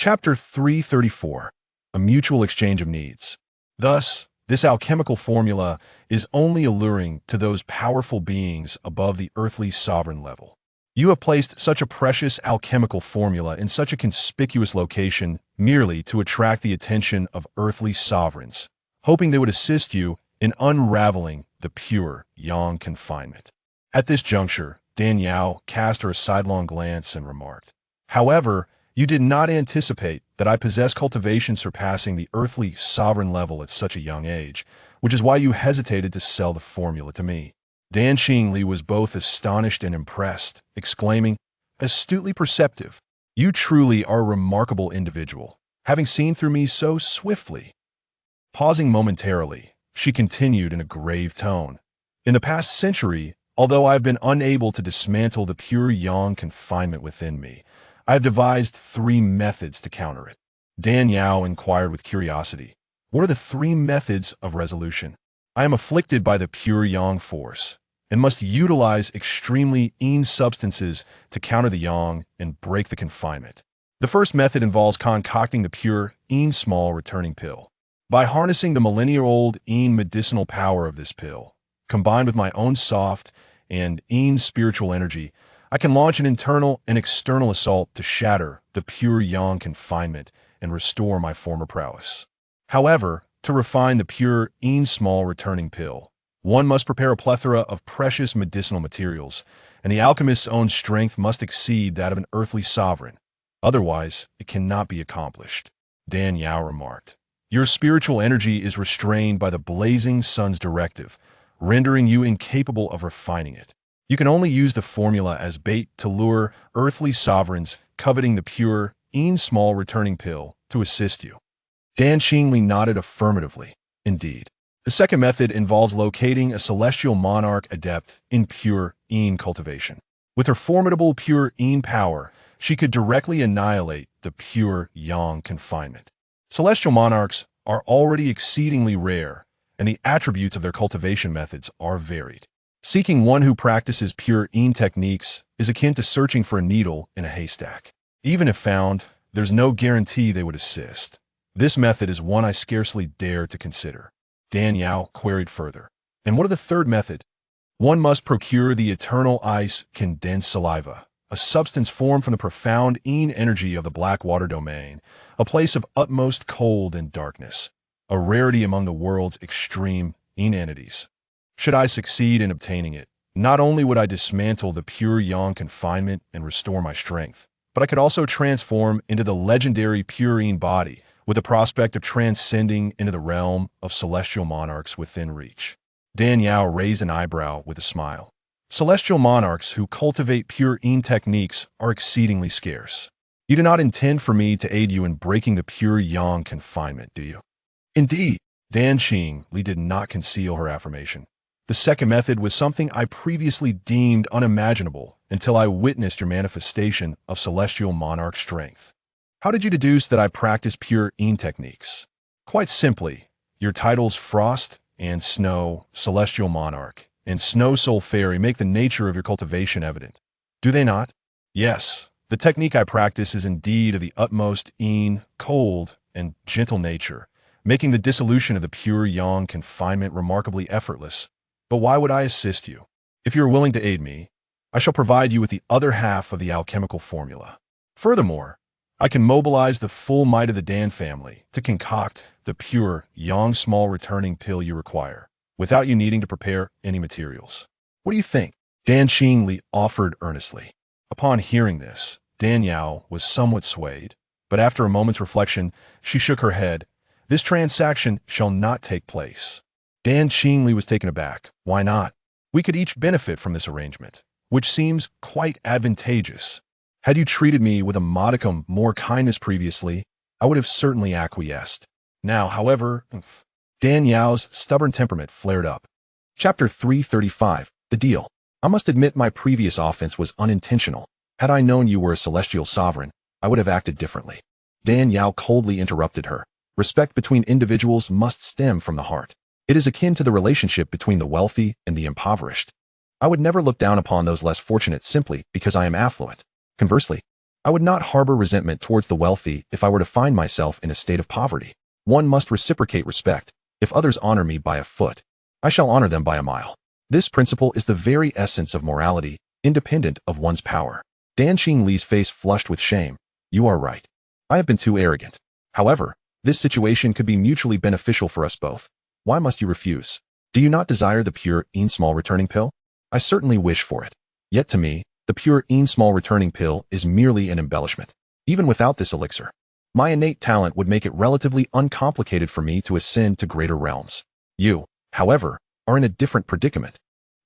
Chapter 334, A Mutual Exchange of Needs. Thus, this alchemical formula is only alluring to those powerful beings above the earthly sovereign level. You have placed such a precious alchemical formula in such a conspicuous location merely to attract the attention of earthly sovereigns, hoping they would assist you in unraveling the pure yang confinement. At this juncture, Dan Yao cast her a sidelong glance and remarked, "However, you did not anticipate that I possess cultivation surpassing the earthly sovereign level at such a young age, which is why you hesitated to sell the formula to me." Dan Xingli was both astonished and impressed, exclaiming, "Astutely perceptive. You truly are a remarkable individual, having seen through me so swiftly." Pausing momentarily, she continued in a grave tone, "In the past century, although I have been unable to dismantle the pure yang confinement within me, I have devised 3 methods to counter it." Dan Yao inquired with curiosity, "What are the 3 methods of resolution?" "I am afflicted by the pure yang force, and must utilize extremely yin substances to counter the yang and break the confinement. The first method involves concocting the pure yin small returning pill. By harnessing the millennia-old yin medicinal power of this pill, combined with my own soft and yin spiritual energy, I can launch an internal and external assault to shatter the pure yang confinement and restore my former prowess. However, to refine the pure yin small returning pill, one must prepare a plethora of precious medicinal materials, and the alchemist's own strength must exceed that of an earthly sovereign. Otherwise, it cannot be accomplished." Dan Yao remarked, "Your spiritual energy is restrained by the blazing sun's directive, rendering you incapable of refining it. You can only use the formula as bait to lure earthly sovereigns coveting the pure yin small returning pill to assist you." Dan Xingli nodded affirmatively. "Indeed. The second method involves locating a celestial monarch adept in pure yin cultivation. With her formidable pure yin power, she could directly annihilate the pure yang confinement. Celestial monarchs are already exceedingly rare, and the attributes of their cultivation methods are varied. Seeking one who practices pure yin techniques is akin to searching for a needle in a haystack. Even if found, there's no guarantee they would assist. This method is one I scarcely dare to consider." Dan Yao queried further, "And what of the third method?" "One must procure the eternal ice condensed saliva, a substance formed from the profound yin energy of the black water domain, a place of utmost cold and darkness, a rarity among the world's extreme yin entities. Should I succeed in obtaining it, not only would I dismantle the pure yang confinement and restore my strength, but I could also transform into the legendary pure yin body, with the prospect of transcending into the realm of celestial monarchs within reach." Dan Yao raised an eyebrow with a smile. "Celestial monarchs who cultivate pure yin techniques are exceedingly scarce. You do not intend for me to aid you in breaking the pure yang confinement, do you?" "Indeed." Dan Xingli did not conceal her affirmation. "The second method was something I previously deemed unimaginable until I witnessed your manifestation of celestial monarch strength." "How did you deduce that I practice pure yin techniques?" "Quite simply. Your titles Frost and Snow, Celestial Monarch, and Snow Soul Fairy make the nature of your cultivation evident. Do they not?" "Yes. The technique I practice is indeed of the utmost yin, cold, and gentle nature, making the dissolution of the pure yang confinement remarkably effortless. But why would I assist you? If you are willing to aid me, I shall provide you with the other half of the alchemical formula. Furthermore, I can mobilize the full might of the Dan family to concoct the pure yang small returning pill you require, without you needing to prepare any materials. What do you think?" Dan Xingli offered earnestly. Upon hearing this, Dan Yao was somewhat swayed, but after a moment's reflection, she shook her head. "This transaction shall not take place." Dan Xingli was taken aback. "Why not? We could each benefit from this arrangement, which seems quite advantageous. Had you treated me with a modicum more kindness previously, I would have certainly acquiesced. Now, however..." Dan Yao's stubborn temperament flared up. Chapter 335, The Deal. "I must admit my previous offense was unintentional. Had I known you were a celestial sovereign, I would have acted differently." Dan Yao coldly interrupted her. "Respect between individuals must stem from the heart. It is akin to the relationship between the wealthy and the impoverished. I would never look down upon those less fortunate simply because I am affluent. Conversely, I would not harbor resentment towards the wealthy if I were to find myself in a state of poverty. One must reciprocate respect. If others honor me by a foot, I shall honor them by a mile. This principle is the very essence of morality, independent of one's power. Dan Xingli's face flushed with shame. You are right. I have been too arrogant. However, this situation could be mutually beneficial for us both. Why must you refuse? Do you not desire the pure small returning pill? I certainly wish for it. Yet to me, the pure small returning pill is merely an embellishment. Even without this elixir, my innate talent would make it relatively uncomplicated for me to ascend to greater realms. You, however, are in a different predicament.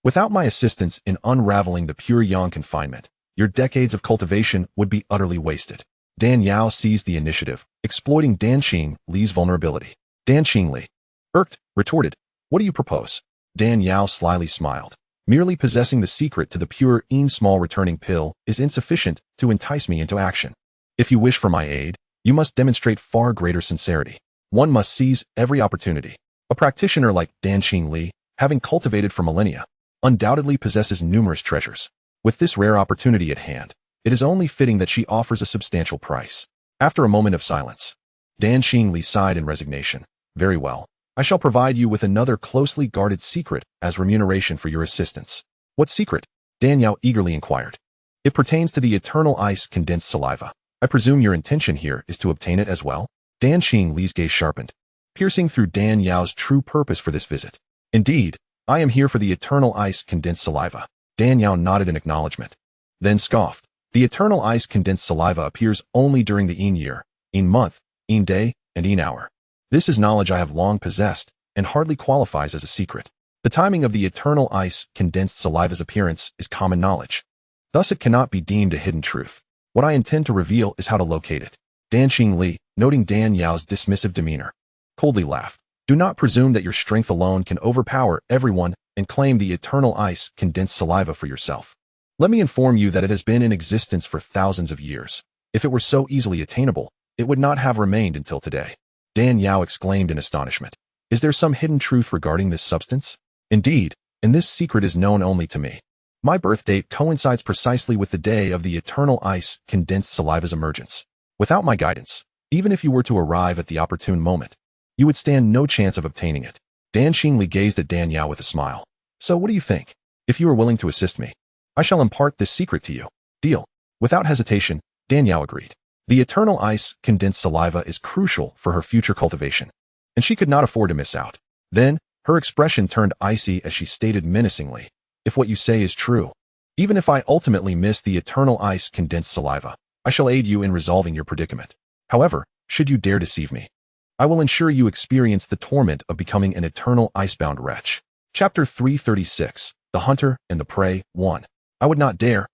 Without my assistance in unraveling the pure yang confinement, your decades of cultivation would be utterly wasted. Dan Yao seized the initiative, exploiting Dan Xingli's vulnerability. Dan Xingli, irked, retorted, what do you propose? Dan Yao slyly smiled. Merely possessing the secret to the pure small returning pill is insufficient to entice me into action. If you wish for my aid, you must demonstrate far greater sincerity. One must seize every opportunity. A practitioner like Dan Xingli, having cultivated for millennia, undoubtedly possesses numerous treasures. With this rare opportunity at hand, it is only fitting that she offers a substantial price. After a moment of silence, Dan Xingli sighed in resignation. Very well. I shall provide you with another closely guarded secret as remuneration for your assistance. What secret? Dan Yao eagerly inquired. It pertains to the eternal ice condensed saliva. I presume your intention here is to obtain it as well? Dan Xingli's gaze sharpened, piercing through Dan Yao's true purpose for this visit. Indeed, I am here for the eternal ice condensed saliva. Dan Yao nodded in acknowledgement, then scoffed. The eternal ice condensed saliva appears only during the year, month, day, and hour. This is knowledge I have long possessed, and hardly qualifies as a secret. The timing of the eternal ice condensed saliva's appearance is common knowledge. Thus it cannot be deemed a hidden truth. What I intend to reveal is how to locate it. Dan Xingli, noting Dan Yao's dismissive demeanor, coldly laughed. Do not presume that your strength alone can overpower everyone and claim the eternal ice condensed saliva for yourself. Let me inform you that it has been in existence for thousands of years. If it were so easily attainable, it would not have remained until today. Dan Yao exclaimed in astonishment. Is there some hidden truth regarding this substance? Indeed, and this secret is known only to me. My birth date coincides precisely with the day of the eternal ice condensed saliva's emergence. Without my guidance, even if you were to arrive at the opportune moment, you would stand no chance of obtaining it. Dan Xingli gazed at Dan Yao with a smile. So what do you think? If you are willing to assist me, I shall impart this secret to you. Deal. Without hesitation, Dan Yao agreed. The eternal ice condensed saliva is crucial for her future cultivation, and she could not afford to miss out. Then, her expression turned icy as she stated menacingly, if what you say is true, even if I ultimately miss the eternal ice condensed saliva, I shall aid you in resolving your predicament. However, should you dare deceive me, I will ensure you experience the torment of becoming an eternal icebound wretch. Chapter 336, The Hunter and the Prey, 1. I would not dare.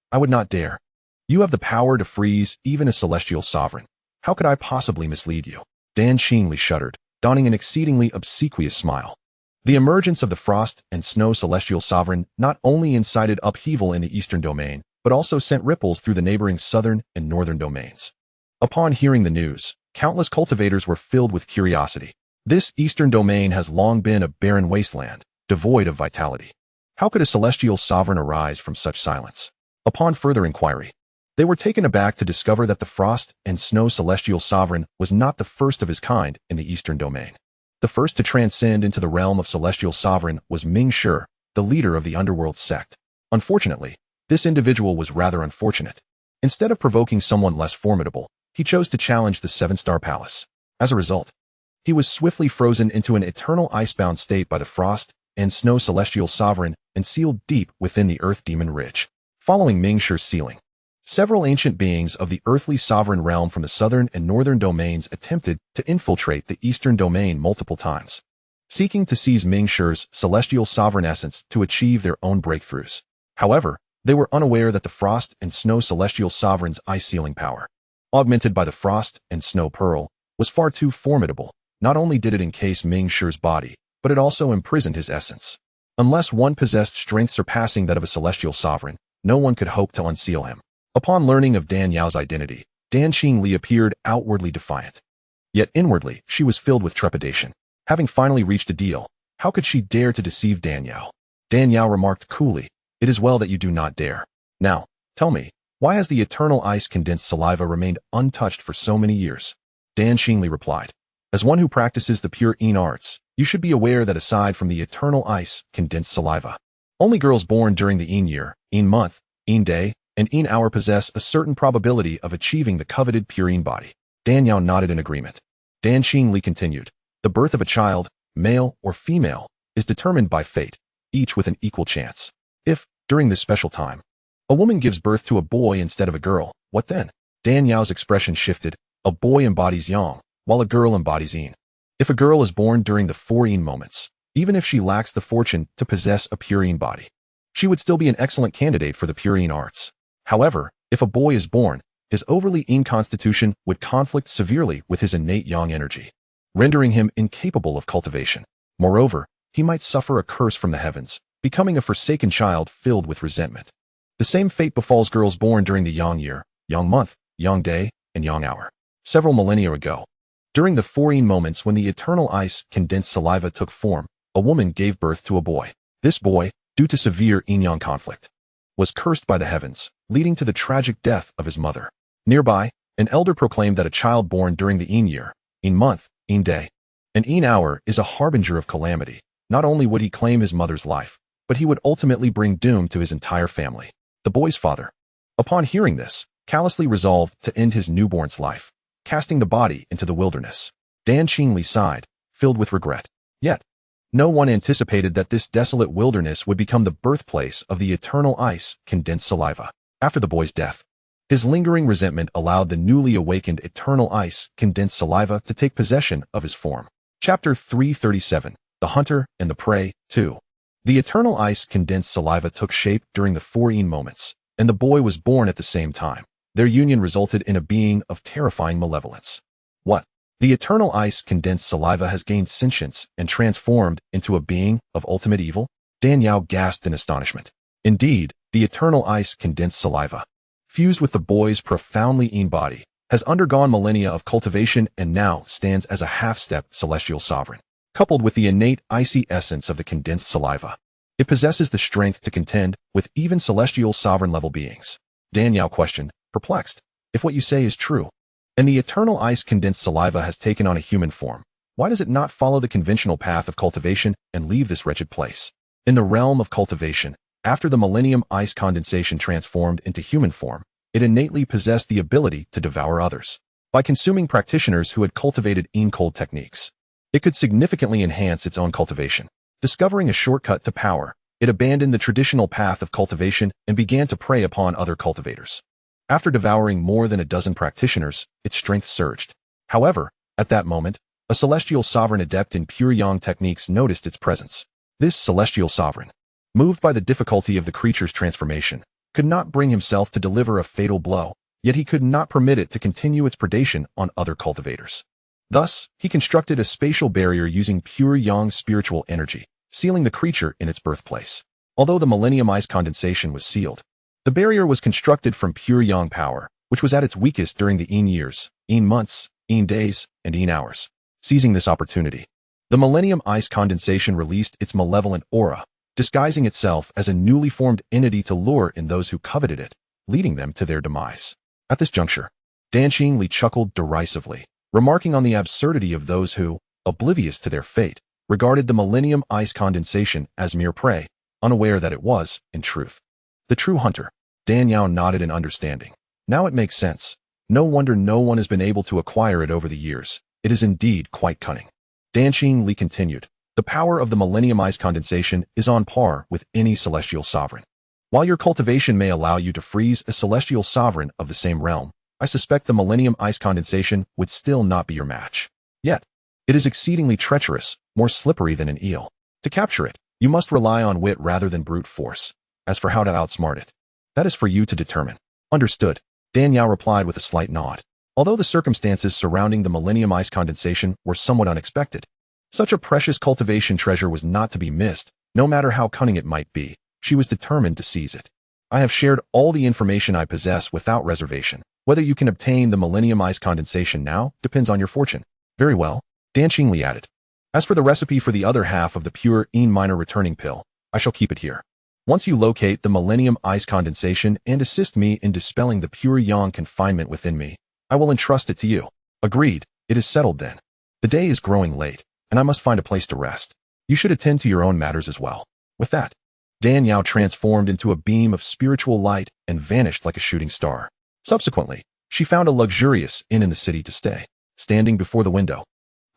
You have the power to freeze even a celestial sovereign. How could I possibly mislead you? Dan Xingli shuddered, donning an exceedingly obsequious smile. The emergence of the frost and snow celestial sovereign not only incited upheaval in the eastern domain, but also sent ripples through the neighboring southern and northern domains. Upon hearing the news, countless cultivators were filled with curiosity. This eastern domain has long been a barren wasteland, devoid of vitality. How could a celestial sovereign arise from such silence? Upon further inquiry, they were taken aback to discover that the frost and snow celestial sovereign was not the first of his kind in the eastern domain. The first to transcend into the realm of celestial sovereign was Ming Shi, the leader of the underworld sect. Unfortunately, this individual was rather unfortunate. Instead of provoking someone less formidable, he chose to challenge the seven-star palace. As a result, he was swiftly frozen into an eternal icebound state by the frost and snow celestial sovereign and sealed deep within the earth demon ridge. Following Ming Shi's sealing, several ancient beings of the earthly sovereign realm from the southern and northern domains attempted to infiltrate the eastern domain multiple times, seeking to seize Ming Shi's celestial sovereign essence to achieve their own breakthroughs. However, they were unaware that the frost and snow celestial sovereign's ice-sealing power, augmented by the frost and snow pearl, was far too formidable. Not only did it encase Ming Shi's body, but it also imprisoned his essence. Unless one possessed strength surpassing that of a celestial sovereign, no one could hope to unseal him. Upon learning of Dan Yao's identity, Dan Xingli appeared outwardly defiant. Yet inwardly, she was filled with trepidation. Having finally reached a deal, how could she dare to deceive Dan Yao? Dan Yao remarked coolly, "It is well that you do not dare. Now, tell me, Why has the eternal ice condensed saliva remained untouched for so many years? Dan Xingli replied, as one who practices the pure Yin arts, you should be aware that aside from the eternal ice condensed saliva, only girls born during the Yin year, Yin month, Yin day, and Yin hour possess a certain probability of achieving the coveted pure Yin body. Dan Yao nodded in agreement. Dan Xingli continued, the birth of a child, male or female, is determined by fate, each with an equal chance. If, during this special time, a woman gives birth to a boy instead of a girl, what then? Dan Yao's expression shifted. A boy embodies yang, while a girl embodies yin. If a girl is born during the 4 yin moments, even if she lacks the fortune to possess a pure yin body, she would still be an excellent candidate for the pure yin arts. However, if a boy is born, his overly yin constitution would conflict severely with his innate yang energy, rendering him incapable of cultivation. Moreover, he might suffer a curse from the heavens, becoming a forsaken child filled with resentment. The same fate befalls girls born during the yang year, yang month, yang day, and yang hour. Several millennia ago, during the 4 yin moments when the eternal ice condensed saliva took form, a woman gave birth to a boy. This boy, due to severe yin-yang conflict, was cursed by the heavens, leading to the tragic death of his mother. Nearby, an elder proclaimed that a child born during the Yin year, Yin month, Yin day, and Yin hour is a harbinger of calamity. Not only would he claim his mother's life, but he would ultimately bring doom to his entire family. The boy's father, upon hearing this, callously resolved to end his newborn's life, casting the body into the wilderness. Dan Xingli sighed, filled with regret. Yet, no one anticipated that this desolate wilderness would become the birthplace of the eternal ice condensed saliva. After the boy's death, his lingering resentment allowed the newly awakened eternal ice condensed saliva to take possession of his form. Chapter 337, The Hunter and the Prey, 2. The eternal ice condensed saliva took shape during the 4 yin moments, and the boy was born at the same time. Their union resulted in a being of terrifying malevolence. What? The eternal ice condensed saliva has gained sentience and transformed into a being of ultimate evil? Dan Yao gasped in astonishment. Indeed, the eternal ice condensed saliva, fused with the boy's profoundly Yin body, has undergone millennia of cultivation and now stands as a half-step celestial sovereign. Coupled with the innate icy essence of the condensed saliva, it possesses the strength to contend with even celestial sovereign-level beings. Dan Yao questioned, perplexed, if what you say is true, and the eternal ice condensed saliva has taken on a human form, why does it not follow the conventional path of cultivation and leave this wretched place? In the realm of cultivation, after the millennium ice condensation transformed into human form, it innately possessed the ability to devour others. By consuming practitioners who had cultivated Yin cold techniques, it could significantly enhance its own cultivation. Discovering a shortcut to power, it abandoned the traditional path of cultivation and began to prey upon other cultivators. After devouring more than a dozen practitioners, its strength surged. However, at that moment, a celestial sovereign adept in pure yang techniques noticed its presence. This celestial sovereign, moved by the difficulty of the creature's transformation, could not bring himself to deliver a fatal blow, yet he could not permit it to continue its predation on other cultivators. Thus, he constructed a spatial barrier using pure yang spiritual energy, sealing the creature in its birthplace. Although the millennium ice condensation was sealed, the barrier was constructed from pure yang power, which was at its weakest during the Yin years, Yin months, Yin days, and Yin hours. Seizing this opportunity, the millennium ice condensation released its malevolent aura, disguising itself as a newly formed entity to lure in those who coveted it, leading them to their demise. At this juncture, Dan Xingli chuckled derisively, remarking on the absurdity of those who, oblivious to their fate, regarded the millennium ice condensation as mere prey, unaware that it was, in truth, the true hunter. Dan Yao nodded in understanding. Now it makes sense. No wonder no one has been able to acquire it over the years. It is indeed quite cunning. Dan Xingli continued. The power of the millennium ice condensation is on par with any celestial sovereign. While your cultivation may allow you to freeze a celestial sovereign of the same realm, I suspect the millennium ice condensation would still not be your match. Yet, it is exceedingly treacherous, more slippery than an eel. To capture it, you must rely on wit rather than brute force. As for how to outsmart it, that is for you to determine. Understood, Dan Yao replied with a slight nod. Although the circumstances surrounding the millennium ice condensation were somewhat unexpected, such a precious cultivation treasure was not to be missed. No matter how cunning it might be, she was determined to seize it. I have shared all the information I possess without reservation. Whether you can obtain the millennium ice condensation now depends on your fortune. Very well, Dan Xingli added. As for the recipe for the other half of the pure Yin minor returning pill, I shall keep it here. Once you locate the millennium ice condensation and assist me in dispelling the pure yang confinement within me, I will entrust it to you. Agreed. It is settled then. The day is growing late, and I must find a place to rest. You should attend to your own matters as well. With that, Dan Yao transformed into a beam of spiritual light and vanished like a shooting star. Subsequently, she found a luxurious inn in the city to stay. Standing before the window,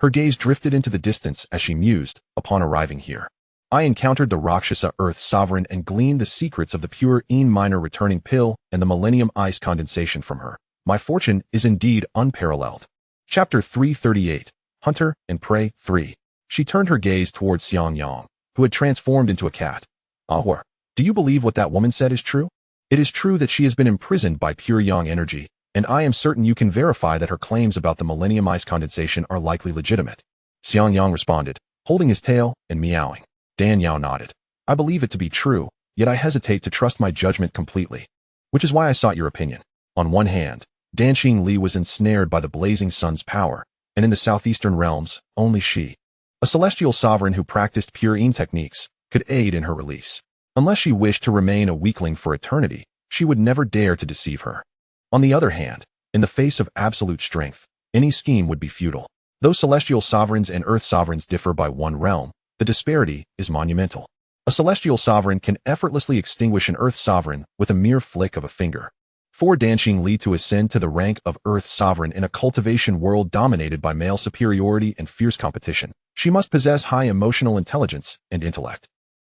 her gaze drifted into the distance as she mused. Upon arriving here, I encountered the Rakshasa Earth Sovereign and gleaned the secrets of the pure Een Minor returning pill and the millennium ice condensation from her. My fortune is indeed unparalleled. Chapter 338, Hunter and Prey 3. She turned her gaze towards Xianxiang, who had transformed into a cat. Ahur, do you believe what that woman said is true? It is true that she has been imprisoned by pure yang energy, and I am certain you can verify that her claims about the millennium ice condensation are likely legitimate. Xianxiang responded, holding his tail and meowing. Dan Yao nodded. I believe it to be true, yet I hesitate to trust my judgment completely, which is why I sought your opinion. On one hand, Danqing Li was ensnared by the blazing sun's power, and in the southeastern realms, only she, a celestial sovereign who practiced pure Een techniques, could aid in her release. Unless she wished to remain a weakling for eternity, she would never dare to deceive her. On the other hand, in the face of absolute strength, any scheme would be futile. Though celestial sovereigns and earth sovereigns differ by one realm, the disparity is monumental. A celestial sovereign can effortlessly extinguish an earth sovereign with a mere flick of a finger. For Danqing Li to ascend to the rank of earth sovereign in a cultivation world dominated by male superiority and fierce competition, she must possess high emotional intelligence and intellect.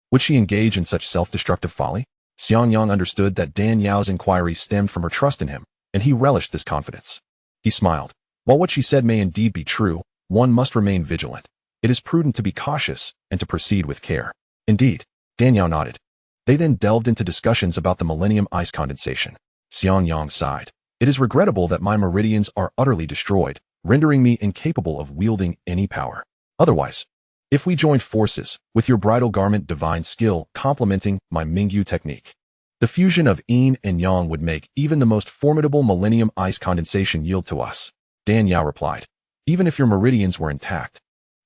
Would she engage in such self-destructive folly? Xianxiang understood that Dan Yao's inquiry stemmed from her trust in him, and he relished this confidence. He smiled. While what she said may indeed be true, one must remain vigilant. It is prudent to be cautious and to proceed with care. Indeed, Dan Yao nodded. They then delved into discussions about the millennium ice condensation. Xianxiang sighed. It is regrettable that my meridians are utterly destroyed, rendering me incapable of wielding any power. Otherwise, if we joined forces, with your bridal garment divine skill complementing my Mingyu technique, the fusion of Yin and Yang would make even the most formidable millennium ice condensation yield to us. Dan Yao replied. Even if your meridians were intact,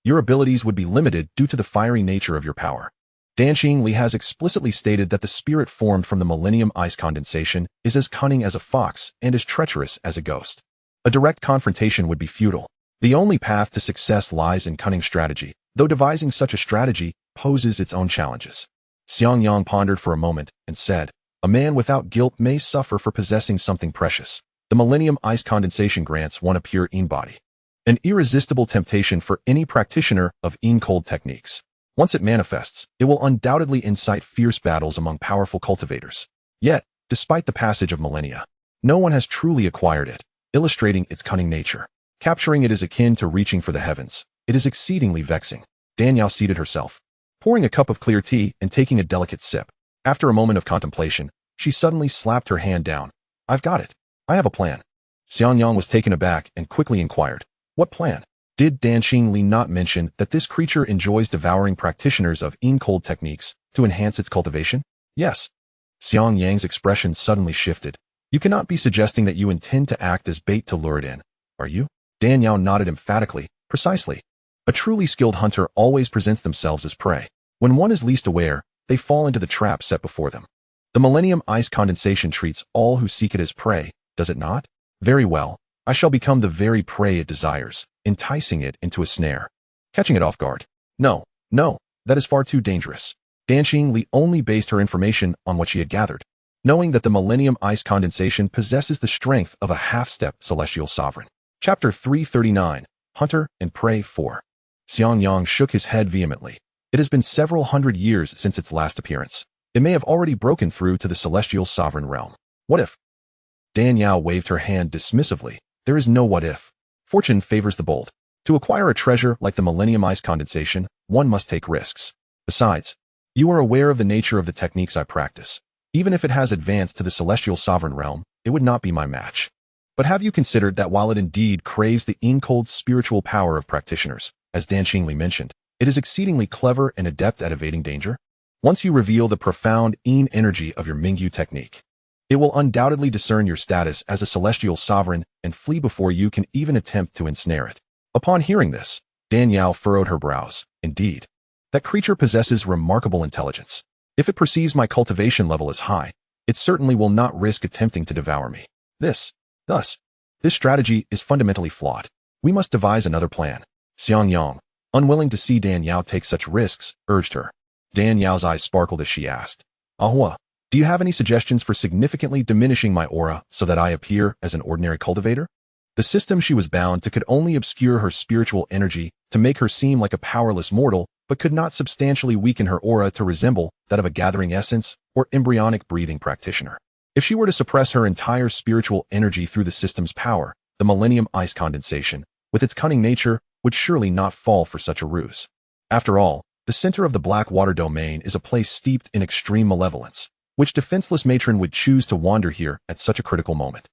your abilities would be limited due to the fiery nature of your power. Danqing Li has explicitly stated that the spirit formed from the millennium ice condensation is as cunning as a fox and as treacherous as a ghost. A direct confrontation would be futile. The only path to success lies in cunning strategy, though devising such a strategy poses its own challenges. Xianxiang pondered for a moment and said, a man without guilt may suffer for possessing something precious. The millennium ice condensation grants one a pure Een body, an irresistible temptation for any practitioner of Een cold techniques. Once it manifests, it will undoubtedly incite fierce battles among powerful cultivators. Yet, despite the passage of millennia, no one has truly acquired it, illustrating its cunning nature. Capturing it is akin to reaching for the heavens. It is exceedingly vexing. Dan Yao seated herself, pouring a cup of clear tea and taking a delicate sip. After a moment of contemplation, she suddenly slapped her hand down. I've got it. I have a plan. Xianxiang was taken aback and quickly inquired, what plan? Did Danqing Li not mention that this creature enjoys devouring practitioners of Een cold techniques to enhance its cultivation? Yes. Xiangyang's expression suddenly shifted. You cannot be suggesting that you intend to act as bait to lure it in, are you? Dan Yao nodded emphatically. Precisely. A truly skilled hunter always presents themselves as prey. When one is least aware, they fall into the trap set before them. The millennium ice condensation treats all who seek it as prey, does it not? Very well. I shall become the very prey it desires, enticing it into a snare, catching it off guard. No, that is far too dangerous. Danqing Li only based her information on what she had gathered, knowing that the millennium ice condensation possesses the strength of a half-step celestial sovereign. Chapter 339, Hunter and Prey 4. Xianxiang shook his head vehemently. It has been several hundred years since its last appearance. It may have already broken through to the celestial sovereign realm. What if? Dan Yao waved her hand dismissively. There is no what if. Fortune favors the bold. To acquire a treasure like the millennium ice condensation, one must take risks. Besides, you are aware of the nature of the techniques I practice. Even if it has advanced to the celestial sovereign realm, it would not be my match. But have you considered that while it indeed craves the Een cold spiritual power of practitioners, as Danqing Li mentioned, it is exceedingly clever and adept at evading danger? Once you reveal the profound Een energy of your Mingyu technique, it will undoubtedly discern your status as a celestial sovereign and flee before you can even attempt to ensnare it. Upon hearing this, Dan Yao furrowed her brows. Indeed, that creature possesses remarkable intelligence. If it perceives my cultivation level as high, it certainly will not risk attempting to devour me. Thus, this strategy is fundamentally flawed. We must devise another plan. Xiang Yang, unwilling to see Dan Yao take such risks, urged her. Dan Yao's eyes sparkled as she asked, Ahua, do you have any suggestions for significantly diminishing my aura so that I appear as an ordinary cultivator? The system she was bound to could only obscure her spiritual energy to make her seem like a powerless mortal, but could not substantially weaken her aura to resemble that of a gathering essence or embryonic breathing practitioner. If she were to suppress her entire spiritual energy through the system's power, the Millennium Ice Condensation, with its cunning nature, would surely not fall for such a ruse. After all, the center of the Black Water domain is a place steeped in extreme malevolence. Which defenseless matron would choose to wander here at such a critical moment?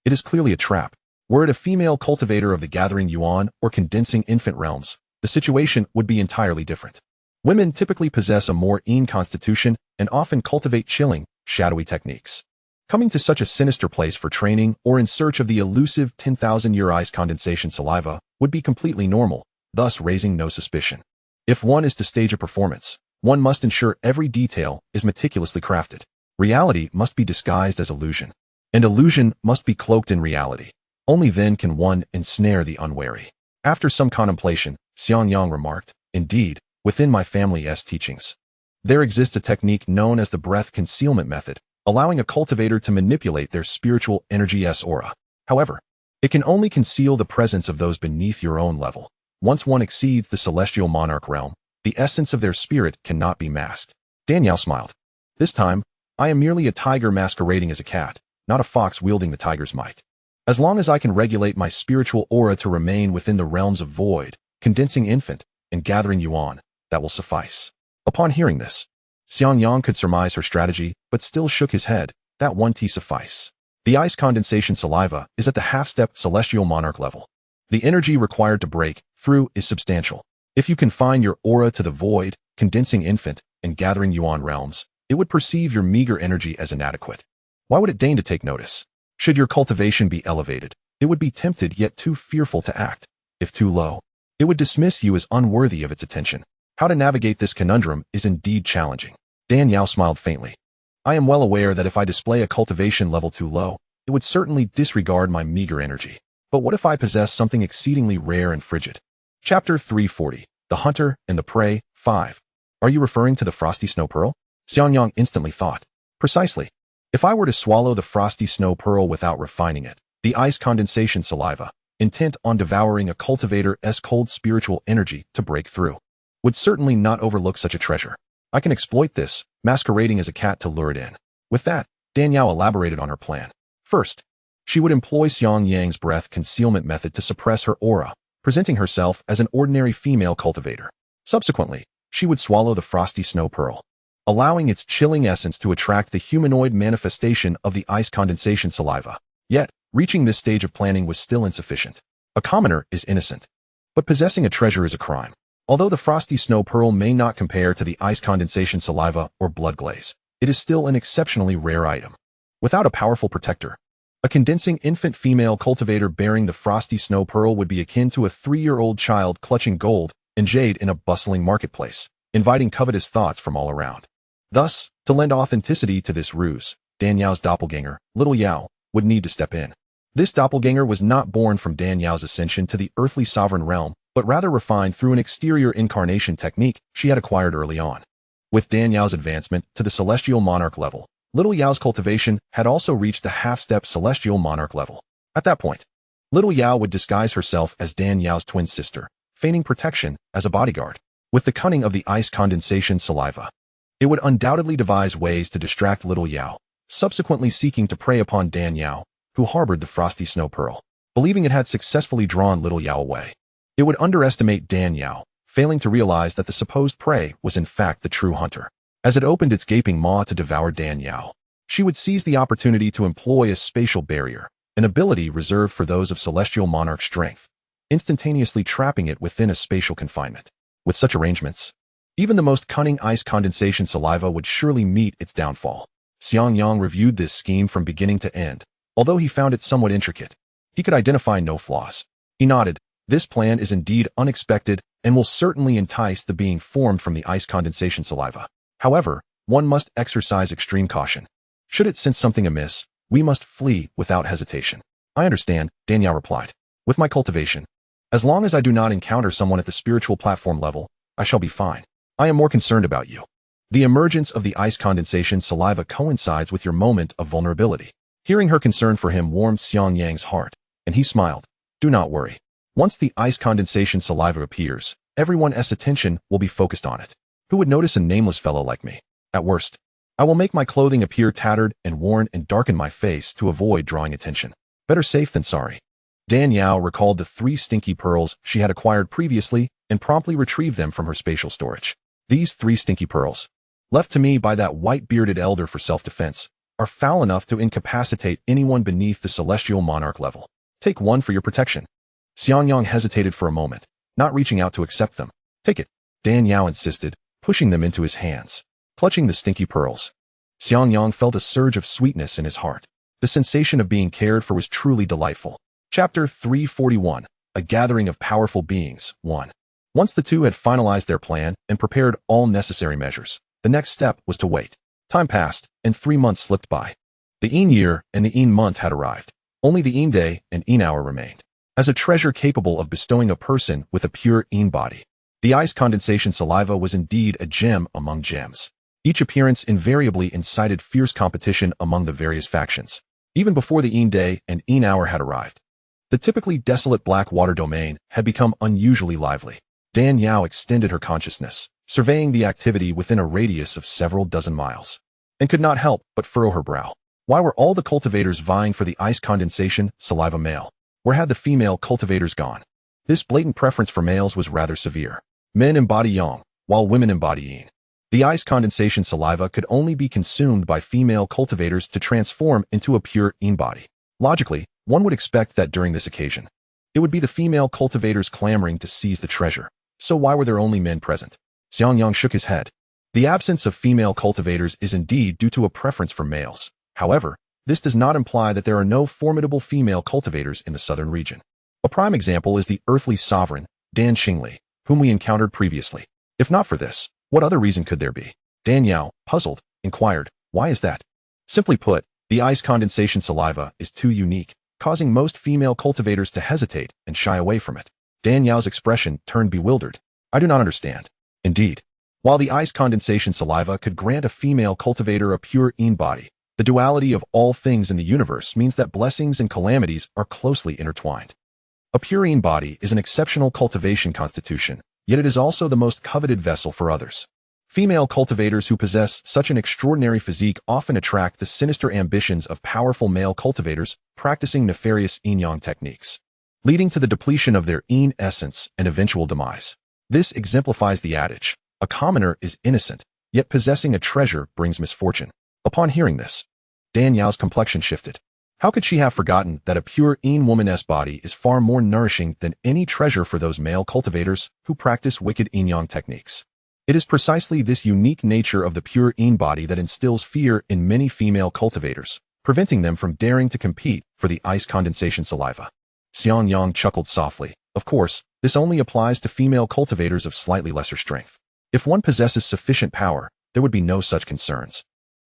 It is clearly a trap. Were it a female cultivator of the gathering yuan or condensing infant realms, the situation would be entirely different. Women typically possess a more keen constitution and often cultivate chilling, shadowy techniques. Coming to such a sinister place for training or in search of the elusive 10,000-year ice condensation saliva would be completely normal, thus raising no suspicion. If one is to stage a performance, one must ensure every detail is meticulously crafted. Reality must be disguised as illusion, and illusion must be cloaked in reality. Only then can one ensnare the unwary. After some contemplation, Xiang Yang remarked, indeed, within my family's teachings, there exists a technique known as the breath concealment method, allowing a cultivator to manipulate their spiritual energy's aura. However, it can only conceal the presence of those beneath your own level. Once one exceeds the celestial monarch realm, the essence of their spirit cannot be masked. Dan Yao smiled. This time, I am merely a tiger masquerading as a cat, not a fox wielding the tiger's might. As long as I can regulate my spiritual aura to remain within the realms of void, condensing infant, and gathering yuan, that will suffice. Upon hearing this, Xiang Yang could surmise her strategy, but still shook his head. That one tea suffice. The ice condensation saliva is at the half-step celestial monarch level. The energy required to break through is substantial. If you confine your aura to the void, condensing infant, and gathering yuan realms, it would perceive your meager energy as inadequate. Why would it deign to take notice? Should your cultivation be elevated, it would be tempted yet too fearful to act. If too low, it would dismiss you as unworthy of its attention. How to navigate this conundrum is indeed challenging. Dan Yao smiled faintly. I am well aware that if I display a cultivation level too low, it would certainly disregard my meager energy. But what if I possess something exceedingly rare and frigid? Chapter 340, The Hunter and the Prey, 5. Are you referring to the frosty snow pearl? Xiang Yang instantly thought. Precisely. If I were to swallow the frosty snow pearl without refining it, the ice condensation saliva, intent on devouring a cultivator's cold spiritual energy to break through, would certainly not overlook such a treasure. I can exploit this, masquerading as a cat to lure it in. With that, Dan Yao elaborated on her plan. First, she would employ Xiang Yang's breath concealment method to suppress her aura, presenting herself as an ordinary female cultivator. Subsequently, she would swallow the frosty snow pearl, allowing its chilling essence to attract the humanoid manifestation of the ice condensation saliva. Yet, reaching this stage of planning was still insufficient. A commoner is innocent, but possessing a treasure is a crime. Although the frosty snow pearl may not compare to the ice condensation saliva or blood glaze, it is still an exceptionally rare item. Without a powerful protector, a condensing infant female cultivator bearing the frosty snow pearl would be akin to a 3-year-old child clutching gold and jade in a bustling marketplace, inviting covetous thoughts from all around. Thus, to lend authenticity to this ruse, Dan Yao's doppelganger, Little Yao, would need to step in. This doppelganger was not born from Dan Yao's ascension to the earthly sovereign realm, but rather refined through an exterior incarnation technique she had acquired early on. With Dan Yao's advancement to the celestial monarch level, Little Yao's cultivation had also reached the half-step celestial monarch level. At that point, Little Yao would disguise herself as Dan Yao's twin sister, feigning protection as a bodyguard. With the cunning of the ice condensation saliva, it would undoubtedly devise ways to distract Little Yao, subsequently seeking to prey upon Dan Yao, who harbored the frosty snow pearl. Believing it had successfully drawn Little Yao away, it would underestimate Dan Yao, failing to realize that the supposed prey was in fact the true hunter. As it opened its gaping maw to devour Dan Yao, she would seize the opportunity to employ a spatial barrier, an ability reserved for those of celestial monarch strength, instantaneously trapping it within a spatial confinement. With such arrangements, even the most cunning ice condensation saliva would surely meet its downfall. Xiang Yang reviewed this scheme from beginning to end. Although he found it somewhat intricate, he could identify no flaws. He nodded. This plan is indeed unexpected and will certainly entice the being formed from the ice condensation saliva. However, one must exercise extreme caution. Should it sense something amiss, we must flee without hesitation. I understand, Danielle replied. With my cultivation, as long as I do not encounter someone at the spiritual platform level, I shall be fine. I am more concerned about you. The emergence of the ice condensation saliva coincides with your moment of vulnerability. Hearing her concern for him warmed Xiangyang's heart, and he smiled. Do not worry. Once the ice condensation saliva appears, everyone's attention will be focused on it. Who would notice a nameless fellow like me? At worst, I will make my clothing appear tattered and worn and darken my face to avoid drawing attention. Better safe than sorry. Danielle recalled the 3 stinky pearls she had acquired previously and promptly retrieved them from her spatial storage. These 3 stinky pearls, left to me by that white-bearded elder for self-defense, are foul enough to incapacitate anyone beneath the celestial monarch level. Take one for your protection. Xiangyang hesitated for a moment, not reaching out to accept them. Take it, Danielle insisted, pushing them into his hands. Clutching the stinky pearls, Xiangyang felt a surge of sweetness in his heart. The sensation of being cared for was truly delightful. Chapter 341, A Gathering of Powerful Beings, 1. Once the two had finalized their plan and prepared all necessary measures, the next step was to wait. Time passed, and 3 months slipped by. The Een year and the Een month had arrived. Only the Een day and Een hour remained. As a treasure capable of bestowing a person with a pure Een body, the ice condensation saliva was indeed a gem among gems. Each appearance invariably incited fierce competition among the various factions. Even before the Een day and Een hour had arrived, the typically desolate black water domain had become unusually lively. Danielle extended her consciousness, surveying the activity within a radius of several dozen miles, and could not help but furrow her brow. Why were all the cultivators vying for the ice condensation saliva male? Where had the female cultivators gone? This blatant preference for males was rather severe. Men embody yang, while women embody yin. The ice condensation saliva could only be consumed by female cultivators to transform into a pure yin body. Logically, one would expect that during this occasion, it would be the female cultivators clamoring to seize the treasure. So why were there only men present? Xiangyang shook his head. The absence of female cultivators is indeed due to a preference for males. However, this does not imply that there are no formidable female cultivators in the southern region. A prime example is the earthly sovereign, Dan Xingli, whom we encountered previously. If not for this, what other reason could there be? Danielle, puzzled, inquired, why is that? Simply put, the ice condensation saliva is too unique, causing most female cultivators to hesitate and shy away from it. Danielle's expression turned bewildered. I do not understand. Indeed, while the ice condensation saliva could grant a female cultivator a pure yin body, the duality of all things in the universe means that blessings and calamities are closely intertwined. A pure yin body is an exceptional cultivation constitution, yet it is also the most coveted vessel for others. Female cultivators who possess such an extraordinary physique often attract the sinister ambitions of powerful male cultivators practicing nefarious yin-yang techniques, leading to the depletion of their yin essence and eventual demise. This exemplifies the adage, a commoner is innocent, yet possessing a treasure brings misfortune. Upon hearing this, Danielle's complexion shifted. How could she have forgotten that a pure yin woman's body is far more nourishing than any treasure for those male cultivators who practice wicked yin-yang techniques? It is precisely this unique nature of the pure yin body that instills fear in many female cultivators, preventing them from daring to compete for the ice condensation saliva. Xiangyang chuckled softly. Of course, this only applies to female cultivators of slightly lesser strength. If one possesses sufficient power, there would be no such concerns.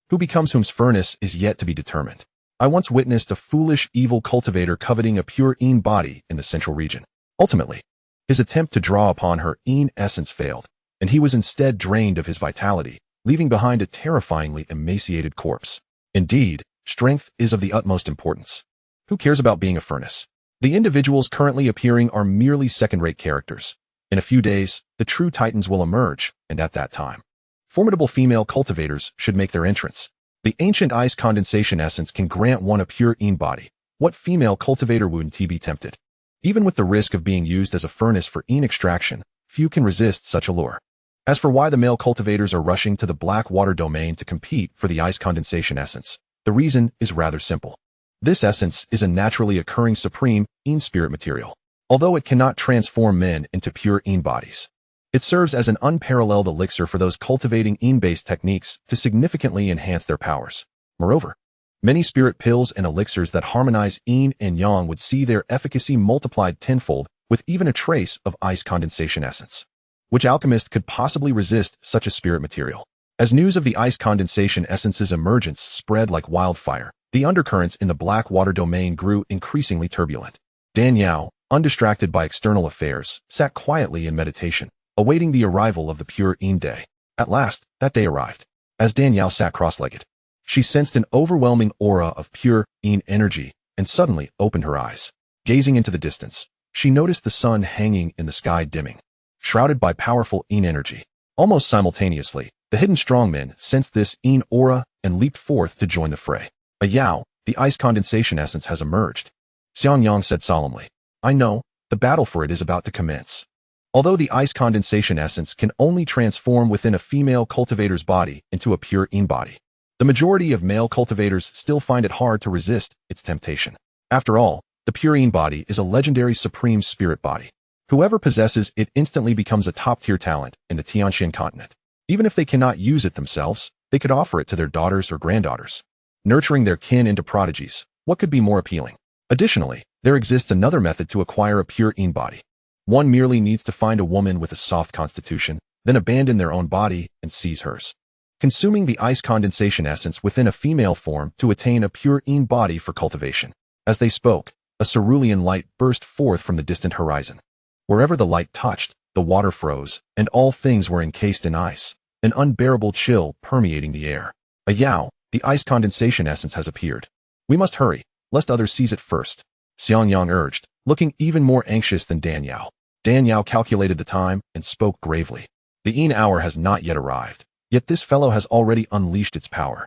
Who becomes whom's furnace is yet to be determined. I once witnessed a foolish, evil cultivator coveting a pure yin body in the central region. Ultimately, his attempt to draw upon her yin essence failed, and he was instead drained of his vitality, leaving behind a terrifyingly emaciated corpse. Indeed, strength is of the utmost importance. Who cares about being a furnace? The individuals currently appearing are merely second-rate characters. In a few days, the true titans will emerge, and at that time, formidable female cultivators should make their entrance. The ancient ice condensation essence can grant one a pure yin body. What female cultivator wouldn't be tempted? Even with the risk of being used as a furnace for yin extraction, few can resist such a lure. As for why the male cultivators are rushing to the black water domain to compete for the ice condensation essence, the reason is rather simple. This essence is a naturally occurring supreme yin spirit material. Although it cannot transform men into pure yin bodies, it serves as an unparalleled elixir for those cultivating yin-based techniques to significantly enhance their powers. Moreover, many spirit pills and elixirs that harmonize yin and yang would see their efficacy multiplied tenfold with even a trace of ice condensation essence. Which alchemist could possibly resist such a spirit material? As news of the ice condensation essence's emergence spread like wildfire, the undercurrents in the black water domain grew increasingly turbulent. Dan Yao, undistracted by external affairs, sat quietly in meditation, awaiting the arrival of the pure Yin day. At last, that day arrived. As Dan Yao sat cross-legged, she sensed an overwhelming aura of pure Yin energy and suddenly opened her eyes. Gazing into the distance, she noticed the sun hanging in the sky dimming, shrouded by powerful Yin energy. Almost simultaneously, the hidden strongmen sensed this Yin aura and leaped forth to join the fray. Yao, the ice condensation essence has emerged. Xiangyang said solemnly. I know, the battle for it is about to commence. Although the ice condensation essence can only transform within a female cultivator's body into a pure Yin body, the majority of male cultivators still find it hard to resist its temptation. After all, the pure Yin body is a legendary supreme spirit body. Whoever possesses it instantly becomes a top-tier talent in the Tianxian continent. Even if they cannot use it themselves, they could offer it to their daughters or granddaughters, nurturing their kin into prodigies. What could be more appealing? Additionally, there exists another method to acquire a pure Yin body. One merely needs to find a woman with a soft constitution, then abandon their own body and seize hers, consuming the ice condensation essence within a female form to attain a pure Yin body for cultivation. As they spoke, a cerulean light burst forth from the distant horizon. Wherever the light touched, the water froze, and all things were encased in ice, an unbearable chill permeating the air. Yao, the ice condensation essence has appeared. We must hurry, lest others seize it first, Xiangyang urged, looking even more anxious than Dan Yao. Dan Yao calculated the time and spoke gravely. The Yin hour has not yet arrived, yet this fellow has already unleashed its power.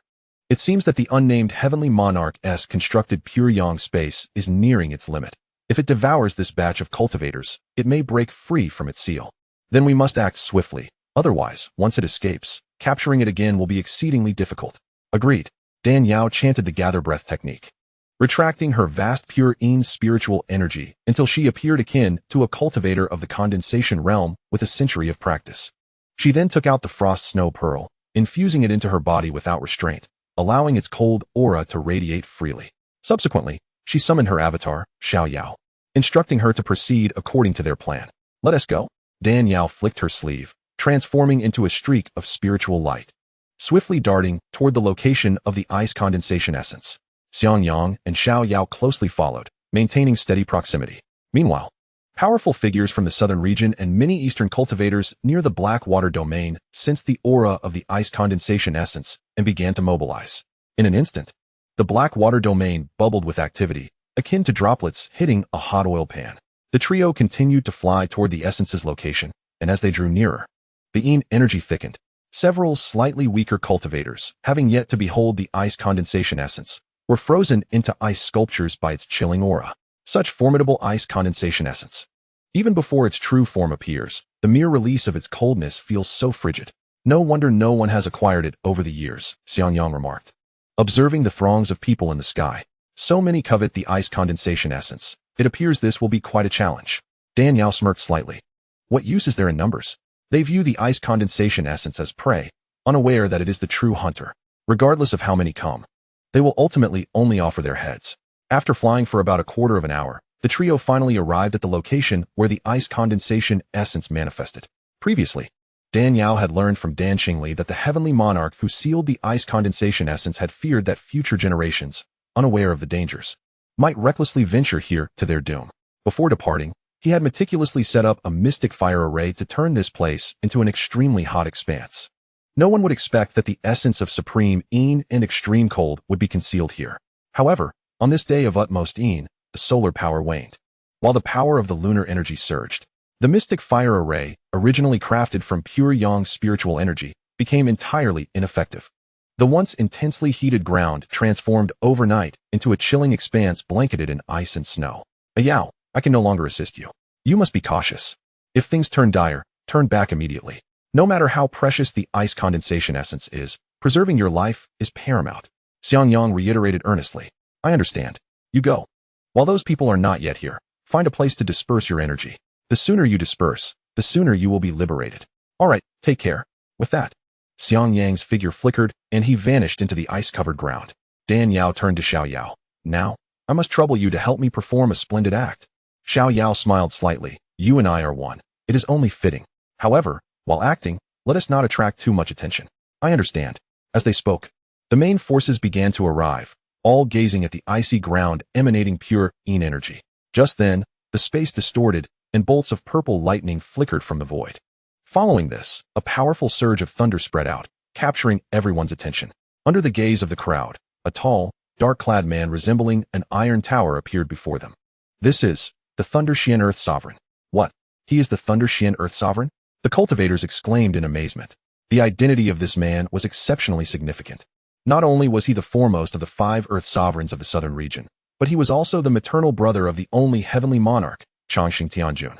It seems that the unnamed heavenly monarch-esque constructed pure Yang space is nearing its limit. If it devours this batch of cultivators, it may break free from its seal. Then we must act swiftly. Otherwise, once it escapes, capturing it again will be exceedingly difficult. Agreed. Dan Yao chanted the gather breath technique, retracting her vast pure Yin spiritual energy until she appeared akin to a cultivator of the condensation realm with a century of practice. She then took out the frost snow pearl, infusing it into her body without restraint, allowing its cold aura to radiate freely. Subsequently, she summoned her avatar, Xiao Yao, instructing her to proceed according to their plan. Let us go. Dan Yao flicked her sleeve, transforming into a streak of spiritual light, swiftly darting toward the location of the ice condensation essence. Xiangyang and Xiao Yao closely followed, maintaining steady proximity. Meanwhile, powerful figures from the southern region and many eastern cultivators near the black water domain sensed the aura of the ice condensation essence and began to mobilize. In an instant, the black water domain bubbled with activity, akin to droplets hitting a hot oil pan. The trio continued to fly toward the essence's location, and as they drew nearer, the Yin energy thickened. Several slightly weaker cultivators, having yet to behold the ice condensation essence, were frozen into ice sculptures by its chilling aura. Such formidable ice condensation essence. Even before its true form appears, the mere release of its coldness feels so frigid. No wonder no one has acquired it over the years, Xiangyang remarked, observing the throngs of people in the sky. So many covet the ice condensation essence. It appears this will be quite a challenge. Dan Yao smirked slightly. What use is there in numbers? They view the ice condensation essence as prey, unaware that it is the true hunter. Regardless of how many come, they will ultimately only offer their heads. After flying for about a quarter of an hour, the trio finally arrived at the location where the ice condensation essence manifested. Previously, Dan Yao had learned from Dan Xingli that the heavenly monarch who sealed the ice condensation essence had feared that future generations, unaware of the dangers, might recklessly venture here to their doom. Before departing, he had meticulously set up a mystic fire array to turn this place into an extremely hot expanse. No one would expect that the essence of supreme Yin and extreme cold would be concealed here. However, on this day of utmost Yin, the solar power waned, while the power of the lunar energy surged. The mystic fire array, originally crafted from pure Yang spiritual energy, became entirely ineffective. The once intensely heated ground transformed overnight into a chilling expanse blanketed in ice and snow. Yao, I can no longer assist you. You must be cautious. If things turn dire, turn back immediately. No matter how precious the ice condensation essence is, preserving your life is paramount. Xiangyang reiterated earnestly. I understand. You go. While those people are not yet here, find a place to disperse your energy. The sooner you disperse, the sooner you will be liberated. All right, take care. With that, Xiangyang's figure flickered, and he vanished into the ice-covered ground. Dan Yao turned to Xiao Yao. Now, I must trouble you to help me perform a splendid act. Xiao Yao smiled slightly. You and I are one. It is only fitting. However, while acting, let us not attract too much attention. I understand. As they spoke, the main forces began to arrive, all gazing at the icy ground emanating pure yin energy. Just then, the space distorted, and bolts of purple lightning flickered from the void. Following this, a powerful surge of thunder spread out, capturing everyone's attention. Under the gaze of the crowd, a tall, dark-clad man resembling an iron tower appeared before them. This is the Thunder Xian Earth Sovereign. What? He is the Thunder Xian Earth Sovereign? The cultivators exclaimed in amazement. The identity of this man was exceptionally significant. Not only was he the foremost of the 5 Earth Sovereigns of the southern region, but he was also the maternal brother of the only heavenly monarch, Xianxiaaudiobooks.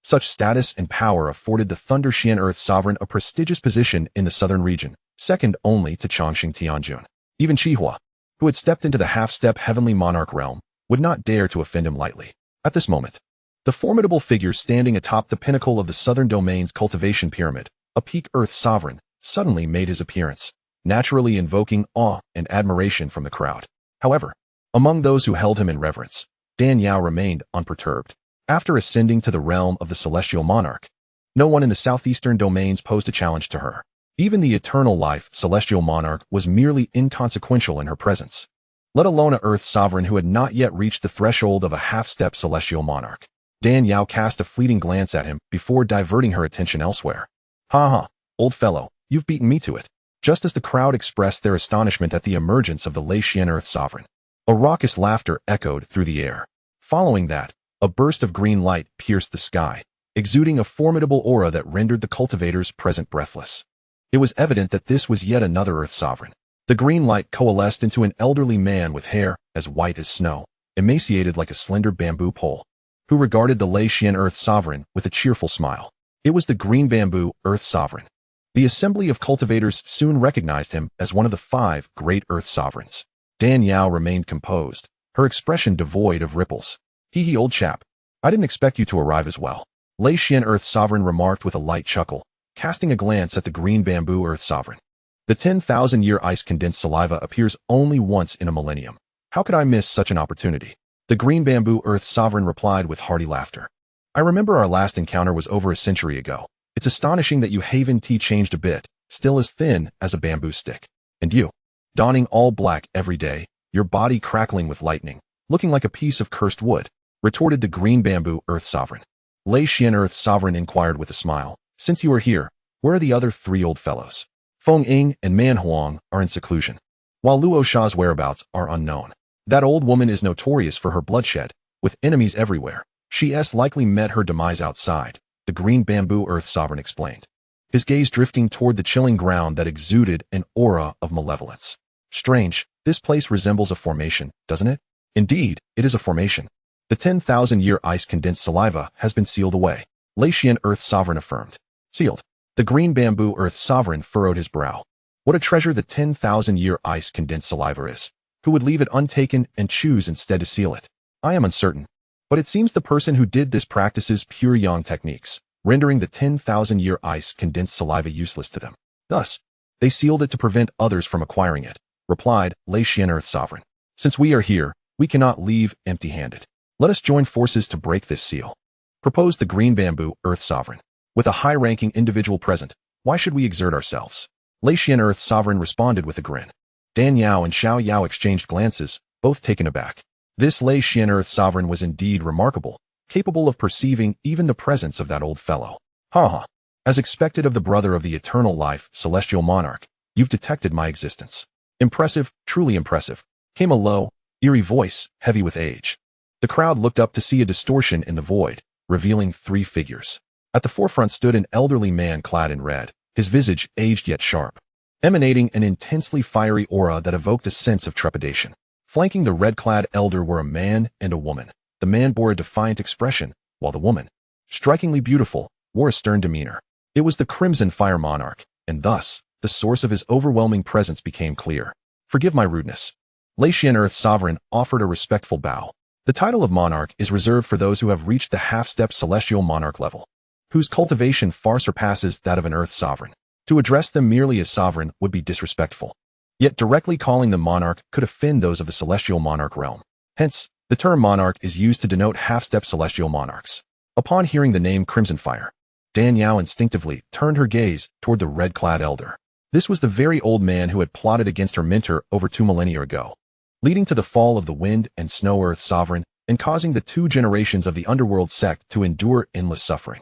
Such status and power afforded the Thunder Xian Earth Sovereign a prestigious position in the southern region, second only to Xianxiaaudiobooks. Even Chihua, who had stepped into the half-step heavenly monarch realm, would not dare to offend him lightly. At this moment, the formidable figure standing atop the pinnacle of the southern domain's cultivation pyramid, a peak Earth Sovereign, suddenly made his appearance, naturally invoking awe and admiration from the crowd. However, among those who held him in reverence, Dan Yao remained unperturbed. After ascending to the realm of the celestial monarch, no one in the southeastern domains posed a challenge to her. Even the eternal life celestial monarch was merely inconsequential in her presence, let alone a Earth Sovereign who had not yet reached the threshold of a half-step celestial monarch. Dan Yao cast a fleeting glance at him before diverting her attention elsewhere. Ha ha, old fellow, you've beaten me to it. Just as the crowd expressed their astonishment at the emergence of the Laziest Earth Sovereign, a raucous laughter echoed through the air. Following that, a burst of green light pierced the sky, exuding a formidable aura that rendered the cultivators present breathless. It was evident that this was yet another Earth Sovereign. The green light coalesced into an elderly man with hair as white as snow, emaciated like a slender bamboo pole, who regarded the Laziest Earth Sovereign with a cheerful smile. It was the Green Bamboo Earth Sovereign. The assembly of cultivators soon recognized him as one of the 5 great Earth Sovereigns. Dan Yao remained composed, her expression devoid of ripples. Hee old chap, I didn't expect you to arrive as well. Laziest Earth Sovereign remarked with a light chuckle, casting a glance at the Green Bamboo Earth Sovereign. The 10,000-year ice-condensed saliva appears only once in a millennium. How could I miss such an opportunity? The Green Bamboo Earth Sovereign replied with hearty laughter. I remember our last encounter was over a century ago. It's astonishing that you Haven tea changed a bit, still as thin as a bamboo stick. And you, donning all black every day, your body crackling with lightning, looking like a piece of cursed wood, retorted the Green Bamboo Earth Sovereign. Laziest Earth Sovereign inquired with a smile. Since you are here, where are the other 3 old fellows? Feng Ying and Man Huang are in seclusion, while Luo Sha's whereabouts are unknown. That old woman is notorious for her bloodshed, with enemies everywhere. She's likely met her demise outside, the Green Bamboo Earth Sovereign explained, his gaze drifting toward the chilling ground that exuded an aura of malevolence. Strange, this place resembles a formation, doesn't it? Indeed, it is a formation. The 10,000-year ice-condensed saliva has been sealed away, Laziest Earth Sovereign affirmed. Sealed. The Green Bamboo Earth Sovereign furrowed his brow. What a treasure the 10,000-year ice-condensed saliva is. Who would leave it untaken and choose instead to seal it? I am uncertain, but it seems the person who did this practices pure yang techniques, rendering the 10,000-year ice-condensed saliva useless to them. Thus, they sealed it to prevent others from acquiring it, replied Laziest Earth Sovereign. Since we are here, we cannot leave empty-handed. Let us join forces to break this seal, proposed the Green Bamboo Earth Sovereign. With a high-ranking individual present, why should we exert ourselves? Laziest Earth Sovereign responded with a grin. Dan Yao and Xiao Yao exchanged glances, both taken aback. This Laziest Earth Sovereign was indeed remarkable, capable of perceiving even the presence of that old fellow. Ha ha. As expected of the brother of the eternal life, celestial monarch, you've detected my existence. Impressive, truly impressive, came a low, eerie voice, heavy with age. The crowd looked up to see a distortion in the void, revealing 3 figures. At the forefront stood an elderly man clad in red, his visage aged yet sharp, emanating an intensely fiery aura that evoked a sense of trepidation. Flanking the red-clad elder were a man and a woman. The man bore a defiant expression, while the woman, strikingly beautiful, wore a stern demeanor. It was the Crimson Fire Monarch, and thus, the source of his overwhelming presence became clear. Forgive my rudeness. Laziest Earth Sovereign offered a respectful bow. The title of monarch is reserved for those who have reached the half-step celestial monarch level, whose cultivation far surpasses that of an Earth Sovereign. To address them merely as sovereign would be disrespectful. Yet directly calling them monarch could offend those of the celestial monarch realm. Hence, the term monarch is used to denote half-step celestial monarchs. Upon hearing the name Crimson Fire, Dan Yao instinctively turned her gaze toward the red-clad elder. This was the very old man who had plotted against her mentor over 2 millennia ago, leading to the fall of the Wind and Snow Earth Sovereign and causing the 2 generations of the underworld sect to endure endless suffering.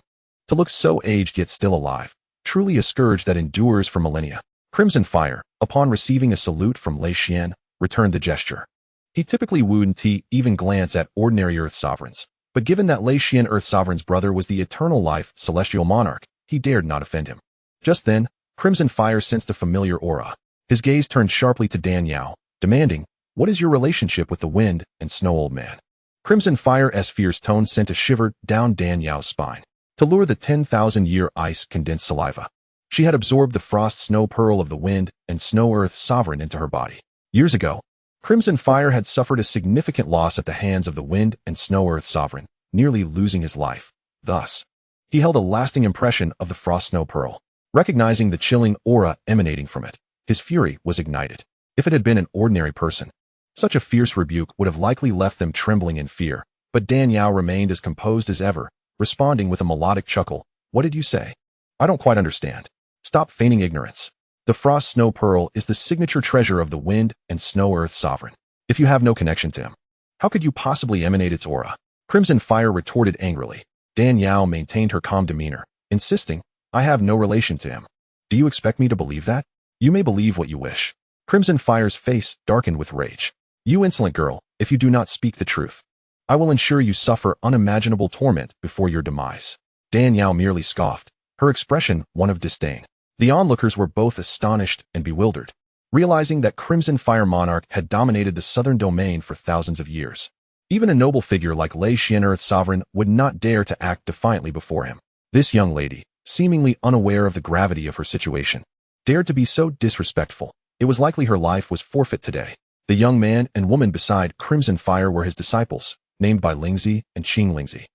To look so aged yet still alive, truly a scourge that endures for millennia. Crimson Fire, upon receiving a salute from Lei Xian, returned the gesture. He typically wouldn't even glance at ordinary Earth Sovereigns, but given that Lei Xian Earth Sovereign's brother was the eternal life celestial monarch, he dared not offend him. Just then, Crimson Fire sensed a familiar aura. His gaze turned sharply to Dan Yao, demanding, "What is your relationship with the Wind and Snow Old Man?" Crimson Fire's fierce tone sent a shiver down Dan Yao's spine. To lure the 10,000-year ice condensed saliva, she had absorbed the frost snow pearl of the Wind and Snow Earth Sovereign into her body. Years ago, Crimson Fire had suffered a significant loss at the hands of the Wind and Snow Earth Sovereign, nearly losing his life. Thus, he held a lasting impression of the frost snow pearl. Recognizing the chilling aura emanating from it, his fury was ignited. If it had been an ordinary person, such a fierce rebuke would have likely left them trembling in fear, but Dan Yao remained as composed as ever, responding with a melodic chuckle. "What did you say? I don't quite understand. Stop feigning ignorance. The frost snow pearl is the signature treasure of the Wind and Snow Earth Sovereign. If you have no connection to him, how could you possibly emanate its aura?" Crimson Fire retorted angrily. Dan Yao maintained her calm demeanor, insisting, "I have no relation to him. Do you expect me to believe that?" "You may believe what you wish." Crimson Fire's face darkened with rage. "You insolent girl, if you do not speak the truth, I will ensure you suffer unimaginable torment before your demise." Dan Yao merely scoffed, her expression one of disdain. The onlookers were both astonished and bewildered, realizing that Crimson Fire Monarch had dominated the southern domain for thousands of years. Even a noble figure like Lei Xian Earth Sovereign would not dare to act defiantly before him. This young lady, seemingly unaware of the gravity of her situation, dared to be so disrespectful. It was likely her life was forfeit today. The young man and woman beside Crimson Fire were his disciples, named Bai Lingzi and Qing Lingzi,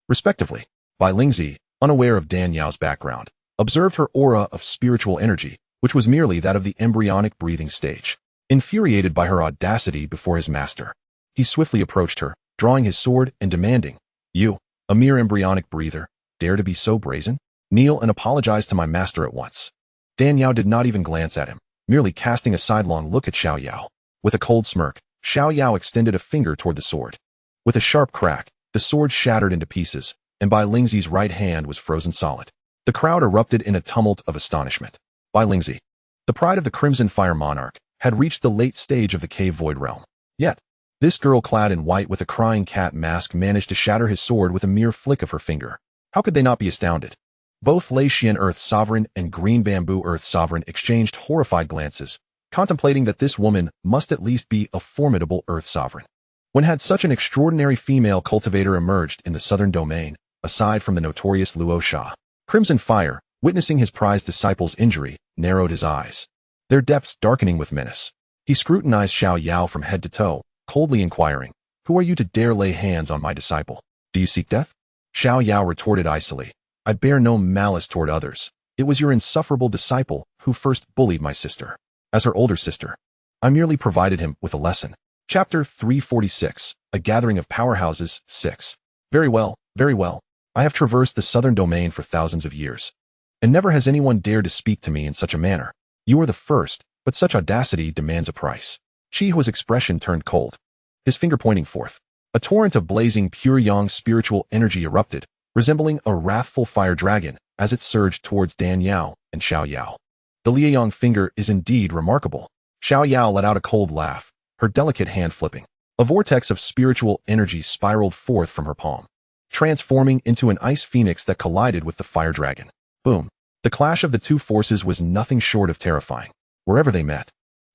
respectively. Bai Lingzi, unaware of Dan Yao's background, observed her aura of spiritual energy, which was merely that of the embryonic breathing stage. Infuriated by her audacity before his master, he swiftly approached her, drawing his sword and demanding, "You, a mere embryonic breather, dare to be so brazen? Kneel and apologize to my master at once." Dan Yao did not even glance at him, merely casting a sidelong look at Xiao Yao. With a cold smirk, Xiao Yao extended a finger toward the sword. With a sharp crack, the sword shattered into pieces, and Bai Lingzi's right hand was frozen solid. The crowd erupted in a tumult of astonishment. Bai Lingzi, the pride of the Crimson Fire Monarch, had reached the late stage of the Cave Void Realm. Yet, this girl clad in white with a crying cat mask managed to shatter his sword with a mere flick of her finger. How could they not be astounded? Both Lei Xian Earth Sovereign and Green Bamboo Earth Sovereign exchanged horrified glances, contemplating that this woman must at least be a formidable Earth Sovereign. When had such an extraordinary female cultivator emerged in the southern domain, aside from the notorious Luo Sha? Crimson Fire, witnessing his prized disciple's injury, narrowed his eyes, their depths darkening with menace. He scrutinized Xiao Yao from head to toe, coldly inquiring, "Who are you to dare lay hands on my disciple? Do you seek death?" Xiao Yao retorted icily, "I bear no malice toward others. It was your insufferable disciple who first bullied my sister. As her older sister, I merely provided him with a lesson." Chapter 346, A Gathering of Powerhouses, 6. Very well, very well. I have traversed the southern domain for thousands of years, and never has anyone dared to speak to me in such a manner. You are the first, but such audacity demands a price. Qi Hua's expression turned cold, his finger pointing forth. A torrent of blazing pure yang spiritual energy erupted, resembling a wrathful fire dragon, as it surged towards Dan Yao and Xiao Yao. The Liang finger is indeed remarkable. Xiao Yao let out a cold laugh, her delicate hand flipping. A vortex of spiritual energy spiraled forth from her palm, transforming into an ice phoenix that collided with the fire dragon. Boom! The clash of the two forces was nothing short of terrifying. Wherever they met,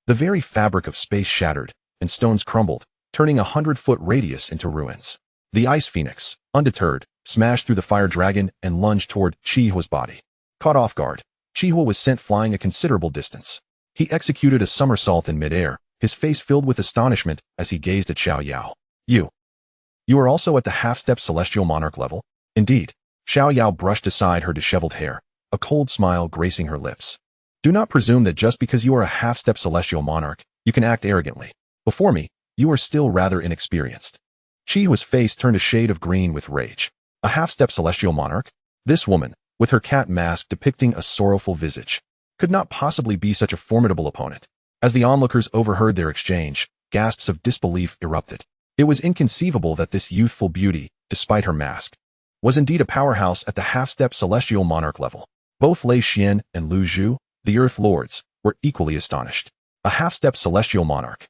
the very fabric of space shattered, and stones crumbled, turning a 100-foot radius into ruins. The ice phoenix, undeterred, smashed through the fire dragon and lunged toward Qi Hua's body. Caught off guard, Qi Hua was sent flying a considerable distance. He executed a somersault in midair, his face filled with astonishment as he gazed at Xiao Yao. You are also at the half-step celestial monarch level?" "Indeed." Xiao Yao brushed aside her disheveled hair, a cold smile gracing her lips. "Do not presume that just because you are a half-step celestial monarch, you can act arrogantly. Before me, you are still rather inexperienced." Qi Hua's face turned a shade of green with rage. A half-step celestial monarch? This woman, with her cat mask depicting a sorrowful visage, could not possibly be such a formidable opponent. As the onlookers overheard their exchange, gasps of disbelief erupted. It was inconceivable that this youthful beauty, despite her mask, was indeed a powerhouse at the half-step celestial monarch level. Both Lei Xian and Lu Zhu, the Earth Lords, were equally astonished. A half-step celestial monarch.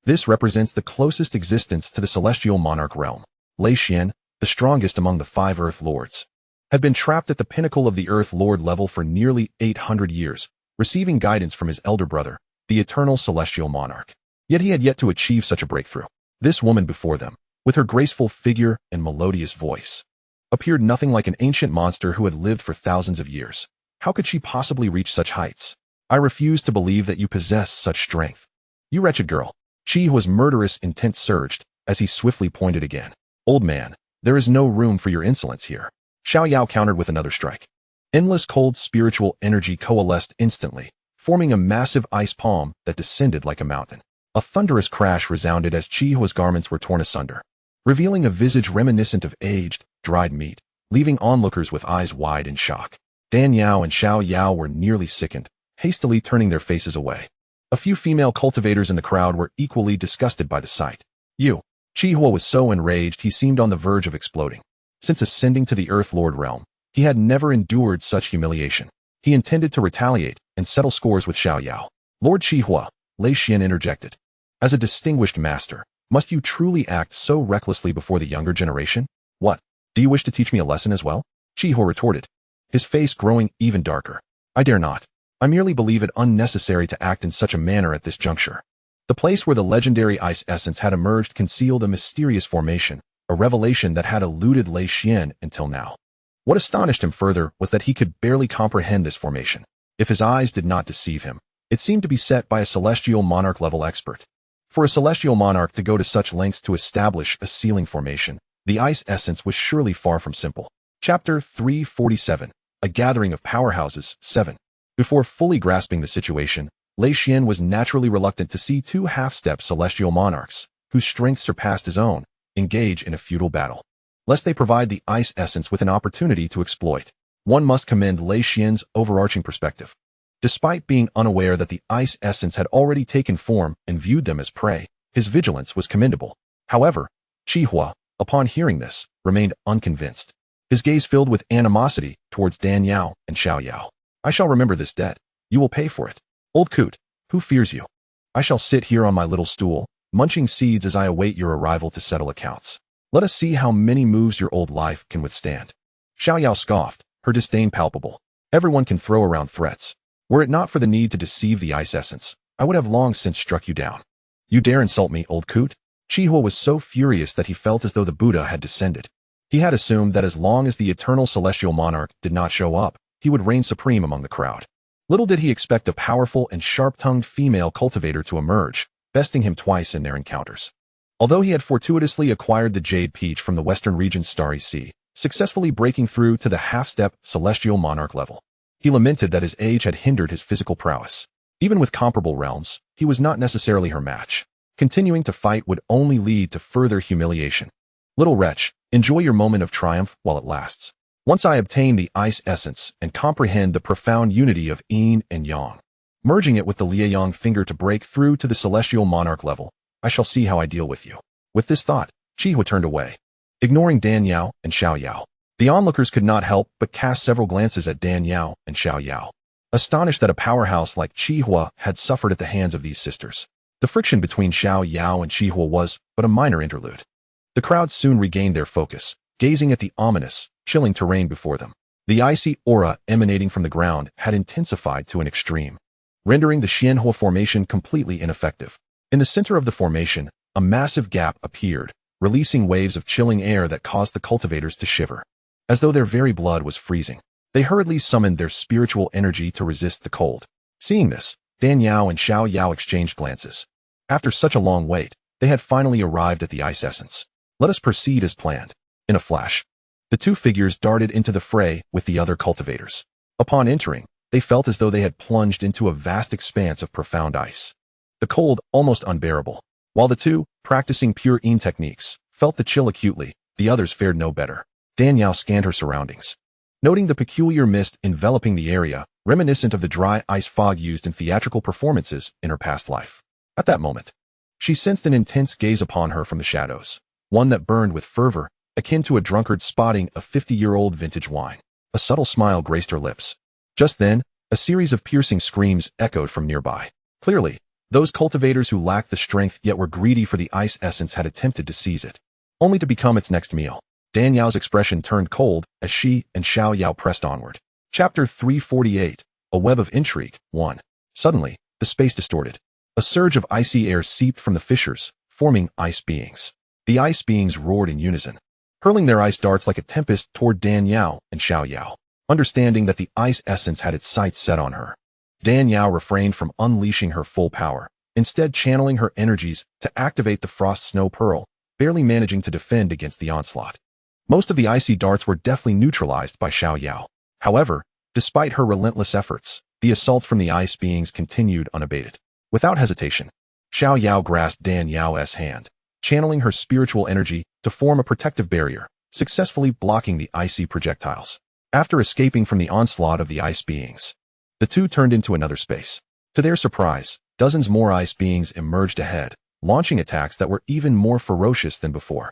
This represents the closest existence to the celestial monarch realm. Lei Xian, the strongest among the 5 Earth Lords, had been trapped at the pinnacle of the Earth Lord level for nearly 800 years, receiving guidance from his elder brother, the eternal celestial monarch. Yet he had yet to achieve such a breakthrough. This woman before them, with her graceful figure and melodious voice, appeared nothing like an ancient monster who had lived for thousands of years. How could she possibly reach such heights? I refuse to believe that you possess such strength. You wretched girl. Chihua's murderous intent surged, as he swiftly pointed again. Old man, there is no room for your insolence here. Xiaoyao countered with another strike. Endless cold spiritual energy coalesced instantly, forming a massive ice palm that descended like a mountain. A thunderous crash resounded as Chihua's garments were torn asunder, revealing a visage reminiscent of aged, dried meat, leaving onlookers with eyes wide in shock. Dan Yao and Xiao Yao were nearly sickened, hastily turning their faces away. A few female cultivators in the crowd were equally disgusted by the sight. Chihua was so enraged he seemed on the verge of exploding. Since ascending to the Earth Lord realm, he had never endured such humiliation. He intended to retaliate and settle scores with Xiao Yao. Lord Chihua, Lei Xian interjected. As a distinguished master, must you truly act so recklessly before the younger generation? What? Do you wish to teach me a lesson as well? Chihua retorted, his face growing even darker. I dare not. I merely believe it unnecessary to act in such a manner at this juncture. The place where the legendary ice essence had emerged concealed a mysterious formation, a revelation that had eluded Lei Xian until now. What astonished him further was that he could barely comprehend this formation. If his eyes did not deceive him, it seemed to be set by a celestial monarch-level expert. For a celestial monarch to go to such lengths to establish a sealing formation, the ice essence was surely far from simple. Chapter 347, A Gathering of Powerhouses, 7. Before fully grasping the situation, Lei Xian was naturally reluctant to see 2 half-step celestial monarchs, whose strength surpassed his own, engage in a futile battle. Lest they provide the ice essence with an opportunity to exploit, one must commend Lei Xian's overarching perspective. Despite being unaware that the ice essence had already taken form and viewed them as prey, his vigilance was commendable. However, Chihua, upon hearing this, remained unconvinced. His gaze filled with animosity towards Dan Yao and Xiao Yao. I shall remember this debt. You will pay for it. Old coot, who fears you? I shall sit here on my little stool, munching seeds as I await your arrival to settle accounts. Let us see how many moves your old life can withstand. Xiao Yao scoffed, her disdain palpable. Everyone can throw around threats. Were it not for the need to deceive the ice essence, I would have long since struck you down. You dare insult me, old coot? Chihua was so furious that he felt as though the Buddha had descended. He had assumed that as long as the eternal celestial monarch did not show up, he would reign supreme among the crowd. Little did he expect a powerful and sharp-tongued female cultivator to emerge, besting him twice in their encounters. Although he had fortuitously acquired the jade peach from the western region's starry sea, successfully breaking through to the half-step celestial monarch level, he lamented that his age had hindered his physical prowess. Even with comparable realms, he was not necessarily her match. Continuing to fight would only lead to further humiliation. Little wretch, enjoy your moment of triumph while it lasts. Once I obtain the ice essence and comprehend the profound unity of yin and yang, merging it with the liaoyang finger to break through to the celestial monarch level, I shall see how I deal with you. With this thought, Chihua turned away, ignoring Dan Yao and Xiao Yao. The onlookers could not help but cast several glances at Dan Yao and Xiao Yao, astonished that a powerhouse like Chihua had suffered at the hands of these sisters. The friction between Xiao Yao and Chihua was but a minor interlude. The crowd soon regained their focus, gazing at the ominous, chilling terrain before them. The icy aura emanating from the ground had intensified to an extreme, rendering the Xianhua formation completely ineffective. In the center of the formation, a massive gap appeared, releasing waves of chilling air that caused the cultivators to shiver. As though their very blood was freezing, they hurriedly summoned their spiritual energy to resist the cold. Seeing this, Dan Yao and Xiao Yao exchanged glances. After such a long wait, they had finally arrived at the ice essence. Let us proceed as planned. In a flash, the 2 figures darted into the fray with the other cultivators. Upon entering, they felt as though they had plunged into a vast expanse of profound ice. The cold almost unbearable. While the 2, practicing pure yin techniques, felt the chill acutely, the others fared no better. Dan Yao scanned her surroundings. noting the peculiar mist enveloping the area, reminiscent of the dry ice fog used in theatrical performances in her past life. At that moment, she sensed an intense gaze upon her from the shadows, one that burned with fervor, akin to a drunkard spotting a 50-year-old vintage wine. A subtle smile graced her lips. Just then, a series of piercing screams echoed from nearby. Clearly, those cultivators who lacked the strength yet were greedy for the ice essence had attempted to seize it, only to become its next meal. Dan Yao's expression turned cold as she and Xiao Yao pressed onward. Chapter 348, A Web of Intrigue, 1. Suddenly, the space distorted. A surge of icy air seeped from the fissures, forming ice beings. The ice beings roared in unison, hurling their ice darts like a tempest toward Dan Yao and Xiao Yao. Understanding that the ice essence had its sights set on her, Dan Yao refrained from unleashing her full power, instead channeling her energies to activate the Frost Snow Pearl, barely managing to defend against the onslaught. Most of the icy darts were deftly neutralized by Xiao Yao. However, despite her relentless efforts, the assaults from the ice beings continued unabated. Without hesitation, Xiao Yao grasped Dan Yao's hand, channeling her spiritual energy to form a protective barrier, successfully blocking the icy projectiles. After escaping from the onslaught of the ice beings, the two turned into another space. To their surprise, dozens more ice beings emerged ahead, launching attacks that were even more ferocious than before.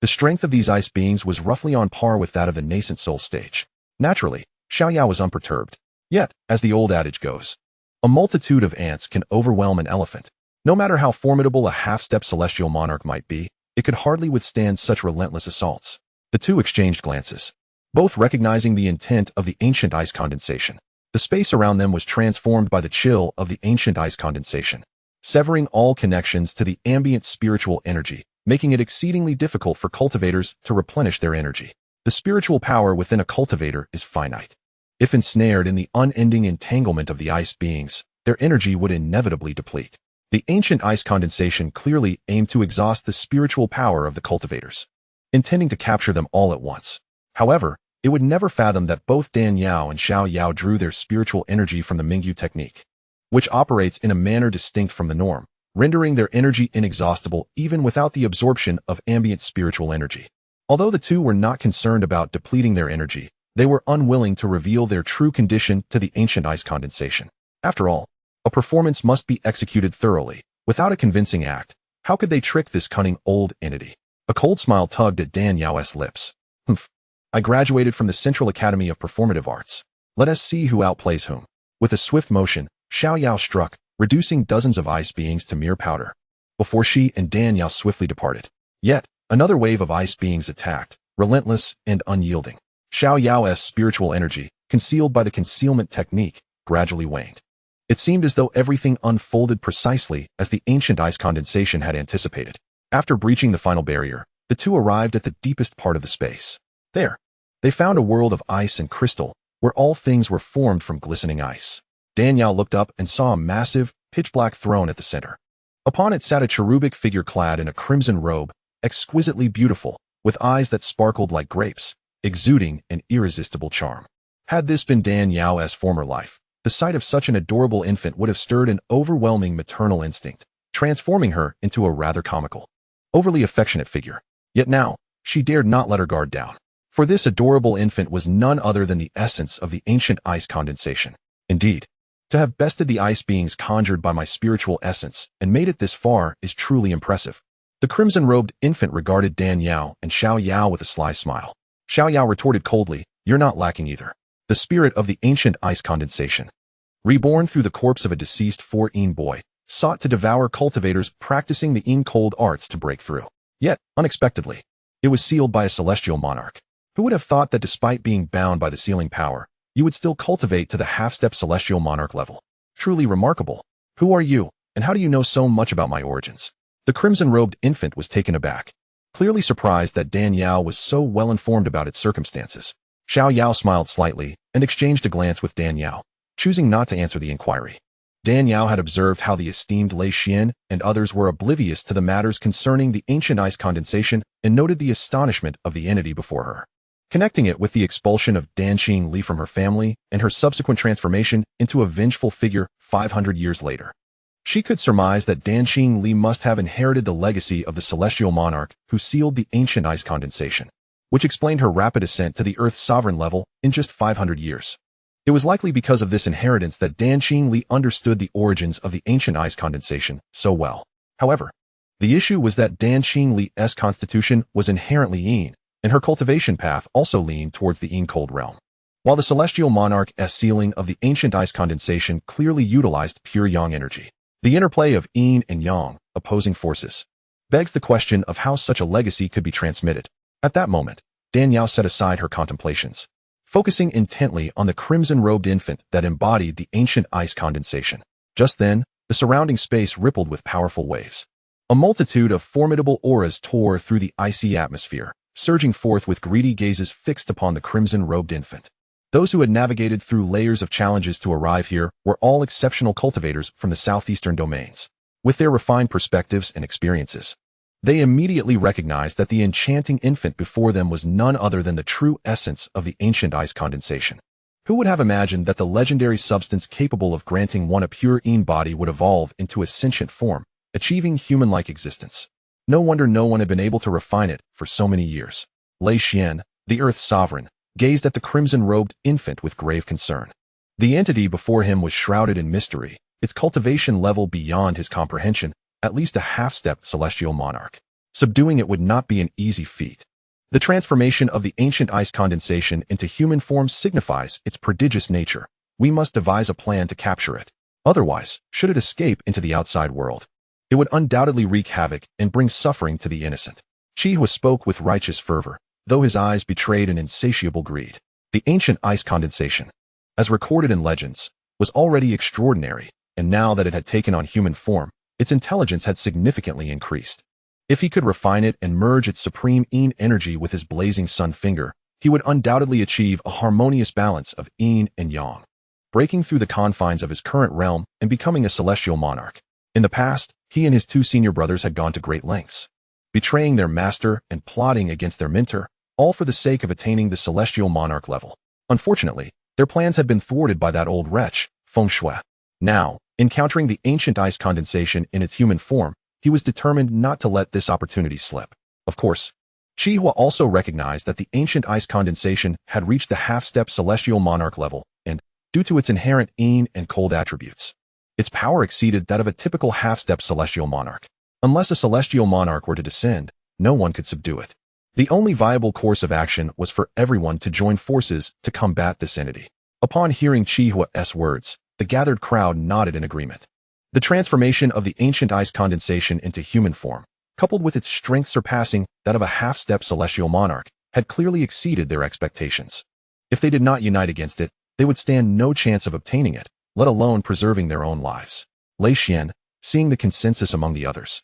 The strength of these ice beings was roughly on par with that of the nascent soul stage. Naturally, Xiao Yao was unperturbed. Yet, as the old adage goes, a multitude of ants can overwhelm an elephant. No matter how formidable a half-step celestial monarch might be, it could hardly withstand such relentless assaults. The two exchanged glances, both recognizing the intent of the ancient ice condensation. The space around them was transformed by the chill of the ancient ice condensation, severing all connections to the ambient spiritual energy, making it exceedingly difficult for cultivators to replenish their energy. The spiritual power within a cultivator is finite. If ensnared in the unending entanglement of the ice beings, their energy would inevitably deplete. The ancient ice condensation clearly aimed to exhaust the spiritual power of the cultivators, intending to capture them all at once. However, it would never fathom that both Dan Yao and Xiao Yao drew their spiritual energy from the Mingyu technique, which operates in a manner distinct from the norm, rendering their energy inexhaustible even without the absorption of ambient spiritual energy. Although the two were not concerned about depleting their energy, they were unwilling to reveal their true condition to the ancient ice condensation. After all, a performance must be executed thoroughly. Without a convincing act, how could they trick this cunning old entity? A cold smile tugged at Dan Yao's lips. Humph. I graduated from the Central Academy of Performative Arts. Let us see who outplays whom. With a swift motion, Xiao Yao struck, reducing dozens of ice beings to mere powder, before she and Dan Yao swiftly departed. Yet, another wave of ice beings attacked, relentless and unyielding. Xiao Yao's spiritual energy, concealed by the concealment technique, gradually waned. It seemed as though everything unfolded precisely as the ancient ice condensation had anticipated. After breaching the final barrier, the two arrived at the deepest part of the space. There, they found a world of ice and crystal, where all things were formed from glistening ice. Dan Yao looked up and saw a massive, pitch-black throne at the center. Upon it sat a cherubic figure clad in a crimson robe, exquisitely beautiful, with eyes that sparkled like grapes, exuding an irresistible charm. Had this been Dan Yao's former life, the sight of such an adorable infant would have stirred an overwhelming maternal instinct, transforming her into a rather comical, overly affectionate figure. Yet now, she dared not let her guard down. For this adorable infant was none other than the essence of the ancient ice condensation. Indeed, to have bested the ice beings conjured by my spiritual essence and made it this far is truly impressive. The crimson-robed infant regarded Dan Yao and Xiao Yao with a sly smile. Xiao Yao retorted coldly, "You're not lacking either. The spirit of the ancient ice condensation, reborn through the corpse of a deceased 14 boy, sought to devour cultivators practicing the in-cold arts to break through. Yet, unexpectedly, it was sealed by a celestial monarch. Who would have thought that despite being bound by the sealing power, you would still cultivate to the half-step celestial monarch level? Truly remarkable. Who are you, and how do you know so much about my origins?" The crimson-robed infant was taken aback, clearly surprised that Dan Yao was so well informed about its circumstances. Xiao Yao smiled slightly and exchanged a glance with Dan Yao, choosing not to answer the inquiry. Dan Yao had observed how the esteemed Lei Xian and others were oblivious to the matters concerning the ancient ice condensation and noted the astonishment of the entity before her, connecting it with the expulsion of Danxing Li from her family and her subsequent transformation into a vengeful figure 500 years later. She could surmise that Danxing Li must have inherited the legacy of the celestial monarch who sealed the ancient ice condensation. which explained her rapid ascent to the Earth's sovereign level in just 500 years. It was likely because of this inheritance that Dan Qingli understood the origins of the ancient ice condensation so well. However, the issue was that Dan Qingli's constitution was inherently yin, and her cultivation path also leaned towards the yin-cold realm. While the celestial monarch's sealing of the ancient ice condensation clearly utilized pure yang energy, the interplay of yin and yang, opposing forces, begs the question of how such a legacy could be transmitted. At that moment, Danielle set aside her contemplations, focusing intently on the crimson-robed infant that embodied the ancient ice condensation. Just then, the surrounding space rippled with powerful waves. A multitude of formidable auras tore through the icy atmosphere, surging forth with greedy gazes fixed upon the crimson-robed infant. Those who had navigated through layers of challenges to arrive here were all exceptional cultivators from the southeastern domains. With their refined perspectives and experiences, they immediately recognized that the enchanting infant before them was none other than the true essence of the ancient ice condensation. Who would have imagined that the legendary substance capable of granting one a pure yin body would evolve into a sentient form, achieving human-like existence? No wonder no one had been able to refine it for so many years. Lei Xian, the Earth's sovereign, gazed at the crimson-robed infant with grave concern. The entity before him was shrouded in mystery, its cultivation level beyond his comprehension, at least a half-step celestial monarch. Subduing it would not be an easy feat. The transformation of the ancient ice condensation into human form signifies its prodigious nature. We must devise a plan to capture it. Otherwise, should it escape into the outside world, it would undoubtedly wreak havoc and bring suffering to the innocent. Qihua spoke with righteous fervor, though his eyes betrayed an insatiable greed. The ancient ice condensation, as recorded in legends, was already extraordinary, and now that it had taken on human form, its intelligence had significantly increased. If he could refine it and merge its supreme yin energy with his blazing sun finger, he would undoubtedly achieve a harmonious balance of yin and yang, breaking through the confines of his current realm and becoming a celestial monarch. In the past, he and his two senior brothers had gone to great lengths, betraying their master and plotting against their mentor, all for the sake of attaining the celestial monarch level. Unfortunately, their plans had been thwarted by that old wretch, Feng Shui. Now, encountering the ancient ice condensation in its human form, he was determined not to let this opportunity slip. Of course, Qihua also recognized that the ancient ice condensation had reached the half-step celestial monarch level, and, due to its inherent yin and cold attributes, its power exceeded that of a typical half-step celestial monarch. Unless a celestial monarch were to descend, no one could subdue it. The only viable course of action was for everyone to join forces to combat this entity. Upon hearing Qihua's words, the gathered crowd nodded in agreement. The transformation of the ancient ice condensation into human form, coupled with its strength surpassing that of a half-step celestial monarch, had clearly exceeded their expectations. If they did not unite against it, they would stand no chance of obtaining it, let alone preserving their own lives. Lei Xian, seeing the consensus among the others,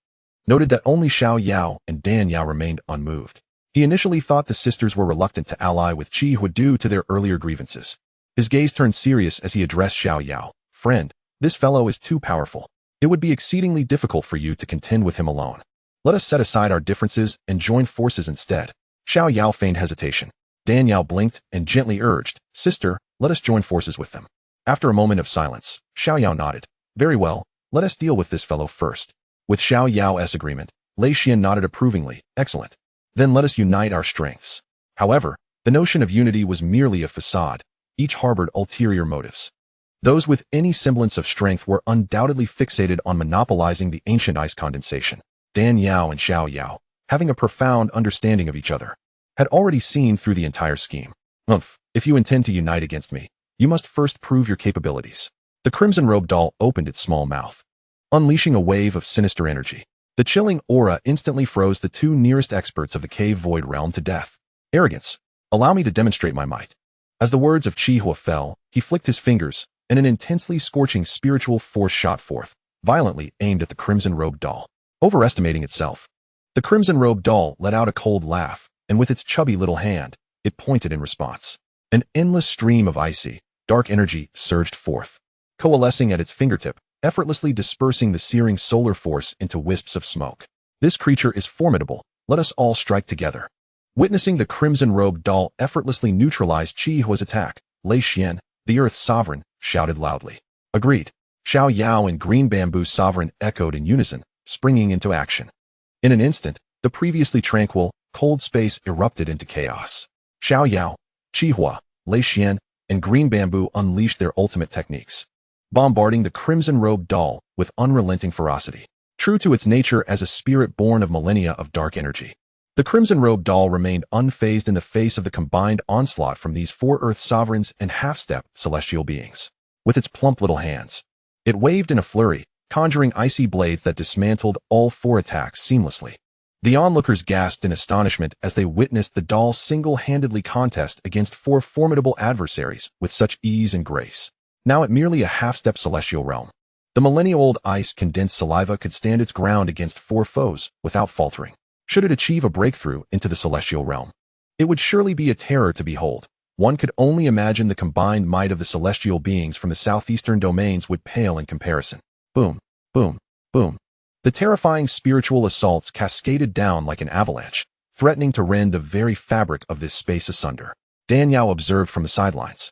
noted that only Xiao Yao and Dan Yao remained unmoved. He initially thought the sisters were reluctant to ally with Qihua due to their earlier grievances. His gaze turned serious as he addressed Xiao Yao. Friend, this fellow is too powerful. It would be exceedingly difficult for you to contend with him alone. Let us set aside our differences and join forces instead. Xiao Yao feigned hesitation. Dan Yao blinked and gently urged, Sister, let us join forces with them. After a moment of silence, Xiao Yao nodded. Very well, let us deal with this fellow first. With Xiao Yao's agreement, Lei Xian nodded approvingly. Excellent. Then let us unite our strengths. However, the notion of unity was merely a facade. Each harbored ulterior motives. Those with any semblance of strength were undoubtedly fixated on monopolizing the ancient ice condensation. Dan Yao and Xiao Yao, having a profound understanding of each other, had already seen through the entire scheme. If you intend to unite against me, you must first prove your capabilities. The crimson-robed doll opened its small mouth, unleashing a wave of sinister energy. The chilling aura instantly froze the two nearest experts of the cave void realm to death. Arrogance. Allow me to demonstrate my might. As the words of Qihua fell, he flicked his fingers, and an intensely scorching spiritual force shot forth, violently aimed at the crimson-robed doll. Overestimating itself, the crimson-robed doll let out a cold laugh, and with its chubby little hand, it pointed in response. An endless stream of icy, dark energy surged forth, coalescing at its fingertip, effortlessly dispersing the searing solar force into wisps of smoke. This creature is formidable. Let us all strike together. Witnessing the crimson-robed doll effortlessly neutralize Qihua's attack, Lei Xian, the Earth's sovereign, shouted loudly. Agreed. Xiao Yao and Green Bamboo Sovereign echoed in unison, springing into action. In an instant, the previously tranquil, cold space erupted into chaos. Xiao Yao, Qihua, Lei Xian, and Green Bamboo unleashed their ultimate techniques, bombarding the crimson-robed doll with unrelenting ferocity. True to its nature as a spirit born of millennia of dark energy, the crimson-robed doll remained unfazed in the face of the combined onslaught from these four Earth sovereigns and half-step celestial beings. With its plump little hands, it waved in a flurry, conjuring icy blades that dismantled all four attacks seamlessly. The onlookers gasped in astonishment as they witnessed the doll's single-handedly contest against four formidable adversaries with such ease and grace. Now at merely a half-step celestial realm, the millennia-old ice-condensed saliva could stand its ground against four foes without faltering. Should it achieve a breakthrough into the celestial realm, it would surely be a terror to behold. One could only imagine the combined might of the celestial beings from the southeastern domains would pale in comparison. Boom, boom, boom. The terrifying spiritual assaults cascaded down like an avalanche, threatening to rend the very fabric of this space asunder. Dan Yao observed from the sidelines,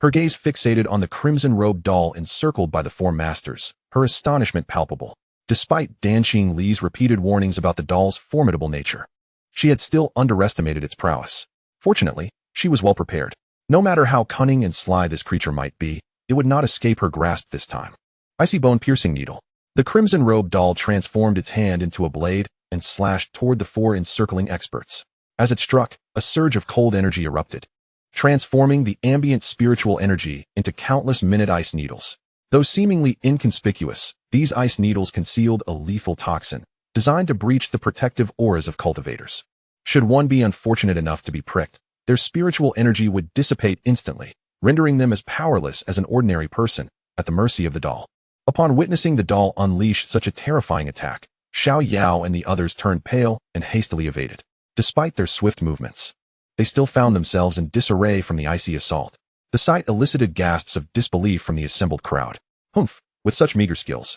her gaze fixated on the crimson-robed doll encircled by the four masters, her astonishment palpable. Despite Dan Xing Li's repeated warnings about the doll's formidable nature, she had still underestimated its prowess. Fortunately, she was well prepared. No matter how cunning and sly this creature might be, it would not escape her grasp this time. Icy bone-piercing needle. The crimson-robed doll transformed its hand into a blade and slashed toward the four encircling experts. As it struck, a surge of cold energy erupted, transforming the ambient spiritual energy into countless minute ice needles. Though seemingly inconspicuous, these ice needles concealed a lethal toxin, designed to breach the protective auras of cultivators. Should one be unfortunate enough to be pricked, their spiritual energy would dissipate instantly, rendering them as powerless as an ordinary person, at the mercy of the doll. Upon witnessing the doll unleash such a terrifying attack, Xiao Yao and the others turned pale and hastily evaded. Despite their swift movements, they still found themselves in disarray from the icy assault. The sight elicited gasps of disbelief from the assembled crowd. Humph, with such meager skills,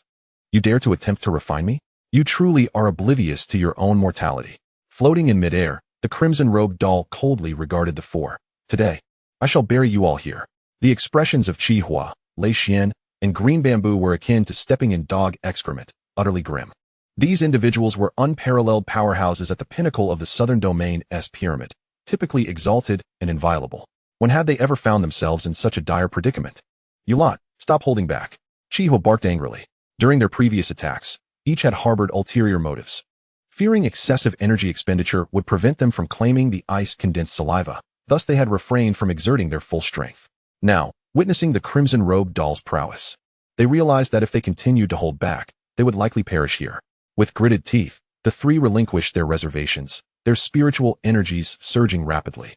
you dare to attempt to refine me? You truly are oblivious to your own mortality. Floating in midair, the crimson-robed doll coldly regarded the four. Today, I shall bury you all here. The expressions of Qihua, Lei Xian, and Green Bamboo were akin to stepping in dog excrement, utterly grim. These individuals were unparalleled powerhouses at the pinnacle of the southern domain's pyramid, typically exalted and inviolable. When had they ever found themselves in such a dire predicament? You lot, stop holding back. Qihua barked angrily. During their previous attacks, each had harbored ulterior motives. Fearing excessive energy expenditure would prevent them from claiming the ice-condensed saliva, thus they had refrained from exerting their full strength. Now, witnessing the crimson-robed doll's prowess, they realized that if they continued to hold back, they would likely perish here. With gritted teeth, the three relinquished their reservations, their spiritual energies surging rapidly.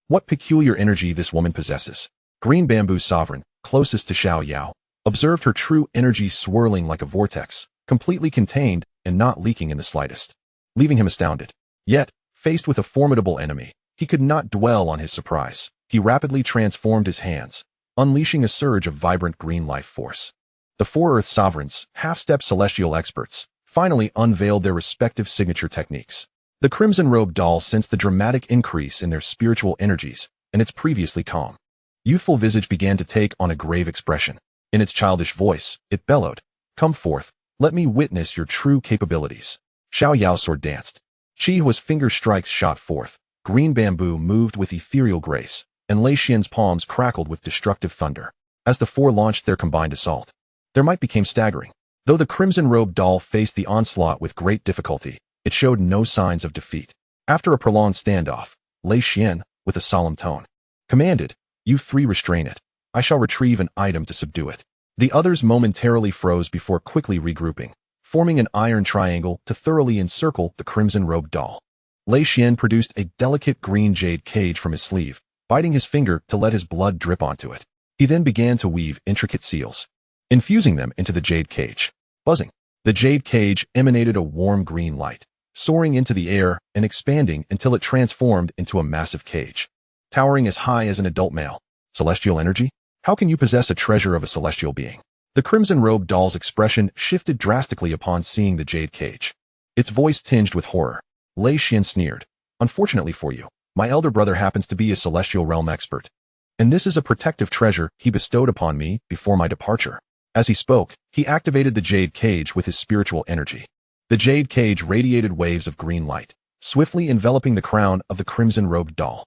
What peculiar energy this woman possesses. Green Bamboo's sovereign, closest to Xiao Yao, observed her true energy swirling like a vortex, completely contained and not leaking in the slightest, leaving him astounded. Yet, faced with a formidable enemy, he could not dwell on his surprise. He rapidly transformed his hands, unleashing a surge of vibrant green life force. The four Earth sovereigns, half-step celestial experts, finally unveiled their respective signature techniques. The crimson-robed doll sensed the dramatic increase in their spiritual energies, and its previously calm, youthful visage began to take on a grave expression. In its childish voice, it bellowed, "Come forth, let me witness your true capabilities." Xiao Yao's sword danced. Qihua's finger strikes shot forth. Green Bamboo moved with ethereal grace, and Lei Xian's palms crackled with destructive thunder. As the four launched their combined assault, their might became staggering. Though the crimson-robed doll faced the onslaught with great difficulty, it showed no signs of defeat. After a prolonged standoff, Lei Xian, with a solemn tone, commanded, "You three restrain it. I shall retrieve an item to subdue it." The others momentarily froze before quickly regrouping, forming an iron triangle to thoroughly encircle the crimson-robed doll. Lei Xian produced a delicate green jade cage from his sleeve, biting his finger to let his blood drip onto it. He then began to weave intricate seals, infusing them into the jade cage. Buzzing, the jade cage emanated a warm green light, soaring into the air and expanding until it transformed into a massive cage, towering as high as an adult male. Celestial energy? How can you possess a treasure of a celestial being? The crimson-robed doll's expression shifted drastically upon seeing the jade cage, its voice tinged with horror. Lei Xian sneered, "Unfortunately for you, my elder brother happens to be a celestial realm expert, and this is a protective treasure he bestowed upon me before my departure." As he spoke, he activated the jade cage with his spiritual energy. The jade cage radiated waves of green light, swiftly enveloping the crown of the crimson-robed doll.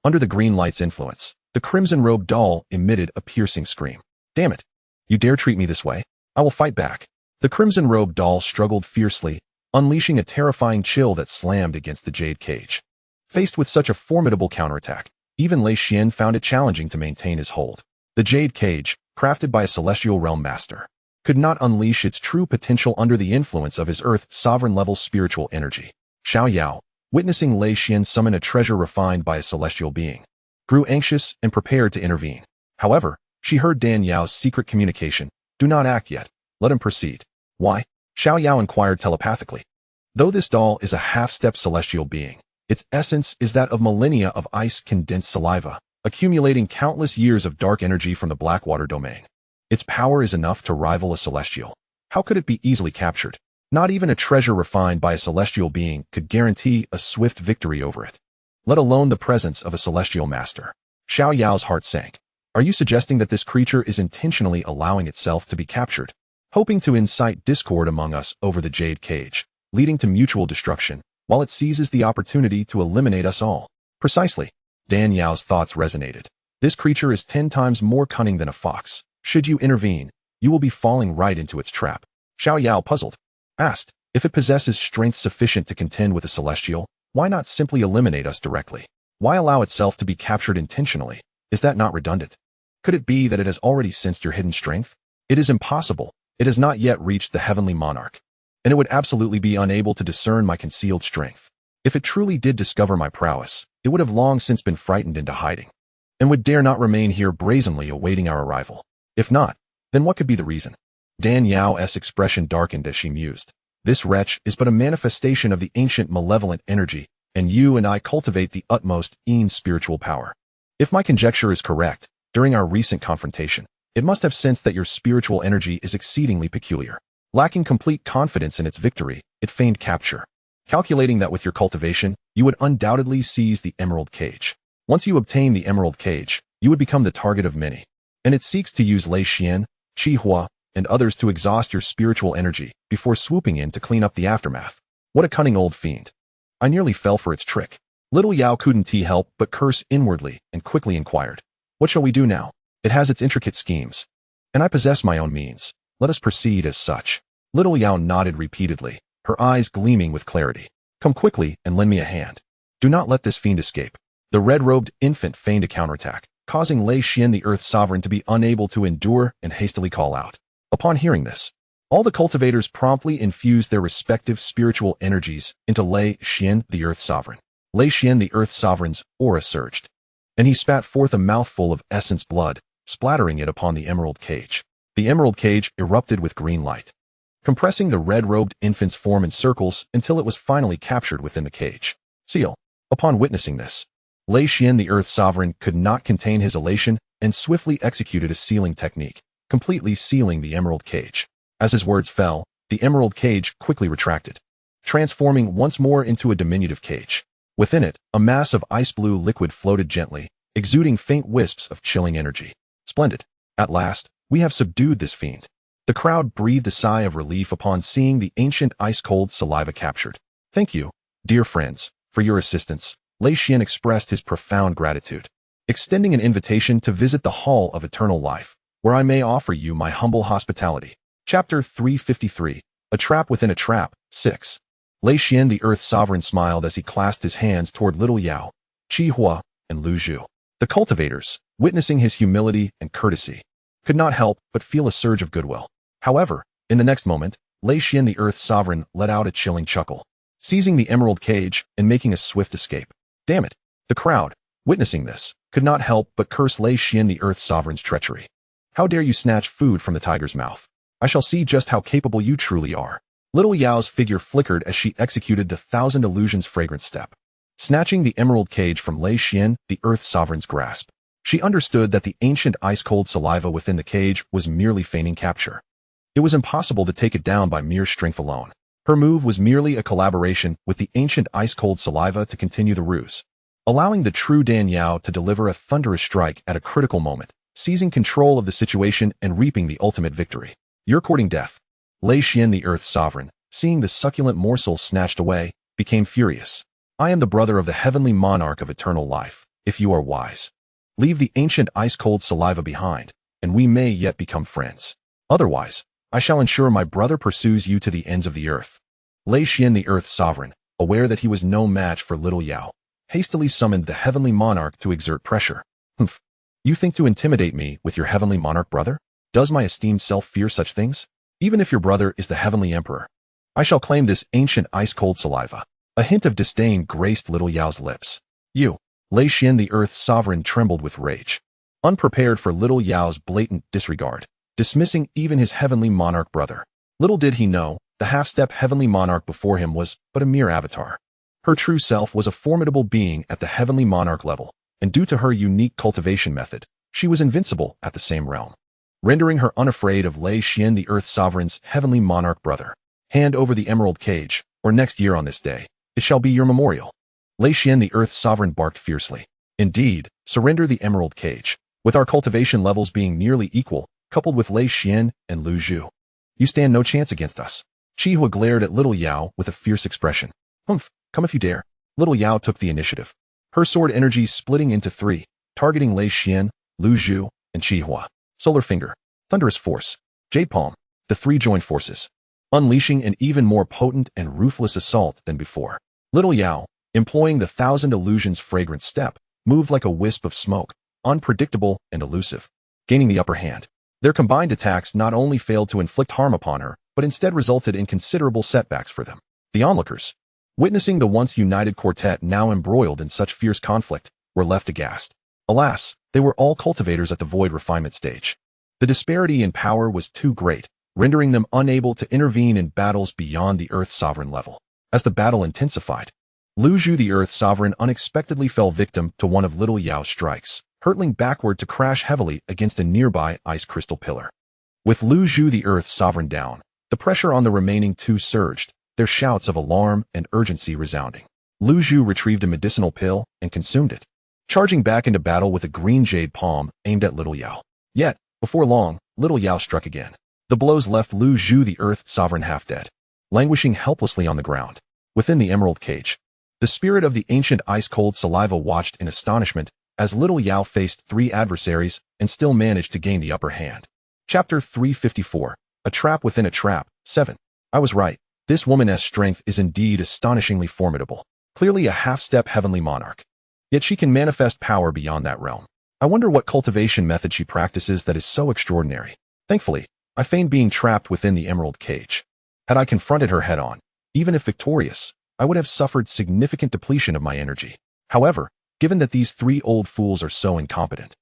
Under the green light's influence, the crimson-robed doll emitted a piercing scream. "Damn it! You dare treat me this way? I will fight back." The crimson-robed doll struggled fiercely, unleashing a terrifying chill that slammed against the jade cage. Faced with such a formidable counterattack, even Lei Xian found it challenging to maintain his hold. The jade cage, crafted by a celestial realm master, could not unleash its true potential under the influence of his earth sovereign-level spiritual energy. Xiao Yao, witnessing Lei Xian summon a treasure refined by a celestial being, grew anxious and prepared to intervene. However, she heard Dan Yao's secret communication. "Do not act yet. Let him proceed." "Why?" Xiao Yao inquired telepathically. Though this doll is a half-step celestial being, its essence is that of millennia of ice-condensed saliva, accumulating countless years of dark energy from the Blackwater domain. Its power is enough to rival a celestial. How could it be easily captured? Not even a treasure refined by a celestial being could guarantee a swift victory over it, let alone the presence of a celestial master. Xiao Yao's heart sank. "Are you suggesting that this creature is intentionally allowing itself to be captured, hoping to incite discord among us over the jade cage, leading to mutual destruction, while it seizes the opportunity to eliminate us all?" "Precisely." Dan Yao's thoughts resonated. "This creature is 10 times more cunning than a fox. Should you intervene, you will be falling right into its trap." Xiao Yao, puzzled, asked, "If it possesses strength sufficient to contend with a celestial, why not simply eliminate us directly? Why allow itself to be captured intentionally? Is that not redundant? Could it be that it has already sensed your hidden strength? It is impossible. It has not yet reached the heavenly monarch, and it would absolutely be unable to discern my concealed strength. If it truly did discover my prowess, it would have long since been frightened into hiding, and would dare not remain here brazenly awaiting our arrival. If not, then what could be the reason?" Dan Yao's expression darkened as she mused. "This wretch is but a manifestation of the ancient malevolent energy, and you and I cultivate the utmost spiritual power. If my conjecture is correct, during our recent confrontation, it must have sensed that your spiritual energy is exceedingly peculiar. Lacking complete confidence in its victory, it feigned capture, calculating that with your cultivation, you would undoubtedly seize the emerald cage. Once you obtain the emerald cage, you would become the target of many, and it seeks to use Lei Xian, Qi Hua, and others to exhaust your spiritual energy before swooping in to clean up the aftermath. What a cunning old fiend. I nearly fell for its trick." Little Yao couldn't help but curse inwardly and quickly inquired, "What shall we do now? It has its intricate schemes, and I possess my own means. Let us proceed as such." Little Yao nodded repeatedly, her eyes gleaming with clarity. "Come quickly and lend me a hand. Do not let this fiend escape." The red-robed infant feigned a counterattack, causing Lei Xian the Earth Sovereign to be unable to endure and hastily call out. Upon hearing this, all the cultivators promptly infused their respective spiritual energies into Lei Xian the Earth Sovereign. Lei Xian the Earth Sovereign's aura surged, and he spat forth a mouthful of essence blood, splattering it upon the emerald cage. The emerald cage erupted with green light, compressing the red-robed infant's form in circles until it was finally captured within the cage. Seal. Upon witnessing this, Lei Xian the Earth Sovereign could not contain his elation and swiftly executed a sealing technique, completely sealing the emerald cage. As his words fell, the emerald cage quickly retracted, transforming once more into a diminutive cage. Within it, a mass of ice-blue liquid floated gently, exuding faint wisps of chilling energy. "Splendid. At last, we have subdued this fiend." The crowd breathed a sigh of relief upon seeing the ancient ice-cold saliva captured. "Thank you, dear friends, for your assistance." Lei Xian expressed his profound gratitude, extending an invitation to visit the Hall of Eternal Life, where I may offer you my humble hospitality. Chapter 353, A Trap Within a Trap, 6. Lei Xian the Earth Sovereign smiled as he clasped his hands toward Little Yao, Qi Hua, and Lu Zhu. The cultivators, witnessing his humility and courtesy, could not help but feel a surge of goodwill. However, in the next moment, Lei Xian the Earth Sovereign let out a chilling chuckle, seizing the emerald cage and making a swift escape. Damn it! The crowd, witnessing this, could not help but curse Lei Xian the Earth Sovereign's treachery. "How dare you snatch food from the tiger's mouth? I shall see just how capable you truly are." Little Yao's figure flickered as she executed the Thousand Illusions fragrant step, snatching the emerald cage from Lei Xian the Earth Sovereign's grasp. She understood that the ancient ice-cold saliva within the cage was merely feigning capture. It was impossible to take it down by mere strength alone. Her move was merely a collaboration with the ancient ice-cold saliva to continue the ruse, allowing the true Dan Yao to deliver a thunderous strike at a critical moment, seizing control of the situation and reaping the ultimate victory. "You're courting death." Lei Xian the Earth Sovereign, seeing the succulent morsel snatched away, became furious. I am the brother of the heavenly monarch of eternal life. If you are wise, leave the ancient ice-cold saliva behind, and we may yet become friends. Otherwise, I shall ensure my brother pursues you to the ends of the earth. Lei Xian, the earth's sovereign, aware that he was no match for little Yao, hastily summoned the heavenly monarch to exert pressure. Humph! You think to intimidate me with your heavenly monarch brother? Does my esteemed self fear such things? Even if your brother is the heavenly emperor, I shall claim this ancient ice-cold saliva. A hint of disdain graced little Yao's lips. You, Lei Xian, the earth's sovereign, trembled with rage, unprepared for little Yao's blatant disregard, dismissing even his heavenly monarch brother. Little did he know, the half-step heavenly monarch before him was but a mere avatar. Her true self was a formidable being at the heavenly monarch level, and due to her unique cultivation method, she was invincible at the same realm, rendering her unafraid of Lei Xian, the earth's sovereign's heavenly monarch brother. Hand over the emerald cage, or next year on this day, it shall be your memorial. Lei Xian, the earth's sovereign, barked fiercely. Indeed, surrender the emerald cage. With our cultivation levels being nearly equal, coupled with Lei Xian and Lu Zhu, you stand no chance against us. Xianxia glared at little Yao with a fierce expression. Humph, come if you dare. Little Yao took the initiative, her sword energy splitting into three, targeting Lei Xian, Lu Zhu, and Xianxia. Solar Finger, Thunderous Force, Jade Palm, the three joined forces, unleashing an even more potent and ruthless assault than before. Little Yao, employing the thousand illusions fragrant step, moved like a wisp of smoke, unpredictable and elusive, gaining the upper hand. Their combined attacks not only failed to inflict harm upon her, but instead resulted in considerable setbacks for them. The onlookers, witnessing the once united quartet now embroiled in such fierce conflict, were left aghast. Alas, they were all cultivators at the void refinement stage. The disparity in power was too great, rendering them unable to intervene in battles beyond the Earth sovereign level. As the battle intensified, Lu Zhu, the Earth sovereign, unexpectedly fell victim to one of little Yao's strikes, hurtling backward to crash heavily against a nearby ice crystal pillar. With Lu Zhu, the Earth sovereign, down, the pressure on the remaining two surged, their shouts of alarm and urgency resounding. Lu Zhu retrieved a medicinal pill and consumed it, charging back into battle with a green jade palm aimed at little Yao. Yet, before long, little Yao struck again. The blows left Lu Zhu, the Earth sovereign, half dead, languishing helplessly on the ground. Within the emerald cage, the spirit of the ancient ice-cold saliva watched in astonishment as little Yao faced three adversaries and still managed to gain the upper hand. Chapter 354, A Trap Within a Trap, 7. I was right. This woman's strength is indeed astonishingly formidable. Clearly a half-step heavenly monarch. Yet she can manifest power beyond that realm. I wonder what cultivation method she practices that is so extraordinary. Thankfully, I feigned being trapped within the emerald cage. Had I confronted her head-on, even if victorious, I would have suffered significant depletion of my energy. However, given that these three old fools are so incompetent,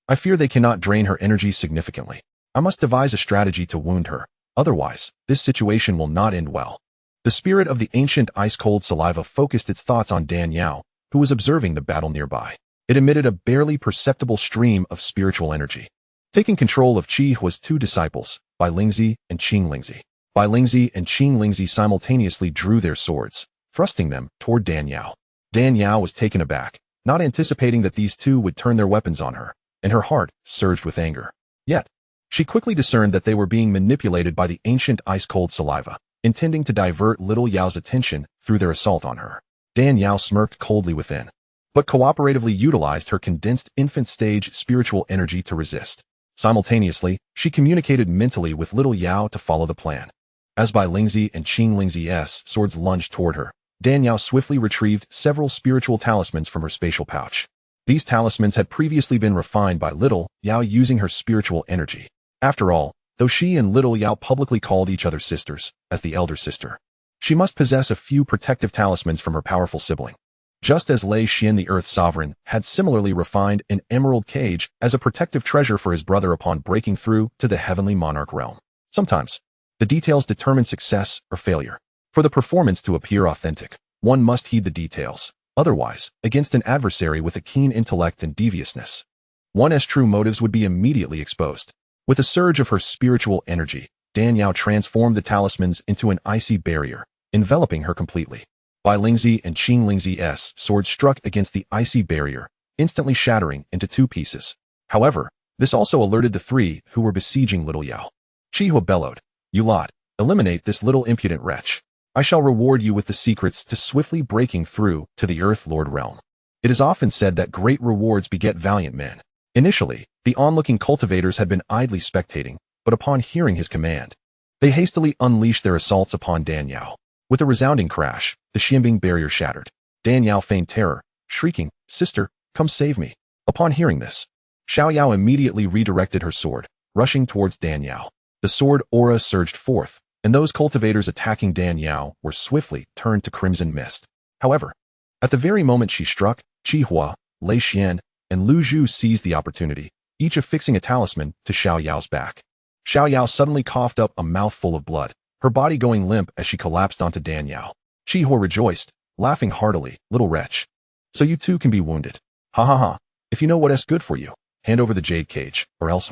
I fear they cannot drain her energy significantly. I must devise a strategy to wound her. Otherwise, this situation will not end well. The spirit of the ancient ice-cold saliva focused its thoughts on Dan Yao, who was observing the battle nearby. It emitted a barely perceptible stream of spiritual energy, taking control of Xianxia's two disciples, Bai Lingzi and Qing Lingzi. Bai Lingzi and Qing Lingzi simultaneously drew their swords, thrusting them toward Dan Yao. Dan Yao was taken aback, not anticipating that these two would turn their weapons on her, and her heart surged with anger. Yet, she quickly discerned that they were being manipulated by the ancient ice-cold saliva, intending to divert little Yao's attention through their assault on her. Dan Yao smirked coldly within, but cooperatively utilized her condensed infant-stage spiritual energy to resist. Simultaneously, she communicated mentally with little Yao to follow the plan. As Bai Lingzi and Qing Lingzi's swords lunged toward her, Dan Yao swiftly retrieved several spiritual talismans from her spatial pouch. These talismans had previously been refined by little Yao using her spiritual energy. After all, though she and little Yao publicly called each other sisters, as the elder sister, she must possess a few protective talismans from her powerful sibling. Just as Lei Xian, the Earth Sovereign, had similarly refined an emerald cage as a protective treasure for his brother upon breaking through to the heavenly monarch realm. Sometimes, the details determine success or failure. For the performance to appear authentic, one must heed the details. Otherwise, against an adversary with a keen intellect and deviousness, one's true motives would be immediately exposed. With a surge of her spiritual energy, Dan Yao transformed the talismans into an icy barrier, enveloping her completely. Bai Lingzi and Qing Lingzi's swords struck against the icy barrier, instantly shattering into two pieces. However, this also alerted the three who were besieging little Yao. Xianxia bellowed, "You lot, eliminate this little impudent wretch." I shall reward you with the secrets to swiftly breaking through to the Earth Lord realm. It is often said that great rewards beget valiant men. Initially, the onlooking cultivators had been idly spectating, but upon hearing his command, they hastily unleashed their assaults upon Dan Yao. With a resounding crash, the Xianbing barrier shattered. Dan Yao feigned terror, shrieking, "Sister, come save me." Upon hearing this, Xiao Yao immediately redirected her sword, rushing towards Dan Yao. The sword aura surged forth, and those cultivators attacking Dan Yao were swiftly turned to crimson mist. However, at the very moment she struck, Qi Hua, Lei Xian, and Lu Zhu seized the opportunity, each affixing a talisman to Xiao Yao's back. Xiao Yao suddenly coughed up a mouthful of blood, her body going limp as she collapsed onto Dan Yao. Qi Hua rejoiced, laughing heartily, "Little wretch. So you too can be wounded. Ha ha ha. If you know what is good for you, hand over the jade cage, or else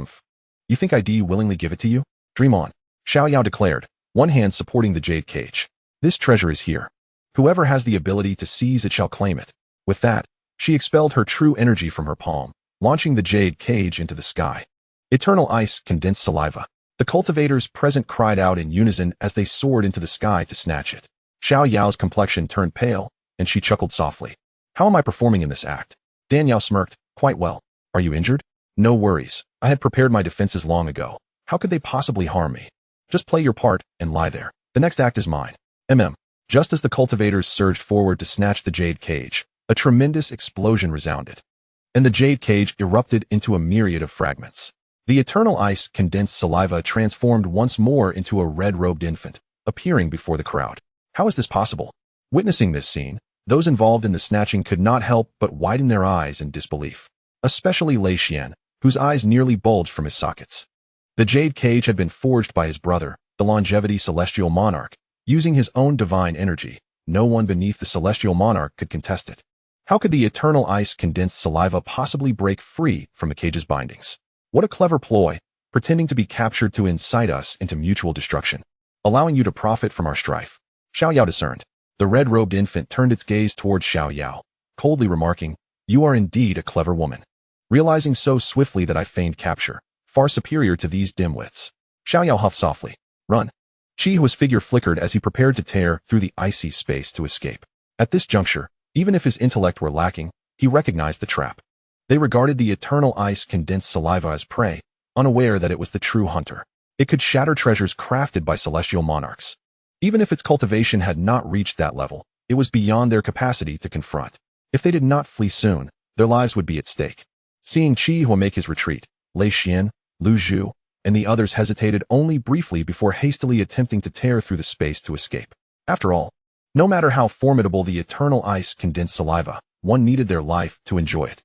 you think I'd willingly give it to you? Dream on," Xiao Yao declared, one hand supporting the jade cage. "This treasure is here. Whoever has the ability to seize it shall claim it." With that, she expelled her true energy from her palm, launching the jade cage into the sky. Eternal ice, condensed saliva. The cultivators present cried out in unison as they soared into the sky to snatch it. Xiao Yao's complexion turned pale, and she chuckled softly. "How am I performing in this act?" Dan Yao smirked, "Quite well. Are you injured?" "No worries. I had prepared my defenses long ago. How could they possibly harm me? Just play your part and lie there. The next act is mine." Just as the cultivators surged forward to snatch the jade cage, a tremendous explosion resounded, and the jade cage erupted into a myriad of fragments. The eternal ice, condensed saliva, transformed once more into a red-robed infant, appearing before the crowd. How is this possible? Witnessing this scene, those involved in the snatching could not help but widen their eyes in disbelief, especially Lei Xian, whose eyes nearly bulged from his sockets. The jade cage had been forged by his brother, the longevity celestial monarch, using his own divine energy. No one beneath the celestial monarch could contest it. How could the eternal ice, condensed saliva possibly break free from the cage's bindings? What a clever ploy, pretending to be captured to incite us into mutual destruction, allowing you to profit from our strife. Xiao Yao discerned. The red-robed infant turned its gaze towards Xiao Yao, coldly remarking, "You are indeed a clever woman. Realizing so swiftly that I feigned capture, far superior to these dimwits." Xiao Yao huffed softly. "Run." Qi Hua's figure flickered as he prepared to tear through the icy space to escape. At this juncture, even if his intellect were lacking, he recognized the trap. They regarded the eternal ice, condensed saliva as prey, unaware that it was the true hunter. It could shatter treasures crafted by celestial monarchs. Even if its cultivation had not reached that level, it was beyond their capacity to confront. If they did not flee soon, their lives would be at stake. Seeing Qi Hua make his retreat, Lei Xian, Lu Zhu, and the others hesitated only briefly before hastily attempting to tear through the space to escape. After all, no matter how formidable the eternal ice, condensed saliva, one needed their life to enjoy it.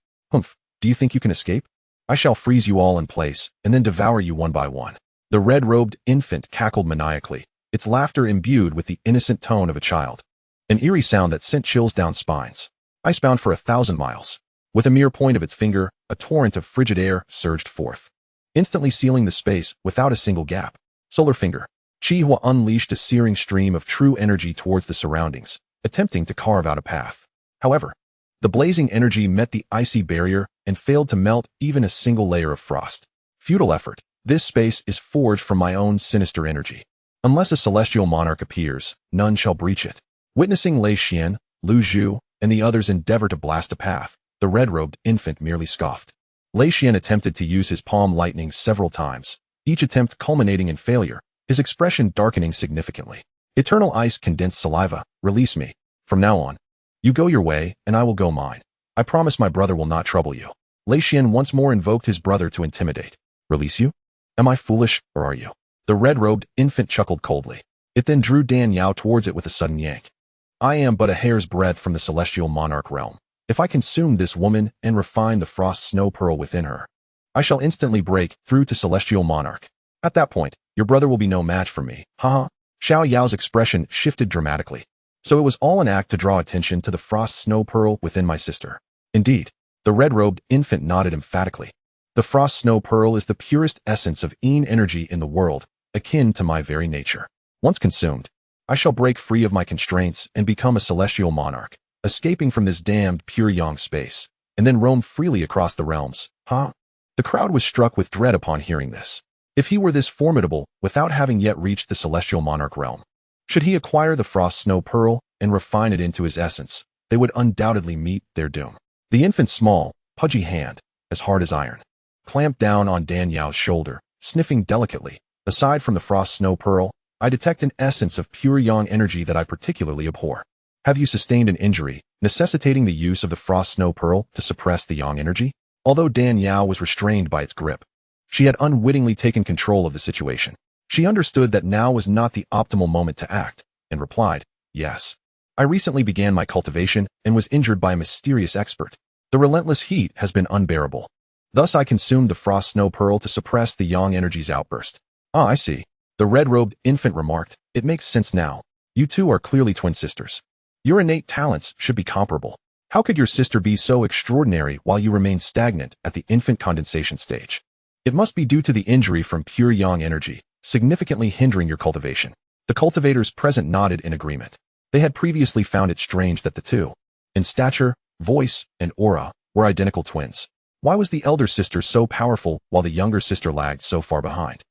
Do you think you can escape? I shall freeze you all in place and then devour you one by one." The red-robed infant cackled maniacally, its laughter imbued with the innocent tone of a child. An eerie sound that sent chills down spines. Icebound for 1,000 miles. With a mere point of its finger, a torrent of frigid air surged forth, instantly sealing the space without a single gap. Solar finger. Qi Hua unleashed a searing stream of true energy towards the surroundings, attempting to carve out a path. However, the blazing energy met the icy barrier and failed to melt even a single layer of frost. Futile effort. This space is forged from my own sinister energy. Unless a celestial monarch appears, none shall breach it. Witnessing Lei Xian, Lu Zhu, and the others endeavor to blast a path, the red-robed infant merely scoffed. Lei Xian attempted to use his palm lightning several times, each attempt culminating in failure, his expression darkening significantly. "Eternal ice, condensed saliva, release me. From now on, you go your way, and I will go mine. I promise my brother will not trouble you." Lei Xian once more invoked his brother to intimidate. "Release you? Am I foolish, or are you?" The red-robed infant chuckled coldly. It then drew Dan Yao towards it with a sudden yank. "I am but a hair's breadth from the celestial monarch realm. If I consume this woman and refine the frost snow pearl within her, I shall instantly break through to celestial monarch. At that point, your brother will be no match for me. Haha." Xiao Yao's expression shifted dramatically. "So it was all an act to draw attention to the frost snow pearl within my sister." "Indeed." The red-robed infant nodded emphatically. "The frost snow pearl is the purest essence of Yin energy in the world, akin to my very nature. Once consumed, I shall break free of my constraints and become a celestial monarch, escaping from this damned pure yang space, and then roam freely across the realms." Huh? The crowd was struck with dread upon hearing this. If he were this formidable without having yet reached the celestial monarch realm, Should he acquire the frost snow pearl and refine it into his essence, they would undoubtedly meet their doom. The infant's small, pudgy hand, as hard as iron, clamped down on Dan Yao's shoulder, sniffing delicately. Aside from the frost snow pearl, I detect an essence of pure yang energy that I particularly abhor. Have you sustained an injury, necessitating the use of the frost snow pearl to suppress the yang energy? Although Dan Yao was restrained by its grip, she had unwittingly taken control of the situation. She understood that now was not the optimal moment to act, and replied, "Yes. I recently began my cultivation and was injured by a mysterious expert. The relentless heat has been unbearable. Thus I consumed the frost snow pearl to suppress the yang energy's outburst." "Ah, I see," the red-robed infant remarked. "It makes sense now. You two are clearly twin sisters. Your innate talents should be comparable. How could your sister be so extraordinary while you remain stagnant at the infant condensation stage? It must be due to the injury from pure yang energy, significantly hindering your cultivation." The cultivators present nodded in agreement. They had previously found it strange that the two, in stature, voice, and aura, were identical twins. Why was the elder sister so powerful while the younger sister lagged so far behind?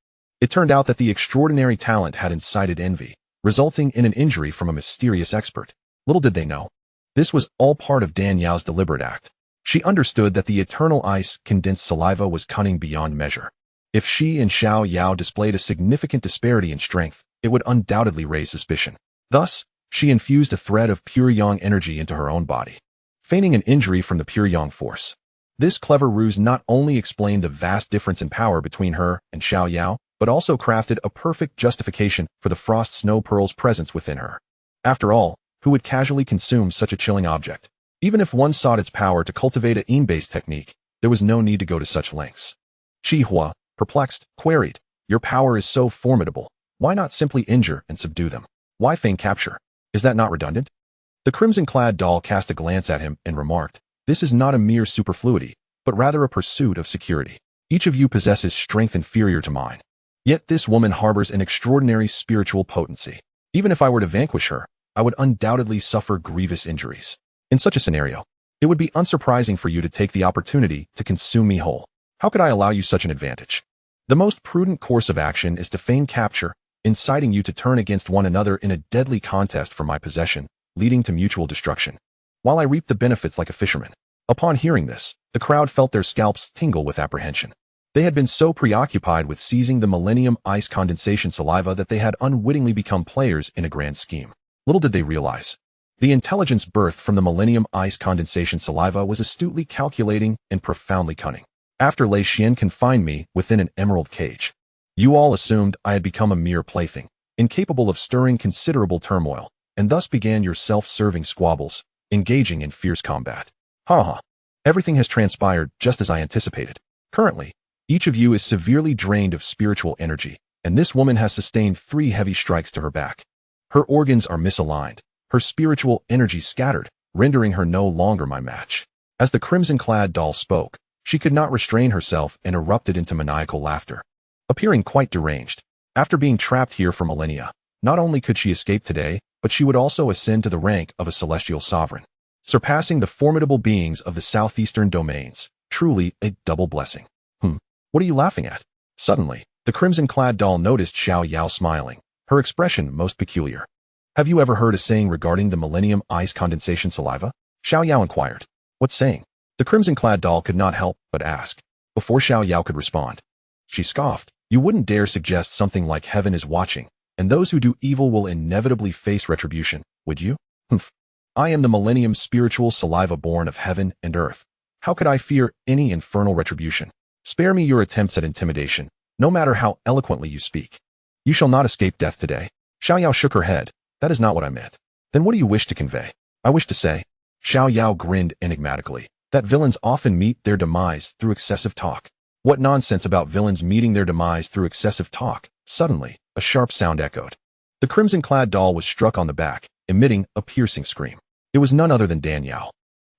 It turned out that the extraordinary talent had incited envy, resulting in an injury from a mysterious expert. Little did they know, this was all part of Dan Yao's deliberate act. She understood that the eternal ice condensed saliva was cunning beyond measure. If she and Xiao Yao displayed a significant disparity in strength, it would undoubtedly raise suspicion. Thus, she infused a thread of pure yang energy into her own body, feigning an injury from the pure yang force. This clever ruse not only explained the vast difference in power between her and Xiao Yao, but also crafted a perfect justification for the frost snow pearl's presence within her. After all, who would casually consume such a chilling object? Even if one sought its power to cultivate a yin-based technique, there was no need to go to such lengths. Chi Hua, perplexed, queried, "Your power is so formidable. Why not simply injure and subdue them? Why feign capture? Is that not redundant?" The crimson-clad doll cast a glance at him and remarked, "This is not a mere superfluity, but rather a pursuit of security. Each of you possesses strength inferior to mine. Yet this woman harbors an extraordinary spiritual potency. Even if I were to vanquish her, I would undoubtedly suffer grievous injuries. In such a scenario, it would be unsurprising for you to take the opportunity to consume me whole. How could I allow you such an advantage? The most prudent course of action is to feign capture, inciting you to turn against one another in a deadly contest for my possession, leading to mutual destruction, while I reap the benefits like a fisherman." Upon hearing this, the crowd felt their scalps tingle with apprehension. They had been so preoccupied with seizing the millennium ice condensation saliva that they had unwittingly become players in a grand scheme. Little did they realize, the intelligence birthed from the millennium ice condensation saliva was astutely calculating and profoundly cunning. After Lei Xian confined me within an emerald cage, you all assumed I had become a mere plaything, incapable of stirring considerable turmoil, and thus began your self-serving squabbles, engaging in fierce combat. Ha ha. Everything has transpired just as I anticipated. Currently, each of you is severely drained of spiritual energy, and this woman has sustained 3 heavy strikes to her back. Her organs are misaligned, her spiritual energy scattered, rendering her no longer my match." As the crimson-clad doll spoke, she could not restrain herself and erupted into maniacal laughter. Appearing quite deranged, after being trapped here for millennia, not only could she escape today, but she would also ascend to the rank of a celestial sovereign, surpassing the formidable beings of the southeastern domains. Truly a double blessing. What are you laughing at? Suddenly, the crimson-clad doll noticed Xiao Yao smiling, her expression most peculiar. "Have you ever heard a saying regarding the millennium ice condensation saliva?" Xiao Yao inquired. "What saying?" The crimson-clad doll could not help but ask. Before Xiao Yao could respond, she scoffed. "You wouldn't dare suggest something like heaven is watching, and those who do evil will inevitably face retribution, would you? I am the millennium spiritual saliva born of heaven and earth. How could I fear any infernal retribution? Spare me your attempts at intimidation, no matter how eloquently you speak. You shall not escape death today." Xiao Yao shook her head. "That is not what I meant." "Then what do you wish to convey?" "I wish to say," Xiao Yao grinned enigmatically, "that villains often meet their demise through excessive talk." "What nonsense about villains meeting their demise through excessive talk?" Suddenly, a sharp sound echoed. The crimson-clad doll was struck on the back, emitting a piercing scream. It was none other than Dan Yao,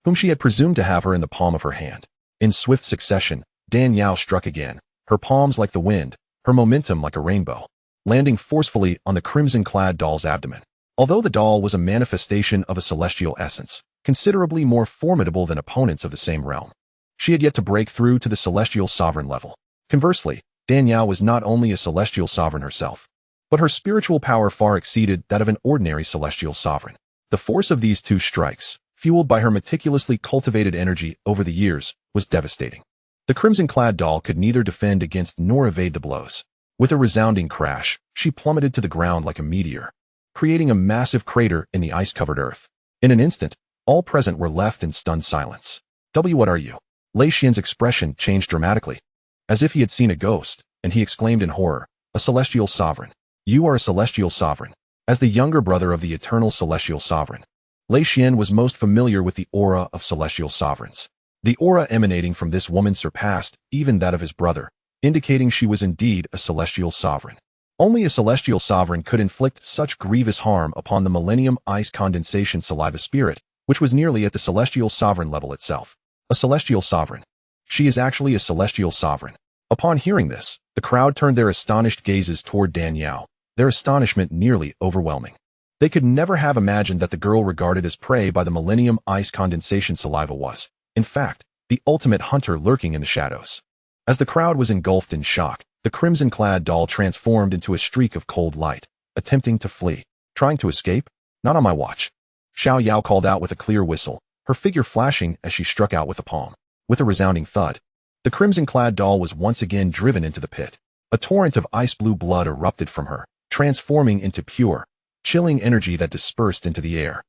whom she had presumed to have her in the palm of her hand. In swift succession, Dan Yao struck again, her palms like the wind, her momentum like a rainbow, landing forcefully on the crimson-clad doll's abdomen. Although the doll was a manifestation of a celestial essence, considerably more formidable than opponents of the same realm, she had yet to break through to the celestial sovereign level. Conversely, Dan Yao was not only a celestial sovereign herself, but her spiritual power far exceeded that of an ordinary celestial sovereign. The force of these two strikes, fueled by her meticulously cultivated energy over the years, was devastating. The crimson-clad doll could neither defend against nor evade the blows. With a resounding crash, she plummeted to the ground like a meteor, creating a massive crater in the ice-covered earth. In an instant, all present were left in stunned silence. What are you? Lei Xian's expression changed dramatically, as if he had seen a ghost, and he exclaimed in horror, "A celestial sovereign. You are a celestial sovereign." As the younger brother of the eternal celestial sovereign, Lei Xian was most familiar with the aura of celestial sovereigns. The aura emanating from this woman surpassed even that of his brother, indicating she was indeed a celestial sovereign. Only a celestial sovereign could inflict such grievous harm upon the millennium ice condensation saliva spirit, which was nearly at the celestial sovereign level itself. A celestial sovereign. She is actually a celestial sovereign. Upon hearing this, the crowd turned their astonished gazes toward Dan Yao, their astonishment nearly overwhelming. They could never have imagined that the girl regarded as prey by the millennium ice condensation saliva was, in fact, the ultimate hunter lurking in the shadows. As the crowd was engulfed in shock, the crimson-clad doll transformed into a streak of cold light, attempting to flee. Trying to escape? Not on my watch. Xiao Yao called out with a clear whistle, her figure flashing as she struck out with a palm. With a resounding thud, the crimson-clad doll was once again driven into the pit. A torrent of ice-blue blood erupted from her, transforming into pure, chilling energy that dispersed into the air.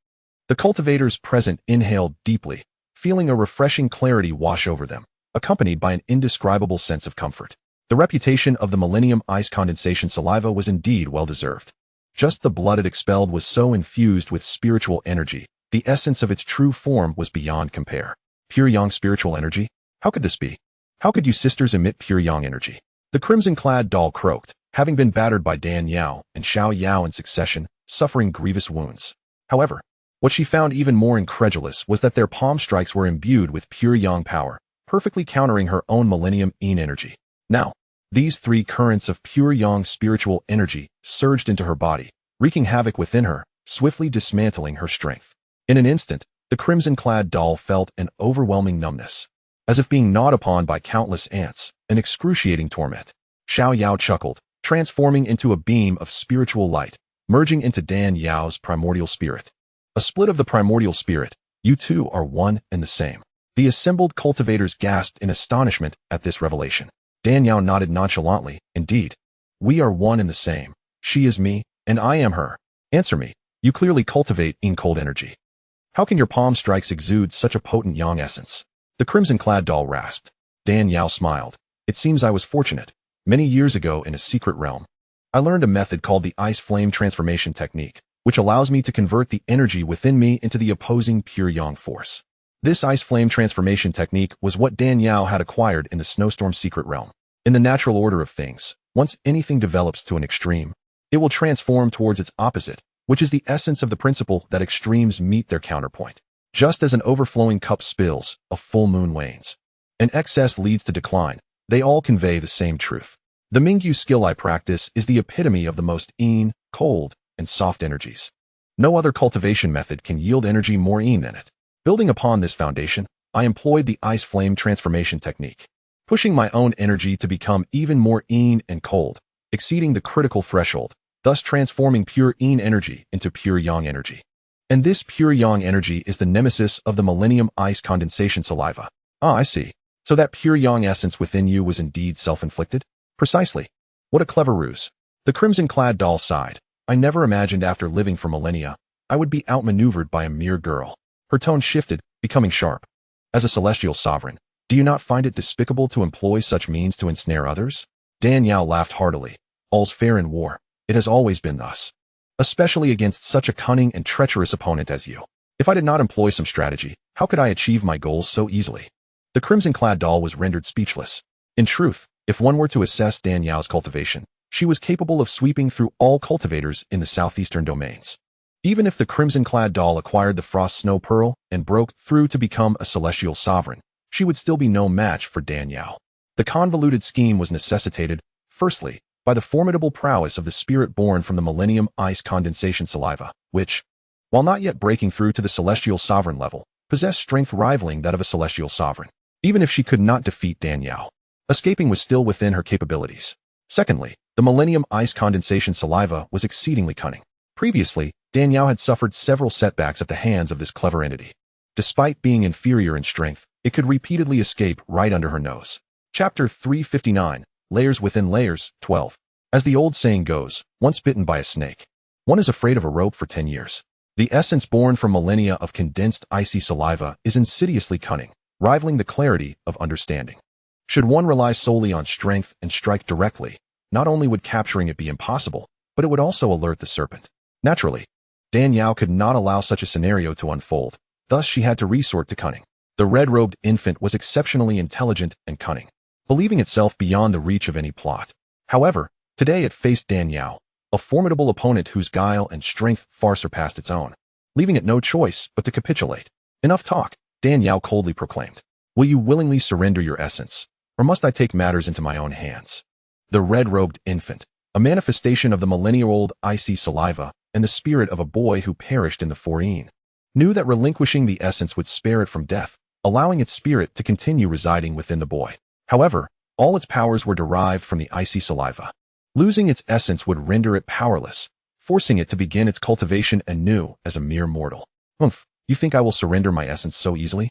The cultivators present inhaled deeply, feeling a refreshing clarity wash over them, accompanied by an indescribable sense of comfort. The reputation of the millennium ice condensation saliva was indeed well-deserved. Just the blood it expelled was so infused with spiritual energy, the essence of its true form was beyond compare. Pure yang spiritual energy? How could this be? How could you sisters emit pure yang energy? The crimson-clad doll croaked, having been battered by Dan Yao and Xiao Yao in succession, suffering grievous wounds. However, what she found even more incredulous was that their palm strikes were imbued with pure yang power, perfectly countering her own millennium yin energy. Now, these three currents of pure yang spiritual energy surged into her body, wreaking havoc within her, swiftly dismantling her strength. In an instant, the crimson-clad doll felt an overwhelming numbness, as if being gnawed upon by countless ants, an excruciating torment. Xiao Yao chuckled, transforming into a beam of spiritual light, merging into Dan Yao's primordial spirit. A split of the primordial spirit, you two are one and the same. The assembled cultivators gasped in astonishment at this revelation. Dan Yao nodded nonchalantly, indeed. We are one and the same. She is me, and I am her. Answer me. You clearly cultivate in cold energy. How can your palm strikes exude such a potent yang essence? The crimson-clad doll rasped. Dan Yao smiled. It seems I was fortunate. Many years ago in a secret realm, I learned a method called the ice flame transformation technique, which allows me to convert the energy within me into the opposing pure yang force. This ice flame transformation technique was what Dan Yao had acquired in the snowstorm secret realm. In the natural order of things, once anything develops to an extreme, it will transform towards its opposite, which is the essence of the principle that extremes meet their counterpoint. Just as an overflowing cup spills, a full moon wanes. An excess leads to decline. They all convey the same truth. The Mingyu skill I practice is the epitome of the most yin, cold, and soft energies. No other cultivation method can yield energy more yin than it. Building upon this foundation, I employed the ice flame transformation technique, pushing my own energy to become even more yin and cold, exceeding the critical threshold, thus transforming pure yin energy into pure yang energy. And this pure yang energy is the nemesis of the millennium ice condensation saliva. Ah, I see. So that pure yang essence within you was indeed self-inflicted? Precisely. What a clever ruse. The crimson-clad doll sighed. I never imagined after living for millennia, I would be outmaneuvered by a mere girl. Her tone shifted, becoming sharp. As a celestial sovereign, do you not find it despicable to employ such means to ensnare others? Dan Yao laughed heartily. All's fair in war. It has always been thus. Especially against such a cunning and treacherous opponent as you. If I did not employ some strategy, how could I achieve my goals so easily? The crimson-clad doll was rendered speechless. In truth, if one were to assess Dan Yao's cultivation, she was capable of sweeping through all cultivators in the southeastern domains. Even if the crimson-clad doll acquired the frost snow pearl and broke through to become a celestial sovereign, she would still be no match for Dan Yao. The convoluted scheme was necessitated, firstly, by the formidable prowess of the spirit born from the millennium ice condensation saliva, which, while not yet breaking through to the celestial sovereign level, possessed strength rivaling that of a celestial sovereign. Even if she could not defeat Dan Yao, escaping was still within her capabilities. Secondly, The Millennium Ice Condensation Saliva was exceedingly cunning. Previously, Danyao had suffered several setbacks at the hands of this clever entity. Despite being inferior in strength, it could repeatedly escape right under her nose. Chapter 359, Layers Within Layers, 12. As the old saying goes, once bitten by a snake, one is afraid of a rope for 10 years. The essence born from millennia of condensed icy saliva is insidiously cunning, rivaling the clarity of understanding. Should one rely solely on strength and strike directly, not only would capturing it be impossible, but it would also alert the serpent. Naturally, Danyao could not allow such a scenario to unfold, thus she had to resort to cunning. The red-robed infant was exceptionally intelligent and cunning, believing itself beyond the reach of any plot. However, today it faced Danyao, a formidable opponent whose guile and strength far surpassed its own, leaving it no choice but to capitulate. Enough talk, Danyao coldly proclaimed. Will you willingly surrender your essence, or must I take matters into my own hands? The red-robed infant, a manifestation of the millennia-old icy saliva and the spirit of a boy who perished in the Foreen, knew that relinquishing the essence would spare it from death, allowing its spirit to continue residing within the boy. However, all its powers were derived from the icy saliva. Losing its essence would render it powerless, forcing it to begin its cultivation anew as a mere mortal. Humph, you think I will surrender my essence so easily?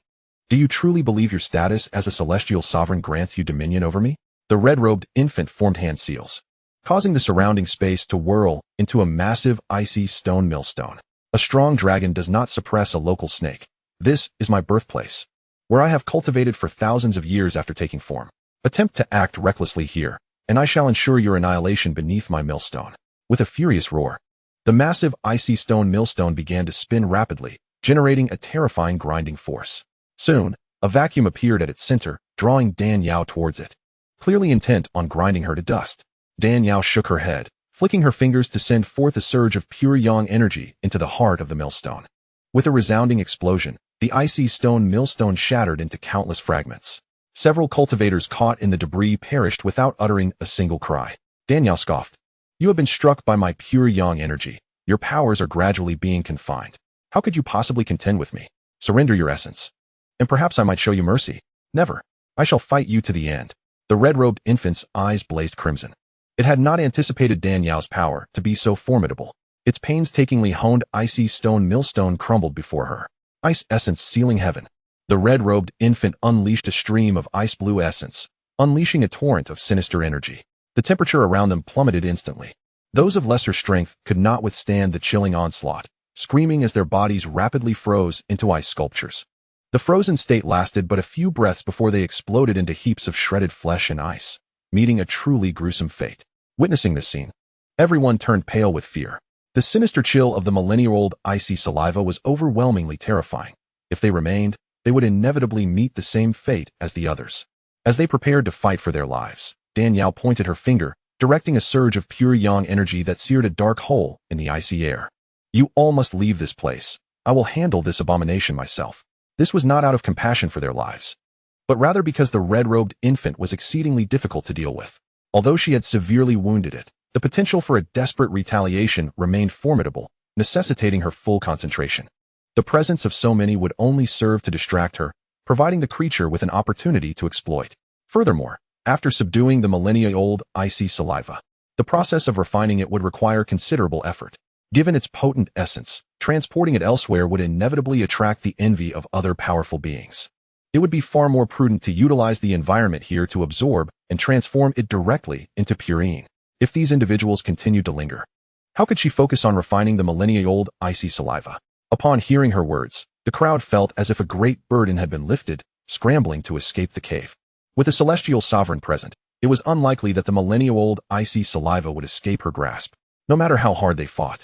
Do you truly believe your status as a celestial sovereign grants you dominion over me? The red-robed infant formed hand seals, causing the surrounding space to whirl into a massive icy stone millstone. A strong dragon does not suppress a local snake. This is my birthplace, where I have cultivated for thousands of years after taking form. Attempt to act recklessly here, and I shall ensure your annihilation beneath my millstone. With a furious roar, the massive icy stone millstone began to spin rapidly, generating a terrifying grinding force. Soon, a vacuum appeared at its center, drawing Danyao towards it, clearly intent on grinding her to dust. Danyao shook her head, flicking her fingers to send forth a surge of pure yang energy into the heart of the millstone. With a resounding explosion, the icy stone millstone shattered into countless fragments. Several cultivators caught in the debris perished without uttering a single cry. Danyao scoffed. You have been struck by my pure yang energy. Your powers are gradually being confined. How could you possibly contend with me? Surrender your essence, and perhaps I might show you mercy. Never. I shall fight you to the end. The red-robed infant's eyes blazed crimson. It had not anticipated Danyao's power to be so formidable. Its painstakingly honed icy stone millstone crumbled before her, ice essence sealing heaven. The red-robed infant unleashed a stream of ice-blue essence, unleashing a torrent of sinister energy. The temperature around them plummeted instantly. Those of lesser strength could not withstand the chilling onslaught, screaming as their bodies rapidly froze into ice sculptures. The frozen state lasted but a few breaths before they exploded into heaps of shredded flesh and ice, meeting a truly gruesome fate. Witnessing this scene, everyone turned pale with fear. The sinister chill of the millennia-old icy saliva was overwhelmingly terrifying. If they remained, they would inevitably meet the same fate as the others. As they prepared to fight for their lives, Danyao pointed her finger, directing a surge of pure yang energy that seared a dark hole in the icy air. You all must leave this place. I will handle this abomination myself. This was not out of compassion for their lives, but rather because the red-robed infant was exceedingly difficult to deal with. Although she had severely wounded it, the potential for a desperate retaliation remained formidable, necessitating her full concentration. The presence of so many would only serve to distract her, providing the creature with an opportunity to exploit. Furthermore, after subduing the millennia-old icy saliva, the process of refining it would require considerable effort. Given its potent essence, transporting it elsewhere would inevitably attract the envy of other powerful beings. It would be far more prudent to utilize the environment here to absorb and transform it directly into purine. If these individuals continued to linger, how could she focus on refining the millennia-old icy saliva? Upon hearing her words, the crowd felt as if a great burden had been lifted, scrambling to escape the cave. With the celestial sovereign present, it was unlikely that the millennia-old icy saliva would escape her grasp, no matter how hard they fought.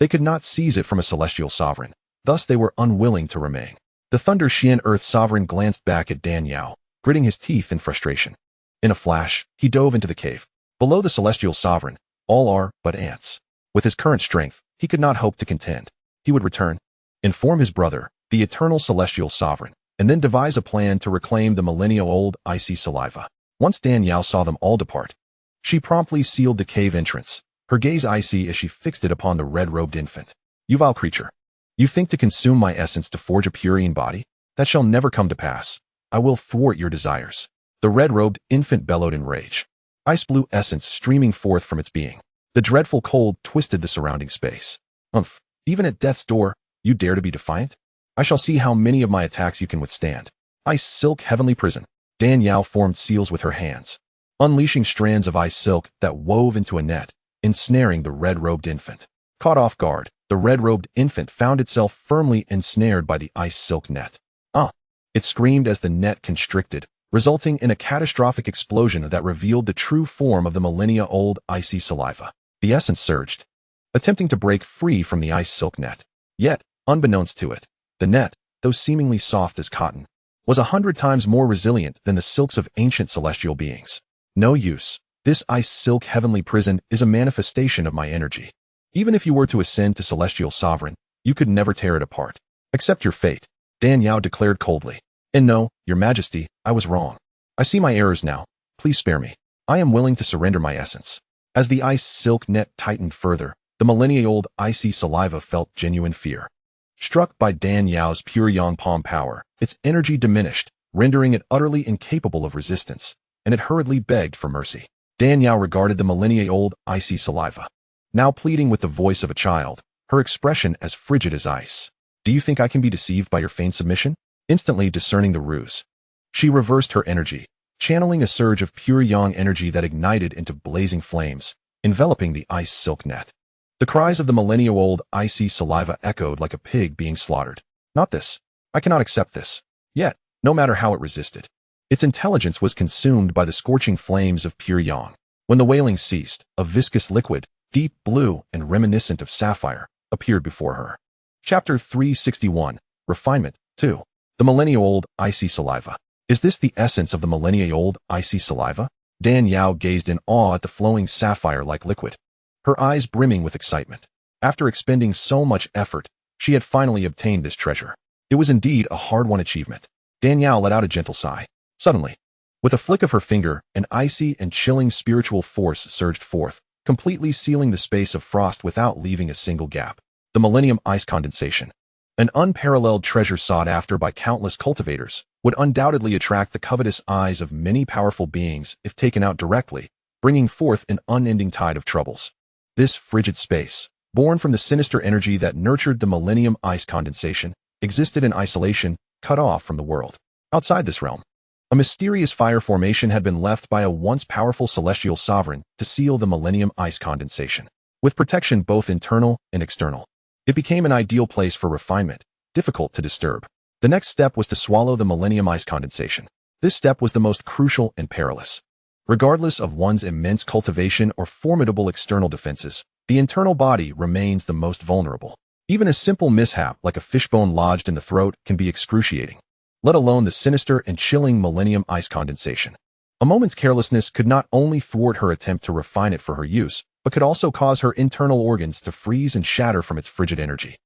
They could not seize it from a celestial sovereign, thus they were unwilling to remain. The Thunder Xian Earth Sovereign glanced back at Danyao, gritting his teeth in frustration. In a flash, he dove into the cave. Below the celestial sovereign, all are but ants. With his current strength, he could not hope to contend. He would return, inform his brother, the eternal celestial sovereign, and then devise a plan to reclaim the millennia-old icy saliva. Once Danyao saw them all depart, she promptly sealed the cave entrance, her gaze icy as she fixed it upon the red-robed infant. You vile creature! You think to consume my essence to forge a purine body? That shall never come to pass. I will thwart your desires. The red-robed infant bellowed in rage. ice blue essence streaming forth from its being. The dreadful cold twisted the surrounding space. Umph, even at death's door, you dare to be defiant? I shall see how many of my attacks you can withstand. Ice silk heavenly prison. Dan Yao formed seals with her hands, unleashing strands of ice silk that wove into a net, ensnaring the red-robed infant. Caught off guard, the red-robed infant found itself firmly ensnared by the ice silk net. Ah! It screamed as the net constricted, resulting in a catastrophic explosion that revealed the true form of the millennia-old icy saliva. The essence surged, attempting to break free from the ice silk net. Yet, unbeknownst to it, the net, though seemingly soft as cotton, was 100 times more resilient than the silks of ancient celestial beings. No use. This ice silk heavenly prison is a manifestation of my energy. Even if you were to ascend to celestial sovereign, you could never tear it apart. Accept your fate, Dan Yao declared coldly. And no, your majesty, I was wrong. I see my errors now. Please spare me. I am willing to surrender my essence. As the ice silk net tightened further, the millennia-old icy saliva felt genuine fear. Struck by Dan Yao's pure yang palm power, its energy diminished, rendering it utterly incapable of resistance, and it hurriedly begged for mercy. Dan Yao regarded the millennia-old icy saliva, now pleading with the voice of a child, her expression as frigid as ice. Do you think I can be deceived by your feigned submission? Instantly discerning the ruse, she reversed her energy, channeling a surge of pure yang energy that ignited into blazing flames, enveloping the ice silk net. The cries of the millennia-old icy saliva echoed like a pig being slaughtered. Not this. I cannot accept this. Yet, no matter how it resisted, its intelligence was consumed by the scorching flames of pure yang. When the wailing ceased, a viscous liquid, deep blue and reminiscent of sapphire, appeared before her. Chapter 361, Refinement 2. The millennia-old icy saliva. Is this the essence of the millennia-old icy saliva? Dan Yao gazed in awe at the flowing sapphire-like liquid, her eyes brimming with excitement. After expending so much effort, she had finally obtained this treasure. It was indeed a hard-won achievement. Dan Yao let out a gentle sigh. Suddenly, with a flick of her finger, an icy and chilling spiritual force surged forth, completely sealing the space of frost without leaving a single gap. The Millennium Ice Condensation, an unparalleled treasure sought after by countless cultivators, would undoubtedly attract the covetous eyes of many powerful beings if taken out directly, bringing forth an unending tide of troubles. This frigid space, born from the sinister energy that nurtured the Millennium Ice Condensation, existed in isolation, cut off from the world. Outside this realm, a mysterious fire formation had been left by a once powerful celestial sovereign to seal the Millennium Ice Condensation, with protection both internal and external. It became an ideal place for refinement, difficult to disturb. The next step was to swallow the Millennium Ice Condensation. This step was the most crucial and perilous. Regardless of one's immense cultivation or formidable external defenses, the internal body remains the most vulnerable. Even a simple mishap like a fishbone lodged in the throat can be excruciating, let alone the sinister and chilling Millennium Ice Condensation. A moment's carelessness could not only thwart her attempt to refine it for her use, but could also cause her internal organs to freeze and shatter from its frigid energy.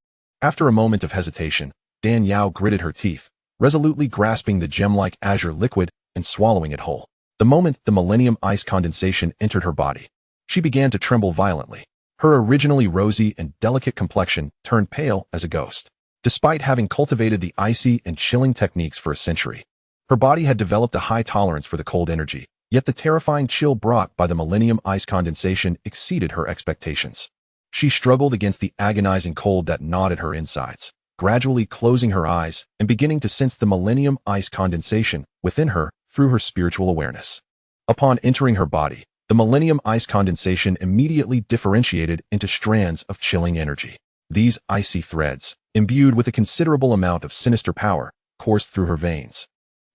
After a moment of hesitation, Dan Yao gritted her teeth, resolutely grasping the gem-like azure liquid and swallowing it whole. The moment the Millennium Ice Condensation entered her body, she began to tremble violently. Her originally rosy and delicate complexion turned pale as a ghost. Despite having cultivated the icy and chilling techniques for a century, her body had developed a high tolerance for the cold energy, yet the terrifying chill brought by the Millennium Ice Condensation exceeded her expectations. She struggled against the agonizing cold that gnawed at her insides, gradually closing her eyes and beginning to sense the Millennium Ice Condensation within her through her spiritual awareness. Upon entering her body, the Millennium Ice Condensation immediately differentiated into strands of chilling energy. These icy threads, imbued with a considerable amount of sinister power, coursed through her veins,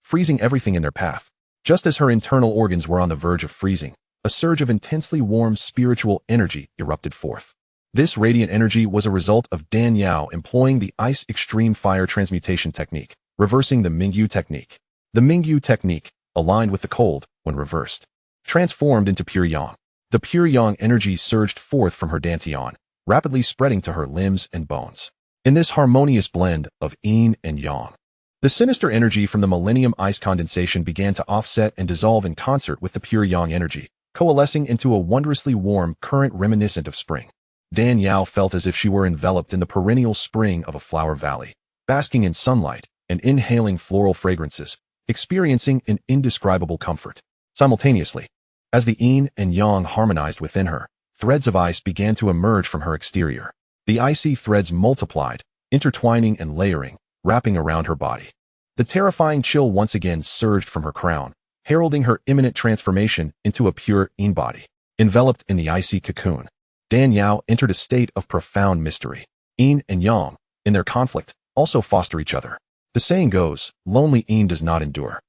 freezing everything in their path. Just as her internal organs were on the verge of freezing, a surge of intensely warm spiritual energy erupted forth. This radiant energy was a result of Dan Yao employing the Ice Extreme Fire Transmutation Technique, reversing the Mingyu Technique. The Mingyu Technique, aligned with the cold, when reversed, transformed into pure yang. The pure yang energy surged forth from her dantian, rapidly spreading to her limbs and bones. In this harmonious blend of yin and yang, the sinister energy from the Millennium Ice Condensation began to offset and dissolve in concert with the pure yang energy, coalescing into a wondrously warm current reminiscent of spring. Dan Yao felt as if she were enveloped in the perennial spring of a flower valley, basking in sunlight and inhaling floral fragrances, experiencing an indescribable comfort. Simultaneously, As the yin and yang harmonized within her, threads of ice began to emerge from her exterior. The icy threads multiplied, intertwining and layering, wrapping around her body. The terrifying chill once again surged from her crown, heralding her imminent transformation into a pure yin body. Enveloped in the icy cocoon, Dan Yao entered a state of profound mystery. Yin and yang, in their conflict, also foster each other. The saying goes, lonely yin does not endure.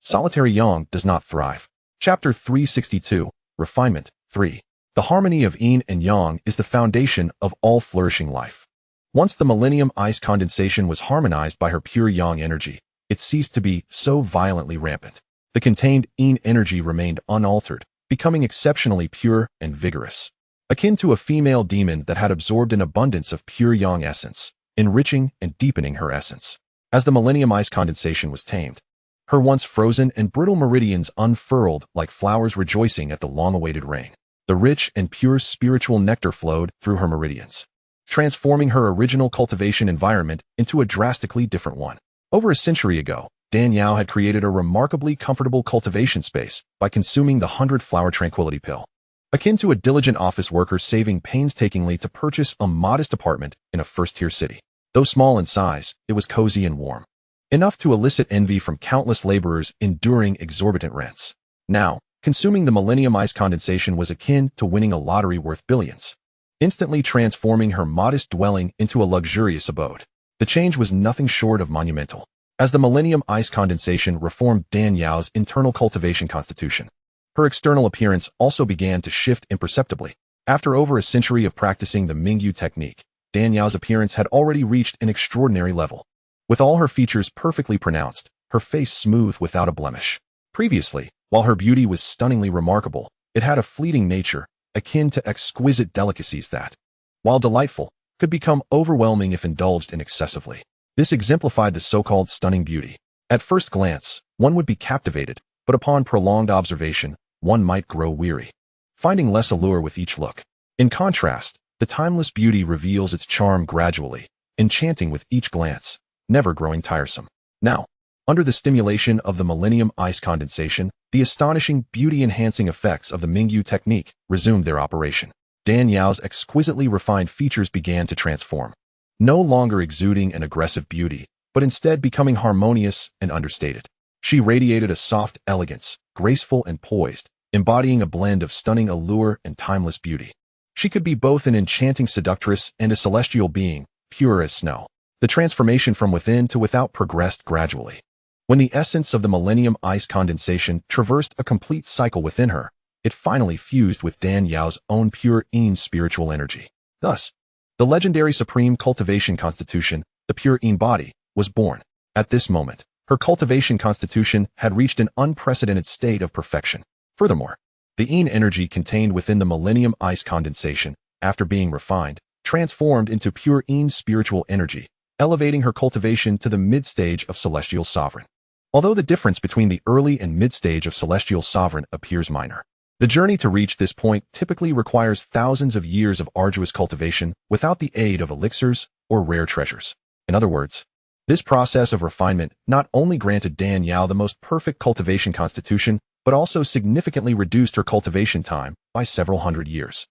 Solitary yang does not thrive. Chapter 362, Refinement 3. The harmony of yin and yang is the foundation of all flourishing life. Once the millennium ice condensation was harmonized by her pure yang energy, it ceased to be so violently rampant. The contained yin energy remained unaltered, becoming exceptionally pure and vigorous. Akin to a female demon that had absorbed an abundance of pure yang essence, enriching and deepening her essence. As the millennium ice condensation was tamed, her once frozen and brittle meridians unfurled like flowers rejoicing at the long-awaited rain. The rich and pure spiritual nectar flowed through her meridians, transforming her original cultivation environment into a drastically different one. Over a century ago, Dan Yao had created a remarkably comfortable cultivation space by consuming the 100-flower tranquility pill. Akin to a diligent office worker saving painstakingly to purchase a modest apartment in a first-tier city. Though small in size, it was cozy and warm, enough to elicit envy from countless laborers enduring exorbitant rents. Now, consuming the millennium ice condensation was akin to winning a lottery worth billions, instantly transforming her modest dwelling into a luxurious abode. The change was nothing short of monumental. As the millennium ice condensation reformed Dan Yao's internal cultivation constitution, her external appearance also began to shift imperceptibly. After over a century of practicing the Mingyu technique, Dan Yao's appearance had already reached an extraordinary level. With all her features perfectly pronounced, her face smooth without a blemish. Previously, while her beauty was stunningly remarkable, it had a fleeting nature, akin to exquisite delicacies that, while delightful, could become overwhelming if indulged in excessively. This exemplified the so-called stunning beauty. At first glance, one would be captivated, but upon prolonged observation, one might grow weary, finding less allure with each look. In contrast, the timeless beauty reveals its charm gradually, enchanting with each glance, never growing tiresome. Now, under the stimulation of the millennium ice condensation, the astonishing beauty-enhancing effects of the Mingyu technique resumed their operation. Dan Yao's exquisitely refined features began to transform, no longer exuding an aggressive beauty, but instead becoming harmonious and understated. She radiated a soft elegance, graceful and poised, embodying a blend of stunning allure and timeless beauty. She could be both an enchanting seductress and a celestial being, pure as snow. The transformation from within to without progressed gradually. When the essence of the millennium ice condensation traversed a complete cycle within her, it finally fused with Dan Yao's own pure yin spiritual energy. Thus, the legendary supreme cultivation constitution, the pure yin body, was born. At this moment, her cultivation constitution had reached an unprecedented state of perfection. Furthermore, the yin energy contained within the millennium ice condensation, after being refined, transformed into pure yin spiritual energy, elevating her cultivation to the mid-stage of celestial sovereign. Although the difference between the early and mid-stage of celestial sovereign appears minor, the journey to reach this point typically requires thousands of years of arduous cultivation without the aid of elixirs or rare treasures. In other words, this process of refinement not only granted Dan Yao the most perfect cultivation constitution, but also significantly reduced her cultivation time by several hundred years.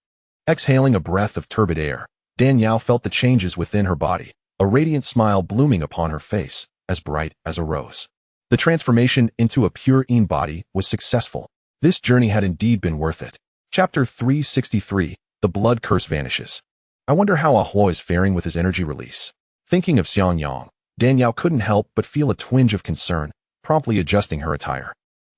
Exhaling a breath of turbid air, Dan Yao felt the changes within her body, a radiant smile blooming upon her face, as bright as a rose. The transformation into a pure yin body was successful. This journey had indeed been worth it. Chapter 363, The Blood Curse Vanishes. I wonder how Ahuo is faring with his energy release. Thinking of Xiangyang, Dan Yao couldn't help but feel a twinge of concern, promptly adjusting her attire.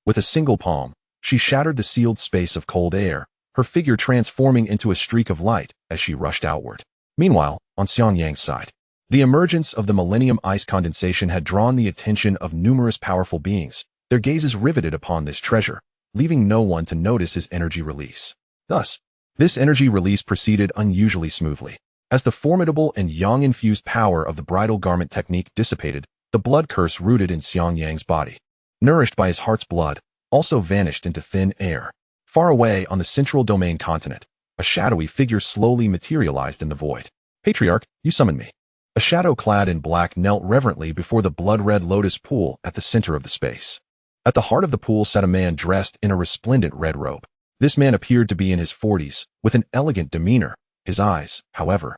With a single palm, she shattered the sealed space of cold air, her figure transforming into a streak of light as she rushed outward. Meanwhile, on Xiangyang's side, the emergence of the millennium ice condensation had drawn the attention of numerous powerful beings, their gazes riveted upon this treasure, leaving no one to notice his energy release. Thus, this energy release proceeded unusually smoothly. As the formidable and yang-infused power of the bridal garment technique dissipated, the blood curse rooted in Xiangyang's body, nourished by his heart's blood, also vanished into thin air. Far away on the central domain continent, a shadowy figure slowly materialized in the void. Patriarch, you summoned me. A shadow clad in black knelt reverently before the blood-red lotus pool at the center of the space. At the heart of the pool sat a man dressed in a resplendent red robe. This man appeared to be in his 40s, with an elegant demeanor. His eyes, however,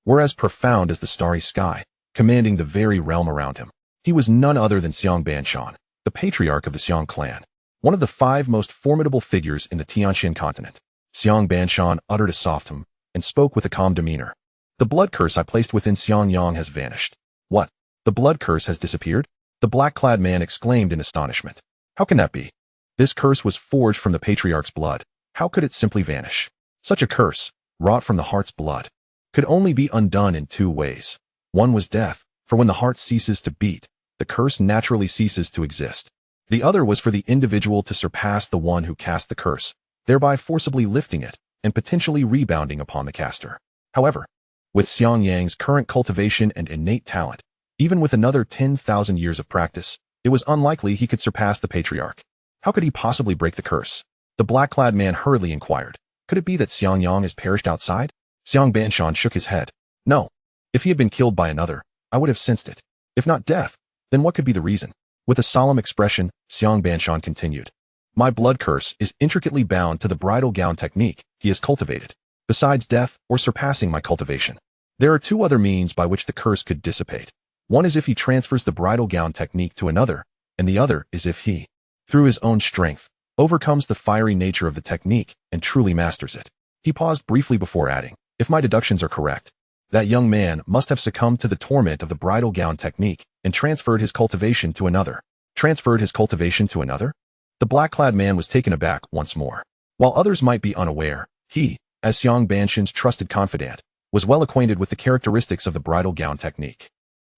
were as profound as the starry sky, commanding the very realm around him. He was none other than Xianxiaban, the patriarch of the Xiang clan, one of the 5 most formidable figures in the Tianxian continent. Xianxiaban uttered a soft hum and spoke with a calm demeanor. The blood curse I placed within Xiangyang has vanished. What? The blood curse has disappeared? The black-clad man exclaimed in astonishment. How can that be? This curse was forged from the patriarch's blood. How could it simply vanish? Such a curse, wrought from the heart's blood, could only be undone in 2 ways. One was death, for when the heart ceases to beat, the curse naturally ceases to exist. The other was for the individual to surpass the one who cast the curse, thereby forcibly lifting it and potentially rebounding upon the caster. However, with Xiangyang's current cultivation and innate talent, even with another 10,000 years of practice, it was unlikely he could surpass the patriarch. How could he possibly break the curse? The black-clad man hurriedly inquired. Could it be that Xiangyang has perished outside? Xianxiaban shook his head. No. If he had been killed by another, I would have sensed it. If not death, then what could be the reason? With a solemn expression, Xianxiaban continued. My blood curse is intricately bound to the bridal gown technique he has cultivated. Besides death or surpassing my cultivation, there are 2 other means by which the curse could dissipate. One is if he transfers the bridal gown technique to another, and the other is if he, through his own strength, overcomes the fiery nature of the technique and truly masters it. He paused briefly before adding, if my deductions are correct, that young man must have succumbed to the torment of the bridal gown technique and transferred his cultivation to another. Transferred his cultivation to another? The black-clad man was taken aback once more. While others might be unaware, he, as Xianxiaban's trusted confidant, was well acquainted with the characteristics of the bridal gown technique.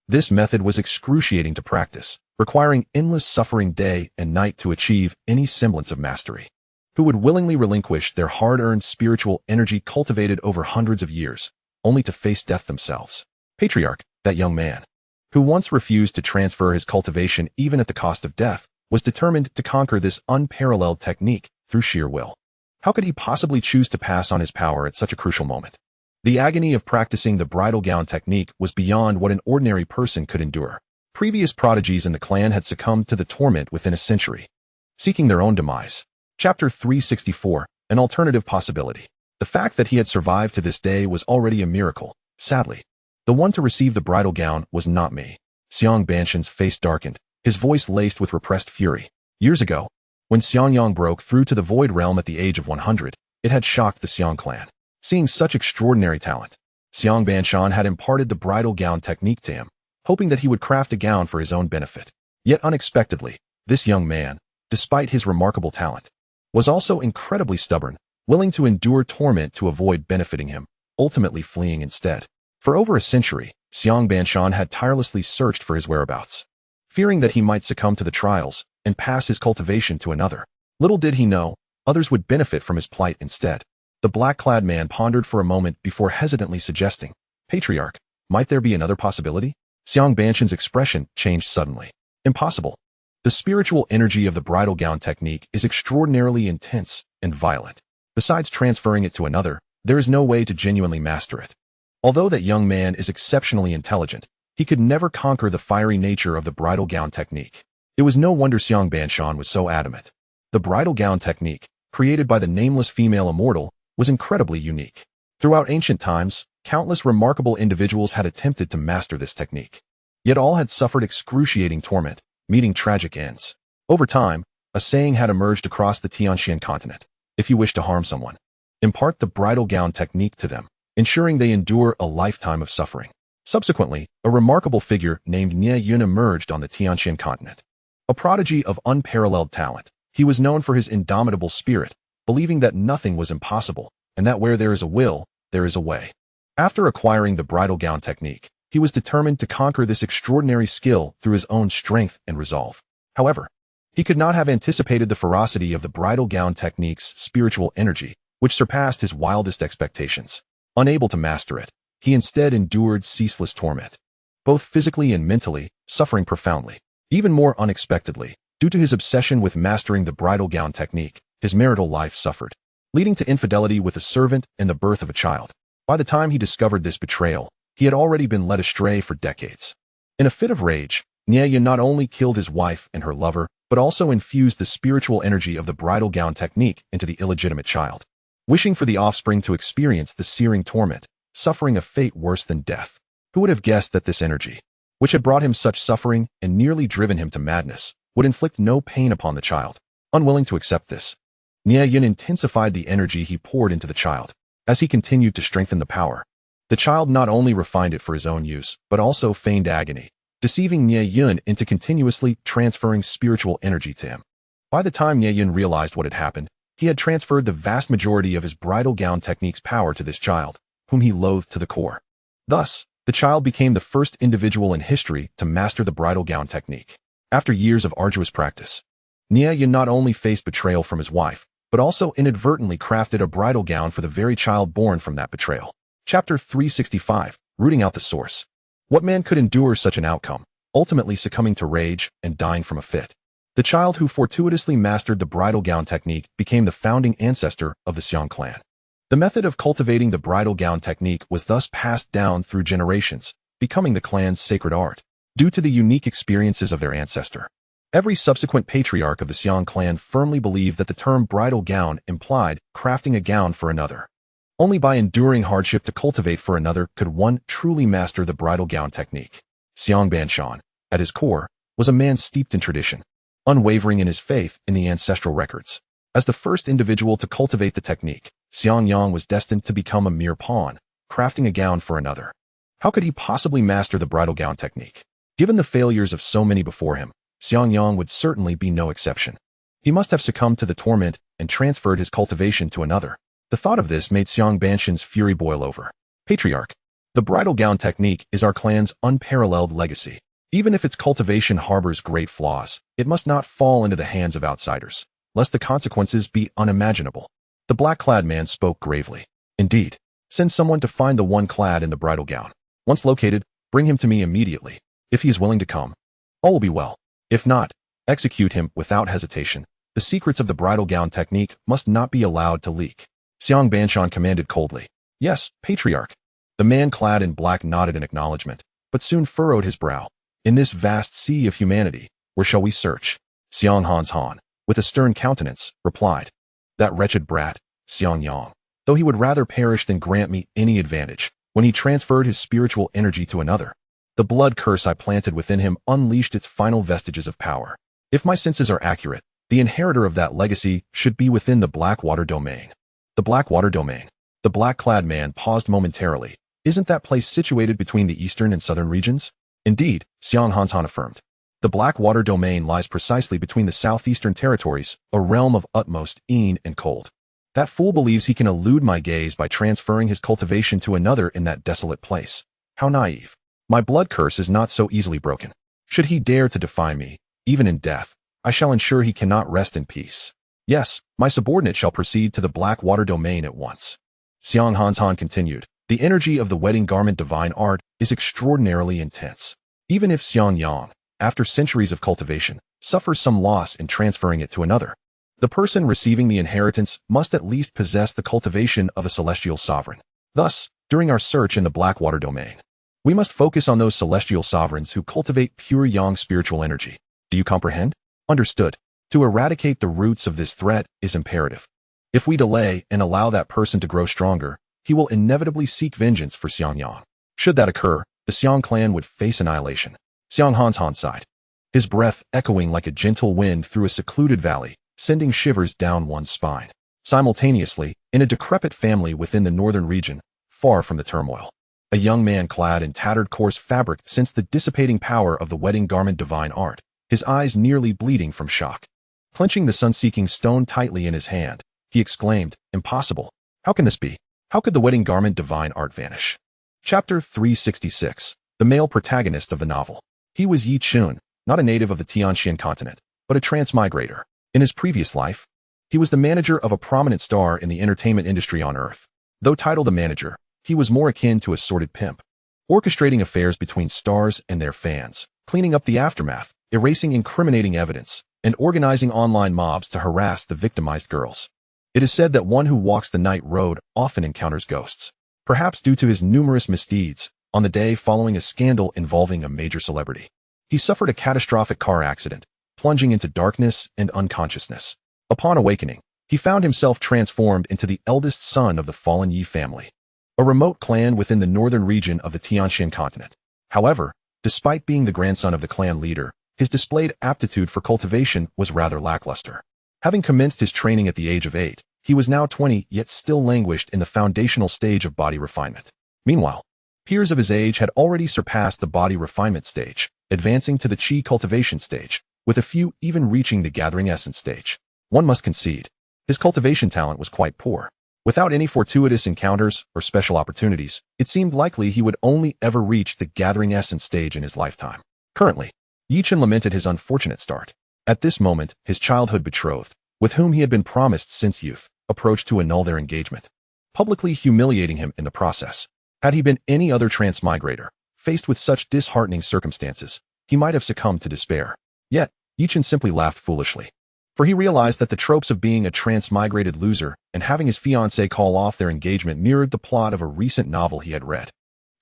This method was excruciating to practice, requiring endless suffering day and night to achieve any semblance of mastery. Who would willingly relinquish their hard-earned spiritual energy cultivated over hundreds of years, only to face death themselves? Patriarch, that young man, who once refused to transfer his cultivation even at the cost of death, was determined to conquer this unparalleled technique through sheer will. How could he possibly choose to pass on his power at such a crucial moment? The agony of practicing the bridal gown technique was beyond what an ordinary person could endure. Previous prodigies in the clan had succumbed to the torment within a century, seeking their own demise. Chapter 364, An Alternative Possibility. The fact that he had survived to this day was already a miracle. Sadly, the one to receive the bridal gown was not me. Xianxiaban's face darkened, his voice laced with repressed fury. Years ago, when Xiangyang broke through to the Void Realm at the age of 100, it had shocked the Xiang clan. Seeing such extraordinary talent, Xianxiaban had imparted the bridal gown technique to him, hoping that he would craft a gown for his own benefit. Yet unexpectedly, this young man, despite his remarkable talent, was also incredibly stubborn, willing to endure torment to avoid benefiting him, ultimately fleeing instead. For over a century, Xianxiaban had tirelessly searched for his whereabouts, fearing that he might succumb to the trials and pass his cultivation to another. Little did he know, others would benefit from his plight instead. The black-clad man pondered for a moment before hesitantly suggesting, Patriarch, might there be another possibility? Xianxiaban's expression changed suddenly. Impossible. The spiritual energy of the bridal gown technique is extraordinarily intense and violent. Besides transferring it to another, there is no way to genuinely master it. Although that young man is exceptionally intelligent, he could never conquer the fiery nature of the bridal gown technique. It was no wonder Xianxiaban was so adamant. The bridal gown technique, created by the nameless female immortal, was incredibly unique. Throughout ancient times, countless remarkable individuals had attempted to master this technique. Yet all had suffered excruciating torment, meeting tragic ends. Over time, a saying had emerged across the Tianxian continent. If you wish to harm someone, impart the bridal gown technique to them, ensuring they endure a lifetime of suffering. Subsequently, a remarkable figure named Nie Yun emerged on the Tianxian continent. A prodigy of unparalleled talent, he was known for his indomitable spirit, believing that nothing was impossible, and that where there is a will, there is a way. After acquiring the bridal gown technique, he was determined to conquer this extraordinary skill through his own strength and resolve. However, he could not have anticipated the ferocity of the bridal gown technique's spiritual energy, which surpassed his wildest expectations. Unable to master it, he instead endured ceaseless torment, both physically and mentally, suffering profoundly. Even more unexpectedly, due to his obsession with mastering the bridal gown technique, his marital life suffered, leading to infidelity with a servant and the birth of a child. By the time he discovered this betrayal, he had already been led astray for decades. In a fit of rage, Nie Yun not only killed his wife and her lover, but also infused the spiritual energy of the bridal gown technique into the illegitimate child, wishing for the offspring to experience the searing torment, suffering a fate worse than death. Who would have guessed that this energy, which had brought him such suffering and nearly driven him to madness, would inflict no pain upon the child? Unwilling to accept this, Nie Yin intensified the energy he poured into the child. As he continued to strengthen the power, the child not only refined it for his own use, but also feigned agony, deceiving Nie Yin into continuously transferring spiritual energy to him. By the time Nie Yin realized what had happened, he had transferred the vast majority of his bridal gown technique's power to this child, whom he loathed to the core. Thus, the child became the first individual in history to master the bridal gown technique. After years of arduous practice, Nie Yin not only faced betrayal from his wife, but also inadvertently crafted a bridal gown for the very child born from that betrayal. Chapter 365, Rooting Out the Source. What man could endure such an outcome, ultimately succumbing to rage and dying from a fit? The child who fortuitously mastered the bridal gown technique became the founding ancestor of the Xiang clan. The method of cultivating the bridal gown technique was thus passed down through generations, becoming the clan's sacred art, due to the unique experiences of their ancestor. Every subsequent patriarch of the Xiang clan firmly believed that the term bridal gown implied crafting a gown for another. Only by enduring hardship to cultivate for another could one truly master the bridal gown technique. Xiang Banshan, at his core, was a man steeped in tradition, unwavering in his faith in the ancestral records. As the first individual to cultivate the technique, Xiang Yang was destined to become a mere pawn, crafting a gown for another. How could he possibly master the bridal gown technique? Given the failures of so many before him, Xiang Yang would certainly be no exception. He must have succumbed to the torment and transferred his cultivation to another. The thought of this made Xiang Banshan's fury boil over. Patriarch, the bridal gown technique is our clan's unparalleled legacy. Even if its cultivation harbors great flaws, it must not fall into the hands of outsiders, lest the consequences be unimaginable. The black-clad man spoke gravely. Indeed, send someone to find the one clad in the bridal gown. Once located, bring him to me immediately. If he is willing to come, all will be well. If not, execute him without hesitation. The secrets of the bridal gown technique must not be allowed to leak. Xiang Banshan commanded coldly. Yes, Patriarch. The man clad in black nodded in acknowledgement, but soon furrowed his brow. In this vast sea of humanity, where shall we search? Xiang Han, with a stern countenance, replied. That wretched brat, Xiang Yang, though he would rather perish than grant me any advantage, when he transferred his spiritual energy to another. The blood curse I planted within him unleashed its final vestiges of power. If my senses are accurate, the inheritor of that legacy should be within the Blackwater domain. The Blackwater domain. The black-clad man paused momentarily. Isn't that place situated between the eastern and southern regions? Indeed, Xiang Han affirmed. The Blackwater domain lies precisely between the southeastern territories, a realm of utmost een and cold. That fool believes he can elude my gaze by transferring his cultivation to another in that desolate place. How naive. My blood curse is not so easily broken. Should he dare to defy me, even in death, I shall ensure he cannot rest in peace. Yes, my subordinate shall proceed to the Blackwater domain at once. Xiang Han continued. The energy of the wedding garment divine art is extraordinarily intense. Even if Xiang Yang, after centuries of cultivation, suffers some loss in transferring it to another, the person receiving the inheritance must at least possess the cultivation of a celestial sovereign. Thus, during our search in the Blackwater domain, we must focus on those celestial sovereigns who cultivate pure yang spiritual energy. Do you comprehend? Understood. To eradicate the roots of this threat is imperative. If we delay and allow that person to grow stronger, he will inevitably seek vengeance for Xiang Yang. Should that occur, the Xiang clan would face annihilation. Xiang Han sighed, his breath echoing like a gentle wind through a secluded valley, sending shivers down one's spine. Simultaneously, in a decrepit family within the northern region, far from the turmoil, a young man clad in tattered coarse fabric sensed the dissipating power of the wedding garment divine art, his eyes nearly bleeding from shock. Clenching the sun-seeking stone tightly in his hand, he exclaimed, Impossible. How can this be? How could the wedding garment divine art vanish? Chapter 366. The male protagonist of the novel. He was Yi Chun, not a native of the Tianxian continent, but a transmigrator. In his previous life, he was the manager of a prominent star in the entertainment industry on Earth. Though titled a manager, he was more akin to a sordid pimp, orchestrating affairs between stars and their fans, cleaning up the aftermath, erasing incriminating evidence, and organizing online mobs to harass the victimized girls. It is said that one who walks the night road often encounters ghosts, perhaps due to his numerous misdeeds. On the day following a scandal involving a major celebrity, he suffered a catastrophic car accident, plunging into darkness and unconsciousness. Upon awakening, he found himself transformed into the eldest son of the fallen Yi family, a remote clan within the northern region of the Tianxian continent. However, despite being the grandson of the clan leader, his displayed aptitude for cultivation was rather lackluster. Having commenced his training at the age of 8, he was now 20 yet still languished in the foundational stage of body refinement. Meanwhile, peers of his age had already surpassed the body refinement stage, advancing to the qi cultivation stage, with a few even reaching the gathering essence stage. One must concede, his cultivation talent was quite poor. Without any fortuitous encounters or special opportunities, it seemed likely he would only ever reach the gathering essence stage in his lifetime. Currently, Yichen lamented his unfortunate start. At this moment, his childhood betrothed, with whom he had been promised since youth, approached to annul their engagement, publicly humiliating him in the process. Had he been any other transmigrator, faced with such disheartening circumstances, he might have succumbed to despair. Yet, Yichen simply laughed foolishly. For he realized that the tropes of being a transmigrated loser and having his fiancée call off their engagement mirrored the plot of a recent novel he had read,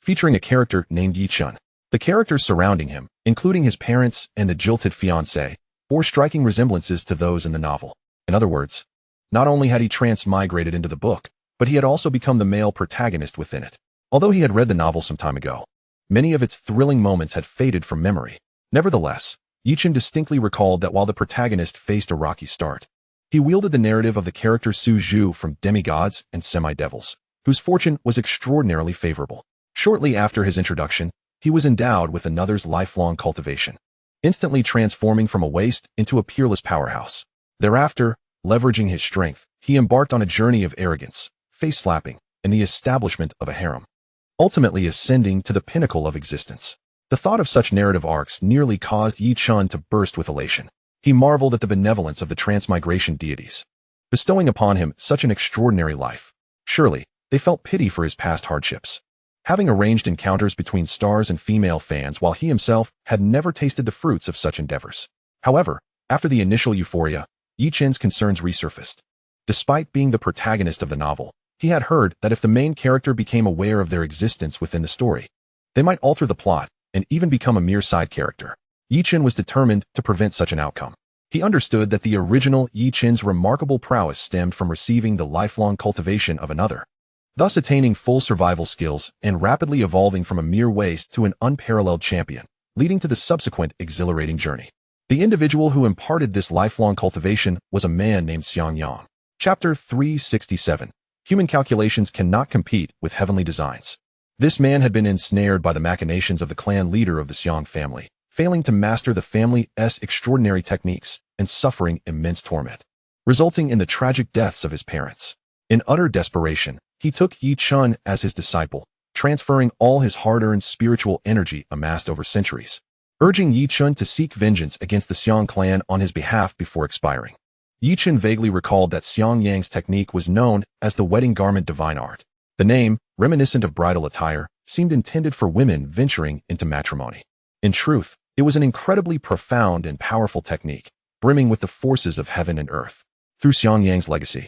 featuring a character named Yichen. The characters surrounding him, including his parents and the jilted fiancée, bore striking resemblances to those in the novel. In other words, not only had he transmigrated into the book, but he had also become the male protagonist within it. Although he had read the novel some time ago, many of its thrilling moments had faded from memory. Nevertheless, Yichen distinctly recalled that while the protagonist faced a rocky start, he wielded the narrative of the character Su Zhu from demigods and semi-devils, whose fortune was extraordinarily favorable. Shortly after his introduction, he was endowed with another's lifelong cultivation, instantly transforming from a waste into a peerless powerhouse. Thereafter, leveraging his strength, he embarked on a journey of arrogance, face-slapping, and the establishment of a harem, ultimately ascending to the pinnacle of existence. The thought of such narrative arcs nearly caused Yichen to burst with elation. He marveled at the benevolence of the transmigration deities, bestowing upon him such an extraordinary life. Surely, they felt pity for his past hardships, having arranged encounters between stars and female fans while he himself had never tasted the fruits of such endeavors. However, after the initial euphoria, Yichen's concerns resurfaced. Despite being the protagonist of the novel, he had heard that if the main character became aware of their existence within the story, they might alter the plot and even become a mere side character. Yichen was determined to prevent such an outcome. He understood that the original Yichen's remarkable prowess stemmed from receiving the lifelong cultivation of another, thus attaining full survival skills and rapidly evolving from a mere waste to an unparalleled champion, leading to the subsequent exhilarating journey. The individual who imparted this lifelong cultivation was a man named Xianxiang. Chapter 367. Human calculations cannot compete with heavenly designs. This man had been ensnared by the machinations of the clan leader of the Xiang family, failing to master the family's extraordinary techniques and suffering immense torment, resulting in the tragic deaths of his parents. In utter desperation, he took Yichen as his disciple, transferring all his hard-earned spiritual energy amassed over centuries, urging Yichen to seek vengeance against the Xiang clan on his behalf before expiring. Yichen vaguely recalled that Xiangyang's technique was known as the wedding garment divine art. The name, reminiscent of bridal attire, seemed intended for women venturing into matrimony. In truth, it was an incredibly profound and powerful technique, brimming with the forces of heaven and earth. Through Xiangyang's legacy,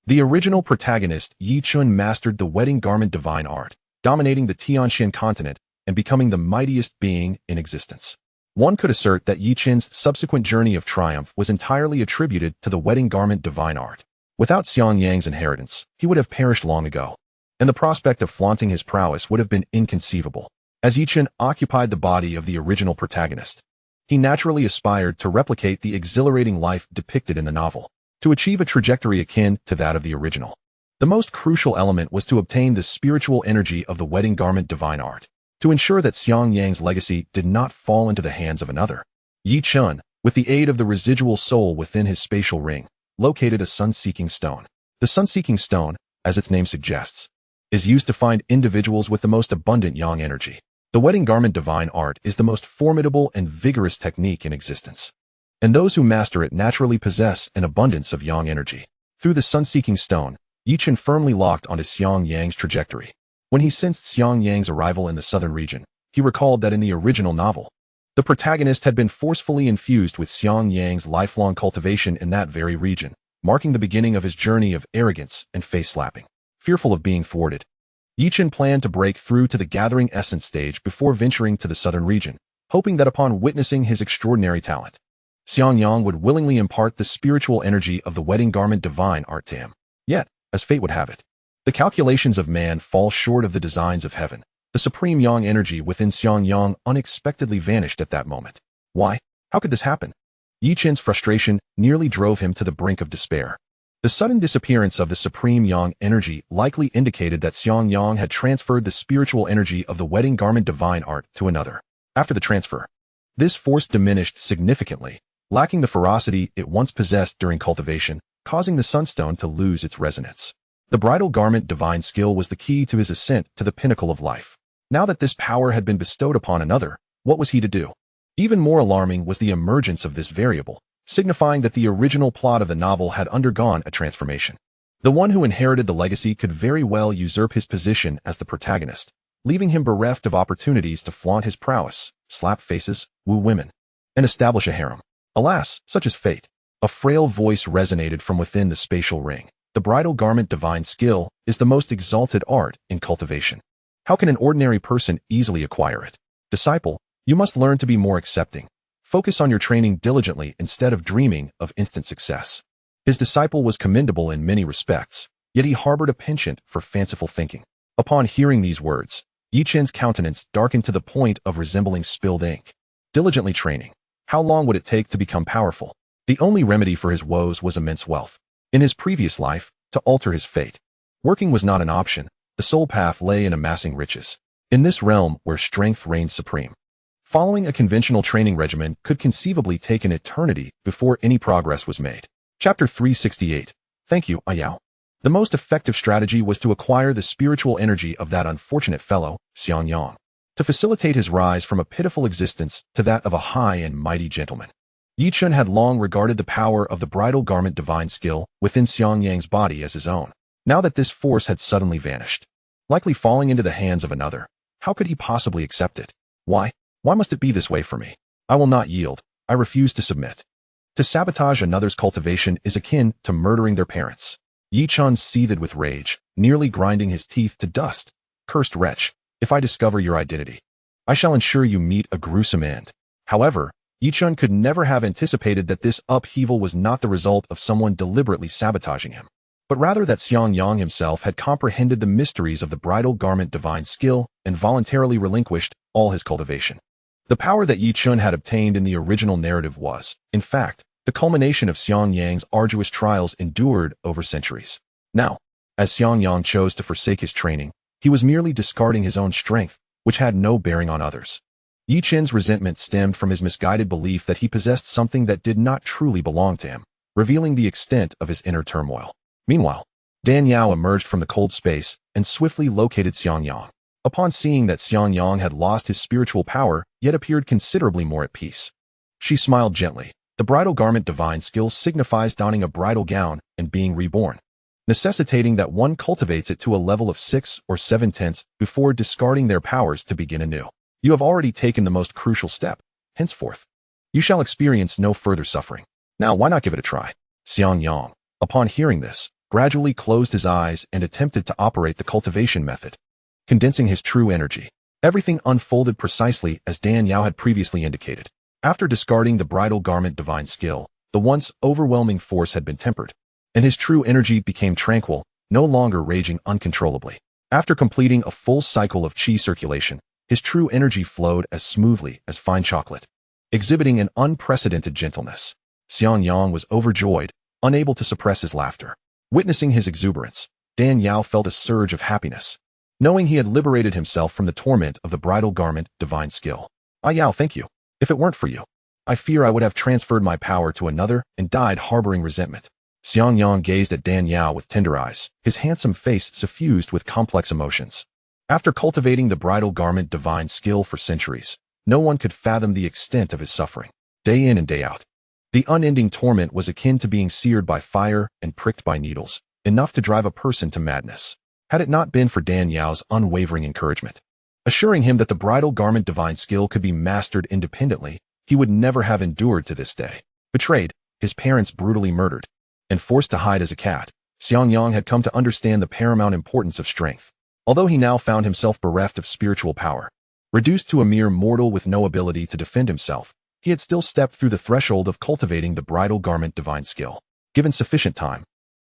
the original protagonist Yichen mastered the wedding garment divine art, dominating the Tianxian continent and becoming the mightiest being in existence. One could assert that Yichen's subsequent journey of triumph was entirely attributed to the wedding garment divine art. Without Xiangyang's inheritance, he would have perished long ago, and the prospect of flaunting his prowess would have been inconceivable. As Yichen occupied the body of the original protagonist, he naturally aspired to replicate the exhilarating life depicted in the novel, to achieve a trajectory akin to that of the original. The most crucial element was to obtain the spiritual energy of the wedding garment divine art, to ensure that Xiangyang's legacy did not fall into the hands of another. Yichen, with the aid of the residual soul within his spatial ring, located a sun-seeking stone. The sun-seeking stone, as its name suggests, is used to find individuals with the most abundant yang energy. The wedding garment divine art is the most formidable and vigorous technique in existence, and those who master it naturally possess an abundance of yang energy. Through the sun-seeking stone, Yichen firmly locked onto Xiangyang's trajectory. When he sensed Xiangyang's arrival in the southern region, he recalled that in the original novel, the protagonist had been forcefully infused with Xiangyang's lifelong cultivation in that very region, marking the beginning of his journey of arrogance and face-slapping. Fearful of being thwarted, Yichen planned to break through to the gathering essence stage before venturing to the southern region, hoping that upon witnessing his extraordinary talent, Xiangyang would willingly impart the spiritual energy of the wedding garment divine art to him. Yet, as fate would have it, the calculations of man fall short of the designs of heaven. The supreme yang energy within Xiangyang unexpectedly vanished at that moment. Why? How could this happen? Yi Qin's frustration nearly drove him to the brink of despair. The sudden disappearance of the supreme yang energy likely indicated that Xiangyang had transferred the spiritual energy of the wedding garment divine art to another. After the transfer, this force diminished significantly, lacking the ferocity it once possessed during cultivation, causing the sunstone to lose its resonance. The bridal garment divine skill was the key to his ascent to the pinnacle of life. Now that this power had been bestowed upon another, what was he to do? Even more alarming was the emergence of this variable, signifying that the original plot of the novel had undergone a transformation. The one who inherited the legacy could very well usurp his position as the protagonist, leaving him bereft of opportunities to flaunt his prowess, slap faces, woo women, and establish a harem. Alas, such is fate. A frail voice resonated from within the spatial ring. The bridal garment divine skill is the most exalted art in cultivation. How can an ordinary person easily acquire it? Disciple, you must learn to be more accepting. Focus on your training diligently instead of dreaming of instant success. His disciple was commendable in many respects, yet he harbored a penchant for fanciful thinking. Upon hearing these words, Yi Qin's countenance darkened to the point of resembling spilled ink. Diligently training. How long would it take to become powerful? The only remedy for his woes was immense wealth. In his previous life, to alter his fate, working was not an option. The sole path lay in amassing riches. In this realm where strength reigned supreme, following a conventional training regimen could conceivably take an eternity before any progress was made. Chapter 368. Thank you, Ayao. The most effective strategy was to acquire the spiritual energy of that unfortunate fellow, Xiangyang, to facilitate his rise from a pitiful existence to that of a high and mighty gentleman. Yi Qin had long regarded the power of the bridal garment divine skill within Xiangyang's body as his own. Now that this force had suddenly vanished, likely falling into the hands of another, how could he possibly accept it? Why must it be this way for me? I will not yield. I refuse to submit. To sabotage another's cultivation is akin to murdering their parents. Yi Qin seethed with rage, nearly grinding his teeth to dust. Cursed wretch, if I discover your identity, I shall ensure you meet a gruesome end. However, Yi Qin could never have anticipated that this upheaval was not the result of someone deliberately sabotaging him, but rather that Xiangyang himself had comprehended the mysteries of the bridal garment divine skill and voluntarily relinquished all his cultivation. The power that Yi Qin had obtained in the original narrative was, in fact, the culmination of Xiangyang's arduous trials endured over centuries. Now, as Xiangyang chose to forsake his training, he was merely discarding his own strength, which had no bearing on others. Yi Qin's resentment stemmed from his misguided belief that he possessed something that did not truly belong to him, revealing the extent of his inner turmoil. Meanwhile, Dan Yao emerged from the cold space and swiftly located Xiangyang. Upon seeing that Xiangyang had lost his spiritual power, yet appeared considerably more at peace, she smiled gently. The bridal garment divine skill signifies donning a bridal gown and being reborn, necessitating that one cultivates it to a level of 6 or 7 tenths before discarding their powers to begin anew. You have already taken the most crucial step. Henceforth, you shall experience no further suffering. Now, why not give it a try? Xiangyang, upon hearing this, gradually closed his eyes and attempted to operate the cultivation method, condensing his true energy. Everything unfolded precisely as Dan Yao had previously indicated. After discarding the bridal garment divine skill, the once overwhelming force had been tempered, and his true energy became tranquil, no longer raging uncontrollably. After completing a full cycle of qi circulation, his true energy flowed as smoothly as fine chocolate, exhibiting an unprecedented gentleness. Xiangyang was overjoyed, unable to suppress his laughter. Witnessing his exuberance, Dan Yao felt a surge of happiness, knowing he had liberated himself from the torment of the bridal garment divine skill. Yao, thank you. If it weren't for you, I fear I would have transferred my power to another and died harboring resentment. Xiangyang gazed at Dan Yao with tender eyes, his handsome face suffused with complex emotions. After cultivating the bridal garment divine skill for centuries, no one could fathom the extent of his suffering. Day in and day out, the unending torment was akin to being seared by fire and pricked by needles, enough to drive a person to madness. Had it not been for Dan Yao's unwavering encouragement, assuring him that the bridal garment divine skill could be mastered independently, he would never have endured to this day. Betrayed, his parents brutally murdered, and forced to hide as a cat, Xiangyang had come to understand the paramount importance of strength. Although he now found himself bereft of spiritual power, reduced to a mere mortal with no ability to defend himself, he had still stepped through the threshold of cultivating the bridal garment divine skill. Given sufficient time,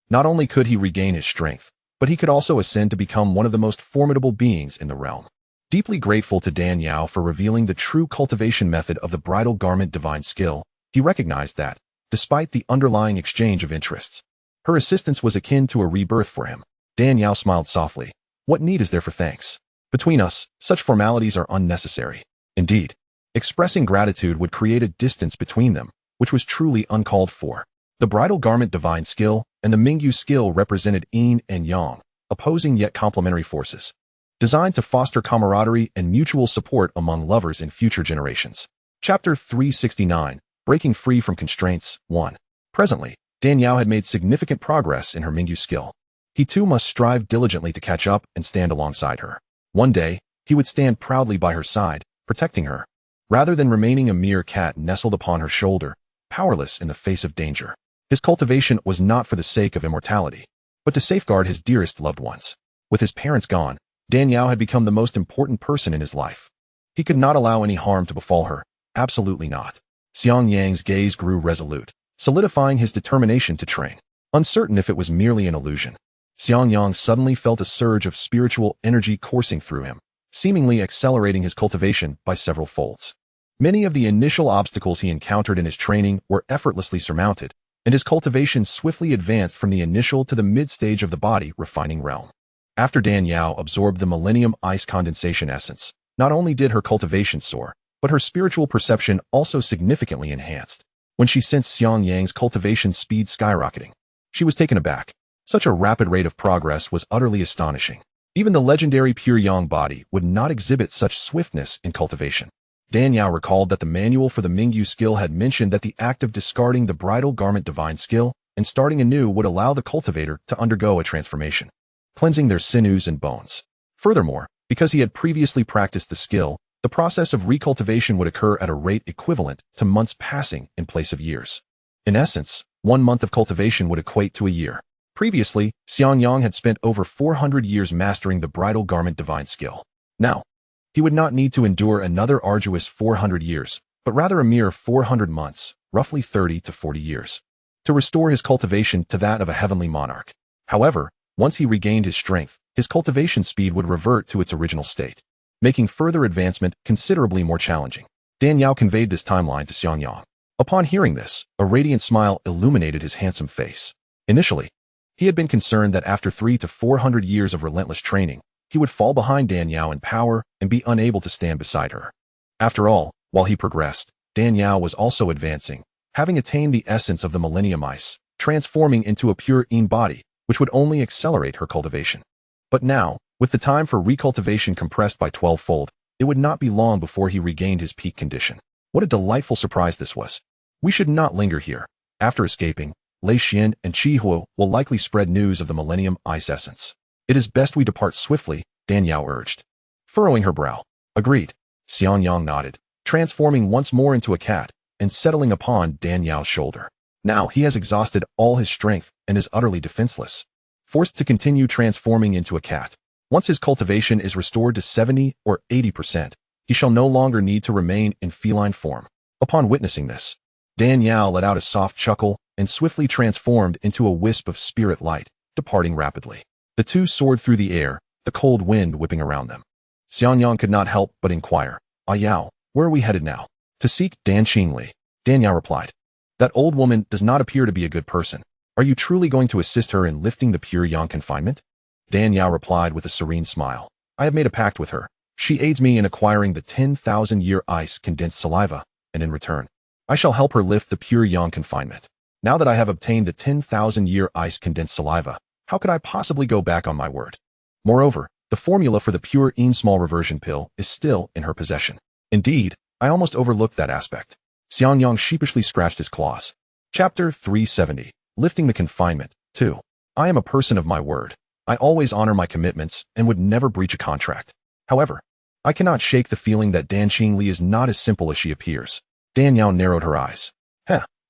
not only could he regain his strength, but he could also ascend to become one of the most formidable beings in the realm. Deeply grateful to Dan Yao for revealing the true cultivation method of the bridal garment divine skill, he recognized that, despite the underlying exchange of interests, her assistance was akin to a rebirth for him. Dan Yao smiled softly. What need is there for thanks? Between us, such formalities are unnecessary. Indeed, expressing gratitude would create a distance between them, which was truly uncalled for. The bridal garment divine skill and the Mingyu skill represented yin and yang, opposing yet complementary forces, designed to foster camaraderie and mutual support among lovers in future generations. Chapter 369, Breaking Free from Constraints, 1. Presently, Dan Yao had made significant progress in her Mingyu skill. He too must strive diligently to catch up and stand alongside her. One day, he would stand proudly by her side, protecting her, rather than remaining a mere cat nestled upon her shoulder, powerless in the face of danger. His cultivation was not for the sake of immortality, but to safeguard his dearest loved ones. With his parents gone, Dan Yao had become the most important person in his life. He could not allow any harm to befall her, absolutely not. Xiang Yang's gaze grew resolute, solidifying his determination to train. Uncertain if it was merely an illusion, Xiang Yang suddenly felt a surge of spiritual energy coursing through him, seemingly accelerating his cultivation by several folds. Many of the initial obstacles he encountered in his training were effortlessly surmounted, and his cultivation swiftly advanced from the initial to the mid-stage of the body refining realm. After Dan Yao absorbed the Millennium Ice Condensation Essence, not only did her cultivation soar, but her spiritual perception also significantly enhanced. When she sensed Xiang Yang's cultivation speed skyrocketing, she was taken aback. Such a rapid rate of progress was utterly astonishing. Even the legendary pure yang body would not exhibit such swiftness in cultivation. Dan Yao recalled that the manual for the Mingyu skill had mentioned that the act of discarding the bridal garment divine skill and starting anew would allow the cultivator to undergo a transformation, cleansing their sinews and bones. Furthermore, because he had previously practiced the skill, the process of recultivation would occur at a rate equivalent to months passing in place of years. In essence, 1 month of cultivation would equate to a year. Previously, Xiang Yang had spent over 400 years mastering the bridal garment divine skill. Now, he would not need to endure another arduous 400 years, but rather a mere 400 months, roughly 30 to 40 years, to restore his cultivation to that of a heavenly monarch. However, once he regained his strength, his cultivation speed would revert to its original state, making further advancement considerably more challenging. Dan Yao conveyed this timeline to Xiang Yang. Upon hearing this, a radiant smile illuminated his handsome face. Initially, he had been concerned that after 300 to 400 years of relentless training, he would fall behind Dan Yao in power and be unable to stand beside her. After all, while he progressed, Dan Yao was also advancing, having attained the essence of the Millennium Ice, transforming into a pure yin body, which would only accelerate her cultivation. But now, with the time for recultivation compressed by 12-fold, it would not be long before he regained his peak condition. What a delightful surprise this was. We should not linger here. After escaping, Lei Xian and Qi Huo will likely spread news of the Millennium Ice Essence. It is best we depart swiftly, Dan Yao urged. Furrowing her brow. Agreed. Xiang Yang nodded, transforming once more into a cat and settling upon Dan Yao's shoulder. Now he has exhausted all his strength and is utterly defenseless, forced to continue transforming into a cat. Once his cultivation is restored to 70 or 80%, he shall no longer need to remain in feline form. Upon witnessing this, Dan Yao let out a soft chuckle and swiftly transformed into a wisp of spirit light, departing rapidly. The two soared through the air, the cold wind whipping around them. Xiang Yang could not help but inquire, "Ah Yao, where are we headed now?" "To seek Dan Qingli," Dan Yao replied. "That old woman does not appear to be a good person. Are you truly going to assist her in lifting the pure yang confinement?" Dan Yao replied with a serene smile. "I have made a pact with her. She aids me in acquiring the 10,000-year ice condensed saliva, and in return, I shall help her lift the pure yang confinement. Now that I have obtained the 10,000-year ice condensed saliva, how could I possibly go back on my word? Moreover, the formula for the pure yin small reversion pill is still in her possession. Indeed, I almost overlooked that aspect." Xiang Yang sheepishly scratched his claws. Chapter 370, Lifting the Confinement, 2. I am a person of my word. I always honor my commitments and would never breach a contract. However, I cannot shake the feeling that Dan Qingli is not as simple as she appears. Dan Yao narrowed her eyes.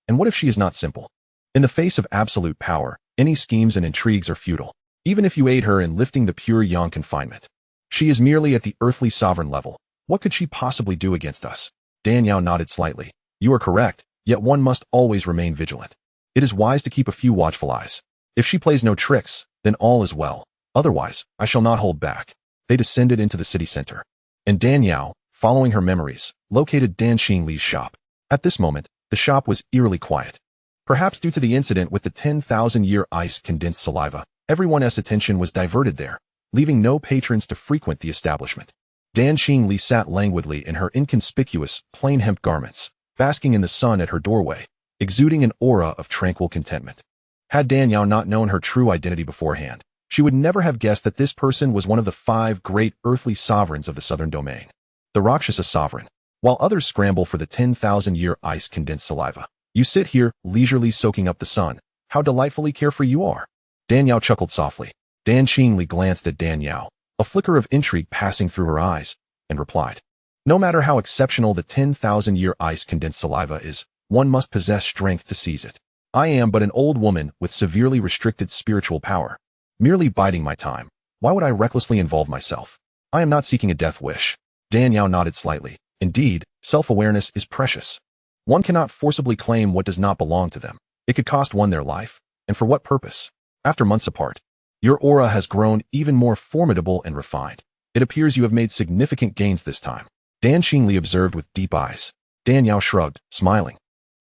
And what if she is not simple? In the face of absolute power, any schemes and intrigues are futile, even if you aid her in lifting the pure yang confinement. She is merely at the earthly sovereign level. What could she possibly do against us? Dan Yao nodded slightly. You are correct, yet one must always remain vigilant. It is wise to keep a few watchful eyes. If she plays no tricks, then all is well. Otherwise, I shall not hold back. They descended into the city center. And Dan Yao, following her memories, located Dan Xingli's shop. At this moment, the shop was eerily quiet. Perhaps due to the incident with the 10,000-year ice condensed saliva, everyone's attention was diverted there, leaving no patrons to frequent the establishment. Dan Xingli sat languidly in her inconspicuous, plain hemp garments, basking in the sun at her doorway, exuding an aura of tranquil contentment. Had Dan Yao not known her true identity beforehand, she would never have guessed that this person was one of the 5 great earthly sovereigns of the southern domain, the Rakshasa sovereign. While others scramble for the 10,000-year ice condensed saliva, you sit here, leisurely soaking up the sun. How delightfully carefree you are. Dan Yao chuckled softly. Dan Xingli glanced at Dan Yao, a flicker of intrigue passing through her eyes, and replied, "No matter how exceptional the 10,000-year ice condensed saliva is, one must possess strength to seize it. I am but an old woman with severely restricted spiritual power, merely biding my time. Why would I recklessly involve myself? I am not seeking a death wish." Dan Yao nodded slightly. Indeed, self-awareness is precious. One cannot forcibly claim what does not belong to them. It could cost one their life, and for what purpose? After months apart, your aura has grown even more formidable and refined. It appears you have made significant gains this time. Dan Xingli observed with deep eyes. Dan Yao shrugged, smiling.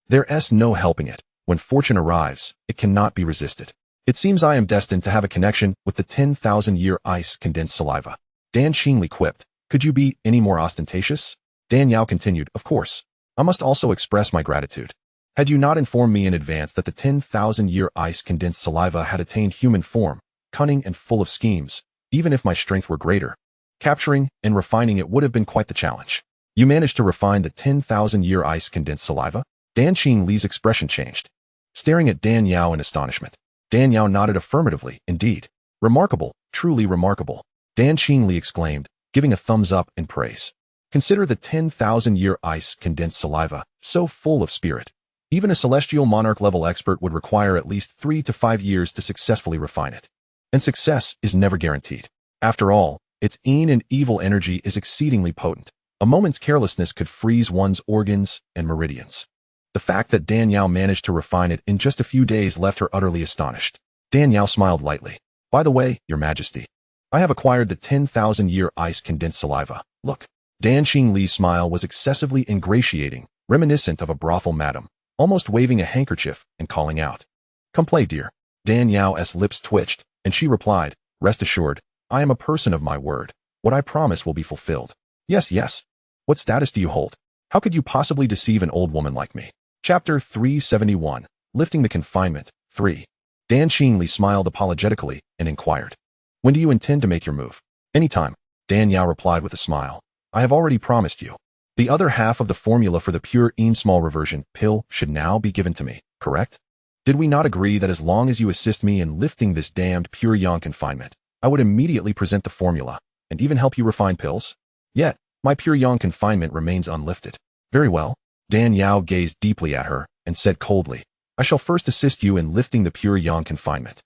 There's no helping it. When fortune arrives, it cannot be resisted. It seems I am destined to have a connection with the 10,000-year ice condensed saliva. Dan Xingli quipped. Could you be any more ostentatious? Dan Yao continued, of course. I must also express my gratitude. Had you not informed me in advance that the 10,000-year ice condensed saliva had attained human form, cunning and full of schemes, even if my strength were greater, capturing and refining it would have been quite the challenge. You managed to refine the 10,000-year ice condensed saliva? Dan Xingli's expression changed. Staring at Dan Yao in astonishment, Dan Yao nodded affirmatively, indeed. Remarkable, truly remarkable. Dan Xingli exclaimed, giving a thumbs up in praise. Consider the 10,000-year ice condensed saliva, so full of spirit. Even a celestial monarch-level expert would require at least 3 to 5 years to successfully refine it. And success is never guaranteed. After all, its yin and evil energy is exceedingly potent. A moment's carelessness could freeze one's organs and meridians. The fact that Dan Yao managed to refine it in just a few days left her utterly astonished. Dan Yao smiled lightly. By the way, Your Majesty, I have acquired the 10,000-year ice condensed saliva. Look. Dan Xingli's smile was excessively ingratiating, reminiscent of a brothel madam, almost waving a handkerchief and calling out, "Come play, dear." Dan Yao's lips twitched, and she replied, "Rest assured, I am a person of my word. What I promise will be fulfilled." Yes, yes. What status do you hold? How could you possibly deceive an old woman like me? Chapter 371, Lifting the Confinement, 3. Dan Xingli smiled apologetically and inquired, "When do you intend to make your move?" "Anytime," Dan Yao replied with a smile. "I have already promised you. The other half of the formula for the pure small reversion pill should now be given to me, correct? Did we not agree that as long as you assist me in lifting this damned pure yang confinement, I would immediately present the formula, and even help you refine pills? Yet, my pure yang confinement remains unlifted." "Very well." Dan Yao gazed deeply at her and said coldly, "I shall first assist you in lifting the pure yang confinement,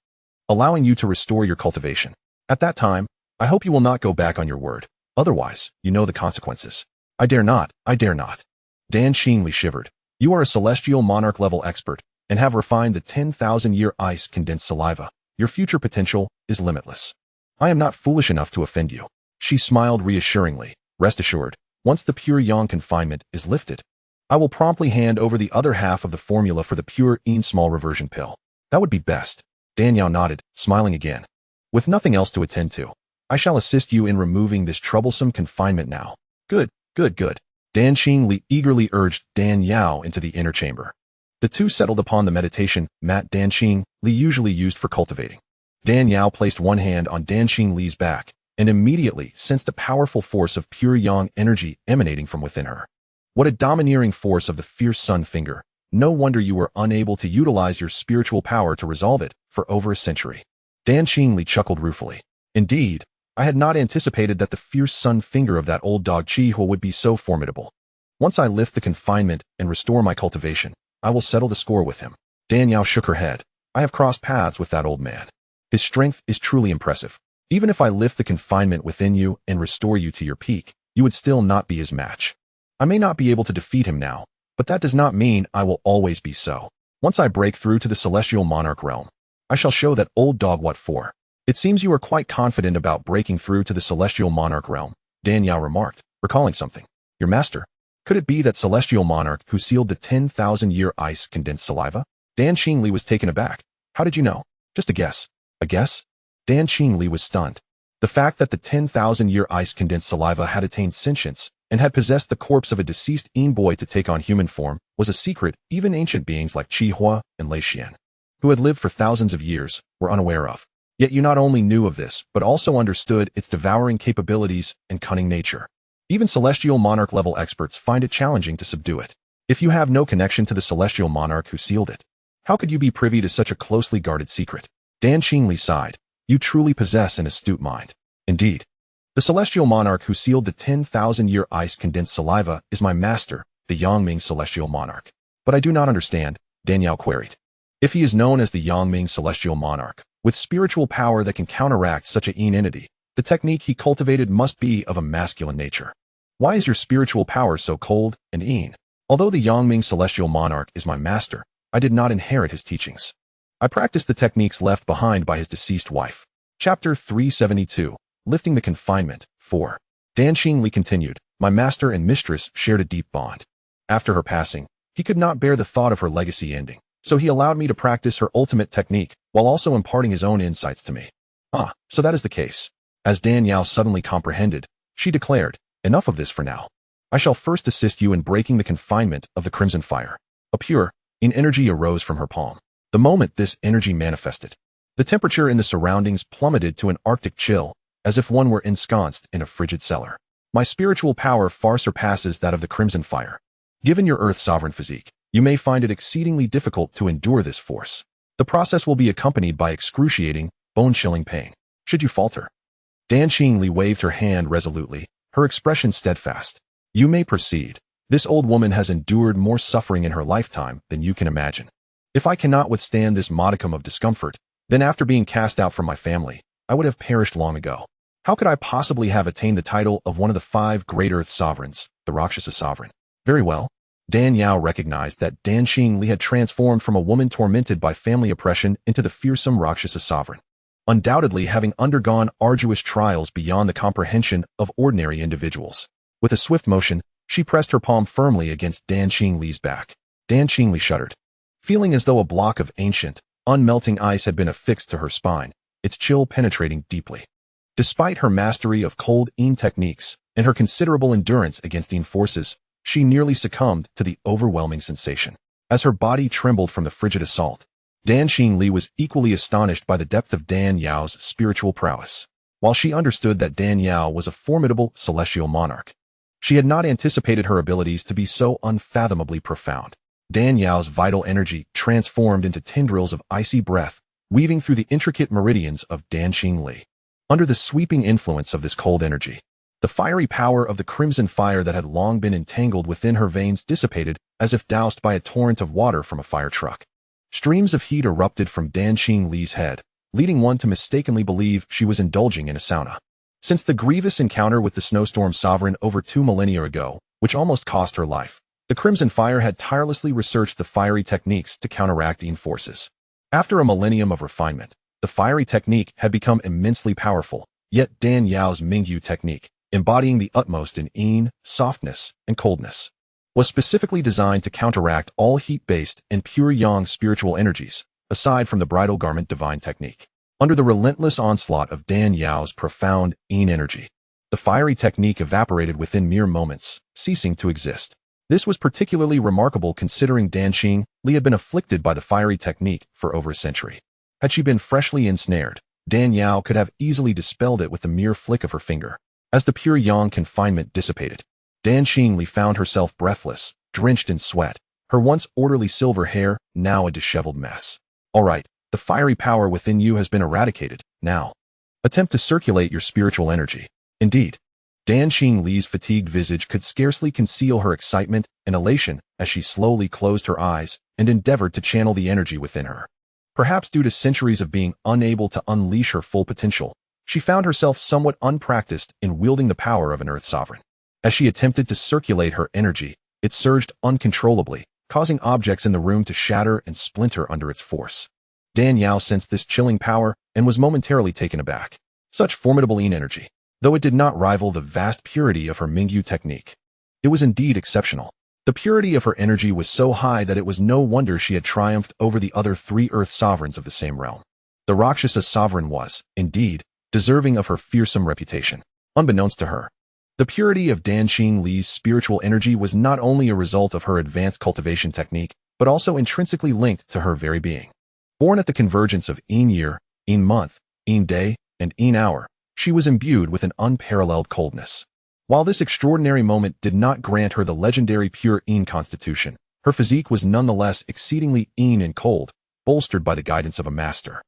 allowing you to restore your cultivation. At that time, I hope you will not go back on your word. Otherwise, you know the consequences." I dare not. Dan Xingli shivered. "You are a celestial monarch-level expert, and have refined the 10,000-year ice condensed saliva. Your future potential is limitless. I am not foolish enough to offend you." She smiled reassuringly. "Rest assured, once the pure yang confinement is lifted, I will promptly hand over the other half of the formula for the pure small reversion pill." "That would be best." Dan Yao nodded, smiling again. "With nothing else to attend to, I shall assist you in removing this troublesome confinement now." Good. Dan Xingli eagerly urged Dan Yao into the inner chamber. The two settled upon the meditation mat Dan Xingli usually used for cultivating. Dan Yao placed one hand on Dan Xingli's back and immediately sensed a powerful force of pure yang energy emanating from within her. What a domineering force of the fierce sun finger. No wonder you were unable to utilize your spiritual power to resolve it for over a century. Dan Xingli chuckled ruefully. Indeed, I had not anticipated that the fierce sun finger of that old dog Chi-Hua would be so formidable. Once I lift the confinement and restore my cultivation, I will settle the score with him. Dan Yao shook her head. I have crossed paths with that old man. His strength is truly impressive. Even if I lift the confinement within you and restore you to your peak, you would still not be his match. I may not be able to defeat him now, But that does not mean I will always be so. Once I break through to the celestial monarch realm, I shall show that old dog what for. It seems you are quite confident about breaking through to the celestial monarch realm, Dan Yao remarked, recalling something. Your master? Could it be that celestial monarch who sealed the 10,000-year ice condensed saliva? Dan Qingli was taken aback. How did you know? Just a guess. A guess? Dan Qingli was stunned. The fact that the 10,000-year ice condensed saliva had attained sentience and had possessed the corpse of a deceased Yin boy to take on human form was a secret even ancient beings like Qi Hua and Lei Xian, who had lived for thousands of years, were unaware of. Yet you not only knew of this, but also understood its devouring capabilities and cunning nature. Even celestial monarch-level experts find it challenging to subdue it. If you have no connection to the celestial monarch who sealed it, how could you be privy to such a closely guarded secret? Dan Qingli sighed. You truly possess an astute mind. Indeed. The celestial monarch who sealed the 10,000-year ice condensed saliva is my master, the Yangming celestial monarch. But I do not understand, Dan Yao queried. If he is known as the Yangming celestial monarch, with spiritual power that can counteract such a Yin entity, the technique he cultivated must be of a masculine nature. Why is your spiritual power so cold and Yin? Although the Yangming celestial monarch is my master, I did not inherit his teachings. I practiced the techniques left behind by his deceased wife. Chapter 372, Lifting the Confinement, 4. Dan Qingli continued, my master and mistress shared a deep bond. After her passing, he could not bear the thought of her legacy ending, so he allowed me to practice her ultimate technique while also imparting his own insights to me. Ah, so that is the case. As Dan Yao suddenly comprehended, she declared, enough of this for now. I shall first assist you in breaking the confinement of the crimson fire. A pure, Yin energy arose from her palm. The moment this energy manifested, the temperature in the surroundings plummeted to an arctic chill, as if one were ensconced in a frigid cellar. My spiritual power far surpasses that of the crimson fire. Given your earth sovereign physique, you may find it exceedingly difficult to endure this force. The process will be accompanied by excruciating, bone-chilling pain. Should you falter? Dan Qingli waved her hand resolutely, her expression steadfast. You may proceed. This old woman has endured more suffering in her lifetime than you can imagine. If I cannot withstand this modicum of discomfort, then after being cast out from my family, I would have perished long ago. How could I possibly have attained the title of one of the 5 great earth sovereigns, the Rakshasa sovereign? Very well. Dan Yao recognized that Dan Qingli had transformed from a woman tormented by family oppression into the fearsome Rakshasa sovereign, undoubtedly having undergone arduous trials beyond the comprehension of ordinary individuals. With a swift motion, she pressed her palm firmly against Dan Qingli's back. Dan Qingli shuddered, feeling as though a block of ancient, unmelting ice had been affixed to her spine, its chill penetrating deeply. Despite her mastery of cold Yin techniques and her considerable endurance against Yin forces, she nearly succumbed to the overwhelming sensation. As her body trembled from the frigid assault, Dan Qingli was equally astonished by the depth of Dan Yao's spiritual prowess. While she understood that Dan Yao was a formidable celestial monarch, she had not anticipated her abilities to be so unfathomably profound. Dan Yao's vital energy transformed into tendrils of icy breath, weaving through the intricate meridians of Dan Qingli. Under the sweeping influence of this cold energy, the fiery power of the crimson fire that had long been entangled within her veins dissipated as if doused by a torrent of water from a fire truck. Streams of heat erupted from Dan Qingli's head, leading one to mistakenly believe she was indulging in a sauna. Since the grievous encounter with the snowstorm sovereign over 2 millennia ago, which almost cost her life, the crimson fire had tirelessly researched the fiery techniques to counteract Yin forces. After a millennium of refinement, the fiery technique had become immensely powerful, yet Dan Yao's Mingyu technique, embodying the utmost in Yin, softness, and coldness, was specifically designed to counteract all heat-based and pure yang spiritual energies, aside from the bridal garment divine technique. Under the relentless onslaught of Dan Yao's profound Yin energy, the fiery technique evaporated within mere moments, ceasing to exist. This was particularly remarkable considering Dan Qingli had been afflicted by the fiery technique for over a century. Had she been freshly ensnared, Dan Yao could have easily dispelled it with a mere flick of her finger. As the pure yang confinement dissipated, Dan Qingli found herself breathless, drenched in sweat, her once orderly silver hair now a disheveled mess. All right, the fiery power within you has been eradicated. Now, attempt to circulate your spiritual energy. Indeed, Dan Qingli's fatigued visage could scarcely conceal her excitement and elation as she slowly closed her eyes and endeavored to channel the energy within her. Perhaps due to centuries of being unable to unleash her full potential, she found herself somewhat unpracticed in wielding the power of an earth sovereign. As she attempted to circulate her energy, It surged uncontrollably, causing objects in the room to shatter and splinter under its force. Dan Yao sensed this chilling power and was momentarily taken aback. Such formidable yin energy, though it did not rival the vast purity of her Mingyu technique. It was indeed exceptional. The purity of her energy was so high that it was no wonder she had triumphed over the other 3 Earth sovereigns of the same realm. The Rakshasa sovereign was, indeed, deserving of her fearsome reputation. Unbeknownst to her, the purity of Dan Xingli's spiritual energy was not only a result of her advanced cultivation technique, but also intrinsically linked to her very being. Born at the convergence of Yin year, Yin month, Yin day, and Yin hour, she was imbued with an unparalleled coldness. While this extraordinary moment did not grant her the legendary pure Yin constitution, her physique was nonetheless exceedingly Yin and cold, bolstered by the guidance of a master,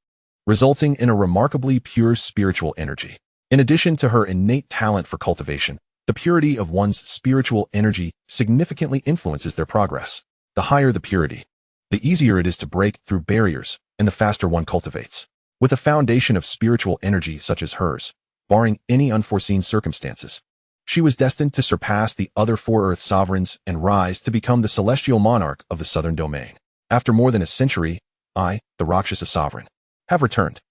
resulting in a remarkably pure spiritual energy. In addition to her innate talent for cultivation, the purity of one's spiritual energy significantly influences their progress. The higher the purity, the easier it is to break through barriers, and the faster one cultivates. With a foundation of spiritual energy such as hers, barring any unforeseen circumstances, she was destined to surpass the other 4 Earth sovereigns and rise to become the celestial monarch of the southern domain. After more than a century, I, the Rakshasa sovereign, have returned.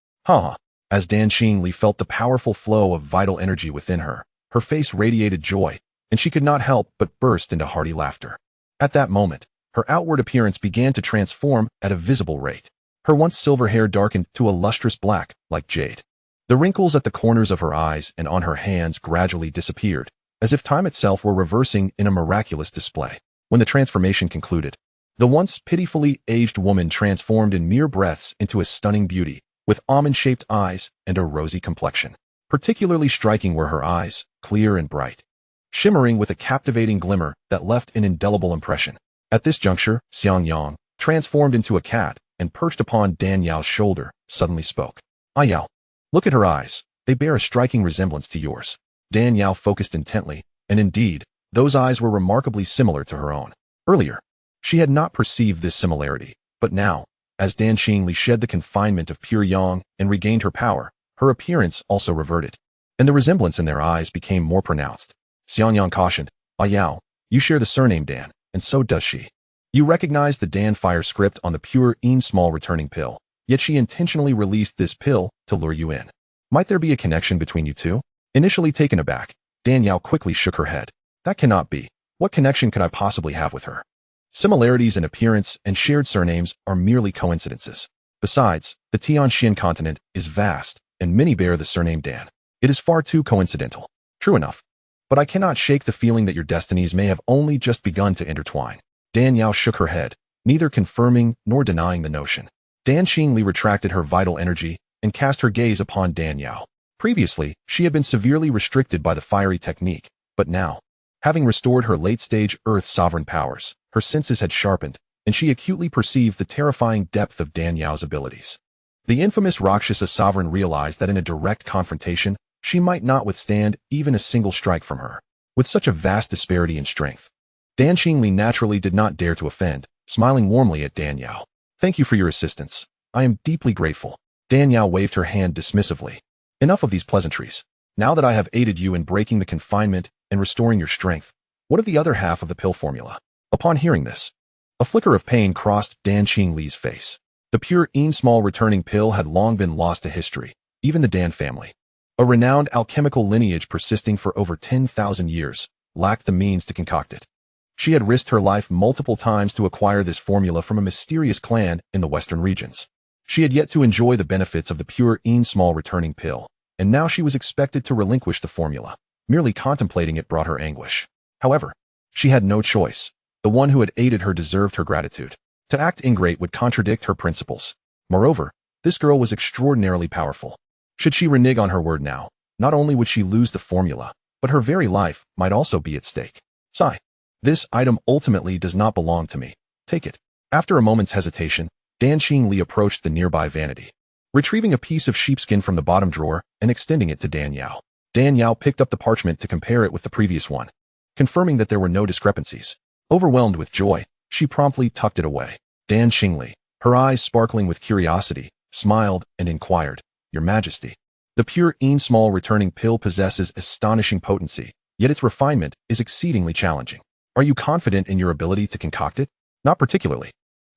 As Dan Xingli felt the powerful flow of vital energy within her, her face radiated joy, and she could not help but burst into hearty laughter. At that moment, her outward appearance began to transform at a visible rate. Her once silver hair darkened to a lustrous black, like jade. The wrinkles at the corners of her eyes and on her hands gradually disappeared, as if time itself were reversing in a miraculous display. When the transformation concluded, the once pitifully aged woman transformed in mere breaths into a stunning beauty, with almond-shaped eyes and a rosy complexion. Particularly striking were her eyes, clear and bright, shimmering with a captivating glimmer that left an indelible impression. At this juncture, Xianxiang, transformed into a cat and perched upon Dan Yao's shoulder, suddenly spoke. "Ah Yao, look at her eyes. They bear a striking resemblance to yours." Dan Yao focused intently, and indeed, those eyes were remarkably similar to her own. Earlier, she had not perceived this similarity, but now, as Dan Xingli shed the confinement of pure yang and regained her power, her appearance also reverted, and the resemblance in their eyes became more pronounced. Xianxiang cautioned, "Ah Yao, you share the surname Dan, and so does she. You recognize the Dan Fire script on the pure Yin small returning pill, yet she intentionally released this pill to lure you in. Might there be a connection between you two?" Initially taken aback, Dan Yao quickly shook her head. "That cannot be. What connection could I possibly have with her? Similarities in appearance and shared surnames are merely coincidences. Besides, the Tianxian continent is vast, and many bear the surname Dan. It is far too coincidental." "True enough. But I cannot shake the feeling that your destinies may have only just begun to intertwine." Dan Yao shook her head, neither confirming nor denying the notion. Dan Xingli retracted her vital energy and cast her gaze upon Dan Yao. Previously, she had been severely restricted by the fiery technique, but now, having restored her late-stage Earth sovereign powers, her senses had sharpened, and she acutely perceived the terrifying depth of Dan Yao's abilities. The infamous Rakshasa sovereign realized that in a direct confrontation, she might not withstand even a single strike from her. With such a vast disparity in strength, Dan Xingli naturally did not dare to offend, smiling warmly at Dan Yao. "Thank you for your assistance. I am deeply grateful." Dan Yao waved her hand dismissively. "Enough of these pleasantries. Now that I have aided you in breaking the confinement and restoring your strength, what of the other half of the pill formula?" Upon hearing this, a flicker of pain crossed Dan Xingli's face. The pure Yin small returning pill had long been lost to history, even the Dan family, a renowned alchemical lineage persisting for over 10,000 years, lacked the means to concoct it. She had risked her life multiple times to acquire this formula from a mysterious clan in the western regions. She had yet to enjoy the benefits of the pure Yin small returning pill, and now she was expected to relinquish the formula. Merely contemplating it brought her anguish. However, she had no choice. The one who had aided her deserved her gratitude. To act ingrate would contradict her principles. Moreover, this girl was extraordinarily powerful. Should she renege on her word now, not only would she lose the formula, but her very life might also be at stake. Sigh. "This item ultimately does not belong to me. Take it." After a moment's hesitation, Dan Xingli approached the nearby vanity, retrieving a piece of sheepskin from the bottom drawer and extending it to Dan Yao. Dan Yao picked up the parchment to compare it with the previous one, confirming that there were no discrepancies. Overwhelmed with joy, she promptly tucked it away. Dan Xingli, her eyes sparkling with curiosity, smiled and inquired, "Your Majesty, the pure Yin small returning pill possesses astonishing potency, yet its refinement is exceedingly challenging. Are you confident in your ability to concoct it? Not particularly.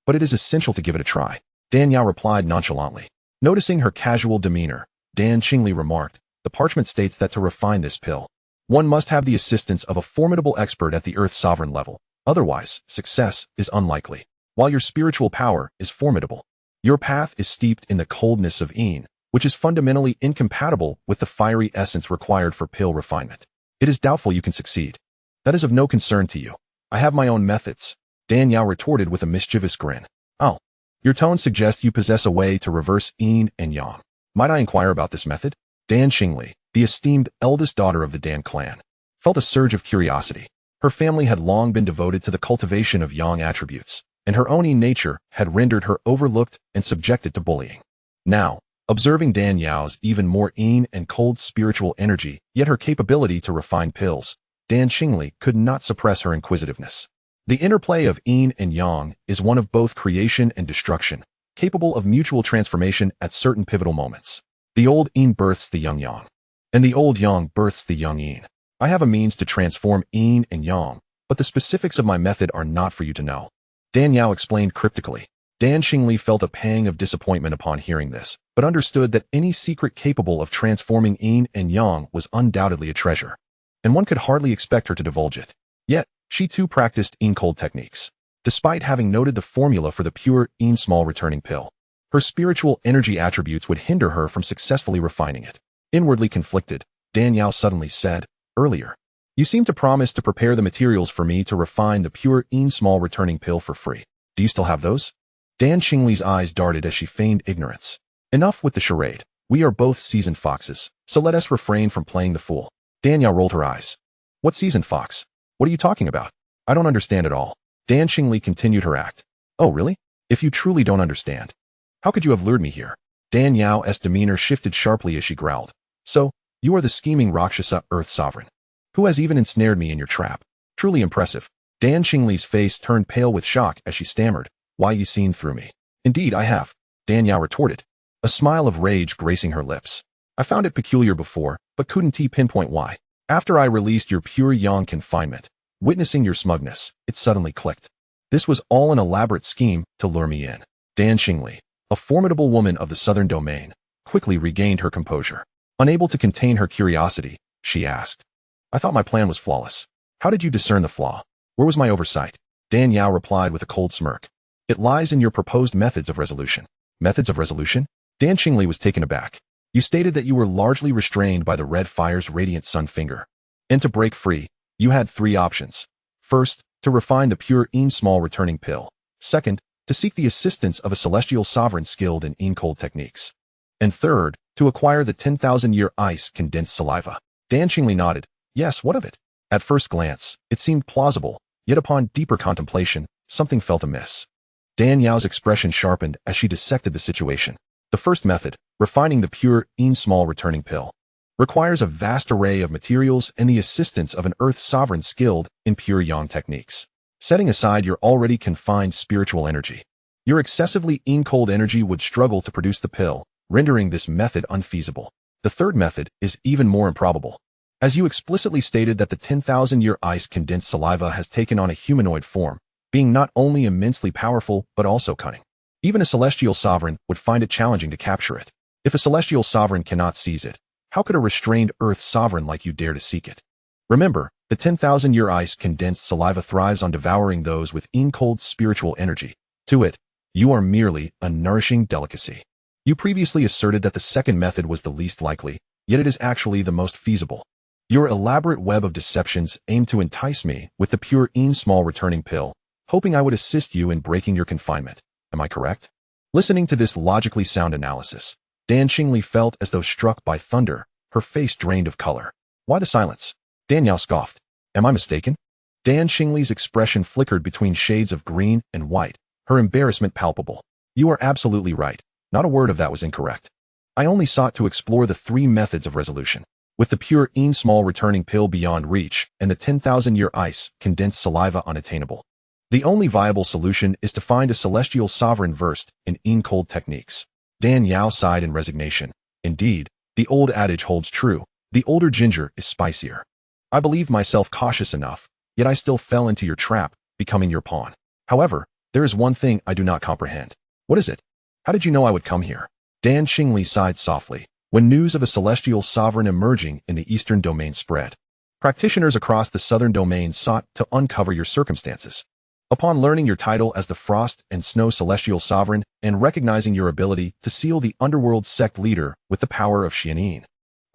But it is essential to give it a try. Dan Yao replied nonchalantly. Noticing her casual demeanor, Dan Qingli remarked, the parchment states that to refine this pill, one must have the assistance of a formidable expert at the Earth sovereign level. Otherwise, success is unlikely. While your spiritual power is formidable, your path is steeped in the coldness of yin, which is fundamentally incompatible with the fiery essence required for pill refinement. It is doubtful you can succeed. That is of no concern to you. I have my own methods, Dan Yao retorted with a mischievous grin. Oh, your tone suggests you possess a way to reverse yin and yang. Might I inquire about this method? Dan Qingli, the esteemed eldest daughter of the Dan clan, felt a surge of curiosity. Her family had long been devoted to the cultivation of yang attributes, and her own yin nature had rendered her overlooked and subjected to bullying. Now, observing Dan Yao's even more yin and cold spiritual energy, yet her capability to refine pills, Dan Qingli could not suppress her inquisitiveness. The interplay of yin and yang is one of both creation and destruction, capable of mutual transformation at certain pivotal moments. The old yin births the young yang, and the old yang births the young yin. I have a means to transform yin and yang, but the specifics of my method are not for you to know. Dan Yao explained cryptically. Dan Qingli felt a pang of disappointment upon hearing this, but understood that any secret capable of transforming yin and yang was undoubtedly a treasure, and one could hardly expect her to divulge it. Yet, she too practiced yin cold techniques. Despite having noted the formula for the pure yin small returning pill, her spiritual energy attributes would hinder her from successfully refining it. Inwardly conflicted, Dan Yao suddenly said, earlier, you seem to promise to prepare the materials for me to refine the pure yin small returning pill for free. Do you still have those? Dan Qingli's eyes darted as she feigned ignorance. Enough with the charade. We are both seasoned foxes, so let us refrain from playing the fool. Dan Yao rolled her eyes. What seasoned fox? What are you talking about? I don't understand at all. Dan Qingli continued her act. Oh, really? If you truly don't understand, how could you have lured me here? Dan Yao's demeanor shifted sharply as she growled. So, you are the scheming Rakshasa Earth Sovereign, who has even ensnared me in your trap. Truly impressive. Dan Qingli's face turned pale with shock as she stammered. Why you seen through me? Indeed, I have, Dan Yao retorted, a smile of rage gracing her lips. I found it peculiar before, but couldn't pinpoint why. After I released your pure yang confinement, witnessing your smugness, it suddenly clicked. This was all an elaborate scheme to lure me in. Dan Qingli, a formidable woman of the southern domain, quickly regained her composure. Unable to contain her curiosity, she asked, I thought my plan was flawless. How did you discern the flaw? Where was my oversight? Dan Yao replied with a cold smirk. It lies in your proposed methods of resolution. Methods of resolution? Dan Qingli was taken aback. You stated that you were largely restrained by the red fire's radiant sun finger. And to break free, you had three options. First, to refine the pure yin small returning pill. Second, to seek the assistance of a celestial sovereign skilled in yin cold techniques. And third, to acquire the 10,000-year ice condensed saliva. Dan Qingli nodded. Yes, what of it? At first glance, it seemed plausible, yet upon deeper contemplation, something felt amiss. Dan Yao's expression sharpened as she dissected the situation. The first method, refining the pure yin small returning pill, requires a vast array of materials and the assistance of an earth sovereign skilled in pure yang techniques. Setting aside your already confined spiritual energy, your excessively yin cold energy would struggle to produce the pill, rendering this method unfeasible. The third method is even more improbable, as you explicitly stated that the 10,000-year ice condensed saliva has taken on a humanoid form, being not only immensely powerful but also cunning. Even a celestial sovereign would find it challenging to capture it. If a celestial sovereign cannot seize it, how could a restrained earth sovereign like you dare to seek it? Remember, the 10,000-year ice condensed saliva thrives on devouring those with yin-cold spiritual energy. To it, you are merely a nourishing delicacy. You previously asserted that the second method was the least likely, yet it is actually the most feasible. Your elaborate web of deceptions aim to entice me with the pure yin small returning pill, hoping I would assist you in breaking your confinement. Am I correct? Listening to this logically sound analysis, Dan Qingli felt as though struck by thunder, her face drained of color. Why the silence? Dan Yao scoffed. Am I mistaken? Dan Qingli's expression flickered between shades of green and white, her embarrassment palpable. You are absolutely right. Not a word of that was incorrect. I only sought to explore the three methods of resolution. With the pure yin small returning pill beyond reach and the 10,000-year ice condensed saliva unattainable, the only viable solution is to find a celestial sovereign versed in yin cold techniques. Dan Yao sighed in resignation. Indeed, the old adage holds true. The older ginger is spicier. I believe myself cautious enough, yet I still fell into your trap, becoming your pawn. However, there is one thing I do not comprehend. What is it? How did you know I would come here? Dan Qingli sighed softly when news of a celestial sovereign emerging in the eastern domain spread. Practitioners across the southern domain sought to uncover your circumstances. Upon learning your title as the Frost and Snow Celestial Sovereign and recognizing your ability to seal the underworld sect leader with the power of Xianxian,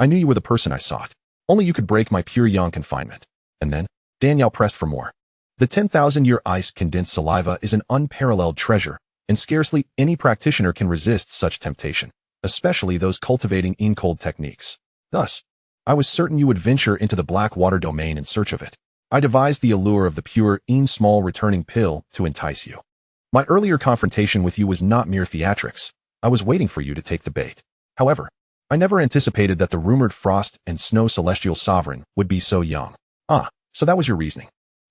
I knew you were the person I sought. Only you could break my pure yang confinement. And then, Danielle pressed for more. The 10,000-year ice condensed saliva is an unparalleled treasure, and scarcely any practitioner can resist such temptation, especially those cultivating in-cold techniques. Thus, I was certain you would venture into the black water domain in search of it. I devised the allure of the pure, small returning pill to entice you. My earlier confrontation with you was not mere theatrics. I was waiting for you to take the bait. However, I never anticipated that the rumored Frost and Snow Celestial Sovereign would be so young. Ah, so that was your reasoning.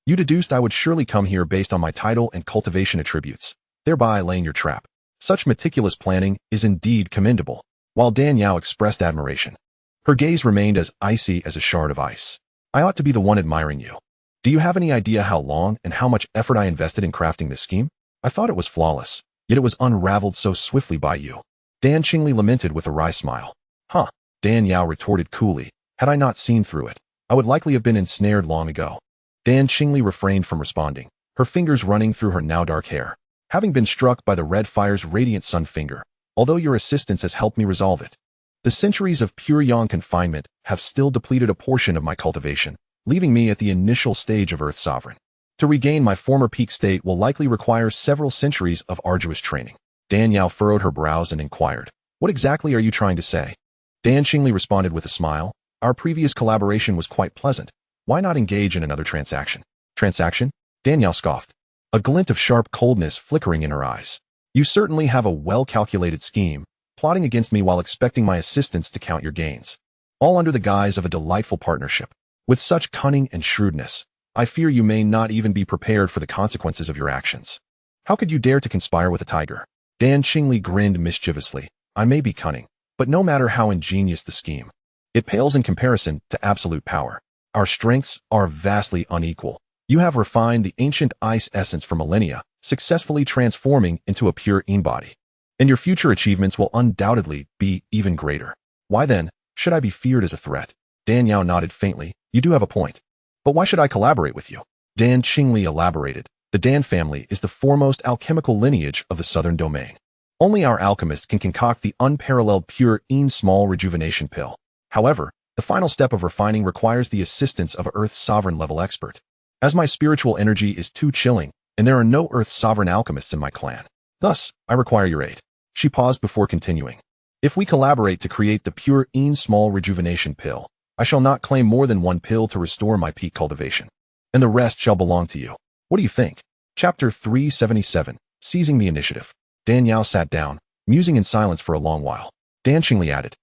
You deduced I would surely come here based on my title and cultivation attributes, thereby laying your trap. Such meticulous planning is indeed commendable. While Danielle expressed admiration, her gaze remained as icy as a shard of ice. I ought to be the one admiring you. Do you have any idea how long and how much effort I invested in crafting this scheme? I thought it was flawless, yet it was unraveled so swiftly by you. Dan Qingli lamented with a wry smile. Huh, Dan Yao retorted coolly. Had I not seen through it, I would likely have been ensnared long ago. Dan Qingli refrained from responding, her fingers running through her now dark hair. Having been struck by the red fire's radiant sun finger, although your assistance has helped me resolve it, the centuries of pure yang confinement have still depleted a portion of my cultivation, leaving me at the initial stage of Earth Sovereign. To regain my former peak state will likely require several centuries of arduous training. Dan Yao furrowed her brows and inquired, what exactly are you trying to say? Dan Qingli responded with a smile. Our previous collaboration was quite pleasant. Why not engage in another transaction? Transaction? Dan Yao scoffed, a glint of sharp coldness flickering in her eyes. You certainly have a well-calculated scheme, plotting against me while expecting my assistance to count your gains. All under the guise of a delightful partnership. With such cunning and shrewdness, I fear you may not even be prepared for the consequences of your actions. How could you dare to conspire with a tiger? Dan Qingli grinned mischievously. I may be cunning, but no matter how ingenious the scheme, it pales in comparison to absolute power. Our strengths are vastly unequal. You have refined the ancient ice essence for millennia, successfully transforming into a pure in-body. And your future achievements will undoubtedly be even greater. Why then, should I be feared as a threat? Dan Yao nodded faintly. You do have a point. But why should I collaborate with you? Dan Qingli elaborated. The Dan family is the foremost alchemical lineage of the southern domain. Only our alchemists can concoct the unparalleled pure small rejuvenation pill. However, the final step of refining requires the assistance of an Earth Sovereign level expert. As my spiritual energy is too chilling, and there are no Earth Sovereign alchemists in my clan. Thus, I require your aid. She paused before continuing. If we collaborate to create the pure small rejuvenation pill, I shall not claim more than one pill to restore my peak cultivation, and the rest shall belong to you. What do you think? Chapter 377, Seizing the Initiative. Dan Yao sat down, musing in silence for a long while. Dan Qingli added,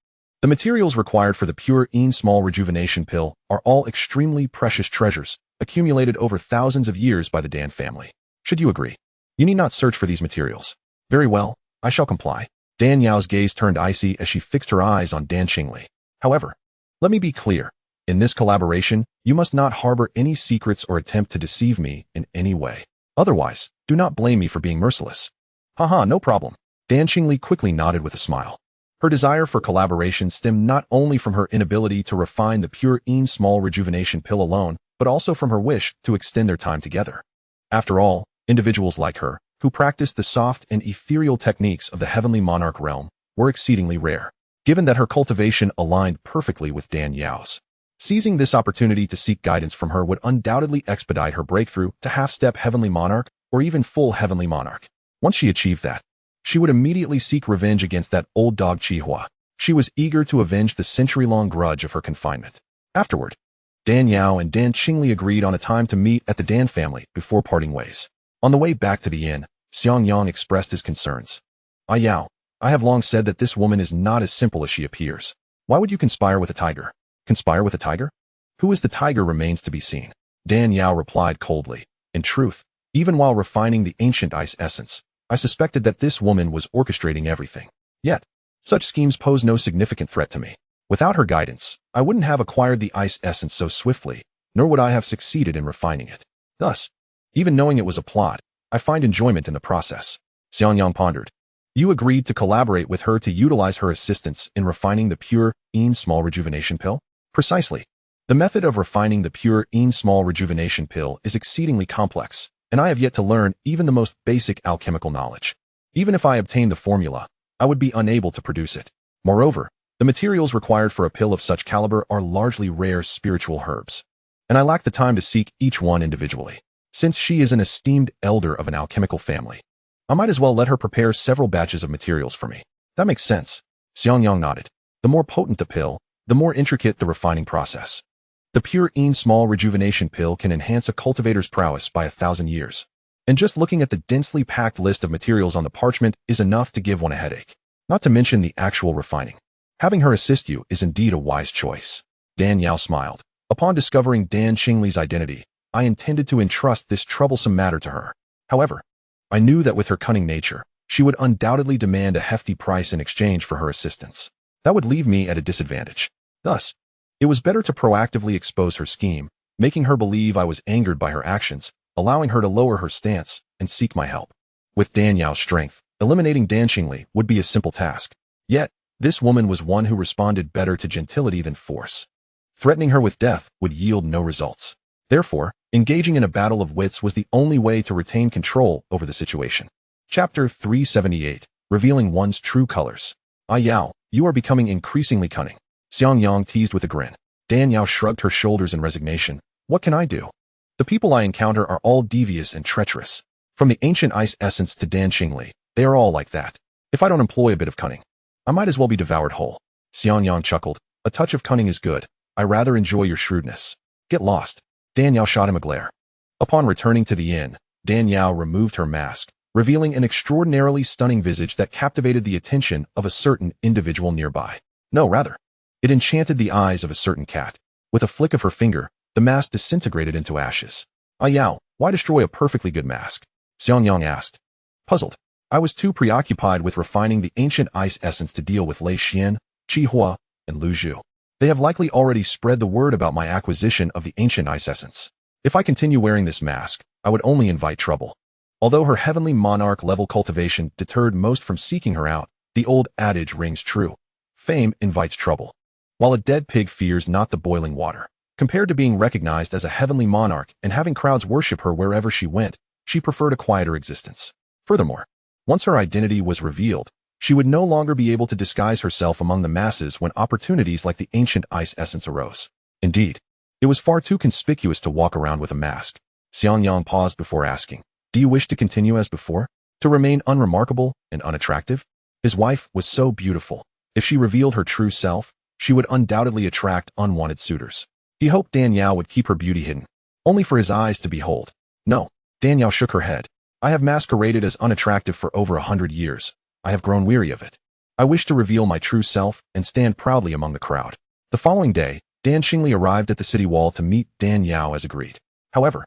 the materials required for the pure small rejuvenation pill are all extremely precious treasures, accumulated over thousands of years by the Dan family. Should you agree? You need not search for these materials. Very well, I shall comply. Dan Yao's gaze turned icy as she fixed her eyes on Dan Qingli. However, let me be clear. In this collaboration, you must not harbor any secrets or attempt to deceive me in any way. Otherwise, do not blame me for being merciless. Haha, no problem. Dan Qingli quickly nodded with a smile. Her desire for collaboration stemmed not only from her inability to refine the pure small rejuvenation pill alone, but also from her wish to extend their time together. After all, individuals like her, who practiced the soft and ethereal techniques of the heavenly monarch realm, were exceedingly rare, given that her cultivation aligned perfectly with Dan Yao's. Seizing this opportunity to seek guidance from her would undoubtedly expedite her breakthrough to half-step heavenly monarch or even full heavenly monarch. Once she achieved that, she would immediately seek revenge against that old dog Qihua. She was eager to avenge the century-long grudge of her confinement. Afterward, Dan Yao and Dan Qingli agreed on a time to meet at the Dan family before parting ways. On the way back to the inn, Xianxiang expressed his concerns. Yao, I have long said that this woman is not as simple as she appears. Why would you conspire with a tiger? Conspire with a tiger? Who is the tiger remains to be seen. Dan Yao replied coldly. In truth, even while refining the ancient ice essence, I suspected that this woman was orchestrating everything. Yet, such schemes pose no significant threat to me. Without her guidance, I wouldn't have acquired the ice essence so swiftly, nor would I have succeeded in refining it. Thus, even knowing it was a plot, I find enjoyment in the process. Xianxiang pondered. You agreed to collaborate with her to utilize her assistance in refining the pure, small rejuvenation pill? Precisely. The method of refining the pure, small rejuvenation pill is exceedingly complex, and I have yet to learn even the most basic alchemical knowledge. Even if I obtained the formula, I would be unable to produce it. Moreover, the materials required for a pill of such caliber are largely rare spiritual herbs, and I lack the time to seek each one individually. Since she is an esteemed elder of an alchemical family, I might as well let her prepare several batches of materials for me. That makes sense. Xianxiang nodded. The more potent the pill, the more intricate the refining process. The pure small rejuvenation pill can enhance a cultivator's prowess by 1,000 years. And just looking at the densely packed list of materials on the parchment is enough to give one a headache. Not to mention the actual refining. Having her assist you is indeed a wise choice. Dan Yao smiled. Upon discovering Dan Xingli's identity, I intended to entrust this troublesome matter to her. However, I knew that with her cunning nature, she would undoubtedly demand a hefty price in exchange for her assistance. That would leave me at a disadvantage. Thus, it was better to proactively expose her scheme, making her believe I was angered by her actions, allowing her to lower her stance and seek my help. With Dan Yao's strength, eliminating Dan Xingli would be a simple task. Yet, this woman was one who responded better to gentility than force. Threatening her with death would yield no results. Therefore, engaging in a battle of wits was the only way to retain control over the situation. Chapter 378, Revealing One's True Colors. Ah Yao, you are becoming increasingly cunning. Xianxiang teased with a grin. Dan Yao shrugged her shoulders in resignation. What can I do? The people I encounter are all devious and treacherous. From the ancient ice essence to Dan Xingli, they are all like that. If I don't employ a bit of cunning, I might as well be devoured whole. Xianxiang chuckled. A touch of cunning is good. I rather enjoy your shrewdness. Get lost. Dan Yao shot him a glare. Upon returning to the inn, Dan Yao removed her mask, revealing an extraordinarily stunning visage that captivated the attention of a certain individual nearby. No, rather, it enchanted the eyes of a certain cat. With a flick of her finger, the mask disintegrated into ashes. Ah Yao, why destroy a perfectly good mask? Xianxiang asked. Puzzled, I was too preoccupied with refining the ancient ice essence to deal with Lei Xian, Qi Hua, and Lu Zhu. They have likely already spread the word about my acquisition of the ancient ice essence. If I continue wearing this mask, I would only invite trouble. Although her heavenly monarch-level cultivation deterred most from seeking her out, the old adage rings true. Fame invites trouble. While a dead pig fears not the boiling water, compared to being recognized as a heavenly monarch and having crowds worship her wherever she went, she preferred a quieter existence. Furthermore, once her identity was revealed, she would no longer be able to disguise herself among the masses when opportunities like the ancient ice essence arose. Indeed, it was far too conspicuous to walk around with a mask. Xianxiang paused before asking, do you wish to continue as before? To remain unremarkable and unattractive? His wife was so beautiful. If she revealed her true self, she would undoubtedly attract unwanted suitors. He hoped Dan Yao would keep her beauty hidden, only for his eyes to behold. No, Dan Yao shook her head. I have masqueraded as unattractive for over 100 years. I have grown weary of it. I wish to reveal my true self and stand proudly among the crowd. The following day, Dan Xingli arrived at the city wall to meet Dan Yao as agreed. However,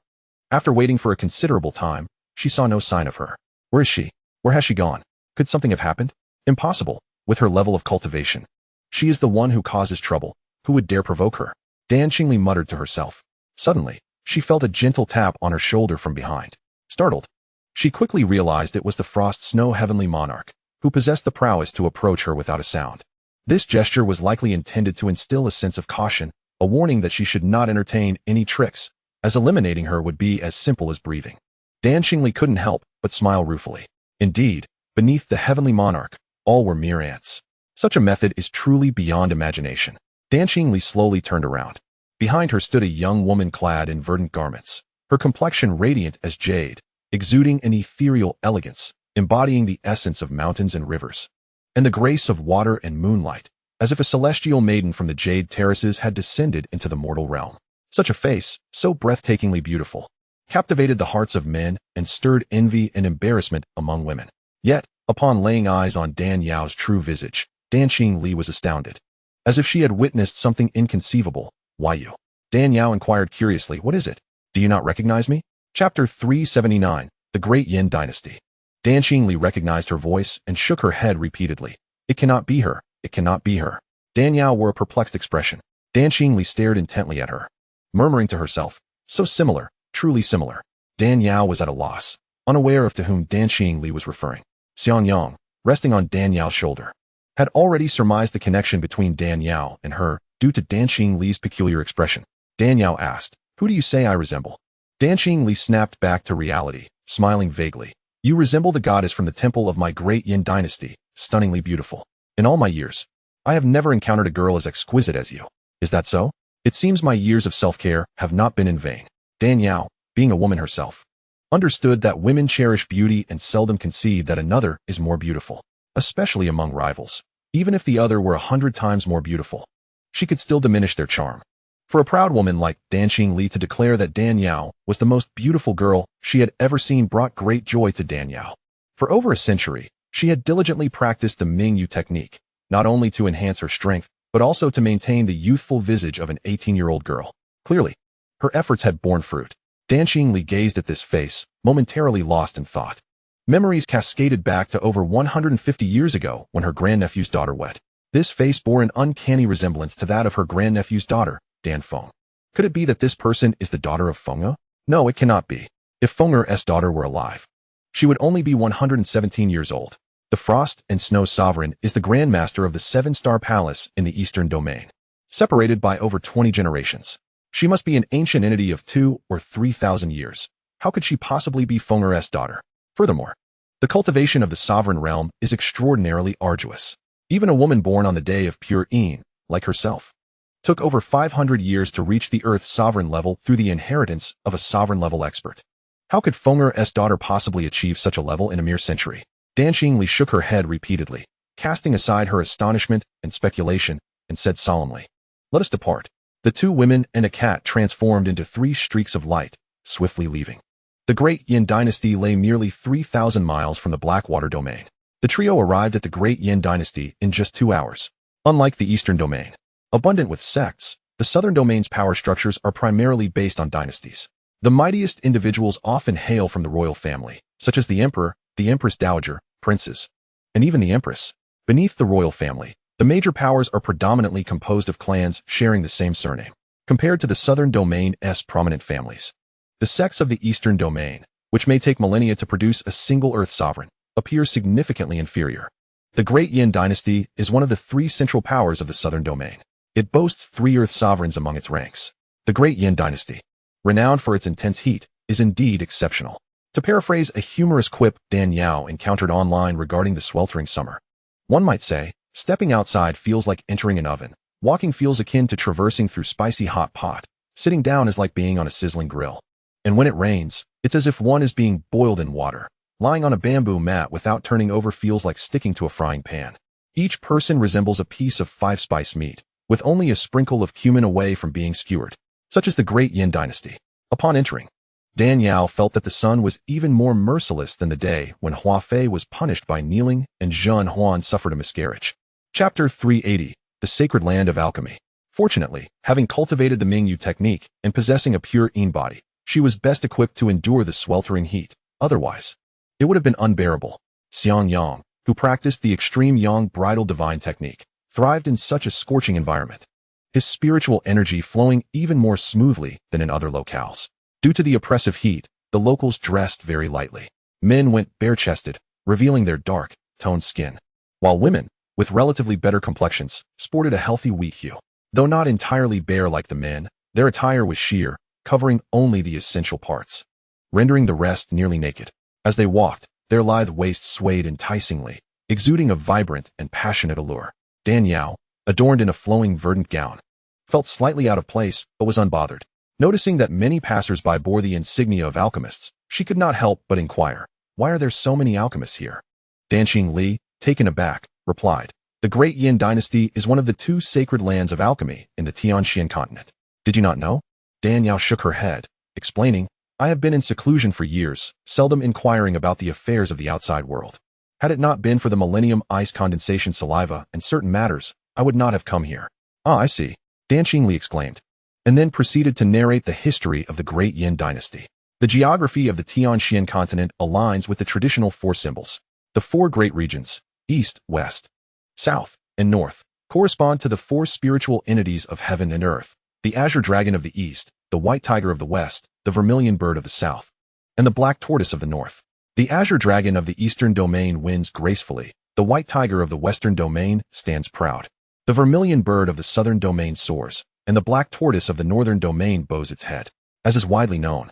after waiting for a considerable time, she saw no sign of her. Where is she? Where has she gone? Could something have happened? Impossible, with her level of cultivation. She is the one who causes trouble. Who would dare provoke her? Dan Xingli muttered to herself. Suddenly, she felt a gentle tap on her shoulder from behind. Startled, she quickly realized it was the Frost Snow Heavenly Monarch, who possessed the prowess to approach her without a sound. This gesture was likely intended to instill a sense of caution, a warning that she should not entertain any tricks, as eliminating her would be as simple as breathing. Dan Xingli couldn't help but smile ruefully. Indeed, beneath the Heavenly Monarch, all were mere ants. Such a method is truly beyond imagination. Dan Xingli slowly turned around. Behind her stood a young woman clad in verdant garments, her complexion radiant as jade, exuding an ethereal elegance, embodying the essence of mountains and rivers, and the grace of water and moonlight, as if a celestial maiden from the jade terraces had descended into the mortal realm. Such a face, so breathtakingly beautiful, captivated the hearts of men and stirred envy and embarrassment among women. Yet, upon laying eyes on Dan Yao's true visage, Dan Xingli was astounded. As if she had witnessed something inconceivable. Why you? Dan Yao inquired curiously, what is it? Do you not recognize me? Chapter 379, The Great Yin Dynasty. Dan Xingli recognized her voice and shook her head repeatedly. It cannot be her. It cannot be her. Dan Yao wore a perplexed expression. Dan Xingli stared intently at her. murmuring to herself, so similar, truly similar. Dan Yao was at a loss, unaware of to whom Dan Xingli was referring. Xiang Yang, resting on Dan Yao's shoulder, had already surmised the connection between Dan Yao and her due to Dan Xingli's peculiar expression. Dan Yao asked, "Who do you say I resemble?" Dan Xingli snapped back to reality, smiling vaguely. "You resemble the goddess from the temple of my great Yin dynasty, stunningly beautiful. In all my years, I have never encountered a girl as exquisite as you. Is that so? It seems my years of self-care have not been in vain." Dan Yao, being a woman herself, understood that women cherish beauty and seldom concede that another is more beautiful, especially among rivals. Even if the other were 100 times more beautiful, she could still diminish their charm. For a proud woman like Dan Xingli to declare that Dan Yao was the most beautiful girl she had ever seen brought great joy to Dan Yao. For over a century, she had diligently practiced the Mingyu technique, not only to enhance her strength, but also to maintain the youthful visage of an 18-year-old girl. Clearly, her efforts had borne fruit. Dan Xingli gazed at this face, momentarily lost in thought. Memories cascaded back to over 150 years ago when her grandnephew's daughter wed. This face bore an uncanny resemblance to that of her grandnephew's daughter, Dan Feng. Could it be that this person is the daughter of Feng? No, it cannot be. If Feng's daughter were alive, she would only be 117 years old. The Frost and Snow Sovereign is the Grandmaster of the Seven-Star Palace in the Eastern Domain, separated by over 20 generations. She must be an ancient entity of 2,000 or 3,000 years. How could she possibly be Feng's daughter? Furthermore, the cultivation of the sovereign realm is extraordinarily arduous. Even a woman born on the day of pure Yin, like herself, took over 500 years to reach the Earth's sovereign level through the inheritance of a sovereign-level expert. How could Feng's daughter possibly achieve such a level in a mere century? Dan Xingli shook her head repeatedly, casting aside her astonishment and speculation, and said solemnly, "Let us depart." The two women and a cat transformed into 3 streaks of light, swiftly leaving. The Great Yin Dynasty lay nearly 3,000 miles from the Blackwater Domain. The trio arrived at the Great Yin Dynasty in just 2 hours. Unlike the Eastern Domain, abundant with sects, the Southern Domain's power structures are primarily based on dynasties. The mightiest individuals often hail from the royal family, such as the Emperor, the Empress Dowager, princes, and even the Empress. Beneath the royal family, the major powers are predominantly composed of clans sharing the same surname, compared to the Southern Domain's prominent families. The sects of the Eastern Domain, which may take millennia to produce a single Earth sovereign, appear significantly inferior. The Great Yin Dynasty is one of the 3 central powers of the Southern Domain. It boasts 3 Earth sovereigns among its ranks. The Great Yin Dynasty, renowned for its intense heat, is indeed exceptional. To paraphrase a humorous quip Dan Yao encountered online regarding the sweltering summer, one might say, stepping outside feels like entering an oven, walking feels akin to traversing through spicy hot pot, sitting down is like being on a sizzling grill. And when it rains, it's as if one is being boiled in water. Lying on a bamboo mat without turning over feels like sticking to a frying pan. Each person resembles a piece of 5-spice meat, with only a sprinkle of cumin away from being skewered. Such as the Great Yin Dynasty. Upon entering, Dan Yao felt that the sun was even more merciless than the day when Hua Fei was punished by kneeling and Zhen Huan suffered a miscarriage. Chapter 380, The Sacred Land of Alchemy. Fortunately, having cultivated the Mingyu technique and possessing a pure Yin body, she was best equipped to endure the sweltering heat. Otherwise, it would have been unbearable. Xiang Yang, who practiced the extreme Yang bridal divine technique, thrived in such a scorching environment, his spiritual energy flowing even more smoothly than in other locales. Due to the oppressive heat, the locals dressed very lightly. Men went bare-chested, revealing their dark, toned skin, while women, with relatively better complexions, sported a healthy wheat hue. Though not entirely bare like the men, their attire was sheer, covering only the essential parts, rendering the rest nearly naked. As they walked, their lithe waists swayed enticingly, exuding a vibrant and passionate allure. Dan Yao, adorned in a flowing verdant gown, felt slightly out of place but was unbothered. Noticing that many passers-by bore the insignia of alchemists, she could not help but inquire, "Why are there so many alchemists here?" Dan Xingli, taken aback, replied, "The Great Yin Dynasty is one of the 2 sacred lands of alchemy in the Tianxian continent. Did you not know?" Dan Yao shook her head, explaining, "I have been in seclusion for years, seldom inquiring about the affairs of the outside world. Had it not been for the millennium ice condensation saliva and certain matters, I would not have come here." "Ah, I see," Dan Xingli exclaimed, and then proceeded to narrate the history of the Great Yin Dynasty. The geography of the Tianxian continent aligns with the traditional 4 symbols. The 4 great regions, East, West, South, and North, correspond to the 4 spiritual entities of heaven and earth. The azure dragon of the East, the white tiger of the west, the vermilion bird of the south, and the black tortoise of the north. The azure dragon of the eastern domain wins gracefully, the white tiger of the western domain stands proud. The vermilion bird of the southern domain soars, and the black tortoise of the northern domain bows its head. As is widely known,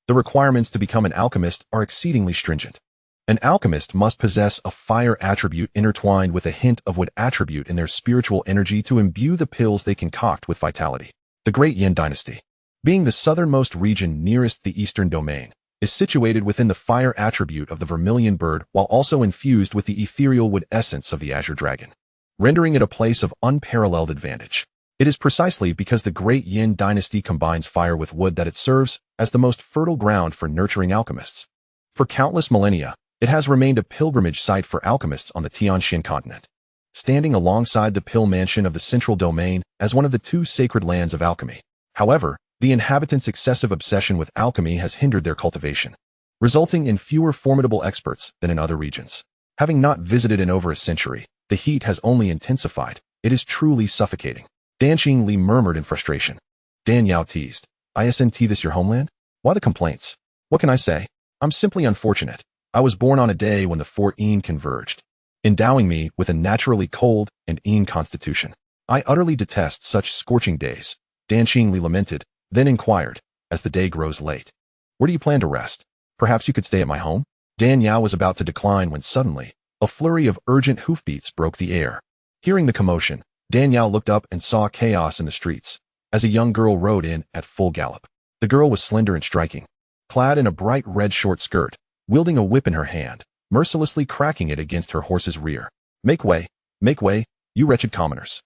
the requirements to become an alchemist are exceedingly stringent. An alchemist must possess a fire attribute intertwined with a hint of wood attribute in their spiritual energy to imbue the pills they concoct with vitality. The Great Yin Dynasty, being the southernmost region nearest the eastern domain, is situated within the fire attribute of the vermilion bird while also infused with the ethereal wood essence of the azure dragon, rendering it a place of unparalleled advantage. It is precisely because the Great Yin Dynasty combines fire with wood that it serves as the most fertile ground for nurturing alchemists. For countless millennia, it has remained a pilgrimage site for alchemists on the Tianxian continent, standing alongside the Pill Mansion of the Central Domain as one of the two sacred lands of alchemy. However, the inhabitants' excessive obsession with alchemy has hindered their cultivation, resulting in fewer formidable experts than in other regions. Having not visited in over a century, the heat has only intensified. It is truly suffocating. Dan Xingli murmured in frustration. Dan Yao teased. Isn't this your homeland? Why the complaints? What can I say? I'm simply unfortunate. I was born on a day when the four Yin converged, endowing me with a naturally cold and Yin constitution. I utterly detest such scorching days, Dan Xingli lamented, then inquired, as the day grows late. Where do you plan to rest? Perhaps you could stay at my home? Dan Yao was about to decline when suddenly, a flurry of urgent hoofbeats broke the air. Hearing the commotion, Dan Yao looked up and saw chaos in the streets, as a young girl rode in at full gallop. The girl was slender and striking, clad in a bright red short skirt, wielding a whip in her hand, mercilessly cracking it against her horse's rear. Make way, you wretched commoners.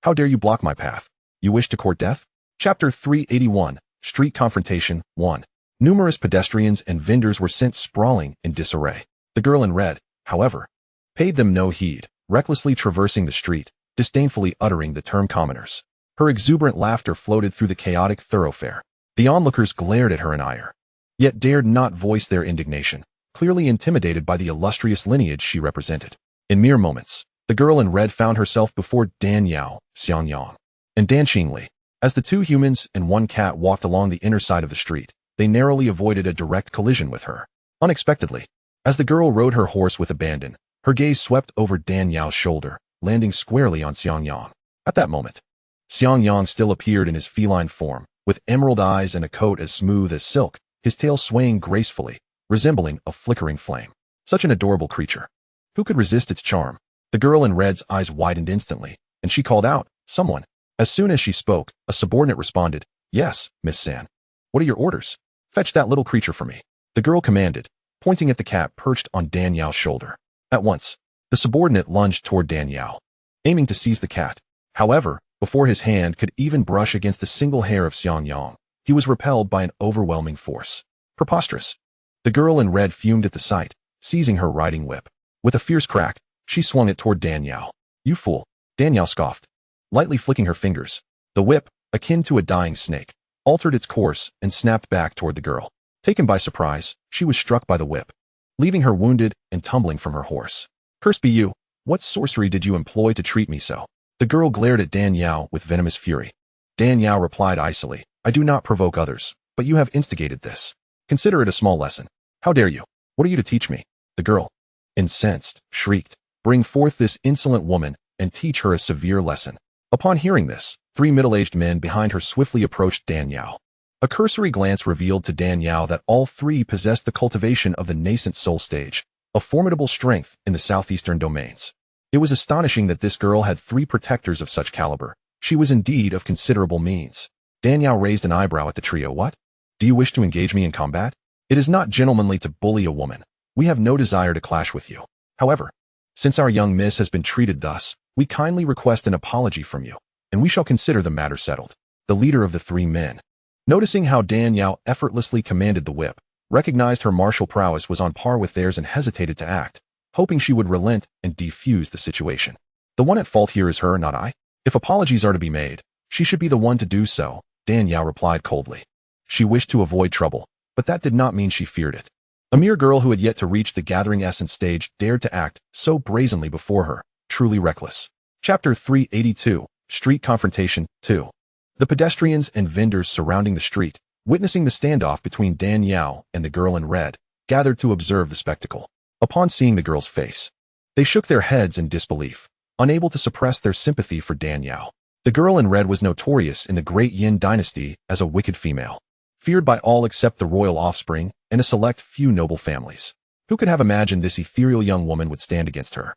How dare you block my path? You wish to court death? Chapter 381, Street Confrontation 1. Numerous pedestrians and vendors were sent sprawling in disarray. The girl in red, however, paid them no heed, recklessly traversing the street, disdainfully uttering the term commoners. Her exuberant laughter floated through the chaotic thoroughfare. The onlookers glared at her in ire, yet dared not voice their indignation, clearly intimidated by the illustrious lineage she represented. In mere moments, the girl in red found herself before Dan Yao, Xiangyang, and Dan Xingli. As the two humans and one cat walked along the inner side of the street, they narrowly avoided a direct collision with her. Unexpectedly, as the girl rode her horse with abandon, her gaze swept over Dan Yao's shoulder, landing squarely on Xiangyang. At that moment, Xiangyang still appeared in his feline form, with emerald eyes and a coat as smooth as silk, his tail swaying gracefully, resembling a flickering flame. Such an adorable creature. Who could resist its charm? The girl in red's eyes widened instantly, and she called out, "Someone." As soon as she spoke, a subordinate responded, "Yes, Miss San. What are your orders?" "Fetch that little creature for me," the girl commanded, pointing at the cat perched on Dan Yao's shoulder. At once, the subordinate lunged toward Dan Yao, aiming to seize the cat. However, before his hand could even brush against a single hair of Xiangyang, he was repelled by an overwhelming force. Preposterous. The girl in red fumed at the sight, seizing her riding whip. With a fierce crack, she swung it toward Dan Yao. "You fool," Dan Yao scoffed, lightly flicking her fingers. The whip, akin to a dying snake, altered its course and snapped back toward the girl. Taken by surprise, she was struck by the whip, leaving her wounded and tumbling from her horse. "Cursed be you! What sorcery did you employ to treat me so?" The girl glared at Dan Yao with venomous fury. Dan Yao replied icily, "I do not provoke others, but you have instigated this. Consider it a small lesson." "How dare you? What are you to teach me?" The girl, incensed, shrieked, "Bring forth this insolent woman and teach her a severe lesson." Upon hearing this, three middle-aged men behind her swiftly approached Dan Yao. A cursory glance revealed to Dan Yao that all three possessed the cultivation of the nascent soul stage, a formidable strength in the southeastern domains. It was astonishing that this girl had three protectors of such caliber. She was indeed of considerable means. Dan Yao raised an eyebrow at the trio. "What? Do you wish to engage me in combat? It is not gentlemanly to bully a woman. We have no desire to clash with you. However, since our young miss has been treated thus, we kindly request an apology from you, and we shall consider the matter settled." The leader of the three men, noticing how Dan Yao effortlessly commanded the whip, recognized her martial prowess was on par with theirs and hesitated to act, hoping she would relent and defuse the situation. "The one at fault here is her, not I. If apologies are to be made, she should be the one to do so," Dan Yao replied coldly. She wished to avoid trouble, but that did not mean she feared it. A mere girl who had yet to reach the gathering essence stage dared to act so brazenly before her, truly reckless. Chapter 382, Street Confrontation 2. The pedestrians and vendors surrounding the street, witnessing the standoff between Dan Yao and the girl in red, gathered to observe the spectacle. Upon seeing the girl's face, they shook their heads in disbelief, unable to suppress their sympathy for Dan Yao. The girl in red was notorious in the Great Yin dynasty as a wicked female, feared by all except the royal offspring and a select few noble families. Who could have imagined this ethereal young woman would stand against her?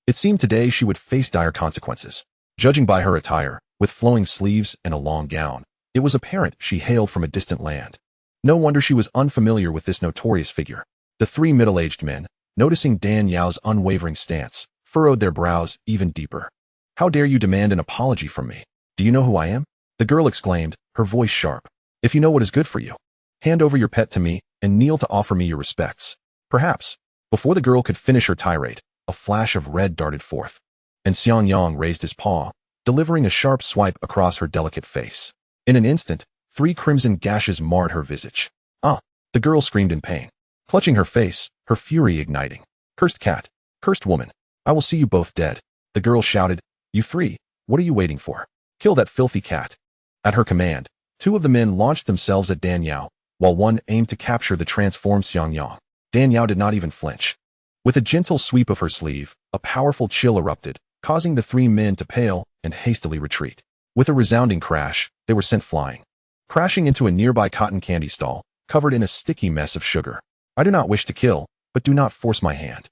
It seemed today she would face dire consequences. Judging by her attire, with flowing sleeves and a long gown, it was apparent she hailed from a distant land. No wonder she was unfamiliar with this notorious figure. The three middle-aged men, noticing Dan Yao's unwavering stance, furrowed their brows even deeper. How dare you demand an apology from me? Do you know who I am? The girl exclaimed, her voice sharp. If you know what is good for you, hand over your pet to me and kneel to offer me your respects. Perhaps. Before the girl could finish her tirade, a flash of red darted forth, and Xianxiang raised his paw, delivering a sharp swipe across her delicate face. In an instant, 3 crimson gashes marred her visage. Ah! The girl screamed in pain, clutching her face, her fury igniting. Cursed cat! Cursed woman! I will see you both dead. The girl shouted. You 3, what are you waiting for? Kill that filthy cat. At her command, 2 of the men launched themselves at Dan Yao, while one aimed to capture the transformed Xianxiang. Dan Yao did not even flinch. With a gentle sweep of her sleeve, a powerful chill erupted, causing the 3 men to pale and hastily retreat. With a resounding crash, they were sent flying, crashing into a nearby cotton candy stall, covered in a sticky mess of sugar. I do not wish to kill, but do not force my hand.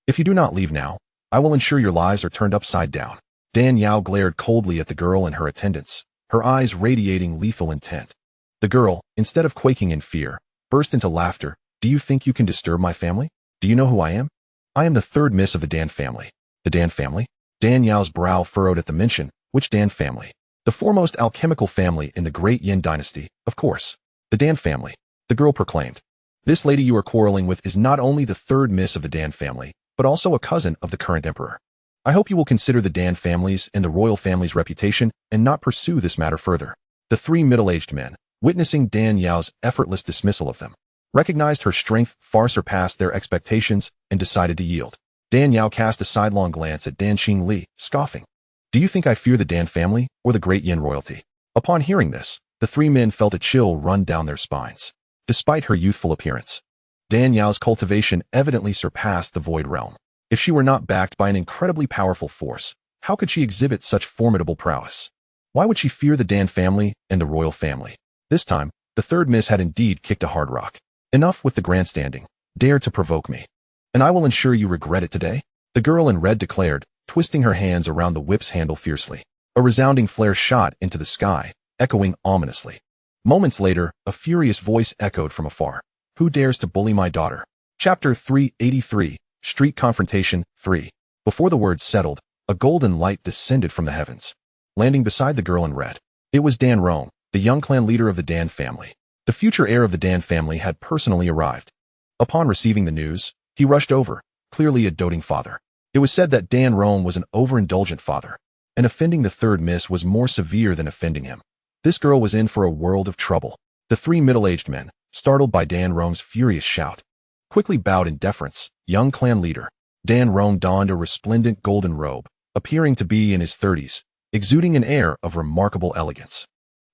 If you do not leave now, I will ensure your lives are turned upside down. Dan Yao glared coldly at the girl and her attendants, her eyes radiating lethal intent. The girl, instead of quaking in fear, burst into laughter. Do you think you can disturb my family? Do you know who I am? I am the 3rd miss of the Dan family. The Dan family? Dan Yao's brow furrowed at the mention. Which Dan family? The foremost alchemical family in the Great Yin dynasty, of course. The Dan family, the girl proclaimed. This lady you are quarreling with is not only the 3rd miss of the Dan family, but also a cousin of the current emperor. I hope you will consider the Dan family's and the royal family's reputation and not pursue this matter further. The 3 middle-aged men, witnessing Dan Yao's effortless dismissal of them, recognized her strength far surpassed their expectations and decided to yield. Dan Yao cast a sidelong glance at Dan Xingli, scoffing. Do you think I fear the Dan family or the Great Yin royalty? Upon hearing this, the 3 men felt a chill run down their spines. Despite her youthful appearance, Dan Yao's cultivation evidently surpassed the Void Realm. If she were not backed by an incredibly powerful force, how could she exhibit such formidable prowess? Why would she fear the Dan family and the royal family? This time, the 3rd miss had indeed kicked a hard rock. Enough with the grandstanding. Dare to provoke me, and I will ensure you regret it today. The girl in red declared, twisting her hands around the whip's handle fiercely. A resounding flare shot into the sky, echoing ominously. Moments later, a furious voice echoed from afar. Who dares to bully my daughter? Chapter 383, Street Confrontation 3. Before the words settled, a golden light descended from the heavens, landing beside the girl in red. It was Dan Rome, the young clan leader of the Dan family. The future heir of the Dan family had personally arrived. Upon receiving the news, he rushed over, clearly a doting father. It was said that Dan Rome was an overindulgent father, and offending the 3rd miss was more severe than offending him. This girl was in for a world of trouble. The 3 middle-aged men, startled by Dan Rome's furious shout, quickly bowed in deference. Young clan leader, Dan Rome donned a resplendent golden robe, appearing to be in his 30s, exuding an air of remarkable elegance.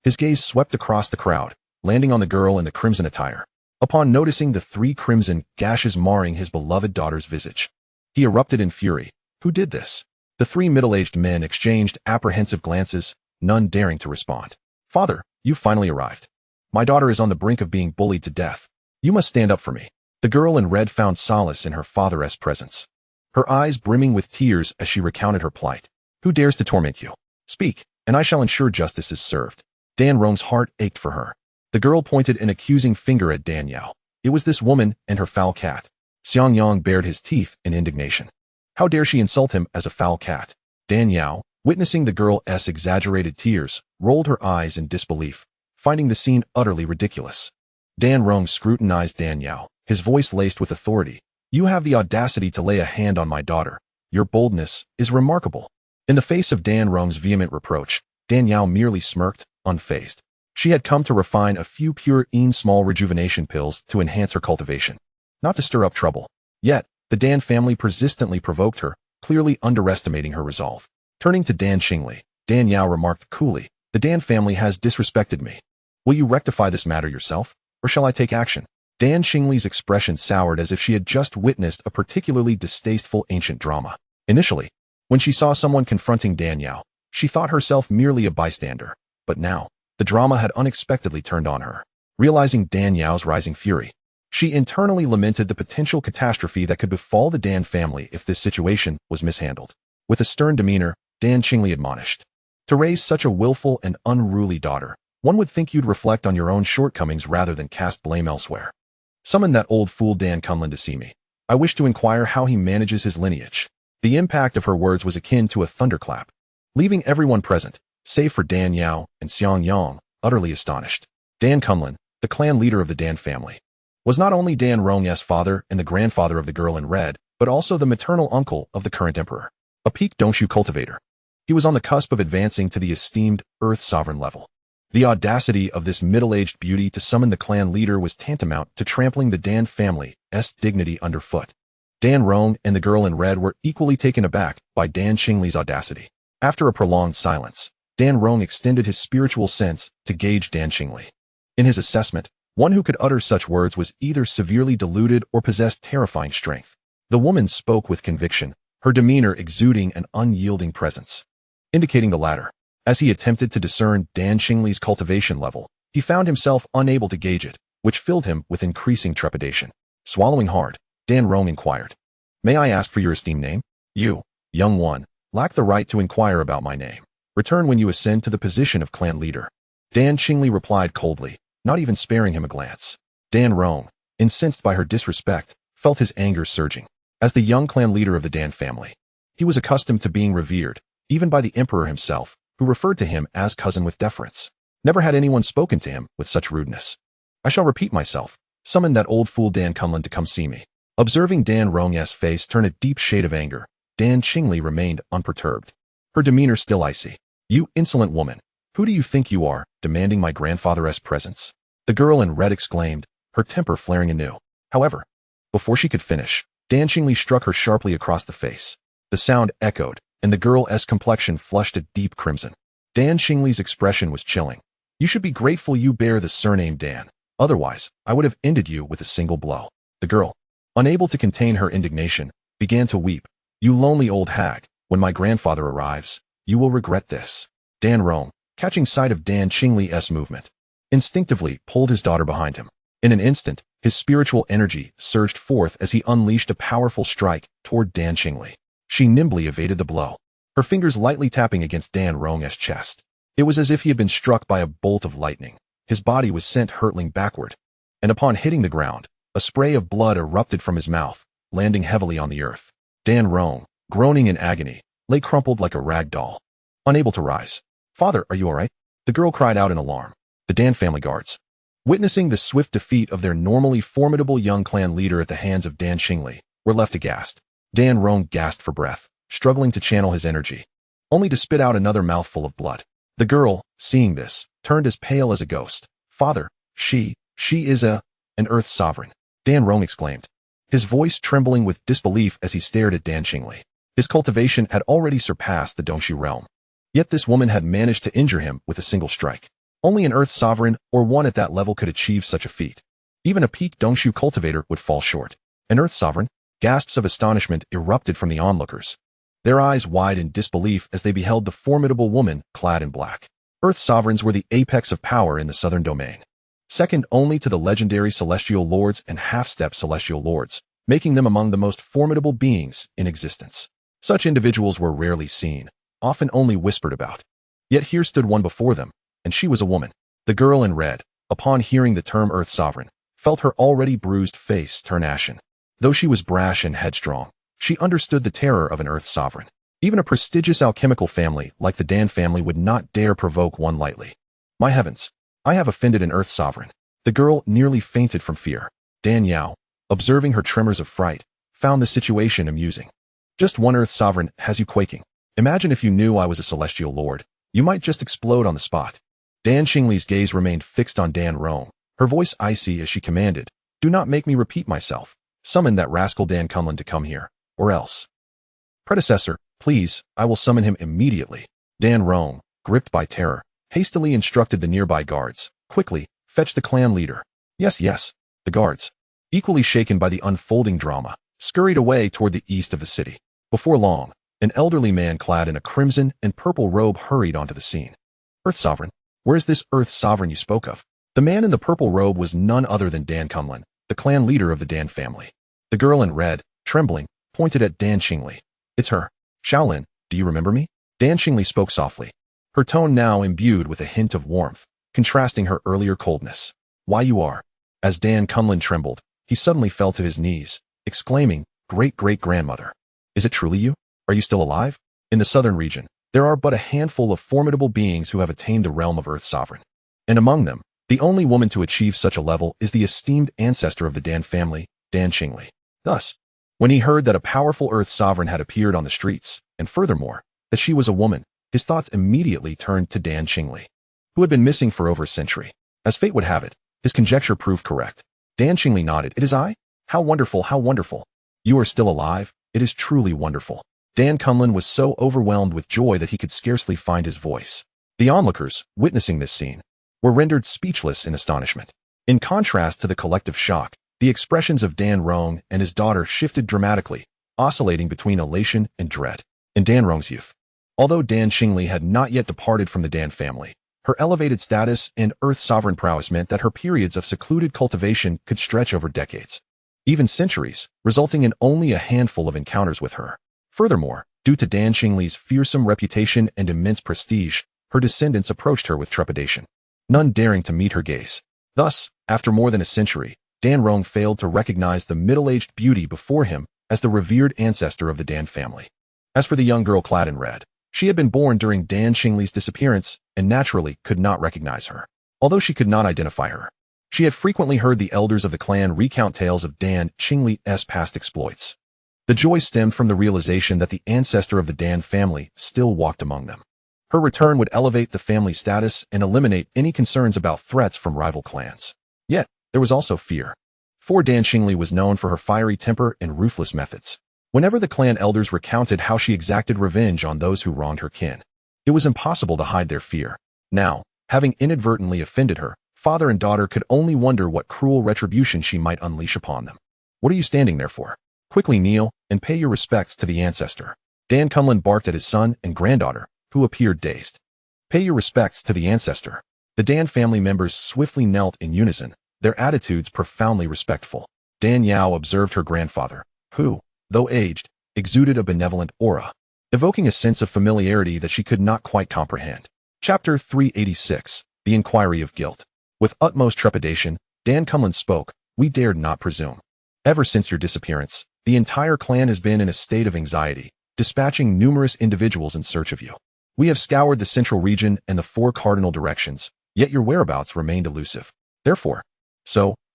His gaze swept across the crowd, landing on the girl in the crimson attire. Upon noticing the 3 crimson gashes marring his beloved daughter's visage, he erupted in fury. Who did this? The 3 middle-aged men exchanged apprehensive glances, none daring to respond. Father, you've finally arrived. My daughter is on the brink of being bullied to death. You must stand up for me. The girl in red found solace in her father's presence, her eyes brimming with tears as she recounted her plight. Who dares to torment you? Speak, and I shall ensure justice is served. Dan Rome's heart ached for her. The girl pointed an accusing finger at Dan Yao. It was this woman and her foul cat. Xianxiang bared his teeth in indignation. How dare she insult him as a foul cat? Dan Yao, witnessing the girl's exaggerated tears, rolled her eyes in disbelief, finding the scene utterly ridiculous. Dan Rome scrutinized Dan Yao, his voice laced with authority. You have the audacity to lay a hand on my daughter. Your boldness is remarkable. In the face of Dan Rome's vehement reproach, Dan Yao merely smirked, unfazed. She had come to refine a few pure small rejuvenation pills to enhance her cultivation, not to stir up trouble. Yet, the Dan family persistently provoked her, clearly underestimating her resolve. Turning to Dan Xingli, Dan Yao remarked coolly, The Dan family has disrespected me. Will you rectify this matter yourself, or shall I take action? Dan Xingli's expression soured as if she had just witnessed a particularly distasteful ancient drama. Initially, when she saw someone confronting Dan Yao, she thought herself merely a bystander, but now, the drama had unexpectedly turned on her. Realizing Dan Yao's rising fury, she internally lamented the potential catastrophe that could befall the Dan family if this situation was mishandled. With a stern demeanor, Dan Xingli admonished, "To raise such a willful and unruly daughter, one would think you'd reflect on your own shortcomings rather than cast blame elsewhere. Summon that old fool Dan Kunlun to see me. I wish to inquire how he manages his lineage." The impact of her words was akin to a thunderclap, leaving everyone present, save for Dan Yao and Xiang Yang, utterly astonished. Dan Kunlun, the clan leader of the Dan family, was not only Dan Rong's father and the grandfather of the girl in red, but also the maternal uncle of the current emperor, a peak Dongshu cultivator. He was on the cusp of advancing to the esteemed Earth Sovereign level. The audacity of this middle-aged beauty to summon the clan leader was tantamount to trampling the Dan family's dignity underfoot. Dan Rong and the girl in red were equally taken aback by Dan Xingli's audacity. After a prolonged silence, Dan Rong extended his spiritual sense to gauge Dan Xingli. In his assessment, one who could utter such words was either severely deluded or possessed terrifying strength. The woman spoke with conviction, her demeanor exuding an unyielding presence, indicating the latter. As he attempted to discern Dan Xingli's cultivation level, he found himself unable to gauge it, which filled him with increasing trepidation. Swallowing hard, Dan Rong inquired, "May I ask for your esteemed name?" "You, young one, lack the right to inquire about my name. Return when you ascend to the position of clan leader." Dan Xingli replied coldly, not even sparing him a glance. Dan Rong, incensed by her disrespect, felt his anger surging. As the young clan leader of the Dan family, he was accustomed to being revered, even by the emperor himself, who referred to him as cousin with deference. Never had anyone spoken to him with such rudeness. "I shall repeat myself. Summon that old fool Dan Kunlun to come see me." Observing Dan Rong's face turn a deep shade of anger, Dan Xingli remained unperturbed, her demeanor still icy. "You insolent woman, who do you think you are, demanding my grandfather's presence?" the girl in red exclaimed, her temper flaring anew. However, before she could finish, Dan Xingli struck her sharply across the face. The sound echoed, and the girl's complexion flushed a deep crimson. Dan Xingli's expression was chilling. "You should be grateful you bear the surname Dan. Otherwise, I would have ended you with a single blow." The girl, unable to contain her indignation, began to weep. "You lonely old hag, when my grandfather arrives, you will regret this." Dan Rong, catching sight of Dan Xingli's movement, instinctively pulled his daughter behind him. In an instant, his spiritual energy surged forth as he unleashed a powerful strike toward Dan Xingli. She nimbly evaded the blow, her fingers lightly tapping against Dan Rong's chest. It was as if he had been struck by a bolt of lightning. His body was sent hurtling backward, and upon hitting the ground, a spray of blood erupted from his mouth, landing heavily on the earth. Dan Rong, groaning in agony, lay crumpled like a rag doll, unable to rise. "Father, are you all right?" the girl cried out in alarm. The Dan family guards, witnessing the swift defeat of their normally formidable young clan leader at the hands of Dan Xingli, were left aghast. Dan Rong gasped for breath, struggling to channel his energy, only to spit out another mouthful of blood. The girl, seeing this, turned as pale as a ghost. "Father, she is an Earth Sovereign," Dan Rong exclaimed, his voice trembling with disbelief as he stared at Dan Xingli. His cultivation had already surpassed the Dongshu realm. Yet this woman had managed to injure him with a single strike. Only an Earth Sovereign or one at that level could achieve such a feat. Even a peak Dongshu cultivator would fall short. An Earth Sovereign? Gasps of astonishment erupted from the onlookers, their eyes wide in disbelief as they beheld the formidable woman clad in black. Earth Sovereigns were the apex of power in the southern domain, second only to the legendary Celestial Lords and half-step Celestial Lords, making them among the most formidable beings in existence. Such individuals were rarely seen, often only whispered about. Yet here stood one before them, and she was a woman. The girl in red, upon hearing the term Earth Sovereign, felt her already bruised face turn ashen. Though she was brash and headstrong, she understood the terror of an Earth Sovereign. Even a prestigious alchemical family like the Dan family would not dare provoke one lightly. "My heavens, I have offended an Earth Sovereign." The girl nearly fainted from fear. Dan Yao, observing her tremors of fright, found the situation amusing. "Just one Earth Sovereign has you quaking. Imagine if you knew I was a Celestial Lord. You might just explode on the spot." Dan Xingli's gaze remained fixed on Dan Rong, her voice icy as she commanded, "Do not make me repeat myself. Summon that rascal Dan Kunlun to come here, or else." "Predecessor, please, I will summon him immediately." Dan Rong, gripped by terror, hastily instructed the nearby guards. Quickly, fetch the clan leader. Yes, yes. The guards, equally shaken by the unfolding drama, scurried away toward the east of the city. Before long, an elderly man clad in a crimson and purple robe hurried onto the scene. Earth Sovereign, where is this Earth Sovereign you spoke of? The man in the purple robe was none other than Dan Kunlun, the clan leader of the Dan family. The girl in red, trembling, pointed at Dan Xingli. It's her. Shaolin, do you remember me? Dan Xingli spoke softly, her tone now imbued with a hint of warmth, contrasting her earlier coldness. Why you are? As Dan Kunlun trembled, he suddenly fell to his knees, exclaiming, Great-great-grandmother. Is it truly you? Are you still alive? In the southern region, there are but a handful of formidable beings who have attained the realm of Earth Sovereign. And among them, the only woman to achieve such a level is the esteemed ancestor of the Dan family, Dan Xingli. Thus, when he heard that a powerful Earth Sovereign had appeared on the streets, and furthermore, that she was a woman, his thoughts immediately turned to Dan Xingli, who had been missing for over a century. As fate would have it, his conjecture proved correct. Dan Xingli nodded. It is I? How wonderful, how wonderful. You are still alive? It is truly wonderful. Dan Kunlun was so overwhelmed with joy that he could scarcely find his voice. The onlookers, witnessing this scene, were rendered speechless in astonishment. In contrast to the collective shock, the expressions of Dan Rong and his daughter shifted dramatically, oscillating between elation and dread. In Dan Rong's youth, although Dan Xingli had not yet departed from the Dan family, her elevated status and Earth Sovereign prowess meant that her periods of secluded cultivation could stretch over decades, even centuries, resulting in only a handful of encounters with her. Furthermore, due to Dan Xingli's fearsome reputation and immense prestige, her descendants approached her with trepidation, none daring to meet her gaze. Thus, after more than a century, Dan Rong failed to recognize the middle-aged beauty before him as the revered ancestor of the Dan family. As for the young girl clad in red, she had been born during Dan Xingli's disappearance and naturally could not recognize her. Although she could not identify her, she had frequently heard the elders of the clan recount tales of Dan Xingli's past exploits. The joy stemmed from the realization that the ancestor of the Dan family still walked among them. Her return would elevate the family status and eliminate any concerns about threats from rival clans. Yet, there was also fear. For Dan Xingli was known for her fiery temper and ruthless methods. Whenever the clan elders recounted how she exacted revenge on those who wronged her kin, it was impossible to hide their fear. Now, having inadvertently offended her, father and daughter could only wonder what cruel retribution she might unleash upon them. What are you standing there for? Quickly kneel and pay your respects to the ancestor. Dan Kunlun barked at his son and granddaughter, who appeared dazed. Pay your respects to the ancestor. The Dan family members swiftly knelt in unison, their attitudes profoundly respectful. Dan Yao observed her grandfather, who, though aged, exuded a benevolent aura, evoking a sense of familiarity that she could not quite comprehend. Chapter 386, The Inquiry of Guilt. With utmost trepidation, Dan Kunlun spoke. We dared not presume. Ever since your disappearance, the entire clan has been in a state of anxiety, dispatching numerous individuals in search of you. We have scoured the central region and the 4 cardinal directions, yet your whereabouts remained elusive. Therefore,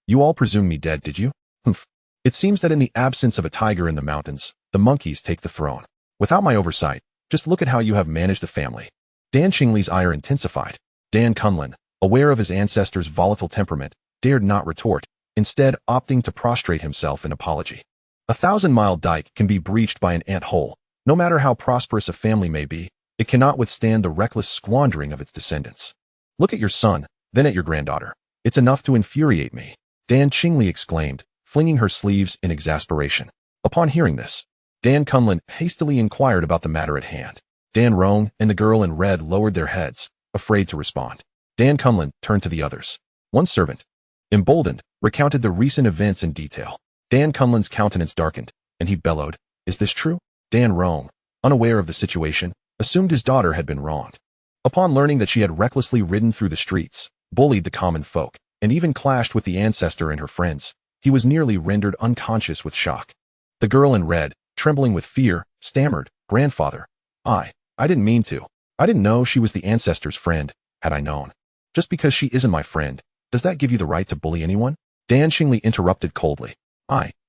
you all presumed me dead, did you? Humph. It seems that in the absence of a tiger in the mountains, the monkeys take the throne. Without my oversight, just look at how you have managed the family. Dan Xingli's ire intensified. Dan Kunlun, aware of his ancestor's volatile temperament, dared not retort, instead opting to prostrate himself in apology. A 1,000-mile dike can be breached by an ant hole. No matter how prosperous a family may be, it cannot withstand the reckless squandering of its descendants. Look at your son, then at your granddaughter. It's enough to infuriate me, Dan Xingli exclaimed, flinging her sleeves in exasperation. Upon hearing this, Dan Kunlun hastily inquired about the matter at hand. Dan Rong and the girl in red lowered their heads, afraid to respond. Dan Kunlun turned to the others. One servant, emboldened, recounted the recent events in detail. Dan Kunlun's countenance darkened, and he bellowed, Is this true? Dan Rong, unaware of the situation, assumed his daughter had been wronged. Upon learning that she had recklessly ridden through the streets, bullied the common folk, and even clashed with the ancestor and her friends, he was nearly rendered unconscious with shock. The girl in red, trembling with fear, stammered, Grandfather, I didn't mean to. I didn't know she was the ancestor's friend. Had I known. Just because she isn't my friend, does that give you the right to bully anyone? Dan Xingli interrupted coldly.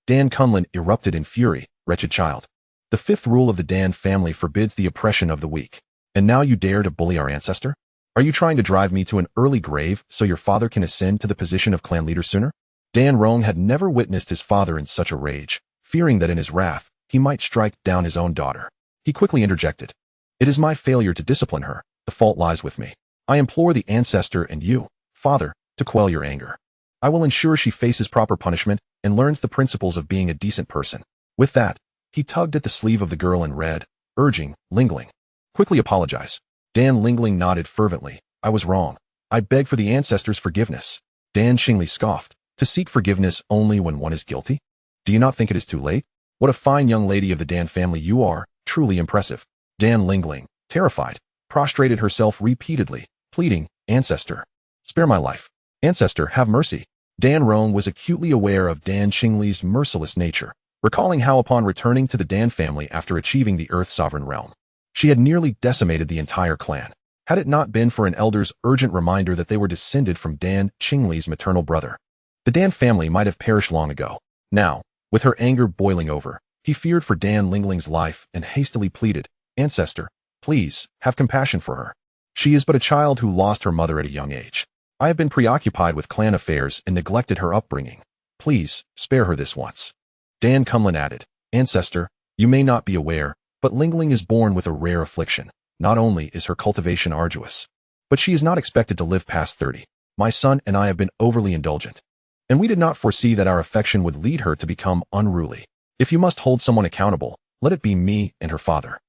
Dan Kunlun erupted in fury, wretched child. The 5th rule of the Dan family forbids the oppression of the weak. And now you dare to bully our ancestor? Are you trying to drive me to an early grave so your father can ascend to the position of clan leader sooner? Dan Rong had never witnessed his father in such a rage, fearing that in his wrath, he might strike down his own daughter. He quickly interjected. It is my failure to discipline her. The fault lies with me. I implore the ancestor and you, father, to quell your anger. I will ensure she faces proper punishment and learns the principles of being a decent person." With that, he tugged at the sleeve of the girl and read, urging, "Lingling, quickly apologize." Dan Lingling nodded fervently. "I was wrong. I beg for the ancestors' forgiveness." Dan Xingli scoffed, "To seek forgiveness only when one is guilty? Do you not think it is too late? What a fine young lady of the Dan family you are, truly impressive." Dan Lingling, terrified, prostrated herself repeatedly, pleading, "Ancestor, spare my life. Ancestor, have mercy." Dan Rong was acutely aware of Dan Xingli's merciless nature, recalling how upon returning to the Dan family after achieving the Earth Sovereign realm, she had nearly decimated the entire clan. Had it not been for an elder's urgent reminder that they were descended from Dan Xingli's maternal brother, the Dan family might have perished long ago. Now, with her anger boiling over, he feared for Dan Lingling's life and hastily pleaded, "Ancestor, please, have compassion for her. She is but a child who lost her mother at a young age. I have been preoccupied with clan affairs and neglected her upbringing. Please, spare her this once." Dan Cumlin added, "Ancestor, you may not be aware, but Lingling is born with a rare affliction. Not only is her cultivation arduous, but she is not expected to live past 30. My son and I have been overly indulgent, and we did not foresee that our affection would lead her to become unruly. If you must hold someone accountable, let it be me and her father.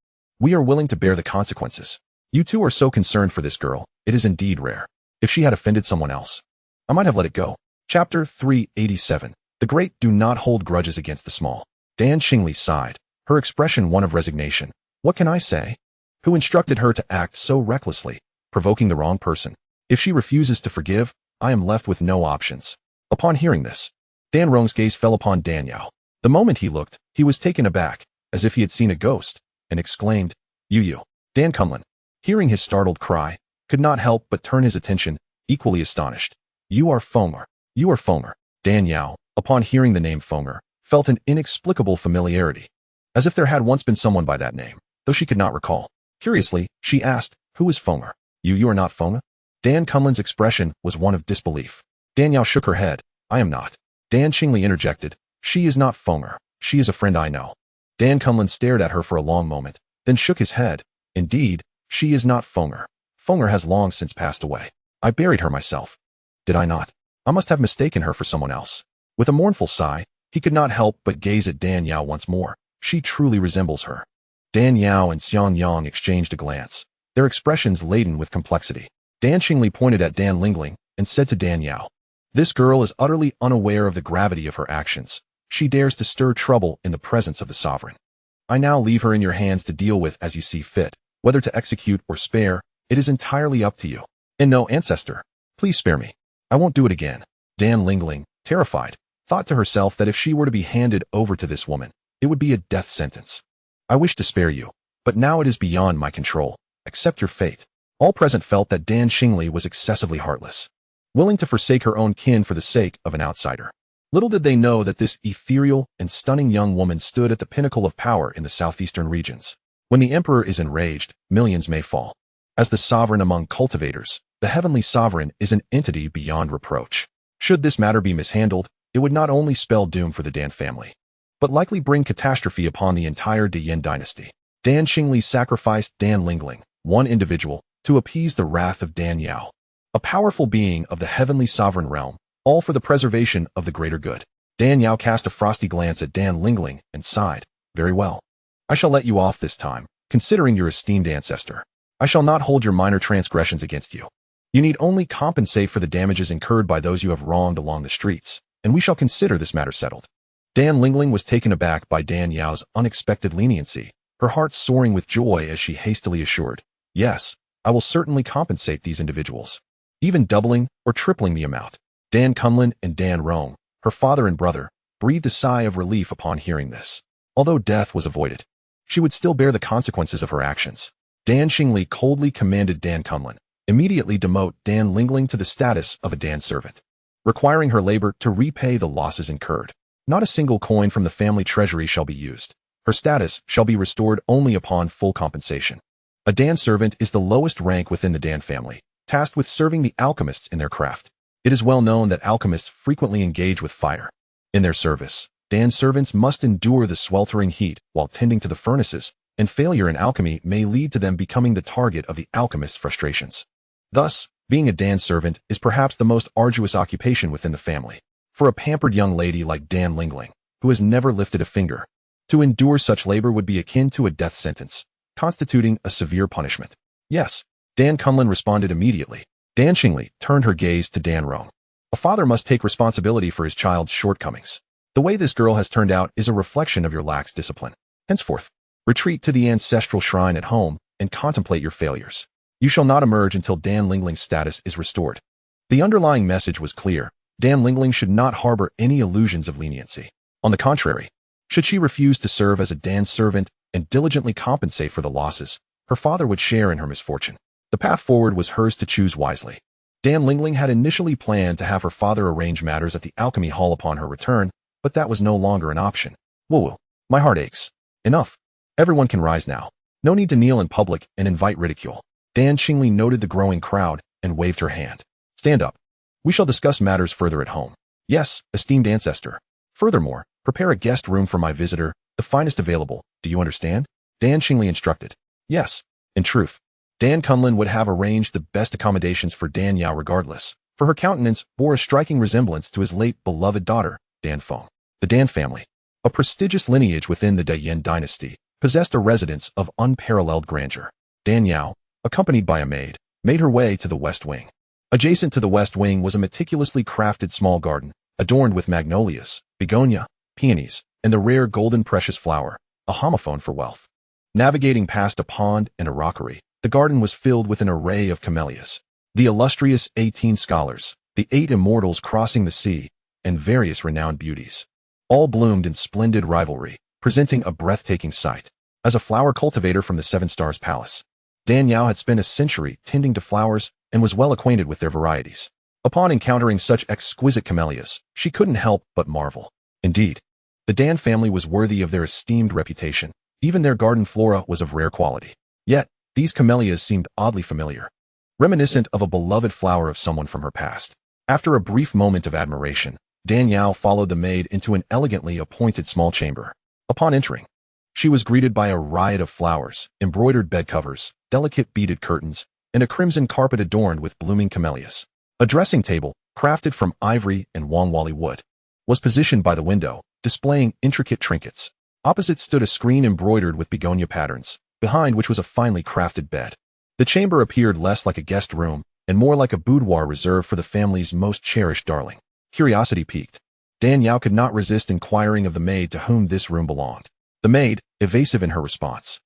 We are willing to bear the consequences. You two are so concerned for this girl, it is indeed rare. If she had offended someone else, I might have let it go." Chapter 387. The great do not hold grudges against the small. Dan Xingli sighed, her expression one of resignation. "What can I say? Who instructed her to act so recklessly, provoking the wrong person? If she refuses to forgive, I am left with no options." Upon hearing this, Dan Rong's gaze fell upon Dan Yao. The moment he looked, he was taken aback, as if he had seen a ghost, and exclaimed, "You." Dan Cumlin, hearing his startled cry, could not help but turn his attention, equally astonished. "You are Fenger. You are Fenger." Dan Yao, upon hearing the name Fenger, felt an inexplicable familiarity, as if there had once been someone by that name, though she could not recall. Curiously, she asked, "Who is Fenger?" You are not Fenger?" Dan Cumlin's expression was one of disbelief. Dan Yao shook her head. "I am not." Dan Xingli interjected, "She is not Fenger. She is a friend I know." Dan Cumlin stared at her for a long moment, then shook his head. "Indeed, she is not Fenger. Fenger has long since passed away. I buried her myself." "Did I not? I must have mistaken her for someone else." With a mournful sigh, he could not help but gaze at Dan Yao once more. "She truly resembles her." Dan Yao and Xian Yang exchanged a glance, their expressions laden with complexity. Dan Xingli pointed at Dan Lingling and said to Dan Yao, "This girl is utterly unaware of the gravity of her actions. She dares to stir trouble in the presence of the sovereign. I now leave her in your hands to deal with as you see fit. Whether to execute or spare, it is entirely up to you. And no, ancestor, please spare me. I won't do it again." Dan Lingling, terrified, thought to herself that if she were to be handed over to this woman, it would be a death sentence. "I wish to spare you, but now it is beyond my control. Accept your fate." All present felt that Dan Xingli was excessively heartless, willing to forsake her own kin for the sake of an outsider. Little did they know that this ethereal and stunning young woman stood at the pinnacle of power in the southeastern regions. When the emperor is enraged, millions may fall. As the sovereign among cultivators, the heavenly sovereign is an entity beyond reproach. Should this matter be mishandled, it would not only spell doom for the Dan family, but likely bring catastrophe upon the entire Dian dynasty. Dan Xingli sacrificed Dan Lingling, one individual, to appease the wrath of Dan Yao, a powerful being of the heavenly sovereign realm, all for the preservation of the greater good. Dan Yao cast a frosty glance at Dan Lingling and sighed, "Very well. I shall let you off this time, considering your esteemed ancestor. I shall not hold your minor transgressions against you. You need only compensate for the damages incurred by those you have wronged along the streets, and we shall consider this matter settled." Dan Lingling was taken aback by Dan Yao's unexpected leniency, her heart soaring with joy as she hastily assured, "Yes, I will certainly compensate these individuals, even doubling or tripling the amount." Dan Cumlin and Dan Rong, her father and brother, breathed a sigh of relief upon hearing this. Although death was avoided, she would still bear the consequences of her actions. Dan Xingli coldly commanded Dan Cumlin, "Immediately demote Dan Lingling to the status of a Dan servant, requiring her labor to repay the losses incurred. Not a single coin from the family treasury shall be used. Her status shall be restored only upon full compensation." A Dan servant is the lowest rank within the Dan family, tasked with serving the alchemists in their craft. It is well known that alchemists frequently engage with fire. In their service, Dan servants must endure the sweltering heat while tending to the furnaces, and failure in alchemy may lead to them becoming the target of the alchemist's frustrations. Thus, being a Dan servant is perhaps the most arduous occupation within the family. For a pampered young lady like Dan Lingling, who has never lifted a finger, to endure such labor would be akin to a death sentence, constituting a severe punishment. Yes, Dan Kunlun responded immediately. Dan Xingli turned her gaze to Dan Rong. A father must take responsibility for his child's shortcomings. The way this girl has turned out is a reflection of your lax discipline. Henceforth, retreat to the ancestral shrine at home and contemplate your failures. You shall not emerge until Dan Lingling's status is restored. The underlying message was clear. Dan Lingling should not harbor any illusions of leniency. On the contrary, should she refuse to serve as a Dan servant and diligently compensate for the losses, her father would share in her misfortune. The path forward was hers to choose wisely. Dan Lingling had initially planned to have her father arrange matters at the alchemy hall upon her return, but that was no longer an option. Woo-woo. My heart aches. Enough. Everyone can rise now. No need to kneel in public and invite ridicule. Dan Xingli noted the growing crowd and waved her hand. Stand up. We shall discuss matters further at home. Yes, esteemed ancestor. Furthermore, prepare a guest room for my visitor, the finest available. Do you understand? Dan Xingli instructed. Yes. In truth, Dan Kunlun would have arranged the best accommodations for Dan Yao regardless, for her countenance bore a striking resemblance to his late beloved daughter, Dan Feng. The Dan family, a prestigious lineage within the Dayan dynasty, possessed a residence of unparalleled grandeur. Dan Yao, accompanied by a maid, made her way to the west wing. Adjacent to the west wing was a meticulously crafted small garden, adorned with magnolias, begonia, peonies, and the rare golden precious flower, a homophone for wealth. Navigating past a pond and a rockery, the garden was filled with an array of camellias. The illustrious 18 scholars, the 8 immortals crossing the sea, and various renowned beauties. All bloomed in splendid rivalry, presenting a breathtaking sight. As a flower cultivator from the Seven Stars Palace, Dan Yao had spent a century tending to flowers and was well acquainted with their varieties. Upon encountering such exquisite camellias, she couldn't help but marvel. Indeed, the Dan family was worthy of their esteemed reputation. Even their garden flora was of rare quality. Yet, these camellias seemed oddly familiar, reminiscent of a beloved flower of someone from her past. After a brief moment of admiration, Dan Yao followed the maid into an elegantly appointed small chamber. Upon entering, she was greeted by a riot of flowers, embroidered bed covers, delicate beaded curtains, and a crimson carpet adorned with blooming camellias. A dressing table, crafted from ivory and Wangwali wood, was positioned by the window, displaying intricate trinkets. Opposite stood a screen embroidered with begonia patterns, behind which was a finely crafted bed. The chamber appeared less like a guest room and more like a boudoir reserved for the family's most cherished darling. Curiosity piqued. Dan Yao could not resist inquiring of the maid to whom this room belonged. The maid, evasive in her response,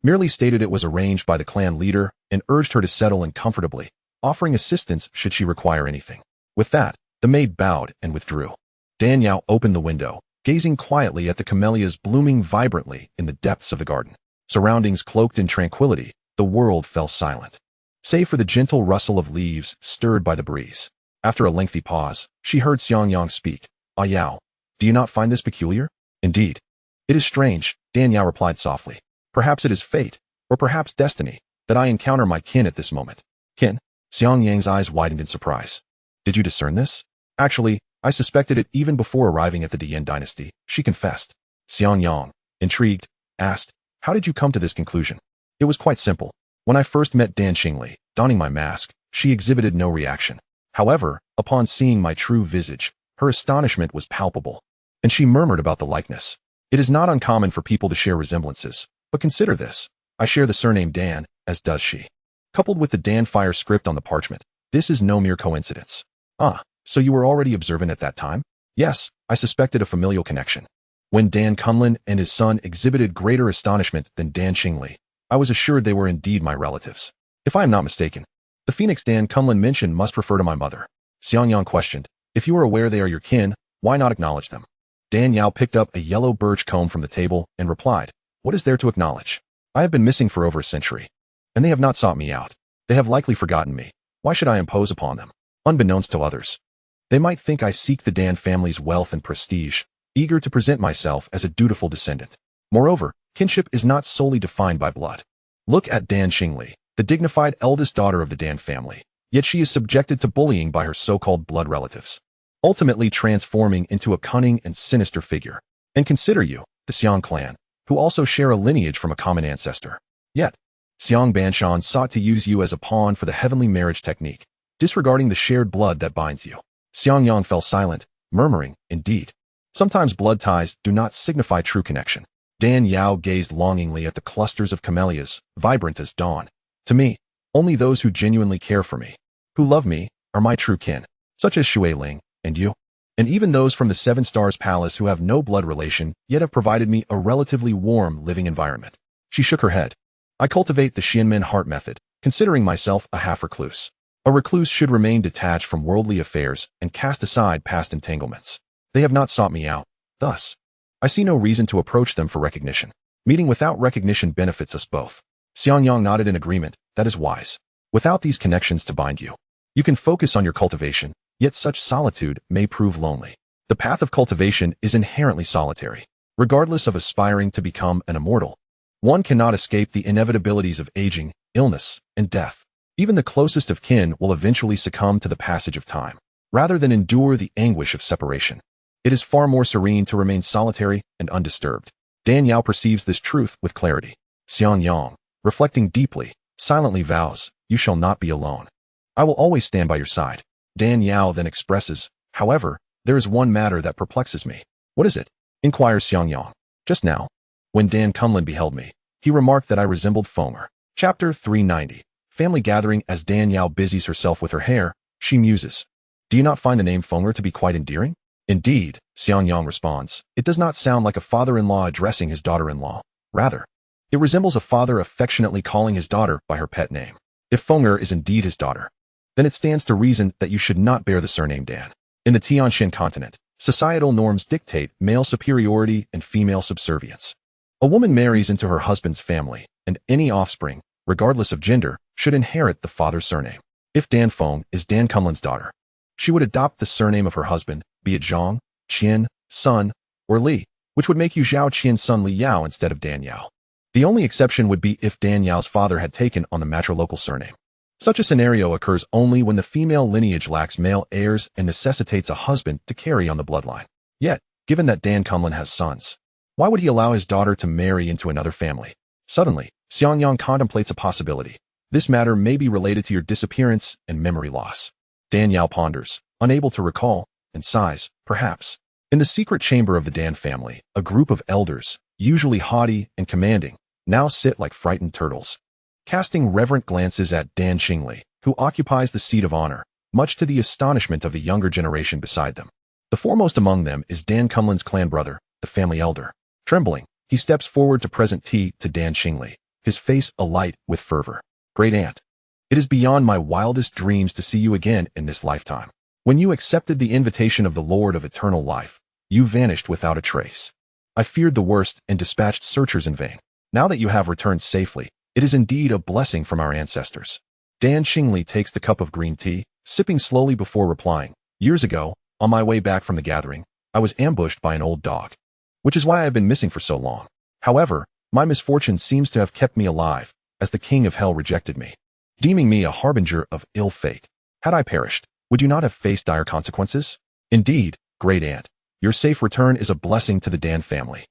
merely stated it was arranged by the clan leader and urged her to settle in comfortably, offering assistance should she require anything. With that, the maid bowed and withdrew. Dan Yao opened the window, gazing quietly at the camellias blooming vibrantly in the depths of the garden. Surroundings cloaked in tranquility, the world fell silent, save for the gentle rustle of leaves stirred by the breeze. After a lengthy pause, she heard Xiangyang speak. Ah Yao, do you not find this peculiar? Indeed. It is strange, Dan Yao replied softly. Perhaps it is fate, or perhaps destiny, that I encounter my kin at this moment. Kin? Xiangyang's eyes widened in surprise. Did you discern this? Actually, I suspected it even before arriving at the Dian dynasty, she confessed. Xiangyang, intrigued, asked, how did you come to this conclusion? It was quite simple. When I first met Dan Xingli, donning my mask, she exhibited no reaction. However, upon seeing my true visage, her astonishment was palpable, and she murmured about the likeness. It is not uncommon for people to share resemblances, but consider this. I share the surname Dan, as does she. Coupled with the Dan fire script on the parchment, this is no mere coincidence. Ah, so you were already observant at that time? Yes, I suspected a familial connection. When Dan Kunlun and his son exhibited greater astonishment than Dan Xingli, I was assured they were indeed my relatives. If I am not mistaken, the phoenix Dan Kunlun mentioned must refer to my mother. Xiangyang questioned, if you are aware they are your kin, why not acknowledge them? Dan Yao picked up a yellow birch comb from the table and replied, what is there to acknowledge? I have been missing for over a century, and they have not sought me out. They have likely forgotten me. Why should I impose upon them? Unbeknownst to others, they might think I seek the Dan family's wealth and prestige, eager to present myself as a dutiful descendant. Moreover, kinship is not solely defined by blood. Look at Dan Xingli, the dignified eldest daughter of the Dan family, yet she is subjected to bullying by her so-called blood relatives, ultimately transforming into a cunning and sinister figure. And consider you, the Xiang clan, who also share a lineage from a common ancestor. Yet, Xiang Banshan sought to use you as a pawn for the heavenly marriage technique, disregarding the shared blood that binds you. Xiang Yang fell silent, murmuring, indeed. Sometimes blood ties do not signify true connection. Dan Yao gazed longingly at the clusters of camellias, vibrant as dawn. To me, only those who genuinely care for me, who love me, are my true kin, such as Shui Ling, and you. And even those from the Seven Stars Palace who have no blood relation, yet have provided me a relatively warm living environment. She shook her head. I cultivate the Xianmen heart method, considering myself a half-recluse. A recluse should remain detached from worldly affairs and cast aside past entanglements. They have not sought me out, thus, I see no reason to approach them for recognition. Meeting without recognition benefits us both. Xiangyang nodded in agreement. That is wise. Without these connections to bind you, you can focus on your cultivation, yet such solitude may prove lonely. The path of cultivation is inherently solitary. Regardless of aspiring to become an immortal, one cannot escape the inevitabilities of aging, illness, and death. Even the closest of kin will eventually succumb to the passage of time, rather than endure the anguish of separation. It is far more serene to remain solitary and undisturbed. Dan Yao perceives this truth with clarity. Xiang Yang, reflecting deeply, silently vows, you shall not be alone. I will always stand by your side. Dan Yao then expresses, however, there is one matter that perplexes me. What is it? Inquires Xiang Yang. Just now, when Dan Kunlun beheld me, he remarked that I resembled Fenger. Chapter 390. Family gathering. As Dan Yao busies herself with her hair, she muses. Do you not find the name Fenger to be quite endearing? Indeed, Xiang Yang responds, it does not sound like a father-in-law addressing his daughter-in-law. Rather, it resembles a father affectionately calling his daughter by her pet name. If Fenger is indeed his daughter, then it stands to reason that you should not bear the surname Dan. In the Tianxin continent, societal norms dictate male superiority and female subservience. A woman marries into her husband's family, and any offspring, regardless of gender, should inherit the father's surname. If Dan Feng is Dan Kunlun's daughter, she would adopt the surname of her husband, be it Zhang, Qian, Sun, or Li, which would make you Zhao Qian Sun Li Yao instead of Dan Yao. The only exception would be if Dan Yao's father had taken on the matrilocal surname. Such a scenario occurs only when the female lineage lacks male heirs and necessitates a husband to carry on the bloodline. Yet, given that Dan Kunlun has sons, why would he allow his daughter to marry into another family? Suddenly, Xiang Yang contemplates a possibility. This matter may be related to your disappearance and memory loss. Dan Yao ponders, unable to recall, and sighs, perhaps. In the secret chamber of the Dan family, a group of elders, usually haughty and commanding, now sit like frightened turtles, casting reverent glances at Dan Xingli, who occupies the seat of honor, much to the astonishment of the younger generation beside them. The foremost among them is Dan Kunlun's clan brother, the family elder. Trembling, he steps forward to present tea to Dan Xingli, his face alight with fervor. Great aunt, it is beyond my wildest dreams to see you again in this lifetime. When you accepted the invitation of the Lord of Eternal Life, you vanished without a trace. I feared the worst and dispatched searchers in vain. Now that you have returned safely, it is indeed a blessing from our ancestors. Dan Xingli takes the cup of green tea, sipping slowly before replying. Years ago, on my way back from the gathering, I was ambushed by an old dog, which is why I have been missing for so long. However, my misfortune seems to have kept me alive, as the king of hell rejected me, deeming me a harbinger of ill fate. Had I perished, would you not have faced dire consequences? Indeed, great aunt, your safe return is a blessing to the Dan family,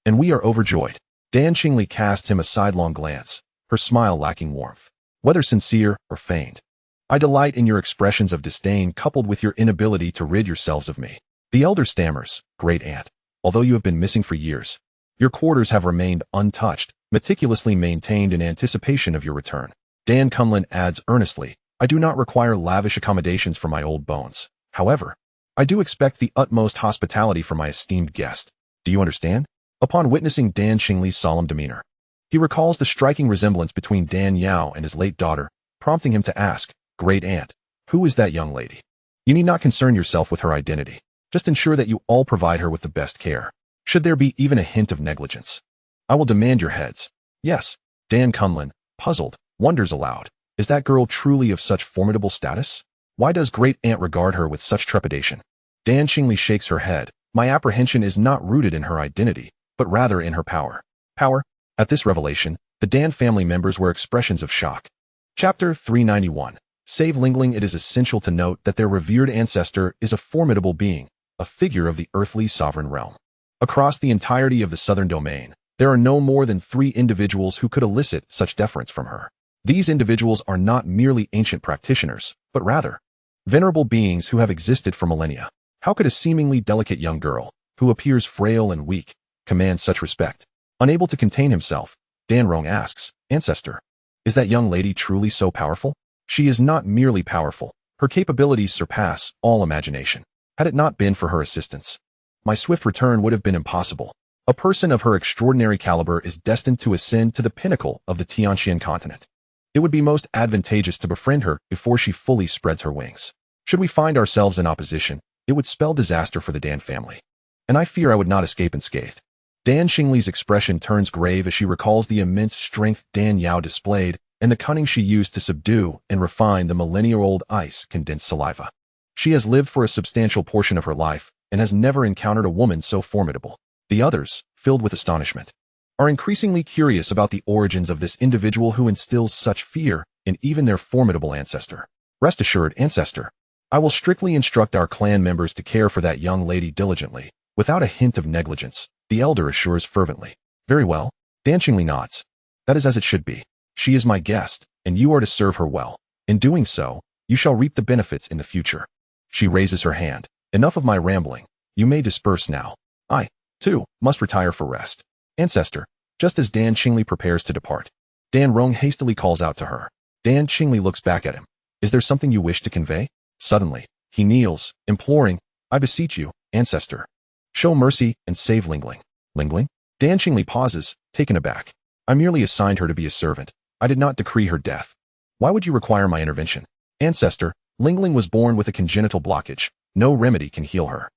and we are overjoyed. Dan Xingli casts him a sidelong glance, her smile lacking warmth, whether sincere or feigned. I delight in your expressions of disdain coupled with your inability to rid yourselves of me. The elder stammers, great aunt, although you have been missing for years, your quarters have remained untouched, meticulously maintained in anticipation of your return. Dan Kunlun adds earnestly, I do not require lavish accommodations for my old bones. However, I do expect the utmost hospitality from my esteemed guest. Do you understand? Upon witnessing Dan Xingli's solemn demeanor, he recalls the striking resemblance between Dan Yao and his late daughter, prompting him to ask, Great aunt, who is that young lady? You need not concern yourself with her identity. Just ensure that you all provide her with the best care. Should there be even a hint of negligence, I will demand your heads. Yes, Dan Kunlun, puzzled, wonders aloud. Is that girl truly of such formidable status? Why does great aunt regard her with such trepidation? Dan Xingli shakes her head. My apprehension is not rooted in her identity, but rather in her power. Power? At this revelation, the Dan family members were expressions of shock. Chapter 391. Save Lingling, it is essential to note that their revered ancestor is a formidable being, a figure of the earthly sovereign realm. Across the entirety of the southern domain, there There are no more than 3 individuals who could elicit such deference from her. These individuals are not merely ancient practitioners, but rather venerable beings who have existed for millennia. How could a seemingly delicate young girl, who appears frail and weak, command such respect? Unable to contain himself, Dan Rong asks, "Ancestor, is that young lady truly so powerful?" She is not merely powerful. Her capabilities surpass all imagination. Had it not been for her assistance, my swift return would have been impossible. A person of her extraordinary caliber is destined to ascend to the pinnacle of the Tianxian continent. It would be most advantageous to befriend her before she fully spreads her wings. Should we find ourselves in opposition, it would spell disaster for the Dan family. And I fear I would not escape unscathed. Dan Xingli's expression turns grave as she recalls the immense strength Dan Yao displayed and the cunning she used to subdue and refine the millennia-old ice-condensed saliva. She has lived for a substantial portion of her life and has never encountered a woman so formidable. The others, filled with astonishment, are increasingly curious about the origins of this individual who instills such fear in even their formidable ancestor. Rest assured, Ancestor, I will strictly instruct our clan members to care for that young lady diligently, without a hint of negligence, the elder assures fervently. Very well. Dan Xingli nods. That is as it should be. She is my guest, and you are to serve her well. In doing so, you shall reap the benefits in the future. She raises her hand. Enough of my rambling. You may disperse now. I, too, must retire for rest. Ancestor, just as Dan Xingli prepares to depart, Dan Rong hastily calls out to her. Dan Xingli looks back at him. Is there something you wish to convey? Suddenly, he kneels, imploring, I beseech you, Ancestor, show mercy and save Lingling. Lingling? Dan Xingli pauses, taken aback. I merely assigned her to be a servant. I did not decree her death. Why would you require my intervention? Ancestor, Lingling was born with a congenital blockage. No remedy can heal her.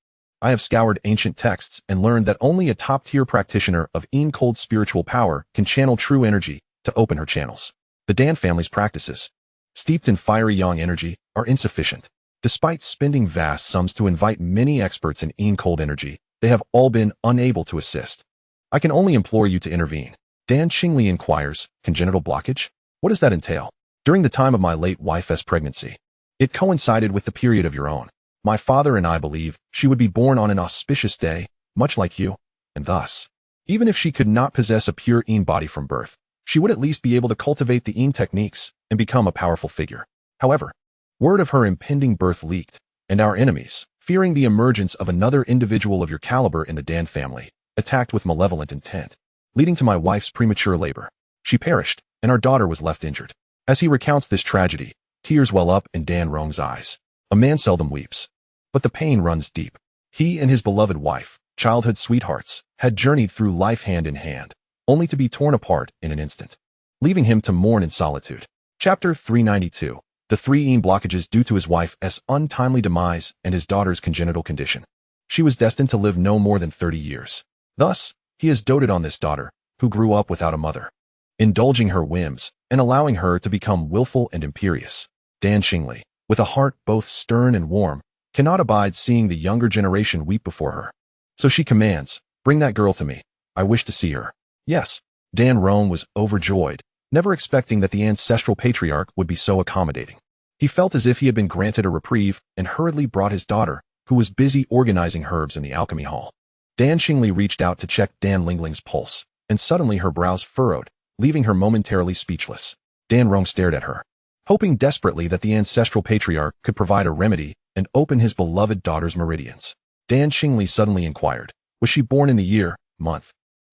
I have scoured ancient texts and learned that only a top-tier practitioner of cold spiritual power can channel true energy to open her channels. The Dan family's practices, steeped in fiery yang energy, are insufficient. Despite spending vast sums to invite many experts in cold energy, they have all been unable to assist. I can only implore you to intervene. Dan Xingli inquires, congenital blockage? What does that entail? During the time of my late wife's pregnancy, it coincided with the period of your own. My father and I believe she would be born on an auspicious day, much like you, and thus, even if she could not possess a pure body from birth, she would at least be able to cultivate the techniques and become a powerful figure. However, word of her impending birth leaked, and our enemies, fearing the emergence of another individual of your caliber in the Dan family, attacked with malevolent intent, leading to my wife's premature labor. She perished, and our daughter was left injured. As he recounts this tragedy, tears well up in Dan Rong's eyes. A man seldom weeps, but the pain runs deep. He and his beloved wife, childhood sweethearts, had journeyed through life hand in hand, only to be torn apart in an instant, leaving him to mourn in solitude. Chapter 392. The 3 blockages due to his wife's untimely demise and his daughter's congenital condition. She was destined to live no more than 30 years. Thus, he has doted on this daughter, who grew up without a mother, indulging her whims and allowing her to become willful and imperious. Dan Xingli, with a heart both stern and warm, cannot abide seeing the younger generation weep before her. So she commands, bring that girl to me. I wish to see her. Yes. Dan Rong was overjoyed, never expecting that the ancestral patriarch would be so accommodating. He felt as if he had been granted a reprieve and hurriedly brought his daughter, who was busy organizing herbs in the alchemy hall. Dan Xingli reached out to check Dan Lingling's pulse, and suddenly her brows furrowed, leaving her momentarily speechless. Dan Rong stared at her, hoping desperately that the ancestral patriarch could provide a remedy and open his beloved daughter's meridians. Dan Xingli suddenly inquired, was she born in the year, month,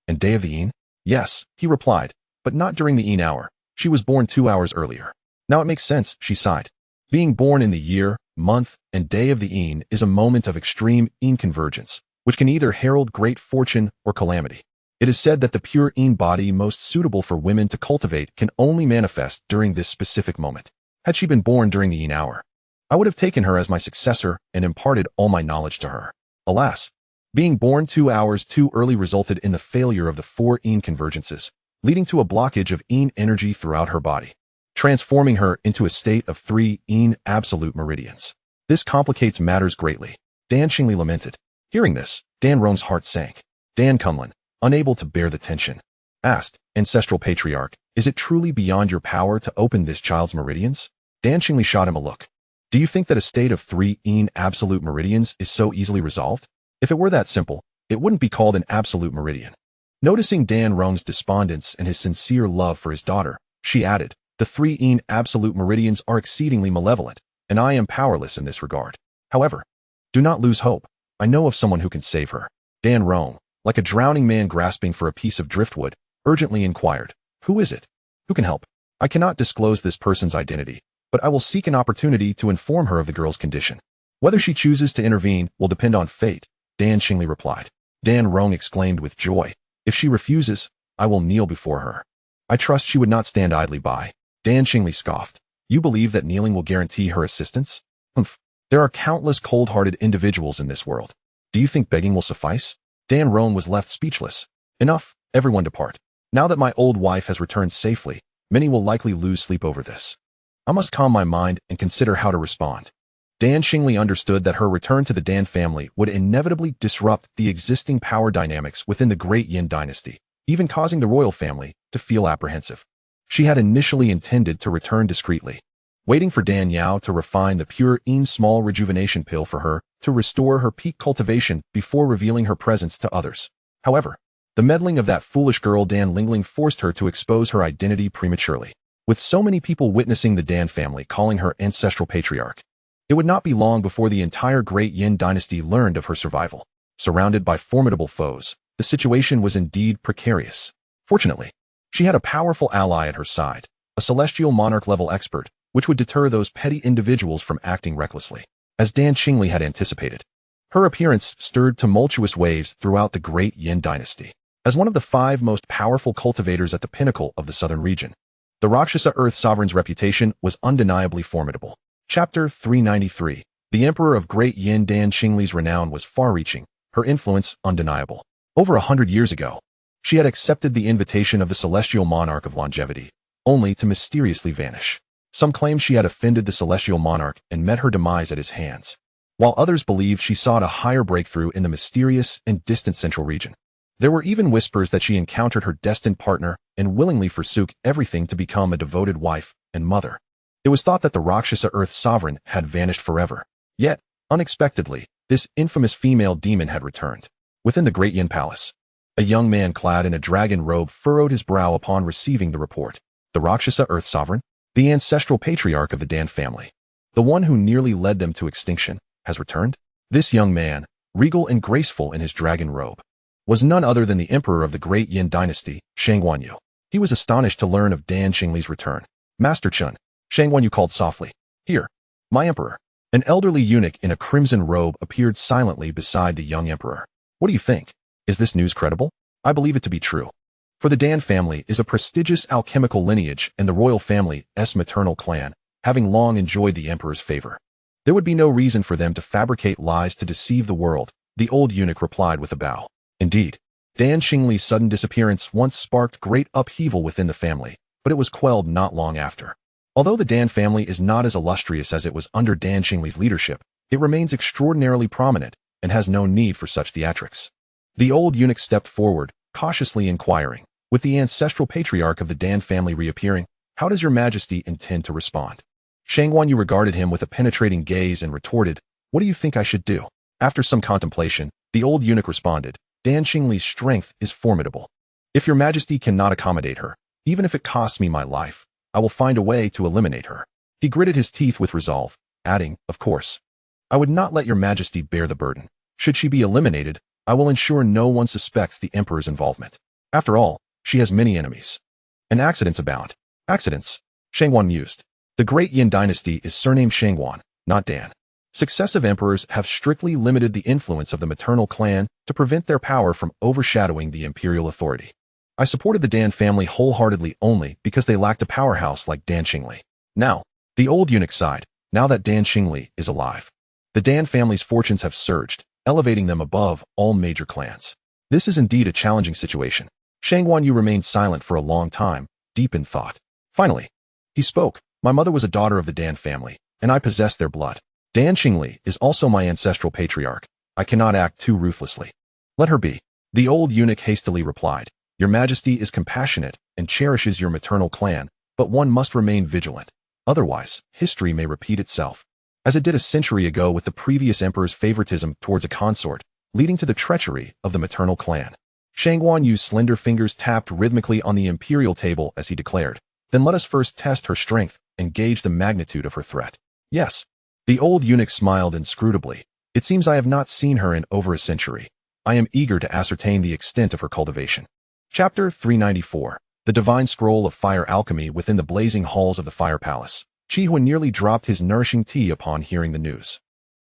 and day of the Yin? Yes, he replied, but not during the Yin hour. She was born 2 hours earlier. Now it makes sense, she sighed. Being born in the year, month, and day of the Yin is a moment of extreme Yin convergence, which can either herald great fortune or calamity. It is said that the pure Yin body most suitable for women to cultivate can only manifest during this specific moment. Had she been born during the Yin hour, I would have taken her as my successor and imparted all my knowledge to her. Alas, being born 2 hours too early resulted in the failure of the 4 Yin convergences, leading to a blockage of Yin energy throughout her body, transforming her into a state of 3 Yin absolute meridians. This complicates matters greatly. Dan Xingli lamented. Hearing this, Dan Rong's heart sank. Dan Kunlun, unable to bear the tension, asked, Ancestral Patriarch, is it truly beyond your power to open this child's meridians? Dan Xingli shot him a look. Do you think that a state of 3 Yin absolute meridians is so easily resolved? If it were that simple, it wouldn't be called an absolute meridian. Noticing Dan Rong's despondence and his sincere love for his daughter, she added, "The three absolute meridians are exceedingly malevolent, and I am powerless in this regard. However, do not lose hope. I know of someone who can save her." Dan Rong, like a drowning man grasping for a piece of driftwood, urgently inquired, "Who is it? Who can help? I cannot disclose this person's identity, but I will seek an opportunity to inform her of the girl's condition. Whether she chooses to intervene will depend on fate," Dan Xingli replied. Dan Rong exclaimed with joy, "If she refuses, I will kneel before her. I trust she would not stand idly by." Dan Xingli scoffed, "You believe that kneeling will guarantee her assistance? Humph. There are countless cold-hearted individuals in this world. Do you think begging will suffice?" Dan Rong was left speechless. "Enough, everyone depart. Now that my old wife has returned safely, many will likely lose sleep over this. I must calm my mind and consider how to respond." Dan Xingli understood that her return to the Dan family would inevitably disrupt the existing power dynamics within the Great Yin dynasty, even causing the royal family to feel apprehensive. She had initially intended to return discreetly, waiting for Dan Yao to refine the pure small rejuvenation pill for her to restore her peak cultivation before revealing her presence to others. However, the meddling of that foolish girl Dan Lingling forced her to expose her identity prematurely. With so many people witnessing the Dan family calling her ancestral patriarch, it would not be long before the entire Great Yin dynasty learned of her survival. Surrounded by formidable foes, the situation was indeed precarious. Fortunately, she had a powerful ally at her side, a celestial monarch-level expert, which would deter those petty individuals from acting recklessly. As Dan Xingli had anticipated, her appearance stirred tumultuous waves throughout the Great Yin dynasty. As one of the 5 most powerful cultivators at the pinnacle of the southern region, the Rakshasa Earth Sovereign's reputation was undeniably formidable. Chapter 393. The Emperor of Great Yin. Dan Xingli's renown was far-reaching, her influence undeniable. Over 100 years ago, she had accepted the invitation of the celestial monarch of longevity, only to mysteriously vanish. Some claimed she had offended the celestial monarch and met her demise at his hands, while others believed she sought a higher breakthrough in the mysterious and distant central region. There were even whispers that she encountered her destined partner and willingly forsook everything to become a devoted wife and mother. It was thought that the Rakshasa Earth Sovereign had vanished forever. Yet, unexpectedly, this infamous female demon had returned. Within the Great Yin Palace, a young man clad in a dragon robe furrowed his brow upon receiving the report. The Rakshasa Earth Sovereign, the ancestral patriarch of the Dan family, the one who nearly led them to extinction, has returned? This young man, regal and graceful in his dragon robe, was none other than the emperor of the Great Yin dynasty, Shang Guanyu. He was astonished to learn of Dan Xingli's return. "Master Chun," Shang Guanyu called softly, "Here, my emperor." An elderly eunuch in a crimson robe appeared silently beside the young emperor. "What do you think? Is this news credible?" "I believe it to be true. For the Dan family is a prestigious alchemical lineage and the royal family's maternal clan, having long enjoyed the emperor's favor. There would be no reason for them to fabricate lies to deceive the world," the old eunuch replied with a bow. Indeed, Dan Xingli's sudden disappearance once sparked great upheaval within the family, but it was quelled not long after. Although the Dan family is not as illustrious as it was under Dan Xingli's leadership, it remains extraordinarily prominent and has no need for such theatrics. The old eunuch stepped forward, cautiously inquiring, "With the ancestral patriarch of the Dan family reappearing, how does your majesty intend to respond?" Shang Guanyu regarded him with a penetrating gaze and retorted, "What do you think I should do?" After some contemplation, the old eunuch responded, "Dan Xingli's strength is formidable. If your majesty cannot accommodate her, even if it costs me my life, I will find a way to eliminate her." He gritted his teeth with resolve, adding, "Of course, I would not let your majesty bear the burden. Should she be eliminated, I will ensure no one suspects the emperor's involvement. After all, she has many enemies, and accidents abound." "Accidents?" Shangguan mused. The Great Yin dynasty is surnamed Shangguan, not Dan. Successive emperors have strictly limited the influence of the maternal clan to prevent their power from overshadowing the imperial authority. I supported the Dan family wholeheartedly only because they lacked a powerhouse like Dan Xingli. Now, the old eunuch sighed, now that Dan Xingli is alive, the Dan family's fortunes have surged, elevating them above all major clans. This is indeed a challenging situation. Shang Guanyu remained silent for a long time, deep in thought. Finally, he spoke. "My mother was a daughter of the Dan family, and I possess their blood. Dan Xingli is also my ancestral patriarch. I cannot act too ruthlessly." "Let her be," the old eunuch hastily replied. "Your majesty is compassionate and cherishes your maternal clan, but one must remain vigilant. Otherwise, history may repeat itself, as it did a century ago with the previous emperor's favoritism towards a consort, leading to the treachery of the maternal clan." Shangguan Yu's slender fingers tapped rhythmically on the imperial table as he declared, "Then let us first test her strength and gauge the magnitude of her threat." "Yes." The old eunuch smiled inscrutably. "It seems I have not seen her in over a century. I am eager to ascertain the extent of her cultivation." Chapter 394. The Divine Scroll of Fire Alchemy within the blazing halls of the Fire Palace. Qi Huan nearly dropped his nourishing tea upon hearing the news.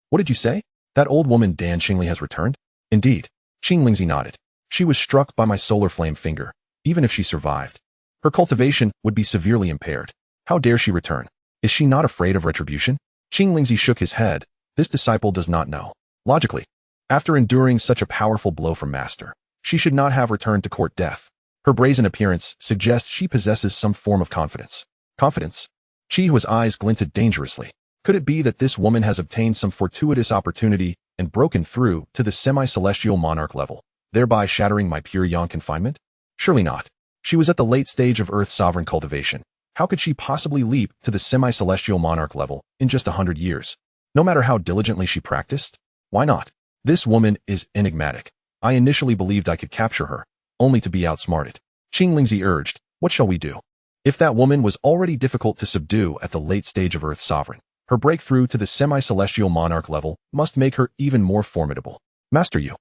"What did you say? That old woman Dan Xingli has returned?" "Indeed." Qinglingzi nodded. "She was struck by my solar flame finger. Even if she survived, her cultivation would be severely impaired. How dare she return? Is she not afraid of retribution?" Qinglingzi shook his head. This disciple does not know. Logically, after enduring such a powerful blow from Master, she should not have returned to court death. Her brazen appearance suggests she possesses some form of confidence. Confidence? Qi Hua's eyes glinted dangerously. Could it be that this woman has obtained some fortuitous opportunity and broken through to the semi-celestial monarch level, thereby shattering my pure yang confinement? Surely not. She was at the late stage of Earth's sovereign cultivation. How could she possibly leap to the semi-celestial monarch level in just 100 years? No matter how diligently she practiced? Why not? This woman is enigmatic. I initially believed I could capture her, only to be outsmarted. Qinglingzi urged, "What shall we do?" If that woman was already difficult to subdue at the late stage of Earth's sovereign, her breakthrough to the semi-celestial monarch level must make her even more formidable. Master Yu.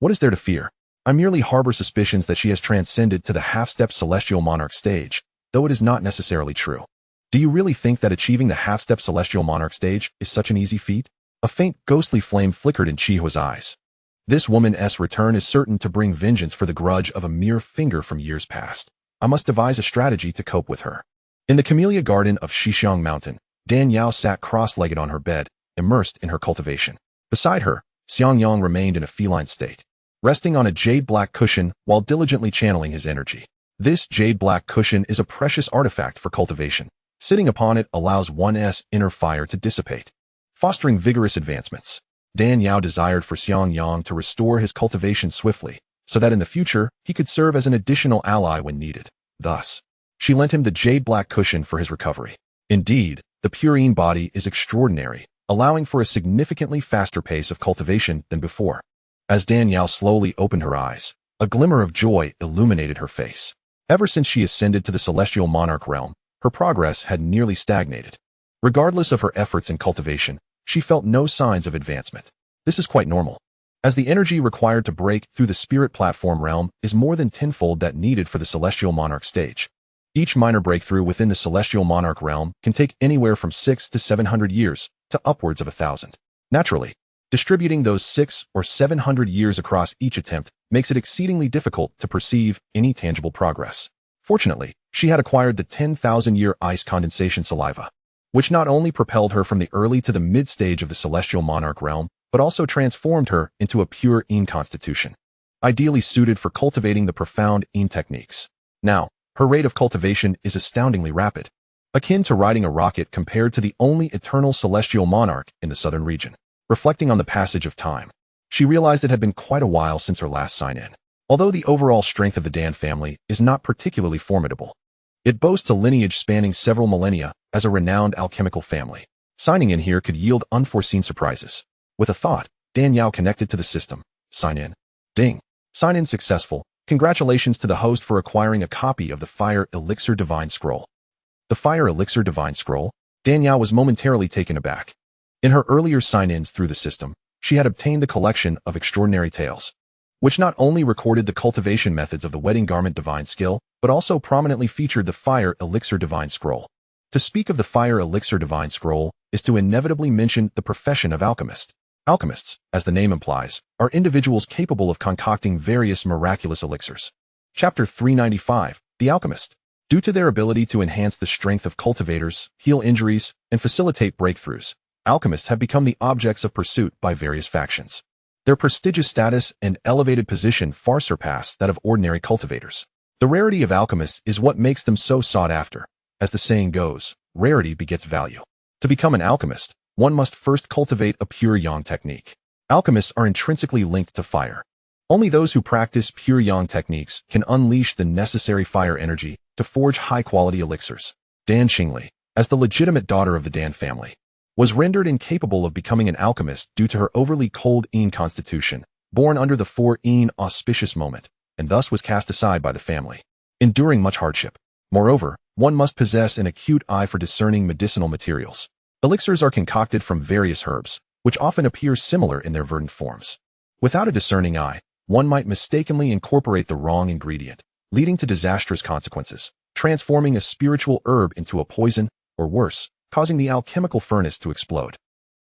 What is there to fear? I merely harbor suspicions that she has transcended to the half-step celestial monarch stage, though it is not necessarily true. Do you really think that achieving the half-step celestial monarch stage is such an easy feat? A faint ghostly flame flickered in Qi Hua's eyes. This woman's return is certain to bring vengeance for the grudge of a mere finger from years past. I must devise a strategy to cope with her. In the camellia garden of Xixiang Mountain, Dan Yao sat cross-legged on her bed, immersed in her cultivation. Beside her, Xiangyang remained in a feline state, resting on a jade-black cushion while diligently channeling his energy. This jade-black cushion is a precious artifact for cultivation. Sitting upon it allows one's inner fire to dissipate, fostering vigorous advancements. Dan Yao desired for Xiangyang to restore his cultivation swiftly, so that in the future he could serve as an additional ally when needed. Thus, she lent him the jade-black cushion for his recovery. Indeed, the purine body is extraordinary, allowing for a significantly faster pace of cultivation than before. As Dan Yao slowly opened her eyes, a glimmer of joy illuminated her face. Ever since she ascended to the celestial monarch realm, her progress had nearly stagnated. Regardless of her efforts in cultivation, she felt no signs of advancement. This is quite normal, as the energy required to break through the spirit platform realm is more than tenfold that needed for the celestial monarch stage. Each minor breakthrough within the celestial monarch realm can take anywhere from 600 to 700 years to upwards of 1,000. Naturally, distributing those 600 or 700 years across each attempt makes it exceedingly difficult to perceive any tangible progress. Fortunately, she had acquired the 10,000-year ice condensation saliva, which not only propelled her from the early to the mid-stage of the celestial monarch realm, but also transformed her into a pure Yin constitution, ideally suited for cultivating the profound Yin techniques. Now, her rate of cultivation is astoundingly rapid, akin to riding a rocket compared to the only eternal celestial monarch in the southern region. Reflecting on the passage of time, she realized it had been quite a while since her last sign-in. Although the overall strength of the Dan family is not particularly formidable, it boasts a lineage spanning several millennia as a renowned alchemical family. Signing in here could yield unforeseen surprises. With a thought, Dan Yao connected to the system. Sign in. Ding. Sign in successful. Congratulations to the host for acquiring a copy of the Fire Elixir Divine Scroll. The Fire Elixir Divine Scroll? Dan Yao was momentarily taken aback. In her earlier sign-ins through the system, she had obtained the collection of extraordinary tales, which not only recorded the cultivation methods of the Wedding Garment Divine Skill, but also prominently featured the Fire Elixir Divine Scroll. To speak of the Fire Elixir Divine Scroll is to inevitably mention the profession of alchemist. Alchemists, as the name implies, are individuals capable of concocting various miraculous elixirs. Chapter 395, The Alchemist. Due to their ability to enhance the strength of cultivators, heal injuries, and facilitate breakthroughs, alchemists have become the objects of pursuit by various factions. Their prestigious status and elevated position far surpass that of ordinary cultivators. The rarity of alchemists is what makes them so sought after. As the saying goes, rarity begets value. To become an alchemist, one must first cultivate a pure yang technique. Alchemists are intrinsically linked to fire. Only those who practice pure yang techniques can unleash the necessary fire energy to forge high-quality elixirs. Dan Xingli, as the legitimate daughter of the Dan family, was rendered incapable of becoming an alchemist due to her overly cold Yin constitution, born under the 4 Yin auspicious moment, and thus was cast aside by the family, enduring much hardship. Moreover, one must possess an acute eye for discerning medicinal materials. Elixirs are concocted from various herbs, which often appear similar in their verdant forms. Without a discerning eye, one might mistakenly incorporate the wrong ingredient, leading to disastrous consequences, transforming a spiritual herb into a poison, or worse, causing the alchemical furnace to explode,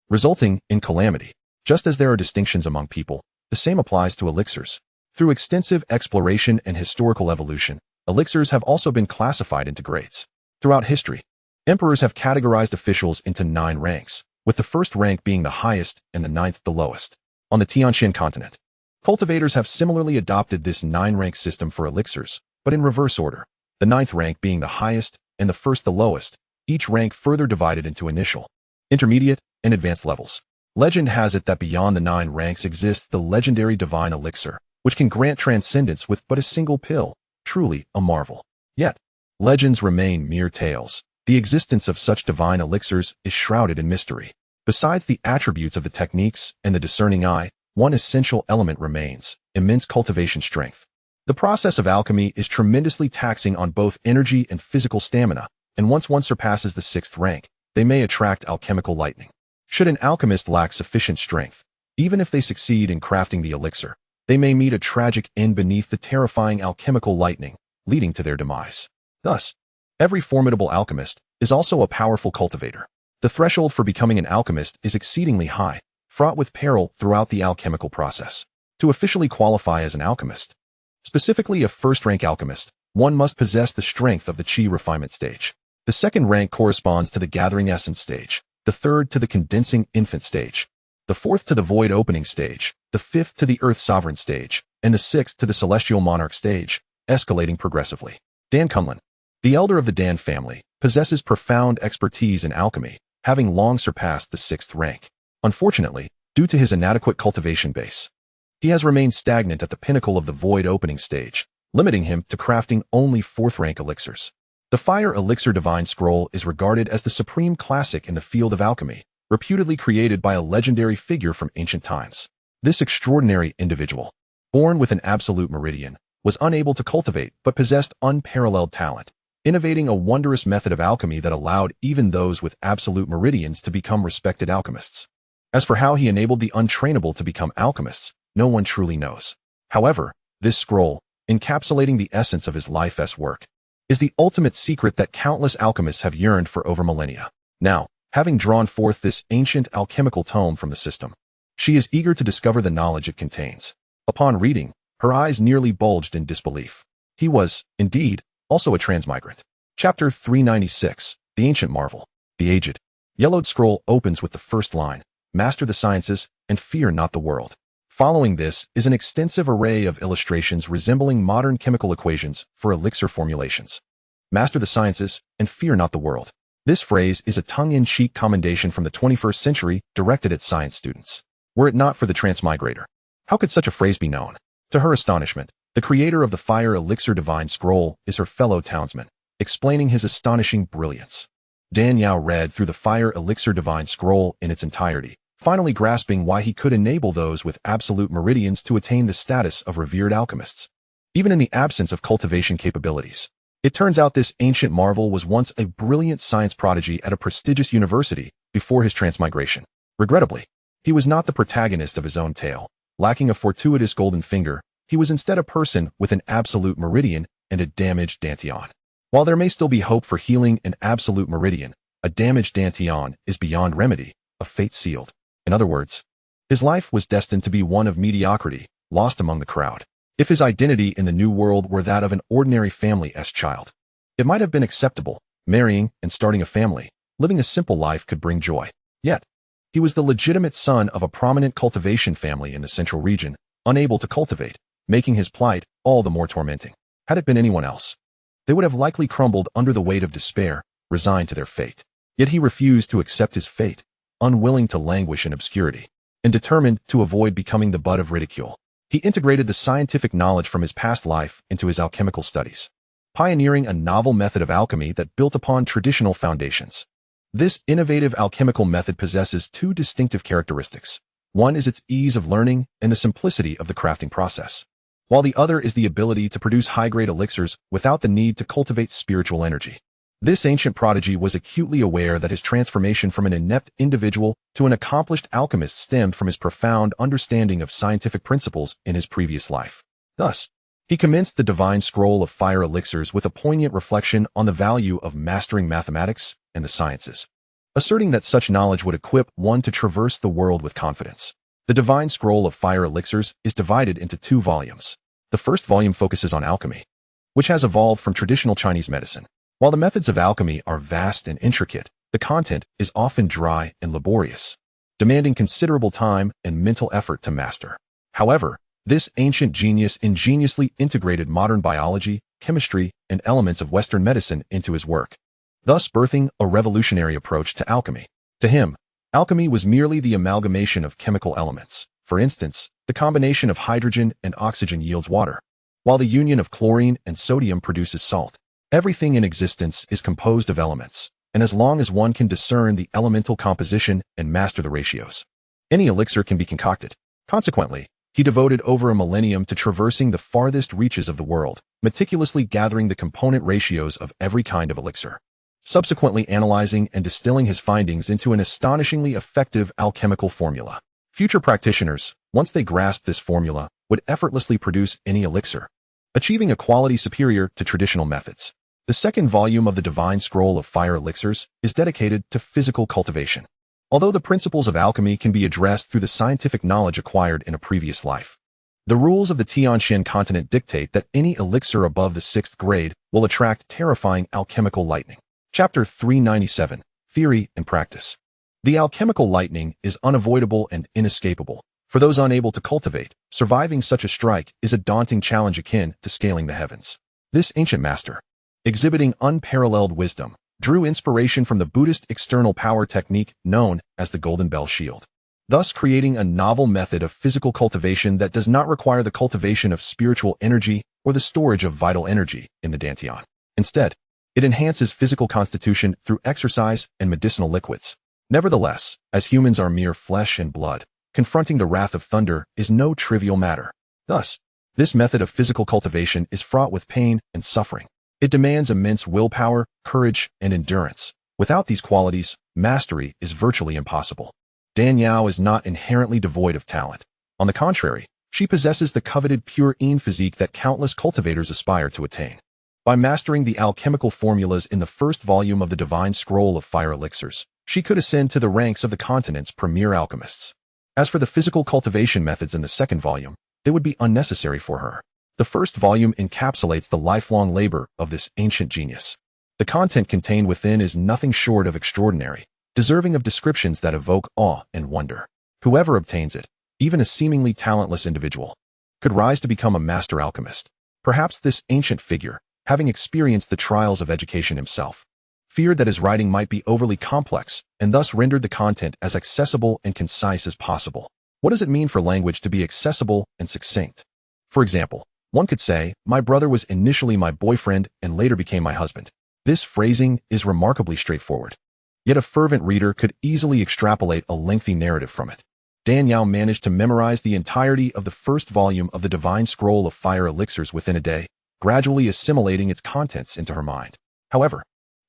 resulting in calamity. Just as there are distinctions among people, the same applies to elixirs. Through extensive exploration and historical evolution, elixirs have also been classified into grades. Throughout history, emperors have categorized officials into 9 ranks, with the first rank being the highest and the 9th the lowest. On the Tianxian continent, cultivators have similarly adopted this 9-rank system for elixirs, but in reverse order, the 9th rank being the highest and the 1st the lowest, each rank further divided into initial, intermediate, and advanced levels. Legend has it that beyond the 9 ranks exists the legendary divine elixir, which can grant transcendence with but a single pill, truly a marvel. Yet, legends remain mere tales. The existence of such divine elixirs is shrouded in mystery. Besides the attributes of the techniques and the discerning eye, one essential element remains: immense cultivation strength. The process of alchemy is tremendously taxing on both energy and physical stamina, and once one surpasses the 6th rank, they may attract alchemical lightning. Should an alchemist lack sufficient strength, even if they succeed in crafting the elixir, they may meet a tragic end beneath the terrifying alchemical lightning, leading to their demise. Thus, every formidable alchemist is also a powerful cultivator. The threshold for becoming an alchemist is exceedingly high, fraught with peril throughout the alchemical process. To officially qualify as an alchemist, specifically a first-rank alchemist, one must possess the strength of the qi refinement stage. The 2nd rank corresponds to the gathering essence stage, the 3rd to the condensing infant stage, the 4th to the void opening stage, the 5th to the earth sovereign stage, and the 6th to the celestial monarch stage, escalating progressively. Dan Kunlun, the elder of the Dan family, possesses profound expertise in alchemy, having long surpassed the 6th rank. Unfortunately, due to his inadequate cultivation base, he has remained stagnant at the pinnacle of the void opening stage, limiting him to crafting only 4th-rank elixirs. The Fire Elixir Divine Scroll is regarded as the supreme classic in the field of alchemy, reputedly created by a legendary figure from ancient times. This extraordinary individual, born with an absolute meridian, was unable to cultivate but possessed unparalleled talent, innovating a wondrous method of alchemy that allowed even those with absolute meridians to become respected alchemists. As for how he enabled the untrainable to become alchemists, no one truly knows. However, this scroll, encapsulating the essence of his life's work, is the ultimate secret that countless alchemists have yearned for over millennia. Now, having drawn forth this ancient alchemical tome from the system, she is eager to discover the knowledge it contains. Upon reading, her eyes nearly bulged in disbelief. He was, indeed, also a transmigrant. Chapter 396, The Ancient Marvel. The aged, yellowed scroll opens with the first line: "Master the sciences, and fear not the world." Following this is an extensive array of illustrations resembling modern chemical equations for elixir formulations. Master the sciences, and fear not the world. This phrase is a tongue-in-cheek commendation from the 21st century directed at science students. Were it not for the transmigrator, how could such a phrase be known? To her astonishment, the creator of the Fire Elixir Divine Scroll is her fellow townsman, explaining his astonishing brilliance. Dan Yao read through the Fire Elixir Divine Scroll in its entirety, finally grasping why he could enable those with absolute meridians to attain the status of revered alchemists, even in the absence of cultivation capabilities. It turns out this ancient marvel was once a brilliant science prodigy at a prestigious university before his transmigration. Regrettably, he was not the protagonist of his own tale. Lacking a fortuitous golden finger, he was instead a person with an absolute meridian and a damaged dantian. While there may still be hope for healing an absolute meridian, a damaged dantian is beyond remedy, a fate sealed. In other words, his life was destined to be one of mediocrity, lost among the crowd. If his identity in the new world were that of an ordinary family's child, it might have been acceptable. Marrying and starting a family, living a simple life could bring joy. Yet, he was the legitimate son of a prominent cultivation family in the central region, unable to cultivate, making his plight all the more tormenting. Had it been anyone else, they would have likely crumbled under the weight of despair, resigned to their fate. Yet he refused to accept his fate, unwilling to languish in obscurity, and determined to avoid becoming the butt of ridicule. He integrated the scientific knowledge from his past life into his alchemical studies, pioneering a novel method of alchemy that built upon traditional foundations. This innovative alchemical method possesses 2 distinctive characteristics. One is its ease of learning and the simplicity of the crafting process. while the other is the ability to produce high-grade elixirs without the need to cultivate spiritual energy. This ancient prodigy was acutely aware that his transformation from an inept individual to an accomplished alchemist stemmed from his profound understanding of scientific principles in his previous life. Thus, he commenced the divine scroll of fire elixirs with a poignant reflection on the value of mastering mathematics and the sciences, asserting that such knowledge would equip one to traverse the world with confidence. The divine scroll of fire elixirs is divided into 2 volumes. The first volume focuses on alchemy, which has evolved from traditional Chinese medicine. While the methods of alchemy are vast and intricate, the content is often dry and laborious, demanding considerable time and mental effort to master. However, this ancient genius ingeniously integrated modern biology, chemistry, and elements of Western medicine into his work, thus birthing a revolutionary approach to alchemy. To him, alchemy was merely the amalgamation of chemical elements. For instance, the combination of hydrogen and oxygen yields water, while the union of chlorine and sodium produces salt. Everything in existence is composed of elements, and as long as one can discern the elemental composition and master the ratios, any elixir can be concocted. Consequently, he devoted over a millennium to traversing the farthest reaches of the world, meticulously gathering the component ratios of every kind of elixir, subsequently analyzing and distilling his findings into an astonishingly effective alchemical formula. Future practitioners, once they grasped this formula, would effortlessly produce any elixir, achieving a quality superior to traditional methods. The second volume of the Divine Scroll of Fire Elixirs is dedicated to physical cultivation. Although the principles of alchemy can be addressed through the scientific knowledge acquired in a previous life, the rules of the Tianxian continent dictate that any elixir above the 6th grade will attract terrifying alchemical lightning. Chapter 397, Theory and Practice. The alchemical lightning is unavoidable and inescapable. For those unable to cultivate, surviving such a strike is a daunting challenge akin to scaling the heavens. This ancient master, exhibiting unparalleled wisdom, drew inspiration from the Buddhist external power technique known as the Golden Bell Shield, thus creating a novel method of physical cultivation that does not require the cultivation of spiritual energy or the storage of vital energy in the dantian. Instead, it enhances physical constitution through exercise and medicinal liquids. Nevertheless, as humans are mere flesh and blood, confronting the wrath of thunder is no trivial matter. Thus, this method of physical cultivation is fraught with pain and suffering. It demands immense willpower, courage, and endurance. Without these qualities, mastery is virtually impossible. Dan Yao is not inherently devoid of talent. On the contrary, she possesses the coveted pure yin physique that countless cultivators aspire to attain. By mastering the alchemical formulas in the first volume of the Divine Scroll of Fire Elixirs, she could ascend to the ranks of the continent's premier alchemists. As for the physical cultivation methods in the second volume, they would be unnecessary for her. The first volume encapsulates the lifelong labor of this ancient genius. The content contained within is nothing short of extraordinary, deserving of descriptions that evoke awe and wonder. Whoever obtains it, even a seemingly talentless individual, could rise to become a master alchemist. Perhaps this ancient figure, having experienced the trials of education himself, feared that his writing might be overly complex and thus rendered the content as accessible and concise as possible. What does it mean for language to be accessible and succinct? For example, one could say, "My brother was initially my boyfriend and later became my husband." This phrasing is remarkably straightforward, yet a fervent reader could easily extrapolate a lengthy narrative from it. Dan Yao managed to memorize the entirety of the first volume of the Divine Scroll of Fire Elixirs within a day, gradually assimilating its contents into her mind. However,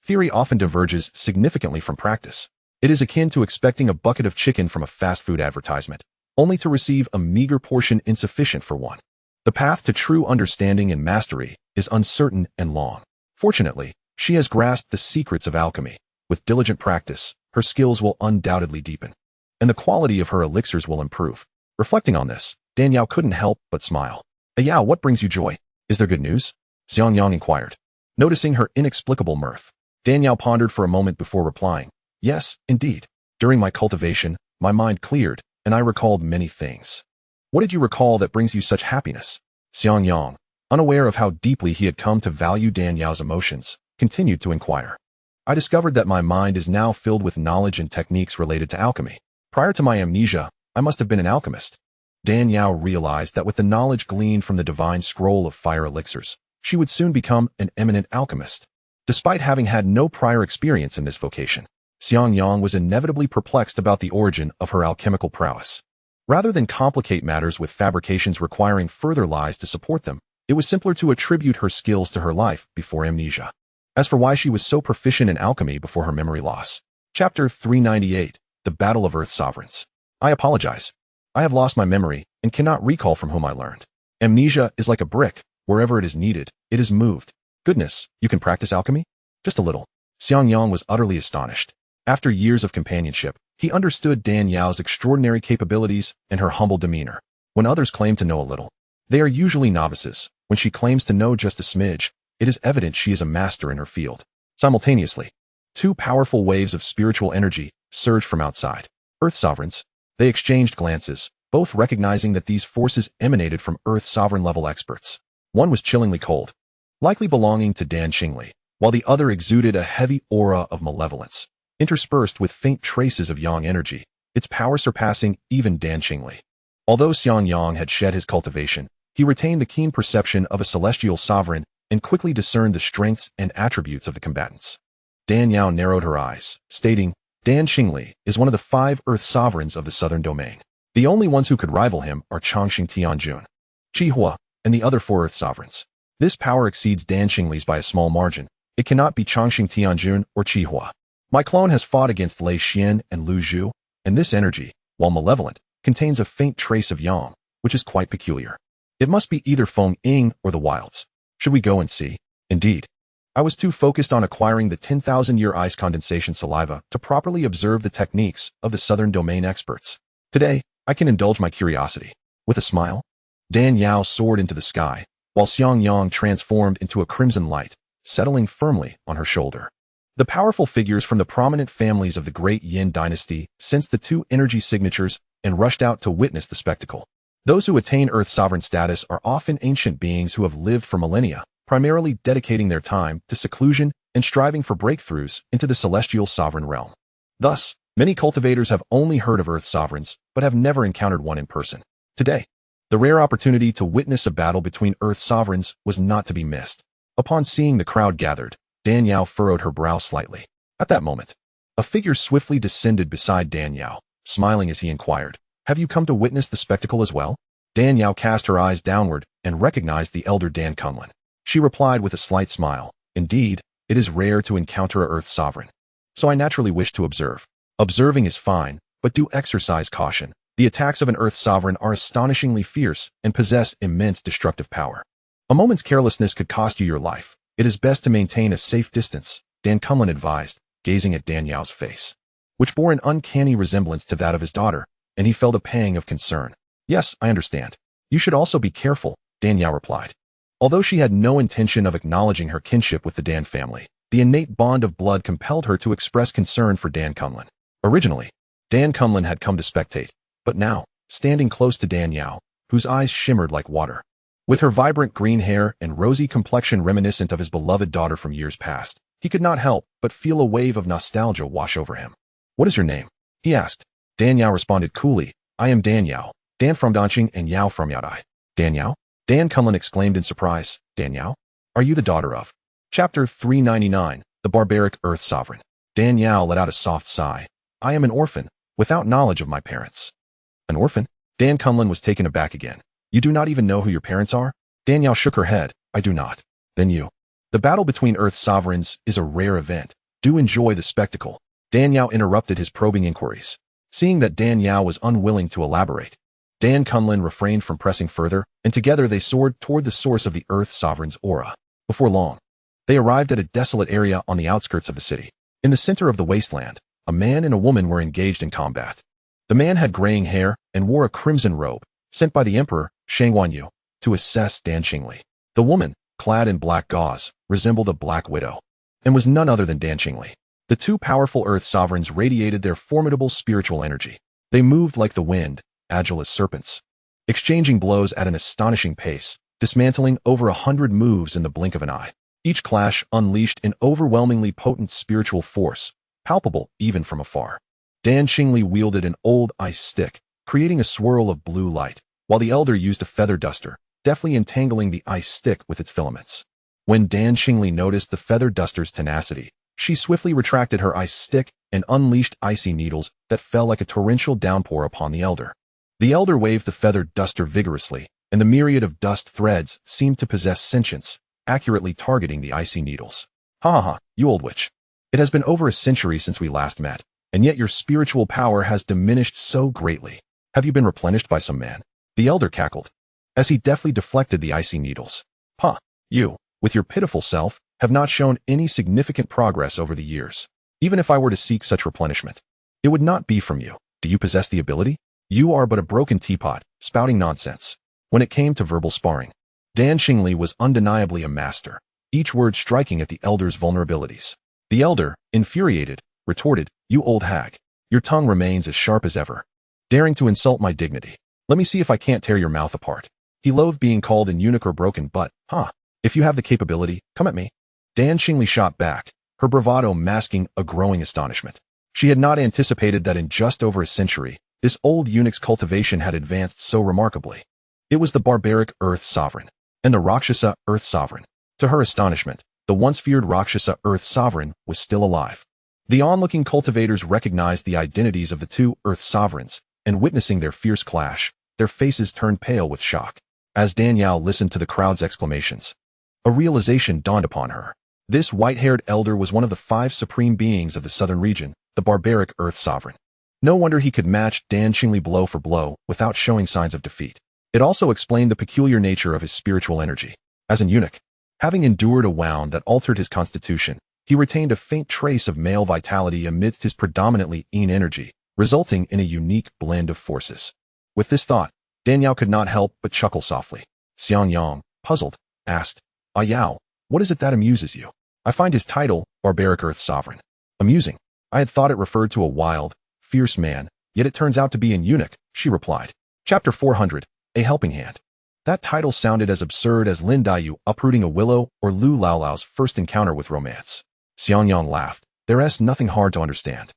theory often diverges significantly from practice. It is akin to expecting a bucket of chicken from a fast food advertisement, only to receive a meager portion insufficient for one. The path to true understanding and mastery is uncertain and long. Fortunately, she has grasped the secrets of alchemy. With diligent practice, her skills will undoubtedly deepen, and the quality of her elixirs will improve. Reflecting on this, Dan Yao couldn't help but smile. "Yao, what brings you joy? Is there good news?" Xiangyang inquired. Noticing her inexplicable mirth, Dan Yao pondered for a moment before replying, "Yes, indeed. During my cultivation, my mind cleared, and I recalled many things." "What did you recall that brings you such happiness?" Xiangyang, unaware of how deeply he had come to value Dan Yao's emotions, continued to inquire. "I discovered that my mind is now filled with knowledge and techniques related to alchemy. Prior to my amnesia, I must have been an alchemist." Dan Yao realized that with the knowledge gleaned from the Divine Scroll of Fire Elixirs, she would soon become an eminent alchemist. Despite having had no prior experience in this vocation, Xiangyang was inevitably perplexed about the origin of her alchemical prowess. Rather than complicate matters with fabrications requiring further lies to support them, it was simpler to attribute her skills to her life before amnesia. As for why she was so proficient in alchemy before her memory loss. Chapter 398, The Battle of Earth Sovereigns. I apologize. I have lost my memory and cannot recall from whom I learned. Amnesia is like a brick. Wherever it is needed, it is moved. Goodness, you can practice alchemy? Just a little. Xianxiang was utterly astonished. After years of companionship, he understood Dan Yao's extraordinary capabilities and her humble demeanor. When others claim to know a little, they are usually novices. When she claims to know just a smidge, it is evident she is a master in her field. Simultaneously, two powerful waves of spiritual energy surged from outside. Earth sovereigns. They exchanged glances, both recognizing that these forces emanated from Earth sovereign-level experts. One was chillingly cold, likely belonging to Dan Xingli, while the other exuded a heavy aura of malevolence, interspersed with faint traces of yang energy, its power surpassing even Dan Xingli. Although Xianxiang had shed his cultivation, he retained the keen perception of a celestial sovereign and quickly discerned the strengths and attributes of the combatants. Dan Yao narrowed her eyes, stating, Dan Xingli is one of the 5 Earth sovereigns of the southern domain. The only ones who could rival him are Changxing Tianjun, Qihua, and the other 4 Earth sovereigns. This power exceeds Dan Xingli's by a small margin. It cannot be Changxing Tianjun or Qihua. My clone has fought against Lei Xian and Lu Zhu, and this energy, while malevolent, contains a faint trace of yang, which is quite peculiar. It must be either Feng Ying or the wilds. Should we go and see? Indeed. I was too focused on acquiring the 10,000-year ice condensation saliva to properly observe the techniques of the southern domain experts. Today, I can indulge my curiosity. With a smile, Dan Yao soared into the sky, while Xianxiang transformed into a crimson light, settling firmly on her shoulder. The powerful figures from the prominent families of the Great Yin dynasty sensed the 2 energy signatures and rushed out to witness the spectacle. Those who attain Earth sovereign status are often ancient beings who have lived for millennia, primarily dedicating their time to seclusion and striving for breakthroughs into the celestial sovereign realm. Thus, many cultivators have only heard of Earth sovereigns, but have never encountered one in person. Today, the rare opportunity to witness a battle between Earth sovereigns was not to be missed. Upon seeing the crowd gathered, Dan Yao furrowed her brow slightly. At that moment, a figure swiftly descended beside Dan Yao, smiling as he inquired, Have you come to witness the spectacle as well? Dan Yao cast her eyes downward and recognized the elder Dan Kunlun. She replied with a slight smile, Indeed, it is rare to encounter a Earth sovereign. So I naturally wish to observe. Observing is fine, but do exercise caution. The attacks of an Earth sovereign are astonishingly fierce and possess immense destructive power. A moment's carelessness could cost you your life. It is best to maintain a safe distance, Dan Kunlun advised, gazing at Dan Yao's face, which bore an uncanny resemblance to that of his daughter, and he felt a pang of concern. Yes, I understand. You should also be careful, Dan Yao replied. Although she had no intention of acknowledging her kinship with the Dan family, the innate bond of blood compelled her to express concern for Dan Kunlun. Originally, Dan Kunlun had come to spectate, but now, standing close to Dan Yao, whose eyes shimmered like water, with her vibrant green hair and rosy complexion reminiscent of his beloved daughter from years past, he could not help but feel a wave of nostalgia wash over him. What is your name? He asked. Dan Yao responded coolly, I am Dan Yao, Dan from Danqing and Yao from Yaodai. Dan Yao? Dan Kunlun exclaimed in surprise, Dan Yao? Are you the daughter of? Chapter 399, The Barbaric Earth Sovereign. Dan Yao let out a soft sigh. I am an orphan, without knowledge of my parents. An orphan? Dan Kunlun was taken aback again. You do not even know who your parents are? Dan Yao shook her head. I do not. Then you. The battle between Earth sovereigns is a rare event. Do enjoy the spectacle. Dan Yao interrupted his probing inquiries. Seeing that Dan Yao was unwilling to elaborate, Dan Kunlun refrained from pressing further, and together they soared toward the source of the Earth sovereign's aura. Before long, they arrived at a desolate area on the outskirts of the city. In the center of the wasteland, a man and a woman were engaged in combat. The man had graying hair and wore a crimson robe, sent by the emperor, Shang Wanyu, to assess Dan Xingli. The woman, clad in black gauze, resembled a black widow, and was none other than Dan Xingli. The 2 powerful Earth sovereigns radiated their formidable spiritual energy. They moved like the wind, agile as serpents, exchanging blows at an astonishing pace, dismantling over 100 moves in the blink of an eye. Each clash unleashed an overwhelmingly potent spiritual force, palpable even from afar. Dan Xingli wielded an old ice stick, creating a swirl of blue light, while the elder used a feather duster, deftly entangling the ice stick with its filaments. When Dan Xingli noticed the feather duster's tenacity, she swiftly retracted her ice stick and unleashed icy needles that fell like a torrential downpour upon the elder. The elder waved the feathered duster vigorously, and the myriad of dust threads seemed to possess sentience, accurately targeting the icy needles. Ha ha ha, you old witch. It has been over a century since we last met, and yet your spiritual power has diminished so greatly. Have you been replenished by some man? The elder cackled, as he deftly deflected the icy needles. You, with your pitiful self, have not shown any significant progress over the years. Even if I were to seek such replenishment, it would not be from you. Do you possess the ability? You are but a broken teapot, spouting nonsense. When it came to verbal sparring, Dan Xingli was undeniably a master, each word striking at the elder's vulnerabilities. The elder, infuriated, retorted, You old hag. Your tongue remains as sharp as ever, daring to insult my dignity. Let me see if I can't tear your mouth apart. He loathed being called an eunuch or broken, but, if you have the capability, come at me. Dan Xingli shot back, her bravado masking a growing astonishment. She had not anticipated that in just over a century, this old eunuch's cultivation had advanced so remarkably. It was the barbaric Earth Sovereign, and the Rakshasa Earth Sovereign. To her astonishment, the once feared Rakshasa Earth Sovereign was still alive. The onlooking cultivators recognized the identities of the two Earth Sovereigns, and witnessing their fierce clash, their faces turned pale with shock. As Danielle listened to the crowd's exclamations, a realization dawned upon her. This white-haired elder was one of the 5 supreme beings of the southern region, the barbaric Earth Sovereign. No wonder he could match Dan Xingli blow for blow without showing signs of defeat. It also explained the peculiar nature of his spiritual energy. As an eunuch, having endured a wound that altered his constitution, he retained a faint trace of male vitality amidst his predominantly yin energy, resulting in a unique blend of forces. With this thought, Danielle could not help but chuckle softly. Xianxiang, puzzled, asked, Yao, what is it that amuses you? I find his title, Barbaric Earth Sovereign, amusing. I had thought it referred to a wild, fierce man, yet it turns out to be an eunuch, she replied. Chapter 400, A Helping Hand. That title sounded as absurd as Lin Daiyu uprooting a willow or Lu Laolao's first encounter with romance. Xiangyang laughed. There's nothing hard to understand.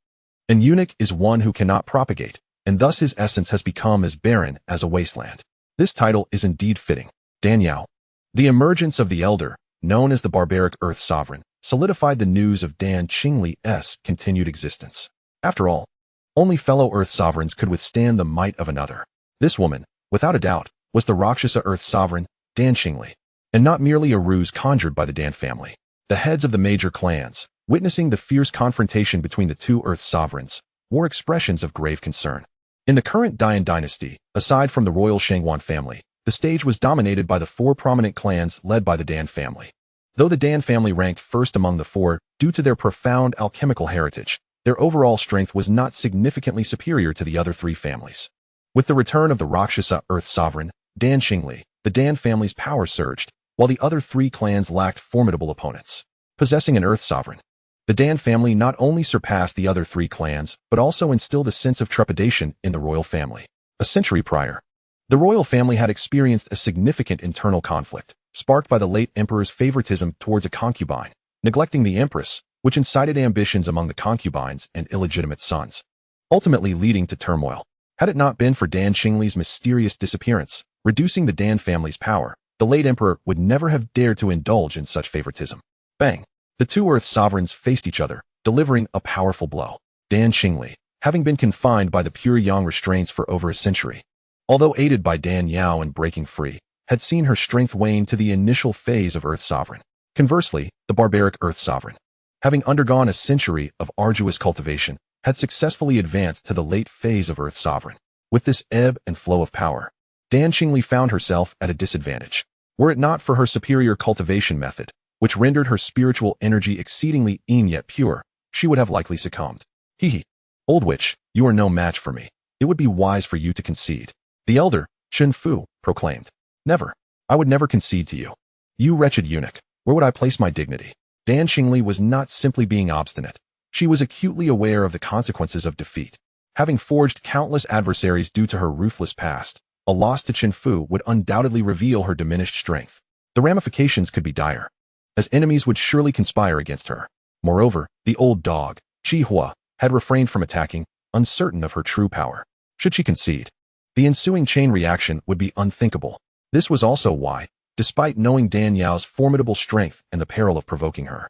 An eunuch is one who cannot propagate, and thus his essence has become as barren as a wasteland. This title is indeed fitting. Danielle. The emergence of the elder, known as the barbaric Earth Sovereign, solidified the news of Dan Xingli's continued existence. After all, only fellow Earth Sovereigns could withstand the might of another. This woman, without a doubt, was the Rakshasa Earth Sovereign, Dan Xingli, and not merely a ruse conjured by the Dan family. The heads of the major clans, witnessing the fierce confrontation between the two Earth Sovereigns, wore expressions of grave concern. In the current Dian dynasty, aside from the royal Shangwan family, the stage was dominated by the 4 prominent clans led by the Dan family. Though the Dan family ranked first among the 4 due to their profound alchemical heritage, their overall strength was not significantly superior to the other 3 families. With the return of the Rakshasa Earth Sovereign, Dan Xingli, the Dan family's power surged, while the other 3 clans lacked formidable opponents. Possessing an Earth Sovereign, the Dan family not only surpassed the other 3 clans, but also instilled a sense of trepidation in the royal family. A century prior, the royal family had experienced a significant internal conflict, sparked by the late emperor's favoritism towards a concubine, neglecting the empress, which incited ambitions among the concubines and illegitimate sons, ultimately leading to turmoil. Had it not been for Dan Xingli's mysterious disappearance, reducing the Dan family's power, the late emperor would never have dared to indulge in such favoritism. Bang! The 2 Earth Sovereigns faced each other, delivering a powerful blow. Dan Xingli, having been confined by the pure yang restraints for over a century, although aided by Dan Yao in breaking free, had seen her strength wane to the initial phase of Earth Sovereign. Conversely, the barbaric Earth Sovereign, having undergone a century of arduous cultivation, had successfully advanced to the late phase of Earth Sovereign. With this ebb and flow of power, Dan Xingli found herself at a disadvantage. Were it not for her superior cultivation method, which rendered her spiritual energy exceedingly yin yet pure, she would have likely succumbed. Hee. Old witch, you are no match for me. It would be wise for you to concede. The elder, Chen Fu, proclaimed. Never. I would never concede to you. You wretched eunuch, where would I place my dignity? Dan Xingli was not simply being obstinate. She was acutely aware of the consequences of defeat. Having forged countless adversaries due to her ruthless past, a loss to Chen Fu would undoubtedly reveal her diminished strength. The ramifications could be dire, as enemies would surely conspire against her. Moreover, the old dog, Qi Hua, had refrained from attacking, uncertain of her true power. Should she concede, the ensuing chain reaction would be unthinkable. This was also why, despite knowing Dan Yao's formidable strength and the peril of provoking her,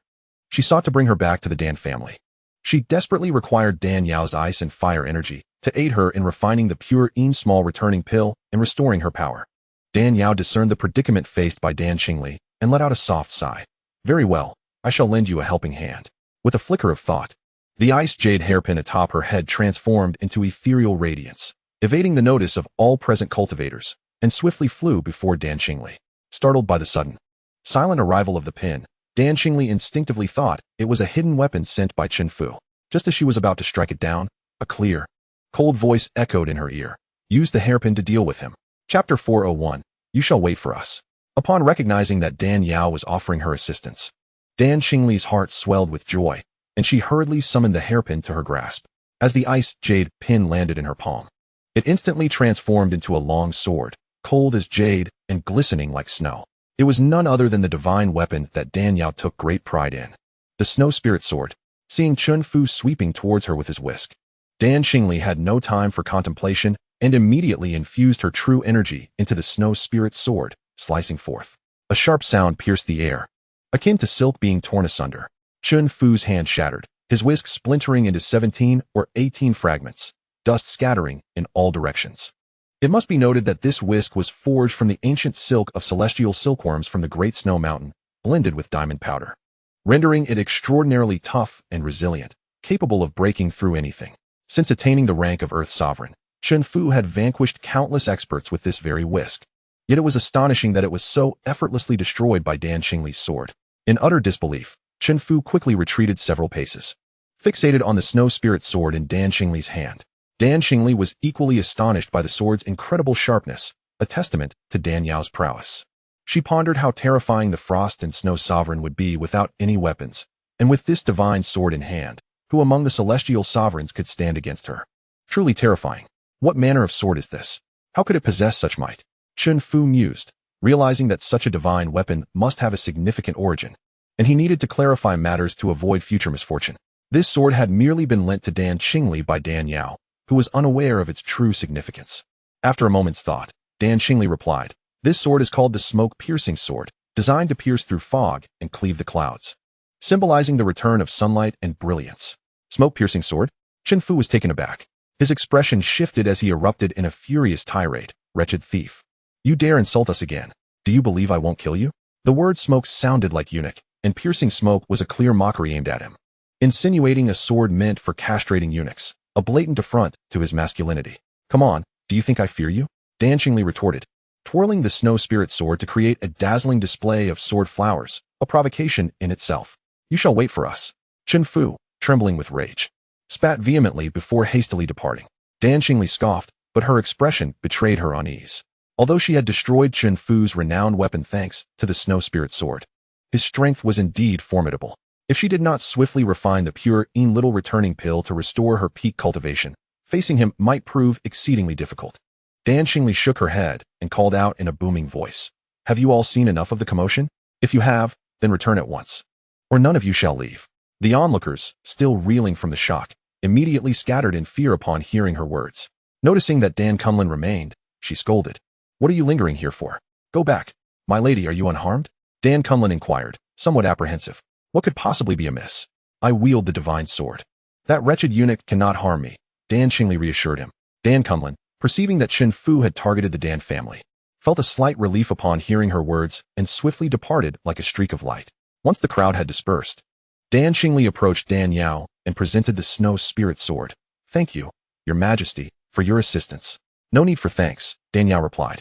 she sought to bring her back to the Dan family. She desperately required Dan Yao's ice and fire energy to aid her in refining the pure small returning pill and restoring her power. Dan Yao discerned the predicament faced by Dan Qingli and let out a soft sigh. Very well, I shall lend you a helping hand. With a flicker of thought, the ice jade hairpin atop her head transformed into ethereal radiance, evading the notice of all present cultivators, and swiftly flew before Dan Qingli. Startled by the sudden, silent arrival of the pin, Dan Qingli instinctively thought it was a hidden weapon sent by Chen Fu. Just as she was about to strike it down, a clear, cold voice echoed in her ear. Use the hairpin to deal with him. Chapter 401. You shall wait for us. Upon recognizing that Dan Yao was offering her assistance, Dan Qingli's heart swelled with joy, and she hurriedly summoned the hairpin to her grasp. As the ice jade pin landed in her palm, it instantly transformed into a long sword, cold as jade and glistening like snow. It was none other than the divine weapon that Dan Yao took great pride in, the Snow Spirit Sword. Seeing Chen Fu sweeping towards her with his whisk, Dan Qingli had no time for contemplation and immediately infused her true energy into the Snow Spirit Sword, slicing forth. A sharp sound pierced the air, akin to silk being torn asunder. Chen Fu's hand shattered, his whisk splintering into 17 or 18 fragments, dust scattering in all directions. It must be noted that this whisk was forged from the ancient silk of celestial silkworms from the Great Snow Mountain, blended with diamond powder, rendering it extraordinarily tough and resilient, capable of breaking through anything. Since attaining the rank of Earth Sovereign, Chen Fu had vanquished countless experts with this very whisk. Yet it was astonishing that it was so effortlessly destroyed by Dan Qingli's sword. In utter disbelief, Chen Fu quickly retreated several paces. Fixated on the Snow Spirit Sword in Dan Qingli's hand, Dan Qingli was equally astonished by the sword's incredible sharpness, a testament to Dan Yao's prowess. She pondered how terrifying the Frost and Snow Sovereign would be without any weapons, and with this divine sword in hand, who among the celestial sovereigns could stand against her? Truly terrifying. What manner of sword is this? How could it possess such might? Chen Fu mused, realizing that such a divine weapon must have a significant origin, and he needed to clarify matters to avoid future misfortune. This sword had merely been lent to Dan Qingli by Dan Yao, who was unaware of its true significance. After a moment's thought, Dan Qingli replied, "This sword is called the smoke-piercing sword, designed to pierce through fog and cleave the clouds, symbolizing the return of sunlight and brilliance." Smoke-piercing sword? Chen Fu was taken aback. His expression shifted as he erupted in a furious tirade. "Wretched thief! You dare insult us again. Do you believe I won't kill you?" The word smoke sounded like eunuch, and piercing smoke was a clear mockery aimed at him, insinuating a sword meant for castrating eunuchs, a blatant affront to his masculinity. "Come on, do you think I fear you?" Dan Qingli retorted, twirling the Snow Spirit Sword to create a dazzling display of sword flowers, a provocation in itself. "You shall wait for us." Chen Fu, trembling with rage, spat vehemently before hastily departing. Dan Qingli scoffed, but her expression betrayed her unease. Although she had destroyed Chen Fu's renowned weapon thanks to the Snow Spirit Sword, his strength was indeed formidable. If she did not swiftly refine the pure little returning pill to restore her peak cultivation, facing him might prove exceedingly difficult. Dan Qingli shook her head and called out in a booming voice, "Have you all seen enough of the commotion? If you have, then return at once, or none of you shall leave." The onlookers, still reeling from the shock, immediately scattered in fear upon hearing her words. Noticing that Dan Kunlun remained, she scolded, "What are you lingering here for? Go back. My lady, are you unharmed?" Dan Kunlun inquired, somewhat apprehensive. What could possibly be amiss? "I wield the divine sword. That wretched eunuch cannot harm me," Dan Qingli reassured him. Dan Kunlun, perceiving that Chen Fu had targeted the Dan family, felt a slight relief upon hearing her words and swiftly departed like a streak of light. Once the crowd had dispersed, Dan Qingli approached Dan Yao and presented the Snow Spirit Sword. "Thank you, Your Majesty, for your assistance." "No need for thanks," Dan Yao replied,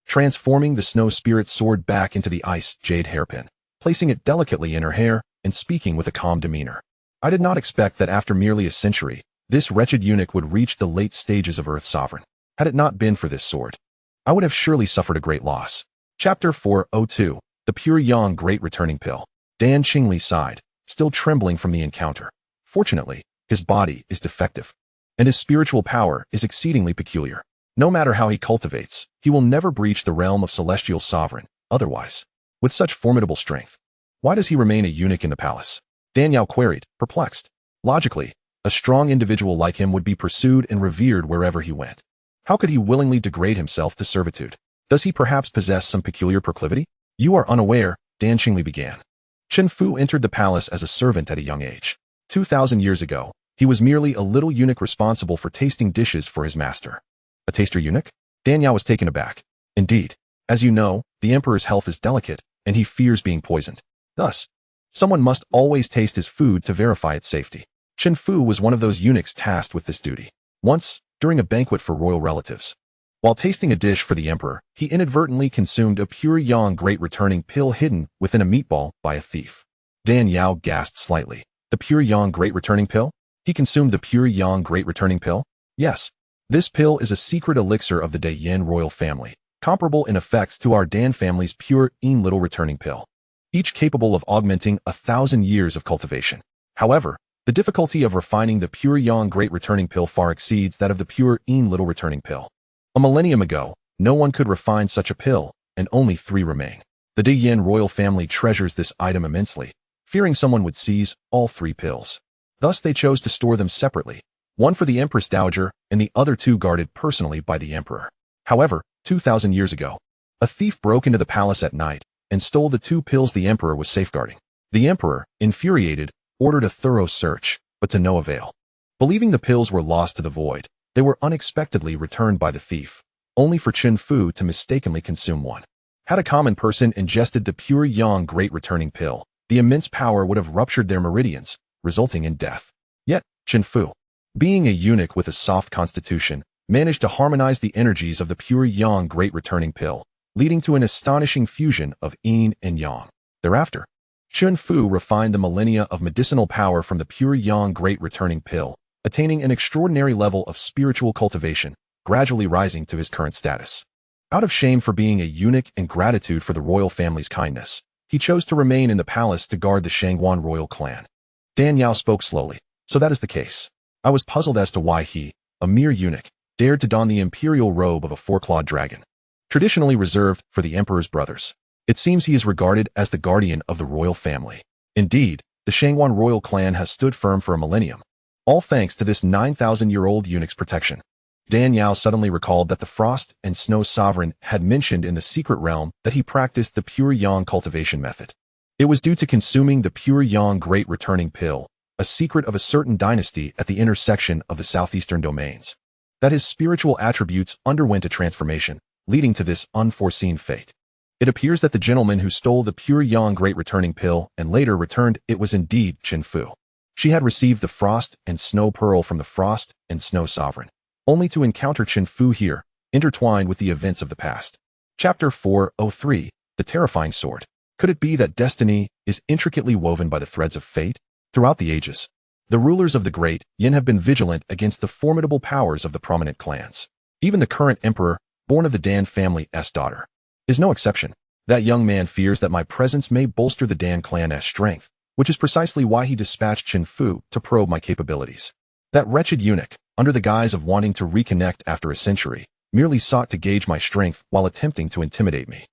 transforming the Snow Spirit Sword back into the ice jade hairpin, placing it delicately in her hair and speaking with a calm demeanor. "I did not expect that after merely a century, this wretched eunuch would reach the late stages of Earth Sovereign. Had it not been for this sword, I would have surely suffered a great loss." Chapter 402. The Pure Yang Great Returning Pill. Dan Qingli sighed, still trembling from the encounter. Fortunately, his body is defective, and his spiritual power is exceedingly peculiar. No matter how he cultivates, he will never breach the realm of Celestial Sovereign, otherwise. With such formidable strength, why does he remain a eunuch in the palace? Dan Yao queried, perplexed. Logically, a strong individual like him would be pursued and revered wherever he went. How could he willingly degrade himself to servitude? Does he perhaps possess some peculiar proclivity? "You are unaware," Dan Qingli began. Chen Fu entered the palace as a servant at a young age. 2,000 years ago, he was merely a little eunuch responsible for tasting dishes for his master. A taster eunuch? Dan Yao was taken aback. Indeed, as you know, the emperor's health is delicate, and he fears being poisoned. Thus, someone must always taste his food to verify its safety. Chen Fu was one of those eunuchs tasked with this duty. Once, during a banquet for royal relatives, while tasting a dish for the emperor, he inadvertently consumed a pure yang great returning pill hidden within a meatball by a thief. Dan Yao gasped slightly. The pure yang great returning pill? He consumed the pure yang great returning pill? Yes. This pill is a secret elixir of the De Yin royal family, comparable in effects to our Dan family's pure Yin little returning pill, each capable of augmenting 1,000 years of cultivation. However, the difficulty of refining the pure yang great returning pill far exceeds that of the pure Yin little returning pill. A millennium ago, no one could refine such a pill, and only 3 remain. The De Yin royal family treasures this item immensely, fearing someone would seize all 3 pills. Thus they chose to store them separately, one for the Empress Dowager and the other 2 guarded personally by the emperor. However, 2,000 years ago, a thief broke into the palace at night and stole the 2 pills the emperor was safeguarding. The emperor, infuriated, ordered a thorough search, but to no avail. Believing the pills were lost to the void, they were unexpectedly returned by the thief, only for Chen Fu to mistakenly consume one. Had a common person ingested the pure yang great returning pill, the immense power would have ruptured their meridians, resulting in death. Yet, Chen Fu, being a eunuch with a soft constitution, managed to harmonize the energies of the pure yang great returning pill, leading to an astonishing fusion of yin and yang. Thereafter, Chen Fu refined the millennia of medicinal power from the pure yang great returning pill, attaining an extraordinary level of spiritual cultivation, gradually rising to his current status. Out of shame for being a eunuch and gratitude for the royal family's kindness, he chose to remain in the palace to guard the Shangguan royal clan. Dan Yao spoke slowly. So that is the case. I was puzzled as to why he, a mere eunuch, dared to don the imperial robe of a 4-clawed dragon, traditionally reserved for the emperor's brothers. It seems he is regarded as the guardian of the royal family. Indeed, the Shangguan royal clan has stood firm for a millennium, all thanks to this 9,000-year-old eunuch's protection. Dan Yao suddenly recalled that the Frost and Snow Sovereign had mentioned in the secret realm that he practiced the pure yang cultivation method. It was due to consuming the pure yang great returning pill, a secret of a certain dynasty at the intersection of the southeastern domains, that his spiritual attributes underwent a transformation, leading to this unforeseen fate. It appears that the gentleman who stole the pure yang great returning pill and later returned it was indeed Chen Fu. She had received the Frost and Snow Pearl from the Frost and Snow Sovereign, only to encounter Chen Fu here, intertwined with the events of the past. Chapter 403, The Terrifying Sword. Could it be that destiny is intricately woven by the threads of fate? Throughout the ages, the rulers of the great Yin have been vigilant against the formidable powers of the prominent clans. Even the current emperor, born of the Dan family's daughter, is no exception. That young man fears that my presence may bolster the Dan clan's strength, which is precisely why he dispatched Chen Fu to probe my capabilities. That wretched eunuch, under the guise of wanting to reconnect after a century, merely sought to gauge my strength while attempting to intimidate me.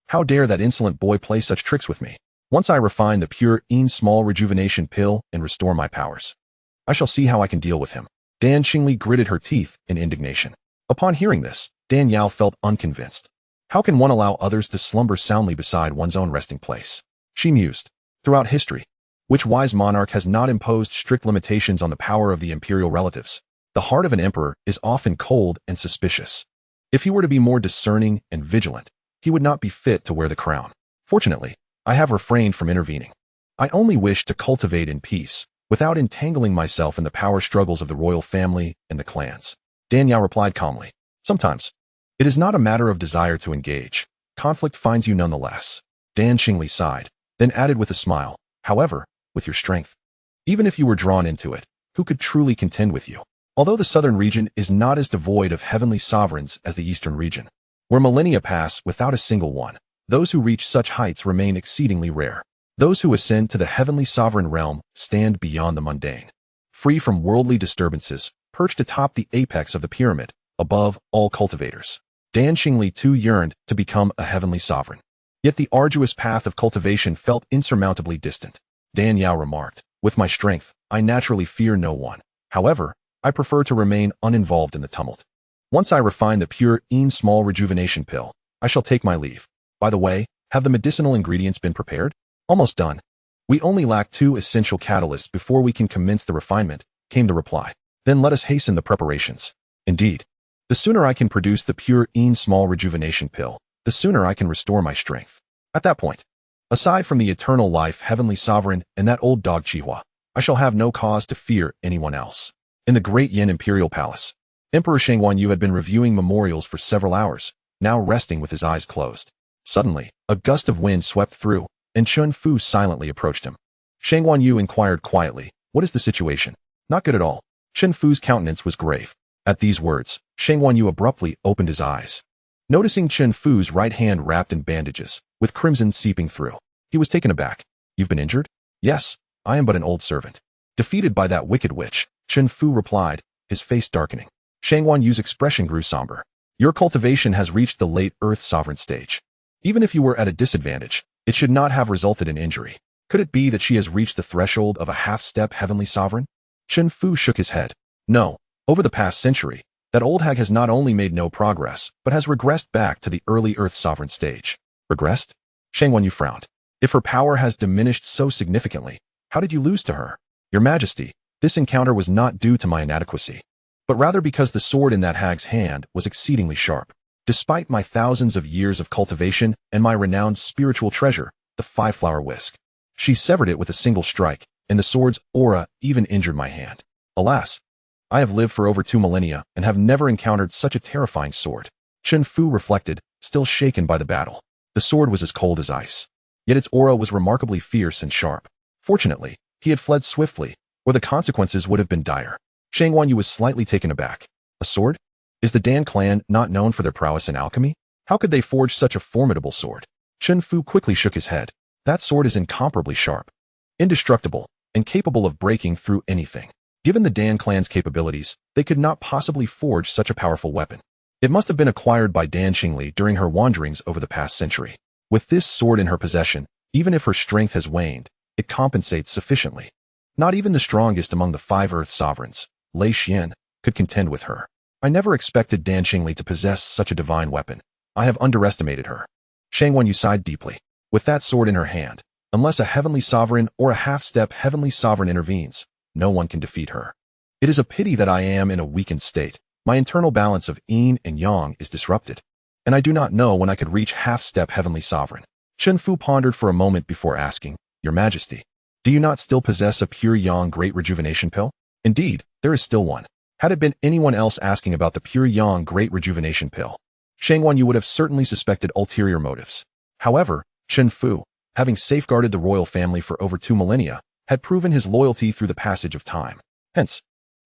How dare that insolent boy play such tricks with me? Once I refine the pure Yin small rejuvenation pill and restore my powers, I shall see how I can deal with him. Dan Qingli gritted her teeth in indignation. Upon hearing this, Dan Yao felt unconvinced. How can one allow others to slumber soundly beside one's own resting place? She mused. Throughout history, which wise monarch has not imposed strict limitations on the power of the imperial relatives? The heart of an emperor is often cold and suspicious. If he were to be more discerning and vigilant, he would not be fit to wear the crown. Fortunately, I have refrained from intervening. I only wish to cultivate in peace, without entangling myself in the power struggles of the royal family and the clans. Dan Yao replied calmly. Sometimes, it is not a matter of desire to engage. Conflict finds you nonetheless. Dan Qingli sighed, then added with a smile, however, with your strength. Even if you were drawn into it, who could truly contend with you? Although the southern region is not as devoid of heavenly sovereigns as the eastern region, where millennia pass without a single one, those who reach such heights remain exceedingly rare. Those who ascend to the heavenly sovereign realm stand beyond the mundane, free from worldly disturbances, perched atop the apex of the pyramid, above all cultivators. Dan Qingli too yearned to become a heavenly sovereign. Yet the arduous path of cultivation felt insurmountably distant. Dan Yao remarked, with my strength, I naturally fear no one. However, I prefer to remain uninvolved in the tumult. Once I refine the pure Yin small rejuvenation pill, I shall take my leave. By the way, have the medicinal ingredients been prepared? Almost done. We only lack 2 essential catalysts before we can commence the refinement, came the reply. Then let us hasten the preparations. Indeed, the sooner I can produce the pure small rejuvenation pill, the sooner I can restore my strength. At that point, aside from the eternal life, heavenly sovereign, and that old dog Chihuahua, I shall have no cause to fear anyone else. In the great Yin Imperial Palace, Emperor Shangguan Yu had been reviewing memorials for several hours, now resting with his eyes closed. Suddenly, a gust of wind swept through, and Chun Fu silently approached him. Shangguan Yu inquired quietly, "What is the situation?" "Not good at all." Chun Fu's countenance was grave. At these words, Shangguan Yu abruptly opened his eyes. Noticing Chun Fu's right hand wrapped in bandages, with crimson seeping through, he was taken aback. "You've been injured?" "Yes, I am but an old servant." Defeated by that wicked witch, Chun Fu replied, his face darkening. Shangguan Yu's expression grew somber. "Your cultivation has reached the late Earth Sovereign stage. Even if you were at a disadvantage, it should not have resulted in injury. Could it be that she has reached the threshold of a half-step Heavenly Sovereign?" Chun Fu shook his head. "No, over the past century, that old hag has not only made no progress, but has regressed back to the early Earth Sovereign stage." "Regressed?" Shangguan Yu frowned. "If her power has diminished so significantly, how did you lose to her?" "Your Majesty, this encounter was not due to my inadequacy, but rather because the sword in that hag's hand was exceedingly sharp. Despite my thousands of years of cultivation and my renowned spiritual treasure, the five-flower whisk, she severed it with a single strike, and the sword's aura even injured my hand. Alas, I have lived for over 2 millennia and have never encountered such a terrifying sword." Chun Fu reflected, still shaken by the battle. The sword was as cold as ice, yet its aura was remarkably fierce and sharp. Fortunately, he had fled swiftly, or the consequences would have been dire. Shangguan Yu was slightly taken aback. "A sword? Is the Dan clan not known for their prowess in alchemy? How could they forge such a formidable sword?" Chun Fu quickly shook his head. "That sword is incomparably sharp, indestructible, and capable of breaking through anything. Given the Dan clan's capabilities, they could not possibly forge such a powerful weapon. It must have been acquired by Dan Qingli during her wanderings over the past century. With this sword in her possession, even if her strength has waned, it compensates sufficiently. Not even the strongest among the 5 Earth Sovereigns, Lei Xian, could contend with her. I never expected Dan Qingli to possess such a divine weapon. I have underestimated her." Shangguan Yu sighed deeply. With that sword in her hand, unless a heavenly sovereign or a half-step heavenly sovereign intervenes, no one can defeat her. "It is a pity that I am in a weakened state. My internal balance of yin and yang is disrupted, and I do not know when I could reach half-step heavenly sovereign." Chun Fu pondered for a moment before asking, "Your Majesty, do you not still possess a pure yang great rejuvenation pill?" "Indeed, there is still one." Had it been anyone else asking about the pure yang great rejuvenation pill, Shangguan Yu would have certainly suspected ulterior motives. However, Chun Fu, having safeguarded the royal family for over 2 millennia, had proven his loyalty through the passage of time. Hence,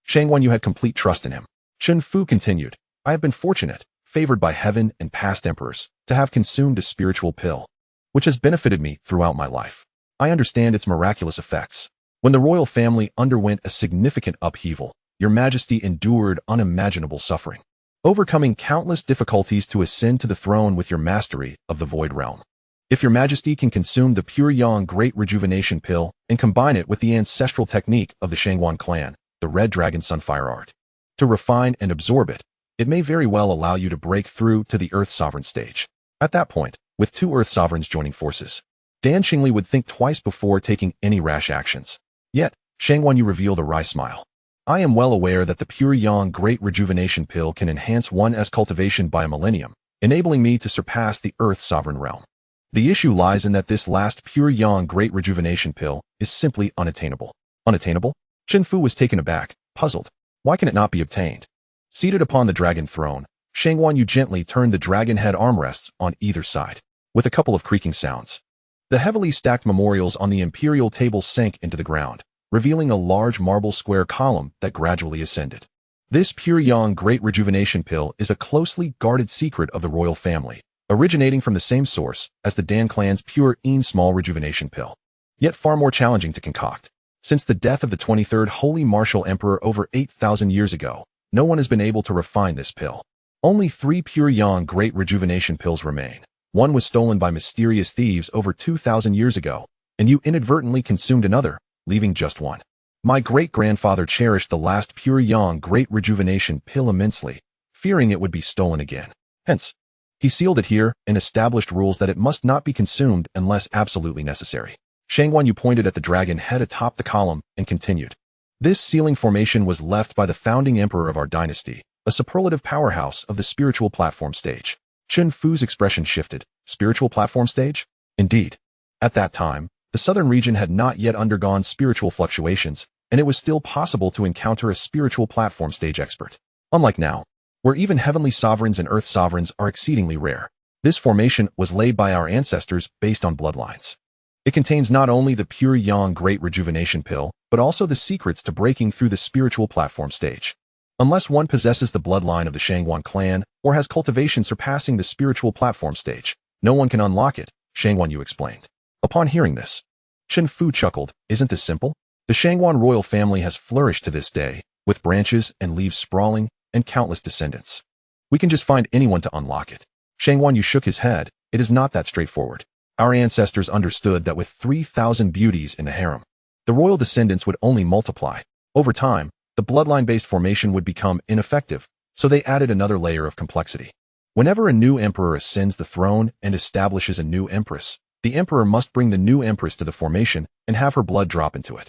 Shangguan Yu had complete trust in him. Chun Fu continued, "I have been fortunate, favored by heaven and past emperors, to have consumed a spiritual pill, which has benefited me throughout my life. I understand its miraculous effects. When the royal family underwent a significant upheaval, Your Majesty endured unimaginable suffering, overcoming countless difficulties to ascend to the throne with your mastery of the Void Realm. If Your Majesty can consume the pure yang great rejuvenation pill and combine it with the ancestral technique of the Shangguan clan, the Red Dragon Sunfire art, to refine and absorb it, it may very well allow you to break through to the Earth Sovereign stage. At that point, with 2 Earth Sovereigns joining forces, Dan Qingli would think twice before taking any rash actions. Yet, Shangguan Yu revealed a wry smile. I am well aware that the pure yang great rejuvenation pill can enhance one's cultivation by a millennium, enabling me to surpass the Earth Sovereign realm. The issue lies in that this last pure yang great rejuvenation pill is simply unattainable. Unattainable? Chun Fu was taken aback, puzzled. Why can it not be obtained? Seated upon the dragon throne, Shangguan Yu gently turned the dragon head armrests on either side, with a couple of creaking sounds. The heavily stacked memorials on the imperial table sank into the ground, revealing a large marble square column that gradually ascended. This pure yang great rejuvenation pill is a closely guarded secret of the royal family, originating from the same source as the Dan clan's pure small rejuvenation pill, yet far more challenging to concoct. Since the death of the 23rd Holy Martial Emperor over 8,000 years ago, no one has been able to refine this pill. Only 3 pure yang great rejuvenation pills remain. One was stolen by mysterious thieves over 2,000 years ago, and you inadvertently consumed another, leaving just one. My great-grandfather cherished the last pure yang great rejuvenation pill immensely, fearing it would be stolen again. Hence, he sealed it here and established rules that it must not be consumed unless absolutely necessary. Shangguan pointed at the dragon head atop the column and continued. This ceiling formation was left by the founding emperor of our dynasty, a superlative powerhouse of the spiritual platform stage. Chen Fu's expression shifted. Spiritual platform stage? Indeed. At that time, the southern region had not yet undergone spiritual fluctuations, and it was still possible to encounter a spiritual platform stage expert. Unlike now, where even heavenly sovereigns and earth sovereigns are exceedingly rare. This formation was laid by our ancestors based on bloodlines. It contains not only the pure yang great rejuvenation pill, but also the secrets to breaking through the spiritual platform stage. Unless one possesses the bloodline of the Shangguan clan or has cultivation surpassing the spiritual platform stage, no one can unlock it, Shangguan explained. Upon hearing this, Chen Fu chuckled. Isn't this simple? The Shangguan royal family has flourished to this day, with branches and leaves sprawling and countless descendants. We can just find anyone to unlock it. Shangguan shook his head. It is not that straightforward. Our ancestors understood that with 3,000 beauties in the harem, the royal descendants would only multiply. Over time, the bloodline-based formation would become ineffective, so they added another layer of complexity. Whenever a new emperor ascends the throne and establishes a new empress, the emperor must bring the new empress to the formation and have her blood drop into it,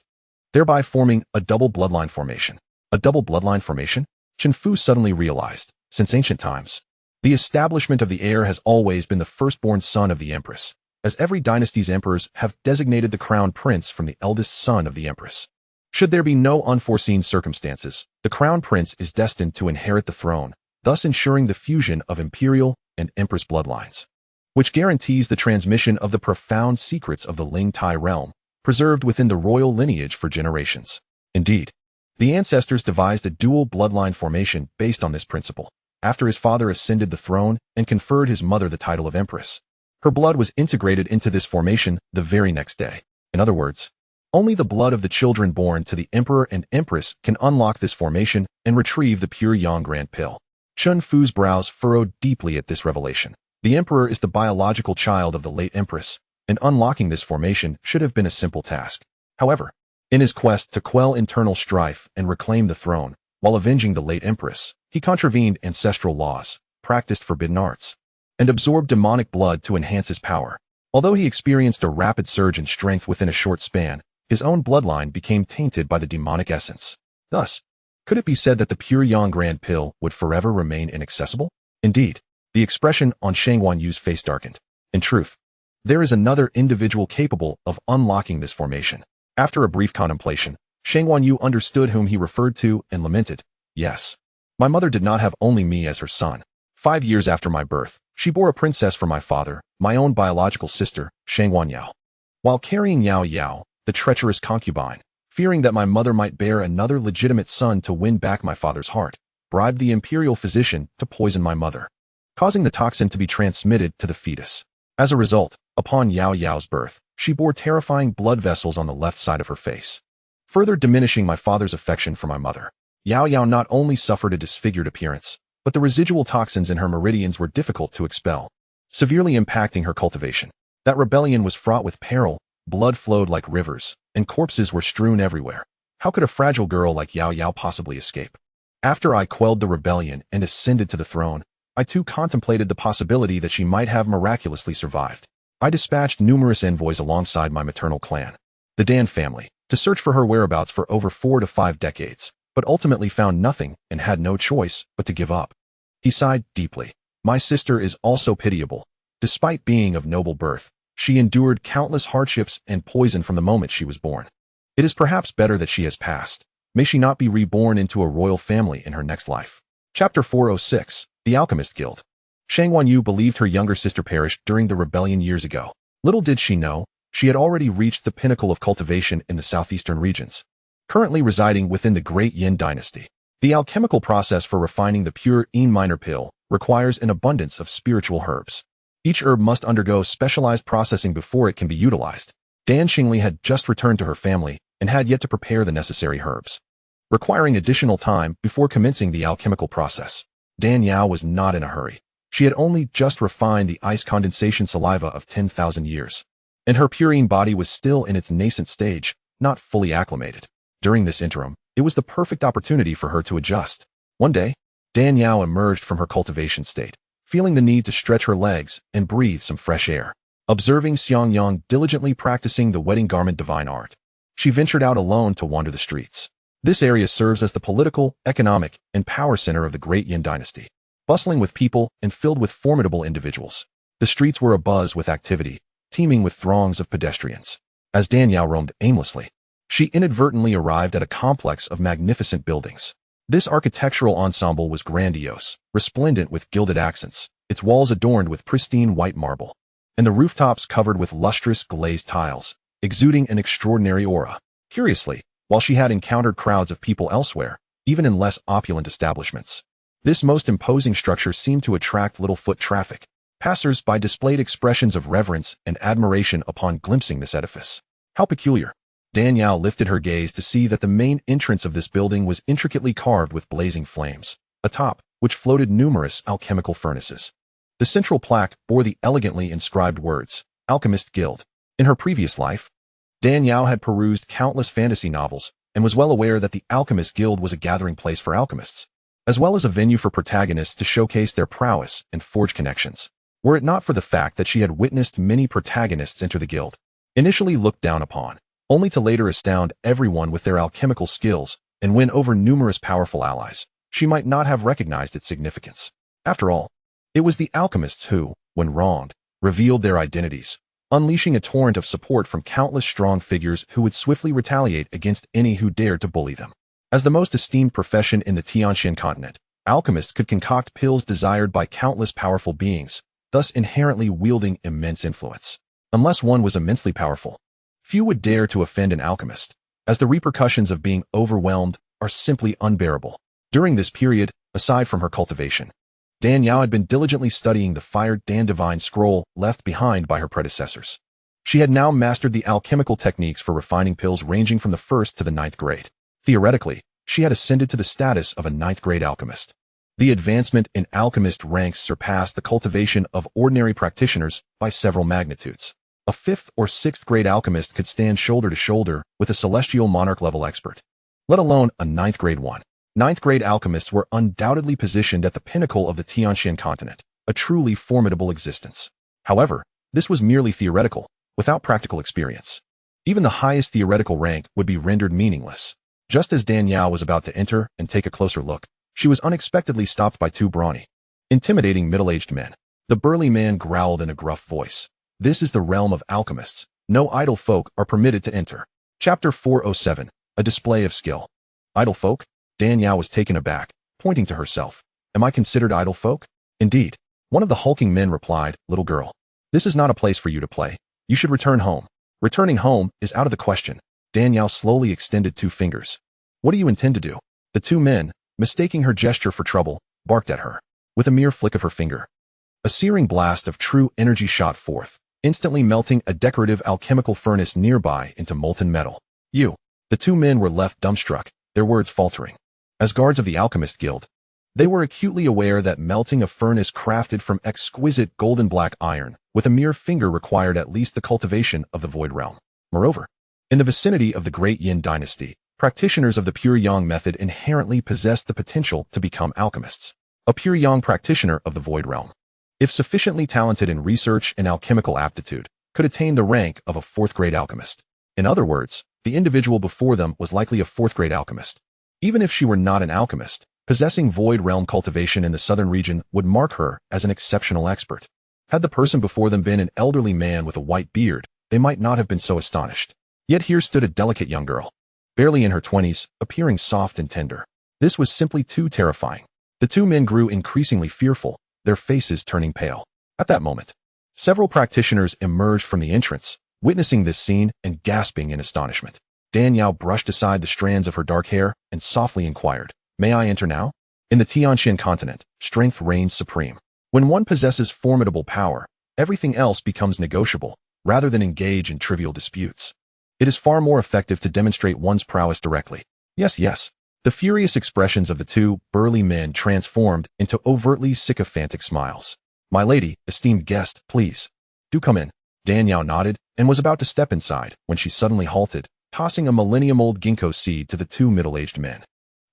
thereby forming a double bloodline formation. A double bloodline formation? Chen Fu suddenly realized, since ancient times, the establishment of the heir has always been the firstborn son of the empress, as every dynasty's emperors have designated the crown prince from the eldest son of the empress. Should there be no unforeseen circumstances, the crown prince is destined to inherit the throne, thus ensuring the fusion of imperial and empress bloodlines, which guarantees the transmission of the profound secrets of the Ling Tai realm, preserved within the royal lineage for generations. Indeed, the ancestors devised a dual bloodline formation based on this principle. After his father ascended the throne and conferred his mother the title of empress, her blood was integrated into this formation the very next day. In other words, only the blood of the children born to the emperor and empress can unlock this formation and retrieve the pure yang grand pill. Chen Fu's brows furrowed deeply at this revelation. The emperor is the biological child of the late empress, and unlocking this formation should have been a simple task. However, in his quest to quell internal strife and reclaim the throne, while avenging the late empress, he contravened ancestral laws, practiced forbidden arts, and absorbed demonic blood to enhance his power. Although he experienced a rapid surge in strength within a short span, his own bloodline became tainted by the demonic essence. Thus, could it be said that the pure yang grand pill would forever remain inaccessible? Indeed, the expression on Shangguan face darkened. In truth, there is another individual capable of unlocking this formation. After a brief contemplation, Shangguan understood whom he referred to and lamented. Yes, my mother did not have only me as her son. 5 years after my birth, she bore a princess for my father, my own biological sister, Shangguan Yao. While carrying Yao Yao, the treacherous concubine, fearing that my mother might bear another legitimate son to win back my father's heart, bribed the imperial physician to poison my mother, causing the toxin to be transmitted to the fetus. As a result, upon Yao Yao's birth, she bore terrifying blood vessels on the left side of her face, further diminishing my father's affection for my mother. Yao Yao not only suffered a disfigured appearance, but the residual toxins in her meridians were difficult to expel, severely impacting her cultivation. That rebellion was fraught with peril, blood flowed like rivers, and corpses were strewn everywhere. How could a fragile girl like Yao Yao possibly escape? After I quelled the rebellion and ascended to the throne, I too contemplated the possibility that she might have miraculously survived. I dispatched numerous envoys alongside my maternal clan, the Dan family, to search for her whereabouts for over 4 to 5 decades, but ultimately found nothing and had no choice but to give up. He sighed deeply. My sister is also pitiable. Despite being of noble birth, she endured countless hardships and poison from the moment she was born. It is perhaps better that she has passed. May she not be reborn into a royal family in her next life. Chapter 406, The Alchemist Guild. Shangguan believed her younger sister perished during the rebellion years ago. Little did she know, she had already reached the pinnacle of cultivation in the southeastern regions, currently residing within the Great Yin dynasty. The alchemical process for refining the pure Yin minor pill requires an abundance of spiritual herbs. Each herb must undergo specialized processing before it can be utilized. Dan Xingli had just returned to her family and had yet to prepare the necessary herbs, requiring additional time before commencing the alchemical process. Dan Yao was not in a hurry. She had only just refined the ice condensation saliva of 10,000 years, and her purine body was still in its nascent stage, not fully acclimated. During this interim, it was the perfect opportunity for her to adjust. One day, Dan Yao emerged from her cultivation state, feeling the need to stretch her legs and breathe some fresh air. observing Xiangyang diligently practicing the wedding garment divine art. She ventured out alone to wander the streets. This area serves as the political, economic, and power center of the Great Yin dynasty, bustling with people and filled with formidable individuals. The streets were abuzz with activity, teeming with throngs of pedestrians. As Danyao roamed aimlessly, she inadvertently arrived at a complex of magnificent buildings. This architectural ensemble was grandiose, resplendent with gilded accents, its walls adorned with pristine white marble, and the rooftops covered with lustrous glazed tiles, exuding an extraordinary aura. Curiously, while she had encountered crowds of people elsewhere, even in less opulent establishments, this most imposing structure seemed to attract little foot traffic. Passers-by displayed expressions of reverence and admiration upon glimpsing this edifice. How peculiar! Danyao lifted her gaze to see that the main entrance of this building was intricately carved with blazing flames, atop which floated numerous alchemical furnaces. The central plaque bore the elegantly inscribed words, Alchemist Guild. In her previous life, Danyao had perused countless fantasy novels and was well aware that the Alchemist Guild was a gathering place for alchemists, as well as a venue for protagonists to showcase their prowess and forge connections. Were it not for the fact that she had witnessed many protagonists enter the guild, initially looked down upon, only to later astound everyone with their alchemical skills and win over numerous powerful allies, she might not have recognized its significance. After all, it was the alchemists who, when wronged, revealed their identities, unleashing a torrent of support from countless strong figures who would swiftly retaliate against any who dared to bully them. As the most esteemed profession in the Tianxian continent, alchemists could concoct pills desired by countless powerful beings, thus inherently wielding immense influence. Unless one was immensely powerful, few would dare to offend an alchemist, as the repercussions of being overwhelmed are simply unbearable. During this period, aside from her cultivation, Danyao had been diligently studying the Fire Dan Divine Scroll left behind by her predecessors. She had now mastered the alchemical techniques for refining pills ranging from the 1st to the 9th grade. Theoretically, she had ascended to the status of a 9th grade alchemist. The advancement in alchemist ranks surpassed the cultivation of ordinary practitioners by several magnitudes. A 5th or 6th grade alchemist could stand shoulder to shoulder with a celestial monarch level expert, let alone a 9th grade one. 9th grade alchemists were undoubtedly positioned at the pinnacle of the Tianxian continent, a truly formidable existence. However, this was merely theoretical, without practical experience. Even the highest theoretical rank would be rendered meaningless. Just as Danyao was about to enter and take a closer look, she was unexpectedly stopped by two brawny, intimidating middle-aged men. The burly man growled in a gruff voice. This is the realm of alchemists. No idle folk are permitted to enter. Chapter 407, A Display of Skill. Idle folk? Danyao was taken aback, pointing to herself. Am I considered idle folk? Indeed. One of the hulking men replied, Little girl, this is not a place for you to play. You should return home. Returning home is out of the question. Danyao slowly extended two fingers. What do you intend to do? The two men, mistaking her gesture for trouble, barked at her. With a mere flick of her finger, a searing blast of true energy shot forth, instantly melting a decorative alchemical furnace nearby into molten metal. The two men were left dumbstruck, their words faltering. As guards of the Alchemist Guild, they were acutely aware that melting a furnace crafted from exquisite golden black iron with a mere finger required at least the cultivation of the Void Realm. Moreover, in the vicinity of the Great Yin dynasty, practitioners of the Pure Yang method inherently possessed the potential to become alchemists. A Pure Yang practitioner of the Void Realm, if sufficiently talented in research and alchemical aptitude, could attain the rank of a 4th grade alchemist. In other words, the individual before them was likely a 4th grade alchemist. Even if she were not an alchemist, possessing Void Realm cultivation in the southern region would mark her as an exceptional expert. Had the person before them been an elderly man with a white beard, they might not have been so astonished. Yet here stood a delicate young girl, barely in her 20s, appearing soft and tender. This was simply too terrifying. The two men grew increasingly fearful, their faces turning pale. At that moment, several practitioners emerged from the entrance, witnessing this scene and gasping in astonishment. Danyao brushed aside the strands of her dark hair and softly inquired, May I enter now? In the Tianxian continent, strength reigns supreme. When one possesses formidable power, everything else becomes negotiable, rather than engage in trivial disputes. It is far more effective to demonstrate one's prowess directly. Yes. The furious expressions of the two burly men transformed into overtly sycophantic smiles. My lady, esteemed guest, please, do come in. Danyao nodded and was about to step inside when she suddenly halted, tossing a millennium-old ginkgo seed to the two middle-aged men.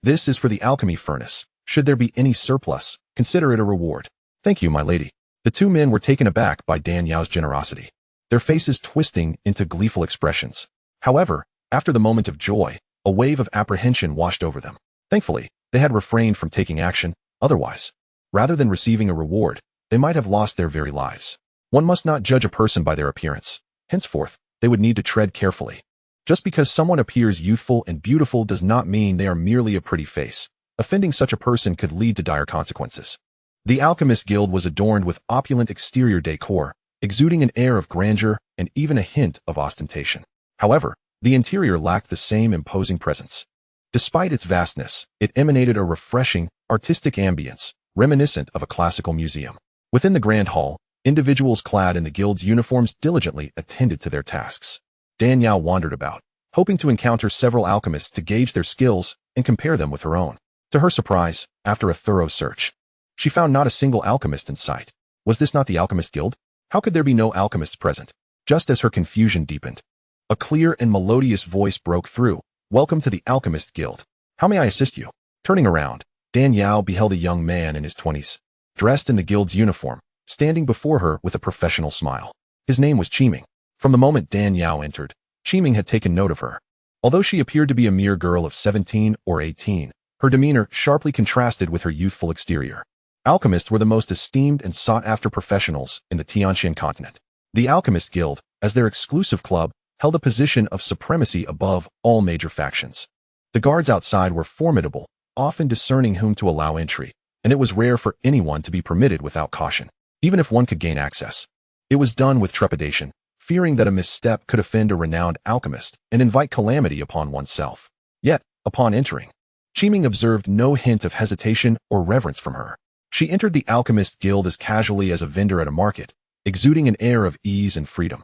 This is for the alchemy furnace. Should there be any surplus, consider it a reward. Thank you, my lady. The two men were taken aback by Danyao's generosity. their faces twisting into gleeful expressions. However, after the moment of joy, a wave of apprehension washed over them. Thankfully, they had refrained from taking action. Otherwise, rather than receiving a reward, they might have lost their very lives. One must not judge a person by their appearance. Henceforth, they would need to tread carefully. Just because someone appears youthful and beautiful does not mean they are merely a pretty face. Offending such a person could lead to dire consequences. The Alchemist Guild was adorned with opulent exterior decor, exuding an air of grandeur and even a hint of ostentation. However, the interior lacked the same imposing presence. Despite its vastness, it emanated a refreshing, artistic ambience, reminiscent of a classical museum. Within the grand hall, individuals clad in the guild's uniforms diligently attended to their tasks. Dan Yao wandered about, hoping to encounter several alchemists to gauge their skills and compare them with her own. To her surprise, after a thorough search, she found not a single alchemist in sight. Was this not the Alchemist Guild? How could there be no alchemists present? Just as her confusion deepened, a clear and melodious voice broke through. "Welcome to the Alchemist Guild. How may I assist you?" Turning around, Dan Yao beheld a young man in his 20s, dressed in the guild's uniform, standing before her with a professional smile. His name was Qiming. From the moment Dan Yao entered, Qiming had taken note of her. Although she appeared to be a mere girl of 17 or 18, her demeanor sharply contrasted with her youthful exterior. Alchemists were the most esteemed and sought-after professionals in the Tianxian continent. The Alchemist Guild, as their exclusive club, held a position of supremacy above all major factions. The guards outside were formidable, often discerning whom to allow entry, and it was rare for anyone to be permitted without caution. Even if one could gain access, it was done with trepidation, fearing that a misstep could offend a renowned alchemist and invite calamity upon oneself. Yet, upon entering, Qiming observed no hint of hesitation or reverence from her. She entered the Alchemist Guild as casually as a vendor at a market, exuding an air of ease and freedom.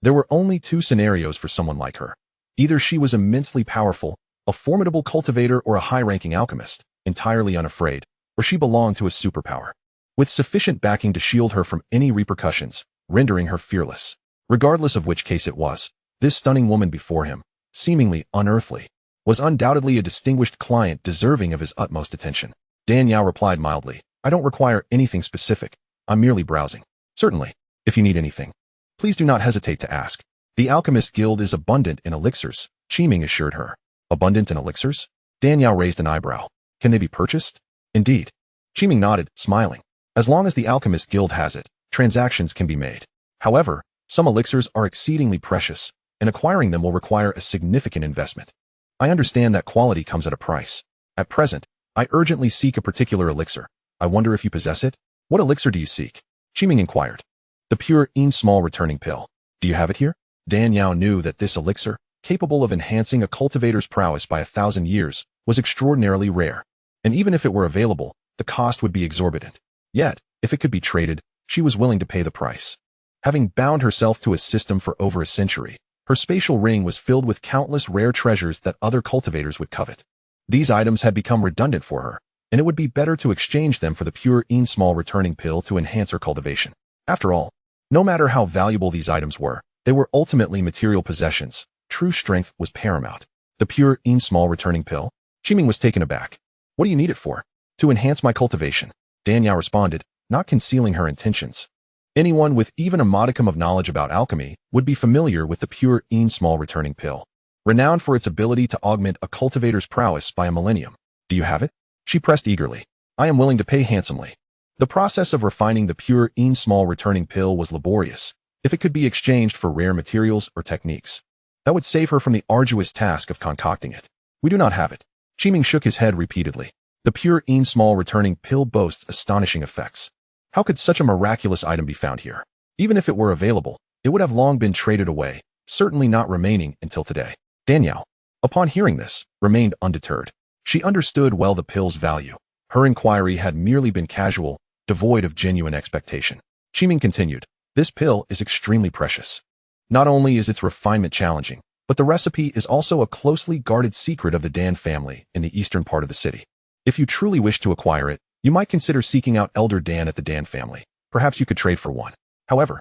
There were only two scenarios for someone like her. Either she was immensely powerful, a formidable cultivator, or a high-ranking alchemist, entirely unafraid, or she belonged to a superpower, with sufficient backing to shield her from any repercussions, rendering her fearless. Regardless of which case it was, this stunning woman before him, seemingly unearthly, was undoubtedly a distinguished client deserving of his utmost attention. Dan Yao replied mildly, "I don't require anything specific. I'm merely browsing." "Certainly. If you need anything, please do not hesitate to ask." "The Alchemist Guild is abundant in elixirs," Qiming assured her. "Abundant in elixirs?" Dan Yao raised an eyebrow. "Can they be purchased?" "Indeed." Qiming nodded, smiling. "As long as the Alchemist Guild has it, transactions can be made. However, some elixirs are exceedingly precious, and acquiring them will require a significant investment. I understand that quality comes at a price. At present, I urgently seek a particular elixir. I wonder if you possess it?" "What elixir do you seek?" Qiming inquired. "The pure small returning pill. Do you have it here?" Dan Yao knew that this elixir, capable of enhancing a cultivator's prowess by 1,000 years, was extraordinarily rare, and even if it were available, the cost would be exorbitant. Yet, if it could be traded, she was willing to pay the price. Having bound herself to a system for over a century, her spatial ring was filled with countless rare treasures that other cultivators would covet. These items had become redundant for her, and it would be better to exchange them for the pure small returning pill to enhance her cultivation. After all, no matter how valuable these items were, they were ultimately material possessions. True strength was paramount. "The pure small returning pill?" Qiming was taken aback. "What do you need it for?" "To enhance my cultivation," Dan Yao responded, not concealing her intentions. Anyone with even a modicum of knowledge about alchemy would be familiar with the pure small returning pill, renowned for its ability to augment a cultivator's prowess by a millennium. "Do you have it?" She pressed eagerly. "I am willing to pay handsomely." The process of refining the pure small returning pill was laborious. If it could be exchanged for rare materials or techniques, that would save her from the arduous task of concocting it. "We do not have it." Qiming shook his head repeatedly. "The pure small returning pill boasts astonishing effects. How could such a miraculous item be found here? Even if it were available, it would have long been traded away, certainly not remaining until today." Dan Yao, upon hearing this, remained undeterred. She understood well the pill's value. Her inquiry had merely been casual, devoid of genuine expectation. Qiming continued, "This pill is extremely precious. Not only is its refinement challenging, but the recipe is also a closely guarded secret of the Dan family in the eastern part of the city. If you truly wish to acquire it, you might consider seeking out Elder Dan at the Dan family. Perhaps you could trade for one. However,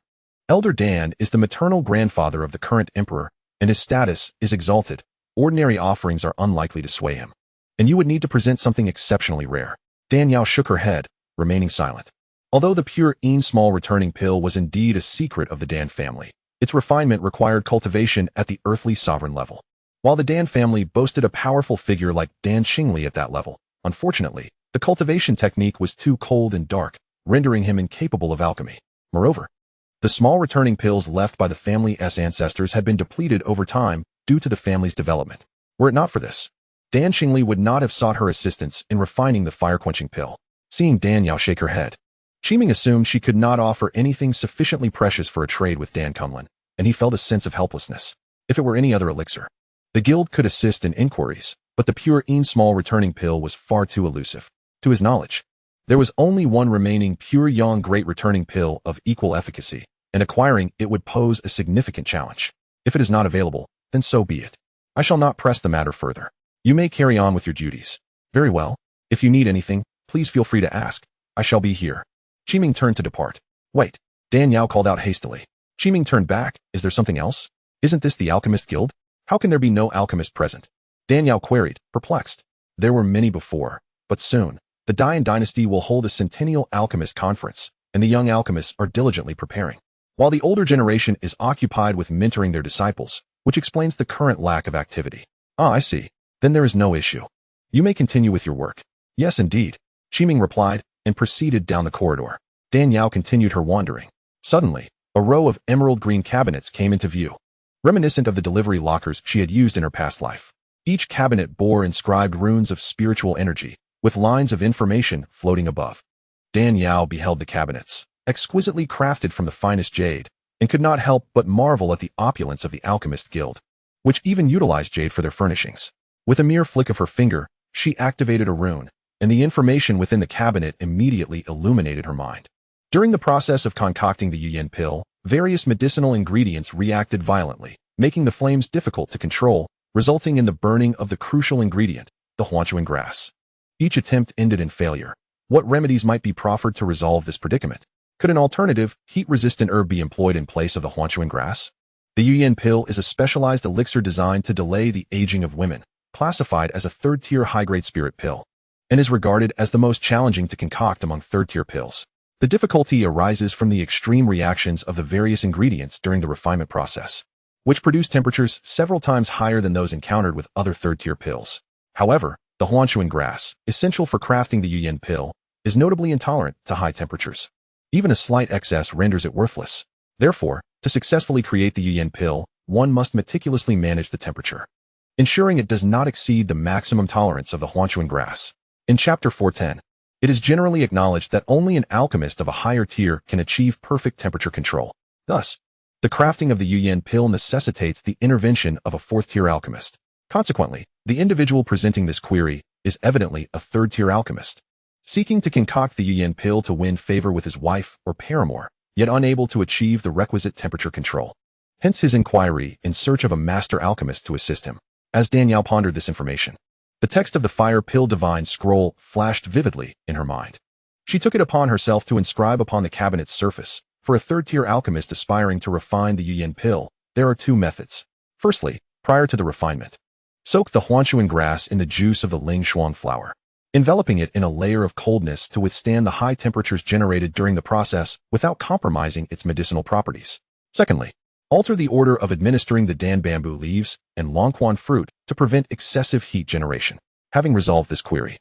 Elder Dan is the maternal grandfather of the current emperor, and his status is exalted. Ordinary offerings are unlikely to sway him, and you would need to present something exceptionally rare." Dan Yao shook her head, remaining silent. Although the pure small returning pill was indeed a secret of the Dan family, Its refinement required cultivation at the earthly sovereign level. While the Dan family boasted a powerful figure like Dan Xingli at that level, unfortunately, the cultivation technique was too cold and dark, rendering him incapable of alchemy. Moreover, the small returning pills left by the family's ancestors had been depleted over time due to the family's development. Were it not for this, Dan Xingli would not have sought her assistance in refining the fire-quenching pill. Seeing Dan Yao shake her head, Qiming assumed she could not offer anything sufficiently precious for a trade with Dan Kumlin, and he felt a sense of helplessness. If it were any other elixir, the guild could assist in inquiries, but the pure small returning pill was far too elusive. To his knowledge, there was only one remaining pure yang great returning pill of equal efficacy, and acquiring it would pose a significant challenge. If it is not available, then so be it. I shall not press the matter further. You may carry on with your duties. Very well. If you need anything, please feel free to ask. I shall be here. Qiming turned to depart. Wait, Dan Yao called out hastily. Qiming turned back. Is there something else? Isn't this the Alchemist Guild? How can there be no alchemist present? Dan Yao queried, perplexed. There were many before, but soon, the Dian dynasty will hold a centennial alchemist conference, and the young alchemists are diligently preparing, while the older generation is occupied with mentoring their disciples, which explains the current lack of activity. Ah, I see. Then there is no issue. You may continue with your work. Yes, indeed, Qiming replied, and proceeded down the corridor. Dan Yao continued her wandering. Suddenly, a row of emerald green cabinets came into view, reminiscent of the delivery lockers she had used in her past life. Each cabinet bore inscribed runes of spiritual energy, with lines of information floating above. Dan Yao beheld the cabinets, exquisitely crafted from the finest jade, and could not help but marvel at the opulence of the Alchemist Guild, which even utilized jade for their furnishings. With a mere flick of her finger, she activated a rune, and the information within the cabinet immediately illuminated her mind. During the process of concocting the Yuyan pill, various medicinal ingredients reacted violently, making the flames difficult to control, resulting in the burning of the crucial ingredient, the Huanchuan grass. Each attempt ended in failure. What remedies might be proffered to resolve this predicament? Could an alternative, heat-resistant herb be employed in place of the Huanchuan grass? The Yuyan pill is a specialized elixir designed to delay the aging of women, classified as a third-tier high-grade spirit pill, and is regarded as the most challenging to concoct among third-tier pills. The difficulty arises from the extreme reactions of the various ingredients during the refinement process, which produce temperatures several times higher than those encountered with other third-tier pills. However, the Huanchuan grass, essential for crafting the Yuyan pill, is notably intolerant to high temperatures. Even a slight excess renders it worthless. Therefore, to successfully create the Yuyan pill, one must meticulously manage the temperature, ensuring it does not exceed the maximum tolerance of the Huanchuan grass. In Chapter 410, it is generally acknowledged that only an alchemist of a higher tier can achieve perfect temperature control. Thus, the crafting of the Yuyan pill necessitates the intervention of a fourth-tier alchemist. Consequently, the individual presenting this query is evidently a third-tier alchemist, seeking to concoct the Yuyan pill to win favor with his wife or paramour, yet unable to achieve the requisite temperature control. Hence his inquiry in search of a master alchemist to assist him. As Dan Yao pondered this information, the text of the Fire Pill Divine Scroll flashed vividly in her mind. She took it upon herself to inscribe upon the cabinet's surface. For a third-tier alchemist aspiring to refine the Yuyan pill, there are two methods. Firstly, prior to the refinement, soak the Huanchuan grass in the juice of the Ling Shuang flower, enveloping it in a layer of coldness to withstand the high temperatures generated during the process without compromising its medicinal properties. Secondly, alter the order of administering the Dan bamboo leaves and Longquan fruit to prevent excessive heat generation. Having resolved this query,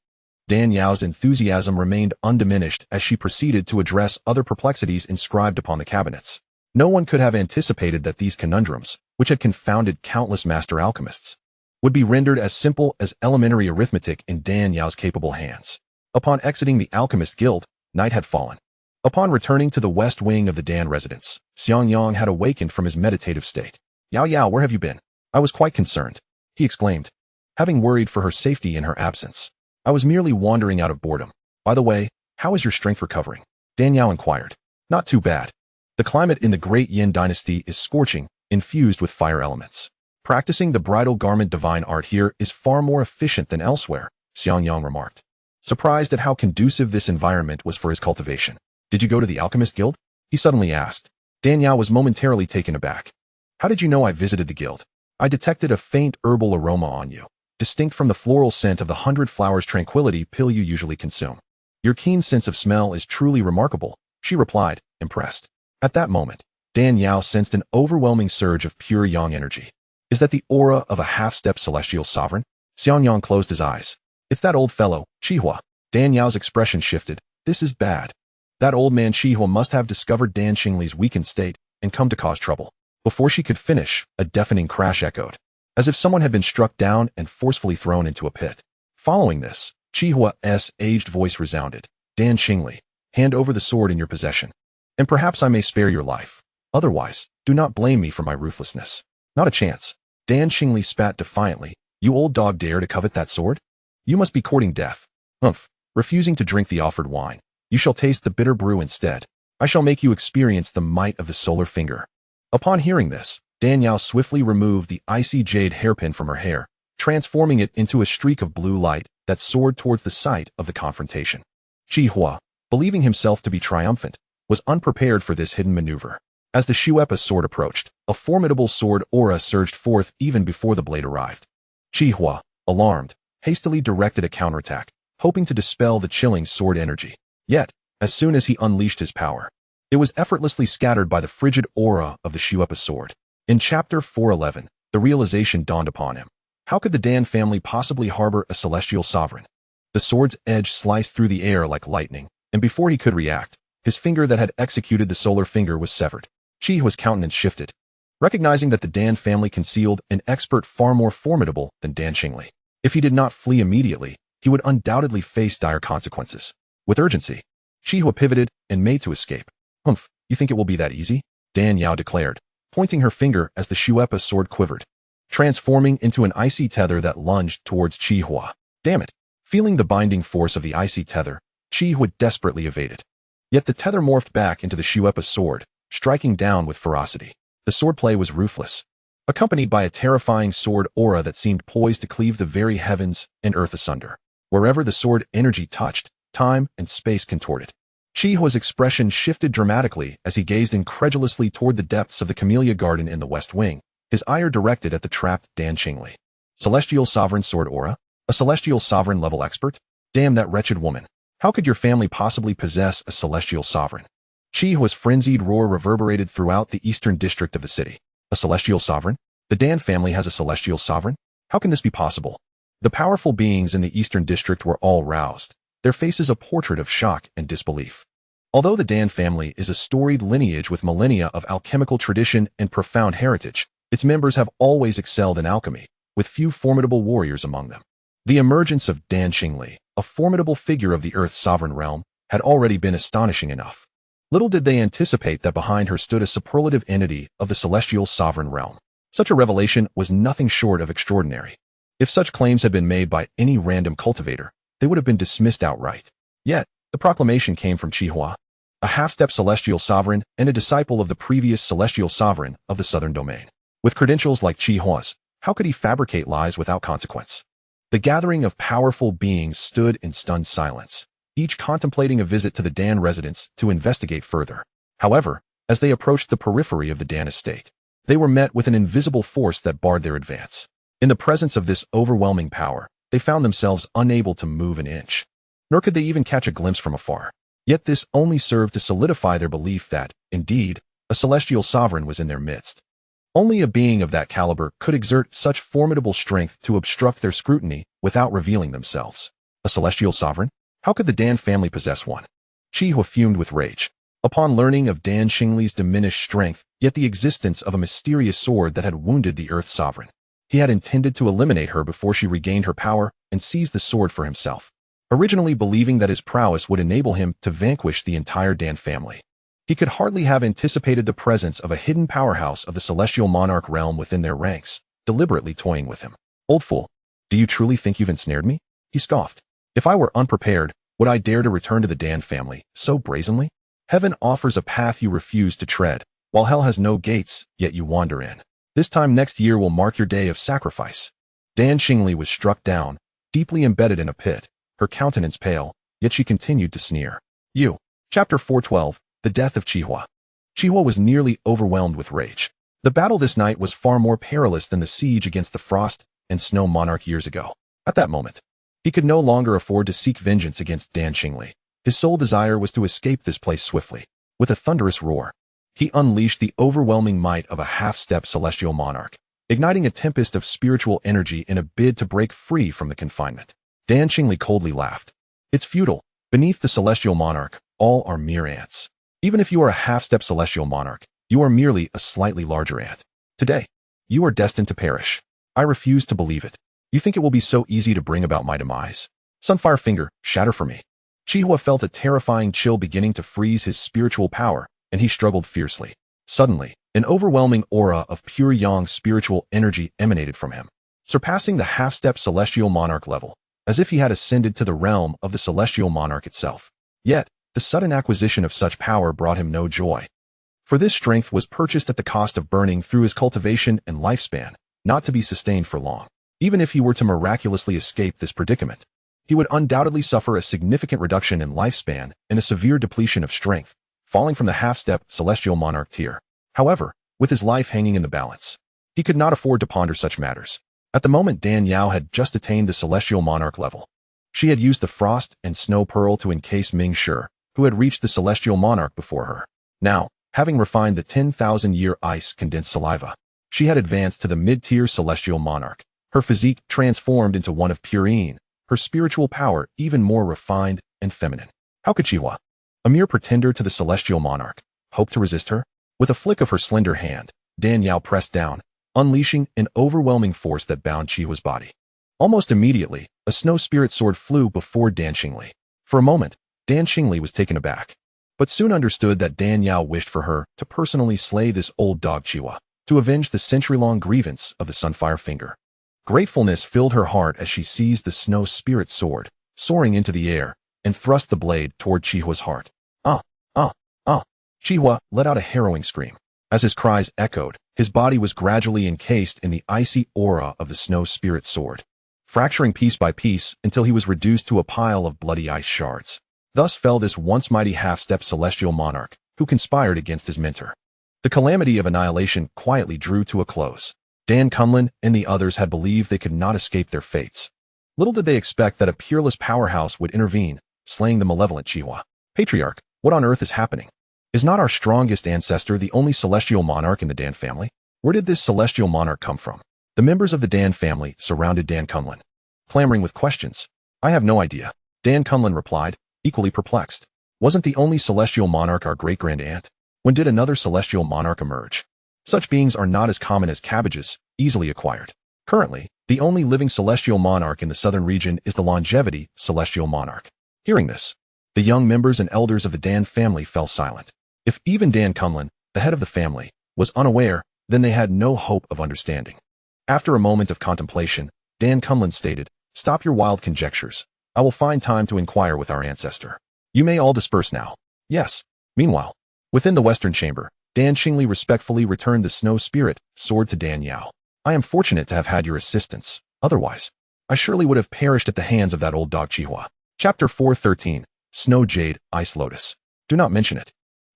Dan Yao's enthusiasm remained undiminished as she proceeded to address other perplexities inscribed upon the cabinets. No one could have anticipated that these conundrums, which had confounded countless master alchemists, would be rendered as simple as elementary arithmetic in Dan Yao's capable hands. Upon exiting the Alchemist Guild, night had fallen. Upon returning to the west wing of the Dan residence, Xiangyang had awakened from his meditative state. "Yao Yao, where have you been? I was quite concerned," he exclaimed, having worried for her safety in her absence. "I was merely wandering out of boredom. By the way, how is your strength recovering?" Dan Yao inquired. "Not too bad. The climate in the Great Yin dynasty is scorching, infused with fire elements. Practicing the bridal garment divine art here is far more efficient than elsewhere," Xiangyang remarked, surprised at how conducive this environment was for his cultivation. "Did you go to the Alchemist Guild?" he suddenly asked. Dan Yao was momentarily taken aback. "How did you know I visited the guild? I detected a faint herbal aroma on you, distinct from the floral scent of the 100 flowers tranquility pill you usually consume. Your keen sense of smell is truly remarkable," she replied, impressed. At that moment, Dan Yao sensed an overwhelming surge of pure yang energy. Is that the aura of a half-step celestial sovereign? Xianxiang closed his eyes. It's that old fellow, Qihua. Dan Yao's expression shifted. This is bad. That old man Qihua must have discovered Dan Xingli's weakened state and come to cause trouble. Before she could finish, a deafening crash echoed, as if someone had been struck down and forcefully thrown into a pit. Following this, Qihua's aged voice resounded. Dan Xingli, hand over the sword in your possession, and perhaps I may spare your life. Otherwise, do not blame me for my ruthlessness. Not a chance. Dan Xingli spat defiantly. You old dog dare to covet that sword? You must be courting death. Humph, refusing to drink the offered wine. You shall taste the bitter brew instead. I shall make you experience the might of the solar finger. Upon hearing this, Dan Yao swiftly removed the icy jade hairpin from her hair, transforming it into a streak of blue light that soared towards the site of the confrontation. Qihua, believing himself to be triumphant, was unprepared for this hidden maneuver. As the Shuepa sword approached, a formidable sword aura surged forth even before the blade arrived. Qihua, alarmed, hastily directed a counterattack, hoping to dispel the chilling sword energy. Yet, as soon as he unleashed his power, it was effortlessly scattered by the frigid aura of the Shuepa sword. In Chapter 411, the realization dawned upon him. How could the Dan family possibly harbor a celestial sovereign? The sword's edge sliced through the air like lightning, and before he could react, his finger that had executed the solar finger was severed. Qihua's countenance shifted, recognizing that the Dan family concealed an expert far more formidable than Dan Xingli. If he did not flee immediately, he would undoubtedly face dire consequences. With urgency, Qihua pivoted and made to escape. Humph, you think it will be that easy? Dan Yao declared, pointing her finger as the Shuepa sword quivered, transforming into an icy tether that lunged towards Qihua. Damn it! Feeling the binding force of the icy tether, Qihua desperately evaded. Yet the tether morphed back into the Shuepa sword, striking down with ferocity. The swordplay was ruthless, accompanied by a terrifying sword aura that seemed poised to cleave the very heavens and earth asunder. Wherever the sword energy touched, time and space contorted. Qihua's expression shifted dramatically as he gazed incredulously toward the depths of the camellia garden in the west wing, his ire directed at the trapped Dan Xingli. Celestial Sovereign Sword Aura? A Celestial Sovereign level expert? Damn that wretched woman. How could your family possibly possess a Celestial Sovereign? Qihua's frenzied roar reverberated throughout the eastern district of the city. A Celestial Sovereign? The Dan family has a Celestial Sovereign? How can this be possible? The powerful beings in the eastern district were all roused, their faces a portrait of shock and disbelief. Although the Dan family is a storied lineage with millennia of alchemical tradition and profound heritage, its members have always excelled in alchemy, with few formidable warriors among them. The emergence of Dan Xingli, a formidable figure of the Earth's sovereign realm, had already been astonishing enough. Little did they anticipate that behind her stood a superlative entity of the celestial sovereign realm. Such a revelation was nothing short of extraordinary. If such claims had been made by any random cultivator, they would have been dismissed outright. Yet, the proclamation came from Qihua, a half-step celestial sovereign and a disciple of the previous celestial sovereign of the southern domain. With credentials like Qihua's, how could he fabricate lies without consequence? The gathering of powerful beings stood in stunned silence, each contemplating a visit to the Dan residence to investigate further. However, as they approached the periphery of the Dan estate, they were met with an invisible force that barred their advance. In the presence of this overwhelming power, they found themselves unable to move an inch, nor could they even catch a glimpse from afar. Yet this only served to solidify their belief that, indeed, a celestial sovereign was in their midst. Only a being of that caliber could exert such formidable strength to obstruct their scrutiny without revealing themselves. A celestial sovereign? How could the Dan family possess one? Qihua fumed with rage. Upon learning of Dan Xingli's diminished strength, yet the existence of a mysterious sword that had wounded the Earth sovereign, he had intended to eliminate her before she regained her power and seize the sword for himself, originally believing that his prowess would enable him to vanquish the entire Dan family. He could hardly have anticipated the presence of a hidden powerhouse of the celestial monarch realm within their ranks, deliberately toying with him. Old fool, do you truly think you've ensnared me? He scoffed. If I were unprepared, would I dare to return to the Dan family so brazenly? Heaven offers a path you refuse to tread, while hell has no gates, yet you wander in. This time next year will mark your day of sacrifice. Dan Xingli was struck down, deeply embedded in a pit, her countenance pale, yet she continued to sneer. Chapter 412, The Death of Qihua. Qihua was nearly overwhelmed with rage. The battle this night was far more perilous than the siege against the Frost and Snow Monarch years ago. At that moment, he could no longer afford to seek vengeance against Dan Xingli. His sole desire was to escape this place swiftly. With a thunderous roar, he unleashed the overwhelming might of a half-step celestial monarch, igniting a tempest of spiritual energy in a bid to break free from the confinement. Dan Qingli coldly laughed. It's futile. Beneath the celestial monarch, all are mere ants. Even if you are a half-step celestial monarch, you are merely a slightly larger ant. Today, you are destined to perish. I refuse to believe it. You think it will be so easy to bring about my demise? Sunfire Finger, shatter for me. Qihua felt a terrifying chill beginning to freeze his spiritual power, and he struggled fiercely. Suddenly, an overwhelming aura of pure yang spiritual energy emanated from him, surpassing the half-step celestial monarch level, as if he had ascended to the realm of the celestial monarch itself. Yet, the sudden acquisition of such power brought him no joy. For this strength was purchased at the cost of burning through his cultivation and lifespan, not to be sustained for long. Even if he were to miraculously escape this predicament, he would undoubtedly suffer a significant reduction in lifespan and a severe depletion of strength, falling from the half-step celestial monarch tier. However, with his life hanging in the balance, he could not afford to ponder such matters. At the moment, Dan Yao had just attained the celestial monarch level. She had used the frost and snow pearl to encase Ming Shi, who had reached the celestial monarch before her. Now, having refined the 10,000-year ice condensed saliva, she had advanced to the mid-tier celestial monarch, her physique transformed into one of purine, her spiritual power even more refined and feminine. How could Qihua, a mere pretender to the celestial monarch, hope to resist her? With a flick of her slender hand, Dan Yao pressed down, unleashing an overwhelming force that bound Qihua's body. Almost immediately, a snow spirit sword flew before Dan Qingli. For a moment, Dan Qingli was taken aback, but soon understood that Dan Yao wished for her to personally slay this old dog Qihua, to avenge the century-long grievance of the Sunfire Finger. Gratefulness filled her heart as she seized the snow spirit sword, soaring into the air, and thrust the blade toward Qihua's heart. Qihua let out a harrowing scream. As his cries echoed, his body was gradually encased in the icy aura of the snow spirit sword, fracturing piece by piece until he was reduced to a pile of bloody ice shards. Thus fell this once mighty half-step celestial monarch, who conspired against his mentor. The calamity of annihilation quietly drew to a close. Dan Kunlun and the others had believed they could not escape their fates. Little did they expect that a peerless powerhouse would intervene, slaying the malevolent Qihua. Patriarch, what on earth is happening? Is not our strongest ancestor the only celestial monarch in the Dan family? Where did this celestial monarch come from? The members of the Dan family surrounded Dan Kunlun, clamoring with questions. I have no idea, Dan Kunlun replied, equally perplexed. Wasn't the only celestial monarch our great-grand-aunt? When did another celestial monarch emerge? Such beings are not as common as cabbages, easily acquired. Currently, the only living celestial monarch in the southern region is the longevity celestial monarch. Hearing this, the young members and elders of the Dan family fell silent. If even Dan Kunlun, the head of the family, was unaware, then they had no hope of understanding. After a moment of contemplation, Dan Kunlun stated, "Stop your wild conjectures. I will find time to inquire with our ancestor. You may all disperse now." Yes. Meanwhile, within the western chamber, Dan Qingli respectfully returned the snow spirit sword to Dan Yao. I am fortunate to have had your assistance. Otherwise, I surely would have perished at the hands of that old dog Qihua. Chapter 413, Snow Jade, Ice Lotus. Do not mention it.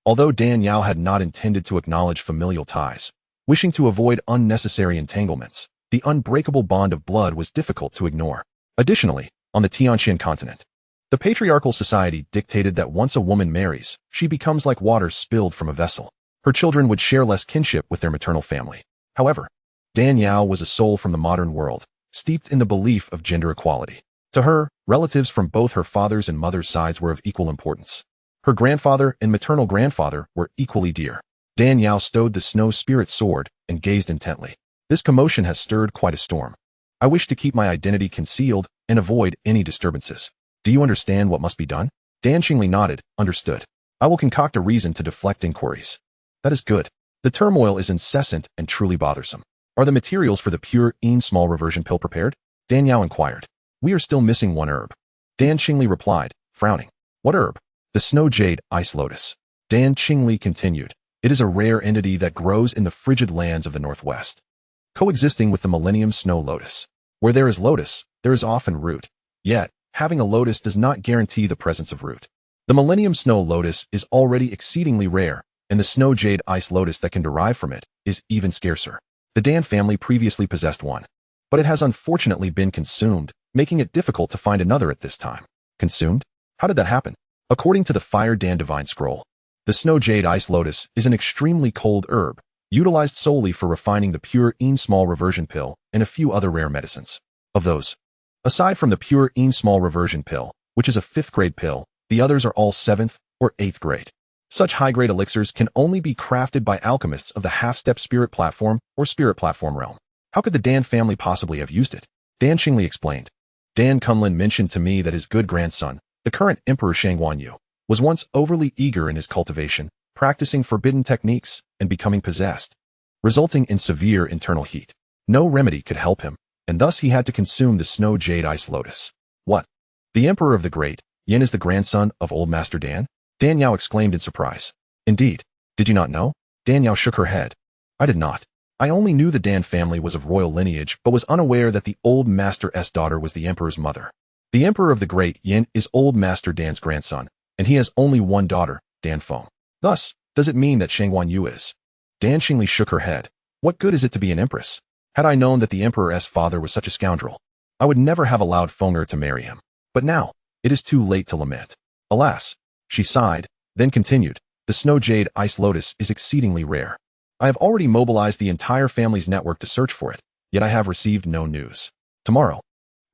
Although Dan Yao had not intended to acknowledge familial ties, wishing to avoid unnecessary entanglements, the unbreakable bond of blood was difficult to ignore. Additionally, on the Tianxian continent, the patriarchal society dictated that once a woman marries, she becomes like water spilled from a vessel. Her children would share less kinship with their maternal family. However, Dan Yao was a soul from the modern world, steeped in the belief of gender equality. To her, relatives from both her father's and mother's sides were of equal importance. Her grandfather and maternal grandfather were equally dear. Dan Yao stowed the snow spirit sword and gazed intently. This commotion has stirred quite a storm. I wish to keep my identity concealed and avoid any disturbances. Do you understand what must be done? Dan Qingli nodded, understood. I will concoct a reason to deflect inquiries. That is good. The turmoil is incessant and truly bothersome. Are the materials for the pure small reversion pill prepared? Dan Yao inquired. We are still missing one herb. Dan Qingli replied, frowning. What herb? The snow jade, ice lotus. Dan Qingli continued. It is a rare entity that grows in the frigid lands of the northwest, coexisting with the millennium snow lotus. Where there is lotus, there is often root. Yet, having a lotus does not guarantee the presence of root. The millennium snow lotus is already exceedingly rare, and the snow jade ice lotus that can derive from it is even scarcer. The Dan family previously possessed one, but it has unfortunately been consumed, making it difficult to find another at this time. Consumed? How did that happen? According to the Fire Dan Divine Scroll, The snow jade ice lotus is an extremely cold herb, utilized solely for refining the pure small reversion pill and a few other rare medicines. Of those, aside from the pure small reversion pill, which is a 5th grade pill, the others are all 7th or 8th grade. Such high-grade elixirs can only be crafted by alchemists of the half-step spirit platform or spirit platform realm. How could the Dan family possibly have used it? Dan Qingli explained. Dan Kunlun mentioned to me that his good grandson, the current Emperor Shangguanyu, was once overly eager in his cultivation, practicing forbidden techniques and becoming possessed, resulting in severe internal heat. No remedy could help him, and thus he had to consume the snow jade ice lotus. What? The Emperor of the Great, Yin is the grandson of Old Master Dan? Dan Yao exclaimed in surprise. Indeed. Did you not know? Dan Yao shook her head. I did not. I only knew the Dan family was of royal lineage, but was unaware that the Old Master's daughter was the Emperor's mother. The Emperor of the Great Yin is Old Master Dan's grandson, and he has only one daughter, Dan Feng. Thus, does it mean that Shangguanyu is? Dan Qingli shook her head. What good is it to be an empress? Had I known that the Emperor's father was such a scoundrel, I would never have allowed Fenger to marry him. But now, it is too late to lament. Alas, she sighed, then continued, the snow jade ice lotus is exceedingly rare. I have already mobilized the entire family's network to search for it, yet I have received no news. Tomorrow,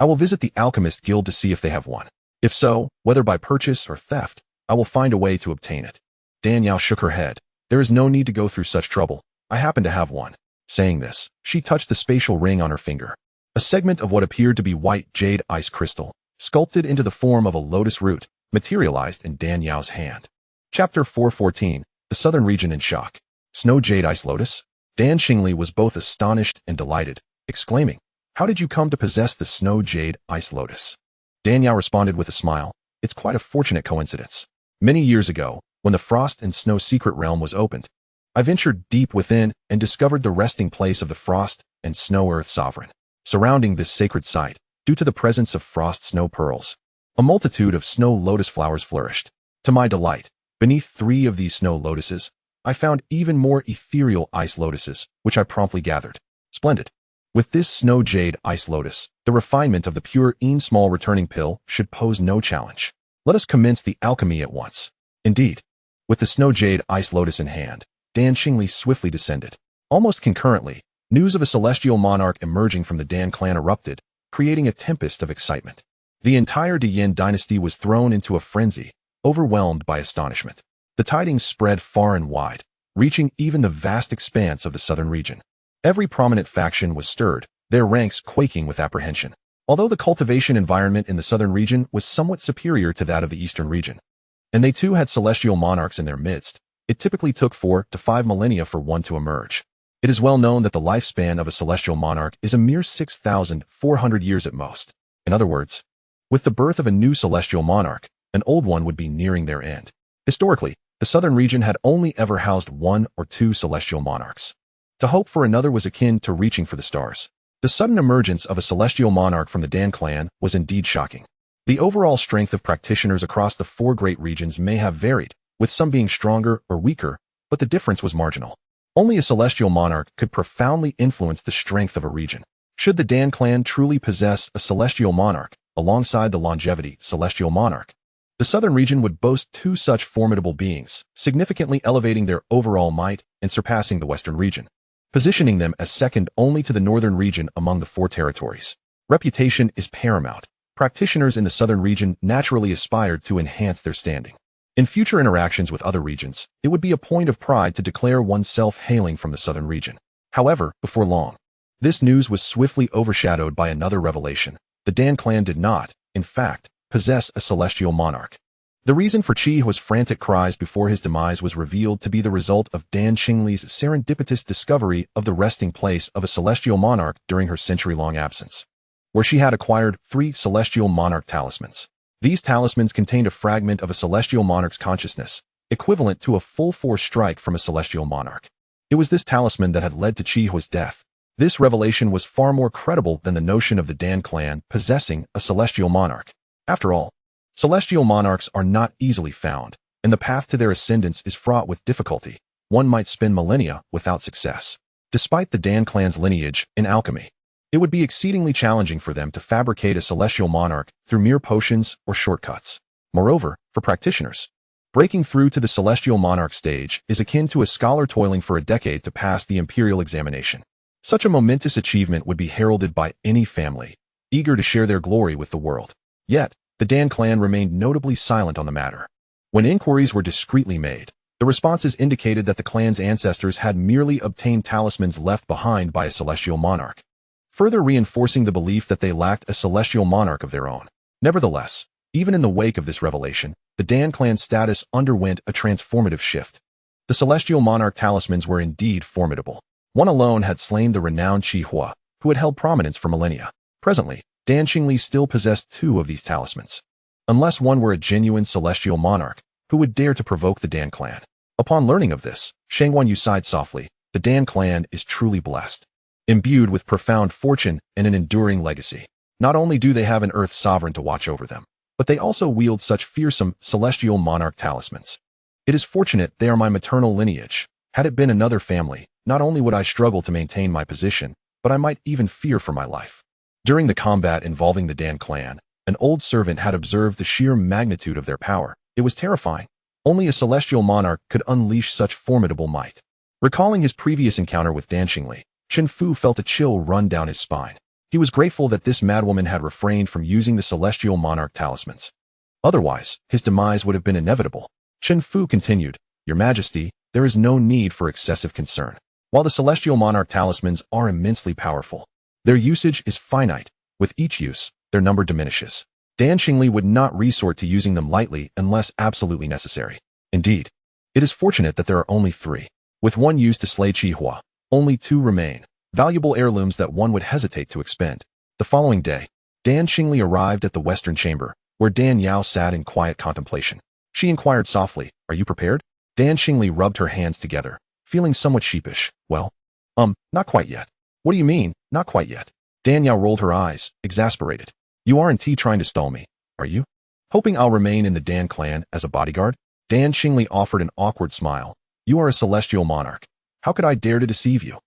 I will visit the Alchemist Guild to see if they have one. If so, whether by purchase or theft, I will find a way to obtain it. Dan Yao shook her head. There is no need to go through such trouble. I happen to have one. Saying this, she touched the spatial ring on her finger. A segment of what appeared to be white jade ice crystal, sculpted into the form of a lotus root, materialized in Dan Yao's hand. Chapter 414, The Southern Region in Shock. Snow jade ice lotus? Dan Qingli was both astonished and delighted, exclaiming, how did you come to possess the snow jade ice lotus? Dan Yao responded with a smile. It's quite a fortunate coincidence. Many years ago, when the Frost and Snow Secret Realm was opened, I ventured deep within and discovered the resting place of the Frost and Snow Earth Sovereign. Surrounding this sacred site, due to the presence of frost snow pearls, a multitude of snow lotus flowers flourished. To my delight, beneath 3 of these snow lotuses, I found even more ethereal ice lotuses, which I promptly gathered. Splendid. With this snow jade ice lotus, the refinement of the pure small returning pill should pose no challenge. Let us commence the alchemy at once. Indeed. With the snow jade ice lotus in hand, Dan Qingli swiftly descended. Almost concurrently, news of a celestial monarch emerging from the Dan clan erupted, creating a tempest of excitement. The entire Yin dynasty was thrown into a frenzy, overwhelmed by astonishment. The tidings spread far and wide, reaching even the vast expanse of the southern region. Every prominent faction was stirred, their ranks quaking with apprehension. Although the cultivation environment in the southern region was somewhat superior to that of the eastern region, and they too had celestial monarchs in their midst, it typically took 4 to 5 millennia for one to emerge. It is well known that the lifespan of a celestial monarch is a mere 6,400 years at most. In other words, with the birth of a new celestial monarch, an old one would be nearing their end. Historically, the southern region had only ever housed 1 or 2 celestial monarchs. To hope for another was akin to reaching for the stars. The sudden emergence of a celestial monarch from the Dan clan was indeed shocking. The overall strength of practitioners across the 4 great regions may have varied, with some being stronger or weaker, but the difference was marginal. Only a celestial monarch could profoundly influence the strength of a region. Should the Dan clan truly possess a celestial monarch, alongside the longevity celestial monarch, the southern region would boast 2 such formidable beings, significantly elevating their overall might and surpassing the western region, positioning them as second only to the northern region among the 4 territories. Reputation is paramount. Practitioners in the southern region naturally aspired to enhance their standing. In future interactions with other regions, it would be a point of pride to declare oneself hailing from the southern region. However, before long, this news was swiftly overshadowed by another revelation. The Dan clan did not, in fact, possess a celestial monarch. The reason for Qi Hua's frantic cries before his demise was revealed to be the result of Dan Qingli's serendipitous discovery of the resting place of a celestial monarch during her century-long absence, where she had acquired 3 celestial monarch talismans. These talismans contained a fragment of a celestial monarch's consciousness, equivalent to a full-force strike from a celestial monarch. It was this talisman that had led to Qi Hua's death. This revelation was far more credible than the notion of the Dan clan possessing a celestial monarch. After all, celestial monarchs are not easily found, and the path to their ascendance is fraught with difficulty. One might spend millennia without success. Despite the Dan clan's lineage in alchemy, it would be exceedingly challenging for them to fabricate a celestial monarch through mere potions or shortcuts. Moreover, for practitioners, Breaking through to the celestial monarch stage is akin to a scholar toiling for a decade to pass the imperial examination. Such a momentous achievement would be heralded by any family, eager to share their glory with the world. Yet, the Dan clan remained notably silent on the matter. When inquiries were discreetly made, the responses indicated that the clan's ancestors had merely obtained talismans left behind by a celestial monarch, further reinforcing the belief that they lacked a celestial monarch of their own. Nevertheless, even in the wake of this revelation, the Dan clan's status underwent a transformative shift. The celestial monarch talismans were indeed formidable. One alone had slain the renowned Qihua, who had held prominence for millennia. Presently, Dan Qingli still possessed 2 of these talismans. Unless one were a genuine celestial monarch, who would dare to provoke the Dan clan? Upon learning of this, Shangwan Yu sighed softly. The Dan clan is truly blessed, imbued with profound fortune and an enduring legacy. Not only do they have an earth sovereign to watch over them, but they also wield such fearsome celestial monarch talismans. It is fortunate they are my maternal lineage. Had it been another family, not only would I struggle to maintain my position, but I might even fear for my life. During the combat involving the Dan clan, an old servant had observed the sheer magnitude of their power. It was terrifying. Only a celestial monarch could unleash such formidable might. Recalling his previous encounter with Dan Qingli, Chen Fu felt a chill run down his spine. He was grateful that this madwoman had refrained from using the celestial monarch talismans. Otherwise, his demise would have been inevitable. Chen Fu continued, "Your Majesty, there is no need for excessive concern. While the celestial monarch talismans are immensely powerful, their usage is finite. With each use, their number diminishes. Dan Qingli would not resort to using them lightly unless absolutely necessary. Indeed, it is fortunate that there are only 3. With one used to slay Qihua, only 2 remain, valuable heirlooms that one would hesitate to expend." The following day, Dan Qingli arrived at the western chamber, where Dan Yao sat in quiet contemplation. She inquired softly, "Are you prepared?" Dan Qingli rubbed her hands together, feeling somewhat sheepish. "Well, not quite yet." "What do you mean, not quite yet?" Dan Yao rolled her eyes, exasperated. "You aren't trying to stall me, are you? Hoping I'll remain in the Dan clan as a bodyguard?" Dan Qingli offered an awkward smile. "You are a celestial monarch. How could I dare to deceive you?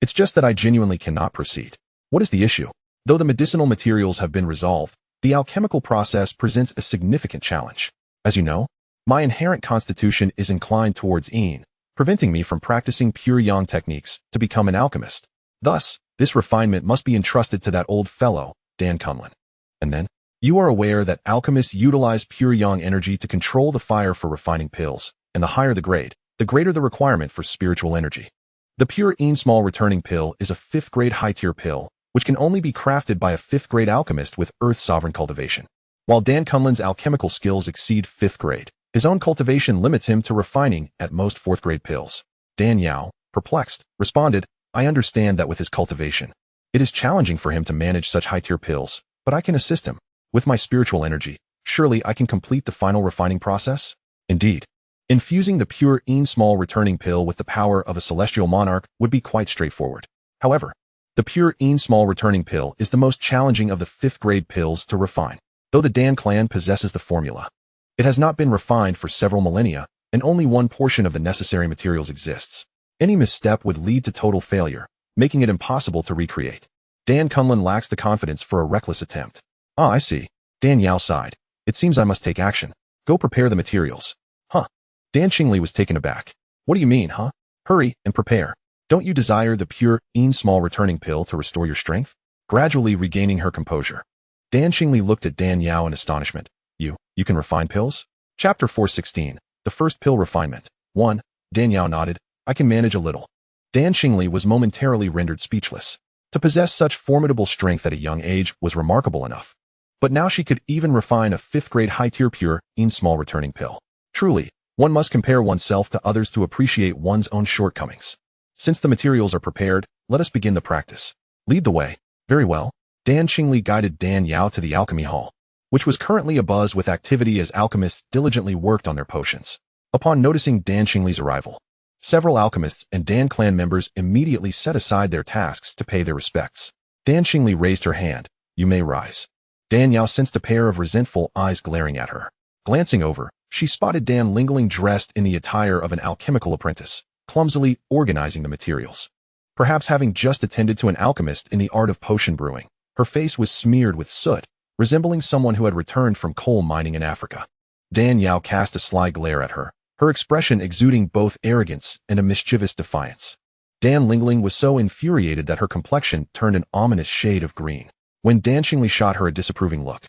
It's just that I genuinely cannot proceed." "What is the issue?" "Though the medicinal materials have been resolved, the alchemical process presents a significant challenge. As you know, my inherent constitution is inclined towards yin, preventing me from practicing pure yang techniques to become an alchemist. Thus, this refinement must be entrusted to that old fellow, Dan Kunlun. And then, you are aware that alchemists utilize pure yang energy to control the fire for refining pills, and the higher the grade, the greater the requirement for spiritual energy. The pure yin small returning pill is a 5th grade high-tier pill, which can only be crafted by a 5th grade alchemist with earth sovereign cultivation. While Dan Kunlun's alchemical skills exceed 5th grade, his own cultivation limits him to refining at most 4th grade pills. Dan Yao, perplexed, responded, "I understand that with his cultivation, it is challenging for him to manage such high-tier pills, but I can assist him. With my spiritual energy, surely I can complete the final refining process?" Indeed, infusing the pure yin small returning pill with the power of a celestial monarch would be quite straightforward. However, the pure yin small returning pill is the most challenging of the 5th grade pills to refine. Though the Dan clan possesses the formula, it has not been refined for several millennia, and only one portion of the necessary materials exists. Any misstep would lead to total failure, making it impossible to recreate. Dan Kunlun lacks the confidence for a reckless attempt. "Ah, I see." Dan Yao sighed. "It seems I must take action. Go prepare the materials." "Huh?" Dan Qingli was taken aback. "What do you mean, huh?" "Hurry and prepare. Don't you desire the pure yin small returning pill to restore your strength?" Gradually regaining her composure, Dan Qingli looked at Dan Yao in astonishment. You can refine pills?" Chapter 416, The First Pill Refinement. 1. Dan Yao nodded. "I can manage a little." Dan Qingli was momentarily rendered speechless. To possess such formidable strength at a young age was remarkable enough. But now she could even refine a 5th grade high-tier pure yin small returning pill. Truly, one must compare oneself to others to appreciate one's own shortcomings. Since the materials are prepared, let us begin the practice. Lead the way. Very well. Dan Qingli guided Dan Yao to the alchemy hall, which was currently abuzz with activity as alchemists diligently worked on their potions. Upon noticing Dan Qingli's arrival, several alchemists and Dan clan members immediately set aside their tasks to pay their respects. Dan Qingli raised her hand. "You may rise." Dan Yao sensed a pair of resentful eyes glaring at her. Glancing over, she spotted Dan Lingling dressed in the attire of an alchemical apprentice, clumsily organizing the materials. Perhaps having just attended to an alchemist in the art of potion brewing, her face was smeared with soot, resembling someone who had returned from coal mining in Africa. Dan Yao cast a sly glare at her, her expression exuding both arrogance and a mischievous defiance. Dan Lingling was so infuriated that her complexion turned an ominous shade of green. When Dan Xingli shot her a disapproving look,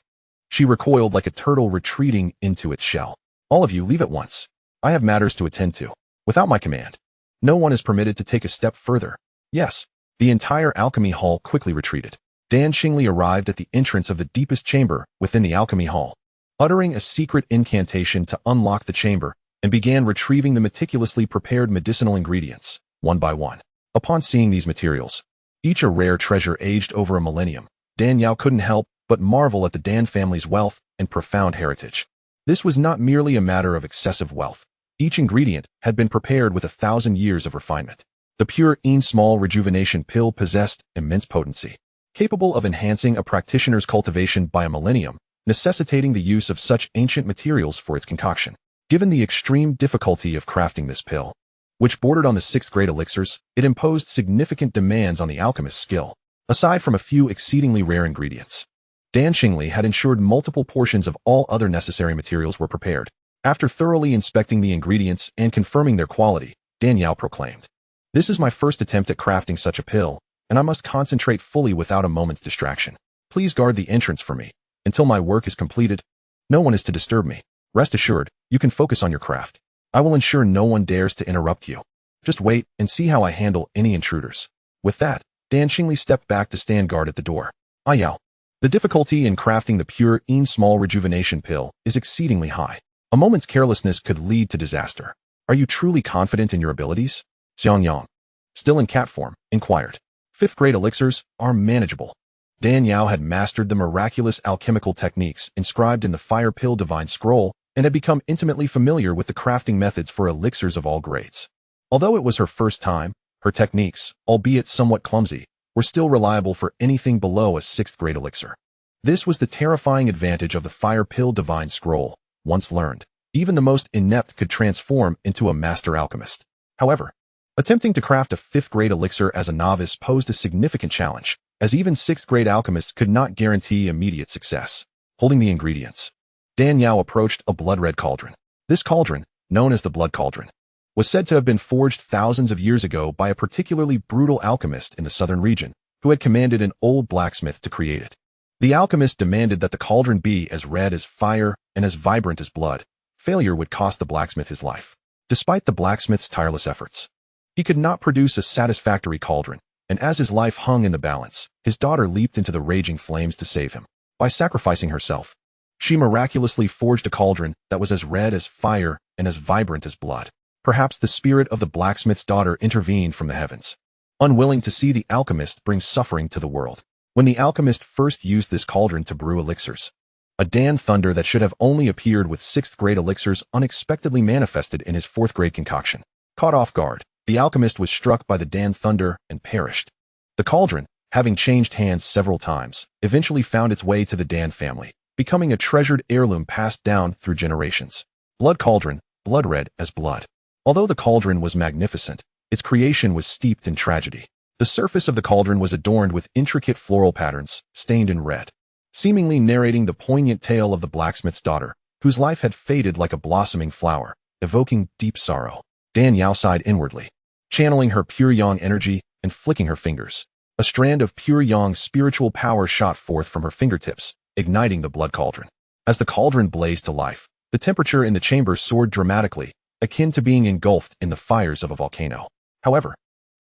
she recoiled like a turtle retreating into its shell. All of you, leave at once. I have matters to attend to. Without my command, no one is permitted to take a step further. Yes, the entire alchemy hall quickly retreated. Dan Xingli arrived at the entrance of the deepest chamber within the alchemy hall, uttering a secret incantation to unlock the chamber, and began retrieving the meticulously prepared medicinal ingredients, one by one. Upon seeing these materials, each a rare treasure aged over a millennium, Dan Yao couldn't help but marvel at the Dan family's wealth and profound heritage. This was not merely a matter of excessive wealth. Each ingredient had been prepared with 1,000 years of refinement. The pure small rejuvenation pill possessed immense potency, capable of enhancing a practitioner's cultivation by a millennium, necessitating the use of such ancient materials for its concoction. Given the extreme difficulty of crafting this pill, which bordered on the 6th grade elixirs, it imposed significant demands on the alchemist's skill. Aside from a few exceedingly rare ingredients, Dan Xingli had ensured multiple portions of all other necessary materials were prepared. After thoroughly inspecting the ingredients and confirming their quality, Dan Yao proclaimed, "This is my first attempt at crafting such a pill, and I must concentrate fully without a moment's distraction. Please guard the entrance for me. Until my work is completed, no one is to disturb me. Rest assured, you can focus on your craft. I will ensure no one dares to interrupt you. Just wait and see how I handle any intruders." With that, Dan Xingli stepped back to stand guard at the door. Yao. The difficulty in crafting the pure small rejuvenation pill is exceedingly high. A moment's carelessness could lead to disaster. Are you truly confident in your abilities? Xiangyang, still in cat form, inquired. 5th grade elixirs are manageable. Dan Yao had mastered the miraculous alchemical techniques inscribed in the Fire Pill Divine Scroll and had become intimately familiar with the crafting methods for elixirs of all grades. Although it was her first time, her techniques, albeit somewhat clumsy, were still reliable for anything below a 6th grade elixir. This was the terrifying advantage of the Fire Pill Divine Scroll. Once learned, even the most inept could transform into a master alchemist. However, attempting to craft a 5th grade elixir as a novice posed a significant challenge, as even 6th grade alchemists could not guarantee immediate success. Holding the ingredients, Dan Yao approached a blood-red cauldron. This cauldron, known as the Blood Cauldron, was said to have been forged thousands of years ago by a particularly brutal alchemist in the southern region, who had commanded an old blacksmith to create it. The alchemist demanded that the cauldron be as red as fire and as vibrant as blood. Failure would cost the blacksmith his life. Despite the blacksmith's tireless efforts, he could not produce a satisfactory cauldron, and as his life hung in the balance, his daughter leaped into the raging flames to save him. By sacrificing herself, she miraculously forged a cauldron that was as red as fire and as vibrant as blood. Perhaps the spirit of the blacksmith's daughter intervened from the heavens, unwilling to see the alchemist bring suffering to the world. When the alchemist first used this cauldron to brew elixirs, a Dan thunder that should have only appeared with 6th grade elixirs unexpectedly manifested in his 4th grade concoction. Caught off guard, the alchemist was struck by the Dan thunder and perished. The cauldron, having changed hands several times, eventually found its way to the Dan family, becoming a treasured heirloom passed down through generations. Blood Cauldron, blood red as blood. Although the cauldron was magnificent, its creation was steeped in tragedy. The surface of the cauldron was adorned with intricate floral patterns, stained in red, seemingly narrating the poignant tale of the blacksmith's daughter, whose life had faded like a blossoming flower, evoking deep sorrow. Dan Yao sighed inwardly, channeling her pure yang energy and flicking her fingers. A strand of pure yang spiritual power shot forth from her fingertips, igniting the blood cauldron. As the cauldron blazed to life, the temperature in the chamber soared dramatically, akin to being engulfed in the fires of a volcano. However,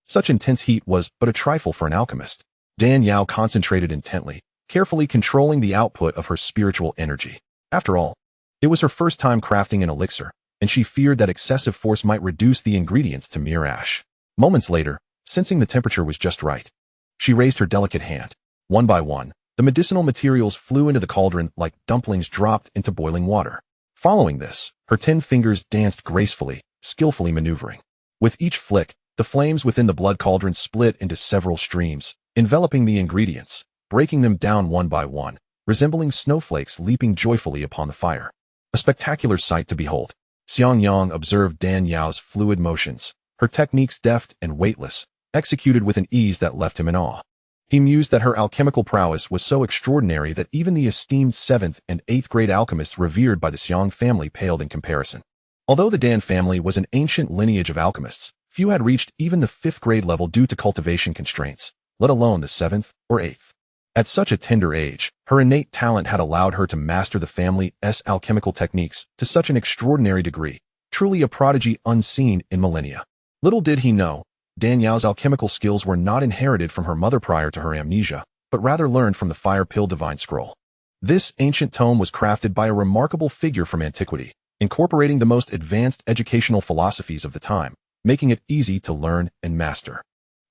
such intense heat was but a trifle for an alchemist. Dan Yao concentrated intently, carefully controlling the output of her spiritual energy. After all, it was her first time crafting an elixir, and she feared that excessive force might reduce the ingredients to mere ash. Moments later, sensing the temperature was just right, she raised her delicate hand. One by one, the medicinal materials flew into the cauldron like dumplings dropped into boiling water. Following this, her 10 fingers danced gracefully, skillfully maneuvering. With each flick, the flames within the blood cauldron split into several streams, enveloping the ingredients, breaking them down one by one, resembling snowflakes leaping joyfully upon the fire. A spectacular sight to behold. Xiangyang observed Dan Yao's fluid motions, her techniques deft and weightless, executed with an ease that left him in awe. He mused that her alchemical prowess was so extraordinary that even the esteemed 7th and 8th grade alchemists revered by the Xiang family paled in comparison. Although the Dan family was an ancient lineage of alchemists, few had reached even the 5th grade level due to cultivation constraints, let alone the 7th or 8th. At such a tender age, her innate talent had allowed her to master the family's alchemical techniques to such an extraordinary degree, truly a prodigy unseen in millennia. Little did he know, Dan Yao's alchemical skills were not inherited from her mother prior to her amnesia, but rather learned from the Fire Pill Divine Scroll. This ancient tome was crafted by a remarkable figure from antiquity, incorporating the most advanced educational philosophies of the time, making it easy to learn and master.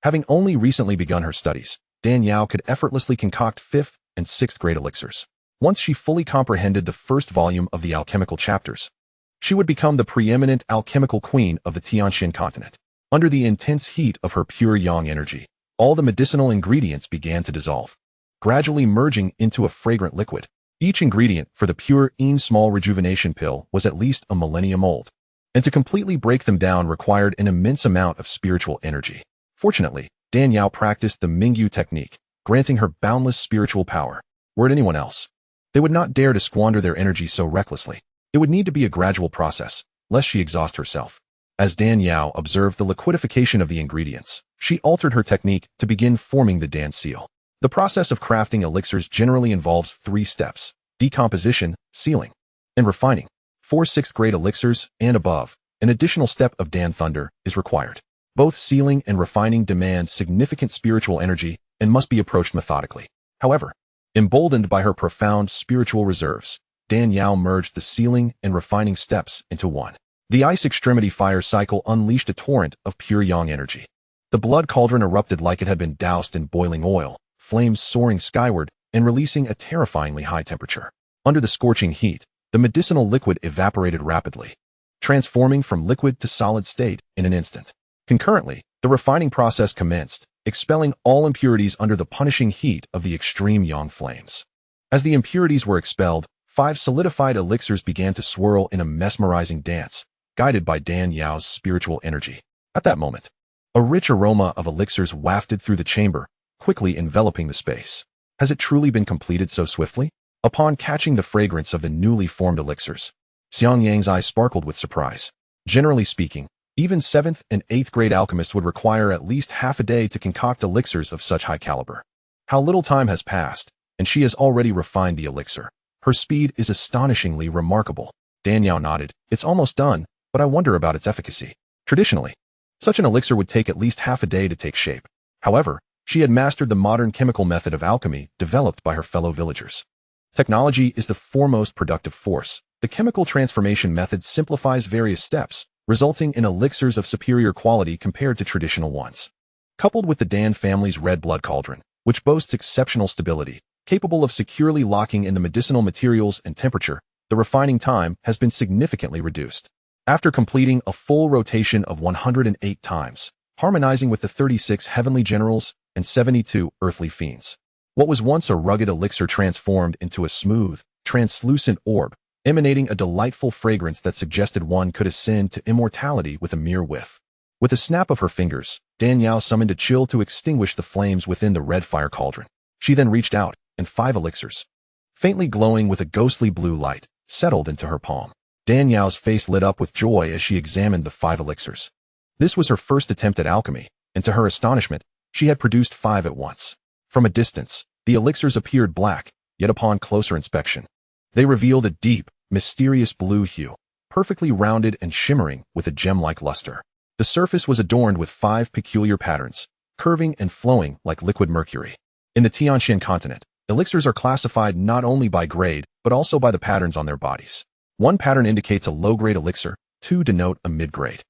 Having only recently begun her studies, Dan Yao could effortlessly concoct 5th and 6th grade elixirs. Once she fully comprehended the first volume of the alchemical chapters, she would become the preeminent alchemical queen of the Tianxian continent. Under the intense heat of her pure yang energy, all the medicinal ingredients began to dissolve, gradually merging into a fragrant liquid. Each ingredient for the pure small rejuvenation pill was at least a millennium old, and to completely break them down required an immense amount of spiritual energy. Fortunately, Dan Yao practiced the Mingyu technique, granting her boundless spiritual power. Were it anyone else, they would not dare to squander their energy so recklessly. It would need to be a gradual process, lest she exhaust herself. As Dan Yao observed the liquidification of the ingredients, she altered her technique to begin forming the Dan seal. The process of crafting elixirs generally involves 3 steps: decomposition, sealing, and refining. For 6th grade elixirs and above, an additional step of Dan Thunder is required. Both sealing and refining demand significant spiritual energy and must be approached methodically. However, emboldened by her profound spiritual reserves, Dan Yao merged the sealing and refining steps into one. The ice extremity fire cycle unleashed a torrent of pure yang energy. The blood cauldron erupted like it had been doused in boiling oil, flames soaring skyward and releasing a terrifyingly high temperature. Under the scorching heat, the medicinal liquid evaporated rapidly, transforming from liquid to solid state in an instant. Concurrently, the refining process commenced, expelling all impurities under the punishing heat of the extreme yang flames. As the impurities were expelled, 5 solidified elixirs began to swirl in a mesmerizing dance, guided by Dan Yao's spiritual energy. At that moment, a rich aroma of elixirs wafted through the chamber, quickly enveloping the space. Has it truly been completed so swiftly? Upon catching the fragrance of the newly formed elixirs, Xiang Yang's eyes sparkled with surprise. Generally speaking, even 7th and 8th grade alchemists would require at least half a day to concoct elixirs of such high caliber. How little time has passed, and she has already refined the elixir. Her speed is astonishingly remarkable. Dan Yao nodded. It's almost done, but I wonder about its efficacy. Traditionally, such an elixir would take at least half a day to take shape. However, she had mastered the modern chemical method of alchemy developed by her fellow villagers. Technology is the foremost productive force. The chemical transformation method simplifies various steps, resulting in elixirs of superior quality compared to traditional ones. Coupled with the Dan family's red blood cauldron, which boasts exceptional stability, capable of securely locking in the medicinal materials and temperature, the refining time has been significantly reduced. After completing a full rotation of 108 times, harmonizing with the 36 heavenly generals and 72 earthly fiends, what was once a rugged elixir transformed into a smooth, translucent orb, emanating a delightful fragrance that suggested one could ascend to immortality with a mere whiff. With a snap of her fingers, Dan Yao summoned a chill to extinguish the flames within the red fire cauldron. She then reached out, and 5 elixirs, faintly glowing with a ghostly blue light, settled into her palm. Dan Yao's face lit up with joy as she examined the 5 elixirs. This was her first attempt at alchemy, and to her astonishment, she had produced 5 at once. From a distance, the elixirs appeared black, yet upon closer inspection, they revealed a deep, mysterious blue hue, perfectly rounded and shimmering with a gem-like luster. The surface was adorned with 5 peculiar patterns, curving and flowing like liquid mercury. In the Tianxian continent, elixirs are classified not only by grade, but also by the patterns on their bodies. 1 pattern indicates a low-grade elixir, 2 denote a mid-grade,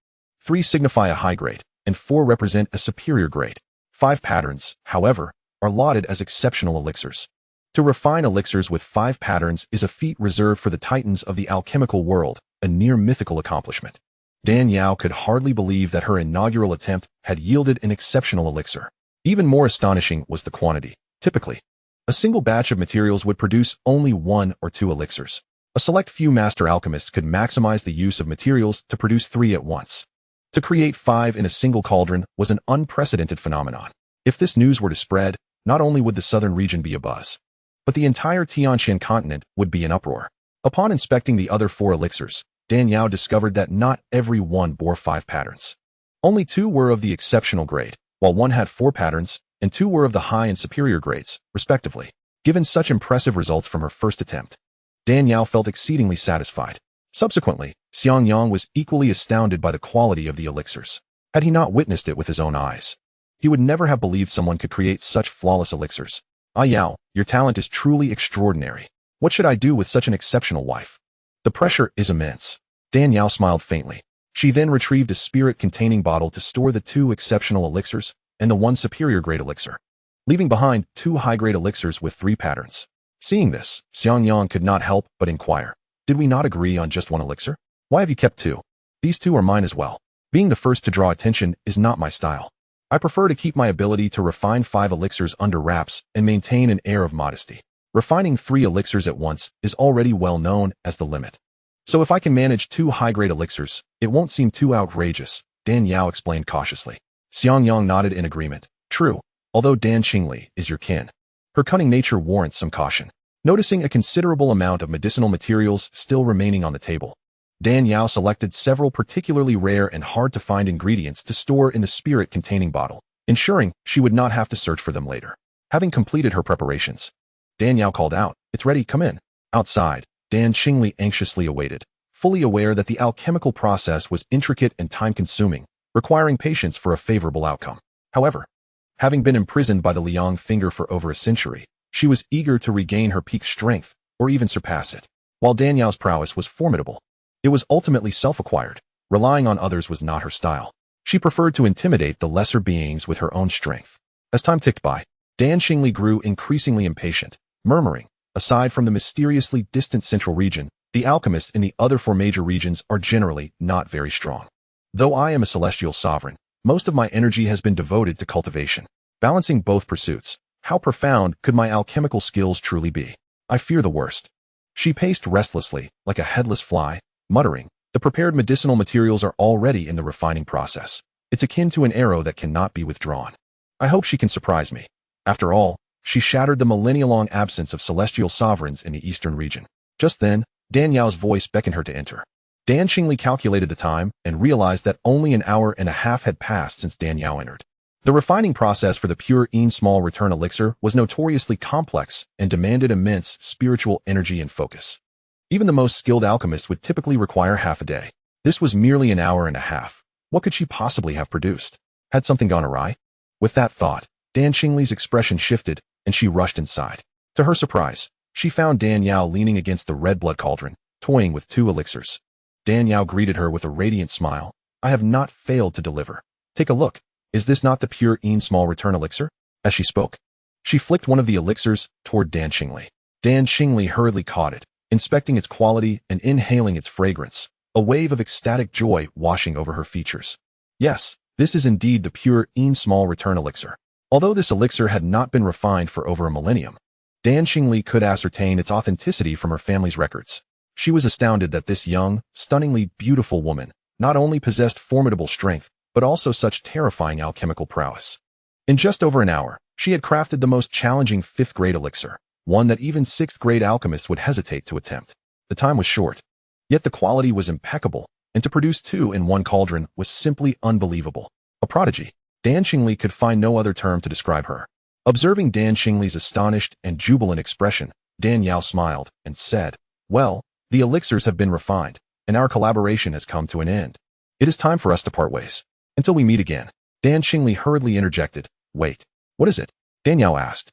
3 signify a high grade, and 4 represent a superior grade. 5 patterns, however, are lauded as exceptional elixirs. To refine elixirs with 5 patterns is a feat reserved for the titans of the alchemical world, a near mythical accomplishment. Dan Yao could hardly believe that her inaugural attempt had yielded an exceptional elixir. Even more astonishing was the quantity. Typically, a single batch of materials would produce only 1 or 2 elixirs. A select few master alchemists could maximize the use of materials to produce 3 at once. To create 5 in a single cauldron was an unprecedented phenomenon. If this news were to spread, not only would the southern region be abuzz, but the entire Tianxian continent would be in uproar. Upon inspecting the other 4 elixirs, Dan Yao discovered that not every one bore 5 patterns. Only 2 were of the exceptional grade, while 1 had 4 patterns, and 2 were of the high and superior grades, respectively. Given such impressive results from her first attempt, Dan Yao felt exceedingly satisfied. Subsequently, Xiang Yang was equally astounded by the quality of the elixirs. Had he not witnessed it with his own eyes, he would never have believed someone could create such flawless elixirs. Ah Yao, your talent is truly extraordinary. What should I do with such an exceptional wife? The pressure is immense. Dan Yao smiled faintly. She then retrieved a spirit-containing bottle to store the 2 exceptional elixirs and the 1 superior grade elixir, leaving behind 2 high-grade elixirs with 3 patterns. Seeing this, Xiang Yang could not help but inquire, did we not agree on just 1 elixir? Why have you kept 2? These 2 are mine as well. Being the first to draw attention is not my style. I prefer to keep my ability to refine 5 elixirs under wraps and maintain an air of modesty. Refining 3 elixirs at once is already well known as the limit. So if I can manage 2 high-grade elixirs, it won't seem too outrageous, Dan Yao explained cautiously. Xiang Yang nodded in agreement. True, although Dan Qingli is your kin, her cunning nature warrants some caution. Noticing a considerable amount of medicinal materials still remaining on the table, Dan Yao selected several particularly rare and hard-to-find ingredients to store in the spirit-containing bottle, ensuring she would not have to search for them later. Having completed her preparations, Dan Yao called out, "It's ready, come in." Outside, Dan Qingli anxiously awaited, fully aware that the alchemical process was intricate and time-consuming, requiring patience for a favorable outcome. However, having been imprisoned by the Liang finger for over a century, she was eager to regain her peak strength, or even surpass it. While Dan Yao's prowess was formidable, it was ultimately self-acquired. Relying on others was not her style. She preferred to intimidate the lesser beings with her own strength. As time ticked by, Dan Qingli grew increasingly impatient, murmuring, aside from the mysteriously distant central region, the alchemists in the other 4 major regions are generally not very strong. Though I am a celestial sovereign, most of my energy has been devoted to cultivation. Balancing both pursuits, how profound could my alchemical skills truly be? I fear the worst. She paced restlessly, like a headless fly, muttering, the prepared medicinal materials are already in the refining process. It's akin to an arrow that cannot be withdrawn. I hope she can surprise me. After all, she shattered the millennia-long absence of celestial sovereigns in the eastern region. Just then, Dan Yao's voice beckoned her to enter. Dan Qingli calculated the time and realized that only an hour and a half had passed since Dan Yao entered. The refining process for the pure small return elixir was notoriously complex and demanded immense spiritual energy and focus. Even the most skilled alchemist would typically require half a day. This was merely an hour and a half. What could she possibly have produced? Had something gone awry? With that thought, Dan Qingli's expression shifted, and she rushed inside. To her surprise, she found Dan Yao leaning against the red blood cauldron, toying with 2 elixirs. Dan Yao greeted her with a radiant smile. I have not failed to deliver. Take a look. Is this not the pure small return elixir? As she spoke, she flicked one of the elixirs toward Dan Qingli. Dan Qingli hurriedly caught it, inspecting its quality and inhaling its fragrance, a wave of ecstatic joy washing over her features. Yes, this is indeed the pure small return elixir. Although this elixir had not been refined for over a millennium, Dan Qingli could ascertain its authenticity from her family's records. She was astounded that this young, stunningly beautiful woman not only possessed formidable strength, but also such terrifying alchemical prowess. In just over an hour, she had crafted the most challenging 5th-grade elixir, one that even 6th-grade alchemists would hesitate to attempt. The time was short, yet the quality was impeccable, and to produce 2 in 1 cauldron was simply unbelievable. A prodigy. Dan Qingli could find no other term to describe her. Observing Dan Qingli's astonished and jubilant expression, Dan Yao smiled and said, well, the elixirs have been refined, and our collaboration has come to an end. It is time for us to part ways. Until we meet again. Dan Qingli hurriedly interjected, wait, what is it? Dan Yao asked.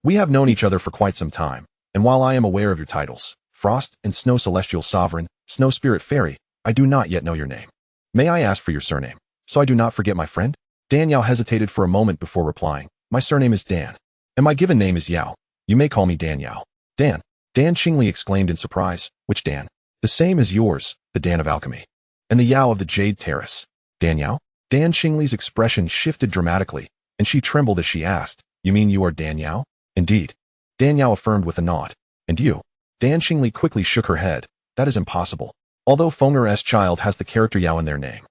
We have known each other for quite some time, and while I am aware of your titles, Frost and Snow Celestial Sovereign, Snow Spirit Fairy, I do not yet know your name. May I ask for your surname, so I do not forget my friend? Dan Yao hesitated for a moment before replying, my surname is Dan, and my given name is Yao. You may call me Dan Yao. Dan. Dan Qingli exclaimed in surprise, which Dan? The same as yours, the Dan of alchemy, and the Yao of the Jade Terrace. Dan Yao? Dan Qingli's expression shifted dramatically, and she trembled as she asked, you mean you are Dan Yao? Indeed. Dan Yao affirmed with a nod. And you? Dan Qingli quickly shook her head. That is impossible. Although Feng'er's child has the character Yao in their name,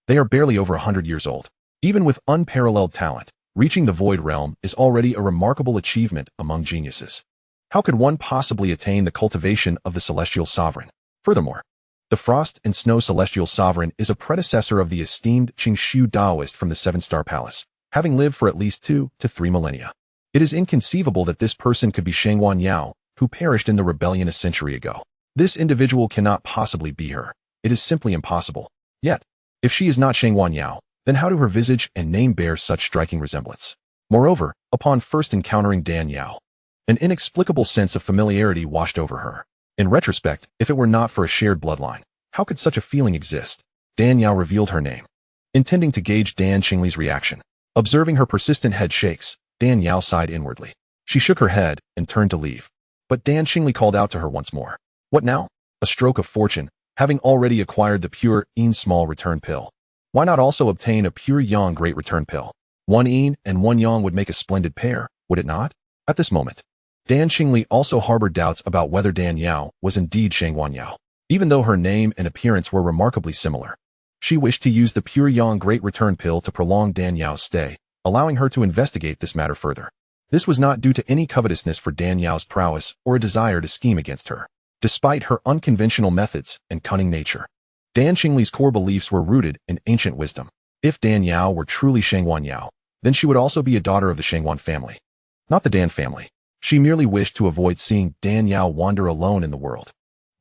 they are barely over 100 years old. Even with unparalleled talent, Reaching the void realm is already a remarkable achievement among geniuses. How could one possibly attain the cultivation of the celestial sovereign? Furthermore, the frost and snow celestial sovereign is a predecessor of the esteemed Xianxiu Taoist from the seven-star palace, having lived for at least 2 to 3 millennia. It is inconceivable that this person could be Shangguan Yao, who perished in the rebellion a century ago. This individual cannot possibly be her. It is simply impossible. Yet, if she is not Shangguan Yao, then how do her visage and name bear such striking resemblance? Moreover, upon first encountering Dan Yao, an inexplicable sense of familiarity washed over her. In retrospect, if it were not for a shared bloodline, how could such a feeling exist? Dan Yao revealed her name, intending to gauge Dan Xingli's reaction. Observing her persistent head shakes, Dan Yao sighed inwardly. She shook her head and turned to leave. But Dan Xingli called out to her once more. What now? A stroke of fortune, having already acquired the pure Yin small return pill. Why not also obtain a pure Yang great return pill? 1 Yin and 1 Yang would make a splendid pair, would it not? At this moment, Dan Xingli also harbored doubts about whether Dan Yao was indeed Shangguan Yao. Even though her name and appearance were remarkably similar, she wished to use the pure Yang great return pill to prolong Dan Yao's stay, allowing her to investigate this matter further. This was not due to any covetousness for Dan Yao's prowess or a desire to scheme against her. Despite her unconventional methods and cunning nature, Dan Xingli's core beliefs were rooted in ancient wisdom. If Dan Yao were truly Shangguan Yao, then she would also be a daughter of the Shangguan family, not the Dan family. She merely wished to avoid seeing Dan Yao wander alone in the world.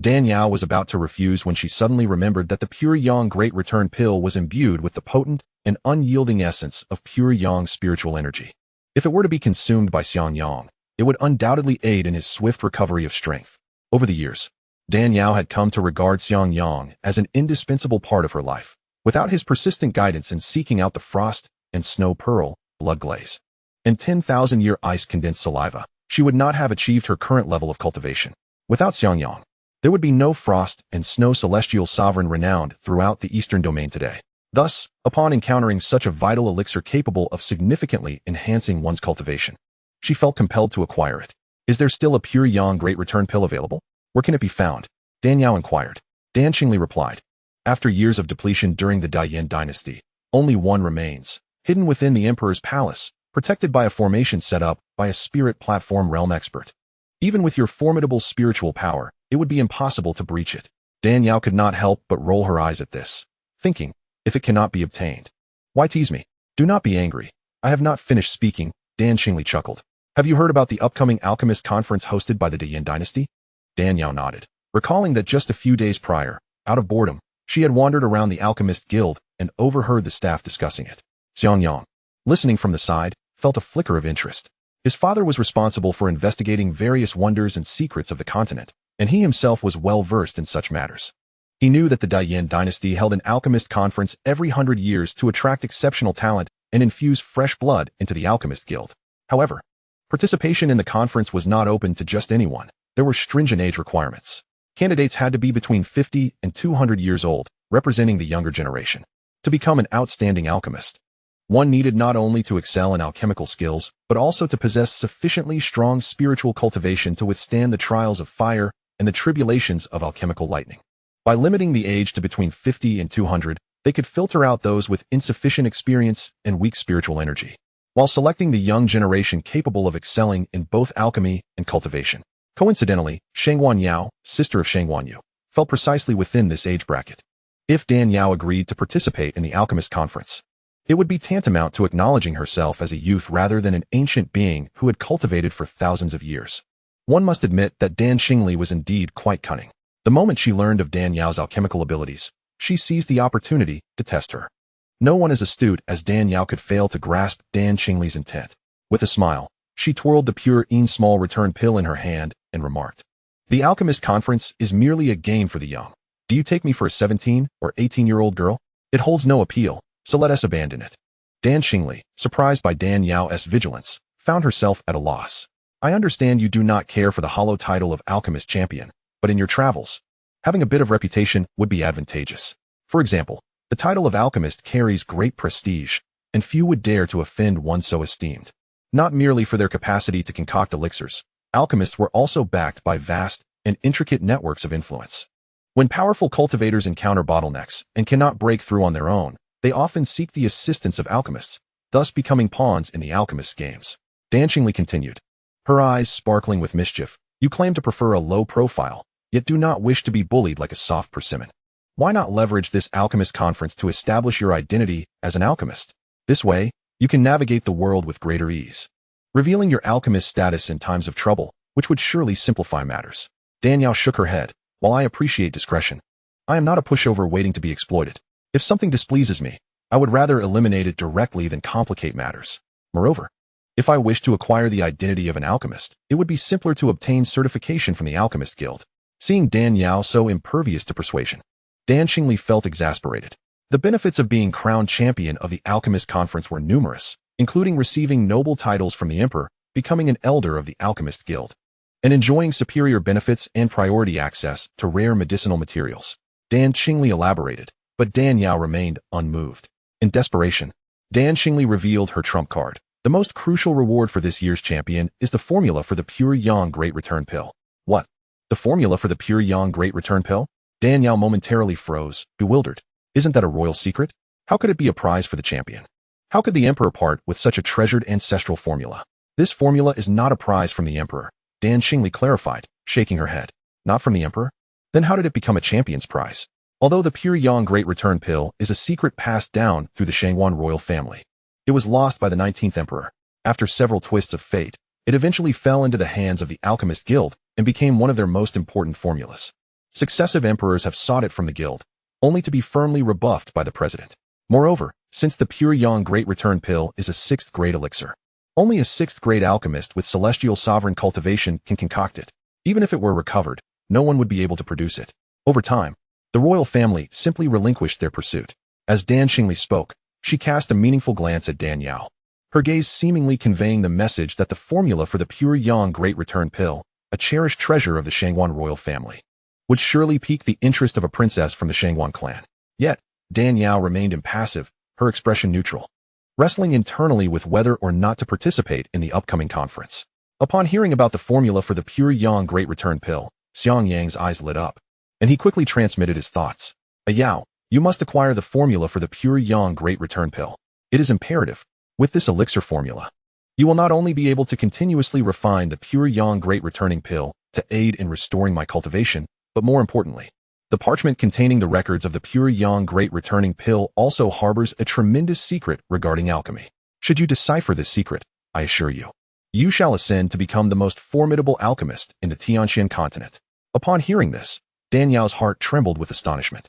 Dan Yao was about to refuse when she suddenly remembered that the pure Yang great return pill was imbued with the potent and unyielding essence of pure Yang spiritual energy. If it were to be consumed by Xianxiang, it would undoubtedly aid in his swift recovery of strength. Over the years, Dan Yao had come to regard Xianxiang as an indispensable part of her life. Without his persistent guidance in seeking out the frost and snow pearl, blood glaze, and 10,000-year ice-condensed saliva, she would not have achieved her current level of cultivation. Without Xianxiang, there would be no frost and snow celestial sovereign renowned throughout the eastern domain today. Thus, upon encountering such a vital elixir capable of significantly enhancing one's cultivation, she felt compelled to acquire it. Is there still a pure Yang great return pill available? Where can it be found? Dan Yao inquired. Dan Xingli replied. After years of depletion during the Dayan dynasty, only one remains, hidden within the emperor's palace, protected by a formation set up by a spirit platform realm expert. Even with your formidable spiritual power, it would be impossible to breach it. Dan Yao could not help but roll her eyes at this, thinking, if it cannot be obtained, why tease me? Do not be angry. I have not finished speaking, Dan Xingli chuckled. Have you heard about the upcoming alchemist conference hosted by the Dayan dynasty? Dan Yao nodded, recalling that just a few days prior, out of boredom, she had wandered around the alchemist guild and overheard the staff discussing it. Xianxiang, listening from the side, felt a flicker of interest. His father was responsible for investigating various wonders and secrets of the continent, and he himself was well versed in such matters. He knew that the Dayan dynasty held an alchemist conference every 100 years to attract exceptional talent and infuse fresh blood into the alchemist guild. However, participation in the conference was not open to just anyone. There were stringent age requirements. Candidates had to be between 50 and 200 years old, representing the younger generation. To become an outstanding alchemist, one needed not only to excel in alchemical skills, but also to possess sufficiently strong spiritual cultivation to withstand the trials of fire and the tribulations of alchemical lightning. By limiting the age to between 50 and 200, they could filter out those with insufficient experience and weak spiritual energy, while selecting the young generation capable of excelling in both alchemy and cultivation. Coincidentally, Shangguan Yao, sister of Shangguan Yu, fell precisely within this age bracket. If Dan Yao agreed to participate in the alchemist conference, it would be tantamount to acknowledging herself as a youth rather than an ancient being who had cultivated for thousands of years. One must admit that Dan Xingli was indeed quite cunning. The moment she learned of Dan Yao's alchemical abilities, she seized the opportunity to test her. No one as astute as Dan Yao could fail to grasp Dan Xingli's intent. With a smile, she twirled the pure Yin small return pill in her hand and remarked, "The alchemist conference is merely a game for the young. Do you take me for a 17 or 18-year-old girl? It holds no appeal, so let us abandon it." Dan Xingli, surprised by Dan Yao's vigilance, found herself at a loss. "I understand you do not care for the hollow title of alchemist champion, but in your travels, having a bit of reputation would be advantageous. For example, the title of alchemist carries great prestige, and few would dare to offend one so esteemed. Not merely for their capacity to concoct elixirs, alchemists were also backed by vast and intricate networks of influence. When powerful cultivators encounter bottlenecks and cannot break through on their own, they often seek the assistance of alchemists, thus becoming pawns in the alchemist's games. Dan Qingli continued, her eyes sparkling with mischief. You claim to prefer a low profile, yet do not wish to be bullied like a soft persimmon. Why not leverage this alchemist conference to establish your identity as an alchemist? This way, you can navigate the world with greater ease, revealing your alchemist status in times of trouble, which would surely simplify matters. Danielle shook her head. While I appreciate discretion, I am not a pushover waiting to be exploited. If something displeases me, I would rather eliminate it directly than complicate matters. Moreover, if I wish to acquire the identity of an alchemist, it would be simpler to obtain certification from the Alchemist Guild. Seeing Dan Yao so impervious to persuasion, Dan Qingli felt exasperated. The benefits of being crowned champion of the Alchemist Conference were numerous, including receiving noble titles from the Emperor, becoming an elder of the Alchemist Guild, and enjoying superior benefits and priority access to rare medicinal materials. Dan Qingli elaborated, but Dan Yao remained unmoved. In desperation, Dan Qingli revealed her trump card. The most crucial reward for this year's champion is the formula for the Pure Yang Great Return Pill. What? The formula for the Pure Yang Great Return Pill? Dan Yao momentarily froze, bewildered. Isn't that a royal secret? How could it be a prize for the champion? How could the Emperor part with such a treasured ancestral formula? This formula is not a prize from the Emperor, Dan Qingli clarified, shaking her head. Not from the Emperor? Then how did it become a champion's prize? Although the Pure Yang Great Return Pill is a secret passed down through the Shangwan royal family, it was lost by the 19th Emperor. After several twists of fate, it eventually fell into the hands of the Alchemist Guild and became one of their most important formulas. Successive emperors have sought it from the guild, only to be firmly rebuffed by the president. Moreover, since the Pure Yang Great Return Pill is a 6th grade elixir, only a 6th grade alchemist with celestial sovereign cultivation can concoct it. Even if it were recovered, no one would be able to produce it. Over time, the royal family simply relinquished their pursuit. As Dan Qingli spoke, she cast a meaningful glance at Dan Yao, her gaze seemingly conveying the message that the formula for the Pure Yang Great Return Pill, a cherished treasure of the Shangwan royal family, would surely pique the interest of a princess from the Shangwan clan. Yet, Dan Yao remained impassive, her expression neutral, wrestling internally with whether or not to participate in the upcoming conference. Upon hearing about the formula for the Pure Yang Great Return Pill, Xiang Yang's eyes lit up, and he quickly transmitted his thoughts. Yao, you must acquire the formula for the Pure Yang Great Return Pill. It is imperative. With this elixir formula, you will not only be able to continuously refine the Pure Yang Great Returning Pill to aid in restoring my cultivation, but more importantly, the parchment containing the records of the Pure Yang Great Returning Pill also harbors a tremendous secret regarding alchemy. Should you decipher this secret, I assure you, you shall ascend to become the most formidable alchemist in the Tianxian continent. Upon hearing this, Dan Yao's heart trembled with astonishment.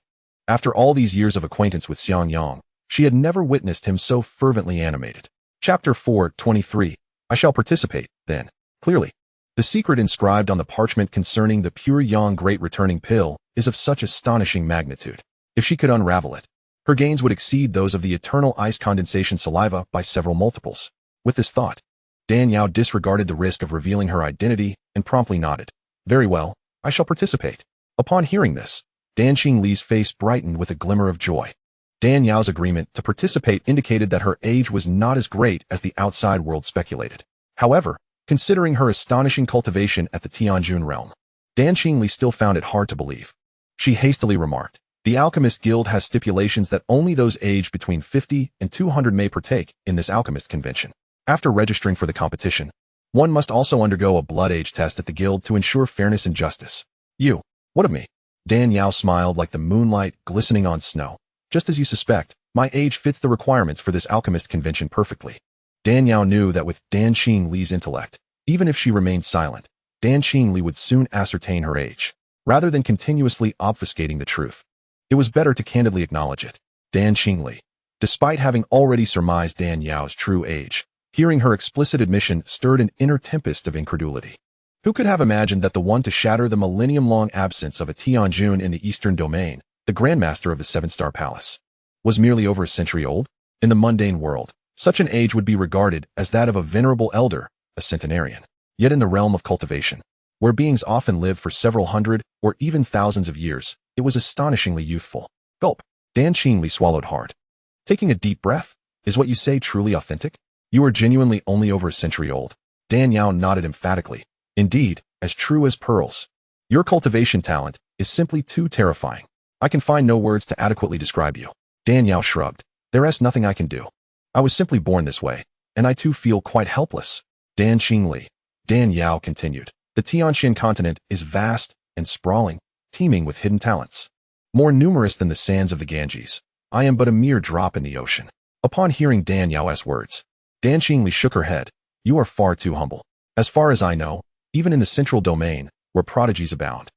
After all these years of acquaintance with Xiang Yang, she had never witnessed him so fervently animated. Chapter 4:23. I shall participate, then. Clearly, the secret inscribed on the parchment concerning the Pure Yang Great Returning Pill is of such astonishing magnitude. If she could unravel it, her gains would exceed those of the eternal ice condensation saliva by several multiples. With this thought, Dan Yao disregarded the risk of revealing her identity and promptly nodded. Very well, I shall participate. Upon hearing this, Dan Qingli's face brightened with a glimmer of joy. Dan Yao's agreement to participate indicated that her age was not as great as the outside world speculated. However, considering her astonishing cultivation at the Tianjun realm, Dan Qingli still found it hard to believe. She hastily remarked, the Alchemist Guild has stipulations that only those aged between 50 and 200 may partake in this alchemist convention. After registering for the competition, one must also undergo a blood age test at the guild to ensure fairness and justice. You, what of me? Dan Yao smiled like the moonlight glistening on snow. Just as you suspect, my age fits the requirements for this alchemist convention perfectly. Dan Yao knew that with Dan Qingli's intellect, even if she remained silent, Dan Qingli would soon ascertain her age. Rather than continuously obfuscating the truth, it was better to candidly acknowledge it. Dan Qingli, despite having already surmised Dan Yao's true age, hearing her explicit admission stirred an inner tempest of incredulity. Who could have imagined that the one to shatter the millennium-long absence of a Tianjun in the eastern domain, the Grandmaster of the Seven-Star Palace, was merely over a century old? In the mundane world, such an age would be regarded as that of a venerable elder, a centenarian. Yet in the realm of cultivation, where beings often live for several hundred or even thousands of years, it was astonishingly youthful. Gulp. Dan Qingli swallowed hard. Taking a deep breath, is what you say truly authentic? You are genuinely only over a century old. Dan Yao nodded emphatically. Indeed, as true as pearls. Your cultivation talent is simply too terrifying. I can find no words to adequately describe you. Dan Yao shrugged. There is nothing I can do. I was simply born this way, and I too feel quite helpless. Dan Qingli. Dan Yao continued. The Tianxian continent is vast and sprawling, teeming with hidden talents. More numerous than the sands of the Ganges, I am but a mere drop in the ocean. Upon hearing Dan Yao's words, Dan Qingli shook her head. You are far too humble. As far as I know, even in the central domain, where prodigies abound,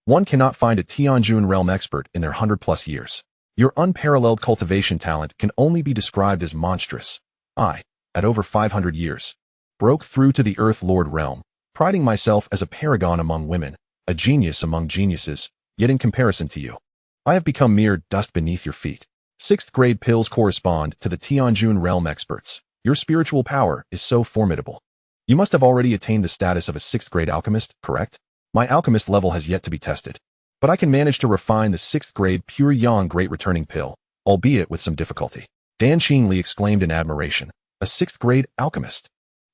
one cannot find a Tianjun realm expert in their 100+ years. Your unparalleled cultivation talent can only be described as monstrous. I, at over 500 years, broke through to the Earth Lord realm, priding myself as a paragon among women, a genius among geniuses, yet in comparison to you, I have become mere dust beneath your feet. 6th grade pills correspond to the Tianjun realm experts. Your spiritual power is so formidable. You must have already attained the status of a 6th grade alchemist, correct? My alchemist level has yet to be tested, but I can manage to refine the 6th grade pure yang great returning pill, albeit with some difficulty. Dan Qingli exclaimed in admiration. A 6th grade alchemist.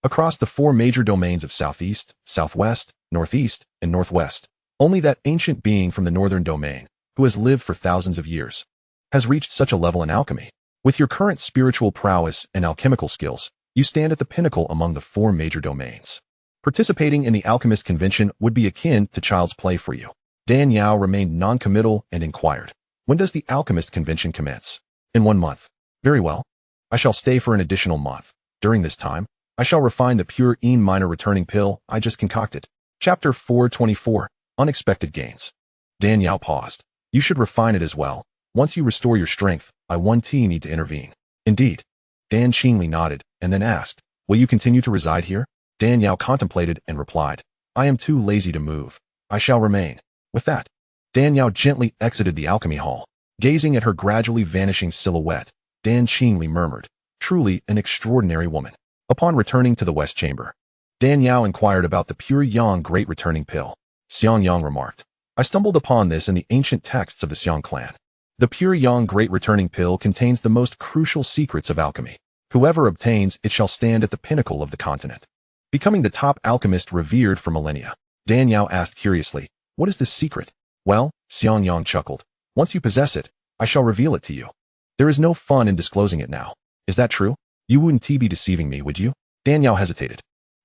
Across the 4 major domains of Southeast, Southwest, Northeast, and Northwest, only that ancient being from the Northern domain, who has lived for thousands of years, has reached such a level in alchemy. With your current spiritual prowess and alchemical skills, you stand at the pinnacle among the 4 major domains. Participating in the alchemist convention would be akin to child's play for you. Dan Yao remained non-committal and inquired, when does the alchemist convention commence? In 1 month. Very well. I shall stay for an additional month. During this time, I shall refine the pure Een minor returning pill I just concocted. Chapter 424. Unexpected Gains. Dan Yao paused. You should refine it as well. Once you restore your strength, I need to intervene. Indeed. Dan Qingli nodded, and then asked, will you continue to reside here? Dan Yao contemplated and replied, I am too lazy to move. I shall remain. With that, Dan Yao gently exited the alchemy hall. Gazing at her gradually vanishing silhouette, Dan Qingli murmured, truly an extraordinary woman. Upon returning to the West Chamber, Dan Yao inquired about the pure yang great returning pill. Xiang Yang remarked, I stumbled upon this in the ancient texts of the Xiang clan. The pure yang great returning pill contains the most crucial secrets of alchemy. Whoever obtains it shall stand at the pinnacle of the continent, becoming the top alchemist revered for millennia. Dan Yao asked curiously, what is this secret? Well, Xiang Yang chuckled, once you possess it, I shall reveal it to you. There is no fun in disclosing it now. Is that true? You wouldn't be deceiving me, would you? Dan Yao hesitated.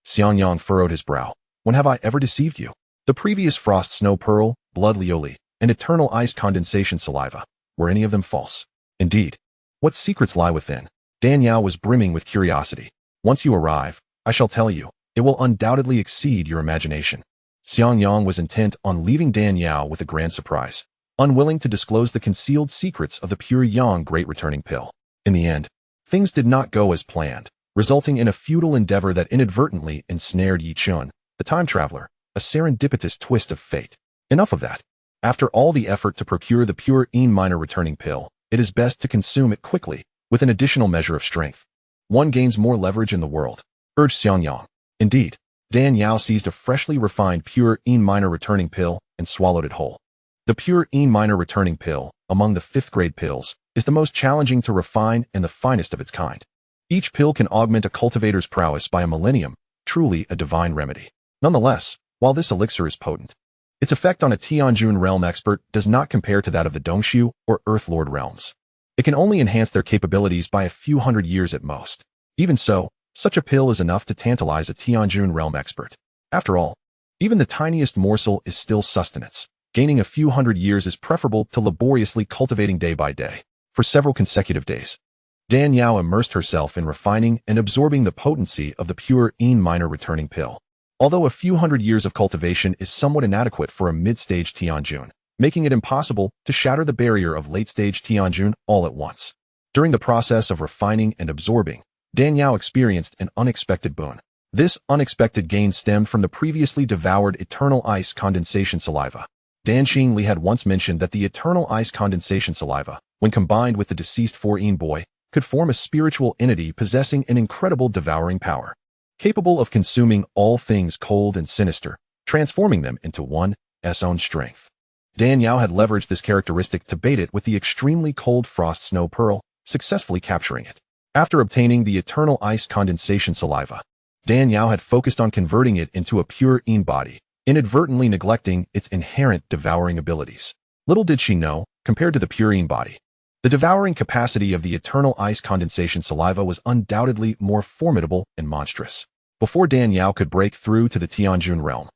Xiang Yang furrowed his brow. When have I ever deceived you? The previous frost snow pearl, blood lioli, and eternal ice condensation saliva, were any of them false? Indeed. What secrets lie within? Dan Yao was brimming with curiosity. Once you arrive, I shall tell you. It will undoubtedly exceed your imagination. Xiang Yang was intent on leaving Dan Yao with a grand surprise, unwilling to disclose the concealed secrets of the pure yang great returning pill. In the end, things did not go as planned, resulting in a futile endeavor that inadvertently ensnared Yi Chun, the time traveler, a serendipitous twist of fate. Enough of that. After all the effort to procure the pure Een minor returning pill, it is best to consume it quickly, with an additional measure of strength. One gains more leverage in the world, urged Xiang Yang. Indeed, Dan Yao seized a freshly refined pure Een minor returning pill and swallowed it whole. The pure Een minor returning pill, among the 5th grade pills, is the most challenging to refine and the finest of its kind. Each pill can augment a cultivator's prowess by a millennium, truly a divine remedy. Nonetheless, while this elixir is potent, its effect on a Tianjun realm expert does not compare to that of the Dongshu or Earth Lord realms. It can only enhance their capabilities by a few hundred years at most. Even so, such a pill is enough to tantalize a Tianjun realm expert. After all, even the tiniest morsel is still sustenance. Gaining a few hundred years is preferable to laboriously cultivating day by day. For several consecutive days, Dan Yao immersed herself in refining and absorbing the potency of the pure Een minor returning pill. Although a few hundred years of cultivation is somewhat inadequate for a mid-stage Tianjun, making it impossible to shatter the barrier of late-stage Tianjun all at once. During the process of refining and absorbing, Dan Yao experienced an unexpected boon. This unexpected gain stemmed from the previously devoured eternal ice condensation saliva. Dan Qingli had once mentioned that the eternal ice condensation saliva, when combined with the deceased 4-Een boy, could form a spiritual entity possessing an incredible devouring power, capable of consuming all things cold and sinister, transforming them into one's own strength. Dan Yao had leveraged this characteristic to bait it with the extremely cold frost snow pearl, successfully capturing it. After obtaining the eternal ice condensation saliva, Dan Yao had focused on converting it into a pure Een body, inadvertently neglecting its inherent devouring abilities. Little did she know, compared to the pure Een body, The devouring capacity of the eternal ice condensation saliva was undoubtedly more formidable and monstrous. Before Dan Yao could break through to the Tianjun realm,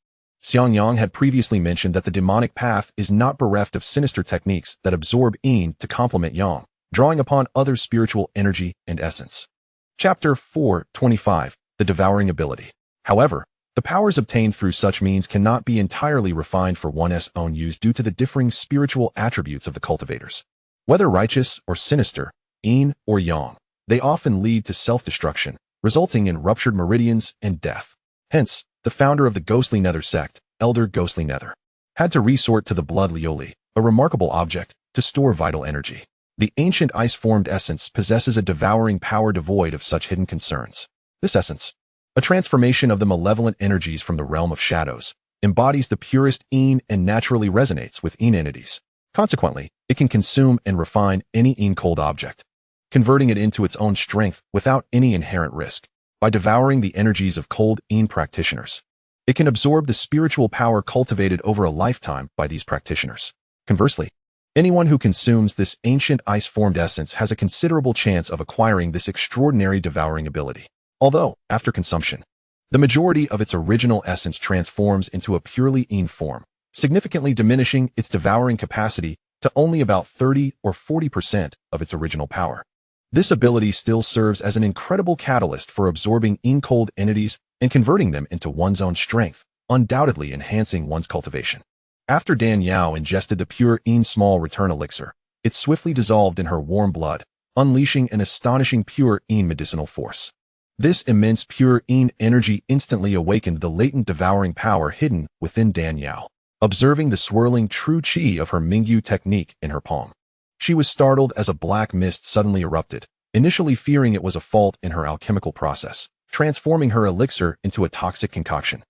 Xiangyang had previously mentioned that the demonic path is not bereft of sinister techniques that absorb yin to complement yang, drawing upon other spiritual energy and essence. Chapter 4:25, The Devouring Ability. However, the powers obtained through such means cannot be entirely refined for one's own use due to the differing spiritual attributes of the cultivators. Whether righteous or sinister, yin or yang, they often lead to self-destruction, resulting in ruptured meridians and death. Hence, the founder of the ghostly nether sect, Elder Ghostly Nether, had to resort to the blood lioli, a remarkable object, to store vital energy. The ancient ice-formed essence possesses a devouring power devoid of such hidden concerns. This essence, a transformation of the malevolent energies from the realm of shadows, embodies the purest yin and naturally resonates with yin entities. Consequently, it can consume and refine any yin-cold object, converting it into its own strength without any inherent risk. By devouring the energies of cold yin practitioners, it can absorb the spiritual power cultivated over a lifetime by these practitioners. Conversely, anyone who consumes this ancient ice-formed essence has a considerable chance of acquiring this extraordinary devouring ability. Although, after consumption, the majority of its original essence transforms into a purely yin form, significantly diminishing its devouring capacity to only about 30 or 40% of its original power. This ability still serves as an incredible catalyst for absorbing yin-cold entities and converting them into one's own strength, undoubtedly enhancing one's cultivation. After Dan Yao ingested the pure yin small return elixir, it swiftly dissolved in her warm blood, unleashing an astonishing pure yin medicinal force. This immense pure yin energy instantly awakened the latent devouring power hidden within Dan Yao. Observing the swirling true qi of her Mingyu technique in her palm, she was startled as a black mist suddenly erupted, initially fearing it was a fault in her alchemical process, transforming her elixir into a toxic concoction,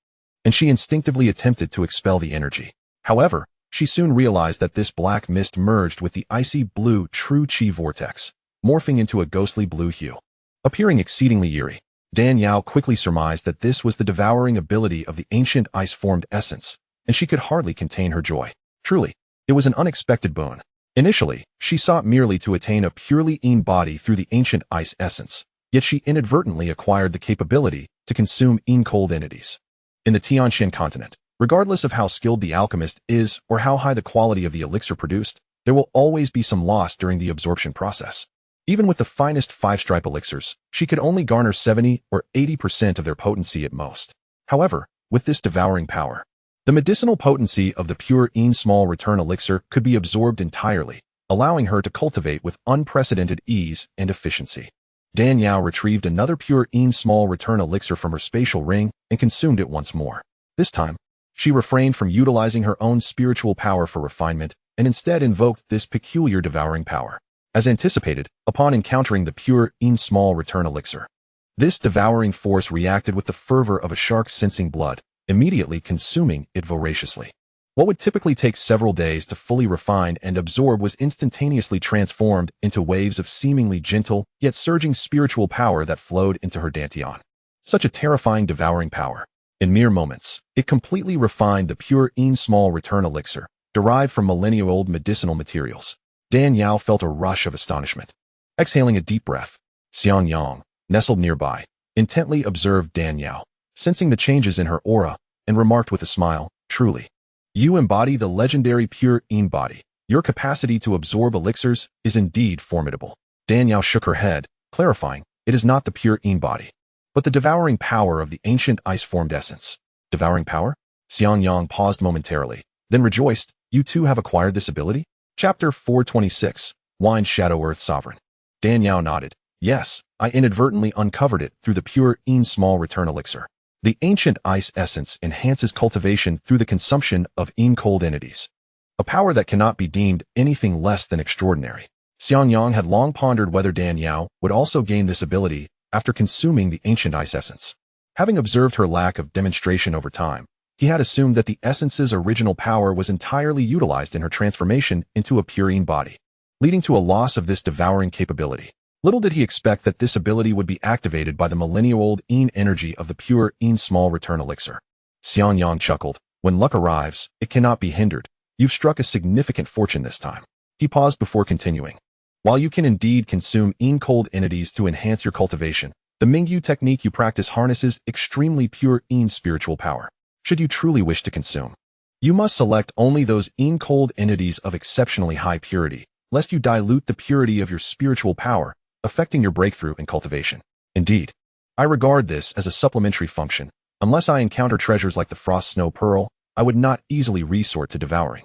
and she instinctively attempted to expel the energy. However, she soon realized that this black mist merged with the icy blue true qi vortex, morphing into a ghostly blue hue. Appearing exceedingly eerie, Dan Yao quickly surmised that this was the devouring ability of the ancient ice-formed essence, and she could hardly contain her joy. Truly, it was an unexpected boon. Initially, she sought merely to attain a purely yin body through the ancient ice essence, yet she inadvertently acquired the capability to consume yin-cold entities. In the Tianxian continent, regardless of how skilled the alchemist is or how high the quality of the elixir produced, there will always be some loss during the absorption process. Even with the finest five-stripe elixirs, she could only garner 70 or 80% of their potency at most. However, with this devouring power, the medicinal potency of the pure yin small return elixir could be absorbed entirely, allowing her to cultivate with unprecedented ease and efficiency. Dan Yao retrieved another pure yin small return elixir from her spatial ring and consumed it once more. This time, she refrained from utilizing her own spiritual power for refinement and instead invoked this peculiar devouring power. As anticipated, upon encountering the pure yin small return elixir, this devouring force reacted with the fervor of a shark sensing blood, immediately consuming it voraciously. What would typically take several days to fully refine and absorb was instantaneously transformed into waves of seemingly gentle yet surging spiritual power that flowed into her dantian. Such a terrifying devouring power. In mere moments, it completely refined the pure yin small return elixir, derived from millennia-old medicinal materials. Dan Yao felt a rush of astonishment. Exhaling a deep breath, Xiangyang, nestled nearby, intently observed Dan Yao, sensing the changes in her aura, and remarked with a smile, "Truly, you embody the legendary pure yin body. Your capacity to absorb elixirs is indeed formidable." Dan Yao shook her head, clarifying, "It is not the pure yin body, but the devouring power of the ancient ice-formed essence." Devouring power? Xiangyang paused momentarily, then rejoiced, "You too have acquired this ability?" Chapter 4:26, Wine Shadow Earth Sovereign. Dan Yao nodded. "Yes, I inadvertently uncovered it through the pure yin small return elixir. The ancient ice essence enhances cultivation through the consumption of yin-cold entities, a power that cannot be deemed anything less than extraordinary." Xiangyang had long pondered whether Dan Yao would also gain this ability after consuming the ancient ice essence. Having observed her lack of demonstration over time, he had assumed that the essence's original power was entirely utilized in her transformation into a pure yin body, leading to a loss of this devouring capability. Little did he expect that this ability would be activated by the millennia-old yin energy of the pure yin small return elixir. Xiangyang chuckled, "When luck arrives, it cannot be hindered. You've struck a significant fortune this time." He paused before continuing. While you can indeed consume cold entities to enhance your cultivation, the Mingyu technique you practice harnesses extremely pure spiritual power. Should you truly wish to consume, you must select only those cold entities of exceptionally high purity, lest you dilute the purity of your spiritual power, affecting your breakthrough in cultivation. Indeed, I regard this as a supplementary function. Unless I encounter treasures like the frost snow pearl, I would not easily resort to devouring.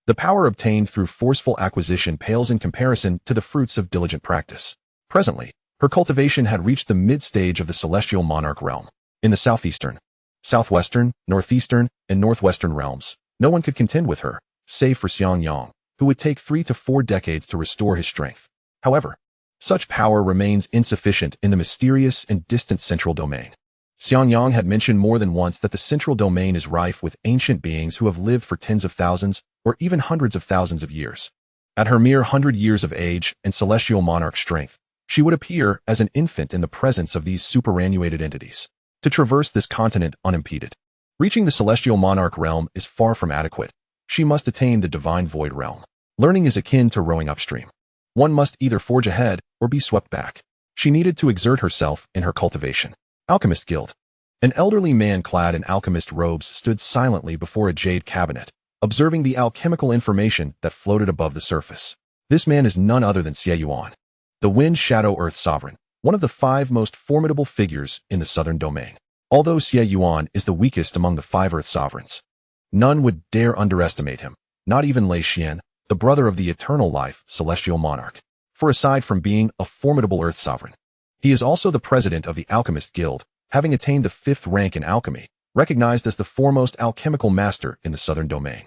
The power obtained through forceful acquisition pales in comparison to the fruits of diligent practice. Presently, her cultivation had reached the mid-stage of the celestial monarch realm. In the southeastern, southwestern, northeastern, and northwestern realms, no one could contend with her, save for Xianxiang, who would take 3 to 4 decades to restore his strength. However, such power remains insufficient in the mysterious and distant central domain. Xianxiang had mentioned more than once that the central domain is rife with ancient beings who have lived for tens of thousands or even hundreds of thousands of years. At her mere 100 years of age and celestial monarch strength, she would appear as an infant in the presence of these superannuated entities. To traverse this continent unimpeded, reaching the celestial monarch realm is far from adequate. She must attain the divine void realm. Learning is akin to rowing upstream. One must either forge ahead or be swept back. She needed to exert herself in her cultivation. Alchemist Guild. An elderly man clad in alchemist robes stood silently before a jade cabinet, observing the alchemical information that floated above the surface. This man is none other than Xie Yuan, the Wind Shadow Earth Sovereign, one of the 5 most formidable figures in the southern domain. Although Xie Yuan is the weakest among the 5 Earth Sovereigns, none would dare underestimate him, not even Lei Xian, the brother of the eternal life celestial monarch. For aside from being a formidable Earth Sovereign, he is also the president of the Alchemist Guild, having attained the 5th rank in alchemy, recognized as the foremost alchemical master in the southern domain.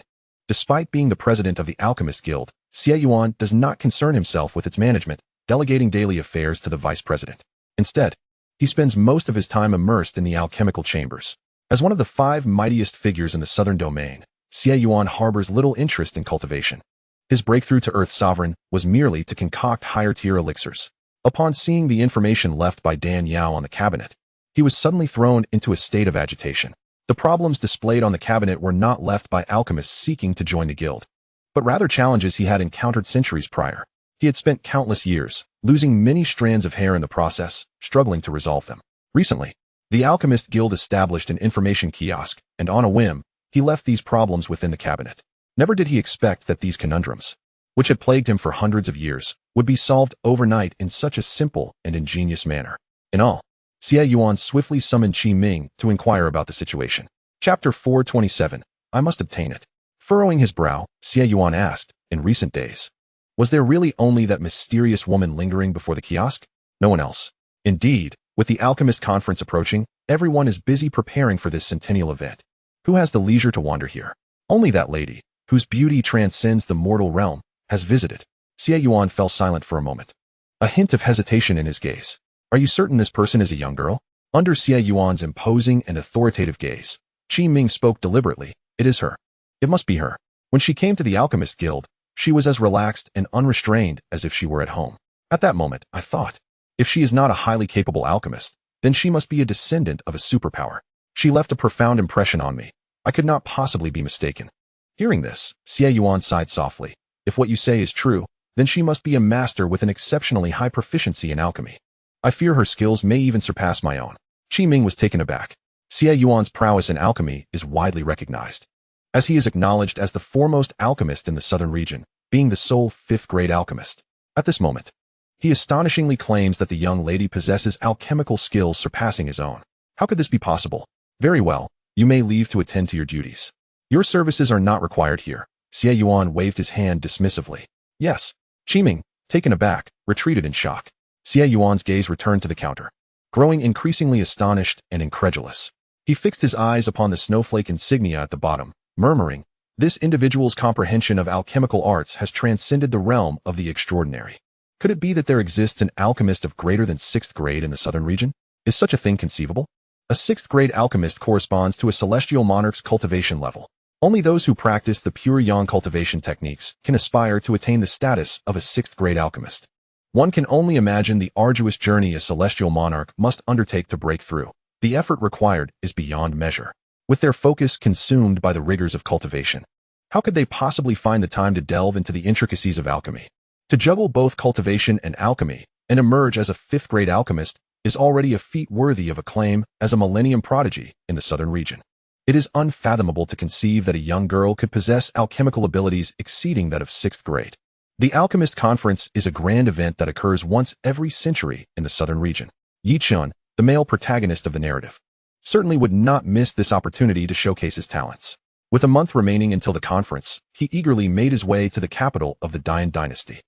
Despite being the president of the Alchemist Guild, Xie Yuan does not concern himself with its management, delegating daily affairs to the vice president. Instead, he spends most of his time immersed in the alchemical chambers. As one of the 5 mightiest figures in the southern domain, Xie Yuan harbors little interest in cultivation. His breakthrough to Earth Sovereign was merely to concoct higher-tier elixirs. Upon seeing the information left by Dan Yao on the cabinet, he was suddenly thrown into a state of agitation. The problems displayed on the cabinet were not left by alchemists seeking to join the guild, but rather challenges he had encountered centuries prior. He had spent countless years, losing many strands of hair in the process, struggling to resolve them. Recently, the Alchemist Guild established an information kiosk, and on a whim, he left these problems within the cabinet. Never did he expect that these conundrums, which had plagued him for hundreds of years, would be solved overnight in such a simple and ingenious manner. In all, Xie Yuan swiftly summoned Qi Ming to inquire about the situation. Chapter 427. I must obtain it. Furrowing his brow, Xie Yuan asked, in recent days, was there really only that mysterious woman lingering before the kiosk? No one else. Indeed, with the alchemist conference approaching, everyone is busy preparing for this centennial event. Who has the leisure to wander here? Only that lady, whose beauty transcends the mortal realm, has visited. Xie Yuan fell silent for a moment, a hint of hesitation in his gaze. Are you certain this person is a young girl? Under Xie Yuan's imposing and authoritative gaze, Qi Ming spoke deliberately. It is her. It must be her. When she came to the Alchemist Guild, she was as relaxed and unrestrained as if she were at home. At that moment, I thought, if she is not a highly capable alchemist, then she must be a descendant of a superpower. She left a profound impression on me. I could not possibly be mistaken. Hearing this, Xie Yuan sighed softly. If what you say is true, then she must be a master with an exceptionally high proficiency in alchemy. I fear her skills may even surpass my own. Qi Ming was taken aback. Xie Yuan's prowess in alchemy is widely recognized, as he is acknowledged as the foremost alchemist in the southern region, being the sole 5th-grade alchemist. At this moment, he astonishingly claims that the young lady possesses alchemical skills surpassing his own. How could this be possible? Very well, you may leave to attend to your duties. Your services are not required here. Xie Yuan waved his hand dismissively. Yes. Qi Ming, taken aback, retreated in shock. Xie Yuan's gaze returned to the counter, growing increasingly astonished and incredulous. He fixed his eyes upon the snowflake insignia at the bottom, murmuring, this individual's comprehension of alchemical arts has transcended the realm of the extraordinary. Could it be that there exists an alchemist of greater than 6th grade in the southern region? Is such a thing conceivable? A 6th-grade alchemist corresponds to a celestial monarch's cultivation level. Only those who practice the pure yang cultivation techniques can aspire to attain the status of a 6th-grade alchemist. One can only imagine the arduous journey a celestial monarch must undertake to break through. The effort required is beyond measure. With their focus consumed by the rigors of cultivation, how could they possibly find the time to delve into the intricacies of alchemy? To juggle both cultivation and alchemy and emerge as a fifth-grade alchemist is already a feat worthy of acclaim as a millennium prodigy in the southern region. It is unfathomable to conceive that a young girl could possess alchemical abilities exceeding that of sixth grade. The Alchemist Conference is a grand event that occurs once every century in the southern region. Yichun, the male protagonist of the narrative, certainly would not miss this opportunity to showcase his talents. With a month remaining until the conference, he eagerly made his way to the capital of the Dian dynasty.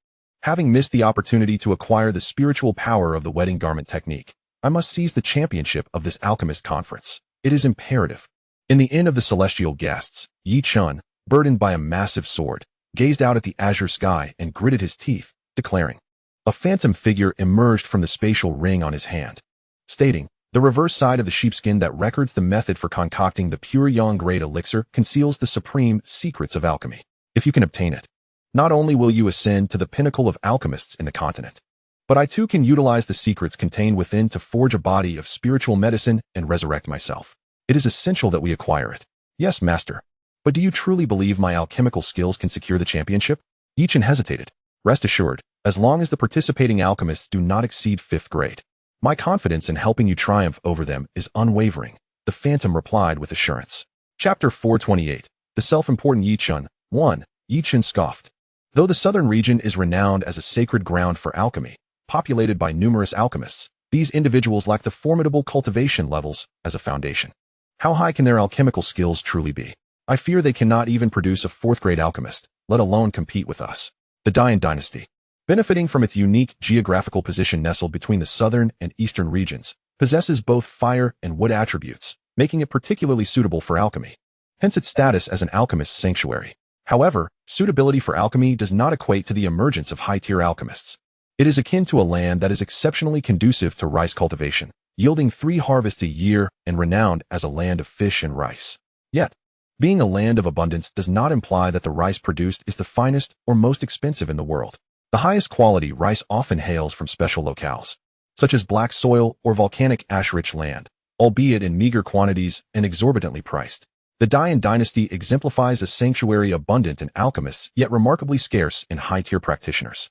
Having missed the opportunity to acquire the spiritual power of the wedding garment technique, I must seize the championship of this Alchemist Conference. It is imperative. In the Inn of the Celestial Guests, Yichun, burdened by a massive sword, gazed out at the azure sky and gritted his teeth, declaring. A phantom figure emerged from the spatial ring on his hand, stating, "The reverse side of the sheepskin that records the method for concocting the pure yang-grade elixir conceals the supreme secrets of alchemy. If you can obtain it, not only will you ascend to the pinnacle of alchemists in the continent, but I too can utilize the secrets contained within to forge a body of spiritual medicine and resurrect myself. It is essential that we acquire it." "Yes, master. But do you truly believe my alchemical skills can secure the championship?" Yichun hesitated. "Rest assured, as long as the participating alchemists do not exceed fifth grade, my confidence in helping you triumph over them is unwavering," the phantom replied with assurance. Chapter 428. The Self-Important Yichun. 1. Yichun scoffed. Though the southern region is renowned as a sacred ground for alchemy, populated by numerous alchemists, these individuals lack the formidable cultivation levels as a foundation. How high can their alchemical skills truly be? I fear they cannot even produce a fourth-grade alchemist, let alone compete with us. The Dian dynasty, benefiting from its unique geographical position nestled between the southern and eastern regions, possesses both fire and wood attributes, making it particularly suitable for alchemy. Hence its status as an alchemist's sanctuary. However, suitability for alchemy does not equate to the emergence of high-tier alchemists. It is akin to a land that is exceptionally conducive to rice cultivation, yielding 3 harvests a year and renowned as a land of fish and rice. Yet, being a land of abundance does not imply that the rice produced is the finest or most expensive in the world. The highest quality rice often hails from special locales, such as black soil or volcanic ash-rich land, albeit in meager quantities and exorbitantly priced. The Dian dynasty exemplifies a sanctuary abundant in alchemists yet remarkably scarce in high-tier practitioners.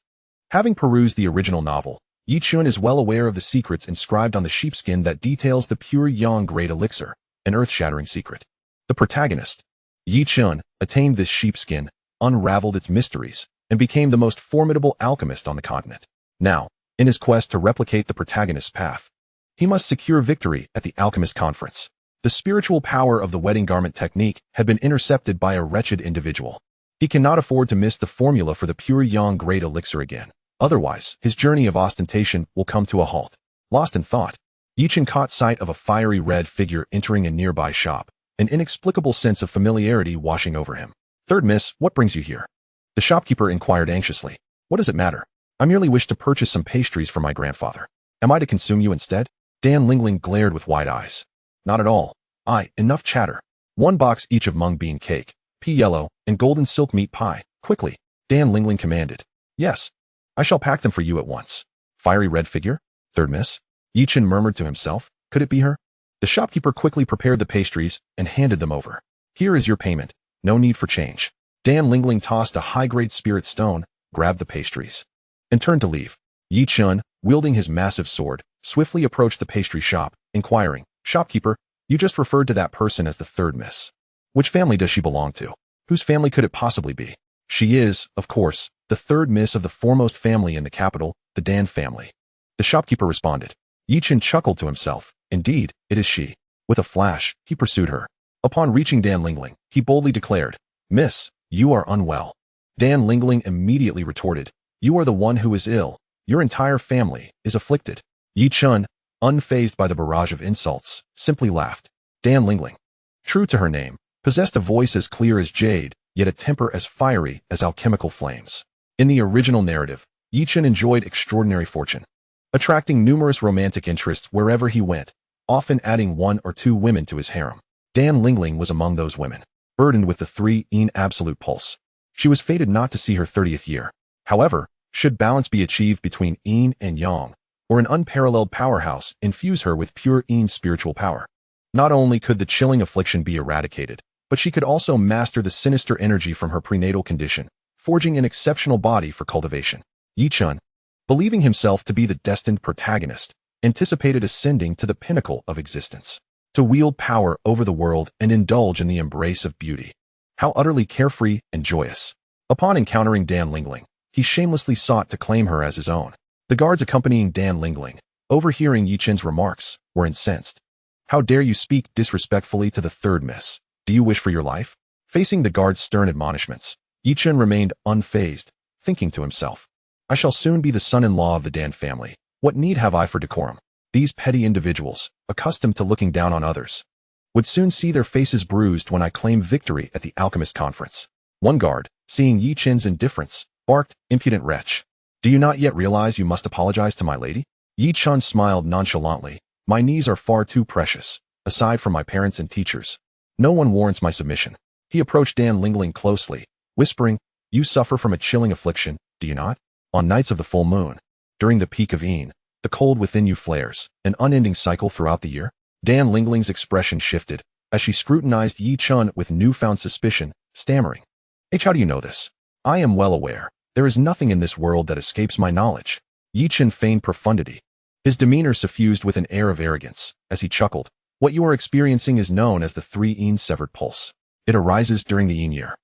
Having perused the original novel, Yichun is well aware of the secrets inscribed on the sheepskin that details the pure yang-grade elixir, an earth-shattering secret. The protagonist, Yichun, attained this sheepskin, unraveled its mysteries, and became the most formidable alchemist on the continent. Now, in his quest to replicate the protagonist's path, he must secure victory at the Alchemist Conference. The spiritual power of the wedding garment technique had been intercepted by a wretched individual. He cannot afford to miss the formula for the pure yang-grade elixir again. Otherwise, his journey of ostentation will come to a halt. Lost in thought, Yichun caught sight of a fiery red figure entering a nearby shop, an inexplicable sense of familiarity washing over him. "Third miss, what brings you here?" The shopkeeper inquired anxiously. "What does it matter? I merely wish to purchase some pastries for my grandfather. Am I to consume you instead?" Dan Lingling glared with wide eyes. "Not at all. Enough chatter. 1 box each of mung bean cake, pea yellow, and golden silk meat pie, quickly," Dan Lingling commanded. "Yes. I shall pack them for you at once." Fiery red figure? Third miss? Yichun murmured to himself. Could it be her? The shopkeeper quickly prepared the pastries and handed them over. "Here is your payment. No need for change." Dan Lingling tossed a high-grade spirit stone, grabbed the pastries, and turned to leave. Yichun, wielding his massive sword, swiftly approached the pastry shop, inquiring, "Shopkeeper, you just referred to that person as the third miss. Which family does she belong to? Whose family could it possibly be?" "She is, of course, the third miss of the foremost family in the capital, the Dan family," the shopkeeper responded. Yichun chuckled to himself. Indeed, it is she. With a flash, he pursued her. Upon reaching Dan Lingling, he boldly declared, "Miss, you are unwell." Dan Lingling immediately retorted, "You are the one who is ill. Your entire family is afflicted." Yichun, unfazed by the barrage of insults, simply laughed. Dan Lingling, true to her name, possessed a voice as clear as jade, yet a temper as fiery as alchemical flames. In the original narrative, Yichun enjoyed extraordinary fortune, attracting numerous romantic interests wherever he went, often adding 1 or 2 women to his harem. Dan Lingling was among those women, burdened with the 3 absolute pulse. She was fated not to see her 30th year. However, should balance be achieved between yin and yang, or an unparalleled powerhouse infuse her with pure yin spiritual power, not only could the chilling affliction be eradicated, but she could also master the sinister energy from her prenatal condition, forging an exceptional body for cultivation. Yi Chun, believing himself to be the destined protagonist, anticipated ascending to the pinnacle of existence, to wield power over the world and indulge in the embrace of beauty. How utterly carefree and joyous. Upon encountering Dan Lingling, he shamelessly sought to claim her as his own. The guards accompanying Dan Lingling, overhearing Yi Chun's remarks, were incensed. How dare you speak disrespectfully to the third miss? Do you wish for your life? Facing the guards' stern admonishments, Yi Chun remained unfazed, thinking to himself, I shall soon be the son-in-law of the Dan family. What need have I for decorum? These petty individuals, accustomed to looking down on others, would soon see their faces bruised when I claim victory at the alchemist conference. One guard, seeing Yi Chun's indifference, barked, impudent wretch. Do you not yet realize you must apologize to my lady? Yi Chun smiled nonchalantly. My needs are far too precious. Aside from my parents and teachers, no one warrants my submission. He approached Dan Lingling closely, whispering, You suffer from a chilling affliction, do you not? On nights of the full moon, during the peak of Een, the cold within you flares, an unending cycle throughout the year? Dan Lingling's expression shifted, as she scrutinized Yi Chun with newfound suspicion, stammering. How do you know this? I am well aware. There is nothing in this world that escapes my knowledge. Yi Chun feigned profundity, his demeanor suffused with an air of arrogance, as he chuckled. What you are experiencing is known as the 3 Een severed pulse. It arises during the Een year,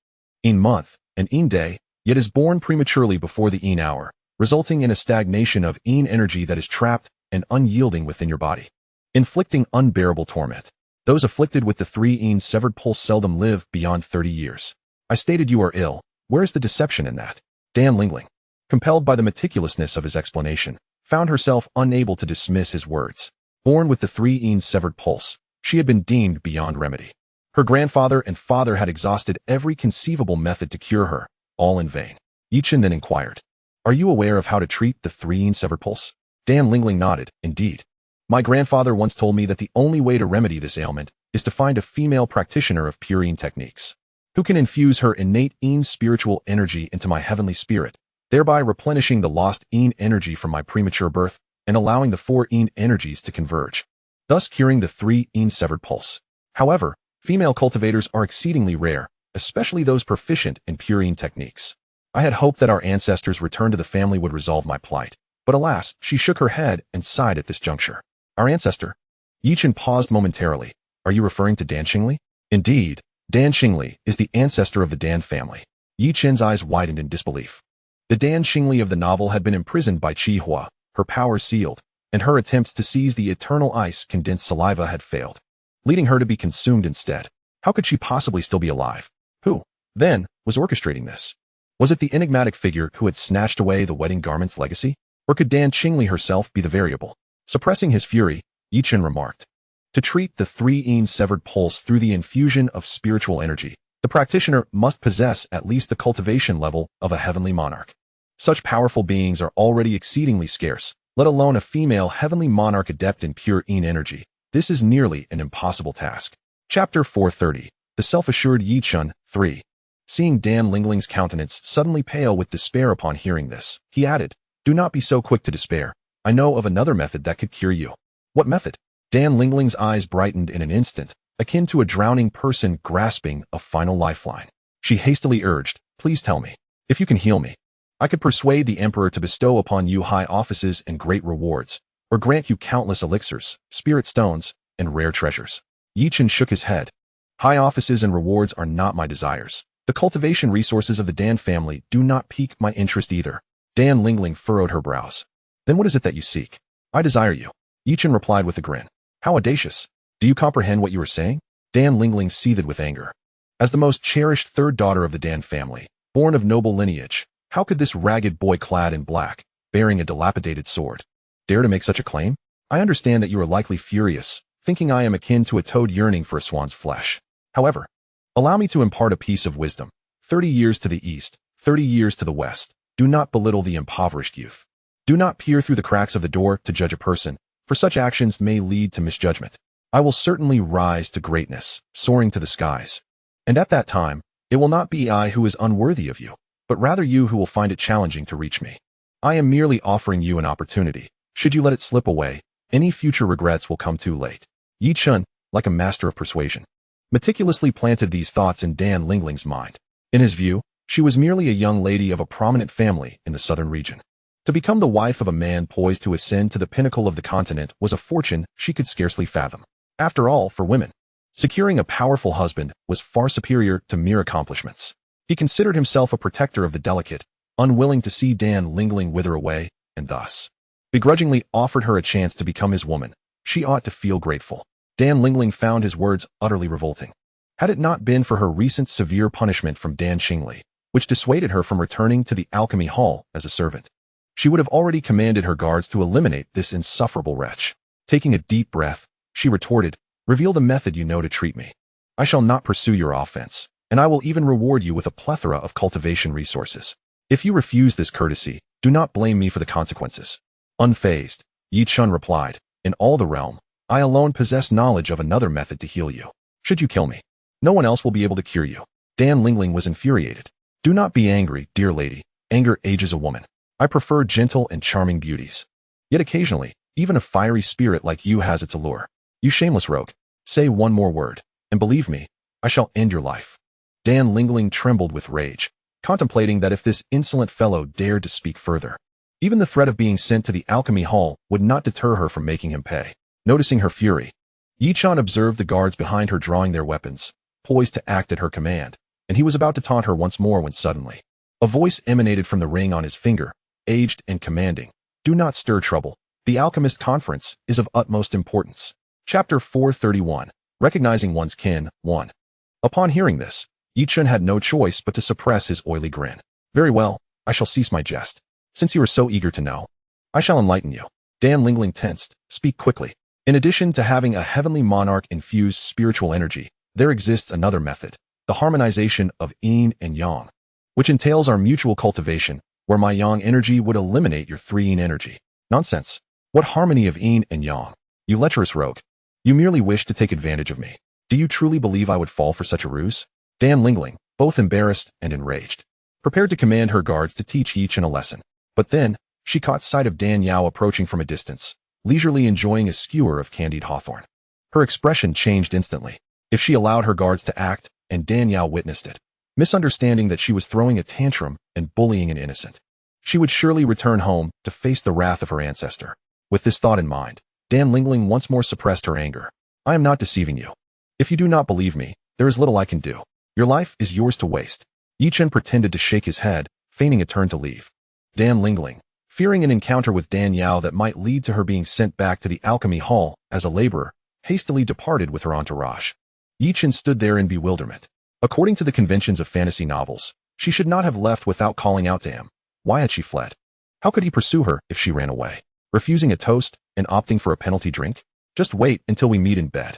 Een month, and Een day, yet is born prematurely before the Een hour, resulting in a stagnation of Een energy that is trapped and unyielding within your body, inflicting unbearable torment. Those afflicted with the 3 Een severed pulse seldom live beyond 30 years. I stated you are ill. Where is the deception in that? Dan Lingling, compelled by the meticulousness of his explanation, found herself unable to dismiss his words. Born with the 3 Een severed pulse, she had been deemed beyond remedy. Her grandfather and father had exhausted every conceivable method to cure her, all in vain. Yi Chun then inquired, Are you aware of how to treat the 3 Een severed pulse? Dan Lingling nodded, Indeed. My grandfather once told me that the only way to remedy this ailment is to find a female practitioner of pure Een techniques, who can infuse her innate Een spiritual energy into my heavenly spirit, thereby replenishing the lost Een energy from my premature birth and allowing the 4 Een energies to converge, thus curing the 3 Een severed pulse. However, female cultivators are exceedingly rare, especially those proficient in pure Een techniques. I had hoped that our ancestors' return to the family would resolve my plight, but alas, she shook her head and sighed at this juncture. Our ancestor? Yi Chun paused momentarily. Are you referring to Dan Xingli? Indeed, Dan Xingli is the ancestor of the Dan family. Yi Chun's eyes widened in disbelief. The Dan Xingli of the novel had been imprisoned by Qi Hua, her power sealed, and her attempts to seize the eternal ice condensed saliva had failed, leading her to be consumed instead. How could she possibly still be alive? Who, then, was orchestrating this? Was it the enigmatic figure who had snatched away the wedding garment's legacy? Or could Dan Xingli herself be the variable? Suppressing his fury, Yi Chun remarked, To treat the 3 Een severed pulse through the infusion of spiritual energy, the practitioner must possess at least the cultivation level of a heavenly monarch. Such powerful beings are already exceedingly scarce, let alone a female heavenly monarch adept in pure Een energy. This is nearly an impossible task. Chapter 430. The Self-Assured Yi Chun, 3. Seeing Dan Lingling's countenance suddenly pale with despair upon hearing this, he added, Do not be so quick to despair. I know of another method that could cure you. What method? Dan Lingling's eyes brightened in an instant, akin to a drowning person grasping a final lifeline. She hastily urged, Please tell me. If you can heal me, I could persuade the emperor to bestow upon you high offices and great rewards, or grant you countless elixirs, spirit stones, and rare treasures. Yi Chun shook his head. High offices and rewards are not my desires. The cultivation resources of the Dan family do not pique my interest either. Dan Lingling furrowed her brows. Then what is it that you seek? I desire you. Yi Chun replied with a grin. How audacious. Do you comprehend what you are saying? Dan Lingling seethed with anger. As the most cherished third daughter of the Dan family, born of noble lineage, how could this ragged boy clad in black, bearing a dilapidated sword, dare to make such a claim? I understand that you are likely furious, thinking I am akin to a toad yearning for a swan's flesh. However, allow me to impart a piece of wisdom. 30 years to the east, 30 years to the west. Do not belittle the impoverished youth. Do not peer through the cracks of the door to judge a person, for such actions may lead to misjudgment. I will certainly rise to greatness, soaring to the skies. And at that time, it will not be I who is unworthy of you, but rather you who will find it challenging to reach me. I am merely offering you an opportunity. Should you let it slip away, any future regrets will come too late. Yi Chun, like a master of persuasion, meticulously planted these thoughts in Dan Lingling's mind. In his view, she was merely a young lady of a prominent family in the southern region, To become the wife of a man poised to ascend to the pinnacle of the continent was a fortune she could scarcely fathom. After all, for women, securing a powerful husband was far superior to mere accomplishments. He considered himself a protector of the delicate, unwilling to see Dan Lingling wither away, and thus begrudgingly offered her a chance to become his woman. She ought to feel grateful. Dan Lingling found his words utterly revolting. Had it not been for her recent severe punishment from Dan Xingli, which dissuaded her from returning to the alchemy hall as a servant, she would have already commanded her guards to eliminate this insufferable wretch. Taking a deep breath, she retorted, "Reveal the method you know to treat me. I shall not pursue your offense, and I will even reward you with a plethora of cultivation resources. If you refuse this courtesy, do not blame me for the consequences." Unfazed, Yi Chun replied, "In all the realm, I alone possess knowledge of another method to heal you. Should you kill me, no one else will be able to cure you." Dan Lingling was infuriated. "Do not be angry, dear lady. Anger ages a woman. I prefer gentle and charming beauties. Yet occasionally, even a fiery spirit like you has its allure. You shameless rogue, say one more word, and believe me, I shall end your life." Dan Lingling trembled with rage, contemplating that if this insolent fellow dared to speak further, even the threat of being sent to the alchemy hall would not deter her from making him pay. Noticing her fury, Yi Chun observed the guards behind her drawing their weapons, poised to act at her command, and he was about to taunt her once more when suddenly a voice emanated from the ring on his finger, aged and commanding. "Do not stir trouble. The alchemist conference is of utmost importance." Chapter 431. Recognizing one's kin, 1. Upon hearing this, Yi Chun had no choice but to suppress his oily grin. "Very well, I shall cease my jest. Since you are so eager to know, I shall enlighten you." Dan Lingling tensed. "Speak quickly." In addition to having a heavenly monarch-infused spiritual energy, there exists another method, the harmonization of yin and yang, which entails our mutual cultivation, where my yang energy would eliminate your 3 yin energy. Nonsense. What harmony of yin and yang? You lecherous rogue. You merely wish to take advantage of me. Do you truly believe I would fall for such a ruse? Dan Lingling, both embarrassed and enraged, prepared to command her guards to teach Yi Chun a lesson. But then, she caught sight of Dan Yao approaching from a distance, leisurely enjoying a skewer of candied hawthorn. Her expression changed instantly. If she allowed her guards to act, and Dan Yao witnessed it, misunderstanding that she was throwing a tantrum and bullying an innocent, she would surely return home to face the wrath of her ancestor. With this thought in mind, Dan Lingling once more suppressed her anger. "I am not deceiving you. If you do not believe me, there is little I can do. Your life is yours to waste." Yi Chun pretended to shake his head, feigning a turn to leave. Dan Lingling, fearing an encounter with Dan Yao that might lead to her being sent back to the alchemy hall as a laborer, hastily departed with her entourage. Yi Chun stood there in bewilderment. According to the conventions of fantasy novels, she should not have left without calling out to him. Why had she fled? How could he pursue her if she ran away? Refusing a toast and opting for a penalty drink? Just wait until we meet in bed.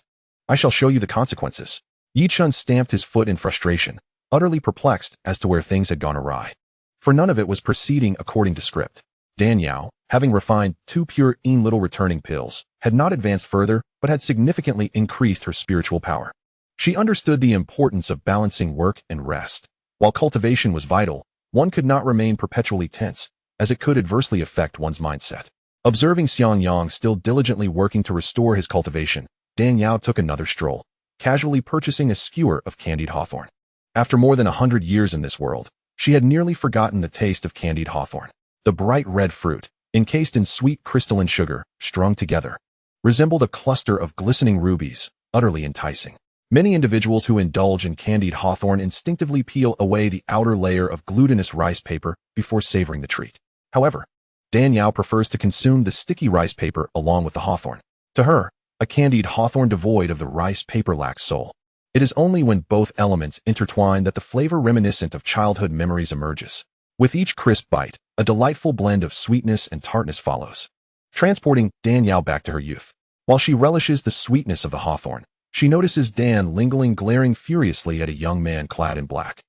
I shall show you the consequences. Yi Chun stamped his foot in frustration, utterly perplexed as to where things had gone awry. For none of it was proceeding according to script. Dan Yao, having refined 2 pure yin little returning pills, had not advanced further, but had significantly increased her spiritual power. She understood the importance of balancing work and rest. While cultivation was vital, one could not remain perpetually tense, as it could adversely affect one's mindset. Observing Xiang Yang still diligently working to restore his cultivation, Dan Yao took another stroll, casually purchasing a skewer of candied hawthorn. After more than 100 years in this world, she had nearly forgotten the taste of candied hawthorn. The bright red fruit, encased in sweet crystalline sugar, strung together, resembled a cluster of glistening rubies, utterly enticing. Many individuals who indulge in candied hawthorn instinctively peel away the outer layer of glutinous rice paper before savoring the treat. However, Dan Yao prefers to consume the sticky rice paper along with the hawthorn. To her, a candied hawthorn devoid of the rice paper lacks soul. It is only when both elements intertwine that the flavor reminiscent of childhood memories emerges. With each crisp bite, a delightful blend of sweetness and tartness follows, transporting Dan Yao back to her youth. While she relishes the sweetness of the hawthorn, she notices Dan Lingling glaring furiously at a young man clad in black.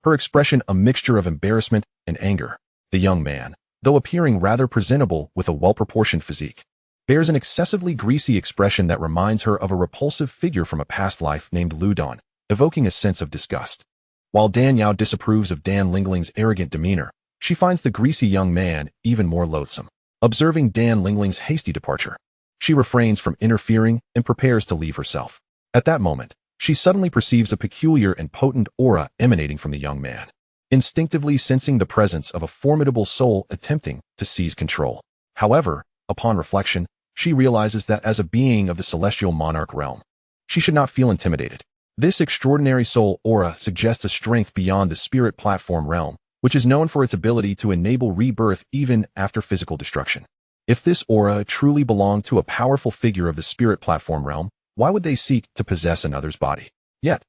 Her expression a mixture of embarrassment and anger. The young man, though appearing rather presentable with a well-proportioned physique, bears an excessively greasy expression that reminds her of a repulsive figure from a past life named Lu Don, evoking a sense of disgust. While Dan Yao disapproves of Dan Lingling's arrogant demeanor, she finds the greasy young man even more loathsome. Observing Dan Lingling's hasty departure, she refrains from interfering and prepares to leave herself. At that moment, she suddenly perceives a peculiar and potent aura emanating from the young man. instinctively sensing the presence of a formidable soul attempting to seize control. However, upon reflection, she realizes that as a being of the celestial monarch realm, she should not feel intimidated. This extraordinary soul aura suggests a strength beyond the spirit platform realm, which is known for its ability to enable rebirth even after physical destruction. If this aura truly belonged to a powerful figure of the spirit platform realm, why would they seek to possess another's body? Yet,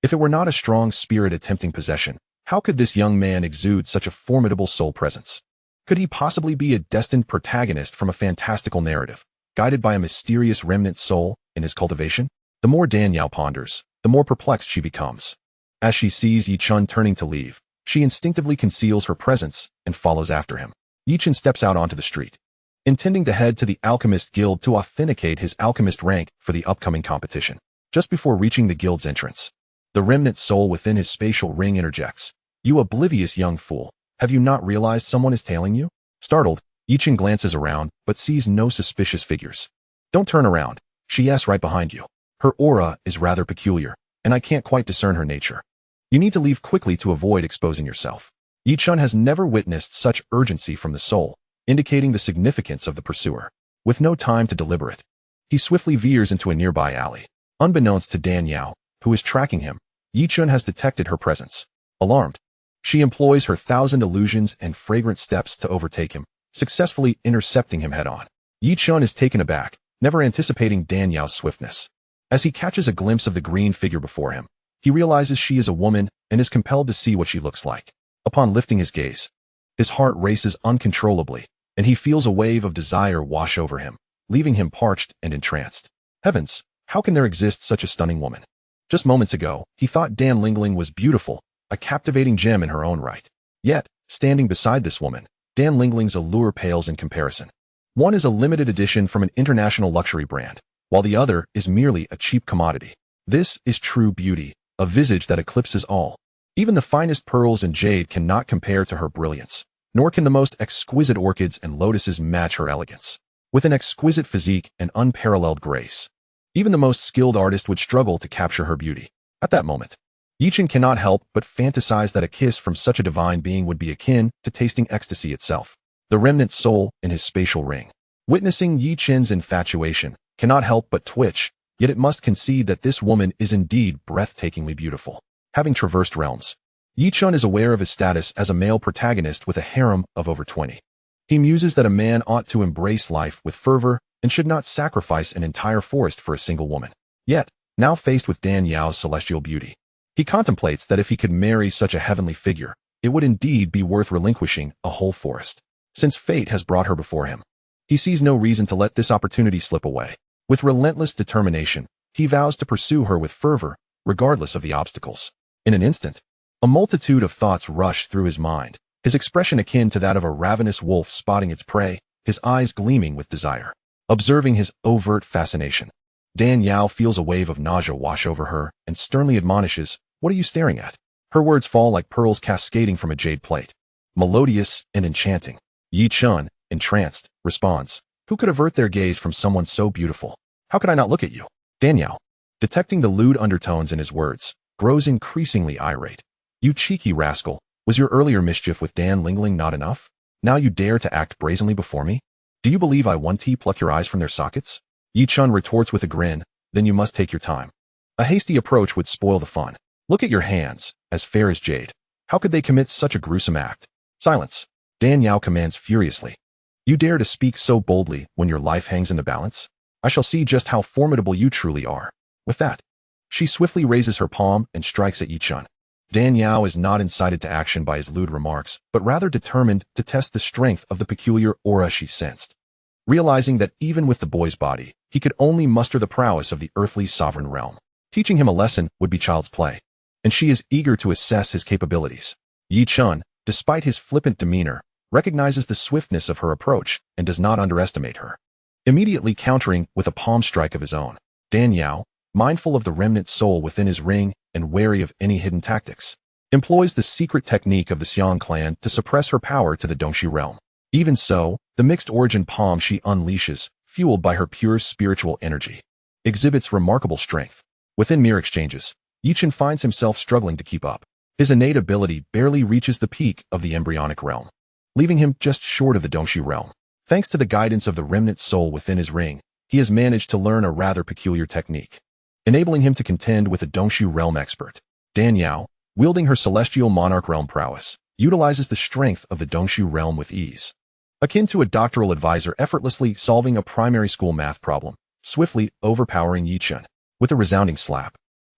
if it were not a strong spirit attempting possession, how could this young man exude such a formidable soul presence? Could he possibly be a destined protagonist from a fantastical narrative, guided by a mysterious remnant soul in his cultivation? The more Danielle ponders, the more perplexed she becomes. As she sees Yi-chun turning to leave, she instinctively conceals her presence and follows after him. Yi-chun steps out onto the street, intending to head to the Alchemist Guild to authenticate his alchemist rank for the upcoming competition. Just before reaching the guild's entrance, the remnant soul within his spatial ring interjects. "You oblivious young fool, have you not realized someone is tailing you?" Startled, Yi-chun glances around but sees no suspicious figures. "Don't turn around, she is right behind you. Her aura is rather peculiar, and I can't quite discern her nature. You need to leave quickly to avoid exposing yourself." Yi-chun has never witnessed such urgency from the soul, indicating the significance of the pursuer. With no time to deliberate, he swiftly veers into a nearby alley. Unbeknownst to Danielle, who is tracking him, Yi-chun has detected her presence. Alarmed, she employs her 1,000 illusions and fragrant steps to overtake him, successfully intercepting him head-on. Yi-chun is taken aback, never anticipating Danielle's swiftness. As he catches a glimpse of the green figure before him, he realizes she is a woman and is compelled to see what she looks like. Upon lifting his gaze, his heart races uncontrollably, and he feels a wave of desire wash over him, leaving him parched and entranced. Heavens, how can there exist such a stunning woman? Just moments ago, he thought Dan Lingling was beautiful, a captivating gem in her own right. Yet, standing beside this woman, Dan Lingling's allure pales in comparison. One is a limited edition from an international luxury brand, while the other is merely a cheap commodity. This is true beauty, a visage that eclipses all. Even the finest pearls and jade cannot compare to her brilliance, nor can the most exquisite orchids and lotuses match her elegance. With an exquisite physique and unparalleled grace, even the most skilled artist would struggle to capture her beauty. At that moment, Yi-chun cannot help but fantasize that a kiss from such a divine being would be akin to tasting ecstasy itself. The remnant soul in his spatial ring, witnessing Yi-chun's infatuation, cannot help but twitch, yet it must concede that this woman is indeed breathtakingly beautiful. Having traversed realms, Yi-chun is aware of his status as a male protagonist with a harem of over 20. He muses that a man ought to embrace life with fervor and should not sacrifice an entire forest for a single woman. Yet, now faced with Danielle's celestial beauty, he contemplates that if he could marry such a heavenly figure, it would indeed be worth relinquishing a whole forest. Since fate has brought her before him, he sees no reason to let this opportunity slip away. With relentless determination, he vows to pursue her with fervor, regardless of the obstacles. In an instant, a multitude of thoughts rush through his mind, his expression akin to that of a ravenous wolf spotting its prey, his eyes gleaming with desire. Observing his overt fascination, Danielle feels a wave of nausea wash over her and sternly admonishes, "What are you staring at?" Her words fall like pearls cascading from a jade plate. Melodious and enchanting, Yi-chun, entranced, responds, "Who could avert their gaze from someone so beautiful? How could I not look at you?" Danielle, detecting the lewd undertones in his words, grows increasingly irate. "You cheeky rascal, was your earlier mischief with Dan Lingling not enough? Now you dare to act brazenly before me? Do you believe I want to pluck your eyes from their sockets?" Yi-chun retorts with a grin, "Then you must take your time. A hasty approach would spoil the fun. Look at your hands, as fair as jade. How could they commit such a gruesome act?" "Silence," Danielle commands furiously. "You dare to speak so boldly when your life hangs in the balance? I shall see just how formidable you truly are." With that, she swiftly raises her palm and strikes at Yi-chun. Danielle is not incited to action by his lewd remarks, but rather determined to test the strength of the peculiar aura she sensed. Realizing that even with the boy's body, he could only muster the prowess of the earthly sovereign realm. Teaching him a lesson would be child's play, and she is eager to assess his capabilities. Yi-chun, despite his flippant demeanor, recognizes the swiftness of her approach and does not underestimate her. Immediately countering with a palm strike of his own, Danielle, mindful of the remnant soul within his ring and wary of any hidden tactics, employs the secret technique of the Xiang clan to suppress her power to the Dongxi realm. Even so, the mixed origin palm she unleashes, fueled by her pure spiritual energy, exhibits remarkable strength. Within mere exchanges, Yi-chun finds himself struggling to keep up. His innate ability barely reaches the peak of the embryonic realm, leaving him just short of the dongxi realm. Thanks to the guidance of the remnant soul within his ring, he has managed to learn a rather peculiar technique, enabling him to contend with a dongxi realm expert. Dan Yao, wielding her celestial monarch realm prowess, utilizes the strength of the dongxi realm with ease. Akin to a doctoral advisor effortlessly solving a primary school math problem, swiftly overpowering Yichen. With a resounding slap,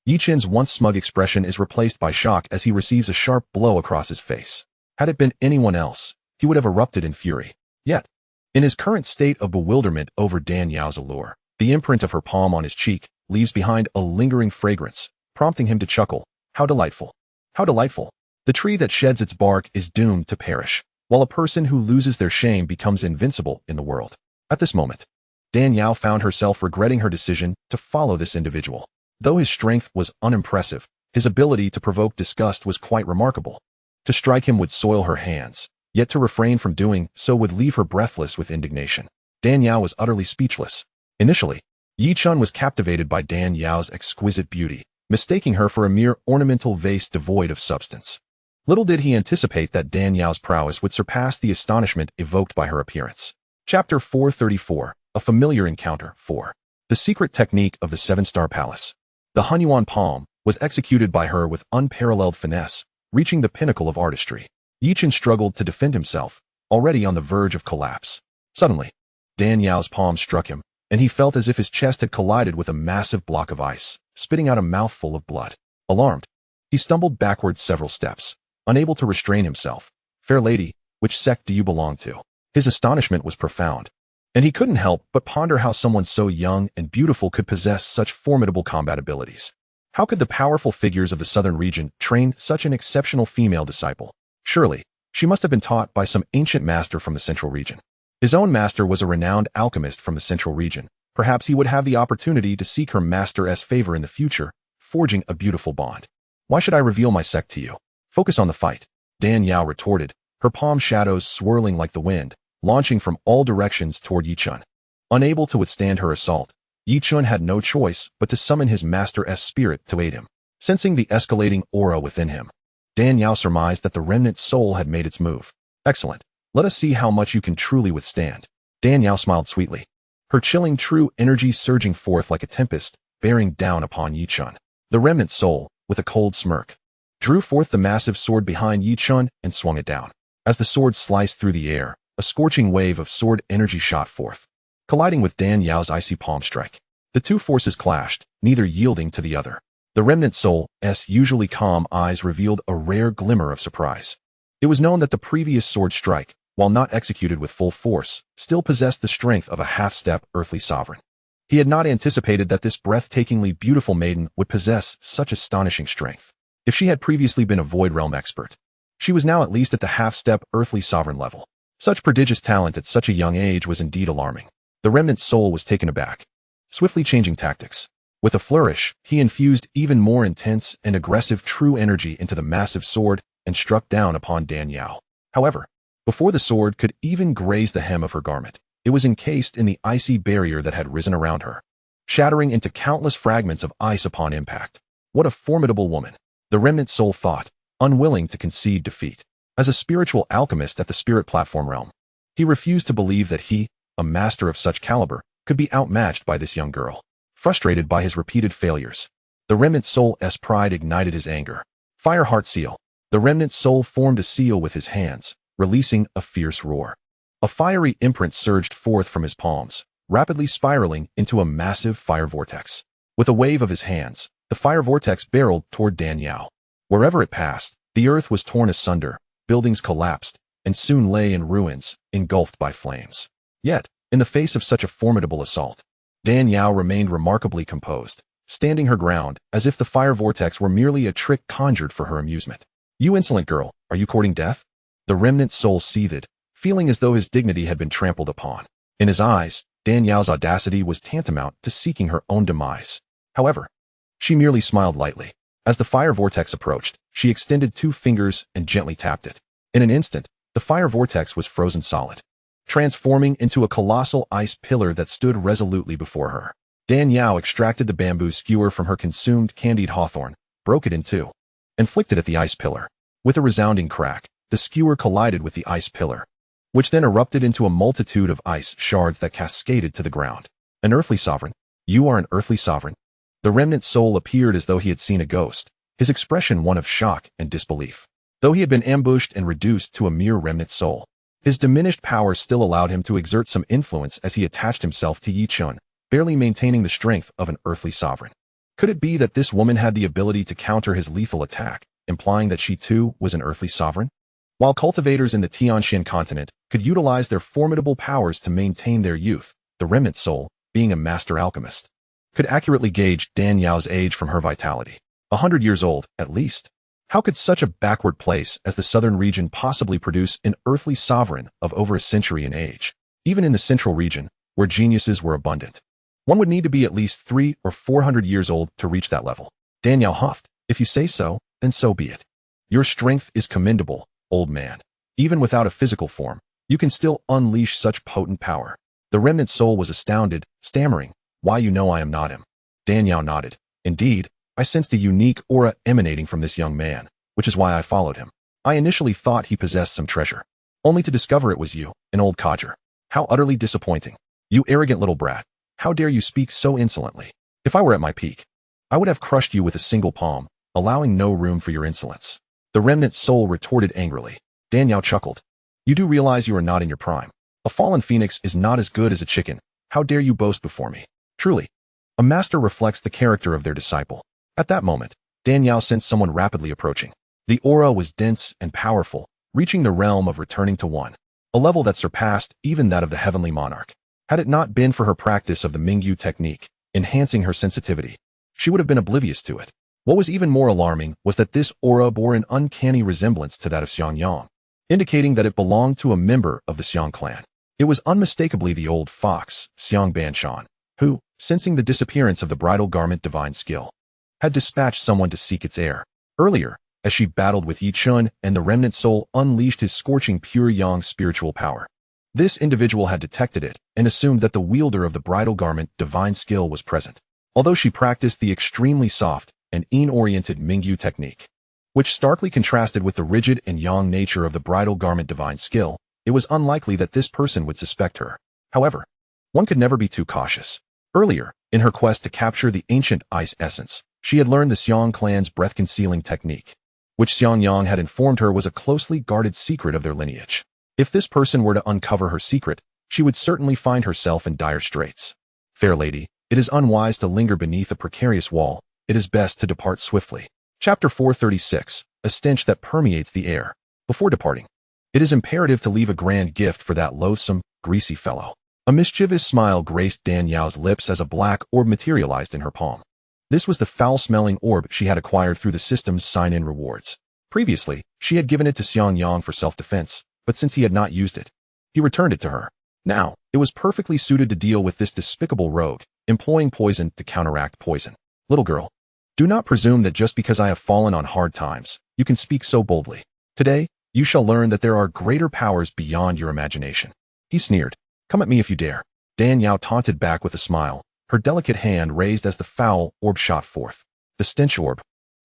Yichen's once smug expression is replaced by shock as he receives a sharp blow across his face. Had it been anyone else, he would have erupted in fury. Yet, in his current state of bewilderment over Dan Yao's allure, the imprint of her palm on his cheek leaves behind a lingering fragrance, prompting him to chuckle. How delightful! How delightful! The tree that sheds its bark is doomed to perish, while a person who loses their shame becomes invincible in the world. At this moment, Dan Yao found herself regretting her decision to follow this individual. Though his strength was unimpressive, his ability to provoke disgust was quite remarkable. To strike him would soil her hands, yet to refrain from doing so would leave her breathless with indignation. Dan Yao was utterly speechless. Initially, Yichen was captivated by Dan Yao's exquisite beauty, mistaking her for a mere ornamental vase devoid of substance. Little did he anticipate that Dan Yao's prowess would surpass the astonishment evoked by her appearance. Chapter 434, A Familiar Encounter 4. The Secret Technique of the Seven-Star Palace. The Hunyuan palm was executed by her with unparalleled finesse, reaching the pinnacle of artistry. Yichen struggled to defend himself, already on the verge of collapse. Suddenly, Dan Yao's palm struck him, and he felt as if his chest had collided with a massive block of ice, spitting out a mouthful of blood. Alarmed, he stumbled backwards several steps, unable to restrain himself. Fair lady, which sect do you belong to? His astonishment was profound, and he couldn't help but ponder how someone so young and beautiful could possess such formidable combat abilities. How could the powerful figures of the southern region train such an exceptional female disciple? Surely, she must have been taught by some ancient master from the central region. His own master was a renowned alchemist from the central region. Perhaps he would have the opportunity to seek her master's favor in the future, forging a beautiful bond. Why should I reveal my sect to you? Focus on the fight, Dan Yao retorted, her palm shadows swirling like the wind, launching from all directions toward Yichen. Unable to withstand her assault, Yichen had no choice but to summon his master's spirit to aid him. Sensing the escalating aura within him, Dan Yao surmised that the remnant soul had made its move. Excellent. Let us see how much you can truly withstand. Dan Yao smiled sweetly, her chilling true energy surging forth like a tempest, bearing down upon Yichen. The remnant soul, with a cold smirk, drew forth the massive sword behind Yichen and swung it down. As the sword sliced through the air, a scorching wave of sword energy shot forth, colliding with Dan Yao's icy palm strike. The two forces clashed, neither yielding to the other. The remnant soul's usually calm eyes revealed a rare glimmer of surprise. It was known that the previous sword strike, while not executed with full force, still possessed the strength of a half-step earthly sovereign. He had not anticipated that this breathtakingly beautiful maiden would possess such astonishing strength. If she had previously been a void realm expert, she was now at least at the half-step earthly sovereign level. Such prodigious talent at such a young age was indeed alarming. The remnant soul was taken aback, swiftly changing tactics. With a flourish, he infused even more intense and aggressive true energy into the massive sword and struck down upon Dan Yao. However, before the sword could even graze the hem of her garment, it was encased in the icy barrier that had risen around her, shattering into countless fragments of ice upon impact. What a formidable woman, the remnant soul thought, unwilling to concede defeat. As a spiritual alchemist at the spirit platform realm, he refused to believe that he, a master of such caliber, could be outmatched by this young girl. Frustrated by his repeated failures, the remnant soul's pride ignited his anger. Fire heart seal. The remnant soul formed a seal with his hands, releasing a fierce roar. A fiery imprint surged forth from his palms, rapidly spiraling into a massive fire vortex. With a wave of his hands, the fire vortex barreled toward Dan Yao. Wherever it passed, the earth was torn asunder, buildings collapsed, and soon lay in ruins, engulfed by flames. Yet, in the face of such a formidable assault, Dan Yao remained remarkably composed, standing her ground as if the fire vortex were merely a trick conjured for her amusement. You insolent girl, are you courting death? The remnant soul seethed, feeling as though his dignity had been trampled upon. In his eyes, Dan Yao's audacity was tantamount to seeking her own demise. However, she merely smiled lightly. As the fire vortex approached, she extended 2 fingers and gently tapped it. In an instant, the fire vortex was frozen solid, transforming into a colossal ice pillar that stood resolutely before her. Dan Yao extracted the bamboo skewer from her consumed candied hawthorn, broke it in 2, and flicked it at the ice pillar. With a resounding crack, the skewer collided with the ice pillar, which then erupted into a multitude of ice shards that cascaded to the ground. An earthly sovereign? You are an earthly sovereign? The remnant soul appeared as though he had seen a ghost, his expression one of shock and disbelief. Though he had been ambushed and reduced to a mere remnant soul, his diminished power still allowed him to exert some influence as he attached himself to Yichun, barely maintaining the strength of an earthly sovereign. Could it be that this woman had the ability to counter his lethal attack, implying that she too was an earthly sovereign? While cultivators in the Tianxian continent could utilize their formidable powers to maintain their youth, the remnant soul, being a master alchemist, could accurately gauge Dan Yao's age from her vitality. 100 years old, at least. How could such a backward place as the southern region possibly produce an earthly sovereign of over a century in age? Even in the central region, where geniuses were abundant, one would need to be at least 300 or 400 years old to reach that level. Dan Yao huffed. If you say so, then so be it. Your strength is commendable, old man. Even without a physical form, you can still unleash such potent power. The remnant soul was astounded, stammering, "Why, you know I am not him." Dan Yao nodded. Indeed, I sensed a unique aura emanating from this young man, which is why I followed him. I initially thought he possessed some treasure, only to discover it was you, an old codger. How utterly disappointing. You arrogant little brat. How dare you speak so insolently? If I were at my peak, I would have crushed you with a single palm, allowing no room for your insolence. The remnant soul retorted angrily. Dan Yao chuckled. You do realize you are not in your prime. A fallen phoenix is not as good as a chicken. How dare you boast before me? Truly, a master reflects the character of their disciple. At that moment, Dan Yao sensed someone rapidly approaching. The aura was dense and powerful, reaching the realm of returning to one, a level that surpassed even that of the heavenly monarch. Had it not been for her practice of the Mingyu technique, enhancing her sensitivity, she would have been oblivious to it. What was even more alarming was that this aura bore an uncanny resemblance to that of Xiangyang, indicating that it belonged to a member of the Xiang clan. It was unmistakably the old fox, Xiang Banshan, who, sensing the disappearance of the bridal garment divine skill, had dispatched someone to seek its heir. Earlier, as she battled with Yichun and the remnant soul unleashed his scorching pure yang spiritual power, this individual had detected it and assumed that the wielder of the bridal garment divine skill was present. Although she practiced the extremely soft and yin-oriented Mingyu technique, which starkly contrasted with the rigid and yang nature of the bridal garment divine skill, it was unlikely that this person would suspect her. However, one could never be too cautious. Earlier, in her quest to capture the ancient ice essence, she had learned the Xiang clan's breath-concealing technique, which Xiangyang had informed her was a closely guarded secret of their lineage. If this person were to uncover her secret, she would certainly find herself in dire straits. Fair lady, it is unwise to linger beneath a precarious wall. It is best to depart swiftly. Chapter 436, a stench that permeates the air. Before departing, it is imperative to leave a grand gift for that loathsome, greasy fellow. A mischievous smile graced Dan Yao's lips as a black orb materialized in her palm. This was the foul-smelling orb she had acquired through the system's sign-in rewards. Previously, she had given it to Xiangyang for self-defense, but since he had not used it, he returned it to her. Now, it was perfectly suited to deal with this despicable rogue, employing poison to counteract poison. Little girl, do not presume that just because I have fallen on hard times, you can speak so boldly. Today, you shall learn that there are greater powers beyond your imagination. He sneered. Come at me if you dare. Dan Yao taunted back with a smile, her delicate hand raised as the foul orb shot forth. The stench orb.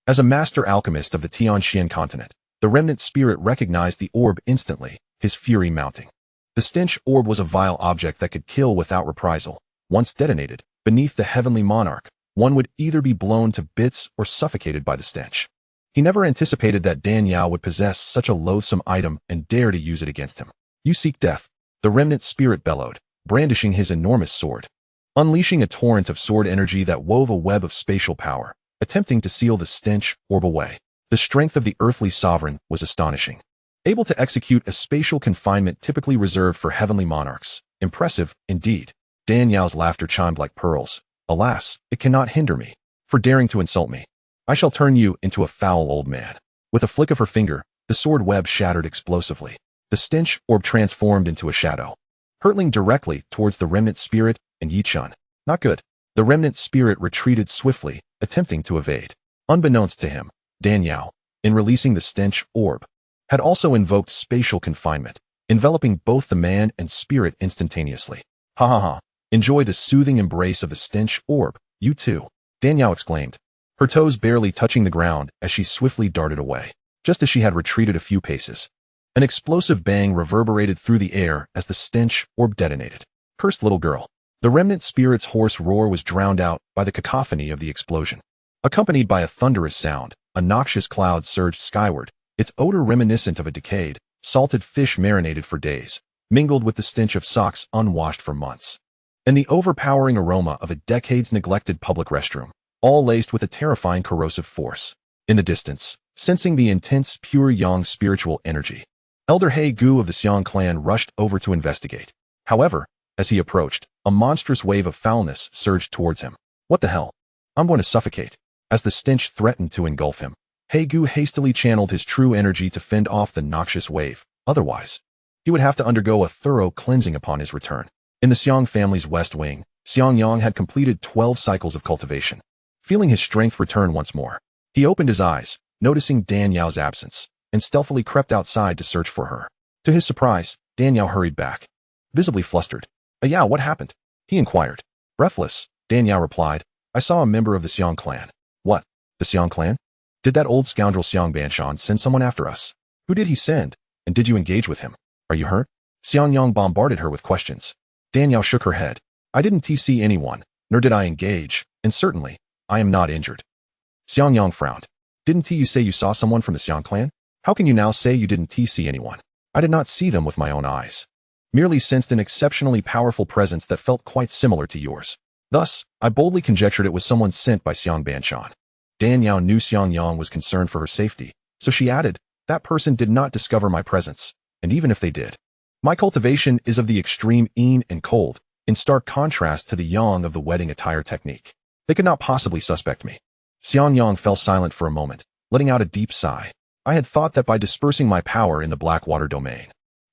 As a master alchemist of the Tianxian continent, the remnant spirit recognized the orb instantly, his fury mounting. The stench orb was a vile object that could kill without reprisal. Once detonated, beneath the heavenly monarch, one would either be blown to bits or suffocated by the stench. He never anticipated that Dan Yao would possess such a loathsome item and dare to use it against him. You seek death, the remnant spirit bellowed, brandishing his enormous sword, unleashing a torrent of sword energy that wove a web of spatial power, attempting to seal the stench orb away. The strength of the earthly sovereign was astonishing. Able to execute a spatial confinement typically reserved for heavenly monarchs. Impressive, indeed. Dan Yao's laughter chimed like pearls. Alas, it cannot hinder me. For daring to insult me, I shall turn you into a foul old man. With a flick of her finger, the sword web shattered explosively. The stench orb transformed into a shadow, hurtling directly towards the remnant spirit and Yichun. Not good. The remnant spirit retreated swiftly, attempting to evade. Unbeknownst to him, Dan Yao, in releasing the stench orb, had also invoked spatial confinement, enveloping both the man and spirit instantaneously. Ha ha ha. Enjoy the soothing embrace of the stench orb, you too, Dan Yao exclaimed. her toes barely touching the ground as she swiftly darted away. Just as she had retreated a few paces, an explosive bang reverberated through the air as the stench orb detonated. Cursed little girl. The remnant spirit's hoarse roar was drowned out by the cacophony of the explosion. Accompanied by a thunderous sound, a noxious cloud surged skyward, its odor reminiscent of a decayed, salted fish marinated for days, mingled with the stench of socks unwashed for months, and the overpowering aroma of a decades-neglected public restroom, all laced with a terrifying corrosive force. In the distance, sensing the intense, pure yang spiritual energy, Elder He Gu of the Xiang clan rushed over to investigate. However, as he approached, a monstrous wave of foulness surged towards him. What the hell? I'm going to suffocate. As the stench threatened to engulf him, He Gu hastily channeled his true energy to fend off the noxious wave. Otherwise, he would have to undergo a thorough cleansing upon his return. In the Xiang family's west wing, Xiangyang had completed 12 cycles of cultivation. Feeling his strength return once more, he opened his eyes, noticing Dan Yao's absence, and stealthily crept outside to search for her. To his surprise, Dan Yao hurried back, visibly flustered. Yao, what happened? He inquired. Breathless, Dan Yao replied, I saw a member of the Xiang clan. What? The Xiang clan? Did that old scoundrel Xiang Banshan send someone after us? Who did he send? And did you engage with him? Are you hurt? Xiangyang bombarded her with questions. Dan Yao shook her head. I didn't TC anyone, nor did I engage, and certainly, I am not injured. Xiangyang frowned. Didn't you say you saw someone from the Xiang clan? How can you now say you didn't TC anyone? I did not see them with my own eyes. Merely sensed an exceptionally powerful presence that felt quite similar to yours. Thus, I boldly conjectured it was someone sent by Xiang Banshan. Dan Yao knew Xiangyang was concerned for her safety, so she added, that person did not discover my presence, and even if they did, my cultivation is of the extreme yin and cold, in stark contrast to the yang of the wedding attire technique. They could not possibly suspect me. Xiangyang fell silent for a moment, letting out a deep sigh. I had thought that by dispersing my power in the Blackwater domain,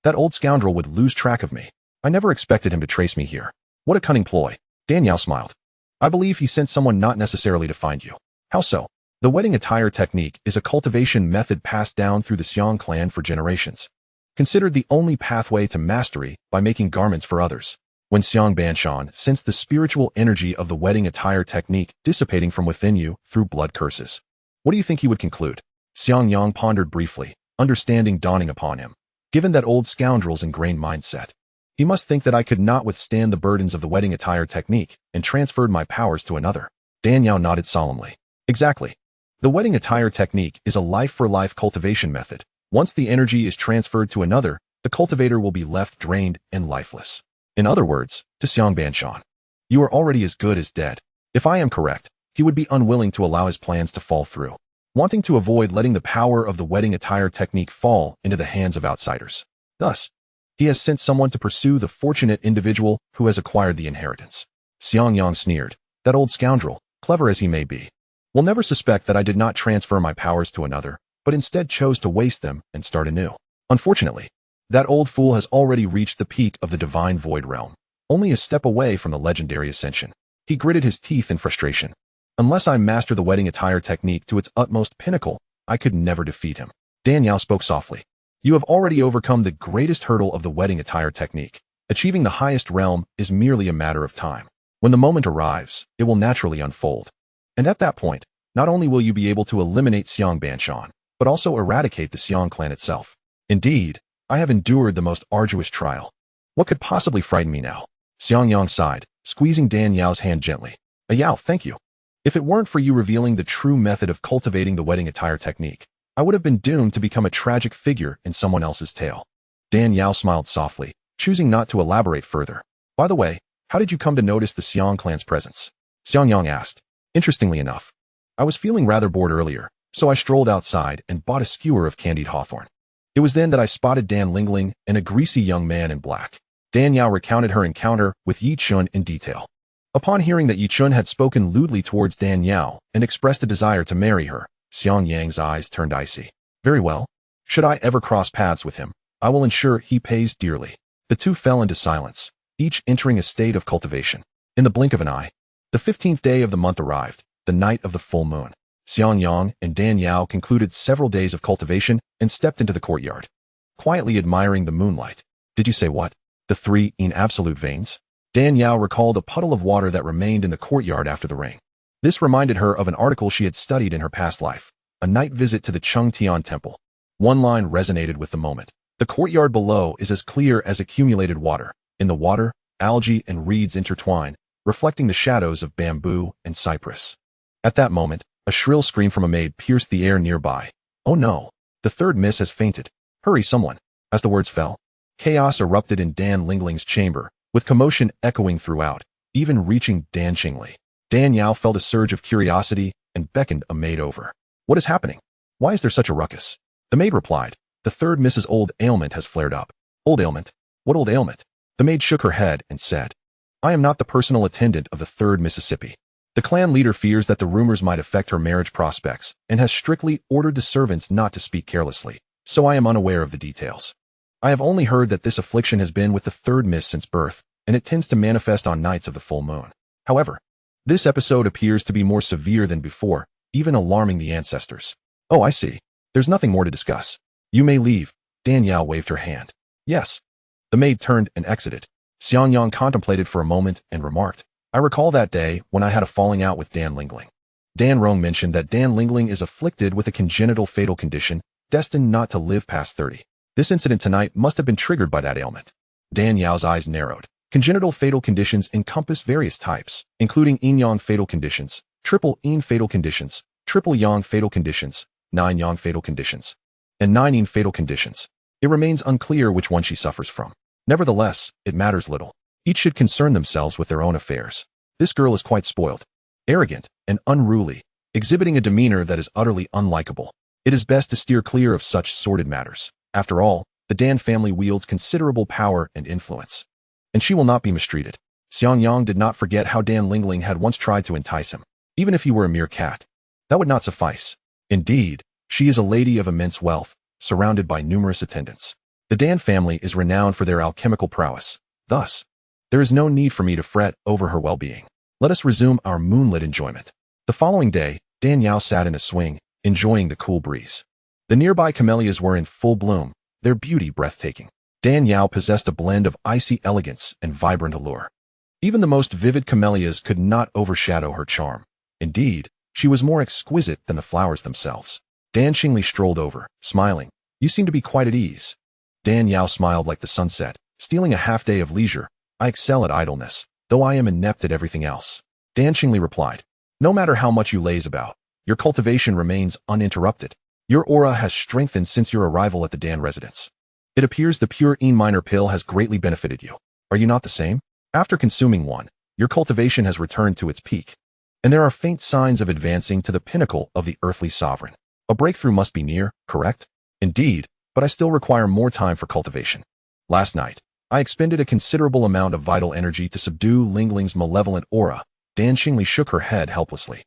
that old scoundrel would lose track of me. I never expected him to trace me here. What a cunning ploy. Dan Yao smiled. I believe he sent someone not necessarily to find you. How so? The wedding attire technique is a cultivation method passed down through the Xiang clan for generations, considered the only pathway to mastery by making garments for others. When Xiang Banshan sensed the spiritual energy of the wedding attire technique dissipating from within you through blood curses, what do you think he would conclude? Xiangyang pondered briefly, understanding dawning upon him. Given that old scoundrel's ingrained mindset, he must think that I could not withstand the burdens of the wedding attire technique and transferred my powers to another. Dan Yao nodded solemnly. Exactly. The wedding attire technique is a life-for-life cultivation method. Once the energy is transferred to another, the cultivator will be left drained and lifeless. In other words, to Xiang Banshan, you are already as good as dead. If I am correct, he would be unwilling to allow his plans to fall through, wanting to avoid letting the power of the wedding attire technique fall into the hands of outsiders. Thus, he has sent someone to pursue the fortunate individual who has acquired the inheritance. Xiangyang sneered. That old scoundrel, clever as he may be, will never suspect that I did not transfer my powers to another, but instead chose to waste them and start anew. Unfortunately, that old fool has already reached the peak of the divine void realm, only a step away from the legendary ascension. He gritted his teeth in frustration. Unless I master the wedding attire technique to its utmost pinnacle, I could never defeat him. Dan Yao spoke softly. You have already overcome the greatest hurdle of the wedding attire technique. Achieving the highest realm is merely a matter of time. When the moment arrives, it will naturally unfold. And at that point, not only will you be able to eliminate Xiang Banshan, but also eradicate the Xiang clan itself. Indeed, I have endured the most arduous trial. What could possibly frighten me now? Xiangyang sighed, squeezing Dan Yao's hand gently. Yao, thank you. If it weren't for you revealing the true method of cultivating the wedding attire technique, I would have been doomed to become a tragic figure in someone else's tale. Dan Yao smiled softly, choosing not to elaborate further. By the way, how did you come to notice the Xiang clan's presence? Xiangyang asked. Interestingly enough, I was feeling rather bored earlier, so I strolled outside and bought a skewer of candied hawthorn. It was then that I spotted Dan Lingling and a greasy young man in black. Dan Yao recounted her encounter with Yi Chun in detail. Upon hearing that Yi Chun had spoken lewdly towards Dan Yao and expressed a desire to marry her, Xiangyang's eyes turned icy. Very well. Should I ever cross paths with him, I will ensure he pays dearly. The two fell into silence, each entering a state of cultivation. In the blink of an eye, the 15th day of the month arrived, the night of the full moon. Xiangyang and Dan Yao concluded several days of cultivation and stepped into the courtyard, quietly admiring the moonlight. Did you say what? The three in absolute veins? Dan Yao recalled a puddle of water that remained in the courtyard after the rain. This reminded her of an article she had studied in her past life, a night visit to the Chengtian temple. One line resonated with the moment. The courtyard below is as clear as accumulated water. In the water, algae and reeds intertwine, reflecting the shadows of bamboo and cypress. At that moment, a shrill scream from a maid pierced the air nearby. Oh no! The third miss has fainted. Hurry, someone! As the words fell, chaos erupted in Dan Lingling's chamber, with commotion echoing throughout, even reaching Dan Qingli. Dan Yao felt a surge of curiosity and beckoned a maid over. What is happening? Why is there such a ruckus? The maid replied, the third Mrs. Old ailment has flared up. Old ailment? What old ailment? The maid shook her head and said, I am not the personal attendant of the third Mississippi. The clan leader fears that the rumors might affect her marriage prospects and has strictly ordered the servants not to speak carelessly, so I am unaware of the details. I have only heard that this affliction has been with the third miss since birth, and it tends to manifest on nights of the full moon. However, this episode appears to be more severe than before, even alarming the ancestors. Oh, I see. There's nothing more to discuss. You may leave. Dan Yao waved her hand. Yes. The maid turned and exited. Xiangyang contemplated for a moment and remarked, I recall that day when I had a falling out with Dan Lingling. Dan Rong mentioned that Dan Lingling is afflicted with a congenital fatal condition, destined not to live past 30. This incident tonight must have been triggered by that ailment. Dan Yao's eyes narrowed. Congenital fatal conditions encompass various types, including yin-yang fatal conditions, triple yin fatal conditions, triple yang fatal conditions, 9 yang fatal conditions, and 9 yin fatal conditions. It remains unclear which one she suffers from. Nevertheless, it matters little. Each should concern themselves with their own affairs. This girl is quite spoiled, arrogant, and unruly, exhibiting a demeanor that is utterly unlikable. It is best to steer clear of such sordid matters. After all, the Dan family wields considerable power and influence, and she will not be mistreated. Xiangyang did not forget how Dan Lingling had once tried to entice him, even if he were a mere cat. That would not suffice. Indeed, she is a lady of immense wealth, surrounded by numerous attendants. The Dan family is renowned for their alchemical prowess. Thus, there is no need for me to fret over her well-being. Let us resume our moonlit enjoyment. The following day, Dan Yao sat in a swing, enjoying the cool breeze. The nearby camellias were in full bloom, their beauty breathtaking. Dan Yao possessed a blend of icy elegance and vibrant allure. Even the most vivid camellias could not overshadow her charm. Indeed, she was more exquisite than the flowers themselves. Dan Qingli strolled over, smiling. You seem to be quite at ease. Dan Yao smiled like the sunset, stealing a half-day of leisure. I excel at idleness, though I am inept at everything else. Dan Qingli replied, no matter how much you laze about, your cultivation remains uninterrupted. Your aura has strengthened since your arrival at the Dan residence. It appears the pure Yin minor pill has greatly benefited you. Are you not the same? After consuming one, your cultivation has returned to its peak, and there are faint signs of advancing to the pinnacle of the earthly sovereign. A breakthrough must be near, correct? Indeed, but I still require more time for cultivation. Last night, I expended a considerable amount of vital energy to subdue Lingling's malevolent aura. Dan Qingli shook her head helplessly.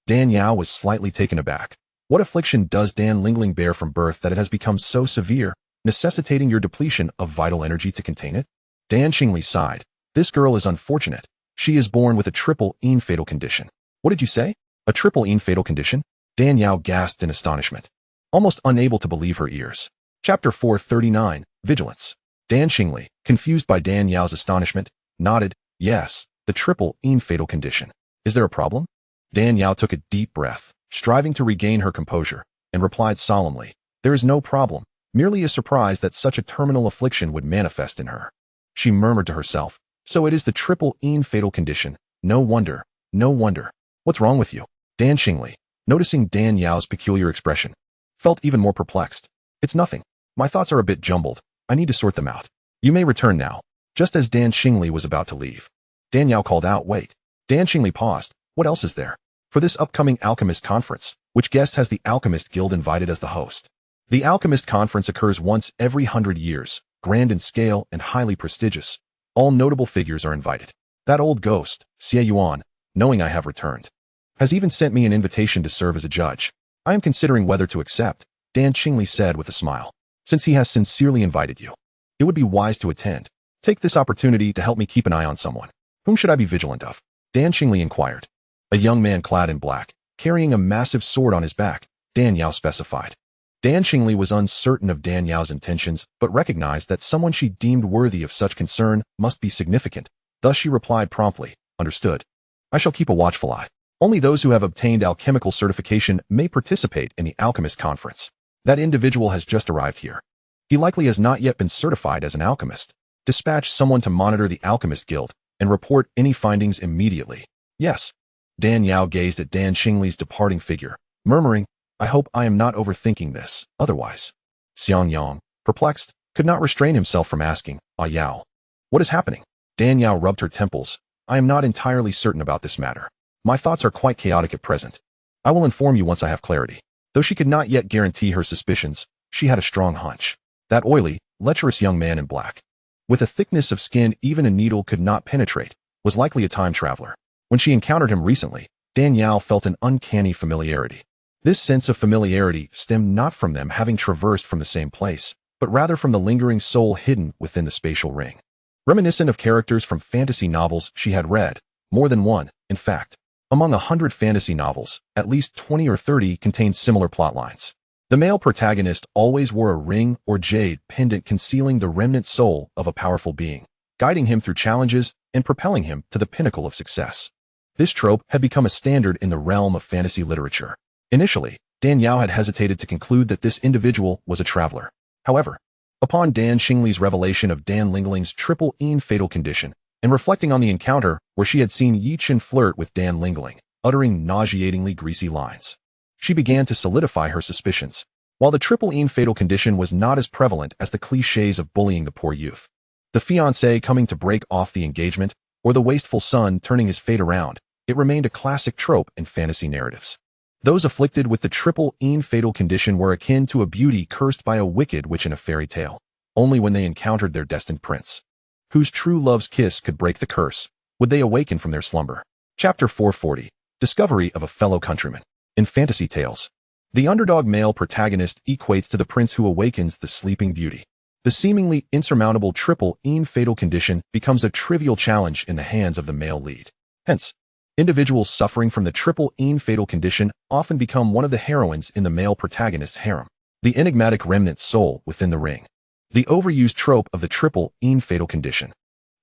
Dan Yao was slightly taken aback. What affliction does Dan Lingling bear from birth that it has become so severe, necessitating your depletion of vital energy to contain it? Dan Qingli sighed. This girl is unfortunate. She is born with a triple yin fatal condition. What did you say? A triple yin fatal condition? Dan Yao gasped in astonishment, almost unable to believe her ears. Chapter 439, Vigilance. Dan Qingli, confused by Dan Yao's astonishment, nodded. Yes, the triple yin fatal condition. Is there a problem? Dan Yao took a deep breath, striving to regain her composure, and replied solemnly, there is no problem, merely a surprise that such a terminal affliction would manifest in her. She murmured to herself, so it is the triple yin fatal condition. No wonder, no wonder. What's wrong with you? Dan Qingli, noticing Dan Yao's peculiar expression, felt even more perplexed. It's nothing. My thoughts are a bit jumbled. I need to sort them out. You may return now. Just as Dan Qingli was about to leave, Dan Yao called out, wait. Dan Qingli paused. What else is there? For this upcoming alchemist conference, which guest has the Alchemist Guild invited as the host? The Alchemist Conference occurs once every 100 years, grand in scale and highly prestigious. All notable figures are invited. That old ghost, Xie Yuan, knowing I have returned, has even sent me an invitation to serve as a judge. I am considering whether to accept, Dan Qingli said with a smile. Since he has sincerely invited you, it would be wise to attend. Take this opportunity to help me keep an eye on someone. Whom should I be vigilant of? Dan Qingli inquired. A young man clad in black, carrying a massive sword on his back, Dan Yao specified. Dan Qingli was uncertain of Dan Yao's intentions, but recognized that someone she deemed worthy of such concern must be significant. Thus she replied promptly, understood. I shall keep a watchful eye. Only those who have obtained alchemical certification may participate in the alchemist conference. That individual has just arrived here. He likely has not yet been certified as an alchemist. Dispatch someone to monitor the alchemist guild and report any findings immediately. Yes. Dan Yao gazed at Dan Xingli's departing figure, murmuring, I hope I am not overthinking this, otherwise. Xiang Yang, perplexed, could not restrain himself from asking, Yao, what is happening? Dan Yao rubbed her temples. I am not entirely certain about this matter. My thoughts are quite chaotic at present. I will inform you once I have clarity. Though she could not yet guarantee her suspicions, she had a strong hunch. That oily, lecherous young man in black, with a thickness of skin even a needle could not penetrate, was likely a time traveler. When she encountered him recently, Dan Yao felt an uncanny familiarity. This sense of familiarity stemmed not from them having traversed from the same place, but rather from the lingering soul hidden within the spatial ring. Reminiscent of characters from fantasy novels she had read, more than one, in fact. Among 100 fantasy novels, at least 20 or 30 contained similar plotlines. The male protagonist always wore a ring or jade pendant concealing the remnant soul of a powerful being, guiding him through challenges and propelling him to the pinnacle of success. This trope had become a standard in the realm of fantasy literature. Initially, Dan Yao had hesitated to conclude that this individual was a traveler. However, upon Dan Xingli's revelation of Dan Lingling's triple fatal condition, and reflecting on the encounter where she had seen Yi Chen flirt with Dan Lingling, uttering nauseatingly greasy lines, she began to solidify her suspicions. While the triple fatal condition was not as prevalent as the cliches of bullying the poor youth, the fiancé coming to break off the engagement, or the wasteful son turning his fate around, it remained a classic trope in fantasy narratives. Those afflicted with the triple fatal condition were akin to a beauty cursed by a wicked witch in a fairy tale. Only when they encountered their destined prince, whose true love's kiss could break the curse, would they awaken from their slumber. Chapter 440. Discovery of a fellow countryman. In fantasy tales, the underdog male protagonist equates to the prince who awakens the sleeping beauty. The seemingly insurmountable triple fatal condition becomes a trivial challenge in the hands of the male lead. Hence, individuals suffering from the triple fatal condition often become one of the heroines in the male protagonist's harem, the enigmatic remnant soul within the ring. The overused trope of the triple fatal condition,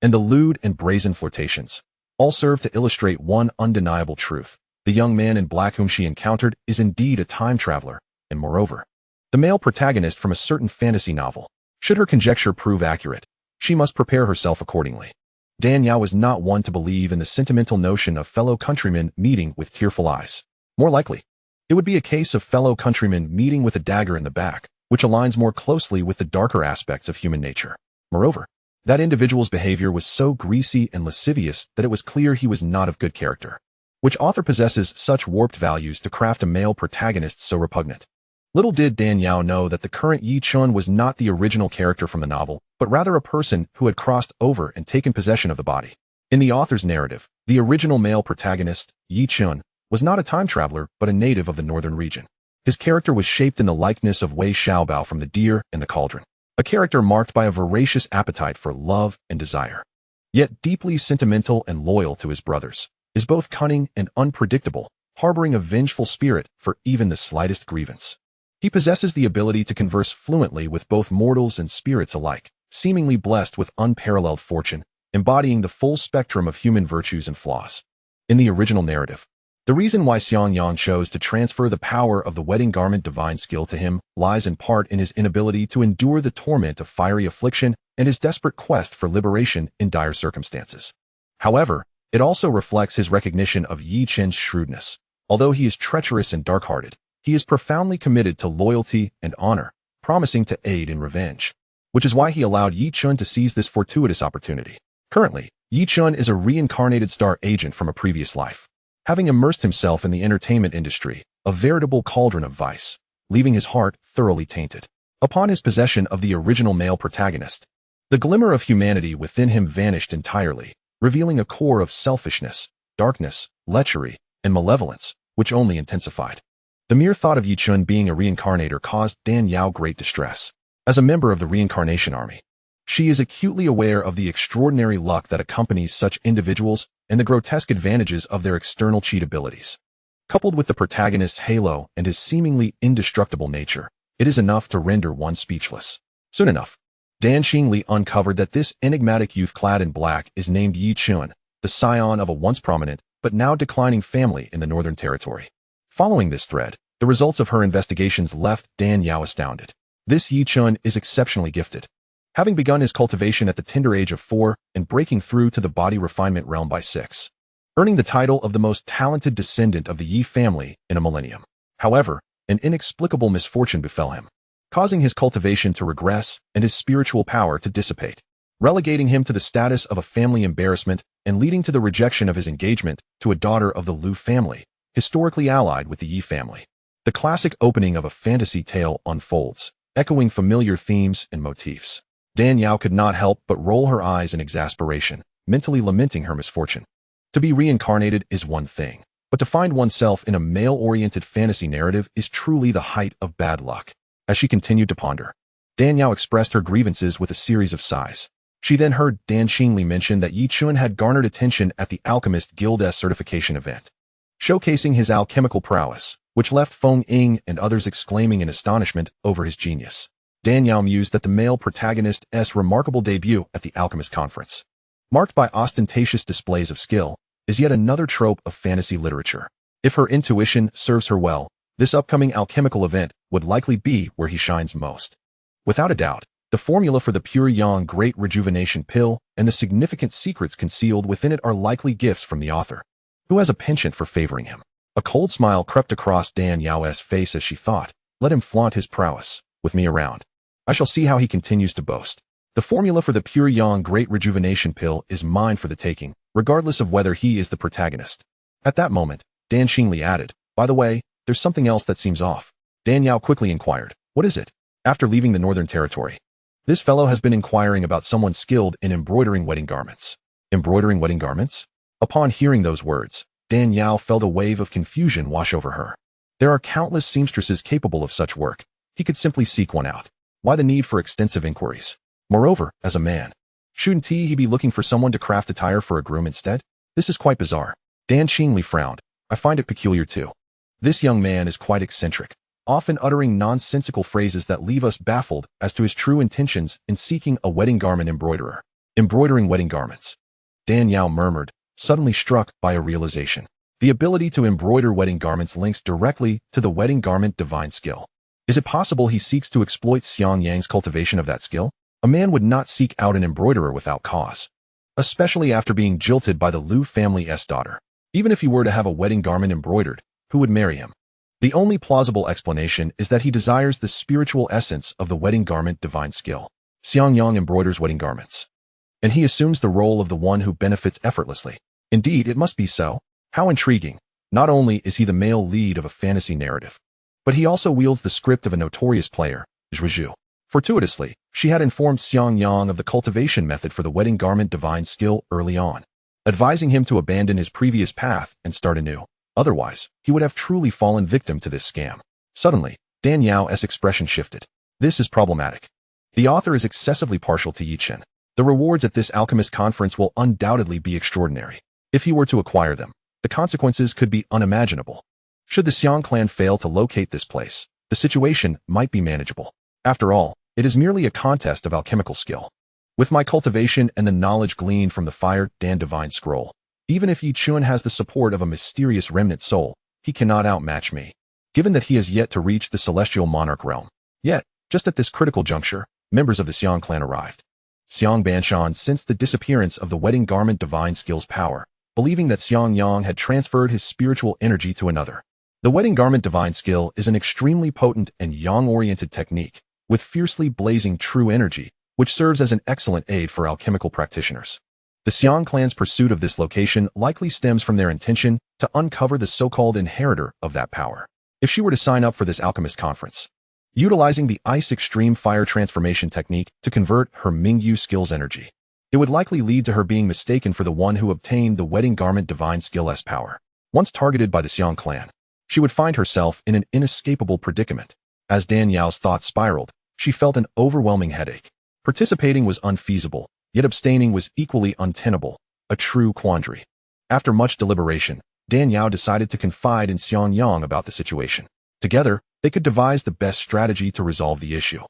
and the lewd and brazen flirtations, all serve to illustrate one undeniable truth. The young man in black whom she encountered is indeed a time traveler, and moreover, the male protagonist from a certain fantasy novel. Should her conjecture prove accurate, she must prepare herself accordingly. Dan Yao was not one to believe in the sentimental notion of fellow countrymen meeting with tearful eyes. More likely, it would be a case of fellow countrymen meeting with a dagger in the back, which aligns more closely with the darker aspects of human nature. Moreover, that individual's behavior was so greasy and lascivious that it was clear he was not of good character. Which author possesses such warped values to craft a male protagonist so repugnant? Little did Dan Yao know that the current Yi Chen was not the original character from the novel, but rather a person who had crossed over and taken possession of the body. In the author's narrative, the original male protagonist, Yi Chen, was not a time traveler but a native of the northern region. His character was shaped in the likeness of Wei Xiaobao from The Deer and the Cauldron, a character marked by a voracious appetite for love and desire. Yet deeply sentimental and loyal to his brothers, is both cunning and unpredictable, harboring a vengeful spirit for even the slightest grievance. He possesses the ability to converse fluently with both mortals and spirits alike, seemingly blessed with unparalleled fortune, embodying the full spectrum of human virtues and flaws. In the original narrative, the reason why Xiang Yang chose to transfer the power of the wedding garment divine skill to him lies in part in his inability to endure the torment of fiery affliction and his desperate quest for liberation in dire circumstances. However, it also reflects his recognition of Yi Chen's shrewdness. Although he is treacherous and dark-hearted, he is profoundly committed to loyalty and honor, promising to aid in revenge, which is why he allowed Yi Chen to seize this fortuitous opportunity. Currently, Yi Chen is a reincarnated star agent from a previous life, having immersed himself in the entertainment industry, a veritable cauldron of vice, leaving his heart thoroughly tainted. Upon his possession of the original male protagonist, the glimmer of humanity within him vanished entirely, revealing a core of selfishness, darkness, lechery, and malevolence, which only intensified. The mere thought of Yi Chen being a reincarnator caused Dan Yao great distress. As a member of the reincarnation army, she is acutely aware of the extraordinary luck that accompanies such individuals and the grotesque advantages of their external cheat abilities. Coupled with the protagonist's halo and his seemingly indestructible nature, it is enough to render one speechless. Soon enough, Dan Xingli uncovered that this enigmatic youth clad in black is named Yi Chen, the scion of a once prominent, but now declining family in the Northern Territory. Following this thread, the results of her investigations left Dan Yao astounded. This Yi Chun is exceptionally gifted. Having begun his cultivation at the tender age of 4 and breaking through to the body refinement realm by 6, earning the title of the most talented descendant of the Yi family in a millennium. However, an inexplicable misfortune befell him, causing his cultivation to regress and his spiritual power to dissipate, relegating him to the status of a family embarrassment and leading to the rejection of his engagement to a daughter of the Lu family, historically allied with the Yi family. The classic opening of a fantasy tale unfolds, echoing familiar themes and motifs. Dan Yao could not help but roll her eyes in exasperation, mentally lamenting her misfortune. To be reincarnated is one thing, but to find oneself in a male-oriented fantasy narrative is truly the height of bad luck. As she continued to ponder, Dan Yao expressed her grievances with a series of sighs. She then heard Dan Xingli mention that Yi Chun had garnered attention at the Alchemist Guild's certification event, showcasing his alchemical prowess, which left Feng Ying and others exclaiming in astonishment over his genius. Dan Yao mused that the male protagonist's remarkable debut at the Alchemist Conference, marked by ostentatious displays of skill, is yet another trope of fantasy literature. If her intuition serves her well, this upcoming alchemical event would likely be where he shines most. Without a doubt, the formula for the pure yang great rejuvenation pill and the significant secrets concealed within it are likely gifts from the author, who has a penchant for favoring him. A cold smile crept across Dan Yao's face as she thought, let him flaunt his prowess, with me around. I shall see how he continues to boast. The formula for the pure yang great rejuvenation pill is mine for the taking, regardless of whether he is the protagonist. At that moment, Dan Xingli added, by the way, there's something else that seems off. Dan Yao quickly inquired, what is it? After leaving the Northern Territory, this fellow has been inquiring about someone skilled in embroidering wedding garments. Embroidering wedding garments? Upon hearing those words, Dan Yao felt a wave of confusion wash over her. There are countless seamstresses capable of such work. He could simply seek one out. Why the need for extensive inquiries? Moreover, as a man, shouldn't he be looking for someone to craft attire for a groom instead? This is quite bizarre. Dan Xingli frowned. I find it peculiar too. This young man is quite eccentric, often uttering nonsensical phrases that leave us baffled as to his true intentions in seeking a wedding garment embroiderer. Embroidering wedding garments. Dan Yao murmured, suddenly struck by a realization. The ability to embroider wedding garments links directly to the wedding garment divine skill. Is it possible he seeks to exploit Xiang Yang's cultivation of that skill? A man would not seek out an embroiderer without cause, especially after being jilted by the Lu family's daughter. Even if he were to have a wedding garment embroidered, who would marry him? The only plausible explanation is that he desires the spiritual essence of the wedding garment divine skill. Xiang Yang embroiders wedding garments, and he assumes the role of the one who benefits effortlessly. Indeed, it must be so. How intriguing. Not only is he the male lead of a fantasy narrative, but he also wields the script of a notorious player, Zhuizhu. Fortuitously, she had informed Xiang Yang of the cultivation method for the wedding garment divine skill early on, advising him to abandon his previous path and start anew. Otherwise, he would have truly fallen victim to this scam. Suddenly, Dan Yao's expression shifted. This is problematic. The author is excessively partial to Yi Chun. The rewards at this alchemist conference will undoubtedly be extraordinary. If he were to acquire them, the consequences could be unimaginable. Should the Xiang clan fail to locate this place, the situation might be manageable. After all, it is merely a contest of alchemical skill. With my cultivation and the knowledge gleaned from the Fire Dan Divine Scroll, even if Yi Chun has the support of a mysterious remnant soul, he cannot outmatch me, given that he has yet to reach the celestial monarch realm. Yet, just at this critical juncture, members of the Xiang clan arrived. Xiang Banshan sensed the disappearance of the wedding garment divine skill's power, believing that Xiang Yang had transferred his spiritual energy to another. The wedding garment divine skill is an extremely potent and yang-oriented technique, with fiercely blazing true energy, which serves as an excellent aid for alchemical practitioners. The Xiang clan's pursuit of this location likely stems from their intention to uncover the so-called inheritor of that power. If she were to sign up for this alchemist conference, utilizing the Ice Extreme Fire Transformation technique to convert her Mingyu skill's energy, it would likely lead to her being mistaken for the one who obtained the wedding garment divine skill's power. Once targeted by the Xiang clan, she would find herself in an inescapable predicament. As Dan Yao's thoughts spiraled, she felt an overwhelming headache. Participating was unfeasible, yet abstaining was equally untenable, a true quandary. After much deliberation, Dan Yao decided to confide in Xiang Yang about the situation. Together, they could devise the best strategy to resolve the issue.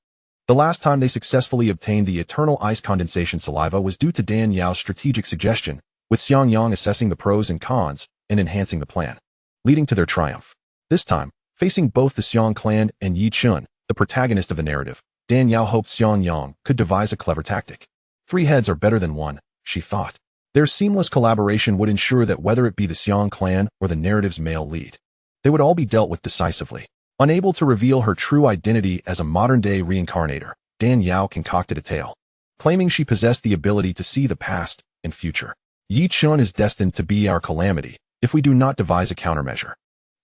The last time they successfully obtained the eternal ice condensation saliva was due to Dan Yao's strategic suggestion, with Xiang Yang assessing the pros and cons and enhancing the plan, leading to their triumph. This time, facing both the Xiang clan and Yi Chun, the protagonist of the narrative, Dan Yao hoped Xianxiang could devise a clever tactic. 3 heads are better than 1, she thought. Their seamless collaboration would ensure that whether it be the Xiang clan or the narrative's male lead, they would all be dealt with decisively. Unable to reveal her true identity as a modern-day reincarnator, Dan Yao concocted a tale, claiming she possessed the ability to see the past and future. Yi Chun is destined to be our calamity if we do not devise a countermeasure.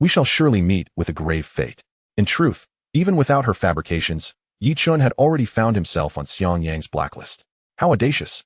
We shall surely meet with a grave fate. In truth, even without her fabrications, Yi Chun had already found himself on Xiangyang's blacklist. How audacious!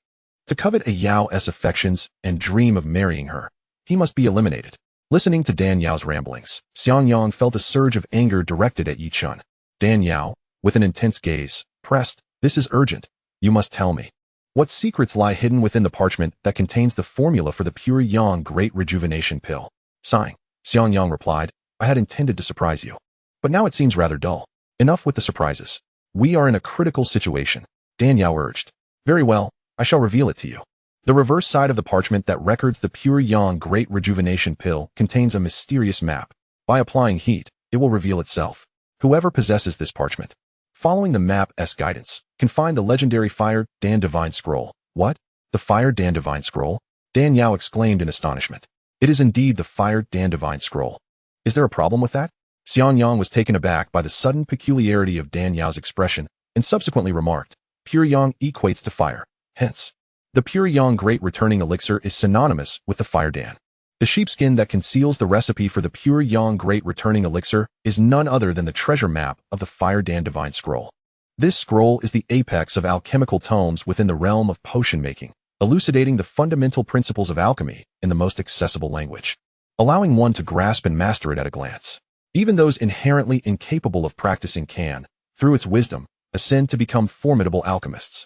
To covet a Yao's affections and dream of marrying her, he must be eliminated. Listening to Dan Yao's ramblings, Xianxiang felt a surge of anger directed at Yi Chun. Dan Yao, with an intense gaze, pressed, "This is urgent. You must tell me. What secrets lie hidden within the parchment that contains the formula for the pure yang great rejuvenation pill?" Sighing, Xianxiang replied, "I had intended to surprise you, but now it seems rather dull. Enough with the surprises. We are in a critical situation," Dan Yao urged. "Very well, I shall reveal it to you." The reverse side of the parchment that records the pure yang great rejuvenation pill contains a mysterious map. By applying heat, it will reveal itself. Whoever possesses this parchment, following the map's guidance, can find the legendary Fire Dan Divine Scroll. What? The Fire Dan Divine Scroll? Dan Yao exclaimed in astonishment. It is indeed the Fire Dan Divine Scroll. Is there a problem with that? Xianxiang was taken aback by the sudden peculiarity of Dan Yao's expression and subsequently remarked, "Pure yang equates to fire. Hence, the pure yang great returning elixir is synonymous with the Fire Dan. The sheepskin that conceals the recipe for the pure yang great returning elixir is none other than the treasure map of the Fire Dan Divine Scroll. This scroll is the apex of alchemical tomes within the realm of potion making, elucidating the fundamental principles of alchemy in the most accessible language, allowing one to grasp and master it at a glance. Even those inherently incapable of practicing can, through its wisdom, ascend to become formidable alchemists.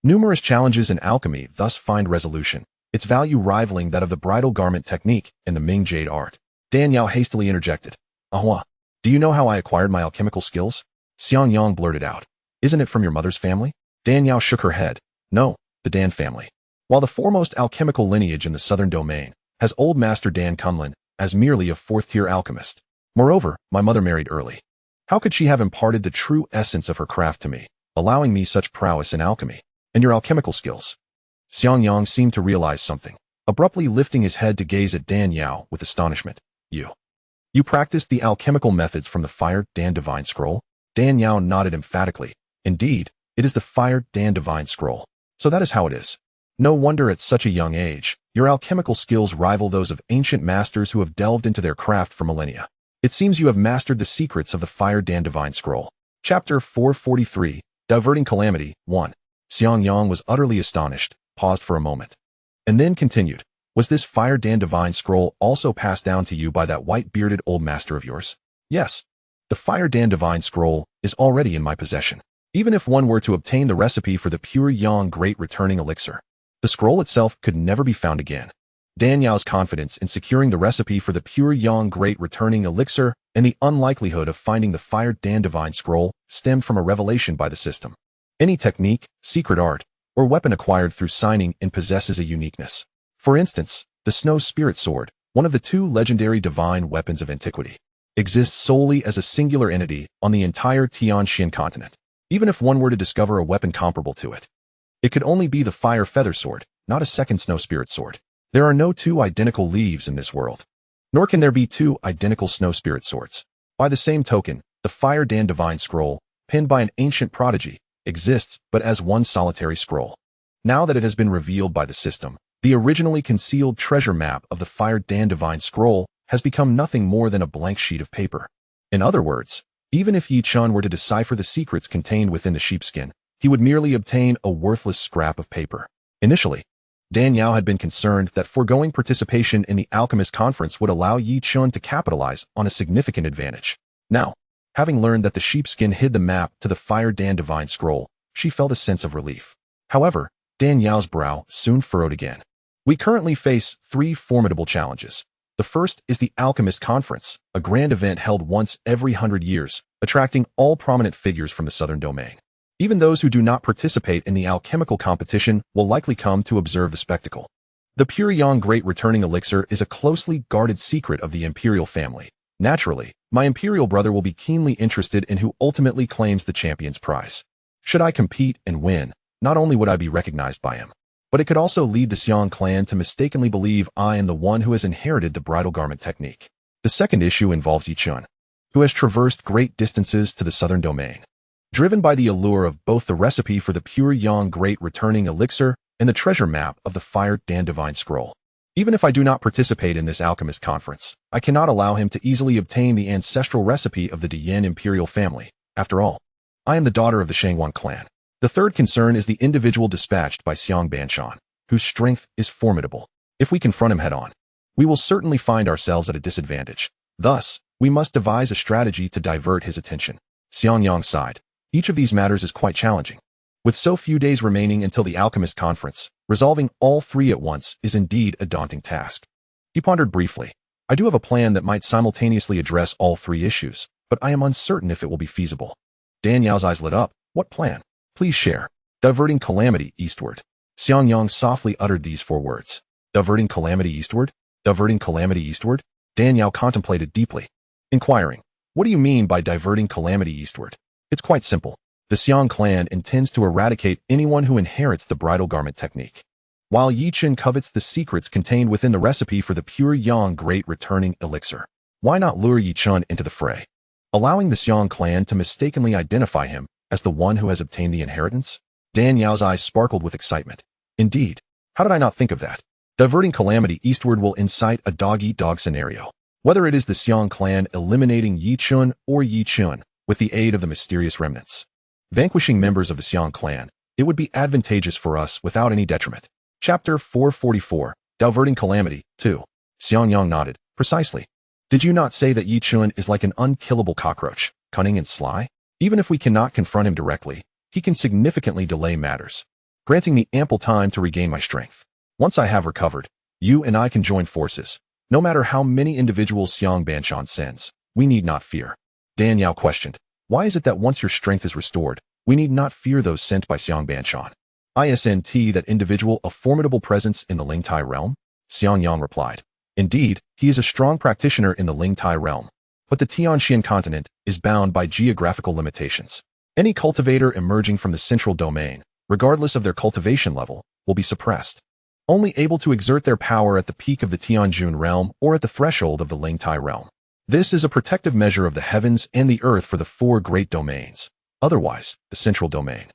Numerous challenges in alchemy thus find resolution, its value rivaling that of the bridal garment technique and the Ming jade art." Dan Yao hastily interjected, "Ahua, do you know how I acquired my alchemical skills?" Xianxiang blurted out, "Isn't it from your mother's family?" Dan Yao shook her head. "No, the Dan family, while the foremost alchemical lineage in the southern domain, has old master Dan Kunlun as merely a 4th-tier alchemist. Moreover, my mother married early. How could she have imparted the true essence of her craft to me, allowing me such prowess in alchemy? And your alchemical skills?" Xianxiang seemed to realize something, abruptly lifting his head to gaze at Dan Yao with astonishment. You practiced the alchemical methods from the Fire Dan Divine Scroll?" Dan Yao nodded emphatically. "Indeed, it is the Fire Dan Divine Scroll. So that is how it is. No wonder at such a young age, your alchemical skills rival those of ancient masters who have delved into their craft for millennia. It seems you have mastered the secrets of the Fire Dan Divine Scroll." Chapter 443, Diverting Calamity, 1. Xianxiang was utterly astonished, paused for a moment, and then continued, "Was this Fire Dan Divine Scroll also passed down to you by that white-bearded old master of yours?" "Yes. The Fire Dan Divine Scroll is already in my possession. Even if one were to obtain the recipe for the pure yang great returning elixir, the scroll itself could never be found again." Dan Yao's confidence in securing the recipe for the pure yang great returning elixir and the unlikelihood of finding the Fire Dan Divine Scroll stemmed from a revelation by the system. Any technique, secret art, or weapon acquired through signing in possesses a uniqueness. For instance, the Snow Spirit Sword, one of the 2 legendary divine weapons of antiquity, exists solely as a singular entity on the entire Tianxian continent. Even if one were to discover a weapon comparable to it, it could only be the Fire Feather Sword, not a second Snow Spirit Sword. There are no 2 identical leaves in this world, nor can there be 2 identical Snow Spirit Swords. By the same token, the Fire Dan Divine Scroll, penned by an ancient prodigy, exists but as one solitary scroll. Now that it has been revealed by the system, the originally concealed treasure map of the Fire Dan Divine Scroll has become nothing more than a blank sheet of paper. In other words, even if Yi Chun were to decipher the secrets contained within the sheepskin, he would merely obtain a worthless scrap of paper. Initially, Dan Yao had been concerned that foregoing participation in the Alchemist Conference would allow Yi Chun to capitalize on a significant advantage. Now, having learned that the sheepskin hid the map to the Fire Dan Divine Scroll, she felt a sense of relief. However, Dan Yao's brow soon furrowed again. "We currently face 3 formidable challenges. The first is the Alchemist Conference, a grand event held once every 100 years, attracting all prominent figures from the southern domain. Even those who do not participate in the alchemical competition will likely come to observe the spectacle. The pure yang great returning elixir is a closely guarded secret of the imperial family. Naturally, my imperial brother will be keenly interested in who ultimately claims the champion's prize. Should I compete and win, not only would I be recognized by him, but it could also lead the Xiang clan to mistakenly believe I am the one who has inherited the bridal garment technique. The second issue involves Yichun, who has traversed great distances to the southern domain. Driven by the allure of both the recipe for the pure yang great returning elixir and the treasure map of the Fire Dan Divine Scroll. Even if I do not participate in this alchemist conference, I cannot allow him to easily obtain the ancestral recipe of the Dian imperial family. After all, I am the daughter of the Shangwan clan. The third concern is the individual dispatched by Xiang Banshan, whose strength is formidable. If we confront him head-on, we will certainly find ourselves at a disadvantage. Thus, we must devise a strategy to divert his attention. Xiang Yang sighed. Each of these matters is quite challenging. With so few days remaining until the alchemist conference, resolving all three at once is indeed a daunting task. He pondered briefly. I do have a plan that might simultaneously address all three issues, but I am uncertain if it will be feasible. Dan Yao's eyes lit up. What plan? Please share. Diverting calamity eastward. Xiang Yang softly uttered these four words. Diverting calamity eastward? Diverting calamity eastward? Dan Yao contemplated deeply, inquiring, what do you mean by diverting calamity eastward? It's quite simple. The Xiang clan intends to eradicate anyone who inherits the bridal garment technique. While Yichun covets the secrets contained within the recipe for the pure yang great returning elixir, why not lure Yichun into the fray, allowing the Xiang clan to mistakenly identify him as the one who has obtained the inheritance? Dan Yao's eyes sparkled with excitement. Indeed, how did I not think of that? Diverting calamity eastward will incite a dog-eat-dog scenario. Whether it is the Xiang clan eliminating Yichun or Yichun with the aid of the mysterious remnants, vanquishing members of the Xiang clan, it would be advantageous for us without any detriment. Chapter 444, Diverting Calamity, 2. Xiang Yang nodded. Precisely. Did you not say that Yichun is like an unkillable cockroach, cunning and sly? Even if we cannot confront him directly, he can significantly delay matters, granting me ample time to regain my strength. Once I have recovered, you and I can join forces. No matter how many individuals Xiang Banshan sends, we need not fear. Dan Yao questioned. Why is it that once your strength is restored, we need not fear those sent by Xiang Banshan? Isn't that individual a formidable presence in the Lingtai realm? Xiang Yang replied. Indeed, he is a strong practitioner in the Lingtai realm, but the Tianxian continent is bound by geographical limitations. Any cultivator emerging from the central domain, regardless of their cultivation level, will be suppressed, only able to exert their power at the peak of the Tianjun realm or at the threshold of the Lingtai realm. This is a protective measure of the heavens and the earth for the four great domains. Otherwise, the central domain,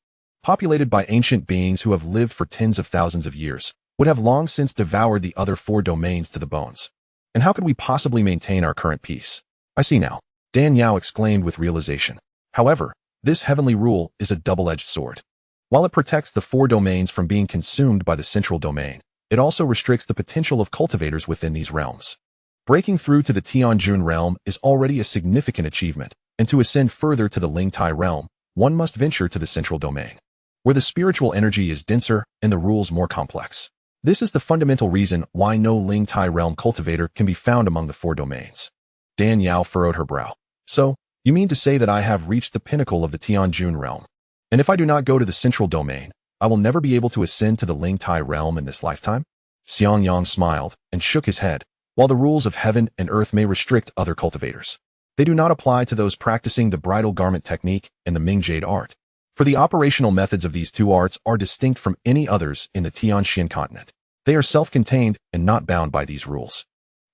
populated by ancient beings who have lived for tens of thousands of years, would have long since devoured the other four domains to the bones. And how could we possibly maintain our current peace? I see now, Dan Yao exclaimed with realization. However, this heavenly rule is a double-edged sword. While it protects the four domains from being consumed by the central domain, it also restricts the potential of cultivators within these realms. Breaking through to the Tianjun realm is already a significant achievement, and to ascend further to the Lingtai realm, one must venture to the central domain, where the spiritual energy is denser and the rules more complex. This is the fundamental reason why no Lingtai realm cultivator can be found among the four domains. Dan Yao furrowed her brow. So, you mean to say that I have reached the pinnacle of the Tianjun realm, and if I do not go to the central domain, I will never be able to ascend to the Lingtai realm in this lifetime? Xiang Yang smiled and shook his head. While the rules of heaven and earth may restrict other cultivators, they do not apply to those practicing the bridal garment technique and the Ming Jade art. For the operational methods of these two arts are distinct from any others in the Tianxian continent. They are self-contained and not bound by these rules.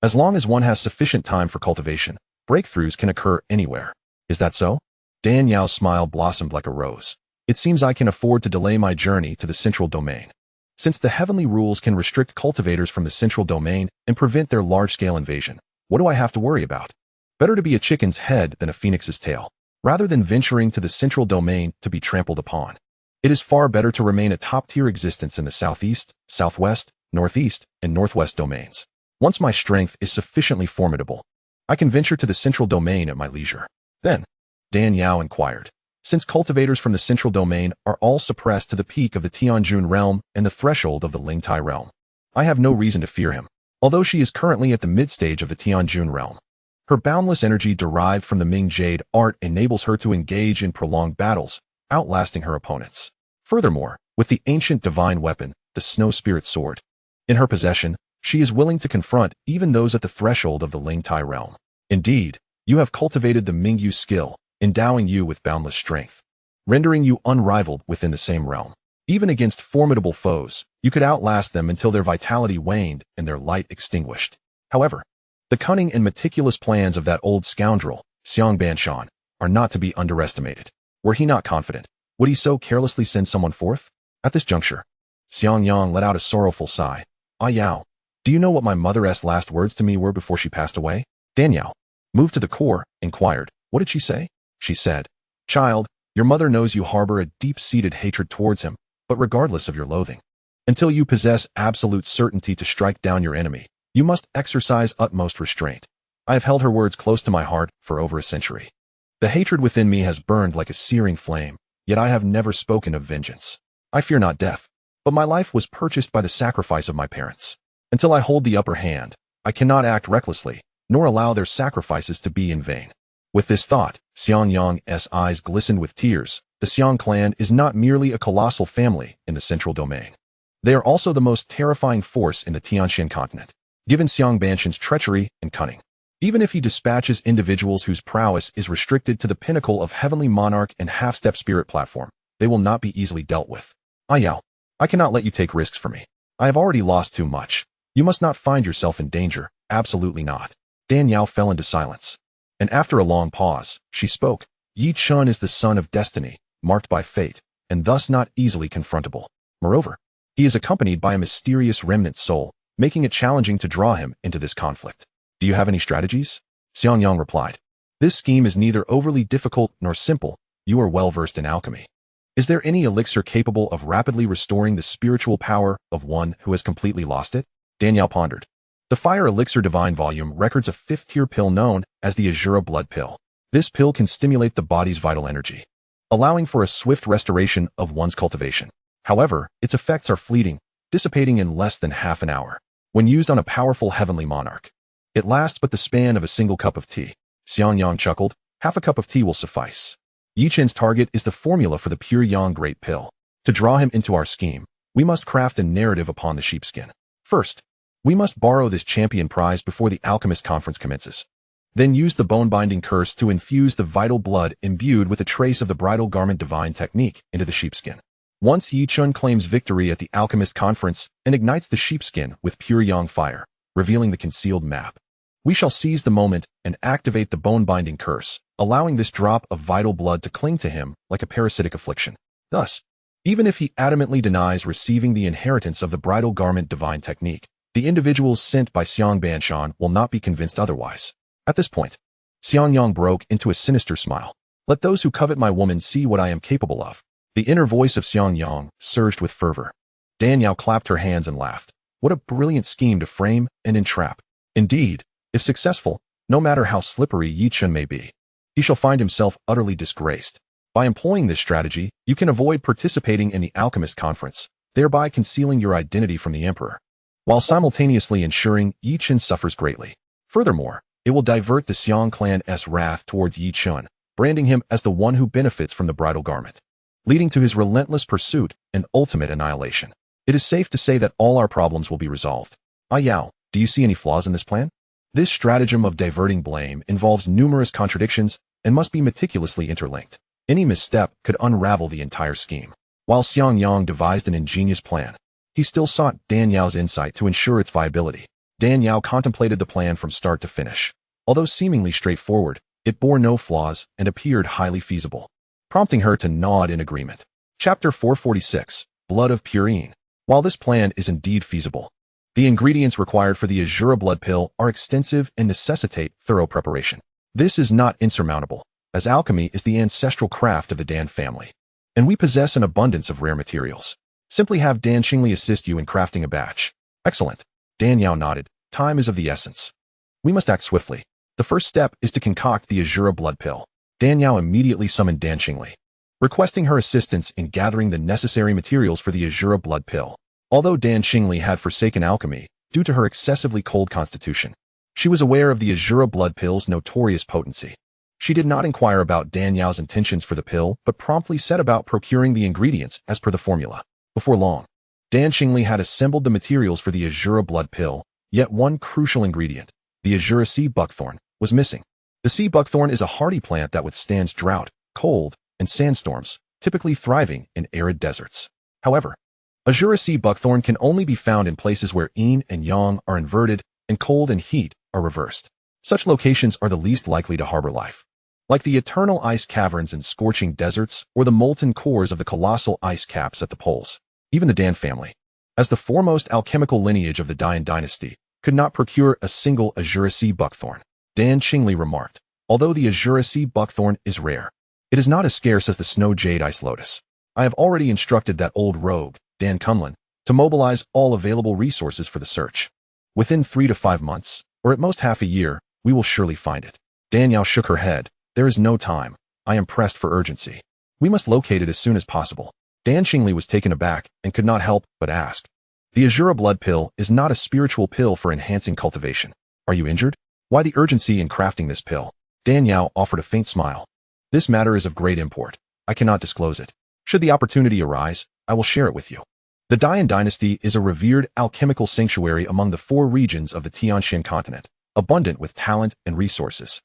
As long as one has sufficient time for cultivation, breakthroughs can occur anywhere. Is that so? Dan Yao's smile blossomed like a rose. It seems I can afford to delay my journey to the central domain. Since the heavenly rules can restrict cultivators from the central domain and prevent their large-scale invasion, what do I have to worry about? Better to be a chicken's head than a phoenix's tail, rather than venturing to the central domain to be trampled upon. It is far better to remain a top-tier existence in the southeast, southwest, northeast, and northwest domains. Once my strength is sufficiently formidable, I can venture to the central domain at my leisure. Then, Dan Yao inquired, since cultivators from the central domain are all suppressed to the peak of the Tianjun realm and the threshold of the Lingtai realm, I have no reason to fear him, although she is currently at the mid-stage of the Tianjun realm. Her boundless energy derived from the Ming Jade art enables her to engage in prolonged battles, outlasting her opponents. Furthermore, with the ancient divine weapon, the Snow Spirit Sword, In her possession, she is willing to confront even those at the threshold of the Lingtai realm. Indeed, you have cultivated the Mingyu skill, endowing you with boundless strength, rendering you unrivaled within the same realm. Even against formidable foes, you could outlast them until their vitality waned and their light extinguished. However, the cunning and meticulous plans of that old scoundrel, Xianxiaban, are not to be underestimated. Were he not confident, would he so carelessly send someone forth? At this juncture, Xiangyang let out a sorrowful sigh. Ah Yao, do you know what my mother's last words to me were before she passed away? Dan Yao, moved to the core, inquired, what did she say? She said, child, your mother knows you harbor a deep-seated hatred towards him, but regardless of your loathing, until you possess absolute certainty to strike down your enemy, you must exercise utmost restraint. I have held her words close to my heart for over a century. The hatred within me has burned like a searing flame, yet I have never spoken of vengeance. I fear not death, but my life was purchased by the sacrifice of my parents. Until I hold the upper hand, I cannot act recklessly, nor allow their sacrifices to be in vain. With this thought, Xiangyang's eyes glistened with tears. The Xiang clan is not merely a colossal family in the central domain. They are also the most terrifying force in the Tianxian continent, given Xianxiaban's treachery and cunning. Even if he dispatches individuals whose prowess is restricted to the pinnacle of Heavenly Monarch and Half-Step Spirit platform, they will not be easily dealt with. Ah Yao, I cannot let you take risks for me. I have already lost too much. You must not find yourself in danger, absolutely not. Dan Yao fell into silence. And after a long pause, she spoke. Yi Chun is the son of destiny, marked by fate, and thus not easily confrontable. Moreover, he is accompanied by a mysterious remnant soul, making it challenging to draw him into this conflict. Do you have any strategies? Xiangyang replied. This scheme is neither overly difficult nor simple. You are well versed in alchemy. Is there any elixir capable of rapidly restoring the spiritual power of one who has completely lost it? Daniel pondered. The Fire Elixir Divine Volume records a 5th-tier pill known as the Azura Blood Pill. This pill can stimulate the body's vital energy, allowing for a swift restoration of one's cultivation. However, its effects are fleeting, dissipating in less than half an hour. When used on a powerful heavenly monarch, it lasts but the span of a single cup of tea. Xiangyang chuckled. Half a cup of tea will suffice. Yi Chen's target is the formula for the Pure Yang Great Pill. To draw him into our scheme, we must craft a narrative upon the sheepskin. First, we must borrow this champion prize before the alchemist conference commences. Then use the bone-binding curse to infuse the vital blood imbued with a trace of the bridal garment divine technique into the sheepskin. Once Yi Chun claims victory at the alchemist conference and ignites the sheepskin with pure yang fire, revealing the concealed map, we shall seize the moment and activate the bone-binding curse, allowing this drop of vital blood to cling to him like a parasitic affliction. Thus, even if he adamantly denies receiving the inheritance of the bridal garment divine technique, the individuals sent by Xianxiaban will not be convinced otherwise. At this point, Xiangyang broke into a sinister smile. Let those who covet my woman see what I am capable of. The inner voice of Xiangyang surged with fervor. Dan Yao clapped her hands and laughed. What a brilliant scheme to frame and entrap. Indeed, if successful, no matter how slippery Yi Chun may be, he shall find himself utterly disgraced. By employing this strategy, you can avoid participating in the alchemist conference, thereby concealing your identity from the emperor, while simultaneously ensuring Yi Chun suffers greatly. Furthermore, it will divert the Xiang clan's wrath towards Yi Chun, branding him as the one who benefits from the bridal garment, leading to his relentless pursuit and ultimate annihilation. It is safe to say that all our problems will be resolved. Ah Yao, do you see any flaws in this plan? This stratagem of diverting blame involves numerous contradictions and must be meticulously interlinked. Any misstep could unravel the entire scheme. While Xiangyang devised an ingenious plan, he still sought Dan Yao's insight to ensure its viability. Dan Yao contemplated the plan from start to finish. Although seemingly straightforward, it bore no flaws and appeared highly feasible, prompting her to nod in agreement. Chapter 446, Blood of Purine. While this plan is indeed feasible, the ingredients required for the Azura blood pill are extensive and necessitate thorough preparation. This is not insurmountable, as alchemy is the ancestral craft of the Dan family, and we possess an abundance of rare materials. Simply have Dan Xingli assist you in crafting a batch. Excellent. Dan Yao nodded. Time is of the essence. We must act swiftly. The first step is to concoct the Azura blood pill. Dan Yao immediately summoned Dan Xingli, requesting her assistance in gathering the necessary materials for the Azura blood pill. Although Dan Xingli had forsaken alchemy due to her excessively cold constitution, she was aware of the Azura blood pill's notorious potency. She did not inquire about Dan Yao's intentions for the pill, but promptly set about procuring the ingredients as per the formula. Before long, Dan Xingli had assembled the materials for the Azura blood pill, yet one crucial ingredient, the Azura sea buckthorn, was missing. The sea buckthorn is a hardy plant that withstands drought, cold, and sandstorms, typically thriving in arid deserts. However, Azura sea buckthorn can only be found in places where yin and yang are inverted and cold and heat are reversed. Such locations are the least likely to harbor life, like the eternal ice caverns in scorching deserts or the molten cores of the colossal ice caps at the poles. Even the Dan family, as the foremost alchemical lineage of the Dian dynasty, could not procure a single Azura sea buckthorn. Dan Xingli remarked, although the Azura sea buckthorn is rare, it is not as scarce as the snow jade ice lotus. I have already instructed that old rogue, Dan Kunlun, to mobilize all available resources for the search. Within 3 to 5 months, or at most half a year, we will surely find it. Danielle shook her head. There is no time. I am pressed for urgency. We must locate it as soon as possible. Dan Xingli was taken aback and could not help but ask. The Azura blood pill is not a spiritual pill for enhancing cultivation. Are you injured? Why the urgency in crafting this pill? Dan Yao offered a faint smile. This matter is of great import. I cannot disclose it. Should the opportunity arise, I will share it with you. The Dian dynasty is a revered alchemical sanctuary among the 4 regions of the Tianxian continent, abundant with talent and resources.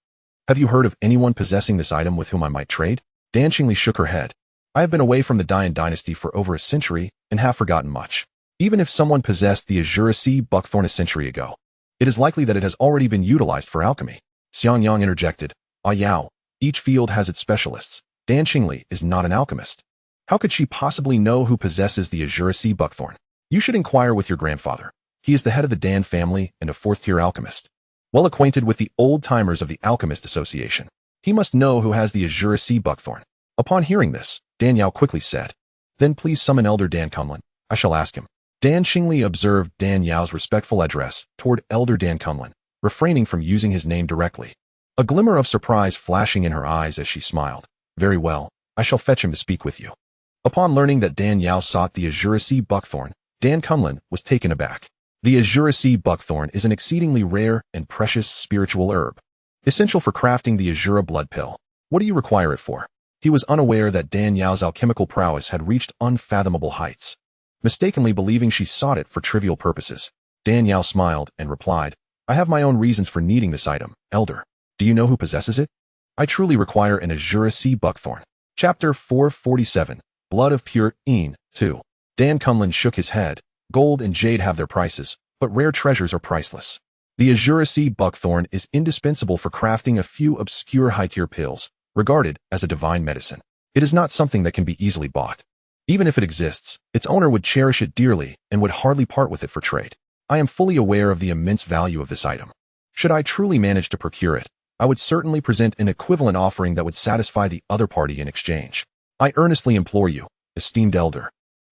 Have you heard of anyone possessing this item with whom I might trade? Dan Xingli shook her head. I have been away from the Dian dynasty for over a century and have forgotten much. Even if someone possessed the Azura sea buckthorn a century ago, it is likely that it has already been utilized for alchemy. Xiang Yang interjected. Ah Yao, each field has its specialists. Dan Xingli is not an alchemist. How could she possibly know who possesses the Azura sea buckthorn? You should inquire with your grandfather. He is the head of the Dan family and a 4th-tier alchemist. Well acquainted with the old-timers of the Alchemist Association. He must know who has the Azura sea buckthorn. Upon hearing this, Dan Yao quickly said, Then please summon Elder Dan Kunlun. I shall ask him. Dan Xingli observed Dan Yao's respectful address toward Elder Dan Kunlun, refraining from using his name directly. A glimmer of surprise flashing in her eyes as she smiled. Very well, I shall fetch him to speak with you. Upon learning that Dan Yao sought the Azura sea buckthorn, Dan Kunlun was taken aback. The Azura sea buckthorn is an exceedingly rare and precious spiritual herb, essential for crafting the Azura blood pill. What do you require it for? He was unaware that Dan Yao's alchemical prowess had reached unfathomable heights. Mistakenly believing she sought it for trivial purposes, Dan Yao smiled and replied, I have my own reasons for needing this item, Elder. Do you know who possesses it? I truly require an Azura sea buckthorn. Chapter 447, Blood of Pure Yin, 2. Dan Kunlun shook his head. Gold and jade have their prices, but rare treasures are priceless. The Azura sea buckthorn is indispensable for crafting a few obscure high-tier pills, regarded as a divine medicine. It is not something that can be easily bought. Even if it exists, its owner would cherish it dearly and would hardly part with it for trade. I am fully aware of the immense value of this item. Should I truly manage to procure it, I would certainly present an equivalent offering that would satisfy the other party in exchange. I earnestly implore you, esteemed elder,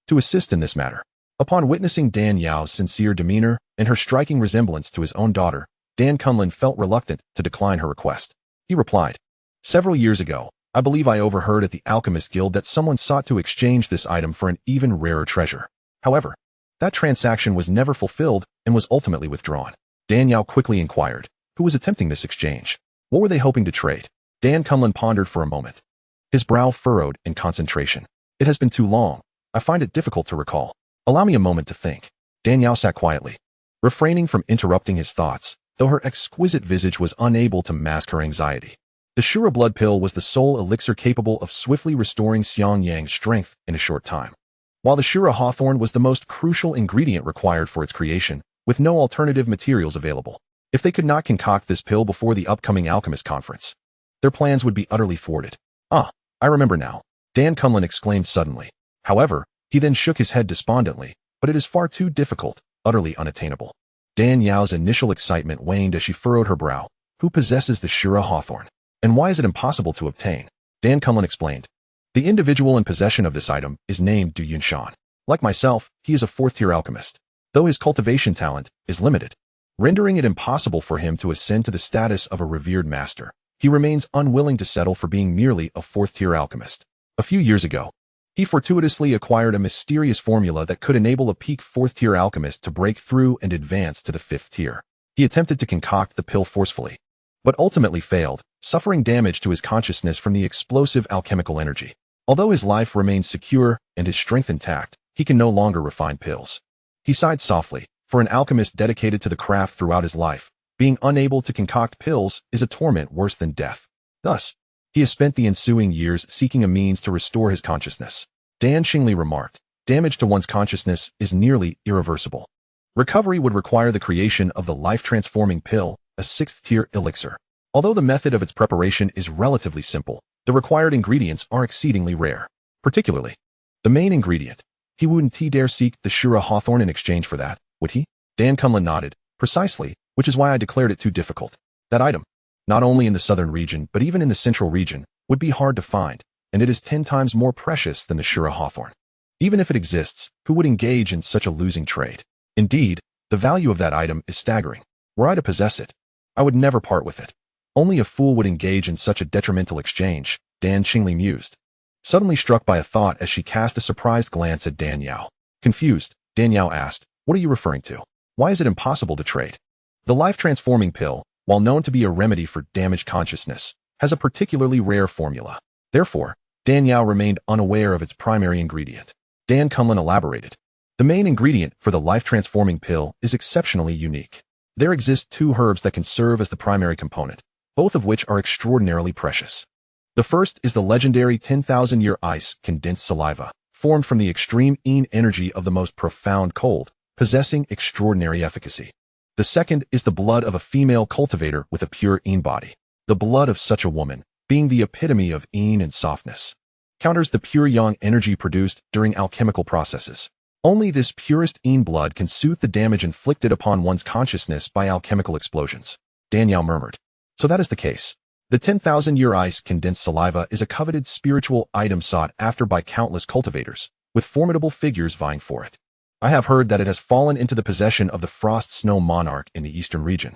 to assist in this matter. Upon witnessing Dan Yao's sincere demeanor and her striking resemblance to his own daughter, Dan Kunlun felt reluctant to decline her request. He replied, Several years ago, I believe I overheard at the Alchemist Guild that someone sought to exchange this item for an even rarer treasure. However, that transaction was never fulfilled and was ultimately withdrawn. Dan Yao quickly inquired, who was attempting this exchange? What were they hoping to trade? Dan Kunlun pondered for a moment. His brow furrowed in concentration. It has been too long. I find it difficult to recall. Allow me a moment to think. Dan Yao sat quietly, refraining from interrupting his thoughts, though her exquisite visage was unable to mask her anxiety. The Shura blood pill was the sole elixir capable of swiftly restoring Xiang Yang's strength in a short time, while the Shura hawthorn was the most crucial ingredient required for its creation, with no alternative materials available. If they could not concoct this pill before the upcoming alchemist conference, their plans would be utterly thwarted. Ah, I remember now, Dan Kunlun exclaimed suddenly. However, he then shook his head despondently, but it is far too difficult, utterly unattainable. Dan Yao's initial excitement waned as she furrowed her brow. Who possesses the Shura hawthorn? And why is it impossible to obtain? Dan Kunlun explained. The individual in possession of this item is named Du Yunshan. Like myself, he is a 4th-tier alchemist, though his cultivation talent is limited, rendering it impossible for him to ascend to the status of a revered master. He remains unwilling to settle for being merely a 4th-tier alchemist. A few years ago, he fortuitously acquired a mysterious formula that could enable a peak 4th-tier alchemist to break through and advance to the 5th tier. He attempted to concoct the pill forcefully, but ultimately failed, suffering damage to his consciousness from the explosive alchemical energy. Although his life remained secure and his strength intact, he can no longer refine pills. He sighed softly. For an alchemist dedicated to the craft throughout his life, being unable to concoct pills is a torment worse than death. Thus, he has spent the ensuing years seeking a means to restore his consciousness. Dan Xingli remarked, damage to one's consciousness is nearly irreversible. Recovery would require the creation of the life-transforming pill, a sixth-tier elixir. Although the method of its preparation is relatively simple, the required ingredients are exceedingly rare. Particularly, the main ingredient. He wouldn't dare seek the Shura Hawthorn in exchange for that, would he? Dan Kunlun nodded. Precisely, which is why I declared it too difficult. That item, not only in the southern region but even in the central region, would be hard to find, and it is 10 times more precious than the Shura Hawthorn. Even if it exists, who would engage in such a losing trade? Indeed, the value of that item is staggering. Were I to possess it, I would never part with it. Only a fool would engage in such a detrimental exchange, Dan Xingli mused, suddenly struck by a thought as she cast a surprised glance at Dan Yao. Confused, Dan Yao asked, what are you referring to? Why is it impossible to trade? The life-transforming pill, while known to be a remedy for damaged consciousness, has a particularly rare formula. Therefore, Dan Yao remained unaware of its primary ingredient. Dan Kunlun elaborated. The main ingredient for the life-transforming pill is exceptionally unique. There exist 2 herbs that can serve as the primary component, both of which are extraordinarily precious. The first is the legendary 10,000-year ice condensed saliva, formed from the extreme yin energy of the most profound cold, possessing extraordinary efficacy. The second is the blood of a female cultivator with a pure yin body. The blood of such a woman, being the epitome of yin and softness, counters the pure yang energy produced during alchemical processes. Only this purest yin blood can soothe the damage inflicted upon one's consciousness by alchemical explosions. Dan Yao murmured. So that is the case. The 10,000-year ice condensed saliva is a coveted spiritual item sought after by countless cultivators, with formidable figures vying for it. I have heard that it has fallen into the possession of the Frost Snow Monarch in the eastern region,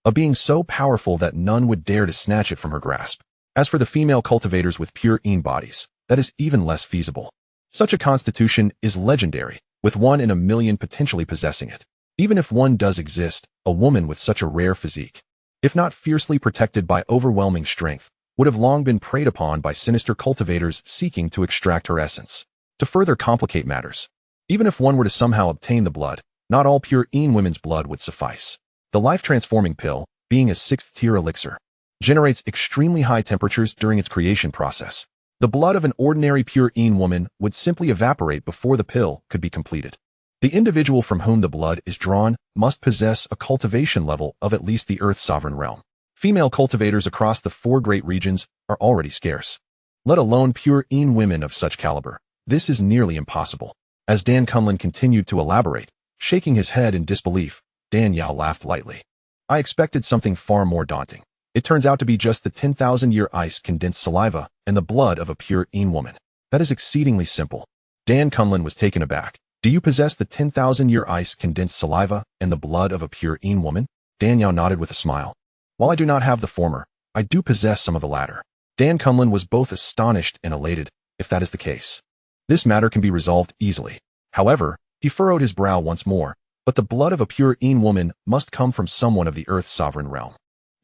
a being so powerful that none would dare to snatch it from her grasp. As for the female cultivators with pure yin bodies, that is even less feasible. Such a constitution is legendary, with 1 in a million potentially possessing it. Even if one does exist, a woman with such a rare physique, if not fiercely protected by overwhelming strength, would have long been preyed upon by sinister cultivators seeking to extract her essence. To further complicate matters, even if one were to somehow obtain the blood, not all pure yin women's blood would suffice. The life-transforming pill, being a 6th-tier elixir, generates extremely high temperatures during its creation process. The blood of an ordinary pure yin woman would simply evaporate before the pill could be completed. The individual from whom the blood is drawn must possess a cultivation level of at least the Earth's sovereign realm. Female cultivators across the 4 great regions are already scarce, let alone pure yin women of such caliber. This is nearly impossible. As Dan Kunlun continued to elaborate, shaking his head in disbelief, Dan Yao laughed lightly. I expected something far more daunting. It turns out to be just the 10,000-year ice condensed saliva and the blood of a pure yin woman. That is exceedingly simple. Dan Kunlun was taken aback. Do you possess the 10,000-year ice condensed saliva and the blood of a pure yin woman? Dan Yao nodded with a smile. While I do not have the former, I do possess some of the latter. Dan Kunlun was both astonished and elated. If that is the case, this matter can be resolved easily. However, he furrowed his brow once more, but the blood of a pure yin woman must come from someone of the Earth's sovereign realm.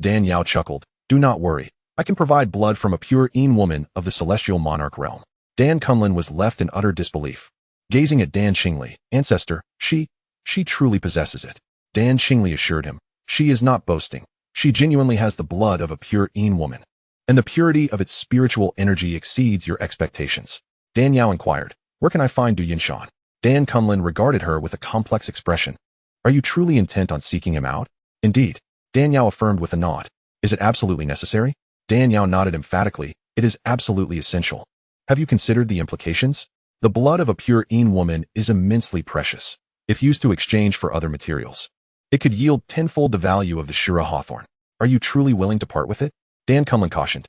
Dan Yao chuckled. Do not worry. I can provide blood from a pure yin woman of the celestial monarch realm. Dan Kunlun was left in utter disbelief, gazing at Dan Xingli. Ancestor, she truly possesses it. Dan Xingli assured him. She is not boasting. She genuinely has the blood of a pure yin woman, and the purity of its spiritual energy exceeds your expectations. Dan Yao inquired, where can I find Du Yinshan? Dan Kunlun regarded her with a complex expression. Are you truly intent on seeking him out? Indeed. Dan Yao affirmed with a nod. Is it absolutely necessary? Dan Yao nodded emphatically. It is absolutely essential. Have you considered the implications? The blood of a pure yin woman is immensely precious. If used to exchange for other materials, it could yield 10-fold the value of the Shura Hawthorn. Are you truly willing to part with it? Dan Kunlun cautioned,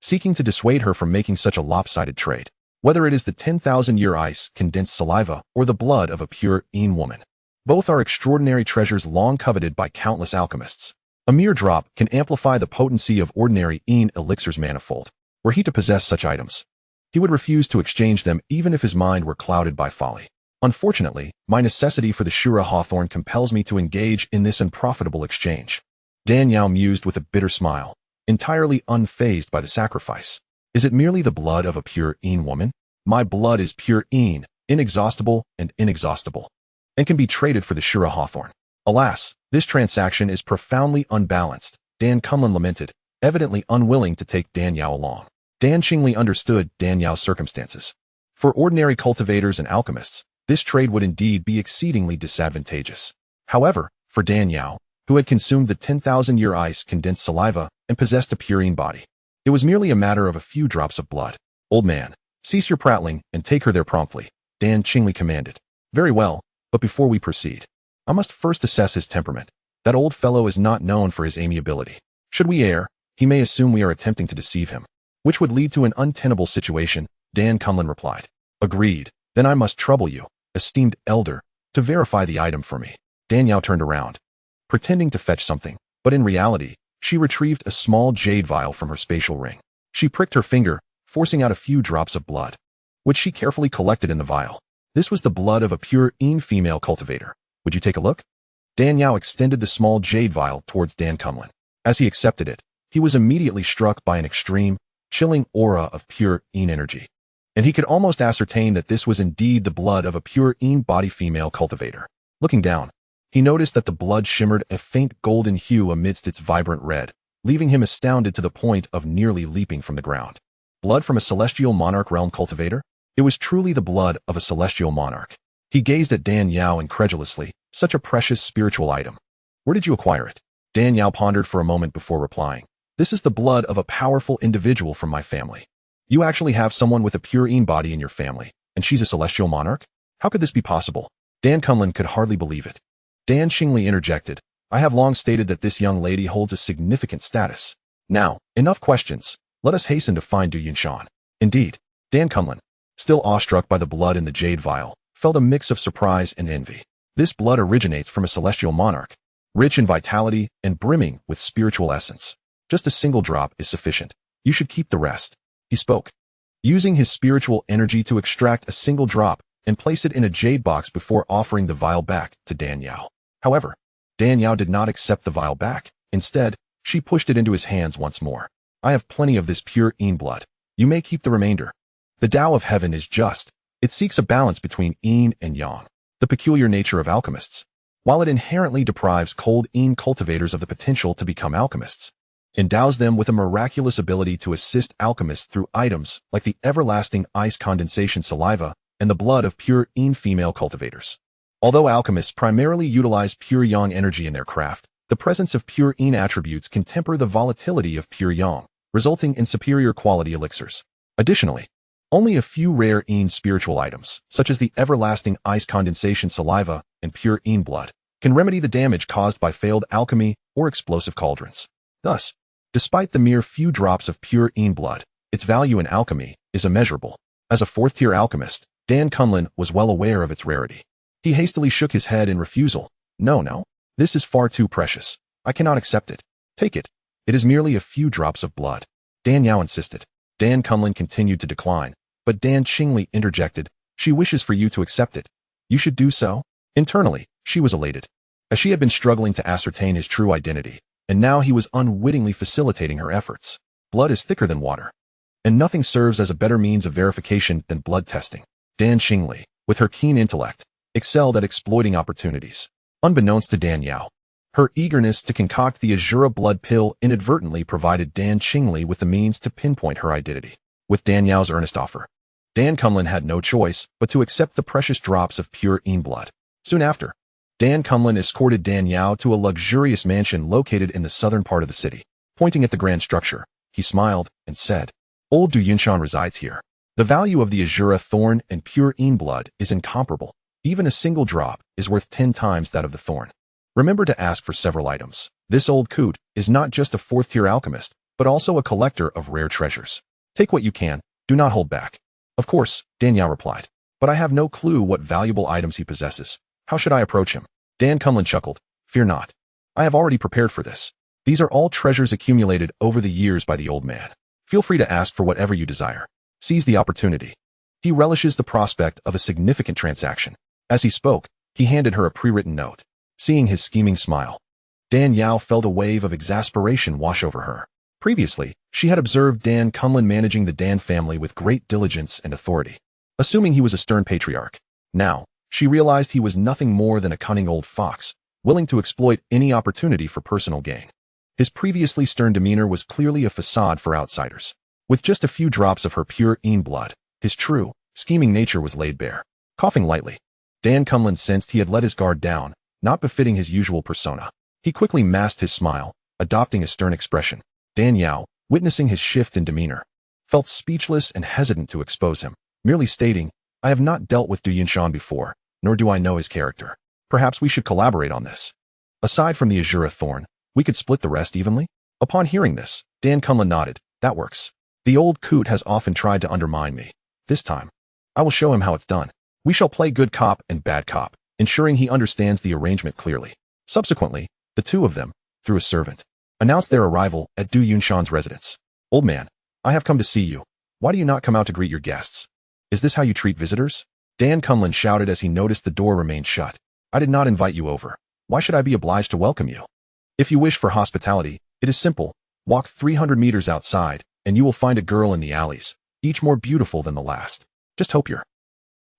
seeking to dissuade her from making such a lopsided trade. Whether it is the 10,000-year ice condensed saliva or the blood of a pure yin woman, both are extraordinary treasures long coveted by countless alchemists. A mere drop can amplify the potency of ordinary yin elixirs manifold. Were he to possess such items, he would refuse to exchange them even if his mind were clouded by folly. Unfortunately, my necessity for the Shura Hawthorn compels me to engage in this unprofitable exchange. Dan Yao mused with a bitter smile, entirely unfazed by the sacrifice. Is it merely the blood of a pure yin woman? My blood is pure yin, inexhaustible and inexhaustible, and can be traded for the Shura hawthorn. Alas, this transaction is profoundly unbalanced, Dan Kunlun lamented, evidently unwilling to take Dan Yao along. Dan Qingli understood Dan Yao's circumstances. For ordinary cultivators and alchemists, this trade would indeed be exceedingly disadvantageous. However, for Dan Yao, who had consumed the 10,000-year ice condensed saliva and possessed a purine body, it was merely a matter of a few drops of blood. Old man, cease your prattling and take her there promptly, Dan Qingli commanded. Very well, but before we proceed, I must first assess his temperament. That old fellow is not known for his amiability. Should we err, he may assume we are attempting to deceive him, which would lead to an untenable situation, Dan Kunlun replied. Agreed. Then I must trouble you, esteemed elder, to verify the item for me. Dan Yao turned around, pretending to fetch something, but in reality, she retrieved a small jade vial from her spatial ring. She pricked her finger, forcing out a few drops of blood, which she carefully collected in the vial. This was the blood of a pure female cultivator. Would you take a look? Dan Yao extended the small jade vial towards Dan Kunlun. As he accepted it, he was immediately struck by an extreme, chilling aura of pure energy, and he could almost ascertain that this was indeed the blood of a pure body female cultivator. Looking down, he noticed that the blood shimmered a faint golden hue amidst its vibrant red, leaving him astounded to the point of nearly leaping from the ground. Blood from a celestial monarch realm cultivator? It was truly the blood of a celestial monarch. He gazed at Dan Yao incredulously. Such a precious spiritual item. Where did you acquire it? Dan Yao pondered for a moment before replying. This is the blood of a powerful individual from my family. You actually have someone with a pure body in your family, and she's a celestial monarch? How could this be possible? Dan Kunlun could hardly believe it. Dan Qingli interjected. I have long stated that this young lady holds a significant status. Now, enough questions. Let us hasten to find Du Yunshan. Indeed, Dan Kunlun, still awestruck by the blood in the jade vial, felt a mix of surprise and envy. This blood originates from a celestial monarch, rich in vitality and brimming with spiritual essence. Just a single drop is sufficient. You should keep the rest. He spoke, using his spiritual energy to extract a single drop and place it in a jade box before offering the vial back to Dan Yao. However, Dan Yao did not accept the vial back. Instead, she pushed it into his hands once more. I have plenty of this pure blood. You may keep the remainder. The Tao of heaven is just. It seeks a balance between yin and yang, the peculiar nature of alchemists. While it inherently deprives cold cultivators of the potential to become alchemists, endows them with a miraculous ability to assist alchemists through items like the everlasting ice condensation saliva and the blood of pure female cultivators. Although alchemists primarily utilize pure yang energy in their craft, the presence of pure attributes can temper the volatility of pure yang, resulting in superior quality elixirs. Additionally, only a few rare spiritual items, such as the everlasting ice condensation saliva and pure blood, can remedy the damage caused by failed alchemy or explosive cauldrons. Thus, despite the mere few drops of pure blood, its value in alchemy is immeasurable. As a fourth-tier alchemist, Dan Kunlun was well aware of its rarity. He hastily shook his head in refusal. No, this is far too precious. I cannot accept it. Take it. It is merely a few drops of blood. Dan Yao insisted. Dan Kunlun continued to decline, but Dan Qingli interjected. She wishes for you to accept it. You should do so. Internally, she was elated, as she had been struggling to ascertain his true identity, and now he was unwittingly facilitating her efforts. Blood is thicker than water, and nothing serves as a better means of verification than blood testing. Dan Qingli, with her keen intellect, excelled at exploiting opportunities. Unbeknownst to Dan Yao, her eagerness to concoct the Azura blood pill inadvertently provided Dan Qingli with the means to pinpoint her identity. With Dan Yao's earnest offer, Dan Kunlun had no choice but to accept the precious drops of pure blood. Soon after, Dan Kunlun escorted Dan Yao to a luxurious mansion located in the southern part of the city. Pointing at the grand structure, he smiled and said, Old Du Yunshan resides here. The value of the Azura thorn and pure blood is incomparable. Even a single drop is worth 10 times that of the thorn. Remember to ask for several items. This old coot is not just a fourth-tier alchemist, but also a collector of rare treasures. Take what you can, do not hold back. Of course, Dan Yao replied, but I have no clue what valuable items he possesses. How should I approach him? Dan Kunlun chuckled. Fear not. I have already prepared for this. These are all treasures accumulated over the years by the old man. Feel free to ask for whatever you desire. Seize the opportunity. He relishes the prospect of a significant transaction. As he spoke, he handed her a pre-written note. Seeing his scheming smile, Dan Yao felt a wave of exasperation wash over her. Previously, she had observed Dan Kunlun managing the Dan family with great diligence and authority. assuming he was a stern patriarch. Now, she realized he was nothing more than a cunning old fox, willing to exploit any opportunity for personal gain. His previously stern demeanor was clearly a facade for outsiders. With just a few drops of her pure Yin blood, his true, scheming nature was laid bare. Coughing lightly, Dan Cunlin sensed he had let his guard down, not befitting his usual persona. He quickly masked his smile, adopting a stern expression. Dan Yao, witnessing his shift in demeanor, felt speechless and hesitant to expose him, merely stating, "I have not dealt with Du Yunshan before, nor do I know his character. Perhaps we should collaborate on this. Aside from the Azura thorn, we could split the rest evenly?" Upon hearing this, Dan Cunlin nodded. "That works. The old coot has often tried to undermine me. This time, I will show him how it's done. We shall play good cop and bad cop, ensuring he understands the arrangement clearly." Subsequently, the two of them, through a servant, announced their arrival at Du Yunshan's residence. "Old man, I have come to see you. Why do you not come out to greet your guests? Is this how you treat visitors?" Dan Cunlin shouted as he noticed the door remained shut. "I did not invite you over. Why should I be obliged to welcome you? If you wish for hospitality, it is simple. Walk 300 meters outside, and you will find a girl in the alleys, each more beautiful than the last. Just hope your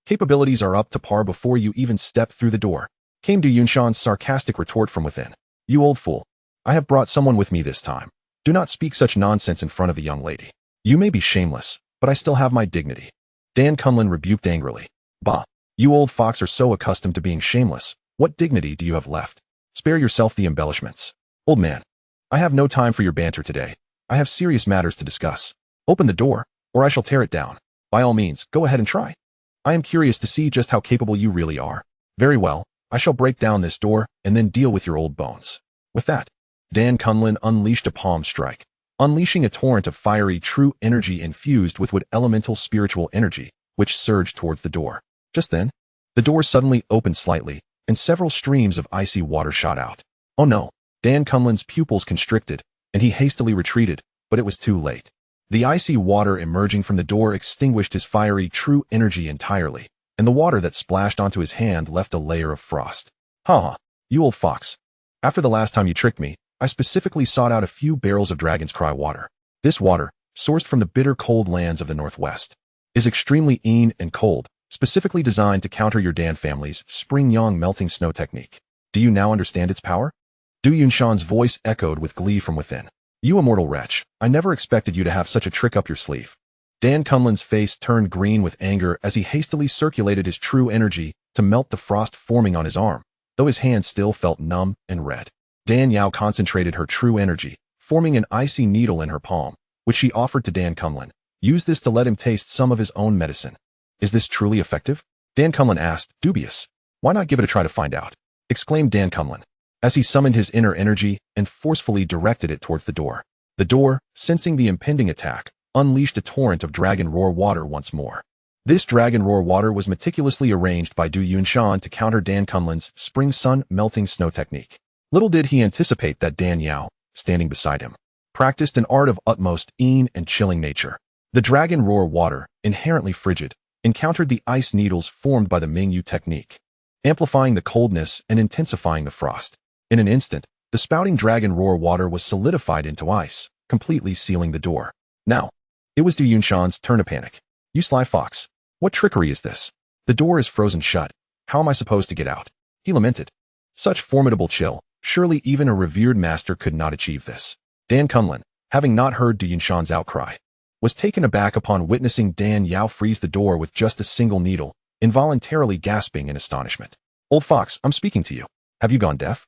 capabilities are up to par before you even step through the door," came Du Yunshan's sarcastic retort from within. "You old fool. I have brought someone with me this time. Do not speak such nonsense in front of the young lady. You may be shameless, but I still have my dignity." Dan Cunlin rebuked angrily. "Bah, you old fox are so accustomed to being shameless. What dignity do you have left? Spare yourself the embellishments. Old man, I have no time for your banter today. I have serious matters to discuss. Open the door, or I shall tear it down. By all means, go ahead and try. I am curious to see just how capable you really are. Very well, I shall break down this door and then deal with your old bones." With that, Dan Cunlin unleashed a palm strike, unleashing a torrent of fiery true energy infused with elemental spiritual energy, which surged towards the door. Just then, the door suddenly opened slightly, and several streams of icy water shot out. Oh no! Dan Cunlin's pupils constricted, and he hastily retreated, but it was too late. The icy water emerging from the door extinguished his fiery true energy entirely, and the water that splashed onto his hand left a layer of frost. "Ha! You old fox. After the last time you tricked me, I specifically sought out a few barrels of Dragon's Cry water. This water, sourced from the bitter cold lands of the Northwest, is extremely Yin and cold, specifically designed to counter your Dan family's spring yang melting snow technique. Do you now understand its power?" Du Yunshan's voice echoed with glee from within. "You immortal wretch, I never expected you to have such a trick up your sleeve." Dan Cunlin's face turned green with anger as he hastily circulated his true energy to melt the frost forming on his arm, though his hand still felt numb and red. Dan Yao concentrated her true energy, forming an icy needle in her palm, which she offered to Dan Cunlin. Use this to let him taste some of his own medicine. "Is this truly effective?" Dan Cunlin asked, dubious. "Why not give it a try to find out?" exclaimed Dan Cunlin, as he summoned his inner energy and forcefully directed it towards the door. The door, sensing the impending attack, unleashed a torrent of dragon roar water once more. This dragon roar water was meticulously arranged by Du Yunshan to counter Dan Cunlin's spring sun melting snow technique. Little did he anticipate that Dan Yao, standing beside him, practiced an art of utmost Yin and chilling nature. The dragon roar water, inherently frigid, encountered the ice needles formed by the Mingyu technique, amplifying the coldness and intensifying the frost. In an instant, the spouting dragon roar water was solidified into ice, completely sealing the door. Now, it was Du Yunshan's turn to panic. "You sly fox. What trickery is this? The door is frozen shut. How am I supposed to get out?" he lamented. Such formidable chill, surely even a revered master could not achieve this. Dan Cunlin, having not heard Du Yunshan's outcry, was taken aback upon witnessing Dan Yao freeze the door with just a single needle, involuntarily gasping in astonishment. "Old fox, I'm speaking to you. Have you gone deaf?"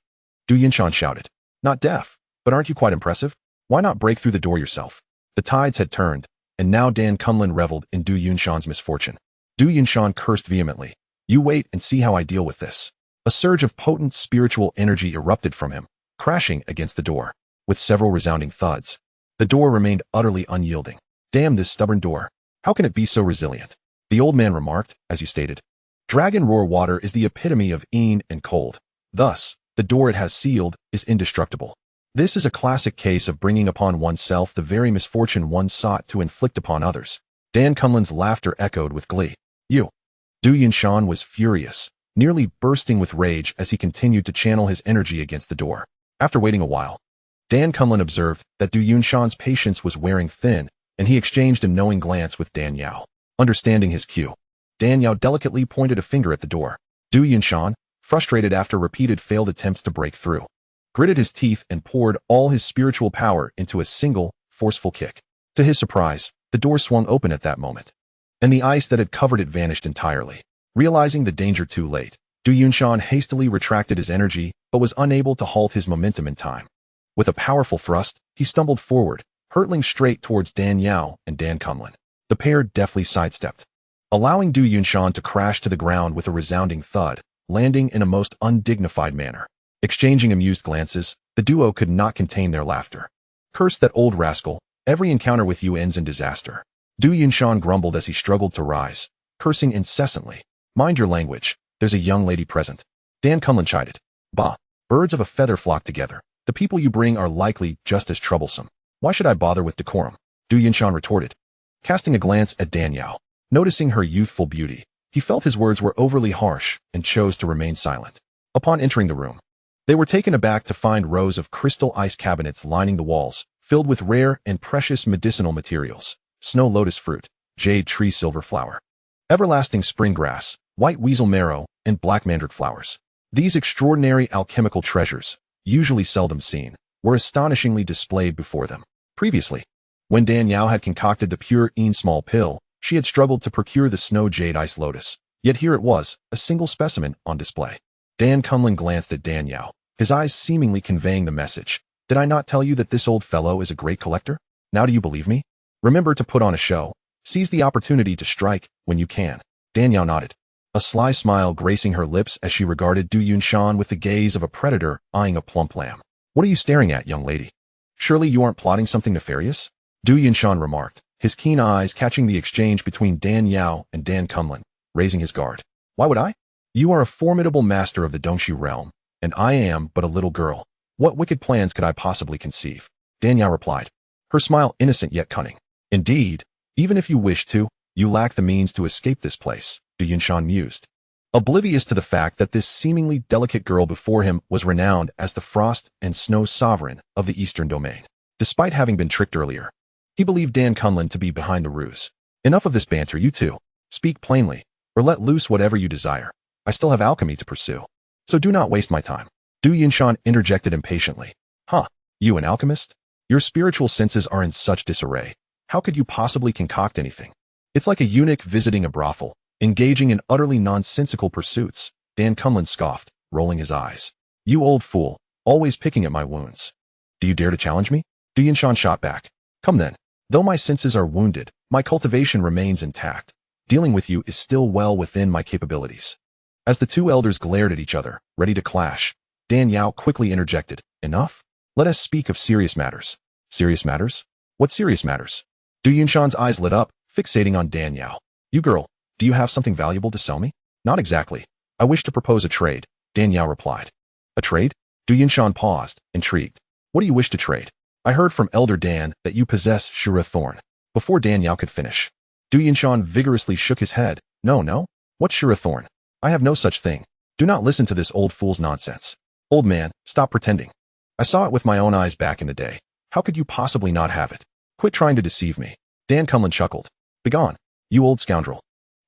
Du Yunshan shouted. "Not deaf, but aren't you quite impressive? Why not break through the door yourself?" The tides had turned, and now Dan Cunlin reveled in Du Yunshan's misfortune. Du Yunshan cursed vehemently. "You wait and see how I deal with this." A surge of potent spiritual energy erupted from him, crashing against the door. With several resounding thuds, the door remained utterly unyielding. "Damn this stubborn door. How can it be so resilient?" the old man remarked, as you stated. Dragon roar water is the epitome of Yin and cold. Thus, the door it has sealed is indestructible. This is a classic case of bringing upon oneself the very misfortune one sought to inflict upon others. Dan Cunlin's laughter echoed with glee. "You." Du Yunshan was furious, nearly bursting with rage as he continued to channel his energy against the door. After waiting a while, Dan Cunlin observed that Du Yunshan's patience was wearing thin, and he exchanged a knowing glance with Dan Yao. Understanding his cue, Dan Yao delicately pointed a finger at the door. Du Yunshan, frustrated after repeated failed attempts to break through, gritted his teeth and poured all his spiritual power into a single, forceful kick. To his surprise, the door swung open at that moment, and the ice that had covered it vanished entirely. Realizing the danger too late, Du Yunshan hastily retracted his energy but was unable to halt his momentum in time. With a powerful thrust, he stumbled forward, hurtling straight towards Dan Yao and Dan Kunlun. The pair deftly sidestepped, allowing Du Yunshan to crash to the ground with a resounding thud, landing in a most undignified manner. Exchanging amused glances, the duo could not contain their laughter. "Curse that old rascal, every encounter with you ends in disaster." Du Yunshan grumbled as he struggled to rise, cursing incessantly. "Mind your language, there's a young lady present." Dan Kunlun chided. "Bah, birds of a feather flock together. The people you bring are likely just as troublesome. Why should I bother with decorum?" Du Yunshan retorted, casting a glance at Dan Yao. Noticing her youthful beauty, he felt his words were overly harsh and chose to remain silent. Upon entering the room, they were taken aback to find rows of crystal ice cabinets lining the walls, filled with rare and precious medicinal materials: snow lotus fruit, jade tree silver flower, everlasting spring grass, white weasel marrow, and black mandrake flowers. These extraordinary alchemical treasures, usually seldom seen, were astonishingly displayed before them. Previously, when Dan Yao had concocted the pure small pill, she had struggled to procure the snow jade ice lotus, yet here it was, a single specimen, on display. Dan Kunlun glanced at Dan Yao, his eyes seemingly conveying the message. "Did I not tell you that this old fellow is a great collector? Now do you believe me? Remember to put on a show. Seize the opportunity to strike when you can." Dan Yao nodded, a sly smile gracing her lips as she regarded Du Yunshan with the gaze of a predator eyeing a plump lamb. "What are you staring at, young lady? Surely you aren't plotting something nefarious?" Du Yunshan remarked, his keen eyes catching the exchange between Dan Yao and Dan Kunlun, raising his guard. "Why would I? You are a formidable master of the Dongxi realm, and I am but a little girl. What wicked plans could I possibly conceive?" Dan Yao replied, her smile innocent yet cunning. "Indeed, even if you wished to, you lack the means to escape this place," Du Yunshan mused, oblivious to the fact that this seemingly delicate girl before him was renowned as the frost and snow sovereign of the eastern domain. Despite having been tricked earlier, he believed Dan Kunlun to be behind the ruse. "Enough of this banter, you two. Speak plainly, or let loose whatever you desire. I still have alchemy to pursue, so do not waste my time." Du Yunshan interjected impatiently. "Huh, you an alchemist? Your spiritual senses are in such disarray. How could you possibly concoct anything? It's like a eunuch visiting a brothel, engaging in utterly nonsensical pursuits." Dan Kunlun scoffed, rolling his eyes. "You old fool, always picking at my wounds. Do you dare to challenge me?" Du Yunshan shot back. "Come then. Though my senses are wounded, my cultivation remains intact. Dealing with you is still well within my capabilities." As the two elders glared at each other, ready to clash, Dan Yao quickly interjected, "Enough? Let us speak of serious matters." "Serious matters? What serious matters?" Du Yunshan's eyes lit up, fixating on Dan Yao. "You girl, do you have something valuable to sell me?" "Not exactly. I wish to propose a trade," Dan Yao replied. "A trade?" Du Yunshan paused, intrigued. "What do you wish to trade?" "I heard from Elder Dan that you possess Shurathorn." Before Dan Yao could finish, Du Yunshan vigorously shook his head. No. What's Shurathorn? I have no such thing. Do not listen to this old fool's nonsense. Old man, stop pretending. I saw it with my own eyes back in the day. How could you possibly not have it? Quit trying to deceive me." Dan Kunlun chuckled. "Begone, you old scoundrel.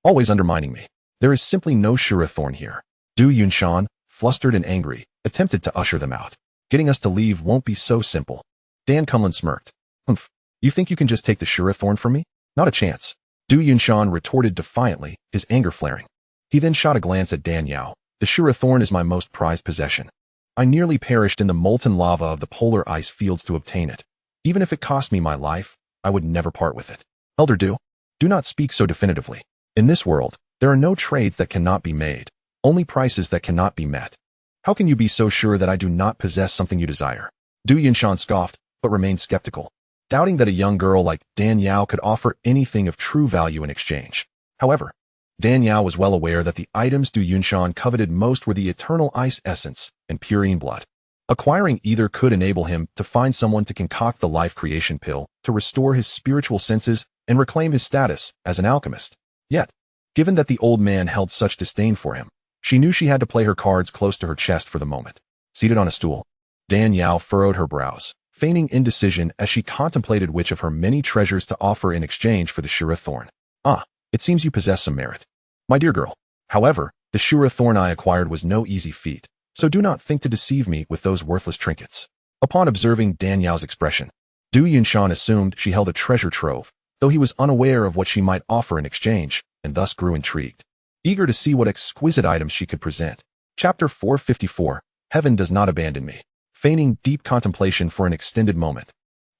Always undermining me. There is simply no Shurathorn here." Du Yunshan, flustered and angry, attempted to usher them out. "Getting us to leave won't be so simple." Dan Kunlun smirked. "Humph, you think you can just take the Shurathorn from me? Not a chance." Du Yunshan retorted defiantly, his anger flaring. He then shot a glance at Dan Yao. "The Shurathorn is my most prized possession. I nearly perished in the molten lava of the polar ice fields to obtain it. Even if it cost me my life, I would never part with it." "Elder Du, do not speak so definitively. In this world, there are no trades that cannot be made, only prices that cannot be met. How can you be so sure that I do not possess something you desire?" Du Yunshan scoffed, but remained skeptical, doubting that a young girl like Dan Yao could offer anything of true value in exchange. However, Dan Yao was well aware that the items Du Yunshan coveted most were the eternal ice essence and purine blood. Acquiring either could enable him to find someone to concoct the life creation pill to restore his spiritual senses and reclaim his status as an alchemist. Yet, given that the old man held such disdain for him, she knew she had to play her cards close to her chest for the moment. Seated on a stool, Dan Yao furrowed her brows, feigning indecision as she contemplated which of her many treasures to offer in exchange for the Shurathorn. "Ah, it seems you possess some merit. My dear girl. However, the Shura thorn I acquired was no easy feat, so do not think to deceive me with those worthless trinkets. Upon observing Dan Yao's expression, Du Yunshan assumed she held a treasure trove, though he was unaware of what she might offer in exchange, and thus grew intrigued, eager to see what exquisite items she could present. Chapter 454, Heaven Does Not Abandon Me. Feigning deep contemplation for an extended moment,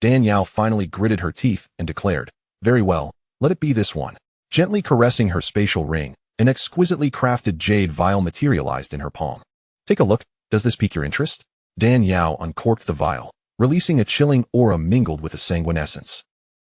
Dan Yao finally gritted her teeth and declared, "Very well, let it be this one." Gently caressing her spatial ring, an exquisitely crafted jade vial materialized in her palm. "Take a look, does this pique your interest?" Dan Yao uncorked the vial, releasing a chilling aura mingled with a sanguine essence.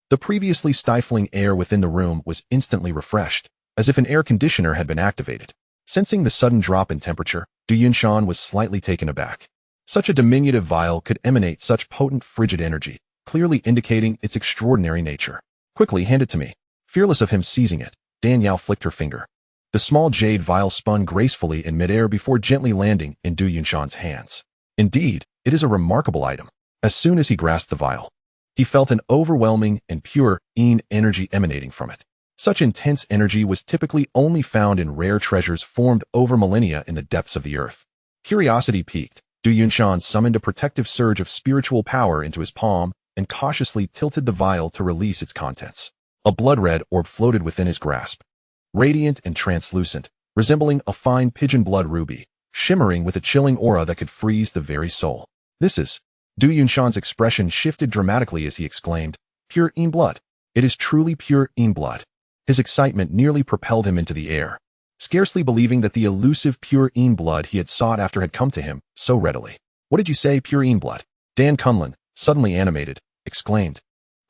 The previously stifling air within the room was instantly refreshed, as if an air conditioner had been activated. Sensing the sudden drop in temperature, Du Yunshan was slightly taken aback. Such a diminutive vial could emanate such potent frigid energy, clearly indicating its extraordinary nature. "Quickly, hand it to me." Fearless of him seizing it, Dan Yao flicked her finger. The small jade vial spun gracefully in midair before gently landing in Du Yunshan's hands. Indeed, it is a remarkable item. As soon as he grasped the vial, he felt an overwhelming and pure energy emanating from it. Such intense energy was typically only found in rare treasures formed over millennia in the depths of the earth. Curiosity piqued, Du Yunshan summoned a protective surge of spiritual power into his palm and cautiously tilted the vial to release its contents. A blood-red orb floated within his grasp, radiant and translucent, resembling a fine pigeon blood ruby, shimmering with a chilling aura that could freeze the very soul. "This is..." Du Yunshan's expression shifted dramatically as he exclaimed, "Pure blood. It is truly pure blood." His excitement nearly propelled him into the air, scarcely believing that the elusive pure blood he had sought after had come to him so readily. "What did you say, pure blood?" Dan Kunlun, suddenly animated, exclaimed.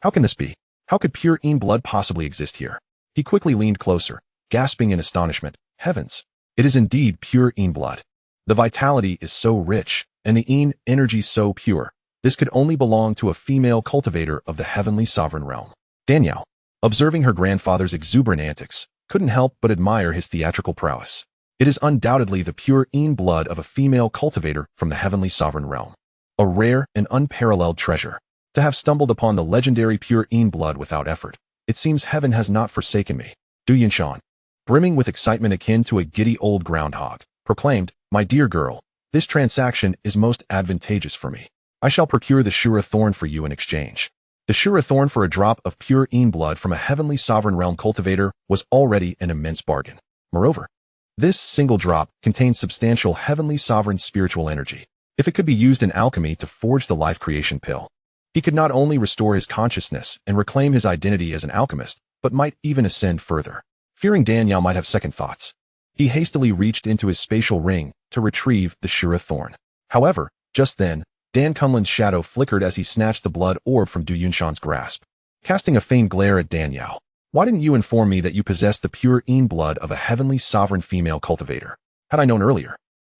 "How can this be? How could pure blood possibly exist here?" He quickly leaned closer, gasping in astonishment. "Heavens! It is indeed pure blood. The vitality is so rich, and the energy so pure. This could only belong to a female cultivator of the heavenly sovereign realm." Dan Yao, observing her grandfather's exuberant antics, couldn't help but admire his theatrical prowess. It is undoubtedly the pure blood of a female cultivator from the heavenly sovereign realm. A rare and unparalleled treasure. To have stumbled upon the legendary pure blood without effort, it seems heaven has not forsaken me. Du Yunshan, brimming with excitement akin to a giddy old groundhog, proclaimed, "My dear girl, this transaction is most advantageous for me. I shall procure the Shura thorn for you in exchange." The Shura thorn for a drop of pure blood from a heavenly sovereign realm cultivator was already an immense bargain. Moreover, this single drop contains substantial heavenly sovereign spiritual energy. If it could be used in alchemy to forge the life creation pill, he could not only restore his consciousness and reclaim his identity as an alchemist, but might even ascend further. Fearing Dan Yao might have second thoughts, he hastily reached into his spatial ring to retrieve the Shura thorn. However, just then, Dan Kunlun's shadow flickered as he snatched the blood orb from Du Yunshan's grasp. Casting a faint glare at Dan Yao, "Why didn't you inform me that you possessed the pure blood of a heavenly sovereign female cultivator? Had I known earlier,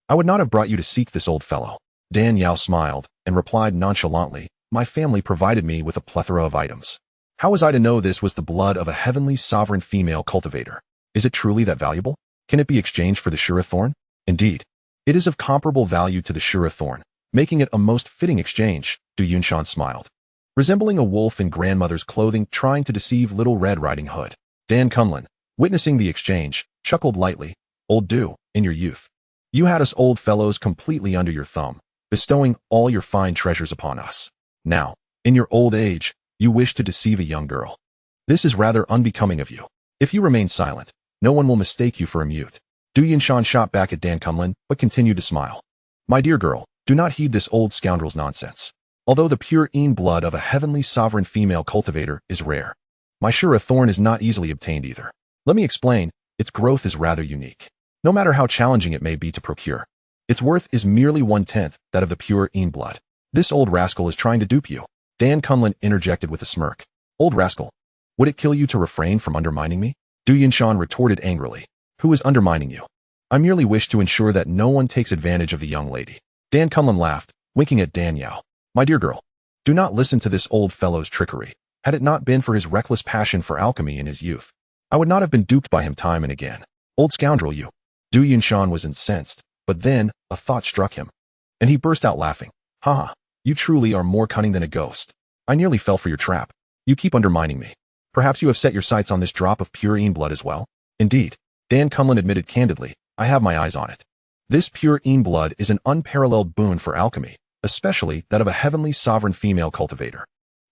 I would not have brought you to seek this old fellow." Dan Yao smiled and replied nonchalantly, "My family provided me with a plethora of items. How was I to know this was the blood of a heavenly sovereign female cultivator? Is it truly that valuable? Can it be exchanged for the Shura thorn?" "Indeed, it is of comparable value to the Shura thorn, making it a most fitting exchange," Du Yunshan smiled, resembling a wolf in grandmother's clothing trying to deceive Little Red Riding Hood. Dan Kunlun, witnessing the exchange, chuckled lightly. "Old Du, in your youth, you had us old fellows completely under your thumb, bestowing all your fine treasures upon us. Now, in your old age, you wish to deceive a young girl. This is rather unbecoming of you. If you remain silent, no one will mistake you for a mute." Du Yunshan shot back at Dan Kunlun, but continued to smile. "My dear girl, do not heed this old scoundrel's nonsense. Although the pure blood of a heavenly sovereign female cultivator is rare, my Shura thorn is not easily obtained either. Let me explain, its growth is rather unique. No matter how challenging it may be to procure, its worth is merely 1/10 that of the pure blood. This old rascal is trying to dupe you." Dan Kunlun interjected with a smirk. "Old rascal? Would it kill you to refrain from undermining me?" Du Yunshan retorted angrily. "Who is undermining you? I merely wish to ensure that no one takes advantage of the young lady." Dan Kunlun laughed, winking at Dan Yao. "My dear girl, do not listen to this old fellow's trickery. Had it not been for his reckless passion for alchemy in his youth, I would not have been duped by him time and again. Old scoundrel you." Du Yunshan was incensed, but then a thought struck him, and he burst out laughing. "Ha! You truly are more cunning than a ghost. I nearly fell for your trap. You keep undermining me. Perhaps you have set your sights on this drop of pure blood as well?" "Indeed, Dan Cumlin admitted candidly, I have my eyes on it. This pure Een blood is an unparalleled boon for alchemy, especially that of a heavenly sovereign female cultivator.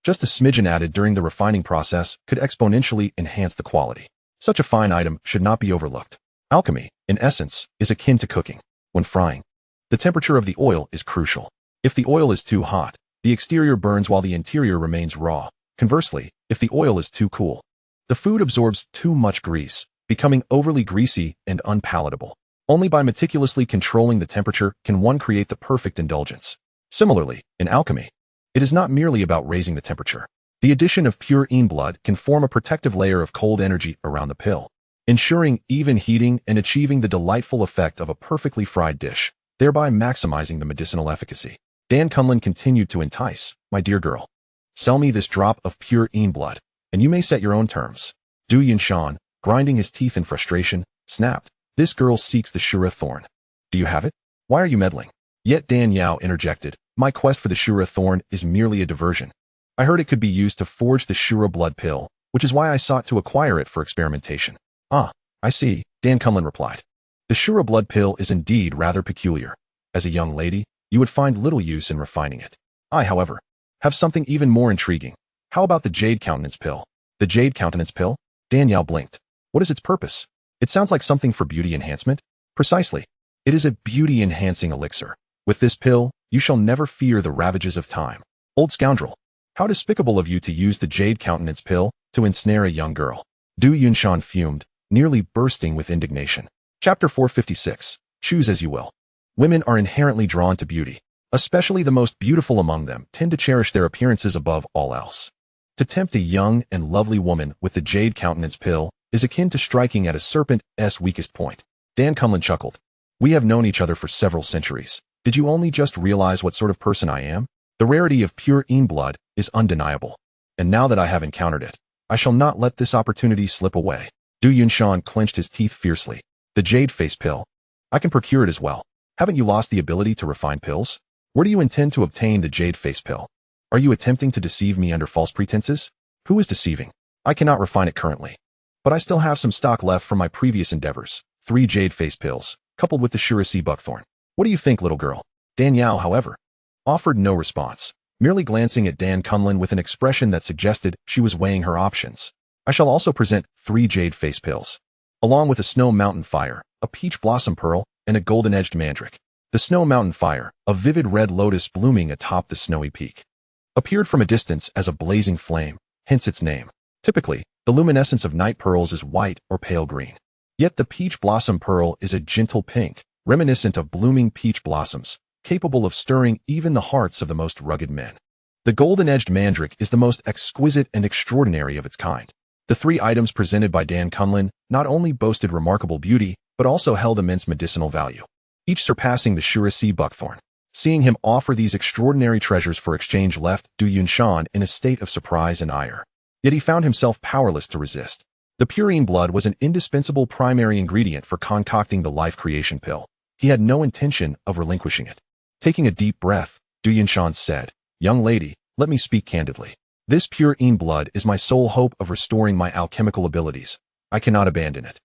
Just a smidgen added during the refining process could exponentially enhance the quality. Such a fine item should not be overlooked. Alchemy, in essence, is akin to cooking. When frying, the temperature of the oil is crucial. If the oil is too hot, the exterior burns while the interior remains raw. Conversely, if the oil is too cool, the food absorbs too much grease, becoming overly greasy and unpalatable. Only by meticulously controlling the temperature can one create the perfect indulgence. Similarly, in alchemy, it is not merely about raising the temperature. The addition of pure Een blood can form a protective layer of cold energy around the pill, ensuring even heating and achieving the delightful effect of a perfectly fried dish, thereby maximizing the medicinal efficacy. Dan Cumlin continued to entice, my dear girl. Sell me this drop of pure Een blood, and you may set your own terms. Du Yunshan, grinding his teeth in frustration, snapped, this girl seeks the Shura thorn. Do you have it? Why are you meddling? Yet Dan Yao interjected, my quest for the Shura thorn is merely a diversion. I heard it could be used to forge the Shura blood pill, which is why I sought to acquire it for experimentation. Ah, I see, Dan Cumlin replied. The Shura blood pill is indeed rather peculiar. As a young lady, you would find little use in refining it. I, however, have something even more intriguing. How about the Jade Countenance pill? The Jade Countenance pill? Dan Yao blinked. What is its purpose? It sounds like something for beauty enhancement. Precisely. It is a beauty-enhancing elixir. With this pill, you shall never fear the ravages of time. Old scoundrel. How despicable of you to use the Jade Countenance pill to ensnare a young girl. Du Yunshan fumed, nearly bursting with indignation. Chapter 456. Choose as you will. Women are inherently drawn to beauty. Especially the most beautiful among them tend to cherish their appearances above all else. To tempt a young and lovely woman with the Jade Countenance pill is akin to striking at a serpent's weakest point. Dan Cumlin chuckled. We have known each other for several centuries. Did you only just realize what sort of person I am? The rarity of pure Een blood is undeniable. And now that I have encountered it, I shall not let this opportunity slip away. Du Yunshan clenched his teeth fiercely. The Jade Face pill. I can procure it as well. Haven't you lost the ability to refine pills? Where do you intend to obtain the Jade Face pill? Are you attempting to deceive me under false pretenses? Who is deceiving? I cannot refine it currently. But I still have some stock left from my previous endeavors. 3 Jade Face pills, coupled with the Shura buckthorn. What do you think, little girl? Dan Yao, however, offered no response, merely glancing at Dan Cumlin with an expression that suggested she was weighing her options. I shall also present 3 Jade Face pills, along with a Snow Mountain Fire, a Peach Blossom Pearl, and a Golden-Edged Mandrake. The Snow Mountain Fire, a vivid red lotus blooming atop the snowy peak, appeared from a distance as a blazing flame, hence its name. Typically, the luminescence of night pearls is white or pale green. Yet the Peach Blossom Pearl is a gentle pink, reminiscent of blooming peach blossoms, capable of stirring even the hearts of the most rugged men. The Golden-Edged Mandrake is the most exquisite and extraordinary of its kind. The 3 items presented by Dan Cumlin not only boasted remarkable beauty, but also held immense medicinal value, each surpassing the Shura buckthorn. Seeing him offer these extraordinary treasures for exchange left Du Yunshan in a state of surprise and ire. Yet he found himself powerless to resist. The pure Een blood was an indispensable primary ingredient for concocting the life creation pill. He had no intention of relinquishing it. Taking a deep breath, Du Yunshan said, Young lady, let me speak candidly. This pure Een blood is my sole hope of restoring my alchemical abilities. I cannot abandon it.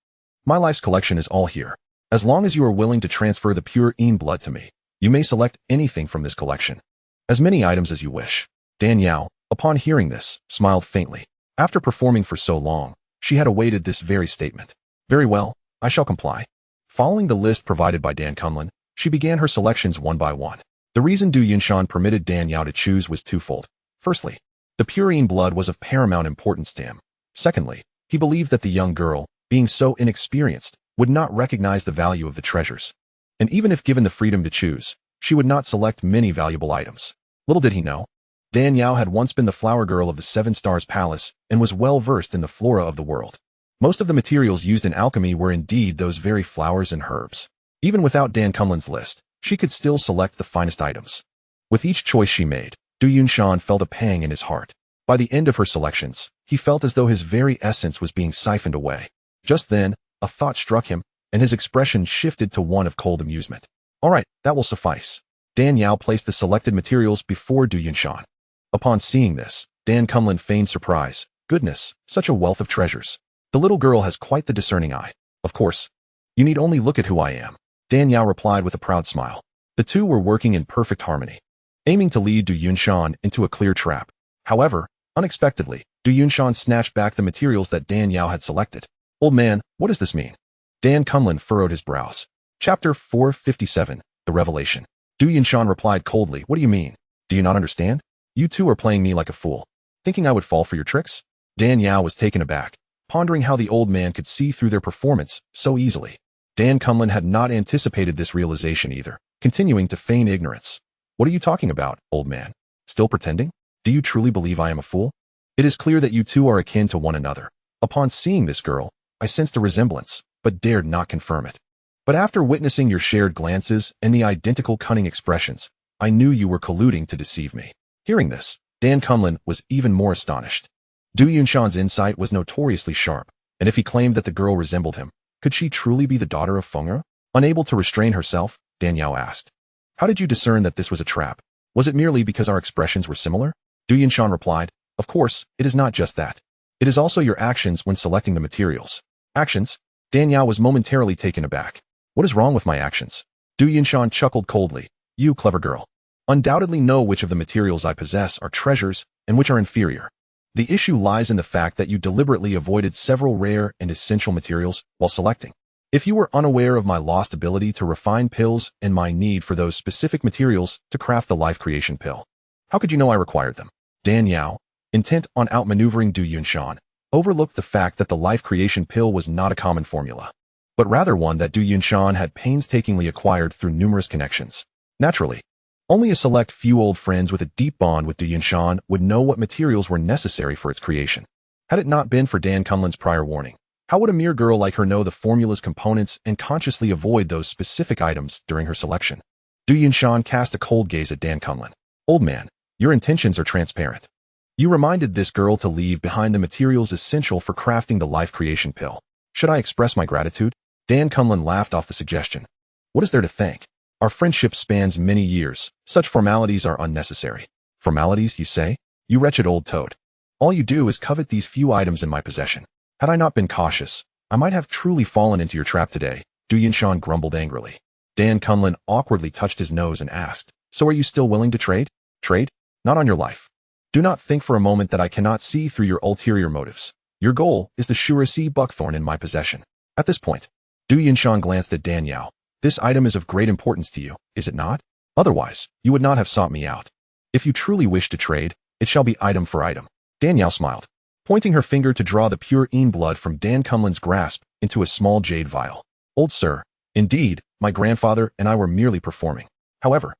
My life's collection is all here. As long as you are willing to transfer the pure Een blood to me, you may select anything from this collection. As many items as you wish. Dan Yao, upon hearing this, smiled faintly. After performing for so long, she had awaited this very statement. Very well, I shall comply. Following the list provided by Dan Cumlin, she began her selections one by one. The reason Du Yunshan permitted Dan Yao to choose was twofold. Firstly, the pure Een blood was of paramount importance to him. Secondly, he believed that the young girl, being so inexperienced, would not recognize the value of the treasures. And even if given the freedom to choose, she would not select many valuable items. Little did he know, Dan Yao had once been the flower girl of the 7 Stars Palace and was well versed in the flora of the world. Most of the materials used in alchemy were indeed those very flowers and herbs. Even without Dan Cumlin's list, she could still select the finest items. With each choice she made, Du Yunshan felt a pang in his heart. By the end of her selections, he felt as though his very essence was being siphoned away. Just then, a thought struck him, and his expression shifted to one of cold amusement. All right, that will suffice. Dan Yao placed the selected materials before Du Yunshan. Upon seeing this, Dan Cumlin feigned surprise. Goodness, such a wealth of treasures. The little girl has quite the discerning eye. Of course. You need only look at who I am. Dan Yao replied with a proud smile. The two were working in perfect harmony, aiming to lead Du Yunshan into a clear trap. However, unexpectedly, Du Yunshan snatched back the materials that Dan Yao had selected. Old man, what does this mean? Dan Kunlun furrowed his brows. Chapter 457, The Revelation. Du Yunshan replied coldly, what do you mean? Do you not understand? You two are playing me like a fool, thinking I would fall for your tricks? Dan Yao was taken aback, pondering how the old man could see through their performance so easily. Dan Kunlun had not anticipated this realization either, continuing to feign ignorance. What are you talking about, old man? Still pretending? Do you truly believe I am a fool? It is clear that you two are akin to one another. Upon seeing this girl, I sensed a resemblance, but dared not confirm it. But after witnessing your shared glances and the identical cunning expressions, I knew you were colluding to deceive me. Hearing this, Dan Kunlun was even more astonished. Du Yunshan's insight was notoriously sharp, and if he claimed that the girl resembled him, could she truly be the daughter of Feng'er? Unable to restrain herself, Dan Yao asked, how did you discern that this was a trap? Was it merely because our expressions were similar? Du Yunshan replied, of course, it is not just that. It is also your actions when selecting the materials. Actions? Dan Yao was momentarily taken aback. What is wrong with my actions? Du Yunshan chuckled coldly. You clever girl. Undoubtedly know which of the materials I possess are treasures and which are inferior. The issue lies in the fact that you deliberately avoided several rare and essential materials while selecting. If you were unaware of my lost ability to refine pills and my need for those specific materials to craft the life creation pill, how could you know I required them? Dan Yao, intent on outmaneuvering Du Yunshan, overlooked the fact that the life creation pill was not a common formula, but rather one that Du Yunshan had painstakingly acquired through numerous connections. Naturally, only a select few old friends with a deep bond with Du Yunshan would know what materials were necessary for its creation. Had it not been for Dan Kunlun's prior warning, how would a mere girl like her know the formula's components and consciously avoid those specific items during her selection? Du Yunshan cast a cold gaze at Dan Kunlun. Old man, your intentions are transparent. You reminded this girl to leave behind the materials essential for crafting the life creation pill. Should I express my gratitude? Dan Kunlun laughed off the suggestion. What is there to thank? Our friendship spans many years. Such formalities are unnecessary. Formalities, you say? You wretched old toad. All you do is covet these few items in my possession. Had I not been cautious, I might have truly fallen into your trap today, Du Yunshan grumbled angrily. Dan Kunlun awkwardly touched his nose and asked, so are you still willing to trade? Trade? Not on your life. Do not think for a moment that I cannot see through your ulterior motives. Your goal is the Shurasi buckthorn in my possession. At this point, Du Yunshan glanced at Dan Yao. This item is of great importance to you, is it not? Otherwise, you would not have sought me out. If you truly wish to trade, it shall be item for item. Dan Yao smiled, pointing her finger to draw the pure Yin blood from Dan Kunlun's grasp into a small jade vial. Old sir, indeed, my grandfather and I were merely performing. However,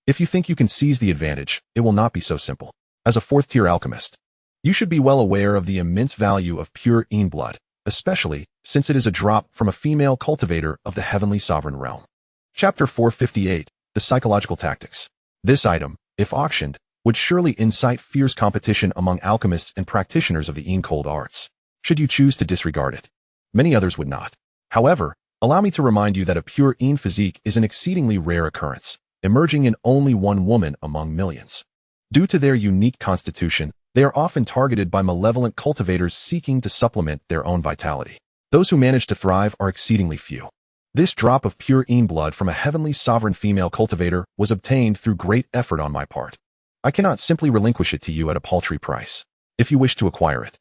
if you think you can seize the advantage, it will not be so simple. As a fourth-tier alchemist, you should be well aware of the immense value of pure Yin blood, especially since it is a drop from a female cultivator of the heavenly sovereign realm. Chapter 458, The Psychological Tactics. This item, if auctioned, would surely incite fierce competition among alchemists and practitioners of the Yin cold arts, should you choose to disregard it. Many others would not. However, allow me to remind you that a pure Yin physique is an exceedingly rare occurrence, emerging in only one woman among millions. Due to their unique constitution, they are often targeted by malevolent cultivators seeking to supplement their own vitality. Those who manage to thrive are exceedingly few. This drop of pure Yin blood from a heavenly sovereign female cultivator was obtained through great effort on my part. I cannot simply relinquish it to you at a paltry price. If you wish to acquire it,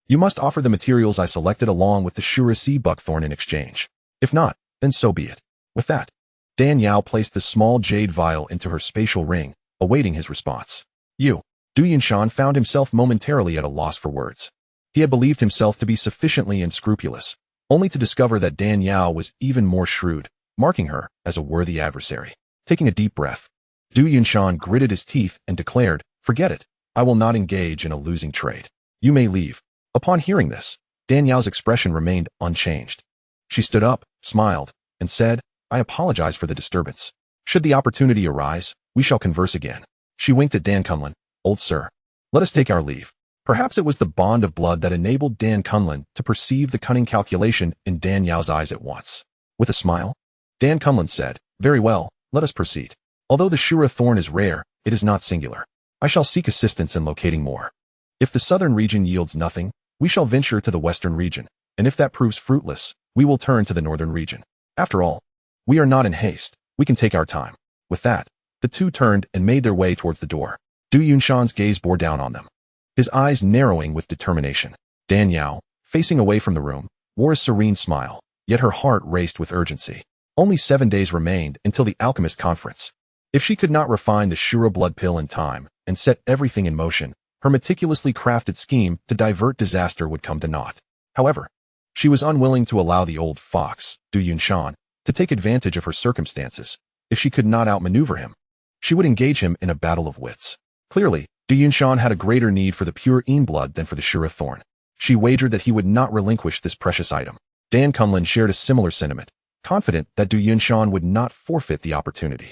you must offer the materials I selected along with the Shurasi buckthorn in exchange. If not, then so be it. With that, Dan Yao placed the small jade vial into her spatial ring, awaiting his response. Du Yunshan found himself momentarily at a loss for words. He had believed himself to be sufficiently unscrupulous, only to discover that Dan Yao was even more shrewd, marking her as a worthy adversary. Taking a deep breath, Du Yunshan gritted his teeth and declared, forget it, I will not engage in a losing trade. You may leave. Upon hearing this, Dan Yao's expression remained unchanged. She stood up, smiled, and said, I apologize for the disturbance. Should the opportunity arise, we shall converse again. She winked at Dan Kunlun. Old sir, let us take our leave. Perhaps it was the bond of blood that enabled Dan Kunlun to perceive the cunning calculation in Dan Yao's eyes at once. With a smile, Dan Kunlun said, very well, let us proceed. Although the Shura thorn is rare, it is not singular. I shall seek assistance in locating more. If the southern region yields nothing, we shall venture to the western region, and if that proves fruitless, we will turn to the northern region. After all, we are not in haste. We can take our time. With that, the two turned and made their way towards the door. Du Yunshan's gaze bore down on them, his eyes narrowing with determination. Dan Yao, facing away from the room, wore a serene smile, yet her heart raced with urgency. Only 7 days remained until the alchemist conference. If she could not refine the Shura blood pill in time and set everything in motion, her meticulously crafted scheme to divert disaster would come to naught. However, she was unwilling to allow the old fox, Du Yunshan, to take advantage of her circumstances. If she could not outmaneuver him, she would engage him in a battle of wits. Clearly, Du Yunshan had a greater need for the pure Yin blood than for the Shura thorn. She wagered that he would not relinquish this precious item. Dan Kunlun shared a similar sentiment, confident that Du Yunshan would not forfeit the opportunity.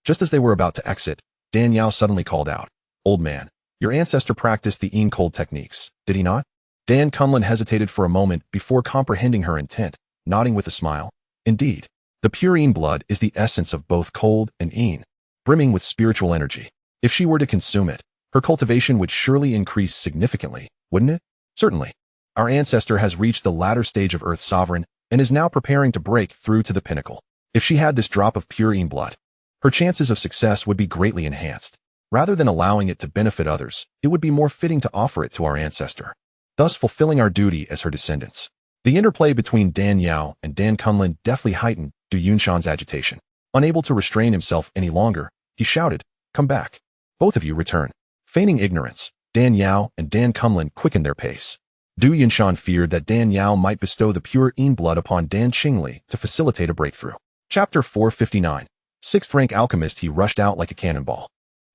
Just as they were about to exit, Dan Yao suddenly called out, "Old man, your ancestor practiced the Yin cold techniques, did he not?" Dan Kunlun hesitated for a moment before comprehending her intent, nodding with a smile. Indeed, the pure Yin blood is the essence of both cold and Yin, brimming with spiritual energy. If she were to consume it, her cultivation would surely increase significantly, wouldn't it? Certainly. Our ancestor has reached the latter stage of Earth Sovereign and is now preparing to break through to the pinnacle. If she had this drop of pure Yin blood, her chances of success would be greatly enhanced. Rather than allowing it to benefit others, it would be more fitting to offer it to our ancestor, thus fulfilling our duty as her descendants. The interplay between Dan Yao and Dan Kunlun deftly heightened Du Yunshan's agitation. Unable to restrain himself any longer, he shouted, "Come back. Both of you return." Feigning ignorance, Dan Yao and Dan Kunlun quickened their pace. Du Yunshan feared that Dan Yao might bestow the pure Yin blood upon Dan Qingli to facilitate a breakthrough. Chapter 459. Sixth-rank alchemist. He rushed out like a cannonball,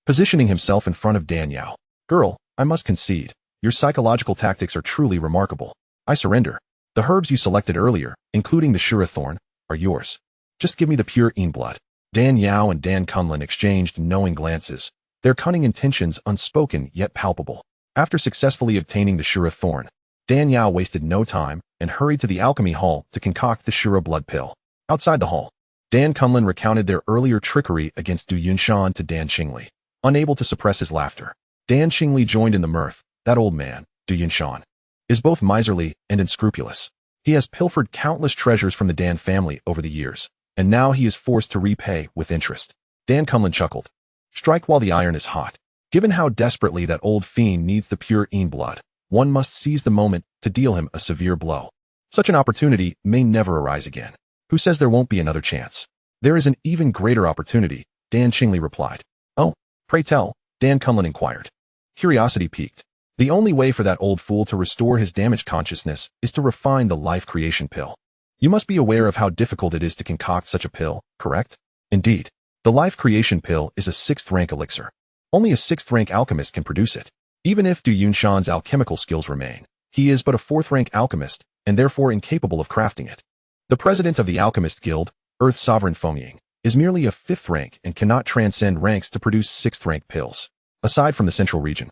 positioning himself in front of Dan Yao. "Girl, I must concede, your psychological tactics are truly remarkable. I surrender. The herbs you selected earlier, including the Shura thorn, are yours. Just give me the pure Yin blood." Dan Yao and Dan Kunlun exchanged knowing glances, their cunning intentions unspoken yet palpable. After successfully obtaining the Shura thorn, Dan Yao wasted no time and hurried to the alchemy hall to concoct the Shura blood pill. Outside the hall, Dan Kunlun recounted their earlier trickery against Du Yunshan to Dan Qingli. Unable to suppress his laughter, Dan Qingli joined in the mirth. "That old man, Du Yunshan, is both miserly and unscrupulous. He has pilfered countless treasures from the Dan family over the years, and now he is forced to repay with interest." Dan Kunlun chuckled. "Strike while the iron is hot. Given how desperately that old fiend needs the pure Yin blood, one must seize the moment to deal him a severe blow. Such an opportunity may never arise again. Who says there won't be another chance?" "There is an even greater opportunity," Dan Qingli replied. "Oh, pray tell," Dan Kunlun inquired. Curiosity piqued. "The only way for that old fool to restore his damaged consciousness is to refine the life creation pill. You must be aware of how difficult it is to concoct such a pill, correct?" "Indeed. The life creation pill is a 6th-rank elixir. Only a 6th-rank alchemist can produce it. Even if Du Yunshan's alchemical skills remain, he is but a 4th-rank alchemist and therefore incapable of crafting it. The president of the Alchemist Guild, Earth Sovereign Fengying, is merely a 5th rank and cannot transcend ranks to produce 6th-rank pills. Aside from the central region,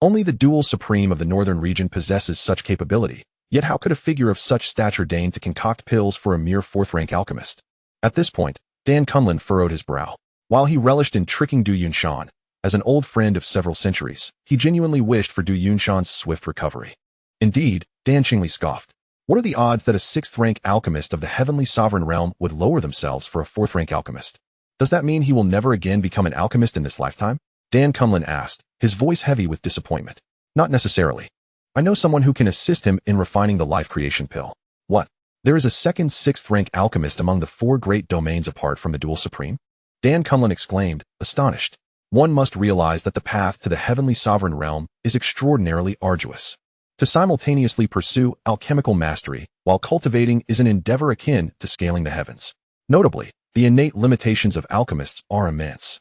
only the dual supreme of the northern region possesses such capability. Yet how could a figure of such stature deign to concoct pills for a mere 4th-rank alchemist?" At this point, Dan Kunlun furrowed his brow. While he relished in tricking Du Yunshan, as an old friend of several centuries, he genuinely wished for Du Yunshan's swift recovery. "Indeed," Dan Qingli scoffed. "What are the odds that a 6th-rank alchemist of the heavenly sovereign realm would lower themselves for a 4th-rank alchemist? Does that mean he will never again become an alchemist in this lifetime?" Dan Kunlun asked, his voice heavy with disappointment. "Not necessarily. I know someone who can assist him in refining the life creation pill." "What? There is a second 6th-rank alchemist among the 4 great domains apart from the dual supreme?" Dan Kunlun exclaimed, astonished. One must realize that the path to the heavenly sovereign realm is extraordinarily arduous. To simultaneously pursue alchemical mastery while cultivating is an endeavor akin to scaling the heavens. Notably, the innate limitations of alchemists are immense.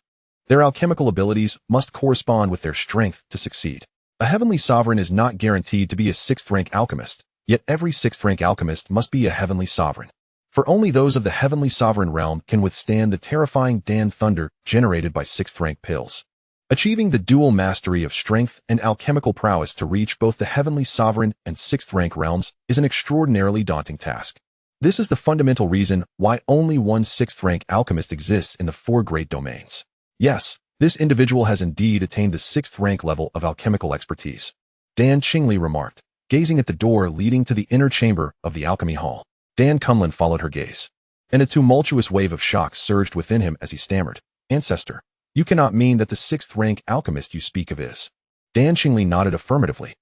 Their alchemical abilities must correspond with their strength to succeed. A heavenly sovereign is not guaranteed to be a 6th-rank alchemist, yet every 6th-rank alchemist must be a heavenly sovereign. For only those of the heavenly sovereign realm can withstand the terrifying Dan thunder generated by 6th-rank pills. Achieving the dual mastery of strength and alchemical prowess to reach both the heavenly sovereign and 6th-rank realms is an extraordinarily daunting task. This is the fundamental reason why only one 6th-rank alchemist exists in the 4 great domains. Yes, this individual has indeed attained the 6th-rank level of alchemical expertise, Dan Qingli remarked, gazing at the door leading to the inner chamber of the alchemy hall. Dan Kunlun followed her gaze, and a tumultuous wave of shock surged within him as he stammered, "Ancestor, you cannot mean that the sixth-rank alchemist you speak of is..." Dan Qingli nodded affirmatively.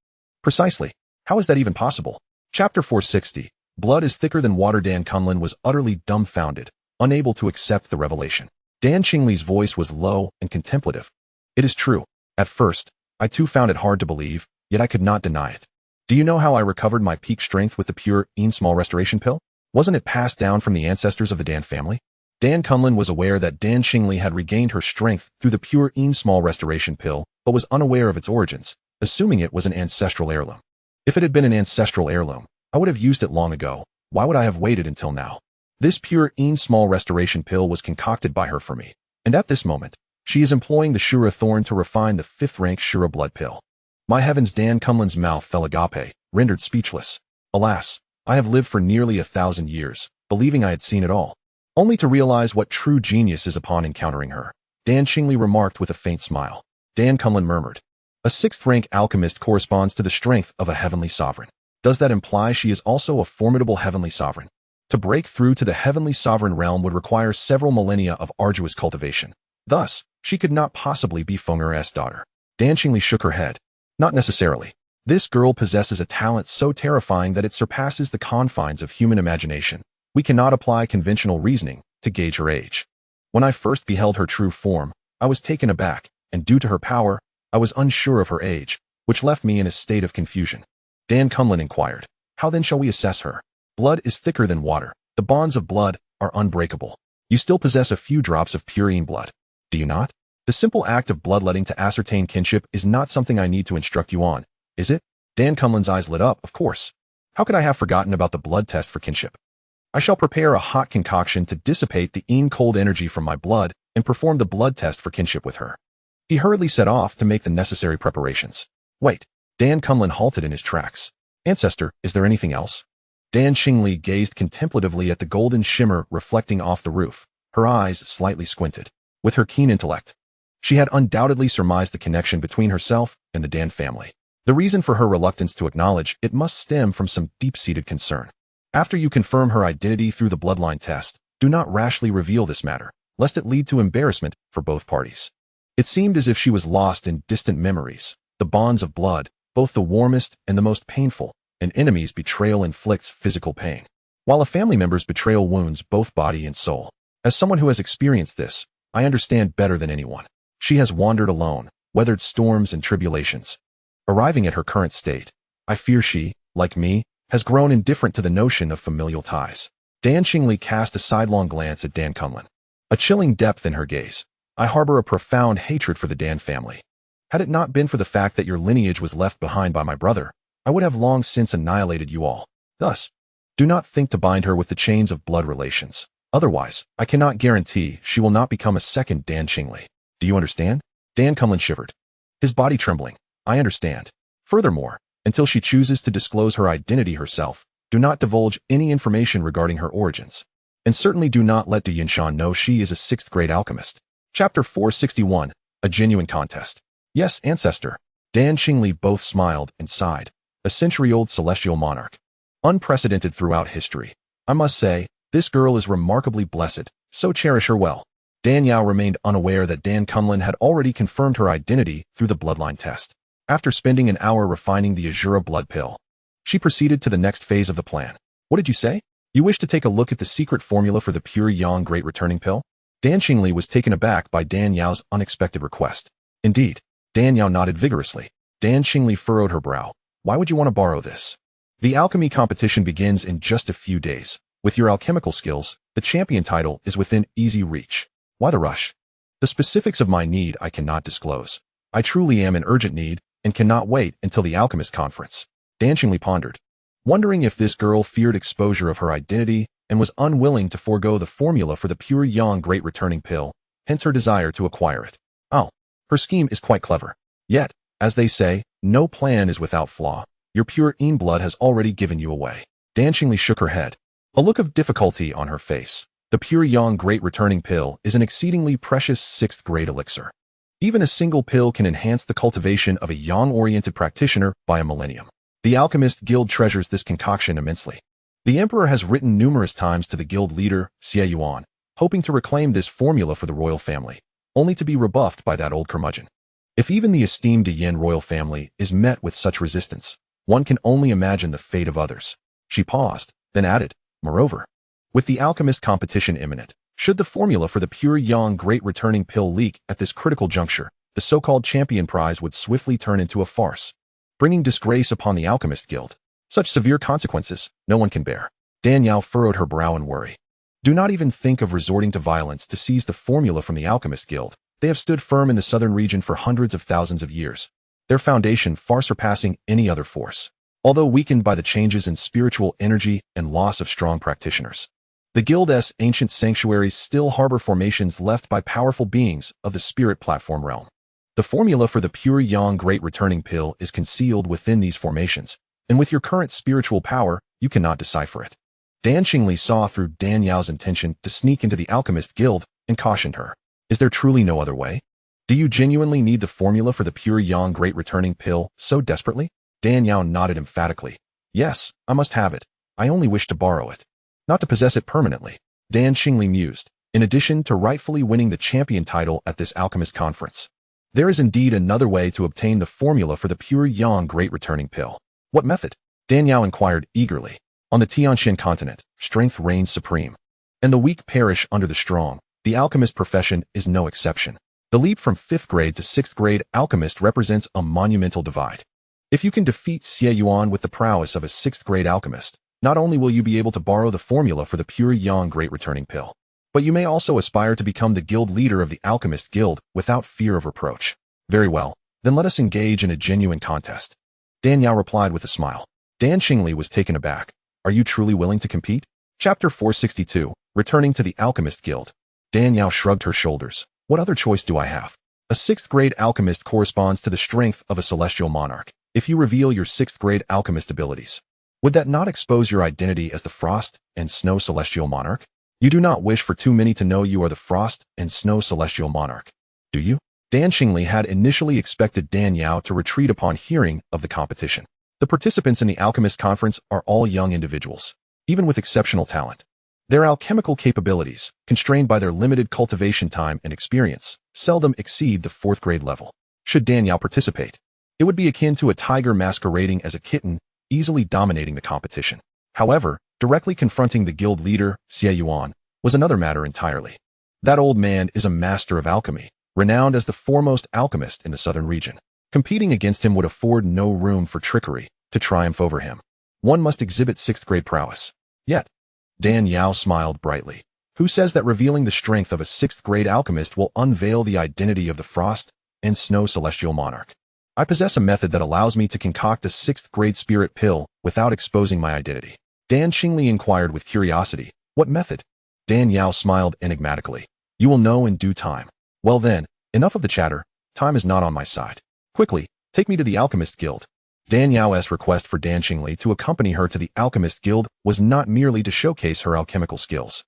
"Precisely. How is that even possible?" Chapter 460. Blood is thicker than water. Dan Kunlun was utterly dumbfounded, unable to accept the revelation. Dan Qingli's voice was low and contemplative. "It is true. At first, I too found it hard to believe, yet I could not deny it. Do you know how I recovered my peak strength with the pure small restoration pill? Wasn't it passed down from the ancestors of the Dan family?" Dan Kunlun was aware that Dan Qingli had regained her strength through the pure small restoration pill, but was unaware of its origins, assuming it was an ancestral heirloom. If it had been an ancestral heirloom, I would have used it long ago. Why would I have waited until now? This pure small restoration pill was concocted by her for me, and at this moment, she is employing the Shura thorn to refine the fifth-rank Shura blood pill. My heavens! Dan Kunlun's mouth fell agape, rendered speechless. Alas, I have lived for nearly 1,000 years, believing I had seen it all, only to realize what true genius is upon encountering her. Dan Qingli remarked with a faint smile. Dan Kunlun murmured, "A sixth-rank alchemist corresponds to the strength of a heavenly sovereign. Does that imply she is also a formidable heavenly sovereign? To break through to the heavenly sovereign realm would require several millennia of arduous cultivation. Thus, she could not possibly be Feng'er's daughter." Dan Qingli shook her head. "Not necessarily. This girl possesses a talent so terrifying that it surpasses the confines of human imagination. We cannot apply conventional reasoning to gauge her age. When I first beheld her true form, I was taken aback, and due to her power, I was unsure of her age, which left me in a state of confusion." Dan Kunlun inquired, "How then shall we assess her? Blood is thicker than water. The bonds of blood are unbreakable. You still possess a few drops of pure blood, do you not? The simple act of bloodletting to ascertain kinship is not something I need to instruct you on, is it?" Dan Kunlun's eyes lit up. "Of course. How could I have forgotten about the blood test for kinship? I shall prepare a hot concoction to dissipate the cold energy from my blood and perform the blood test for kinship with her." He hurriedly set off to make the necessary preparations. "Wait." Dan Kunlun halted in his tracks. "Ancestor, is there anything else?" Dan Qingli gazed contemplatively at the golden shimmer reflecting off the roof, her eyes slightly squinted. With her keen intellect, she had undoubtedly surmised the connection between herself and the Dan family. The reason for her reluctance to acknowledge it must stem from some deep-seated concern. After you confirm her identity through the bloodline test, do not rashly reveal this matter, lest it lead to embarrassment for both parties. It seemed as if she was lost in distant memories, the bonds of blood, both the warmest and the most painful. An enemy's betrayal inflicts physical pain, while a family member's betrayal wounds both body and soul. As someone who has experienced this, I understand better than anyone. She has wandered alone, weathered storms and tribulations. Arriving at her current state, I fear she, like me, has grown indifferent to the notion of familial ties. Dan Qingli cast a sidelong glance at Dan Kunlun, a chilling depth in her gaze. "I harbor a profound hatred for the Dan family. Had it not been for the fact that your lineage was left behind by my brother, I would have long since annihilated you all. Thus, do not think to bind her with the chains of blood relations. Otherwise, I cannot guarantee she will not become a second Dan Qingli. Do you understand?" Dan Kunlun shivered, his body trembling. "I understand. Furthermore, until she chooses to disclose her identity herself, do not divulge any information regarding her origins. And certainly do not let Du Yinshan know she is a sixth-grade alchemist." Chapter 461. A Genuine Contest. "Yes, Ancestor." Dan Qingli both smiled and sighed. A century-old celestial monarch. Unprecedented throughout history. I must say, this girl is remarkably blessed, so cherish her well. Dan Yao remained unaware that Dan Kunlun had already confirmed her identity through the bloodline test. After spending an hour refining the Azura blood pill, she proceeded to the next phase of the plan. "What did you say? You wish to take a look at the secret formula for the pure yang great returning pill?" Dan Qingli was taken aback by Dan Yao's unexpected request. "Indeed." Dan Yao nodded vigorously. Dan Qingli furrowed her brow. "Why would you want to borrow this? The alchemy competition begins in just a few days. With your alchemical skills, the champion title is within easy reach. Why the rush?" "The specifics of my need I cannot disclose. I truly am in urgent need and cannot wait until the alchemist conference." Dan Qingli pondered, wondering if this girl feared exposure of her identity and was unwilling to forego the formula for the pure yang great returning pill, hence her desire to acquire it. Oh, her scheme is quite clever. Yet, as they say, no plan is without flaw. Your pure blood has already given you away. Dan Qingli shook her head, a look of difficulty on her face. The pure yang great returning pill is an exceedingly precious sixth-grade elixir. Even a single pill can enhance the cultivation of a yang-oriented practitioner by a millennium. The Alchemist Guild treasures this concoction immensely. The emperor has written numerous times to the guild leader, Xie, hoping to reclaim this formula for the royal family, only to be rebuffed by that old curmudgeon. If even the esteemed Yin royal family is met with such resistance, one can only imagine the fate of others. She paused, then added, moreover, with the alchemist competition imminent, should the formula for the pure yang great returning pill leak at this critical juncture, the so-called champion prize would swiftly turn into a farce, bringing disgrace upon the alchemist guild. Such severe consequences, no one can bear. Dan Yao furrowed her brow in worry. Do not even think of resorting to violence to seize the formula from the alchemist guild. They have stood firm in the southern region for hundreds of thousands of years, their foundation far surpassing any other force. Although weakened by the changes in spiritual energy and loss of strong practitioners, the guild's ancient sanctuaries still harbor formations left by powerful beings of the spirit platform realm. The formula for the pure yang great returning pill is concealed within these formations, and with your current spiritual power, you cannot decipher it. Dan Xingli saw through Dan Yao's intention to sneak into the alchemist guild and cautioned her. Is there truly no other way? Do you genuinely need the formula for the pure yang great returning pill so desperately? Dan Yao nodded emphatically. Yes, I must have it. I only wish to borrow it, not to possess it permanently. Dan Xingli mused. In addition to rightfully winning the champion title at this alchemist conference, there is indeed another way to obtain the formula for the pure yang great returning pill. What method? Dan Yao inquired eagerly. On the Tianxian continent, strength reigns supreme, and the weak perish under the strong. The alchemist profession is no exception. The leap from 5th grade to 6th grade alchemist represents a monumental divide. If you can defeat Xie Yuan with the prowess of a 6th grade alchemist, not only will you be able to borrow the formula for the pure yang great returning pill, but you may also aspire to become the guild leader of the alchemist guild without fear of reproach. Very well, then let us engage in a genuine contest. Dan Yao replied with a smile. Dan Xingli was taken aback. Are you truly willing to compete? Chapter 462, Returning to the Alchemist Guild. Dan Yao shrugged her shoulders. What other choice do I have? A 6th grade alchemist corresponds to the strength of a celestial monarch. If you reveal your 6th grade alchemist abilities, would that not expose your identity as the Frost and Snow Celestial Monarch? You do not wish for too many to know you are the Frost and Snow Celestial Monarch, do you? Dan Xingli had initially expected Dan Yao to retreat upon hearing of the competition. The participants in the Alchemist Conference are all young individuals, even with exceptional talent. Their alchemical capabilities, constrained by their limited cultivation time and experience, seldom exceed the 4th grade level. Should Dan Yao participate, it would be akin to a tiger masquerading as a kitten, easily dominating the competition. However, directly confronting the guild leader, Xie Yuan, was another matter entirely. That old man is a master of alchemy, renowned as the foremost alchemist in the southern region. Competing against him would afford no room for trickery to triumph over him. One must exhibit 6th grade prowess. Yet, Dan Yao smiled brightly. Who says that revealing the strength of a 6th grade alchemist will unveil the identity of the Frost and Snow Celestial Monarch? I possess a method that allows me to concoct a 6th grade spirit pill without exposing my identity. Dan Xingli inquired with curiosity. What method? Dan Yao smiled enigmatically. You will know in due time. Well then, enough of the chatter. Time is not on my side. Quickly, take me to the Alchemist Guild. Dan Yao's request for Dan Xingli to accompany her to the Alchemist Guild was not merely to showcase her alchemical skills,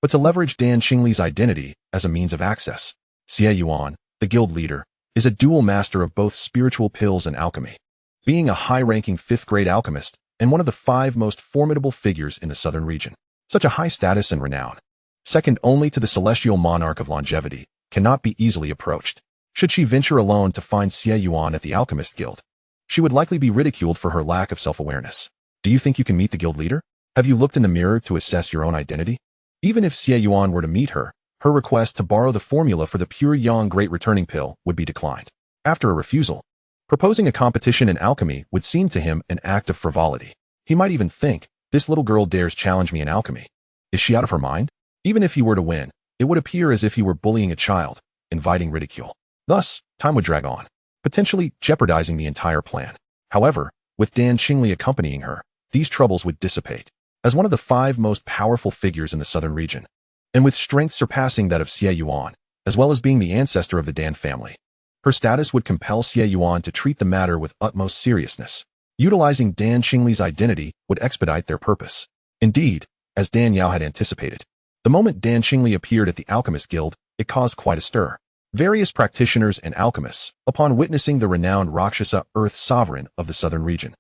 but to leverage Dan Xingli's identity as a means of access. Xie Yuan, the guild leader, is a dual master of both spiritual pills and alchemy, being a high-ranking 5th grade alchemist and one of the 5 most formidable figures in the southern region. Such a high status and renown, second only to the celestial monarch of longevity, cannot be easily approached. Should she venture alone to find Xie Yuan at the Alchemist Guild, she would likely be ridiculed for her lack of self-awareness. Do you think you can meet the guild leader? Have you looked in the mirror to assess your own identity? Even if Xie Yuan were to meet her, her request to borrow the formula for the pure yang great returning pill would be declined. After a refusal, proposing a competition in alchemy would seem to him an act of frivolity. He might even think, this little girl dares challenge me in alchemy. Is she out of her mind? Even if he were to win, it would appear as if he were bullying a child, inviting ridicule. Thus, time would drag on, potentially jeopardizing the entire plan. However, with Dan Xingli accompanying her, these troubles would dissipate. As one of the 5 most powerful figures in the southern region, and with strength surpassing that of Xie Yuan, as well as being the ancestor of the Dan family, her status would compel Xie Yuan to treat the matter with utmost seriousness. Utilizing Dan Xingli's identity would expedite their purpose. Indeed, as Dan Yao had anticipated, the moment Dan Xingli appeared at the Alchemist Guild, it caused quite a stir. Various practitioners and alchemists, upon witnessing the renowned Rakshasa Earth Sovereign of the southern region,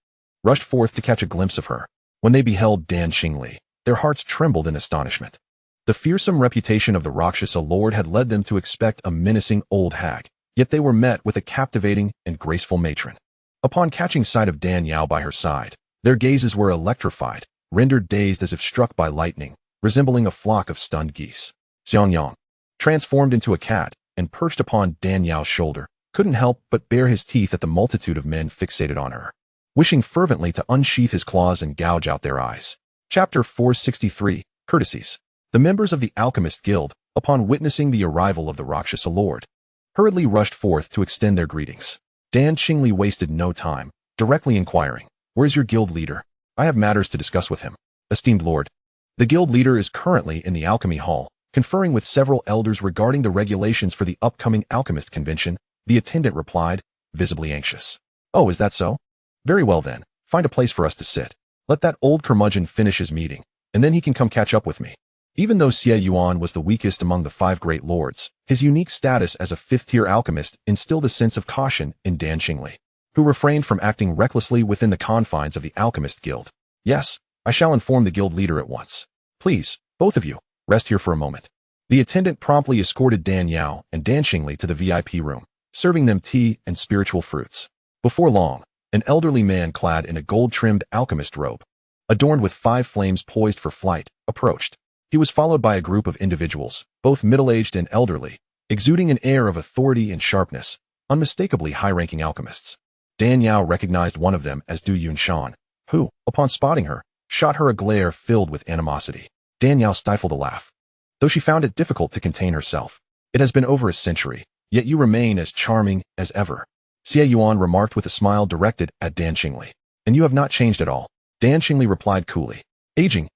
rushed forth to catch a glimpse of her. When they beheld Dan Xingli, their hearts trembled in astonishment. The fearsome reputation of the Rakshasa Lord had led them to expect a menacing old hag, yet they were met with a captivating and graceful matron. Upon catching sight of Dan Yao by her side, their gazes were electrified, rendered dazed as if struck by lightning, resembling a flock of stunned geese. Xianxiang, transformed into a cat and perched upon Dan Yao's shoulder, couldn't help but bare his teeth at the multitude of men fixated on her, wishing fervently to unsheath his claws and gouge out their eyes. Chapter 463, Courtesies. The members of the Alchemist Guild, upon witnessing the arrival of the Rakshasa Lord, hurriedly rushed forth to extend their greetings. Dan Xingli wasted no time, directly inquiring, "Where's your guild leader? I have matters to discuss with him." "Esteemed Lord, the guild leader is currently in the Alchemy Hall, conferring with several elders regarding the regulations for the upcoming Alchemist Convention," the attendant replied, visibly anxious. "Oh, is that so? Very well then, find a place for us to sit. Let that old curmudgeon finish his meeting, and then he can come catch up with me." Even though Xie Yuan was the weakest among the 5 great lords, his unique status as a 5th-tier alchemist instilled a sense of caution in Dan Xingli, who refrained from acting recklessly within the confines of the Alchemist Guild. "Yes, I shall inform the guild leader at once. Please, both of you, rest here for a moment." The attendant promptly escorted Dan Yao and Dan Xingli to the VIP room, serving them tea and spiritual fruits. Before long, an elderly man clad in a gold-trimmed alchemist robe, adorned with 5 flames poised for flight, approached. He was followed by a group of individuals, both middle-aged and elderly, exuding an air of authority and sharpness, unmistakably high-ranking alchemists. Dan Yao recognized one of them as Du Yunshan, who, upon spotting her, shot her a glare filled with animosity. Dan Yao stifled a laugh, though she found it difficult to contain herself. "It has been over a century, yet you remain as charming as ever," Xie Yuan remarked with a smile directed at Dan Xingli. "And you have not changed at all," Dan Xingli replied coolly. Aging.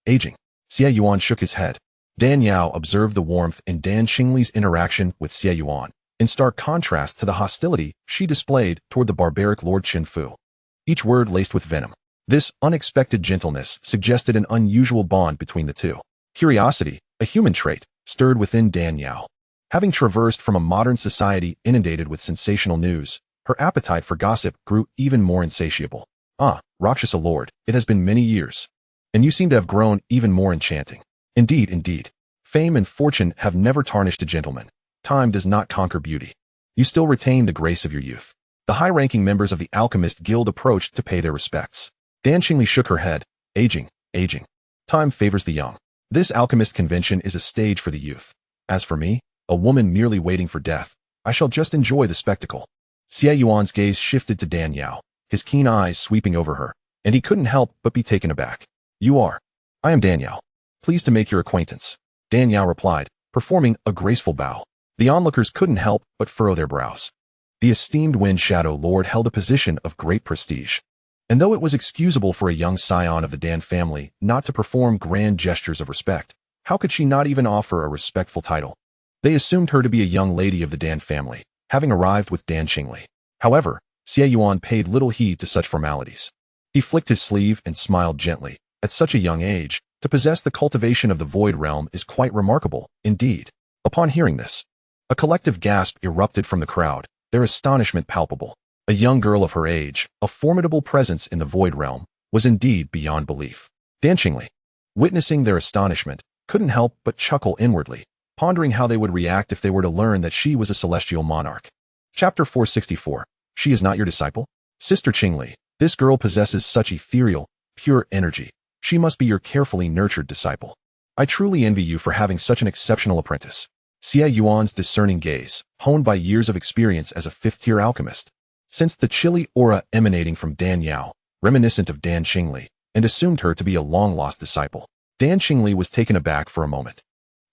Xie Yuan shook his head. Dan Yao observed the warmth in Dan Xingli's interaction with Xie Yuan, in stark contrast to the hostility she displayed toward the barbaric Lord Qin Fu, each word laced with venom. This unexpected gentleness suggested an unusual bond between the two. Curiosity, a human trait, stirred within Dan Yao. Having traversed from a modern society inundated with sensational news, her appetite for gossip grew even more insatiable. "Ah, Rakshasa Lord, it has been many years. And you seem to have grown even more enchanting." Indeed. Fame and fortune have never tarnished a gentleman. Time does not conquer beauty. You still retain the grace of your youth." The high-ranking members of the Alchemist Guild approached to pay their respects. Dan Xingli shook her head. Aging. Time favors the young. This Alchemist Convention is a stage for the youth. As for me, a woman merely waiting for death, I shall just enjoy the spectacle." Xie Yuan's gaze shifted to Dan Yao, his keen eyes sweeping over her, and he couldn't help but be taken aback. "You are?" "I am Dan Yao. Pleased to make your acquaintance," Dan Yao replied, performing a graceful bow. The onlookers couldn't help but furrow their brows. The esteemed Wind Shadow Lord held a position of great prestige, and though it was excusable for a young scion of the Dan family not to perform grand gestures of respect, how could she not even offer a respectful title? They assumed her to be a young lady of the Dan family, having arrived with Dan Xingli. However, Xie Yuan paid little heed to such formalities. He flicked his sleeve and smiled gently. At such a young age, to possess the cultivation of the Void Realm is quite remarkable, indeed. Upon hearing this, a collective gasp erupted from the crowd, their astonishment palpable. A young girl of her age, a formidable presence in the Void Realm, was indeed beyond belief. Dan Xingli, witnessing their astonishment, couldn't help but chuckle inwardly, pondering how they would react if they were to learn that she was a celestial monarch. Chapter 464. She is not your disciple? Sister Xingli, this girl possesses such ethereal, pure energy. She must be your carefully nurtured disciple. I truly envy you for having such an exceptional apprentice. Xie Yuan's discerning gaze, honed by years of experience as a 5th-tier alchemist, sensed the chilly aura emanating from Dan Yao, reminiscent of Dan Xingli, and assumed her to be a long-lost disciple. Dan Xingli was taken aback for a moment,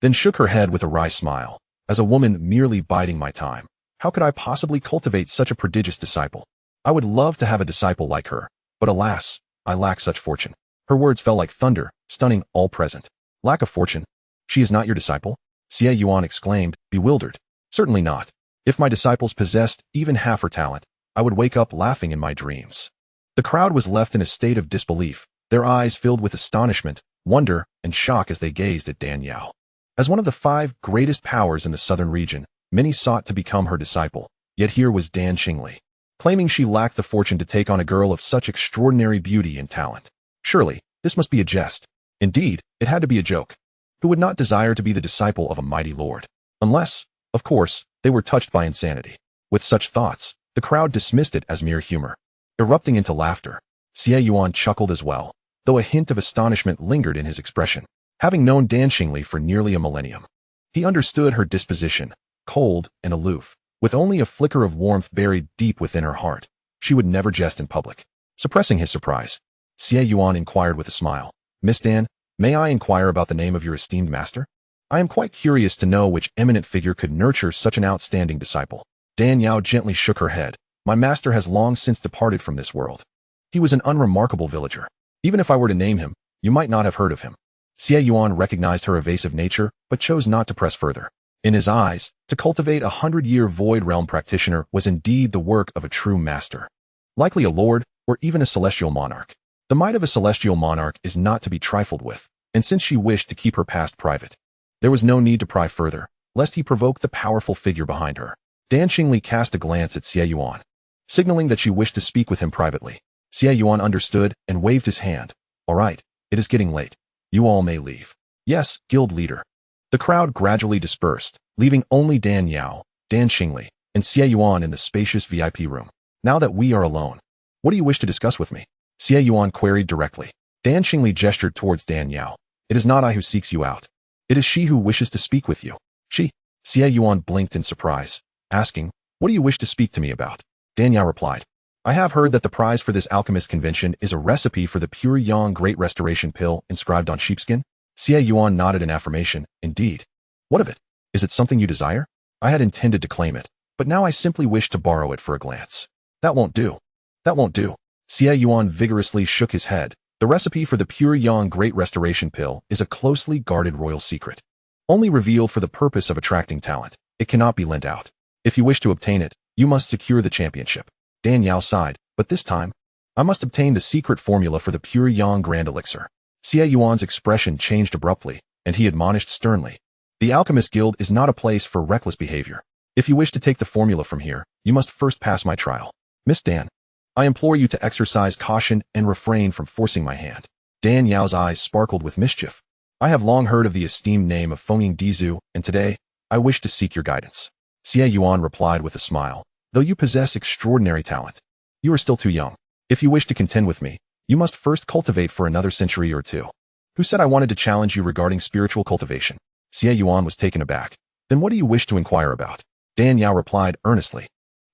then shook her head with a wry smile. "As a woman merely biding my time, how could I possibly cultivate such a prodigious disciple? I would love to have a disciple like her, but alas, I lack such fortune." Her words fell like thunder, stunning all present. "Lack of fortune? She is not your disciple?" Xie Yuan exclaimed, bewildered. "Certainly not. If my disciples possessed even half her talent, I would wake up laughing in my dreams." The crowd was left in a state of disbelief, their eyes filled with astonishment, wonder, and shock as they gazed at Dan Yao. As one of the 5 greatest powers in the southern region, many sought to become her disciple, yet here was Dan Xingli, claiming she lacked the fortune to take on a girl of such extraordinary beauty and talent. Surely, This must be a jest. Indeed, it had to be a joke. Who would not desire to be the disciple of a mighty lord? Unless, of course, they were touched by insanity. With such thoughts, the crowd dismissed it as mere humor. Erupting into laughter, Xie Yuan chuckled as well, though a hint of astonishment lingered in his expression. Having known Dan Xingli for nearly a millennium, he understood her disposition, cold and aloof, with only a flicker of warmth buried deep within her heart. She would never jest in public. Suppressing his surprise, Xie Yuan inquired with a smile, "Miss Dan, may I inquire about the name of your esteemed master? I am quite curious to know which eminent figure could nurture such an outstanding disciple." Dan Yao gently shook her head. "My master has long since departed from this world. He was an unremarkable villager. Even if I were to name him, you might not have heard of him." Xie Yuan recognized her evasive nature, but chose not to press further. In his eyes, to cultivate a 100-year void realm practitioner was indeed the work of a true master. Likely a lord, or even a celestial monarch. The might of a celestial monarch is not to be trifled with, and since she wished to keep her past private, there was no need to pry further, lest he provoke the powerful figure behind her. Dan Xingli cast a glance at Xie Yuan, signaling that she wished to speak with him privately. Xie Yuan understood and waved his hand. "All right, it is getting late. You all may leave." "Yes, guild leader." The crowd gradually dispersed, leaving only Dan Yao, Dan Xingli, and Xie Yuan in the spacious VIP room. "Now that we are alone, what do you wish to discuss with me?" Xie Yuan queried directly. Dan Xingli gestured towards Dan Yao. "It is not I who seeks you out. It is she who wishes to speak with you." "She?" Xie Yuan blinked in surprise, asking, "What do you wish to speak to me about?" Dan Yao replied, "I have heard that the prize for this alchemist convention is a recipe for the pure yang great restoration pill inscribed on sheepskin." Xie Yuan nodded in affirmation. "Indeed. What of it? Is it something you desire?" "I had intended to claim it, but now I simply wish to borrow it for a glance." "That won't do. That won't do." Xie Yuan vigorously shook his head. "The recipe for the pure yang great restoration pill is a closely guarded royal secret, only revealed for the purpose of attracting talent. It cannot be lent out. If you wish to obtain it, you must secure the championship." Dan Yao sighed, "But this time, I must obtain the secret formula for the pure yang grand elixir." Xie Yuan's expression changed abruptly, and he admonished sternly, "The Alchemist Guild is not a place for reckless behavior. If you wish to take the formula from here, you must first pass my trial. Miss Dan, I implore you to exercise caution and refrain from forcing my hand." Dan Yao's eyes sparkled with mischief. "I have long heard of the esteemed name of Fengying Dizu, and today, I wish to seek your guidance." Xie Yuan replied with a smile, "Though you possess extraordinary talent, you are still too young. If you wish to contend with me, you must first cultivate for another century or two." "Who said I wanted to challenge you regarding spiritual cultivation?" Xie Yuan was taken aback. "Then what do you wish to inquire about?" Dan Yao replied earnestly,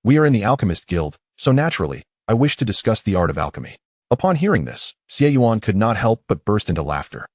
"We are in the Alchemist Guild, so naturally, I wish to discuss the art of alchemy." Upon hearing this, Xie Yuan could not help but burst into laughter,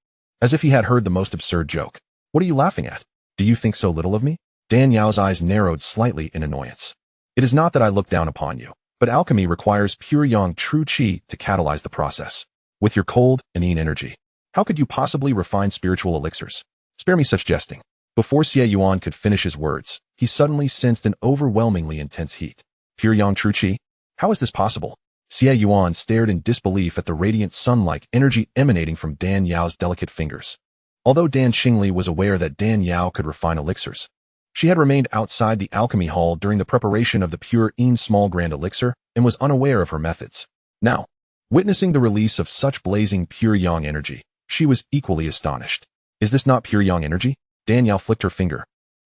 as if he had heard the most absurd joke. "What are you laughing at? Do you think so little of me?" Dan Yao's eyes narrowed slightly in annoyance. "It is not that I look down upon you, but alchemy requires pure yang true qi to catalyze the process. With your cold, inane energy, how could you possibly refine spiritual elixirs? Spare me such jesting." Before Xie Yuan could finish his words, he suddenly sensed an overwhelmingly intense heat. "Pure yang true qi? How is this possible?" Xie Yuan stared in disbelief at the radiant sun-like energy emanating from Dan Yao's delicate fingers. Although Dan Xingli was aware that Dan Yao could refine elixirs, she had remained outside the alchemy hall during the preparation of the pure Een small grand elixir and was unaware of her methods. Now, witnessing the release of such blazing pure yang energy, she was equally astonished. "Is this not pure yang energy?" Dan Yao flicked her finger,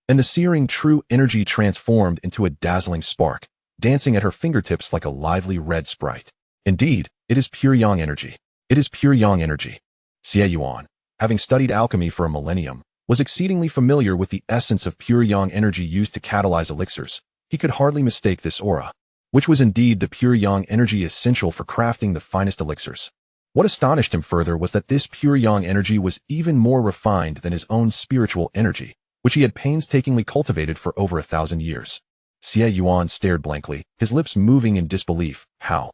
and the searing true energy transformed into a dazzling spark, dancing at her fingertips like a lively red sprite. "Indeed, it is pure yang energy. It is pure yang energy." Xie Yuan, having studied alchemy for a millennium, was exceedingly familiar with the essence of pure yang energy used to catalyze elixirs. He could hardly mistake this aura, which was indeed the pure yang energy essential for crafting the finest elixirs. What astonished him further was that this pure yang energy was even more refined than his own spiritual energy, which he had painstakingly cultivated for over 1,000 years. Xie Yuan stared blankly, his lips moving in disbelief. How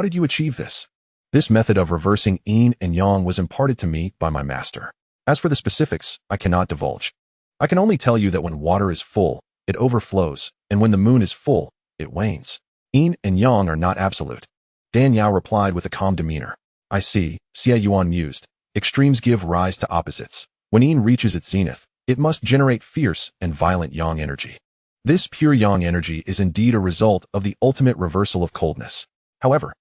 did you achieve this?" "This method of reversing yin and yang was imparted to me by my master. As for the specifics, I cannot divulge. I can only tell you that when water is full, it overflows, and when the moon is full, it wanes. Yin and yang are not absolute." Dan Yao replied with a calm demeanor. "I see," Xie Yuan mused. "Extremes give rise to opposites. When yin reaches its zenith, it must generate fierce and violent yang energy. This pure yang energy is indeed a result of the ultimate reversal of coldness. However,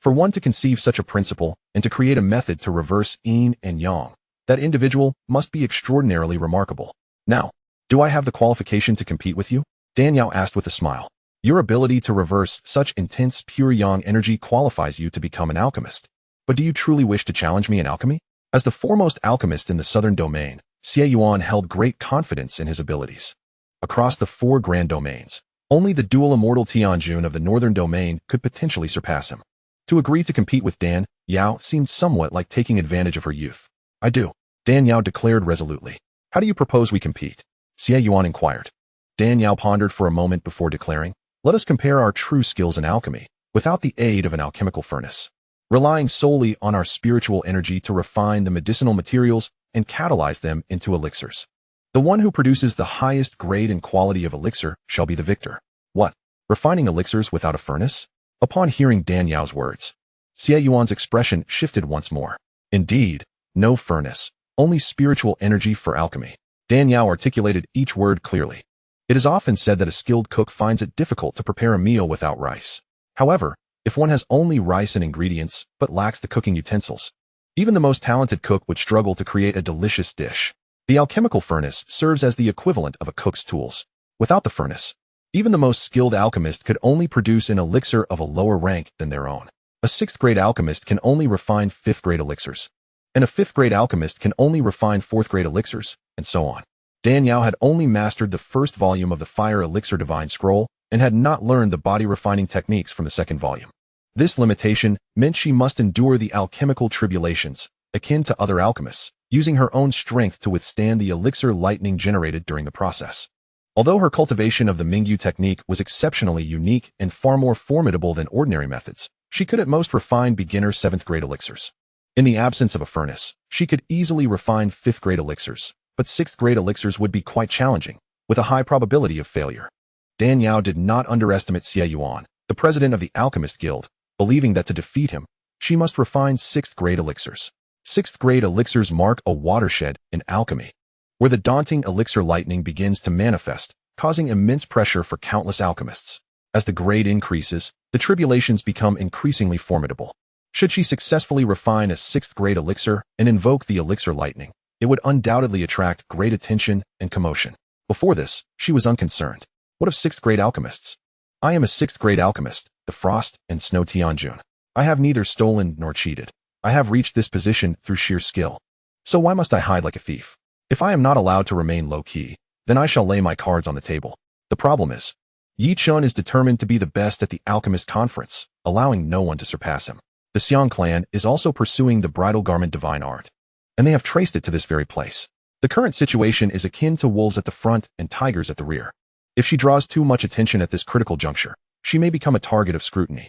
For one to conceive such a principle and to create a method to reverse yin and yang, that individual must be extraordinarily remarkable. Now, do I have the qualification to compete with you? Dan Yao asked with a smile. Your ability to reverse such intense pure yang energy qualifies you to become an alchemist. But do you truly wish to challenge me in alchemy? As the foremost alchemist in the southern domain, Xie Yuan held great confidence in his abilities. Across the 4 grand domains, only the dual immortal Tianjun of the northern domain could potentially surpass him. To agree to compete with Dan Yao seemed somewhat like taking advantage of her youth. I do, Dan Yao declared resolutely. How do you propose we compete? Xie Yuan inquired. Dan Yao pondered for a moment before declaring, let us compare our true skills in alchemy, without the aid of an alchemical furnace, relying solely on our spiritual energy to refine the medicinal materials and catalyze them into elixirs. The one who produces the highest grade and quality of elixir shall be the victor. What? Refining elixirs without a furnace? Upon hearing Dan Yao's words, Xie Yuan's expression shifted once more. Indeed, no furnace, only spiritual energy for alchemy. Dan Yao articulated each word clearly. It is often said that a skilled cook finds it difficult to prepare a meal without rice. However, if one has only rice and ingredients but lacks the cooking utensils, even the most talented cook would struggle to create a delicious dish. The alchemical furnace serves as the equivalent of a cook's tools. Without the furnace, even the most skilled alchemist could only produce an elixir of a lower rank than their own. A 6th-grade alchemist can only refine 5th-grade elixirs, and a 5th-grade alchemist can only refine 4th-grade elixirs, and so on. Dan Yao had only mastered the first volume of the Fire Elixir Divine Scroll and had not learned the body-refining techniques from the second volume. This limitation meant she must endure the alchemical tribulations, akin to other alchemists, using her own strength to withstand the elixir lightning generated during the process. Although her cultivation of the Mingyu technique was exceptionally unique and far more formidable than ordinary methods, she could at most refine beginner 7th-grade elixirs. In the absence of a furnace, she could easily refine 5th-grade elixirs, but 6th-grade elixirs would be quite challenging, with a high probability of failure. Dan Yao did not underestimate Xie Yuan, the president of the Alchemist Guild, believing that to defeat him, she must refine 6th-grade elixirs. 6th-grade elixirs mark a watershed in alchemy, where the daunting elixir lightning begins to manifest, causing immense pressure for countless alchemists. As the grade increases, the tribulations become increasingly formidable. Should she successfully refine a 6th-grade elixir and invoke the elixir lightning, it would undoubtedly attract great attention and commotion. Before this, she was unconcerned. What of 6th-grade alchemists? I am a 6th-grade alchemist, the Frost and Snow Tianjun. I have neither stolen nor cheated. I have reached this position through sheer skill. So why must I hide like a thief? If I am not allowed to remain low-key, then I shall lay my cards on the table. The problem is, Yi Chun is determined to be the best at the Alchemist Conference, allowing no one to surpass him. The Xiang clan is also pursuing the bridal garment divine art, and they have traced it to this very place. The current situation is akin to wolves at the front and tigers at the rear. If she draws too much attention at this critical juncture, she may become a target of scrutiny.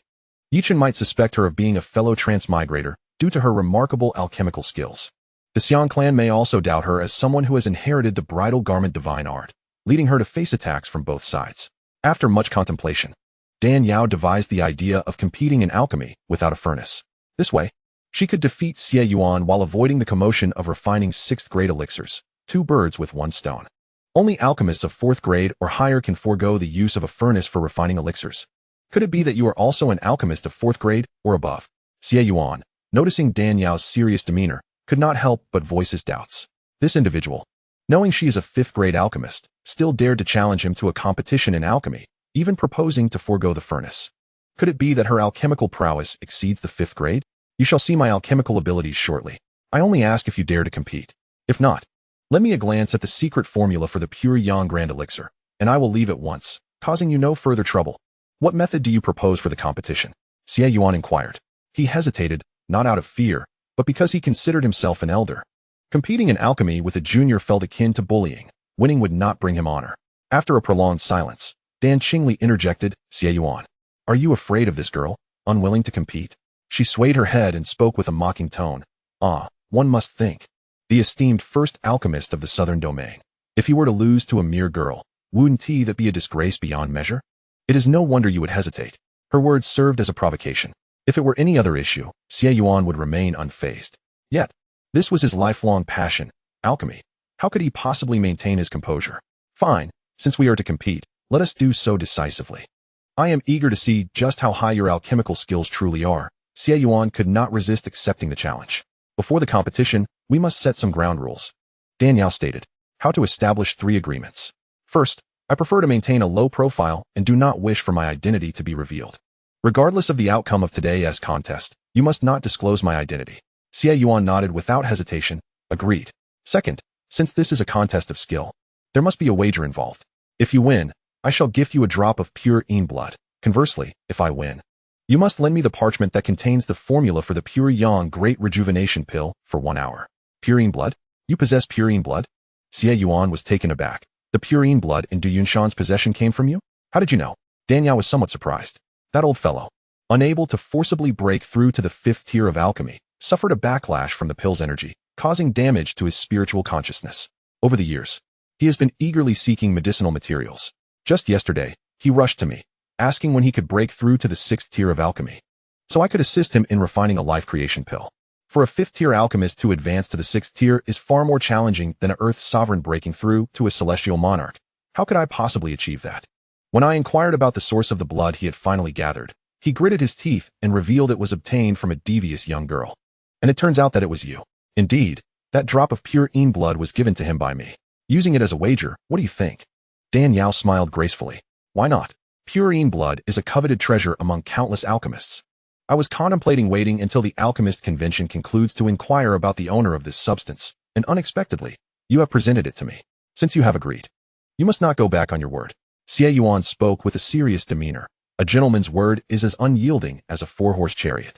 Yi Chun might suspect her of being a fellow transmigrator due to her remarkable alchemical skills. The Xiang clan may also doubt her as someone who has inherited the bridal garment divine art, leading her to face attacks from both sides. After much contemplation, Dan Yao devised the idea of competing in alchemy without a furnace. This way, she could defeat Xie Yuan while avoiding the commotion of refining 6th-grade elixirs, 2 birds with 1 stone. Only alchemists of 4th grade or higher can forego the use of a furnace for refining elixirs. Could it be that you are also an alchemist of 4th grade or above? Xie Yuan, noticing Dan Yao's serious demeanor, could not help but voice his doubts. This individual, knowing she is a 5th-grade alchemist, still dared to challenge him to a competition in alchemy, even proposing to forego the furnace. Could it be that her alchemical prowess exceeds the 5th grade? You shall see my alchemical abilities shortly. I only ask if you dare to compete. If not, let me a glance at the secret formula for the pure Yang Grand Elixir, and I will leave at once, causing you no further trouble. What method do you propose for the competition? Xie Yuan inquired. He hesitated, not out of fear, but because he considered himself an elder. Competing in alchemy with a junior felt akin to bullying. Winning would not bring him honor. After a prolonged silence, Dan Qingli interjected, Xie Yuan, are you afraid of this girl, unwilling to compete? She swayed her head and spoke with a mocking tone. Ah, one must think. The esteemed first alchemist of the southern domain. If he were to lose to a mere girl, wouldn't that be a disgrace beyond measure? It is no wonder you would hesitate. Her words served as a provocation. If it were any other issue, Xie Yuan would remain unfazed. Yet, this was his lifelong passion, alchemy. How could he possibly maintain his composure? Fine, since we are to compete, let us do so decisively. I am eager to see just how high your alchemical skills truly are, Xie Yuan could not resist accepting the challenge. Before the competition, we must set some ground rules. Dan Yao stated. How to establish 3 agreements. First, I prefer to maintain a low profile and do not wish for my identity to be revealed. Regardless of the outcome of today's contest, you must not disclose my identity. Xie Yuan nodded without hesitation, agreed. Second, since this is a contest of skill, there must be a wager involved. If you win, I shall gift you a drop of pure yin blood. Conversely, if I win, you must lend me the parchment that contains the formula for the pure yang great rejuvenation pill for 1 hour. Pure yin blood? You possess pure yin blood? Xie Yuan was taken aback. The pure yin blood in Du Yunshan's possession came from you? How did you know? Dan Yao was somewhat surprised. That old fellow, unable to forcibly break through to the 5th tier of alchemy, suffered a backlash from the pill's energy, causing damage to his spiritual consciousness. Over the years, he has been eagerly seeking medicinal materials. Just yesterday, he rushed to me, asking when he could break through to the 6th tier of alchemy, so I could assist him in refining a life creation pill. For a 5th tier alchemist to advance to the 6th tier is far more challenging than an Earth's sovereign breaking through to a celestial monarch. How could I possibly achieve that? When I inquired about the source of the blood he had finally gathered, he gritted his teeth and revealed it was obtained from a devious young girl. And it turns out that it was you. Indeed, that drop of pure yin blood was given to him by me. Using it as a wager, what do you think? Dan Yao smiled gracefully. Why not? Pure yin blood is a coveted treasure among countless alchemists. I was contemplating waiting until the alchemist convention concludes to inquire about the owner of this substance, and unexpectedly, you have presented it to me. Since you have agreed, you must not go back on your word. Xie Yuan spoke with a serious demeanor. A gentleman's word is as unyielding as a 4-horse chariot.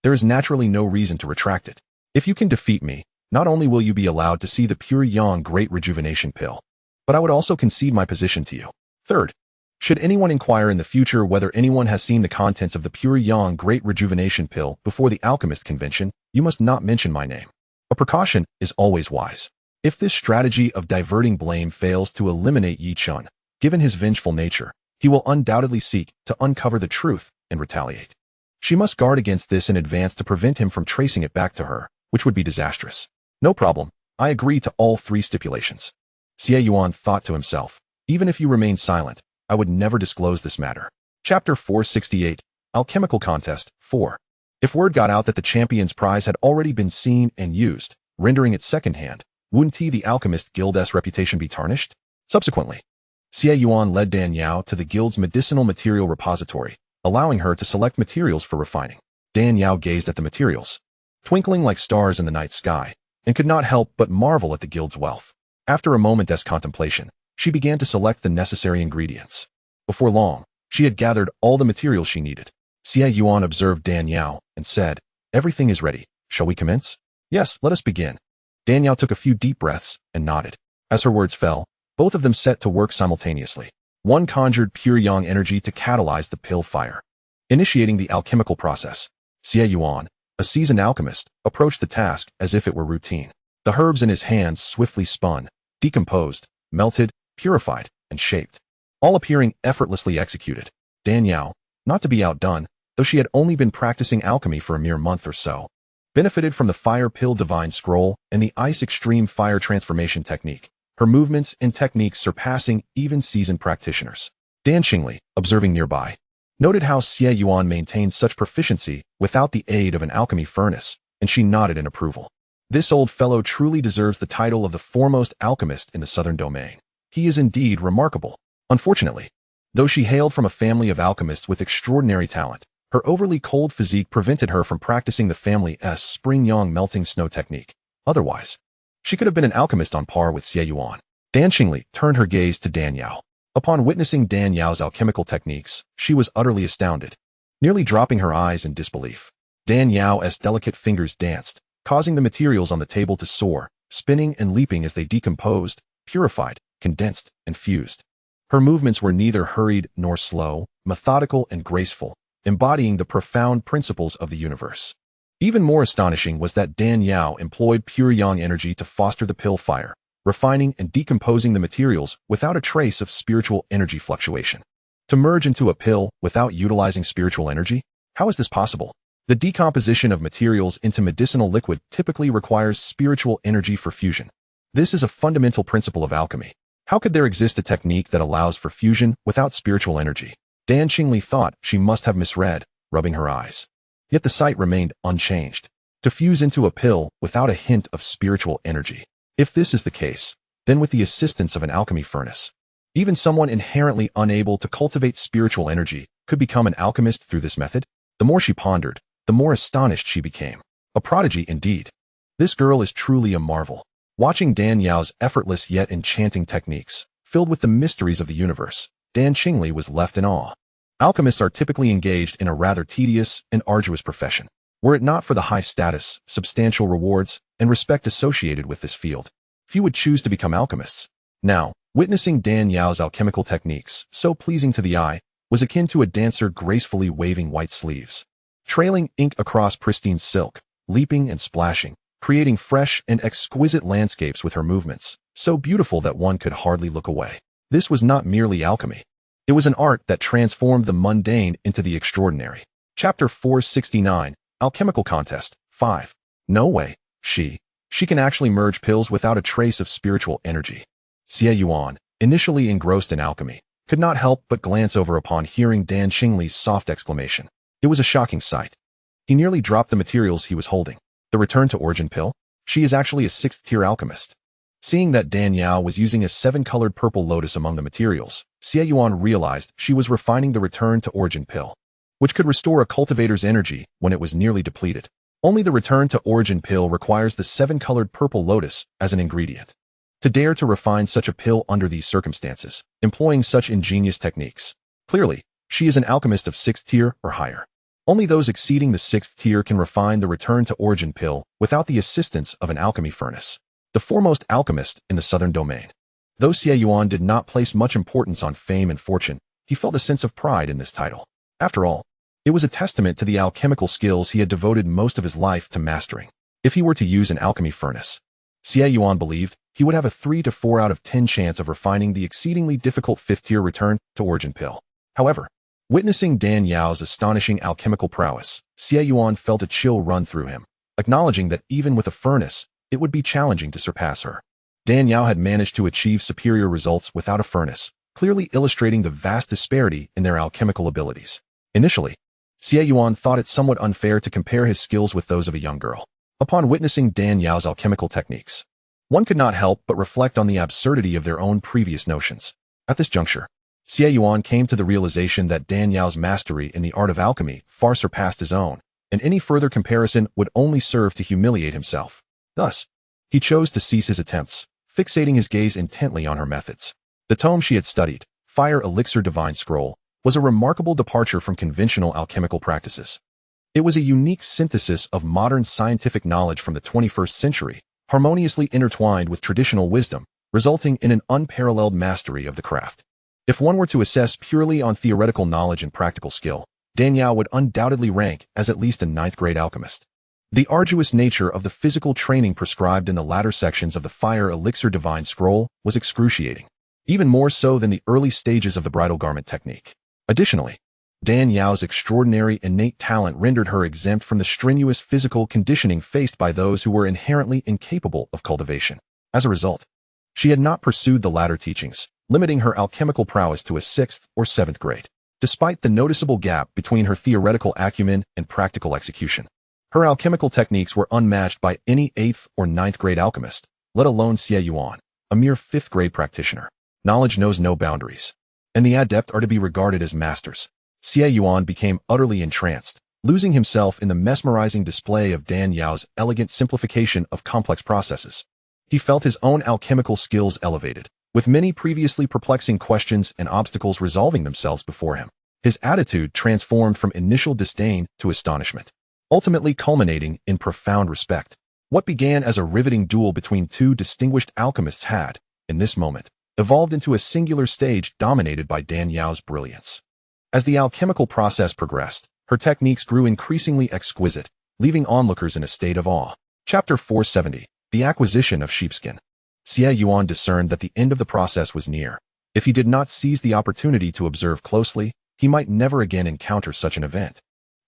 There is naturally no reason to retract it. If you can defeat me, not only will you be allowed to see the pure yang great rejuvenation pill, but I would also concede my position to you. Third, should anyone inquire in the future whether anyone has seen the contents of the pure yang great rejuvenation pill before the alchemist convention, you must not mention my name. A precaution is always wise. If this strategy of diverting blame fails to eliminate Yi Chun, given his vengeful nature, he will undoubtedly seek to uncover the truth and retaliate. She must guard against this in advance to prevent him from tracing it back to her, which would be disastrous. No problem. I agree to all 3 stipulations. Xie Yuan thought to himself, even if you remain silent, I would never disclose this matter. Chapter 468, Alchemical Contest, 4. If word got out that the champion's prize had already been seen and used, rendering it secondhand, wouldn't the Alchemist Guild's reputation be tarnished? Subsequently, Xie Yuan led Dan Yao to the guild's medicinal material repository, allowing her to select materials for refining. Dan Yao gazed at the materials, twinkling like stars in the night sky, and could not help but marvel at the guild's wealth. After a moment's contemplation, she began to select the necessary ingredients. Before long, she had gathered all the materials she needed. Xie Yuan observed Dan Yao and said, "Everything is ready. Shall we commence?" "Yes, let us begin." Dan Yao took a few deep breaths and nodded. As her words fell, both of them set to work simultaneously. One conjured pure yang energy to catalyze the pill fire, initiating the alchemical process. Xie Yuan, a seasoned alchemist, approached the task as if it were routine. The herbs in his hands swiftly spun, decomposed, melted, purified, and shaped, all appearing effortlessly executed. Dan Yao, not to be outdone, though she had only been practicing alchemy for a mere month or so, benefited from the Fire Pill Divine Scroll and the Ice Extreme Fire Transformation Technique, her movements and techniques surpassing even seasoned practitioners. Dan Qingli, observing nearby, noted how Xie Yuan maintained such proficiency without the aid of an alchemy furnace, and she nodded in approval. This old fellow truly deserves the title of the foremost alchemist in the southern domain. He is indeed remarkable. Unfortunately, though she hailed from a family of alchemists with extraordinary talent, her overly cold physique prevented her from practicing the family's spring yang melting snow technique. Otherwise, she could have been an alchemist on par with Xie Yuan. Dan Qingli turned her gaze to Dan Yao. Upon witnessing Dan Yao's alchemical techniques, she was utterly astounded, nearly dropping her eyes in disbelief. Dan Yao's delicate fingers danced, causing the materials on the table to soar, spinning and leaping as they decomposed, purified, condensed, and fused. Her movements were neither hurried nor slow, methodical and graceful, embodying the profound principles of the universe. Even more astonishing was that Dan Yao employed pure yang energy to foster the pill fire, refining and decomposing the materials without a trace of spiritual energy fluctuation. To merge into a pill without utilizing spiritual energy? How is this possible? The decomposition of materials into medicinal liquid typically requires spiritual energy for fusion. This is a fundamental principle of alchemy. How could there exist a technique that allows for fusion without spiritual energy? Dan Qingli thought she must have misread, rubbing her eyes. Yet the sight remained unchanged, to fuse into a pill without a hint of spiritual energy. If this is the case, then with the assistance of an alchemy furnace, even someone inherently unable to cultivate spiritual energy could become an alchemist through this method. The more she pondered, the more astonished she became. A prodigy indeed. This girl is truly a marvel. Watching Dan Yao's effortless yet enchanting techniques, filled with the mysteries of the universe, Dan Qingli was left in awe. Alchemists are typically engaged in a rather tedious and arduous profession. Were it not for the high status, substantial rewards, and respect associated with this field, few would choose to become alchemists. Now, witnessing Dan Yao's alchemical techniques, so pleasing to the eye, was akin to a dancer gracefully waving white sleeves, trailing ink across pristine silk, leaping and splashing, creating fresh and exquisite landscapes with her movements, so beautiful that one could hardly look away. This was not merely alchemy. It was an art that transformed the mundane into the extraordinary. Chapter 469, Alchemical Contest, 5. No way, she can actually merge pills without a trace of spiritual energy. Xie Yuan, initially engrossed in alchemy, could not help but glance over upon hearing Dan Qingli's soft exclamation. It was a shocking sight. He nearly dropped the materials he was holding. The return to origin pill? She is actually a 6th-tier alchemist. Seeing that Dan Yao was using a 7-colored purple lotus among the materials, Xie Yuan realized she was refining the return to origin pill, which could restore a cultivator's energy when it was nearly depleted. Only the return to origin pill requires the 7-colored purple lotus as an ingredient. To dare to refine such a pill under these circumstances, employing such ingenious techniques. Clearly, she is an alchemist of 6th tier or higher. Only those exceeding the 6th tier can refine the return to origin pill without the assistance of an alchemy furnace. The foremost alchemist in the southern domain. Though Xie Yuan did not place much importance on fame and fortune, he felt a sense of pride in this title. After all, it was a testament to the alchemical skills he had devoted most of his life to mastering. If he were to use an alchemy furnace, Xie Yuan believed he would have a 3 to 4 out of 10 chance of refining the exceedingly difficult 5th-tier return to origin pill. However, witnessing Dan Yao's astonishing alchemical prowess, Xie Yuan felt a chill run through him, acknowledging that even with a furnace, it would be challenging to surpass her. Dan Yao had managed to achieve superior results without a furnace, clearly illustrating the vast disparity in their alchemical abilities. Initially, Xie Yuan thought it somewhat unfair to compare his skills with those of a young girl. Upon witnessing Dan Yao's alchemical techniques, one could not help but reflect on the absurdity of their own previous notions. At this juncture, Xie Yuan came to the realization that Dan Yao's mastery in the art of alchemy far surpassed his own, and any further comparison would only serve to humiliate himself. Thus, he chose to cease his attempts, fixating his gaze intently on her methods. The tome she had studied, Fire Elixir Divine Scroll, was a remarkable departure from conventional alchemical practices. It was a unique synthesis of modern scientific knowledge from the 21st century, harmoniously intertwined with traditional wisdom, resulting in an unparalleled mastery of the craft. If one were to assess purely on theoretical knowledge and practical skill, Dan Yao would undoubtedly rank as at least a 9th-grade alchemist. The arduous nature of the physical training prescribed in the latter sections of the Fire Elixir Divine Scroll was excruciating, even more so than the early stages of the bridal garment technique. Additionally, Dan Yao's extraordinary innate talent rendered her exempt from the strenuous physical conditioning faced by those who were inherently incapable of cultivation. As a result, she had not pursued the latter teachings, limiting her alchemical prowess to a 6th or 7th grade. Despite the noticeable gap between her theoretical acumen and practical execution, her alchemical techniques were unmatched by any 8th or 9th grade alchemist, let alone Xie Yuan, a mere 5th grade practitioner. Knowledge knows no boundaries, and the adept are to be regarded as masters. Xie Yuan became utterly entranced, losing himself in the mesmerizing display of Dan Yao's elegant simplification of complex processes. He felt his own alchemical skills elevated, with many previously perplexing questions and obstacles resolving themselves before him. His attitude transformed from initial disdain to astonishment, ultimately culminating in profound respect. What began as a riveting duel between two distinguished alchemists had, in this moment, evolved into a singular stage dominated by Dan Yao's brilliance. As the alchemical process progressed, her techniques grew increasingly exquisite, leaving onlookers in a state of awe. Chapter 470, The Acquisition of Sheepskin. Xie Yuan discerned that the end of the process was near. If he did not seize the opportunity to observe closely, he might never again encounter such an event.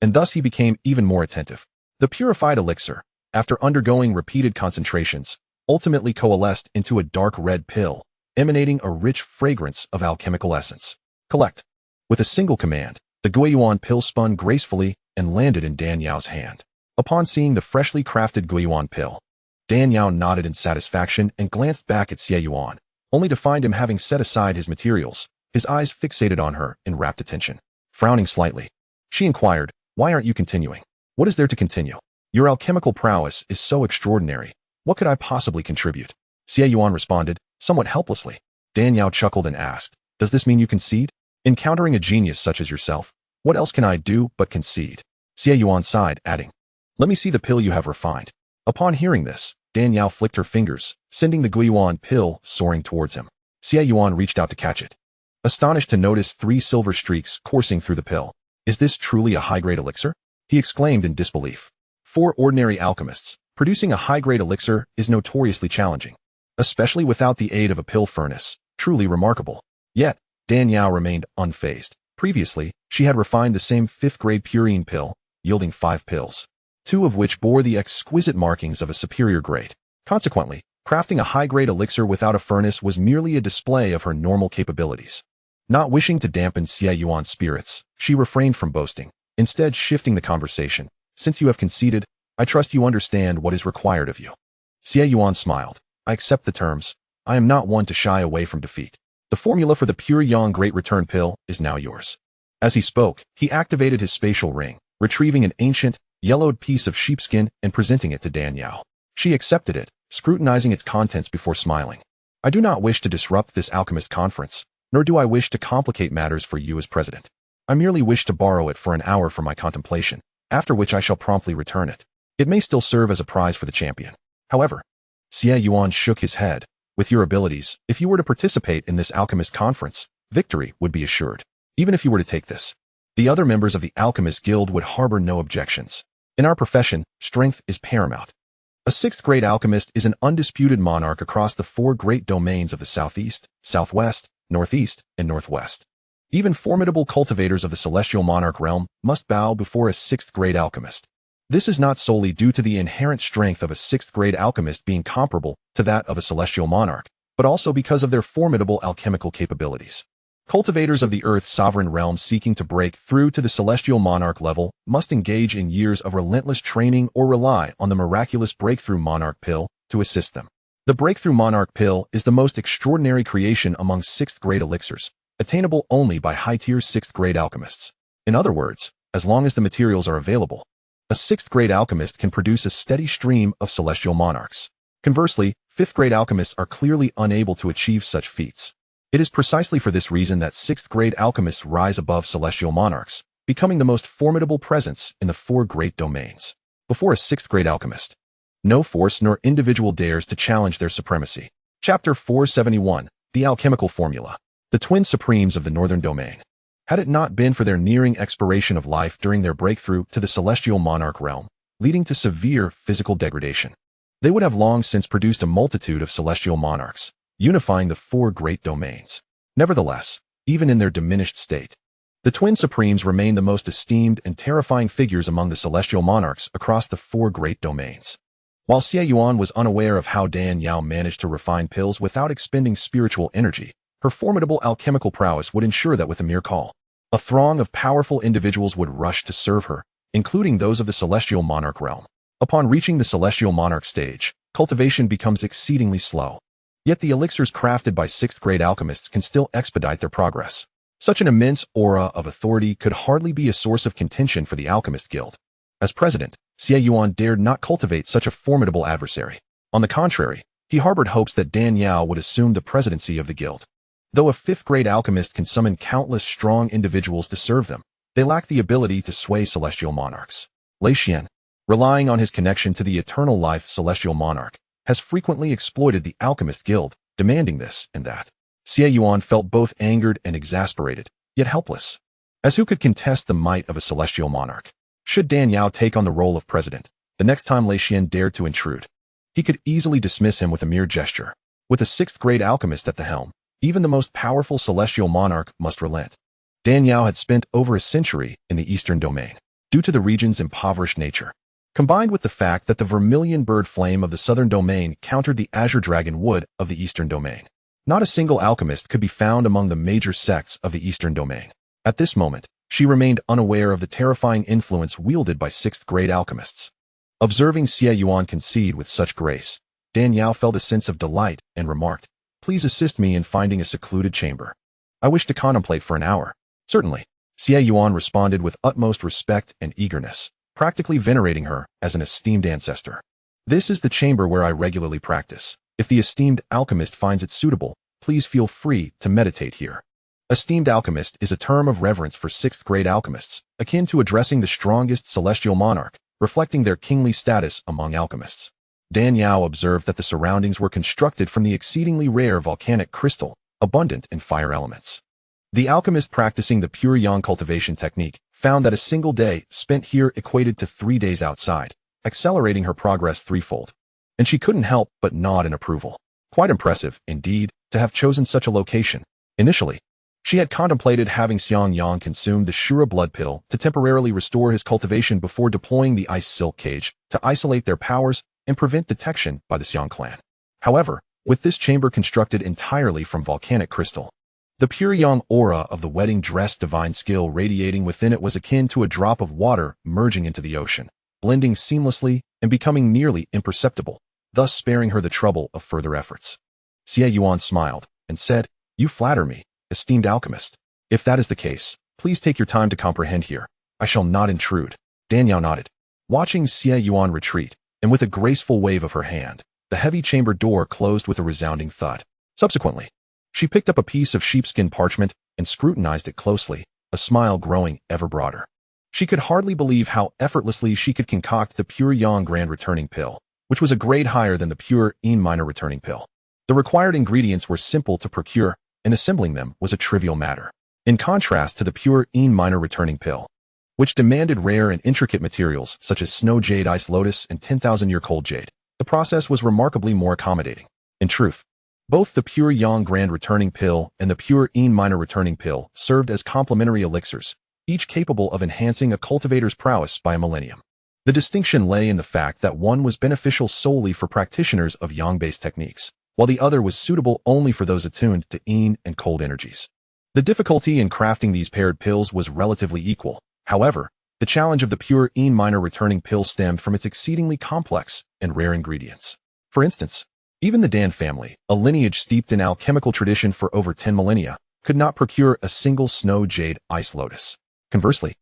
And thus he became even more attentive. The purified elixir, after undergoing repeated concentrations, ultimately coalesced into a dark red pill, emanating a rich fragrance of alchemical essence. Collect. With a single command, the Guiyuan pill spun gracefully and landed in Dan Yao's hand. Upon seeing the freshly crafted guiyuan pill, Dan Yao nodded in satisfaction and glanced back at Xie Yuan, only to find him having set aside his materials, his eyes fixated on her in rapt attention. Frowning slightly, she inquired, "Why aren't you continuing? What is there to continue? Your alchemical prowess is so extraordinary. What could I possibly contribute?" Xie Yuan responded, somewhat helplessly. Dan Yao chuckled and asked, "Does this mean you concede? Encountering a genius such as yourself, what else can I do but concede?" Xie Yuan sighed, adding, "Let me see the pill you have refined." Upon hearing this, Dan Yao flicked her fingers, sending the guiyuan pill soaring towards him. Xie Yuan reached out to catch it, astonished to notice 3 silver streaks coursing through the pill. "Is this truly a high-grade elixir?" he exclaimed in disbelief. For ordinary alchemists, producing a high-grade elixir is notoriously challenging, especially without the aid of a pill furnace, truly remarkable. Yet, Dan Yao remained unfazed. Previously, she had refined the same 5th-grade purine pill, yielding 5 pills, 2 of which bore the exquisite markings of a superior grade. Consequently, crafting a high-grade elixir without a furnace was merely a display of her normal capabilities. Not wishing to dampen Xie Yuan's spirits, she refrained from boasting, instead shifting the conversation. "Since you have conceded, I trust you understand what is required of you." Xie Yuan smiled. "I accept the terms. I am not one to shy away from defeat. The formula for the Pure Yang Great Return pill is now yours." As he spoke, he activated his spatial ring, retrieving an ancient, yellowed piece of sheepskin and presenting it to Dan Yao. She accepted it, scrutinizing its contents before smiling. "I do not wish to disrupt this alchemist conference, nor do I wish to complicate matters for you as president. I merely wish to borrow it for an hour for my contemplation, after which I shall promptly return it. It may still serve as a prize for the champion. However," Xie Yuan shook his head, "with your abilities, if you were to participate in this alchemist conference, victory would be assured. Even if you were to take this, the other members of the Alchemist Guild would harbor no objections. In our profession, strength is paramount. A 6th-grade alchemist is an undisputed monarch across the 4 great domains of the southeast, southwest, northeast, and northwest. Even formidable cultivators of the celestial monarch realm must bow before a 6th-grade alchemist. This is not solely due to the inherent strength of a 6th-grade alchemist being comparable to that of a celestial monarch, but also because of their formidable alchemical capabilities. Cultivators of the Earth's sovereign realm seeking to break through to the celestial monarch level must engage in years of relentless training or rely on the miraculous breakthrough monarch pill to assist them. The breakthrough monarch pill is the most extraordinary creation among 6th-grade elixirs, attainable only by high-tier 6th-grade alchemists. In other words, as long as the materials are available, a 6th-grade alchemist can produce a steady stream of celestial monarchs. Conversely, 5th-grade alchemists are clearly unable to achieve such feats. It is precisely for this reason that 6th-grade alchemists rise above celestial monarchs, becoming the most formidable presence in the 4 great domains. Before a 6th-grade alchemist, no force nor individual dares to challenge their supremacy. Chapter 471, The Alchemical Formula. The Twin Supremes of the Northern Domain. Had it not been for their nearing expiration of life during their breakthrough to the celestial monarch realm, leading to severe physical degradation, they would have long since produced a multitude of celestial monarchs, unifying the 4 great domains. Nevertheless, even in their diminished state, the Twin Supremes remain the most esteemed and terrifying figures among the celestial monarchs across the 4 great domains. While Xie Yuan was unaware of how Dan Yao managed to refine pills without expending spiritual energy, her formidable alchemical prowess would ensure that with a mere call, a throng of powerful individuals would rush to serve her, including those of the celestial monarch realm. Upon reaching the celestial monarch stage, cultivation becomes exceedingly slow. Yet the elixirs crafted by 6th-grade alchemists can still expedite their progress. Such an immense aura of authority could hardly be a source of contention for the Alchemist Guild. As president, Xie Yuan dared not cultivate such a formidable adversary. On the contrary, he harbored hopes that Dan Yao would assume the presidency of the guild. Though a 5th-grade alchemist can summon countless strong individuals to serve them, they lack the ability to sway celestial monarchs. Lei Xian, relying on his connection to the eternal life celestial monarch, has frequently exploited the Alchemist Guild, demanding this and that. Xie Yuan felt both angered and exasperated, yet helpless. As who could contest the might of a celestial monarch? Should Dan Yao take on the role of president, the next time Lei Xian dared to intrude, he could easily dismiss him with a mere gesture. With a 6th-grade alchemist at the helm, even the most powerful celestial monarch must relent. Dan Yao had spent over a century in the Eastern Domain. Due to the region's impoverished nature, combined with the fact that the vermilion bird flame of the Southern Domain countered the azure dragon wood of the Eastern Domain, not a single alchemist could be found among the major sects of the Eastern Domain. At this moment, She remained unaware of the terrifying influence wielded by sixth-grade alchemists. Observing Xie Yuan concede with such grace, Dan Yao felt a sense of delight and remarked, "Please assist me in finding a secluded chamber. I wish to contemplate for an hour." "Certainly." Xie Yuan responded with utmost respect and eagerness, practically venerating her as an esteemed ancestor. "This is the chamber where I regularly practice. If the esteemed alchemist finds it suitable, please feel free to meditate here." Esteemed alchemist is a term of reverence for sixth-grade alchemists, akin to addressing the strongest celestial monarch, reflecting their kingly status among alchemists. Dan Yao observed that the surroundings were constructed from the exceedingly rare volcanic crystal, abundant in fire elements. The alchemist practicing the pure yang cultivation technique found that a single day spent here equated to 3 days outside, accelerating her progress threefold. And she couldn't help but nod in approval. Quite impressive, indeed, to have chosen such a location. Initially, she had contemplated having Xiang Yang consume the Shura blood pill to temporarily restore his cultivation before deploying the ice silk cage to isolate their powers and prevent detection by the Xiang clan. However, with this chamber constructed entirely from volcanic crystal, the pure yang aura of the wedding dress divine skill radiating within it was akin to a drop of water merging into the ocean, blending seamlessly and becoming nearly imperceptible, thus sparing her the trouble of further efforts. Xie Yuan smiled and said, "You flatter me, esteemed alchemist. If that is the case, please take your time to comprehend here. I shall not intrude." Dan Yao nodded, watching Xie Yuan retreat, and with a graceful wave of her hand, the heavy chamber door closed with a resounding thud. Subsequently, she picked up a piece of sheepskin parchment and scrutinized it closely, a smile growing ever broader. She could hardly believe how effortlessly she could concoct the pure yang grand returning pill, which was a grade higher than the pure yin minor returning pill. The required ingredients were simple to procure, and assembling them was a trivial matter. In contrast to the pure yin minor returning pill, which demanded rare and intricate materials such as snow jade, ice lotus, and 10,000-year cold jade, the process was remarkably more accommodating. In truth, both the pure yang grand returning pill and the pure yin minor returning pill served as complementary elixirs, each capable of enhancing a cultivator's prowess by a millennium. The distinction lay in the fact that one was beneficial solely for practitioners of yang-based techniques, while the other was suitable only for those attuned to yin and cold energies. The difficulty in crafting these paired pills was relatively equal. However, the challenge of the pure yin minor returning pill stemmed from its exceedingly complex and rare ingredients. For instance, even the Dan family, a lineage steeped in alchemical tradition for over 10 millennia, could not procure a single snow jade ice lotus. Conversely,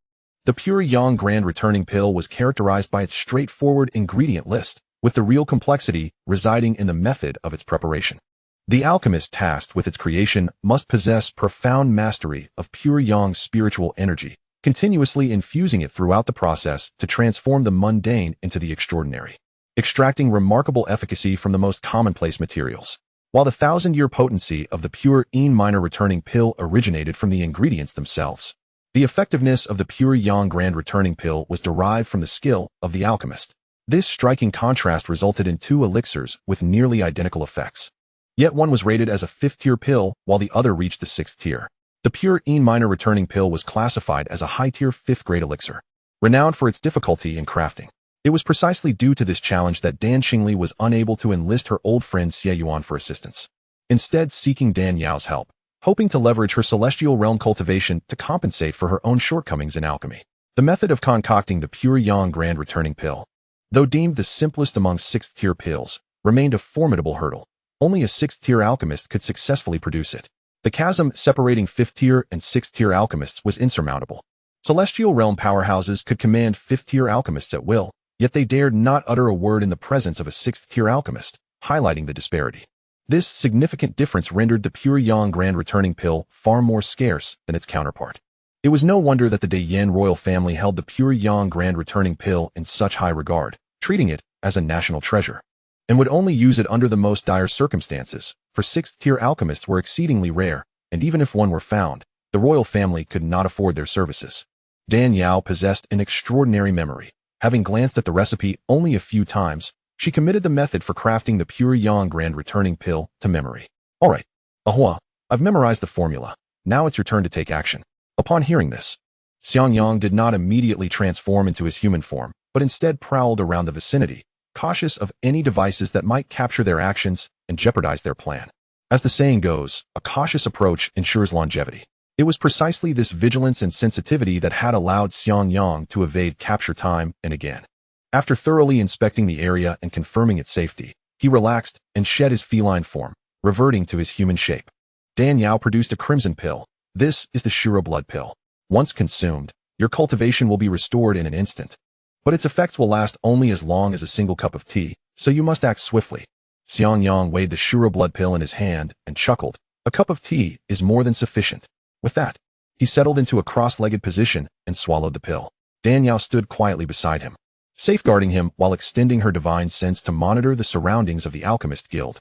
the pure yang grand returning pill was characterized by its straightforward ingredient list, with the real complexity residing in the method of its preparation. The alchemist tasked with its creation must possess profound mastery of pure yang spiritual energy, continuously infusing it throughout the process to transform the mundane into the extraordinary, extracting remarkable efficacy from the most commonplace materials. While the 1,000-year potency of the pure yin minor returning pill originated from the ingredients themselves, the effectiveness of the pure yang grand returning pill was derived from the skill of the alchemist. This striking contrast resulted in 2 elixirs with nearly identical effects. Yet one was rated as a 5th-tier pill while the other reached the 6th tier. The pure yin minor returning pill was classified as a high-tier 5th-grade elixir, renowned for its difficulty in crafting. It was precisely due to this challenge that Dan Xingli was unable to enlist her old friend Xie Yuan for assistance, instead seeking Dan Yao's help, hoping to leverage her celestial realm cultivation to compensate for her own shortcomings in alchemy. The method of concocting the pure yang grand returning pill, though deemed the simplest among 6th-tier pills, remained a formidable hurdle. Only a 6th-tier alchemist could successfully produce it. The chasm separating 5th-tier and 6th-tier alchemists was insurmountable. Celestial realm powerhouses could command 5th-tier alchemists at will, yet they dared not utter a word in the presence of a 6th-tier alchemist, highlighting the disparity. This significant difference rendered the pure yang grand returning pill far more scarce than its counterpart. It was no wonder that the De Yen royal family held the pure yang grand returning pill in such high regard, treating it as a national treasure, and would only use it under the most dire circumstances, for 6th-tier alchemists were exceedingly rare, and even if one were found, the royal family could not afford their services. Dan Yao possessed an extraordinary memory. Having glanced at the recipe only a few times, she committed the method for crafting the pure yang grand returning pill to memory. All right, Ahua, I've memorized the formula. Now it's your turn to take action. Upon hearing this, Xiangyang did not immediately transform into his human form, but instead prowled around the vicinity, cautious of any devices that might capture their actions and jeopardize their plan. As the saying goes, a cautious approach ensures longevity. It was precisely this vigilance and sensitivity that had allowed Xianxiang to evade capture time and again. After thoroughly inspecting the area and confirming its safety, he relaxed and shed his feline form, reverting to his human shape. Dan Yao produced a crimson pill. This is the Shura blood pill. Once consumed, your cultivation will be restored in an instant. But its effects will last only as long as a single cup of tea, so you must act swiftly. Xianxiang weighed the Shura blood pill in his hand and chuckled. A cup of tea is more than sufficient. With that, he settled into a cross-legged position and swallowed the pill. Dan Yao stood quietly beside him, safeguarding him while extending her divine sense to monitor the surroundings of the Alchemist Guild,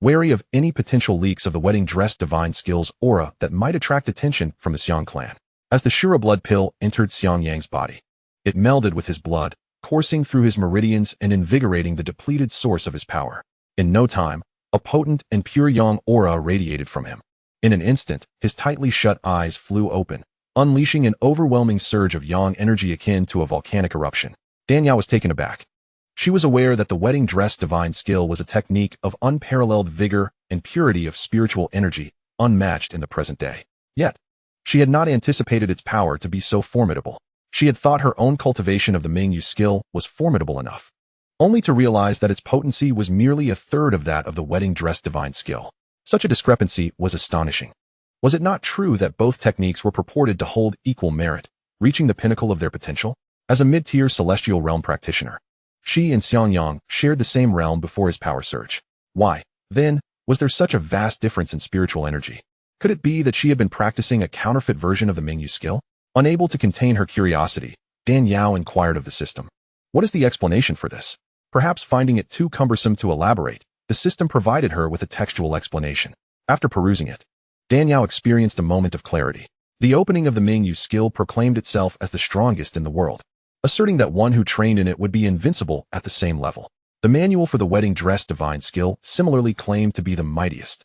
wary of any potential leaks of the wedding dress divine skills aura that might attract attention from the Xiang clan. As the Shura blood pill entered Xiangyang's body, it melded with his blood, coursing through his meridians and invigorating the depleted source of his power. In no time, a potent and pure yang aura radiated from him. In an instant, his tightly shut eyes flew open, unleashing an overwhelming surge of yang energy akin to a volcanic eruption. Dan Yao was taken aback. She was aware that the wedding dress divine skill was a technique of unparalleled vigor and purity of spiritual energy, unmatched in the present day. Yet, she had not anticipated its power to be so formidable. She had thought her own cultivation of the Mingyu skill was formidable enough, only to realize that its potency was merely a third of that of the wedding dress divine skill. Such a discrepancy was astonishing. Was it not true that both techniques were purported to hold equal merit, reaching the pinnacle of their potential? As a mid-tier celestial realm practitioner, she and Xianxiang shared the same realm before his power surge. Why, then, was there such a vast difference in spiritual energy? Could it be that she had been practicing a counterfeit version of the Mingyu skill? Unable to contain her curiosity, Dan Yao inquired of the system. What is the explanation for this? Perhaps finding it too cumbersome to elaborate, the system provided her with a textual explanation. After perusing it, Dan Yao experienced a moment of clarity. The opening of the Mingyu skill proclaimed itself as the strongest in the world, asserting that one who trained in it would be invincible at the same level. The manual for the wedding dress divine skill similarly claimed to be the mightiest,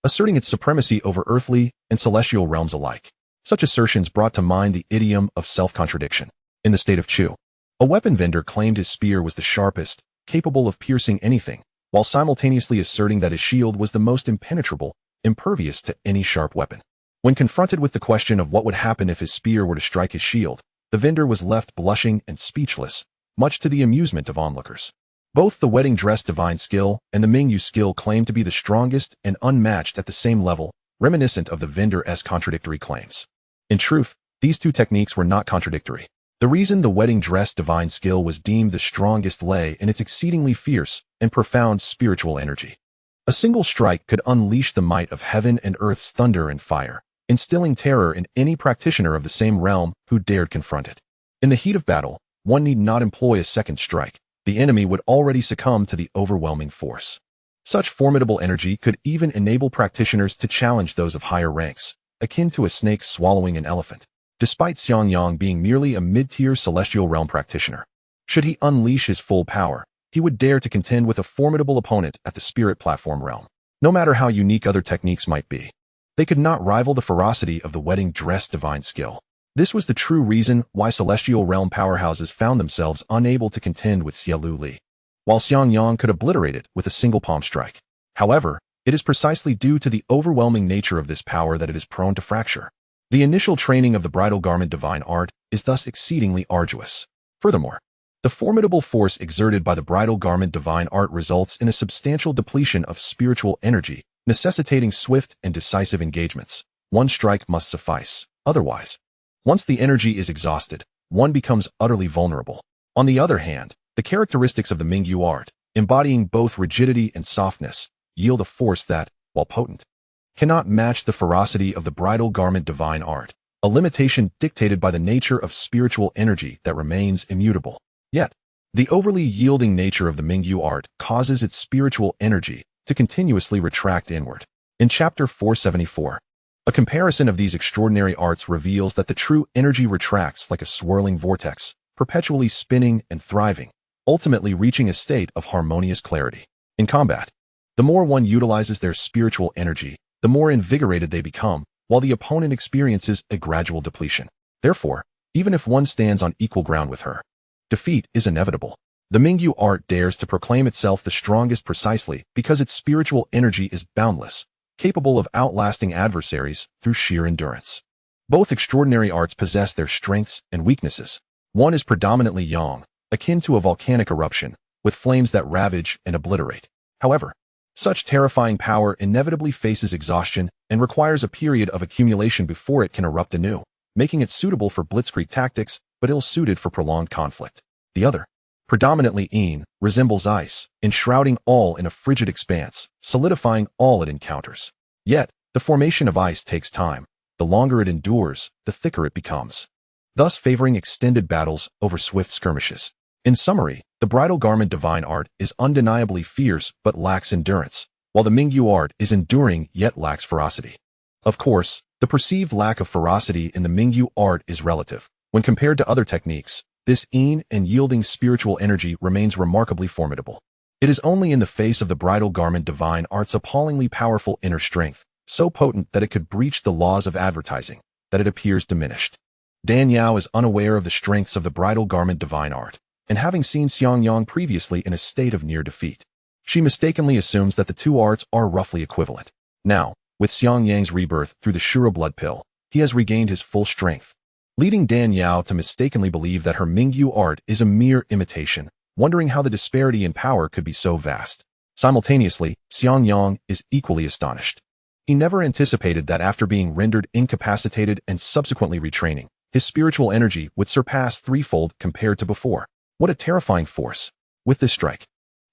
asserting its supremacy over earthly and celestial realms alike. Such assertions brought to mind the idiom of self-contradiction. In the state of Chu, a weapon vendor claimed his spear was the sharpest, capable of piercing anything, while simultaneously asserting that his shield was the most impenetrable, impervious to any sharp weapon. When confronted with the question of what would happen if his spear were to strike his shield, the vendor was left blushing and speechless, much to the amusement of onlookers. Both the wedding dress divine skill and the Mingyu skill claimed to be the strongest and unmatched at the same level, reminiscent of the vendor's contradictory claims. In truth, these two techniques were not contradictory. The reason the wedding dress divine skill was deemed the strongest lay in its exceedingly fierce and profound spiritual energy. A single strike could unleash the might of heaven and earth's thunder and fire, instilling terror in any practitioner of the same realm who dared confront it. In the heat of battle, one need not employ a second strike. The enemy would already succumb to the overwhelming force. Such formidable energy could even enable practitioners to challenge those of higher ranks, akin to a snake swallowing an elephant. Despite Xianxiang being merely a mid-tier celestial realm practitioner, should he unleash his full power, he would dare to contend with a formidable opponent at the spirit platform realm. No matter how unique other techniques might be, they could not rival the ferocity of the wedding dress divine skill. This was the true reason why celestial realm powerhouses found themselves unable to contend with Xiaolu Li, while Xianxiang could obliterate it with a single palm strike. However, it is precisely due to the overwhelming nature of this power that it is prone to fracture. The initial training of the bridal garment divine art is thus exceedingly arduous. Furthermore, the formidable force exerted by the bridal garment divine art results in a substantial depletion of spiritual energy, necessitating swift and decisive engagements. One strike must suffice. Otherwise, once the energy is exhausted, one becomes utterly vulnerable. On the other hand, the characteristics of the Mingyu art, embodying both rigidity and softness, yield a force that, while potent, cannot match the ferocity of the bridal garment divine art, a limitation dictated by the nature of spiritual energy that remains immutable. Yet, the overly yielding nature of the Mingyu art causes its spiritual energy to continuously retract inward. In Chapter 474, a comparison of these extraordinary arts reveals that the true energy retracts like a swirling vortex, perpetually spinning and thriving, ultimately reaching a state of harmonious clarity. In combat, the more one utilizes their spiritual energy, the more invigorated they become, while the opponent experiences a gradual depletion. Therefore, even if one stands on equal ground with her, defeat is inevitable. The Mingyu art dares to proclaim itself the strongest precisely because its spiritual energy is boundless, capable of outlasting adversaries through sheer endurance. Both extraordinary arts possess their strengths and weaknesses. One is predominantly yang, akin to a volcanic eruption, with flames that ravage and obliterate. However, such terrifying power inevitably faces exhaustion and requires a period of accumulation before it can erupt anew, making it suitable for blitzkrieg tactics but ill-suited for prolonged conflict. The other, predominantly yin, resembles ice, enshrouding all in a frigid expanse, solidifying all it encounters. Yet, the formation of ice takes time. The longer it endures, the thicker it becomes, thus favoring extended battles over swift skirmishes. In summary, the bridal garment divine art is undeniably fierce but lacks endurance, while the Mingyu art is enduring yet lacks ferocity. Of course, the perceived lack of ferocity in the Mingyu art is relative. When compared to other techniques, this yin and yielding spiritual energy remains remarkably formidable. It is only in the face of the bridal garment divine art's appallingly powerful inner strength, so potent that it could breach the laws of advertising, that it appears diminished. Dan Yao is unaware of the strengths of the bridal garment divine art, and having seen Xiangyang previously in a state of near defeat, she mistakenly assumes that the two arts are roughly equivalent. Now, with Xiangyang's rebirth through the Shura blood pill, he has regained his full strength, leading Dan Yao to mistakenly believe that her Mingyu art is a mere imitation, wondering how the disparity in power could be so vast. Simultaneously, Xiangyang is equally astonished. He never anticipated that after being rendered incapacitated and subsequently retraining, his spiritual energy would surpass threefold compared to before. What a terrifying force. With this strike,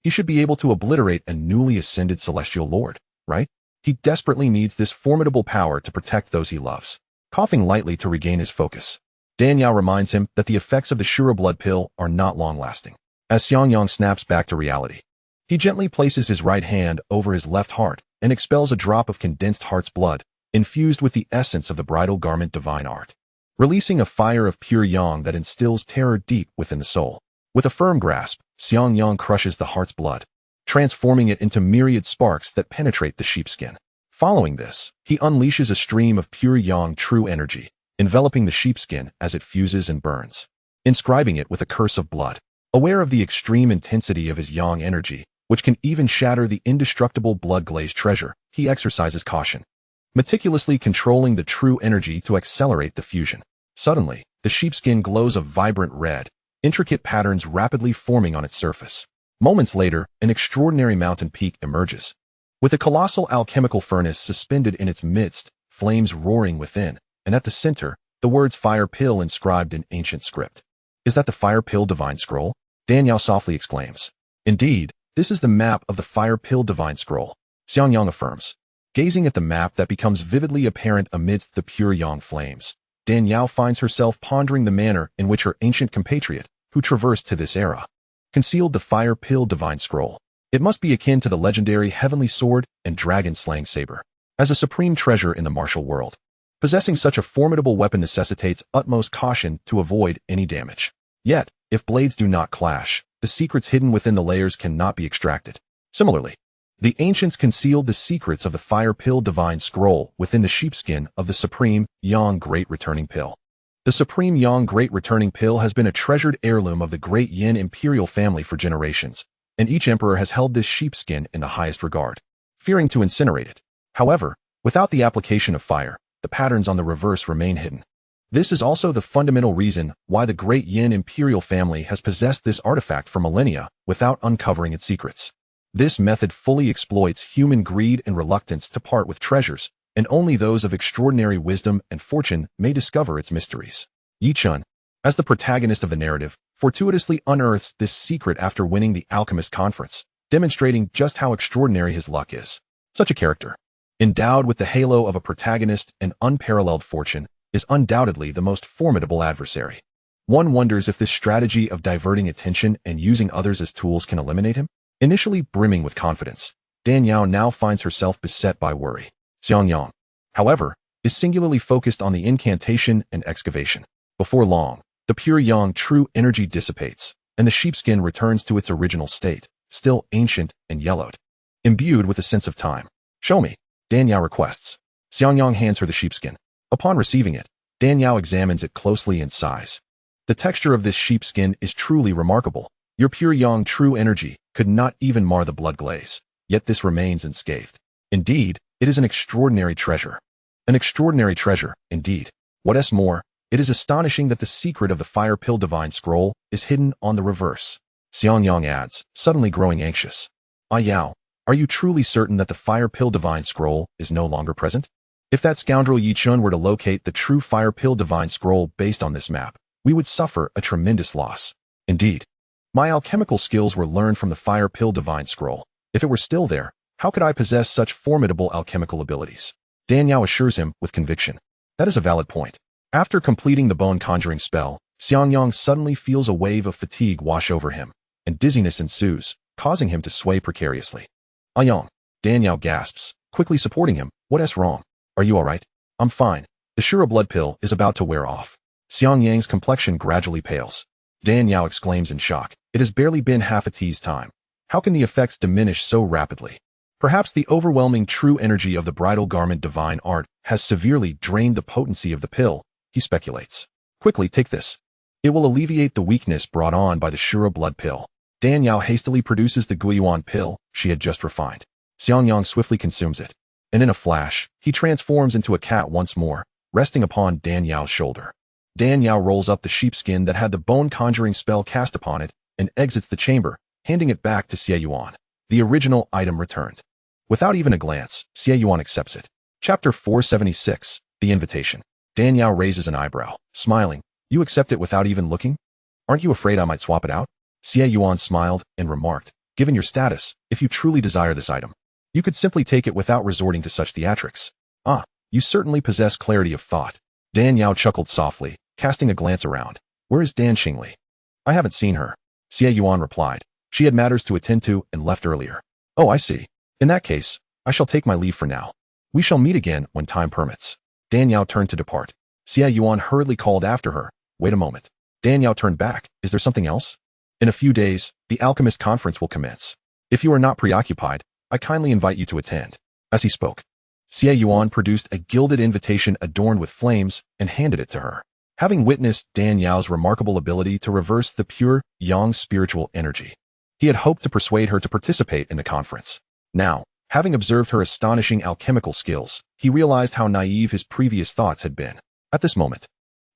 he should be able to obliterate a newly ascended celestial lord, right? He desperately needs this formidable power to protect those he loves. Coughing lightly to regain his focus, Dan Yao reminds him that the effects of the Shura blood pill are not long-lasting. As Xiangyang snaps back to reality, he gently places his right hand over his left heart and expels a drop of condensed heart's blood, infused with the essence of the bridal garment divine art, releasing a fire of pure yang that instills terror deep within the soul. With a firm grasp, Xiangyang crushes the heart's blood, transforming it into myriad sparks that penetrate the sheepskin. Following this, he unleashes a stream of pure yang true energy, enveloping the sheepskin as it fuses and burns, inscribing it with a curse of blood. Aware of the extreme intensity of his yang energy, which can even shatter the indestructible blood-glazed treasure, he exercises caution, meticulously controlling the true energy to accelerate the fusion. Suddenly, the sheepskin glows a vibrant red, intricate patterns rapidly forming on its surface. Moments later, an extraordinary mountain peak emerges, with a colossal alchemical furnace suspended in its midst, flames roaring within, and at the center, the words Fire Pill inscribed in ancient script. Is that the Fire Pill divine scroll? Dan Yao softly exclaims. Indeed, this is the map of the Fire Pill divine scroll, Xiangyang affirms. Gazing at the map that becomes vividly apparent amidst the pure yang flames, Dan Yao finds herself pondering the manner in which her ancient compatriot, who traversed to this era, concealed the Fire Pill divine scroll. It must be akin to the legendary heavenly sword and dragon-slaying saber. As a supreme treasure in the martial world, possessing such a formidable weapon necessitates utmost caution to avoid any damage. Yet, if blades do not clash, the secrets hidden within the layers cannot be extracted. Similarly, the ancients concealed the secrets of the Fire Pill divine scroll within the sheepskin of the Supreme Yang Great Returning Pill. The Supreme Yang Great Returning Pill has been a treasured heirloom of the Great Yin imperial family for generations, and each emperor has held this sheepskin in the highest regard, fearing to incinerate it. However, without the application of fire, the patterns on the reverse remain hidden. This is also the fundamental reason why the Great Yin imperial family has possessed this artifact for millennia without uncovering its secrets. This method fully exploits human greed and reluctance to part with treasures, and only those of extraordinary wisdom and fortune may discover its mysteries. Yi Chun, as the protagonist of the narrative, fortuitously unearths this secret after winning the Alchemist Conference, demonstrating just how extraordinary his luck is. Such a character, endowed with the halo of a protagonist and unparalleled fortune, is undoubtedly the most formidable adversary. One wonders if this strategy of diverting attention and using others as tools can eliminate him. Initially brimming with confidence, Dan Yao now finds herself beset by worry. Xiangyang, however, is singularly focused on the incantation and excavation. Before long, the pure yang true energy dissipates, and the sheepskin returns to its original state, still ancient and yellowed, imbued with a sense of time. Show me, Dan Yao requests. Xiangyang hands her the sheepskin. Upon receiving it, Dan Yao examines it closely in size. The texture of this sheepskin is truly remarkable. Your pure yang true energy could not even mar the blood glaze, yet this remains unscathed. Indeed, it is an extraordinary treasure. An extraordinary treasure, indeed. What's more, it is astonishing that the secret of the Fire Pill Divine Scroll is hidden on the reverse. Xianxiang adds, suddenly growing anxious. Yao, are you truly certain that the Fire Pill Divine Scroll is no longer present? If that scoundrel Yi Chun were to locate the true Fire Pill Divine Scroll based on this map, we would suffer a tremendous loss. Indeed, my alchemical skills were learned from the Fire Pill Divine Scroll. If it were still there, how could I possess such formidable alchemical abilities? Dan Yao assures him with conviction. That is a valid point. After completing the bone conjuring spell, Xianxiang suddenly feels a wave of fatigue wash over him, and dizziness ensues, causing him to sway precariously. Ayong, Dan Yao gasps, quickly supporting him. What's wrong? Are you alright? I'm fine. The Shura blood pill is about to wear off. Xiangyang's complexion gradually pales. Dan Yao exclaims in shock. It has barely been half a tea's time. How can the effects diminish so rapidly? Perhaps the overwhelming true energy of the bridal garment divine art has severely drained the potency of the pill, he speculates. Quickly take this. It will alleviate the weakness brought on by the Shura blood pill. Dan Yao hastily produces the Guiyuan pill she had just refined. Xianxiang swiftly consumes it, and in a flash, he transforms into a cat once more, resting upon Dan Yao's shoulder. Dan Yao rolls up the sheepskin that had the bone conjuring spell cast upon it and exits the chamber, handing it back to Xie Yuan. The original item returned. Without even a glance, Xie Yuan accepts it. Chapter 476, The Invitation. Dan Yao raises an eyebrow, smiling. You accept it without even looking? Aren't you afraid I might swap it out? Xie Yuan smiled and remarked, given your status, if you truly desire this item, you could simply take it without resorting to such theatrics. Ah, you certainly possess clarity of thought. Dan Yao chuckled softly, casting a glance around. Where is Dan Xingli? I haven't seen her. Xie Yuan replied. She had matters to attend to and left earlier. Oh, I see. In that case, I shall take my leave for now. We shall meet again when time permits. Dan Yao turned to depart. Xie Yuan hurriedly called after her. Wait a moment. Dan Yao turned back. Is there something else? In a few days, the Alchemist Conference will commence. If you are not preoccupied, I kindly invite you to attend. As he spoke, Xie Yuan produced a gilded invitation adorned with flames and handed it to her. Having witnessed Dan Yao's remarkable ability to reverse the pure yang spiritual energy, he had hoped to persuade her to participate in the conference. Now, having observed her astonishing alchemical skills, he realized how naive his previous thoughts had been. At this moment,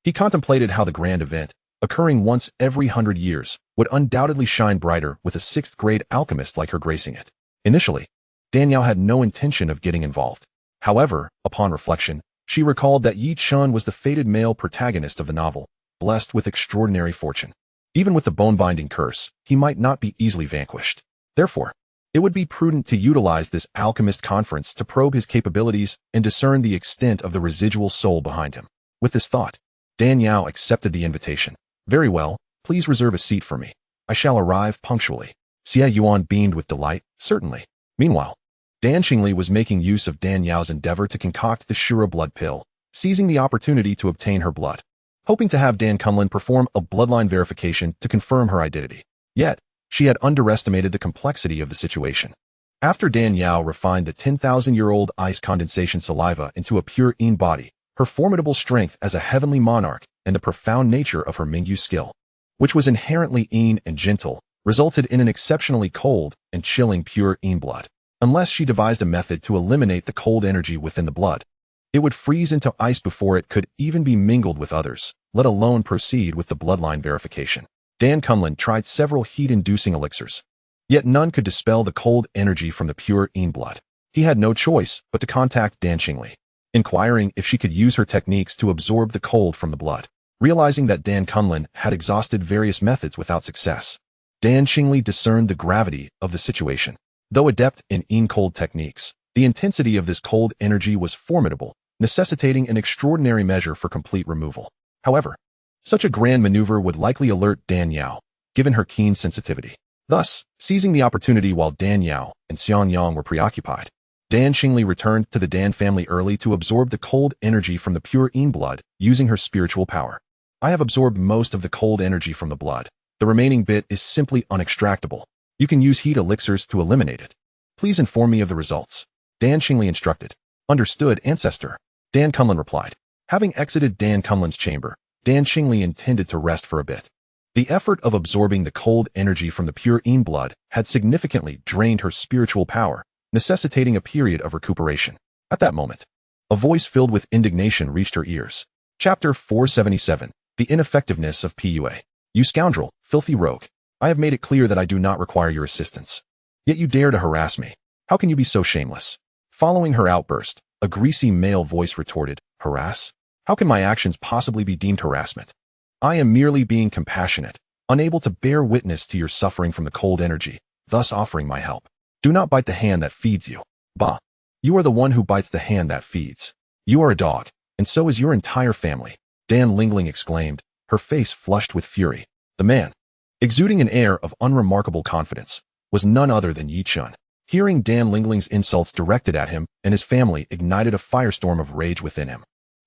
he contemplated how the grand event, occurring once every 100 years, would undoubtedly shine brighter with a 6th-grade alchemist like her gracing it. Initially, Dan Yao had no intention of getting involved. However, upon reflection, she recalled that Yi Chun was the fated male protagonist of the novel, blessed with extraordinary fortune. Even with the bone-binding curse, he might not be easily vanquished. Therefore, it would be prudent to utilize this alchemist conference to probe his capabilities and discern the extent of the residual soul behind him. With this thought, Dan Yao accepted the invitation. Very well, please reserve a seat for me. I shall arrive punctually. Xie Yuan beamed with delight. Certainly. Meanwhile, Dan Xingli was making use of Dan Yao's endeavor to concoct the Shura blood pill, seizing the opportunity to obtain her blood, hoping to have Dan Kunlun perform a bloodline verification to confirm her identity. Yet, she had underestimated the complexity of the situation. After Dan Yao refined the 10,000-year-old ice condensation saliva into a pure Yin body, her formidable strength as a heavenly monarch and the profound nature of her Mingyu skill, which was inherently Yin and gentle, resulted in an exceptionally cold and chilling pure Yin blood. Unless she devised a method to eliminate the cold energy within the blood, it would freeze into ice before it could even be mingled with others, let alone proceed with the bloodline verification. Dan Kunlun tried several heat-inducing elixirs, yet none could dispel the cold energy from the pure Yin blood. He had no choice but to contact Dan Xingli, inquiring if she could use her techniques to absorb the cold from the blood. Realizing that Dan Kunlun had exhausted various methods without success, Dan Xingli discerned the gravity of the situation. Though adept in Yin cold techniques, the intensity of this cold energy was formidable, necessitating an extraordinary measure for complete removal. However, such a grand maneuver would likely alert Dan Yao, given her keen sensitivity. Thus, seizing the opportunity while Dan Yao and Xianxiang were preoccupied, Dan Xingli returned to the Dan family early to absorb the cold energy from the pure Yin blood using her spiritual power. I have absorbed most of the cold energy from the blood. The remaining bit is simply unextractable. You can use heat elixirs to eliminate it. Please inform me of the results. Dan Xingli instructed. Understood, Ancestor. Dan Kunlun replied. Having exited Dan Kunlun's chamber, Dan Xingli intended to rest for a bit. The effort of absorbing the cold energy from the pure Yin blood had significantly drained her spiritual power, necessitating a period of recuperation. At that moment, a voice filled with indignation reached her ears. Chapter 477. The Ineffectiveness of PUA. You scoundrel, filthy rogue. I have made it clear that I do not require your assistance. Yet you dare to harass me. How can you be so shameless? Following her outburst, a greasy male voice retorted, Harass? How can my actions possibly be deemed harassment? I am merely being compassionate, unable to bear witness to your suffering from the cold energy, thus offering my help. Do not bite the hand that feeds you. Bah! You are the one who bites the hand that feeds. You are a dog, and so is your entire family, Dan Lingling exclaimed, her face flushed with fury. The man, exuding an air of unremarkable confidence, was none other than Yi Chun. Hearing Dan Lingling's insults directed at him and his family ignited a firestorm of rage within him.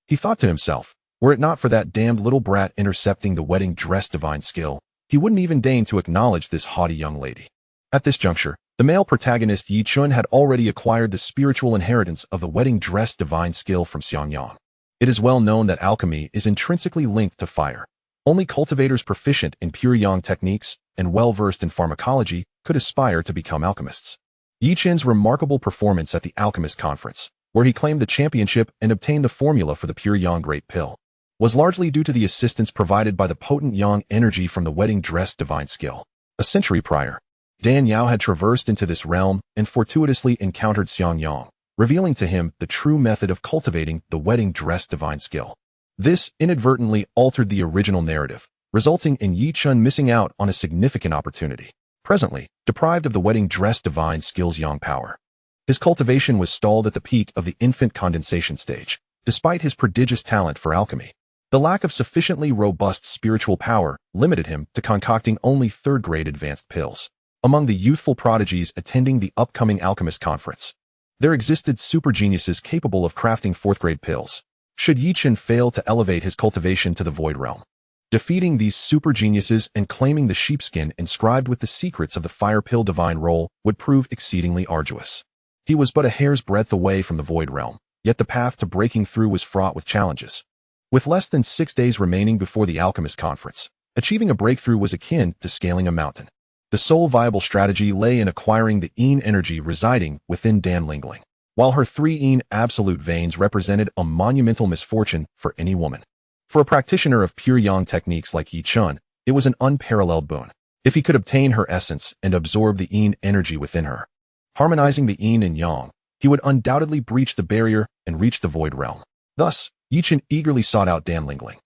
He thought to himself, were it not for that damned little brat intercepting the wedding dress divine skill, he wouldn't even deign to acknowledge this haughty young lady. At this juncture, the male protagonist Yi Chun had already acquired the spiritual inheritance of the wedding dress divine skill from Xianxiang. It is well known that alchemy is intrinsically linked to fire. Only cultivators proficient in pure yang techniques and well-versed in pharmacology could aspire to become alchemists. Yi Chun's remarkable performance at the Alchemist Conference, where he claimed the championship and obtained the formula for the pure yang great pill, was largely due to the assistance provided by the potent yang energy from the wedding dress divine skill. A century prior, Dan Yao had traversed into this realm and fortuitously encountered Xianxiang, revealing to him the true method of cultivating the wedding dress divine skill. This inadvertently altered the original narrative, resulting in Yi Chun missing out on a significant opportunity. Presently, deprived of the wedding dress divine skill's yang power, his cultivation was stalled at the peak of the infant condensation stage, despite his prodigious talent for alchemy. The lack of sufficiently robust spiritual power limited him to concocting only third-grade advanced pills. Among the youthful prodigies attending the upcoming Alchemist Conference, there existed super geniuses capable of crafting fourth-grade pills. Should Yi Chun fail to elevate his cultivation to the void realm, defeating these super geniuses and claiming the sheepskin inscribed with the secrets of the fire pill divine roll would prove exceedingly arduous. He was but a hair's breadth away from the void realm, yet the path to breaking through was fraught with challenges. With less than 6 days remaining before the Alchemist Conference, achieving a breakthrough was akin to scaling a mountain. The sole viable strategy lay in acquiring the yin energy residing within Dan Lingling, while her 3 yin absolute veins represented a monumental misfortune for any woman. For a practitioner of pure yang techniques like Yi Chun, it was an unparalleled boon. If he could obtain her essence and absorb the yin energy within her, harmonizing the yin and yang, he would undoubtedly breach the barrier and reach the void realm. Thus, Yi Chun eagerly sought out Dan Lingling,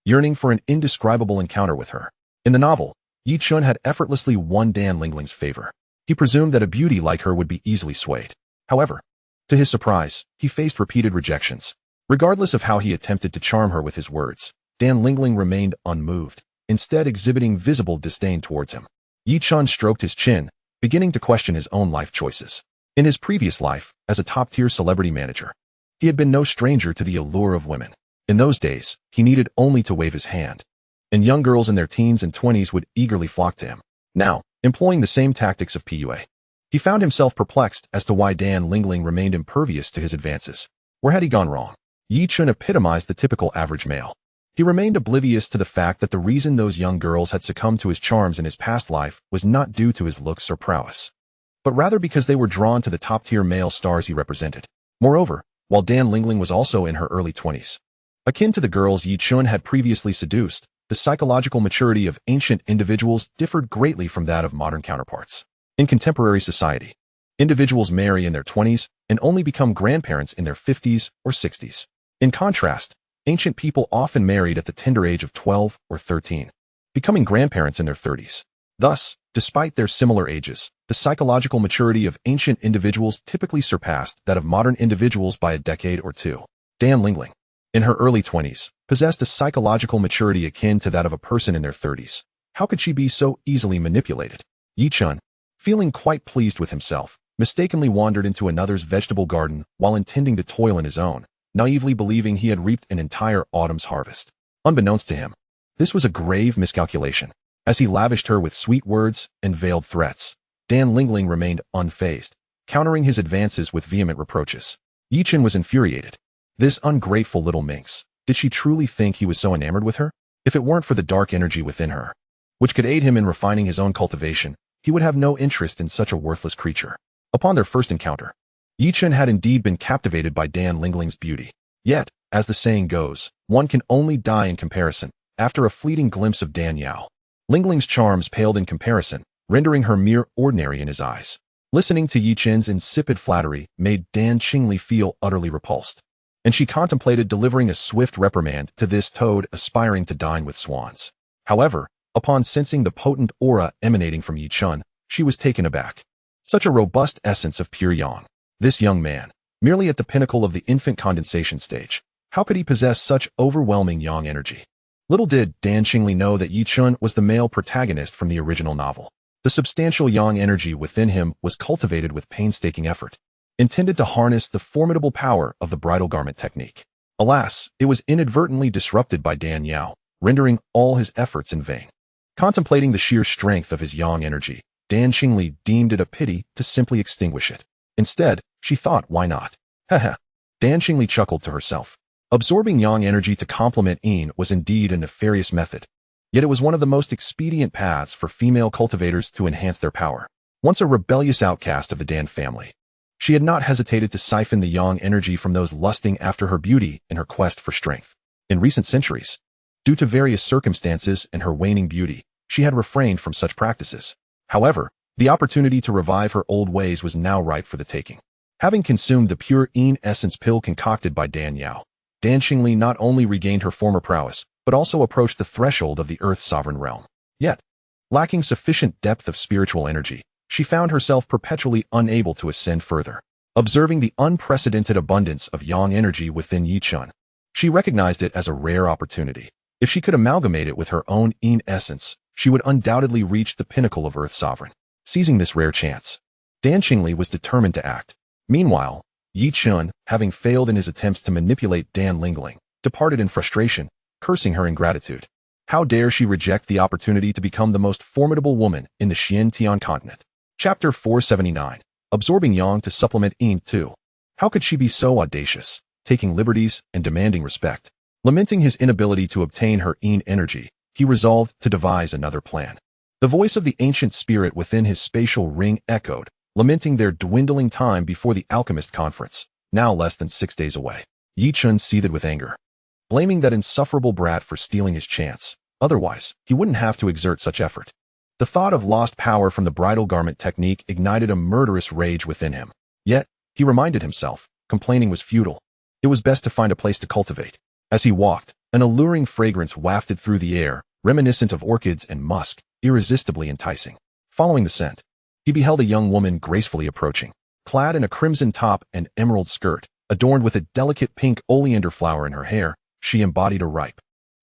yearning for an indescribable encounter with her. In the novel, Yi Chun had effortlessly won Dan Lingling's favor. He presumed that a beauty like her would be easily swayed. However, to his surprise, he faced repeated rejections. Regardless of how he attempted to charm her with his words, Dan Lingling remained unmoved, instead exhibiting visible disdain towards him. Yi Chun stroked his chin, beginning to question his own life choices. In his previous life, as a top-tier celebrity manager, he had been no stranger to the allure of women. In those days, he needed only to wave his hand, and young girls in their teens and 20s would eagerly flock to him. Now, employing the same tactics of PUA, he found himself perplexed as to why Dan Lingling remained impervious to his advances. Where had he gone wrong? Yi Chun epitomized the typical average male. He remained oblivious to the fact that the reason those young girls had succumbed to his charms in his past life was not due to his looks or prowess, but rather because they were drawn to the top-tier male stars he represented. Moreover, while Dan Lingling was also in her early 20s, akin to the girls Yi Chun had previously seduced, the psychological maturity of ancient individuals differed greatly from that of modern counterparts. In contemporary society, individuals marry in their 20s and only become grandparents in their 50s or 60s. In contrast, ancient people often married at the tender age of 12 or 13, becoming grandparents in their 30s. Thus, despite their similar ages, the psychological maturity of ancient individuals typically surpassed that of modern individuals by a decade or two. Dan Lingling, in her early 20s, possessed a psychological maturity akin to that of a person in their 30s. How could she be so easily manipulated? Yi Chun, feeling quite pleased with himself, mistakenly wandered into another's vegetable garden while intending to toil in his own, naively believing he had reaped an entire autumn's harvest. Unbeknownst to him, this was a grave miscalculation. As he lavished her with sweet words and veiled threats, Dan Lingling remained unfazed, countering his advances with vehement reproaches. Yi Chun was infuriated. This ungrateful little minx, did she truly think he was so enamored with her? If it weren't for the dark energy within her, which could aid him in refining his own cultivation, he would have no interest in such a worthless creature. Upon their first encounter, Yi Chun had indeed been captivated by Dan Lingling's beauty. Yet, as the saying goes, one can only die in comparison. After a fleeting glimpse of Dan Yao, Lingling's charms paled in comparison, rendering her mere ordinary in his eyes. Listening to Yi Chen's insipid flattery made Dan Qingli feel utterly repulsed, and she contemplated delivering a swift reprimand to this toad aspiring to dine with swans. However, upon sensing the potent aura emanating from Yi Chen, she was taken aback. Such a robust essence of pure yang. This young man, merely at the pinnacle of the infant condensation stage, how could he possess such overwhelming yang energy? Little did Dan Qingli know that Yi Chen was the male protagonist from the original novel. The substantial yang energy within him was cultivated with painstaking effort, intended to harness the formidable power of the bridal garment technique. Alas, it was inadvertently disrupted by Dan Yao, rendering all his efforts in vain. Contemplating the sheer strength of his yang energy, Dan Qingli deemed it a pity to simply extinguish it. Instead, she thought, why not? Haha. Dan Qingli chuckled to herself. Absorbing yang energy to complement yin was indeed a nefarious method. Yet it was one of the most expedient paths for female cultivators to enhance their power. Once a rebellious outcast of the Dan family, she had not hesitated to siphon the yang energy from those lusting after her beauty in her quest for strength. In recent centuries, due to various circumstances and her waning beauty, she had refrained from such practices. However, the opportunity to revive her old ways was now ripe for the taking. Having consumed the pure yin essence pill concocted by Dan Yao, Dan Qingli not only regained her former prowess, but also approached the threshold of the Earth's sovereign realm. Yet, lacking sufficient depth of spiritual energy, she found herself perpetually unable to ascend further. Observing the unprecedented abundance of yang energy within Yi Chen, she recognized it as a rare opportunity. If she could amalgamate it with her own yin essence, she would undoubtedly reach the pinnacle of Earth's sovereign. Seizing this rare chance, Dan Qingli was determined to act. Meanwhile, Yi Chen, having failed in his attempts to manipulate Dan Lingling, departed in frustration, cursing her ingratitude. How dare she reject the opportunity to become the most formidable woman in the Xiantian continent? Chapter 479. Absorbing yang to supplement yin too. How could she be so audacious, taking liberties and demanding respect? Lamenting his inability to obtain her yin energy, he resolved to devise another plan. The voice of the ancient spirit within his spatial ring echoed, lamenting their dwindling time before the alchemist conference, now less than 6 days away. Yi Chen seethed with anger, blaming that insufferable brat for stealing his chance. Otherwise, he wouldn't have to exert such effort. The thought of lost power from the bridal garment technique ignited a murderous rage within him. Yet, he reminded himself, complaining was futile. It was best to find a place to cultivate. As he walked, an alluring fragrance wafted through the air, reminiscent of orchids and musk, irresistibly enticing. Following the scent, he beheld a young woman gracefully approaching, clad in a crimson top and emerald skirt, adorned with a delicate pink oleander flower in her hair. She embodied a ripe,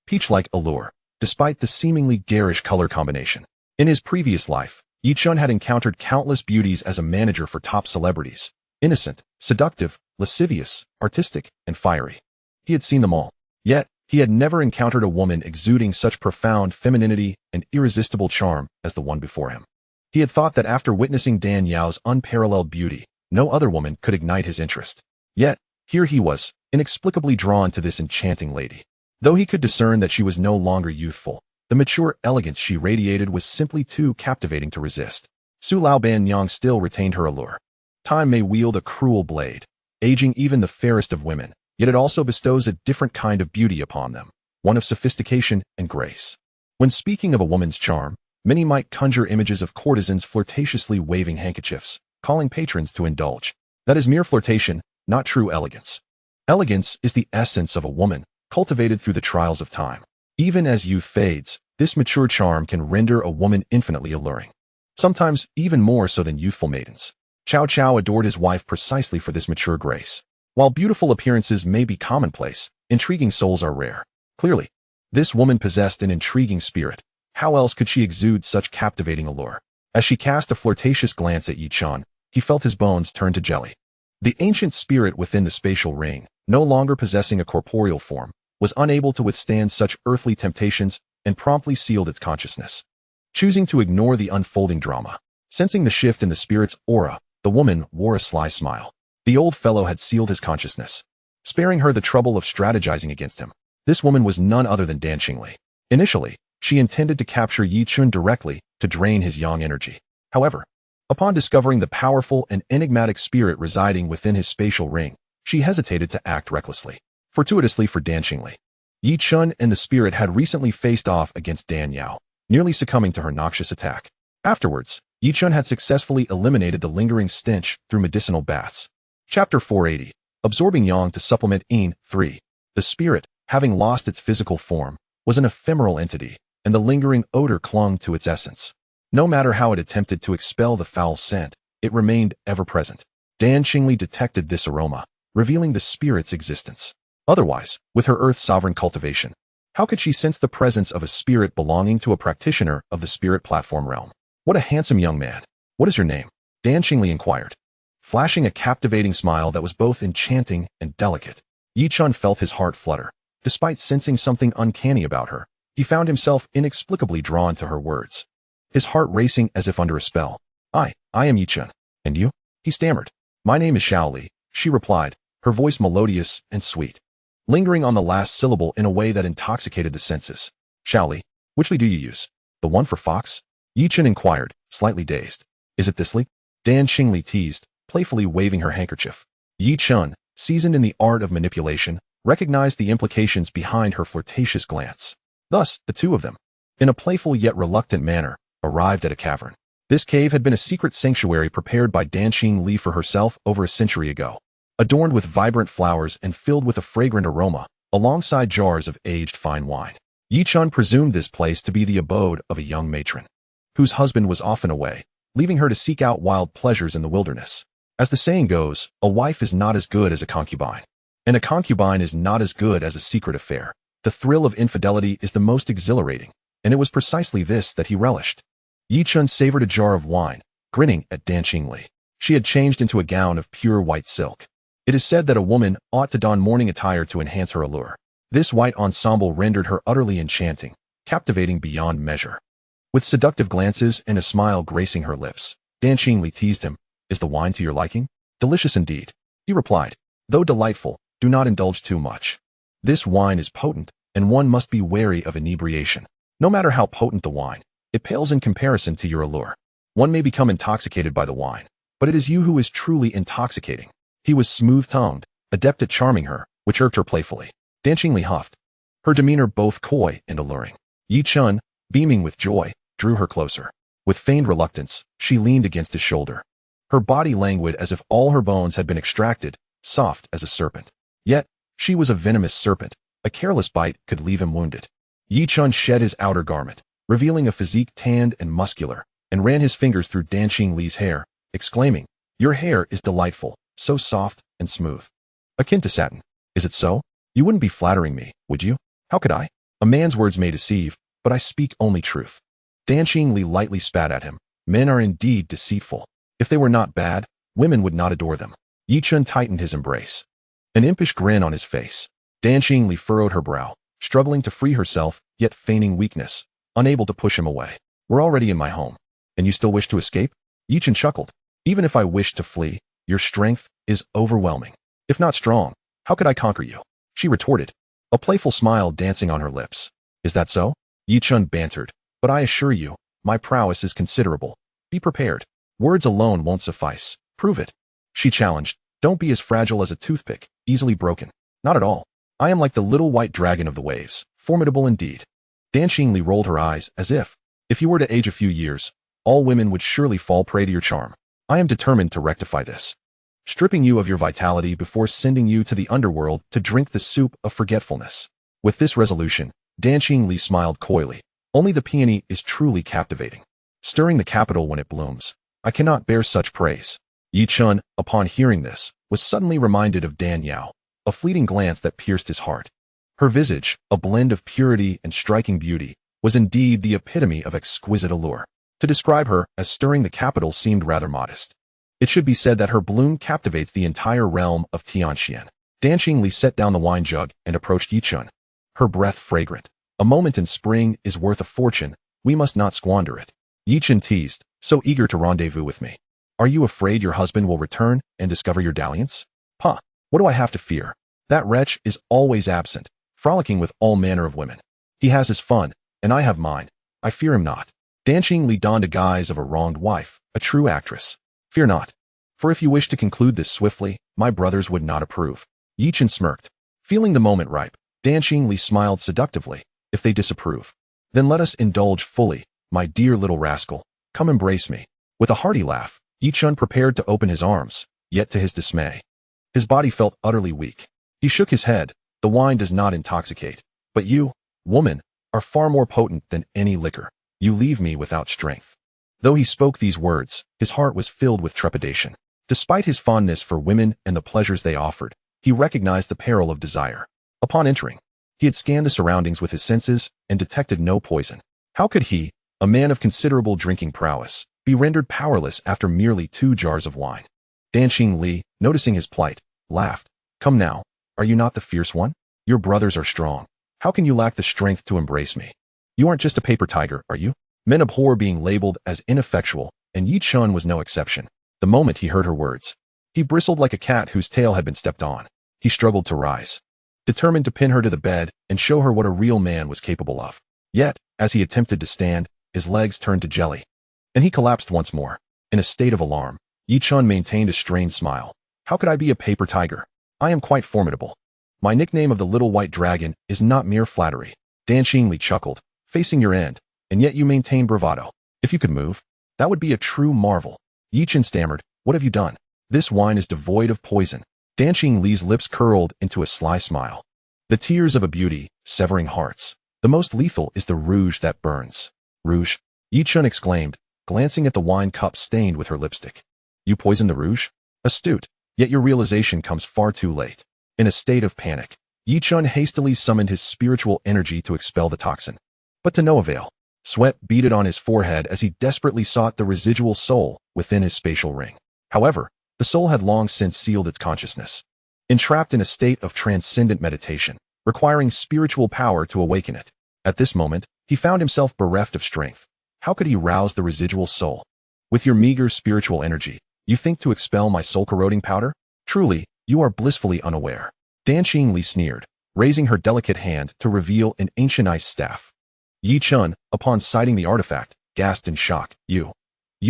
peach-like allure, despite the seemingly garish color combination. In his previous life, Yi Chen had encountered countless beauties as a manager for top celebrities, innocent, seductive, lascivious, artistic, and fiery. He had seen them all. Yet, he had never encountered a woman exuding such profound femininity and irresistible charm as the one before him. He had thought that after witnessing Dan Yao's unparalleled beauty, no other woman could ignite his interest. Yet, here he was, inexplicably drawn to this enchanting lady. Though he could discern that she was no longer youthful, the mature elegance she radiated was simply too captivating to resist. Su Lao Ban Yang still retained her allure. Time may wield a cruel blade, aging even the fairest of women, yet it also bestows a different kind of beauty upon them, one of sophistication and grace. When speaking of a woman's charm, many might conjure images of courtesans flirtatiously waving handkerchiefs, calling patrons to indulge. That is mere flirtation, not true elegance. Elegance is the essence of a woman, cultivated through the trials of time. Even as youth fades, this mature charm can render a woman infinitely alluring. Sometimes even more so than youthful maidens. Cao Cao adored his wife precisely for this mature grace. While beautiful appearances may be commonplace, intriguing souls are rare. Clearly, this woman possessed an intriguing spirit. How else could she exude such captivating allure? As she cast a flirtatious glance at Yi Chen, he felt his bones turn to jelly. The ancient spirit within the spatial ring, no longer possessing a corporeal form, was unable to withstand such earthly temptations and promptly sealed its consciousness. Choosing to ignore the unfolding drama, sensing the shift in the spirit's aura, the woman wore a sly smile. The old fellow had sealed his consciousness, sparing her the trouble of strategizing against him. This woman was none other than Dan Qingli. Initially, she intended to capture Yi Chen directly to drain his yang energy. However, upon discovering the powerful and enigmatic spirit residing within his spatial ring, she hesitated to act recklessly. Fortuitously for Dan Qingli, Yi Chun and the spirit had recently faced off against Dan Yao, nearly succumbing to her noxious attack. Afterwards, Yi Chun had successfully eliminated the lingering stench through medicinal baths. Chapter 480. Absorbing Yang to supplement Yin. 3. The spirit, having lost its physical form, was an ephemeral entity, and the lingering odor clung to its essence. No matter how it attempted to expel the foul scent, it remained ever present. Dan Qingli detected this aroma, revealing the spirit's existence. Otherwise, with her earth-sovereign cultivation, how could she sense the presence of a spirit belonging to a practitioner of the spirit platform realm? What a handsome young man. What is your name? Dan Qingli inquired, flashing a captivating smile that was both enchanting and delicate. Yi Chun felt his heart flutter. Despite sensing something uncanny about her, he found himself inexplicably drawn to her words. His heart racing as if under a spell. I am Yi Chun. And you? He stammered. My name is Xiaoli, she replied, her voice melodious and sweet, lingering on the last syllable in a way that intoxicated the senses. Xiaoli, which li do you use? The one for fox? Yi Chun inquired, slightly dazed. Is it this li? Dan Qingli teased, playfully waving her handkerchief. Yi Chun, seasoned in the art of manipulation, recognized the implications behind her flirtatious glance. Thus, the two of them, in a playful yet reluctant manner, arrived at a cavern. This cave had been a secret sanctuary prepared by Dan Qingli for herself over a century ago, adorned with vibrant flowers and filled with a fragrant aroma, alongside jars of aged fine wine. Yi Chun presumed this place to be the abode of a young matron, whose husband was often away, leaving her to seek out wild pleasures in the wilderness. As the saying goes, a wife is not as good as a concubine, and a concubine is not as good as a secret affair. The thrill of infidelity is the most exhilarating, and it was precisely this that he relished. Yi Chun savored a jar of wine, grinning at Dan Qingli. She had changed into a gown of pure white silk. It is said that a woman ought to don mourning attire to enhance her allure. This white ensemble rendered her utterly enchanting, captivating beyond measure. With seductive glances and a smile gracing her lips, Dan Qingli teased him. Is the wine to your liking? Delicious indeed, he replied. Though delightful, do not indulge too much. This wine is potent, and one must be wary of inebriation. No matter how potent the wine, it pales in comparison to your allure. One may become intoxicated by the wine, but it is you who is truly intoxicating. He was smooth-tongued, adept at charming her, which irked her playfully. Dan Qingli huffed, her demeanor both coy and alluring. Yi Chun, beaming with joy, drew her closer. With feigned reluctance, she leaned against his shoulder, her body languid as if all her bones had been extracted, soft as a serpent. Yet, she was a venomous serpent. A careless bite could leave him wounded. Yi Chun shed his outer garment, revealing a physique tanned and muscular, and ran his fingers through Dan Qingli's hair, exclaiming, Your hair is delightful, so soft and smooth. Akin to satin. Is it so? You wouldn't be flattering me, would you? How could I? A man's words may deceive, but I speak only truth. Dan Qingli lightly spat at him. Men are indeed deceitful. If they were not bad, women would not adore them. Yi Chun tightened his embrace, an impish grin on his face. Dan Qingli furrowed her brow, struggling to free herself, yet feigning weakness, unable to push him away. We're already in my home, and you still wish to escape? Yi Chun chuckled. Even if I wished to flee, your strength is overwhelming. If not strong, how could I conquer you? She retorted, a playful smile dancing on her lips. Is that so? Yi Chun bantered. But I assure you, my prowess is considerable. Be prepared. Words alone won't suffice. Prove it. She challenged. Don't be as fragile as a toothpick, easily broken. Not at all. I am like the little white dragon of the waves, formidable indeed. Dan Qingli rolled her eyes as if you were to age a few years, all women would surely fall prey to your charm. I am determined to rectify this, stripping you of your vitality before sending you to the underworld to drink the soup of forgetfulness. With this resolution, Dan Qingli smiled coyly. Only the peony is truly captivating, stirring the capital when it blooms. I cannot bear such praise. Yi Chun, upon hearing this, was suddenly reminded of Dan Yao, a fleeting glance that pierced his heart. Her visage, a blend of purity and striking beauty, was indeed the epitome of exquisite allure. To describe her as stirring the capital seemed rather modest. It should be said that her bloom captivates the entire realm of Tianxian. Dan Qingli set down the wine jug and approached Yi Chun, her breath fragrant. A moment in spring is worth a fortune. We must not squander it. Yi Chun teased, so eager to rendezvous with me. Are you afraid your husband will return and discover your dalliance? Huh, what do I have to fear? That wretch is always absent, frolicking with all manner of women. He has his fun, and I have mine. I fear him not. Dan Qingli donned a guise of a wronged wife, a true actress. Fear not. For if you wish to conclude this swiftly, my brothers would not approve. Yi Chun smirked. Feeling the moment ripe, Dan Xingli smiled seductively. If they disapprove, then let us indulge fully, my dear little rascal. Come embrace me. With a hearty laugh, Yichun prepared to open his arms, yet to his dismay, his body felt utterly weak. He shook his head. The wine does not intoxicate, but you, woman, are far more potent than any liquor. You leave me without strength. Though he spoke these words, his heart was filled with trepidation. Despite his fondness for women and the pleasures they offered, he recognized the peril of desire. Upon entering, he had scanned the surroundings with his senses and detected no poison. How could he, a man of considerable drinking prowess, be rendered powerless after merely 2 jars of wine? Dan Xingli, noticing his plight, laughed. Come now, are you not the fierce one? Your brothers are strong. How can you lack the strength to embrace me? You aren't just a paper tiger, are you? Men abhor being labeled as ineffectual, and Yi Chun was no exception. The moment he heard her words, he bristled like a cat whose tail had been stepped on. He struggled to rise, determined to pin her to the bed and show her what a real man was capable of. Yet, as he attempted to stand, his legs turned to jelly, and he collapsed once more. In a state of alarm, Yi Chun maintained a strained smile. How could I be a paper tiger? I am quite formidable. My nickname of the Little White Dragon is not mere flattery. Dan Xingli chuckled. Facing your end, and yet you maintain bravado. If you could move, that would be a true marvel. Yi Chun stammered. What have you done? This wine is devoid of poison. Dan Xingli's lips curled into a sly smile. The tears of a beauty, severing hearts. The most lethal is the rouge that burns. Rouge? Yi Chun exclaimed, glancing at the wine cup stained with her lipstick. You poisoned the rouge? Astute, yet your realization comes far too late. In a state of panic, Yi Chun hastily summoned his spiritual energy to expel the toxin. But to no avail. Sweat beaded on his forehead as he desperately sought the residual soul within his spatial ring. However, the soul had long since sealed its consciousness, entrapped in a state of transcendent meditation, requiring spiritual power to awaken it. At this moment, he found himself bereft of strength. How could he rouse the residual soul? With your meager spiritual energy, you think to expel my soul-corroding powder? Truly, you are blissfully unaware. Dan Xingli sneered, raising her delicate hand to reveal an ancient ice staff. Yi Chun, upon sighting the artifact, gasped in shock. You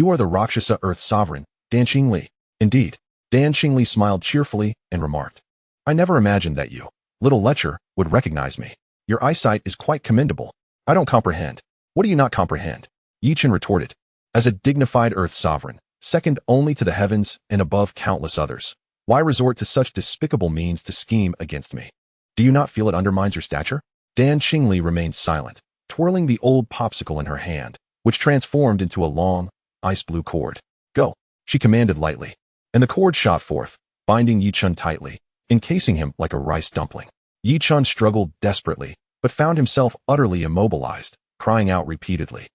are the Rakshasa Earth Sovereign, Dan Xingli. Indeed. Dan Xingli smiled cheerfully and remarked. I never imagined that you, little lecher, would recognize me. Your eyesight is quite commendable. I don't comprehend. What do you not comprehend? Yi Chun retorted. As a dignified Earth Sovereign, second only to the heavens and above countless others, why resort to such despicable means to scheme against me? Do you not feel it undermines your stature? Dan Xingli remained silent, twirling the old popsicle in her hand, which transformed into a long, ice-blue cord. Go, she commanded lightly, and the cord shot forth, binding Yi Chun tightly, encasing him like a rice dumpling. Yi Chun struggled desperately, but found himself utterly immobilized, crying out repeatedly.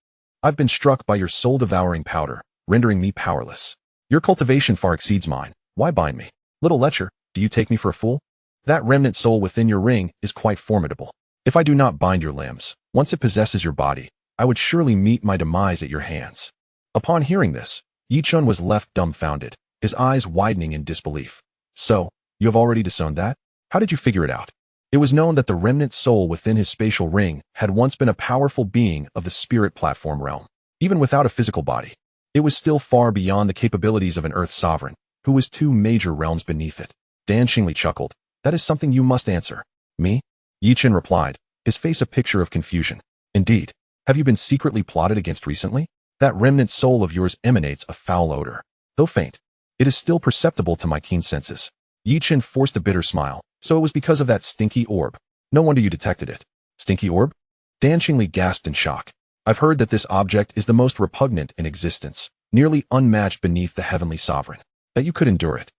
I've been struck by your soul-devouring powder, rendering me powerless. Your cultivation far exceeds mine. Why bind me? Little lecher, do you take me for a fool? That remnant soul within your ring is quite formidable. If I do not bind your limbs, once it possesses your body, I would surely meet my demise at your hands. Upon hearing this, Yi Chun was left dumbfounded, his eyes widening in disbelief. So, you have already disowned that? How did you figure it out? It was known that the remnant soul within his spatial ring had once been a powerful being of the spirit platform realm. Even without a physical body, it was still far beyond the capabilities of an Earth Sovereign, who was 2 major realms beneath it. Dan Xingli chuckled. That is something you must answer. Me? Yi Chun replied, his face a picture of confusion. Indeed. Have you been secretly plotted against recently? That remnant soul of yours emanates a foul odor. Though faint, it is still perceptible to my keen senses. Yi Chun forced a bitter smile. So it was because of that stinky orb. No wonder you detected it. Stinky orb? Dan Xingli gasped in shock. I've heard that this object is the most repugnant in existence, nearly unmatched beneath the heavenly sovereign. That you could endure it.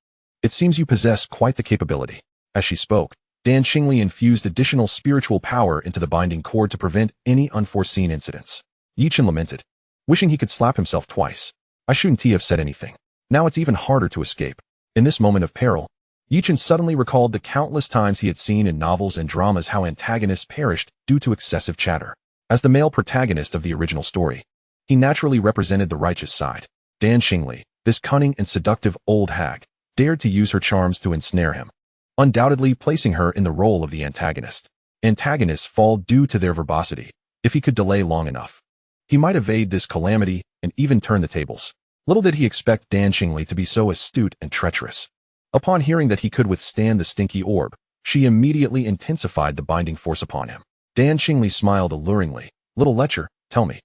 It seems you possess quite the capability. As she spoke, Dan Xingli infused additional spiritual power into the binding cord to prevent any unforeseen incidents. Yi Chun lamented, wishing he could slap himself twice. I shouldn't have said anything. Now it's even harder to escape. In this moment of peril, Yi Chun suddenly recalled the countless times he had seen in novels and dramas how antagonists perished due to excessive chatter. As the male protagonist of the original story, he naturally represented the righteous side. Dan Xingli, this cunning and seductive old hag, dared to use her charms to ensnare him, undoubtedly placing her in the role of the antagonist. Antagonists fall due to their verbosity. If he could delay long enough, he might evade this calamity and even turn the tables. Little did he expect Dan Xingli to be so astute and treacherous. Upon hearing that he could withstand the stinky orb, she immediately intensified the binding force upon him. Dan Qingli smiled alluringly. Little lecher, tell me,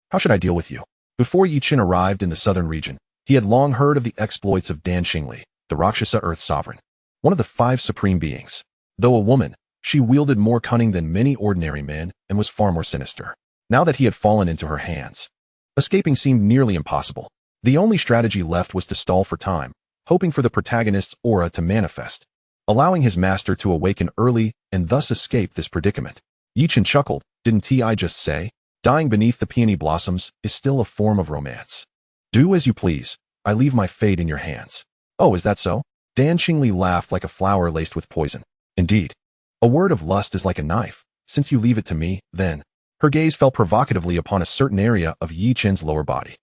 how should I deal with you? Before Yichen arrived in the southern region, he had long heard of the exploits of Dan Qingli, the Rakshasa Earth Sovereign, one of the 5 supreme beings. Though a woman, she wielded more cunning than many ordinary men and was far more sinister. Now that he had fallen into her hands, escaping seemed nearly impossible. The only strategy left was to stall for time, hoping for the protagonist's aura to manifest, allowing his master to awaken early and thus escape this predicament. Yichen chuckled. Didn't I just say? Dying beneath the peony blossoms is still a form of romance. Do as you please. I leave my fate in your hands. Oh, is that so? Dan Qingli laughed like a flower laced with poison. Indeed. A word of lust is like a knife. Since you leave it to me, then. Her gaze fell provocatively upon a certain area of Yi Chen's lower body.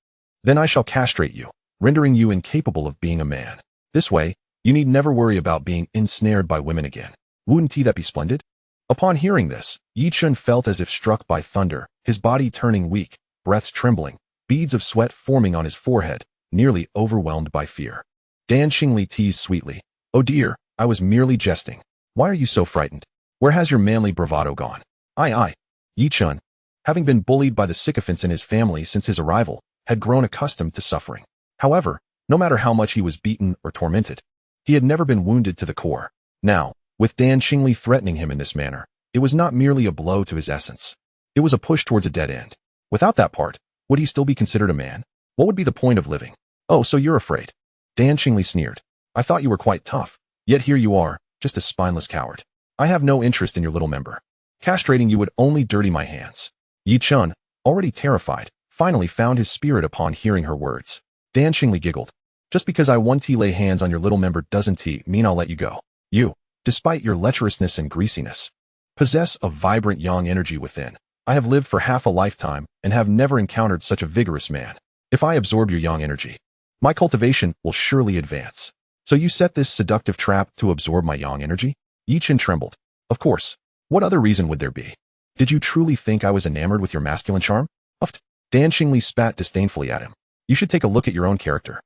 Then I shall castrate you, rendering you incapable of being a man. This way, you need never worry about being ensnared by women again. Wouldn't that be splendid? Upon hearing this, Yi Chen felt as if struck by thunder, his body turning weak, breaths trembling, beads of sweat forming on his forehead, nearly overwhelmed by fear. Dan Qingli teased sweetly. Oh dear, I was merely jesting. Why are you so frightened? Where has your manly bravado gone? I. Yi Chen, having been bullied by the sycophants in his family since his arrival, had grown accustomed to suffering. However, no matter how much he was beaten or tormented, he had never been wounded to the core. Now, with Dan Qingli threatening him in this manner, it was not merely a blow to his essence. It was a push towards a dead end. Without that part, would he still be considered a man? What would be the point of living? Oh, so you're afraid. Dan Qingli sneered. I thought you were quite tough. Yet here you are, just a spineless coward. I have no interest in your little member. Castrating you would only dirty my hands. Yi Chen, already terrified, finally found his spirit upon hearing her words. Dan Qingli giggled. Just because I want to lay hands on your little member doesn't mean I'll let you go. You, despite your lecherousness and greasiness, possess a vibrant yang energy within. I have lived for half a lifetime and have never encountered such a vigorous man. If I absorb your yang energy, my cultivation will surely advance. So you set this seductive trap to absorb my yang energy? Yi Chen trembled. Of course. What other reason would there be? Did you truly think I was enamored with your masculine charm? Uffed. Dan Qingli spat disdainfully at him. You should take a look at your own character.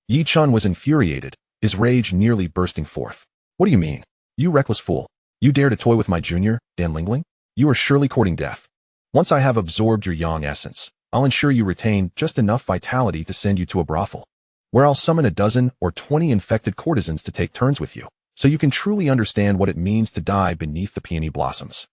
Yi Chen was infuriated, his rage nearly bursting forth. What do you mean? You reckless fool. You dare to toy with my junior, Dan Lingling? You are surely courting death. Once I have absorbed your yang essence, I'll ensure you retain just enough vitality to send you to a brothel, where I'll summon a dozen or 20 infected courtesans to take turns with you, so you can truly understand what it means to die beneath the peony blossoms.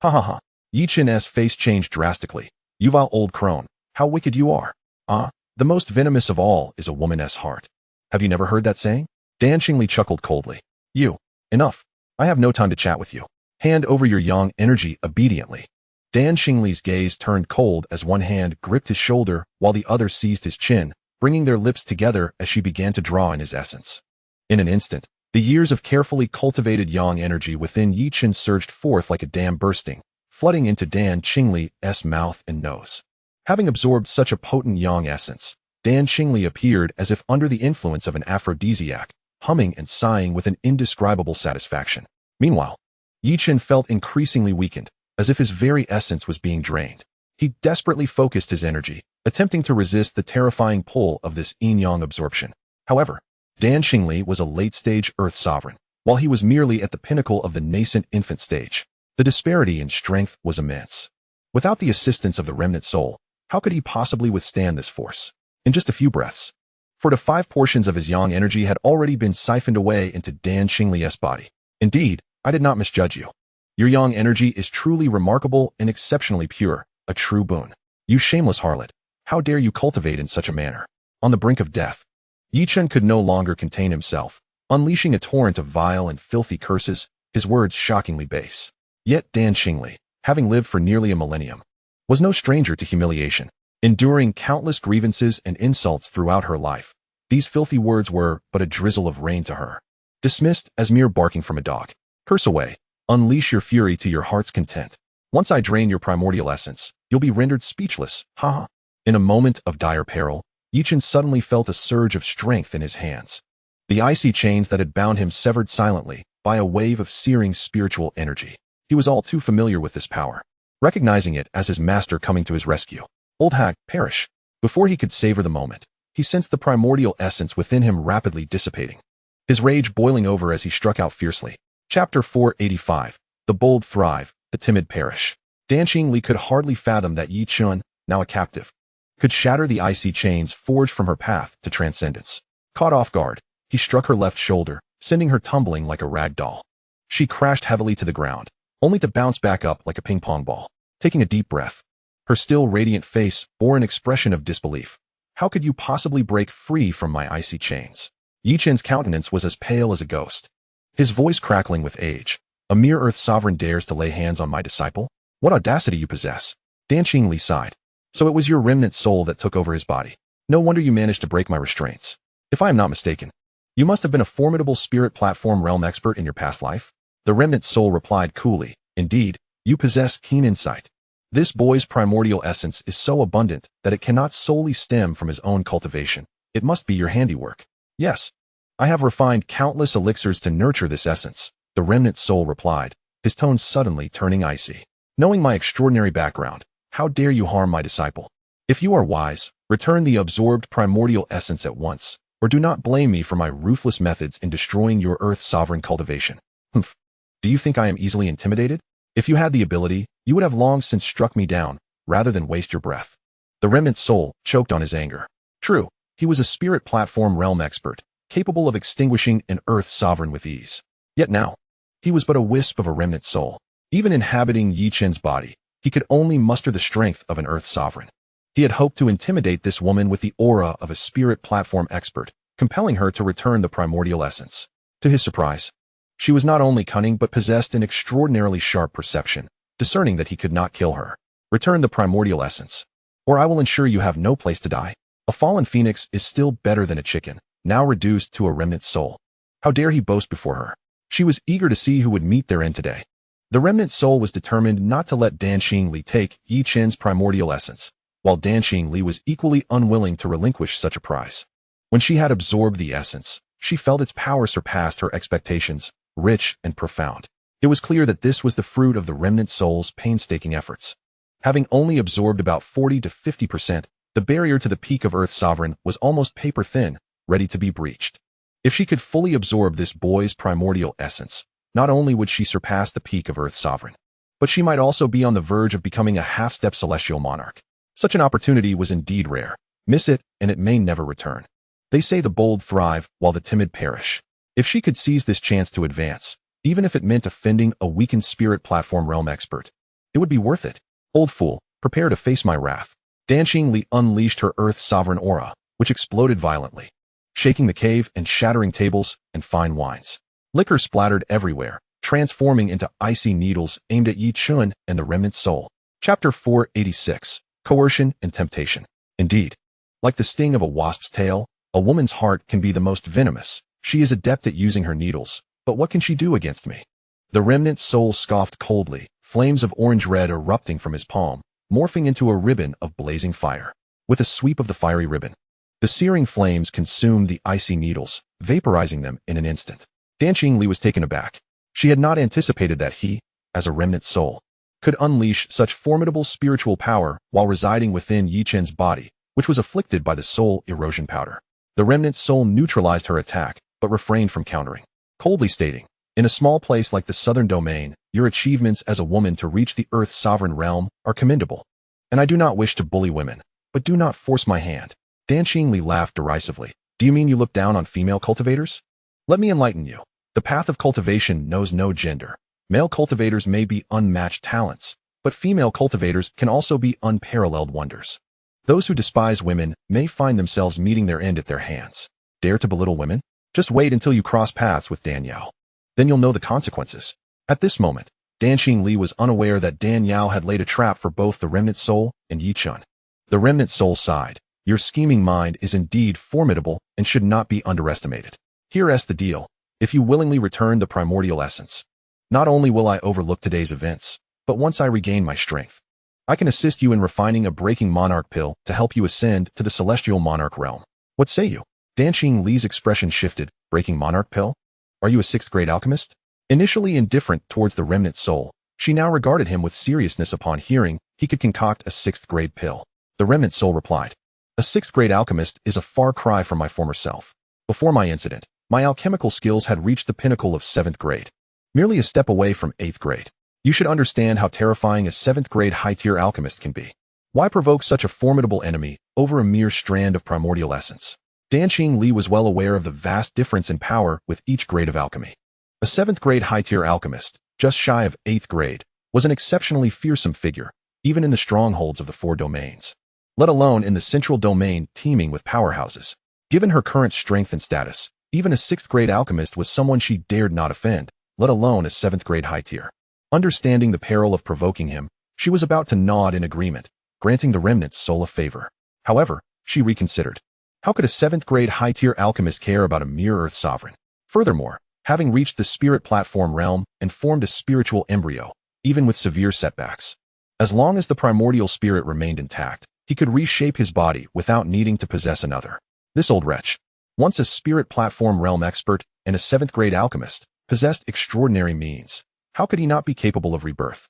Ha ha ha. Yi Chen's face changed drastically. You vile old crone, how wicked you are. The most venomous of all is a woman's heart. Have you never heard that saying? Dan Qingli chuckled coldly. You. Enough. I have no time to chat with you. Hand over your yang energy obediently. Dan Qingli's gaze turned cold as one hand gripped his shoulder while the other seized his chin, bringing their lips together as she began to draw in his essence. In an instant, the years of carefully cultivated yang energy within Yi Chen surged forth like a dam bursting, flooding into Dan Qingli's mouth and nose. Having absorbed such a potent yang essence, Dan Qingli appeared as if under the influence of an aphrodisiac, humming and sighing with an indescribable satisfaction. Meanwhile, Yi Chen felt increasingly weakened, as if his very essence was being drained. He desperately focused his energy, attempting to resist the terrifying pull of this yin-yang absorption. However, Dan Qingli was a late-stage Earth sovereign, while he was merely at the pinnacle of the nascent infant stage. The disparity in strength was immense. Without the assistance of the remnant soul, how could he possibly withstand this force? In just a few breaths, 4 to 5 portions of his yang energy had already been siphoned away into Dan Qingli's body. Indeed, I did not misjudge you. Your yang energy is truly remarkable and exceptionally pure, a true boon. You shameless harlot, how dare you cultivate in such a manner? On the brink of death, Yi Chen could no longer contain himself, unleashing a torrent of vile and filthy curses, his words shockingly base. Yet Dan Qingli, having lived for nearly a millennium, was no stranger to humiliation. Enduring countless grievances and insults throughout her life, these filthy words were but a drizzle of rain to her. Dismissed as mere barking from a dog. Curse away. Unleash your fury to your heart's content. Once I drain your primordial essence, you'll be rendered speechless. Ha ha. In a moment of dire peril, Yi Chen suddenly felt a surge of strength in his hands. The icy chains that had bound him severed silently by a wave of searing spiritual energy. He was all too familiar with this power, recognizing it as his master coming to his rescue. Old hag, perish. Before he could savor the moment, he sensed the primordial essence within him rapidly dissipating, his rage boiling over as he struck out fiercely. Chapter 485. The bold thrive, the timid perish. Danqing could hardly fathom that Yi Chun, now a captive, could shatter the icy chains forged from her path to transcendence. Caught off guard, he struck her left shoulder, sending her tumbling like a rag doll. She crashed heavily to the ground, only to bounce back up like a ping-pong ball. Taking a deep breath, her still radiant face bore an expression of disbelief. How could you possibly break free from my icy chains? Yi Chen's countenance was as pale as a ghost, his voice crackling with age. A mere earth sovereign dares to lay hands on my disciple? What audacity you possess. Danqing sighed. So it was your remnant soul that took over his body. No wonder you managed to break my restraints. If I am not mistaken, you must have been a formidable spirit platform realm expert in your past life. The remnant soul replied coolly. Indeed, you possess keen insight. This boy's primordial essence is so abundant that it cannot solely stem from his own cultivation. It must be your handiwork. Yes, I have refined countless elixirs to nurture this essence, the remnant soul replied, his tone suddenly turning icy. Knowing my extraordinary background, how dare you harm my disciple? If you are wise, return the absorbed primordial essence at once, or do not blame me for my ruthless methods in destroying your earth sovereign cultivation. Humph. Do you think I am easily intimidated? If you had the ability, you would have long since struck me down, rather than waste your breath. The remnant soul choked on his anger. True, he was a spirit platform realm expert, capable of extinguishing an earth sovereign with ease. Yet now, he was but a wisp of a remnant soul. Even inhabiting Yi Chen's body, he could only muster the strength of an earth sovereign. He had hoped to intimidate this woman with the aura of a spirit platform expert, compelling her to return the primordial essence. To his surprise, she was not only cunning but possessed an extraordinarily sharp perception, discerning that he could not kill her. Return the primordial essence, or I will ensure you have no place to die. A fallen phoenix is still better than a chicken, now reduced to a remnant soul. How dare he boast before her? She was eager to see who would meet their end today. The remnant soul was determined not to let Danqing take Yi Chen's primordial essence, while Danqing was equally unwilling to relinquish such a prize. When she had absorbed the essence, she felt its power surpassed her expectations, rich and profound. It was clear that this was the fruit of the remnant soul's painstaking efforts. Having only absorbed about 40 to 50%, the barrier to the peak of Earth Sovereign was almost paper thin, ready to be breached. If she could fully absorb this boy's primordial essence, not only would she surpass the peak of Earth Sovereign, but she might also be on the verge of becoming a half-step celestial monarch. Such an opportunity was indeed rare. Miss it, and it may never return. They say the bold thrive, while the timid perish. If she could seize this chance to advance, even if it meant offending a weakened spirit platform realm expert, it would be worth it. Old fool, prepare to face my wrath. Danqing unleashed her Earth Sovereign aura, which exploded violently, shaking the cave and shattering tables and fine wines. Liquor splattered everywhere, transforming into icy needles aimed at Yi Chun and the remnant soul. Chapter 486. Coercion and Temptation. Indeed, like the sting of a wasp's tail, a woman's heart can be the most venomous. She is adept at using her needles, but what can she do against me? The remnant soul scoffed coldly, flames of orange-red erupting from his palm, morphing into a ribbon of blazing fire. With a sweep of the fiery ribbon, the searing flames consumed the icy needles, vaporizing them in an instant. Danqing was taken aback. She had not anticipated that he, as a remnant soul, could unleash such formidable spiritual power while residing within Yi Chen's body, which was afflicted by the soul erosion powder. The remnant soul neutralized her attack, but refrained from countering, coldly stating, "In a small place like the Southern Domain, your achievements as a woman to reach the Earth's sovereign realm are commendable. And I do not wish to bully women, but do not force my hand." Danqing laughed derisively. "Do you mean you look down on female cultivators? Let me enlighten you. The path of cultivation knows no gender. Male cultivators may be unmatched talents, but female cultivators can also be unparalleled wonders. Those who despise women may find themselves meeting their end at their hands. Dare to belittle women? Just wait until you cross paths with Dan Yao. Then you'll know the consequences." At this moment, Danqing was unaware that Dan Yao had laid a trap for both the remnant soul and Yi Chun. The remnant soul sighed. "Your scheming mind is indeed formidable and should not be underestimated. Here's the deal. If you willingly return the primordial essence, not only will I overlook today's events, but once I regain my strength, I can assist you in refining a breaking monarch pill to help you ascend to the celestial monarch realm. What say you?" Danqing's expression shifted. Breaking monarch pill? Are you a sixth-grade alchemist? Initially indifferent towards the remnant soul, she now regarded him with seriousness upon hearing he could concoct a sixth-grade pill. The remnant soul replied, "A sixth-grade alchemist is a far cry from my former self. Before my incident, my alchemical skills had reached the pinnacle of seventh grade. merely a step away from 8th grade. You should understand how terrifying a 7th grade high-tier alchemist can be. Why provoke such a formidable enemy over a mere strand of primordial essence? Danqing Li was well aware of the vast difference in power with each grade of alchemy. A 7th grade high-tier alchemist, just shy of 8th grade, was an exceptionally fearsome figure, even in the strongholds of the 4 domains, let alone in the central domain teeming with powerhouses. Given her current strength and status, even a 6th grade alchemist was someone she dared not offend, let alone a 7th grade high-tier. Understanding the peril of provoking him, she was about to nod in agreement, granting the remnant's soul a favor. However, she reconsidered. How could a 7th grade high-tier alchemist care about a mere earth sovereign? Furthermore, having reached the spirit platform realm and formed a spiritual embryo, even with severe setbacks. As long as the primordial spirit remained intact, he could reshape his body without needing to possess another. This old wretch, once a spirit platform realm expert and a 7th grade alchemist, possessed extraordinary means. How could he not be capable of rebirth?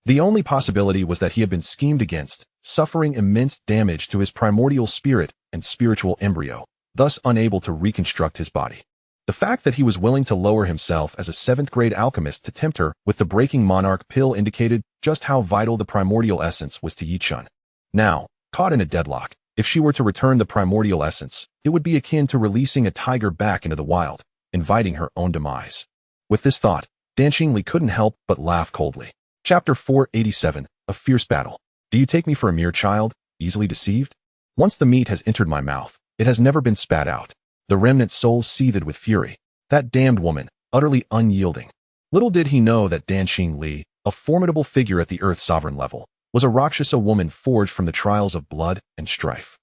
The only possibility was that he had been schemed against, suffering immense damage to his primordial spirit and spiritual embryo, thus unable to reconstruct his body. The fact that he was willing to lower himself as a 7th grade alchemist to tempt her with the breaking monarch pill indicated just how vital the primordial essence was to Yichun. Now, caught in a deadlock, if she were to return the primordial essence, it would be akin to releasing a tiger back into the wild, inviting her own demise. With this thought, Danqing Li couldn't help but laugh coldly. Chapter 487, A Fierce Battle. Do you take me for a mere child, easily deceived? Once the meat has entered my mouth, it has never been spat out. The remnant's soul seethed with fury. That damned woman, utterly unyielding. Little did he know that Danqing Li, a formidable figure at the Earth Sovereign level, was a Rakshasa woman forged from the trials of blood and strife.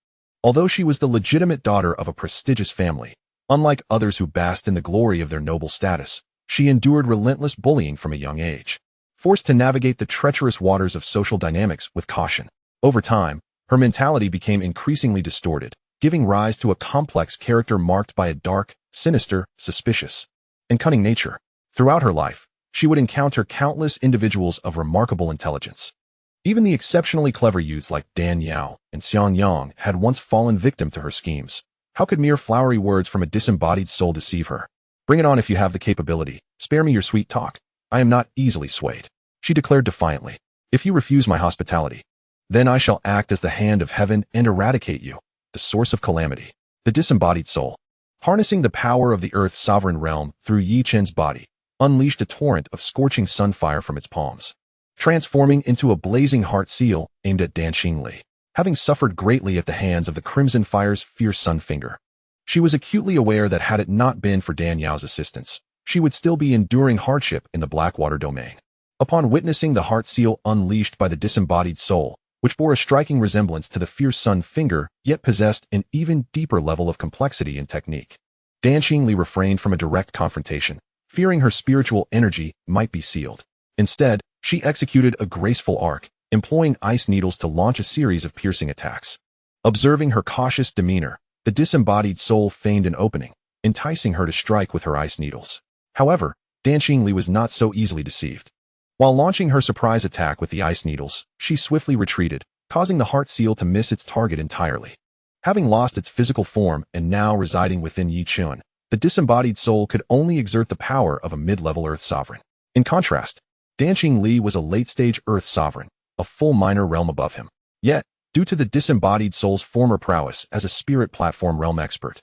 Although she was the legitimate daughter of a prestigious family, unlike others who basked in the glory of their noble status, she endured relentless bullying from a young age. Forced to navigate the treacherous waters of social dynamics with caution. Over time, her mentality became increasingly distorted, giving rise to a complex character marked by a dark, sinister, suspicious, and cunning nature. Throughout her life, she would encounter countless individuals of remarkable intelligence. Even the exceptionally clever youths like Dan Yao and Xiang Yang had once fallen victim to her schemes. How could mere flowery words from a disembodied soul deceive her? Bring it on if you have the capability. Spare me your sweet talk. I am not easily swayed, she declared defiantly. If you refuse my hospitality, then I shall act as the hand of heaven and eradicate you, the source of calamity. The disembodied soul, harnessing the power of the Earth's sovereign realm through Yi Chen's body, unleashed a torrent of scorching sunfire from its palms, transforming into a blazing heart seal aimed at Danqing Li. Having suffered greatly at the hands of the Crimson Fire's fierce sun finger, she was acutely aware that had it not been for Dan Yao's assistance, she would still be enduring hardship in the Blackwater domain. Upon witnessing the heart seal unleashed by the disembodied soul, which bore a striking resemblance to the fierce sun finger, yet possessed an even deeper level of complexity and technique, Danqing Li refrained from a direct confrontation, fearing her spiritual energy might be sealed. Instead, she executed a graceful arc, employing ice needles to launch a series of piercing attacks. Observing her cautious demeanor, the disembodied soul feigned an opening, enticing her to strike with her ice needles. However, Danqing Li was not so easily deceived. While launching her surprise attack with the ice needles, she swiftly retreated, causing the heart seal to miss its target entirely. Having lost its physical form and now residing within Yi Chun, the disembodied soul could only exert the power of a mid-level Earth Sovereign. In contrast, Danqing Li was a late-stage Earth Sovereign, a full minor realm above him. Yet, due to the disembodied soul's former prowess as a spirit platform realm expert,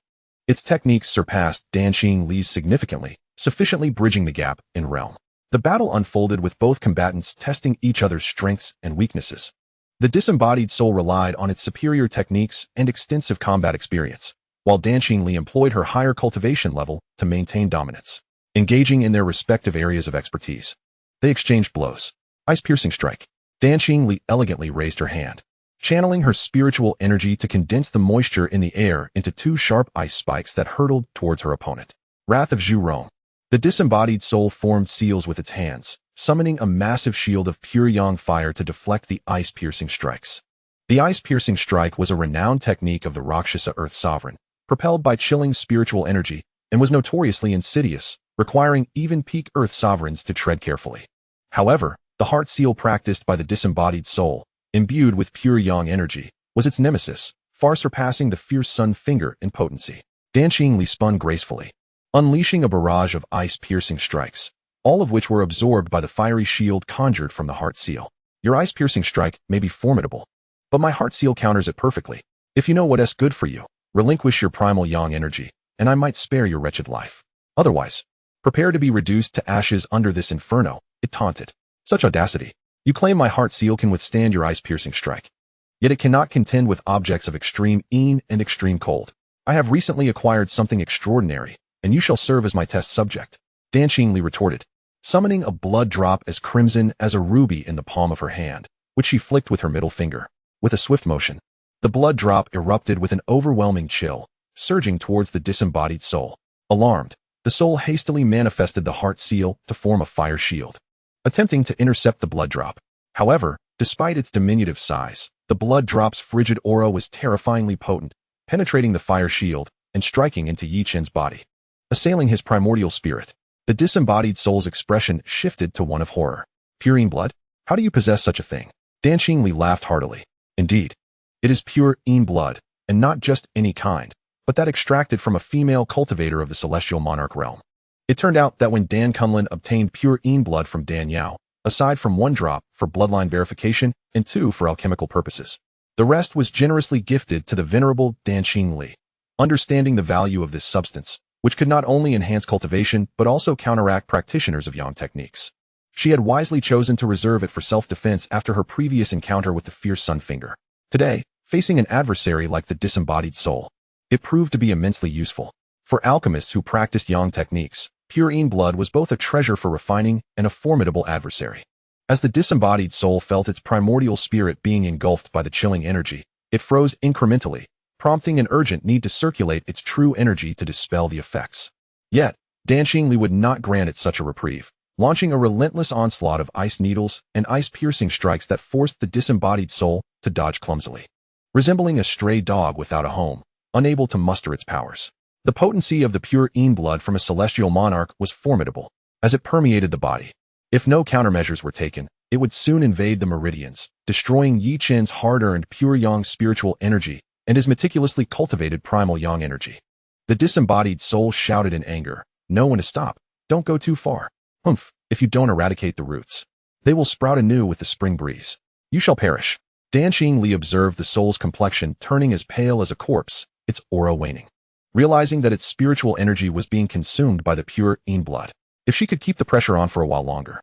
its techniques surpassed Danqing Li's significantly, sufficiently bridging the gap in realm. The battle unfolded with both combatants testing each other's strengths and weaknesses. The disembodied soul relied on its superior techniques and extensive combat experience, while Danqing Li employed her higher cultivation level to maintain dominance. Engaging in their respective areas of expertise, they exchanged blows. Ice-piercing strike. Danqing Li elegantly raised her hand, channeling her spiritual energy to condense the moisture in the air into 2 sharp ice spikes that hurtled towards her opponent. Wrath of Zhu Rong. The disembodied soul formed seals with its hands, summoning a massive shield of pure yang fire to deflect the ice-piercing strikes. The ice-piercing strike was a renowned technique of the Rakshasa Earth Sovereign, propelled by chilling spiritual energy, and was notoriously insidious, requiring even peak Earth Sovereigns to tread carefully. However, the heart seal practiced by the disembodied soul, imbued with pure yang energy, was its nemesis, far surpassing the fierce sun finger in potency. Danqing Li spun gracefully, unleashing a barrage of ice-piercing strikes, all of which were absorbed by the fiery shield conjured from the heart seal. Your ice-piercing strike may be formidable, but my heart seal counters it perfectly. If you know what is good for you, relinquish your primal yang energy, and I might spare your wretched life. Otherwise, prepare to be reduced to ashes under this inferno, it taunted. Such audacity. You claim my heart seal can withstand your ice-piercing strike. Yet it cannot contend with objects of extreme heat and extreme cold. I have recently acquired something extraordinary, and you shall serve as my test subject. Dan Xingli retorted, summoning a blood drop as crimson as a ruby in the palm of her hand, which she flicked with her middle finger. With a swift motion, the blood drop erupted with an overwhelming chill, surging towards the disembodied soul. Alarmed, the soul hastily manifested the heart seal to form a fire shield, attempting to intercept the blood drop. However, despite its diminutive size, the blood drop's frigid aura was terrifyingly potent, penetrating the fire shield and striking into Yi Chen's body. Assailing his primordial spirit, the disembodied soul's expression shifted to one of horror. Pure blood? How do you possess such a thing? Dan Xingli laughed heartily. Indeed, it is pure blood, and not just any kind, but that extracted from a female cultivator of the celestial monarch realm. It turned out that when Dan Kunlun obtained pure blood from Dan Yao, aside from 1 drop for bloodline verification and 2 for alchemical purposes, the rest was generously gifted to the venerable Dan Xingli. Understanding the value of this substance, which could not only enhance cultivation but also counteract practitioners of yang techniques, she had wisely chosen to reserve it for self-defense after her previous encounter with the fierce Sun Finger. Today, facing an adversary like the disembodied soul, it proved to be immensely useful. For alchemists who practiced yang techniques, pure blood was both a treasure for refining and a formidable adversary. As the disembodied soul felt its primordial spirit being engulfed by the chilling energy, it froze incrementally, prompting an urgent need to circulate its true energy to dispel the effects. Yet, Dan Xingli would not grant it such a reprieve, launching a relentless onslaught of ice needles and ice-piercing strikes that forced the disembodied soul to dodge clumsily. Resembling a stray dog without a home, unable to muster its powers, the potency of the pure blood from a celestial monarch was formidable, as it permeated the body. If no countermeasures were taken, it would soon invade the meridians, destroying Yi Chen's hard-earned pure yang spiritual energy and his meticulously cultivated primal yang energy. The disembodied soul shouted in anger, "Know when to stop. Don't go too far. Humph, if you don't eradicate the roots, they will sprout anew with the spring breeze. You shall perish." Dan Xingli observed the soul's complexion turning as pale as a corpse, its aura waning. Realizing that its spiritual energy was being consumed by the pure blood, if she could keep the pressure on for a while longer,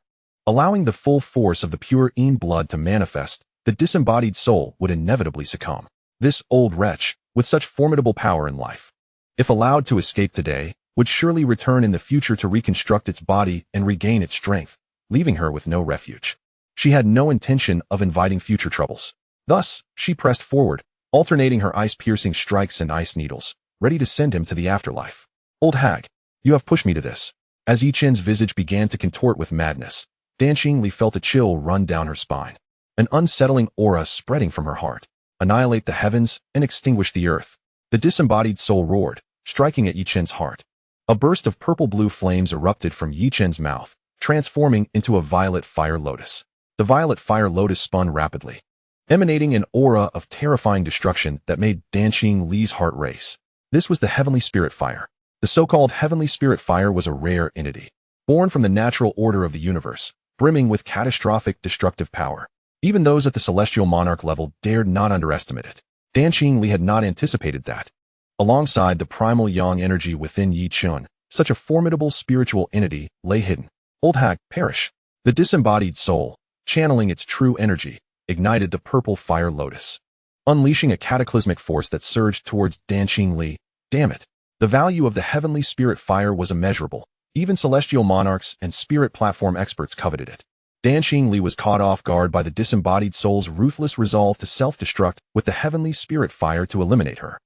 allowing the full force of the pure blood to manifest, the disembodied soul would inevitably succumb. This old wretch, with such formidable power in life, if allowed to escape today, would surely return in the future to reconstruct its body and regain its strength, leaving her with no refuge. She had no intention of inviting future troubles. Thus, she pressed forward, alternating her ice-piercing strikes and ice needles, ready to send him to the afterlife. "Old hag, you have pushed me to this." As Yi Chen's visage began to contort with madness, Dan Xingli felt a chill run down her spine, an unsettling aura spreading from her heart. "Annihilate the heavens and extinguish the earth." The disembodied soul roared, striking at Yi Chen's heart. A burst of purple-blue flames erupted from Yi Chen's mouth, transforming into a violet fire lotus. The violet fire lotus spun rapidly, emanating an aura of terrifying destruction that made Dan Xingli's heart race. This was the heavenly spirit fire. The so-called heavenly spirit fire was a rare entity, born from the natural order of the universe, brimming with catastrophic destructive power. Even those at the celestial monarch level dared not underestimate it. Dan Xingli had not anticipated that. Alongside the primal yang energy within Yi Chen, such a formidable spiritual entity lay hidden. "Old hag, perish." The disembodied soul, channeling its true energy, ignited the purple fire lotus, unleashing a cataclysmic force that surged towards Dan Xingli. Damn it. The value of the heavenly spirit fire was immeasurable. Even celestial monarchs and spirit platform experts coveted it. Dan Xingli was caught off guard by the disembodied soul's ruthless resolve to self-destruct with the heavenly spirit fire to eliminate her.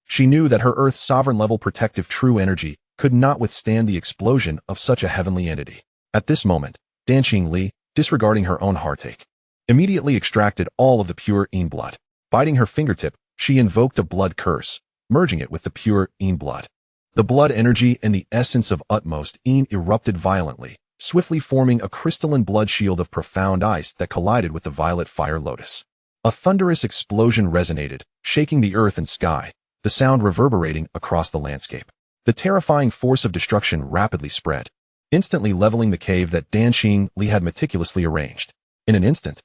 She knew that her Earth's sovereign-level protective true energy could not withstand the explosion of such a heavenly entity. At this moment, Dan Xingli, disregarding her own heartache, immediately extracted all of the pure blood. Biting her fingertip, she invoked a blood curse, merging it with the pure blood. The blood energy and the essence of utmost erupted violently, swiftly forming a crystalline blood shield of profound ice that collided with the violet fire lotus. A thunderous explosion resonated, shaking the earth and sky, the sound reverberating across the landscape. The terrifying force of destruction rapidly spread. instantly leveling the cave that Danxing Li had meticulously arranged. In an instant,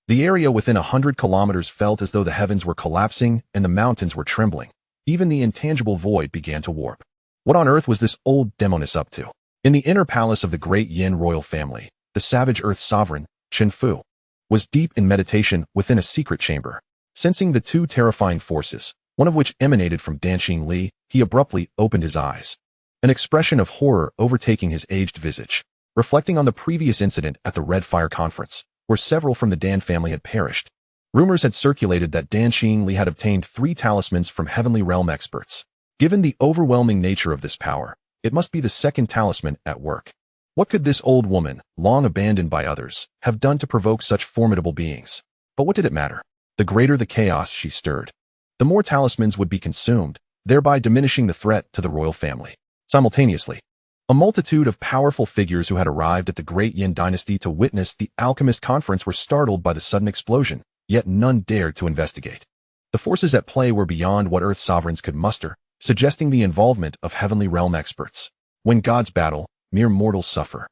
the area within 100 kilometers felt as though the heavens were collapsing and the mountains were trembling. Even the intangible void began to warp. What on earth was this old demoness up to? In the inner palace of the great Yin royal family, the savage earth sovereign, Chen Fu, was deep in meditation within a secret chamber. Sensing the two terrifying forces, one of which emanated from Danxing Li, he abruptly opened his eyes. An expression of horror overtaking his aged visage. Reflecting on the previous incident at the Red Fire Conference, where several from the Dan family had perished, rumors had circulated that Danxing Li had obtained 3 talismans from Heavenly Realm experts. Given the overwhelming nature of this power, it must be the second talisman at work. What could this old woman, long abandoned by others, have done to provoke such formidable beings? But what did it matter? The greater the chaos she stirred, the more talismans would be consumed, thereby diminishing the threat to the royal family. Simultaneously, a multitude of powerful figures who had arrived at the Great Yin dynasty to witness the alchemist conference were startled by the sudden explosion, yet none dared to investigate. The forces at play were beyond what Earth sovereigns could muster, suggesting the involvement of Heavenly Realm experts. When gods battle, mere mortals suffer.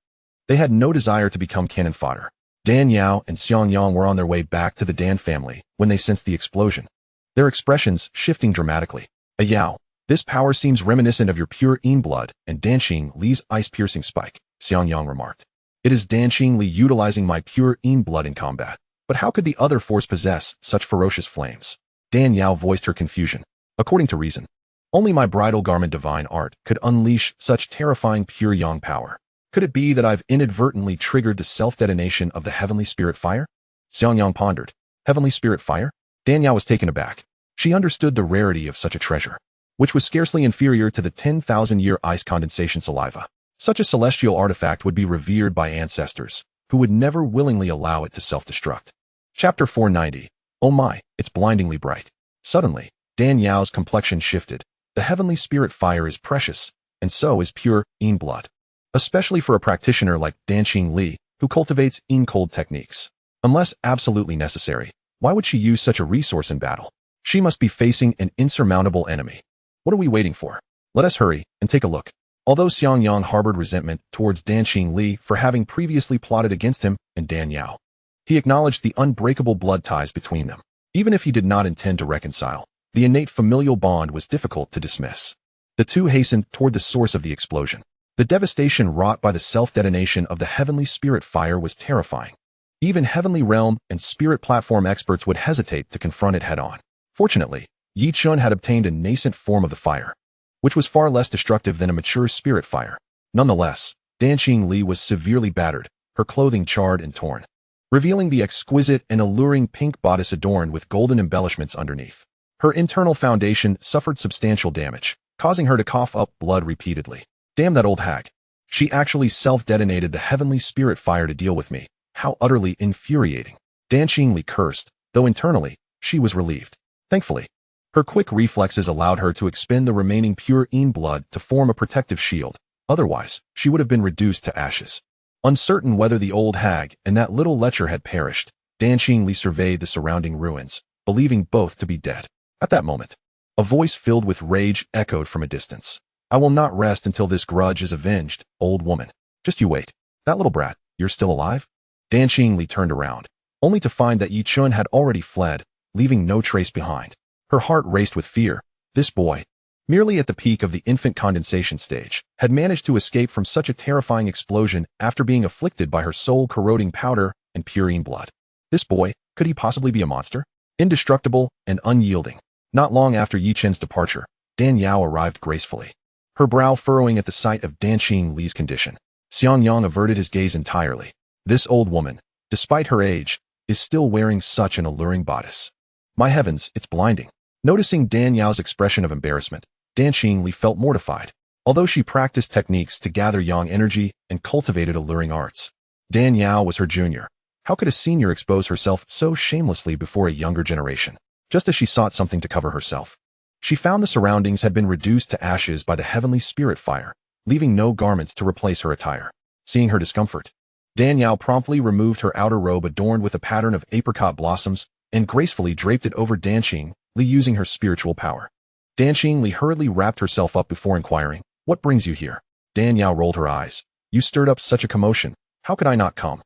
They had no desire to become cannon fodder. Dan Yao and Xiang Yang were on their way back to the Dan family when they sensed the explosion, their expressions shifting dramatically. Yao, this power seems reminiscent of your pure Yin blood and Danxing Li's ice-piercing spike, Xiang Yang remarked. It is Danxing Li utilizing my pure Yin blood in combat. But how could the other force possess such ferocious flames? Dan Yao voiced her confusion. According to reason, only my bridal garment divine art could unleash such terrifying pure Yang power. Could it be that I've inadvertently triggered the self-detonation of the heavenly spirit fire? Xiang Yang pondered. Heavenly spirit fire? Dan Yao was taken aback. She understood the rarity of such a treasure, which was scarcely inferior to the 10,000-year ice condensation saliva. Such a celestial artifact would be revered by ancestors, who would never willingly allow it to self-destruct. Chapter 490. Oh my, it's blindingly bright. Suddenly, Dan Yao's complexion shifted. The heavenly spirit fire is precious, and so is pure Yin blood. Especially for a practitioner like Danxing Li, who cultivates Yin cold techniques. Unless absolutely necessary, why would she use such a resource in battle? She must be facing an insurmountable enemy. What are we waiting for? Let us hurry and take a look. Although Xiang Yang harbored resentment towards Danxing Li for having previously plotted against him and Dan Yao, he acknowledged the unbreakable blood ties between them. Even if he did not intend to reconcile, the innate familial bond was difficult to dismiss. The two hastened toward the source of the explosion. The devastation wrought by the self-detonation of the heavenly spirit fire was terrifying. Even Heavenly Realm and Spirit Platform experts would hesitate to confront it head-on. Fortunately, Yi Chun had obtained a nascent form of the fire, which was far less destructive than a mature spirit fire. Nonetheless, Danxing Li was severely battered, her clothing charred and torn, revealing the exquisite and alluring pink bodice adorned with golden embellishments underneath. Her internal foundation suffered substantial damage, causing her to cough up blood repeatedly. Damn that old hag. She actually self-detonated the heavenly spirit fire to deal with me. How utterly infuriating. Danxing Li cursed, though internally, she was relieved. Thankfully, her quick reflexes allowed her to expend the remaining pure Yin blood to form a protective shield. Otherwise, she would have been reduced to ashes. Uncertain whether the old hag and that little lecher had perished, Danxing Li surveyed the surrounding ruins, believing both to be dead. At that moment, a voice filled with rage echoed from a distance. I will not rest until this grudge is avenged, old woman. Just you wait. That little brat, you're still alive? Danxing Li turned around, only to find that Yi Chun had already fled, leaving no trace behind. Her heart raced with fear. This boy, merely at the peak of the infant condensation stage, had managed to escape from such a terrifying explosion after being afflicted by her soul-corroding powder and pure Yin blood. This boy, could he possibly be a monster? Indestructible and unyielding. Not long after Yi Chun's departure, Dan Yao arrived gracefully, her brow furrowing at the sight of Danxing Li's condition. Xiang Yang averted his gaze entirely. This old woman, despite her age, is still wearing such an alluring bodice. My heavens, it's blinding. Noticing Dan Yao's expression of embarrassment, Danxing Li felt mortified. Although she practiced techniques to gather Yang energy and cultivated alluring arts, Dan Yao was her junior. How could a senior expose herself so shamelessly before a younger generation? Just as she sought something to cover herself, she found the surroundings had been reduced to ashes by the heavenly spirit fire, leaving no garments to replace her attire. Seeing her discomfort, Dan Yao promptly removed her outer robe adorned with a pattern of apricot blossoms and gracefully draped it over Danxing Li using her spiritual power. Danxing Li hurriedly wrapped herself up before inquiring, what brings you here? Dan Yao rolled her eyes. You stirred up such a commotion. How could I not come?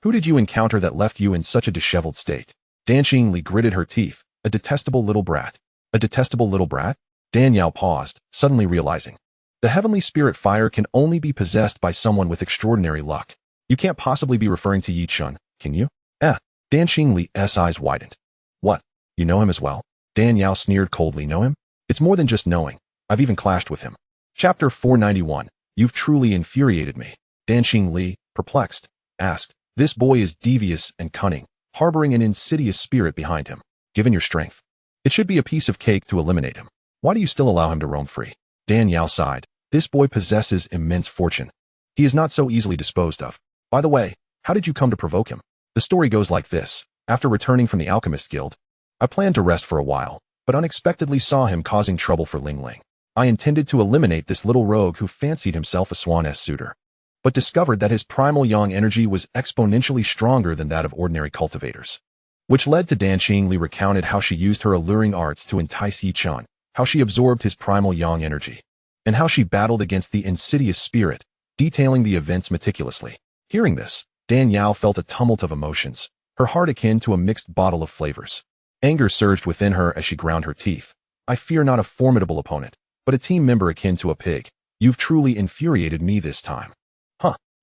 Who did you encounter that left you in such a disheveled state? Dan Xingli gritted her teeth. A detestable little brat. A detestable little brat? Dan Yao paused, suddenly realizing. The heavenly spirit fire can only be possessed by someone with extraordinary luck. You can't possibly be referring to Yi Chun, can you? Dan Xingli's eyes widened. What? You know him as well? Dan Yao sneered coldly. Know him? It's more than just knowing. I've even clashed with him. Chapter 491. You've truly infuriated me. Dan Xingli, perplexed, asked. This boy is devious and cunning, harboring an insidious spirit behind him. Given your strength, it should be a piece of cake to eliminate him. Why do you still allow him to roam free? Dan Yao sighed. This boy possesses immense fortune. He is not so easily disposed of. By the way, how did you come to provoke him? The story goes like this. After returning from the Alchemist Guild, I planned to rest for a while, but unexpectedly saw him causing trouble for Ling Ling. I intended to eliminate this little rogue who fancied himself a swan-esque suitor, but discovered that his primal yang energy was exponentially stronger than that of ordinary cultivators, which led to Dan Xingli recounted how she used her alluring arts to entice Yi Chun, how she absorbed his primal yang energy, and how she battled against the insidious spirit, detailing the events meticulously. Hearing this, Dan Yao felt a tumult of emotions, her heart akin to a mixed bottle of flavors. Anger surged within her as she ground her teeth. I fear not a formidable opponent, but a team member akin to a pig. You've truly infuriated me this time.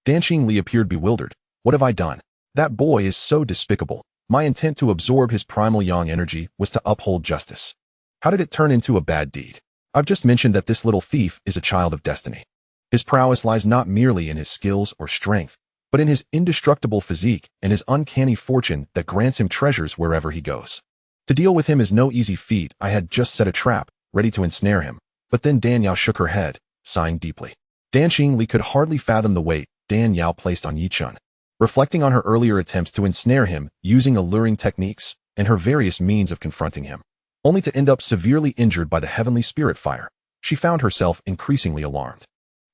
Dan Xingli appeared bewildered. What have I done? That boy is so despicable. My intent to absorb his primal yang energy was to uphold justice. How did it turn into a bad deed? I've just mentioned that this little thief is a child of destiny. His prowess lies not merely in his skills or strength, but in his indestructible physique and his uncanny fortune that grants him treasures wherever he goes. To deal with him is no easy feat. I had just set a trap, ready to ensnare him, but then Dan Yao shook her head, sighing deeply. Dan Xingli could hardly fathom the weight Dan Yao placed on Yi Chun. Reflecting on her earlier attempts to ensnare him using alluring techniques and her various means of confronting him, only to end up severely injured by the heavenly spirit fire, she found herself increasingly alarmed.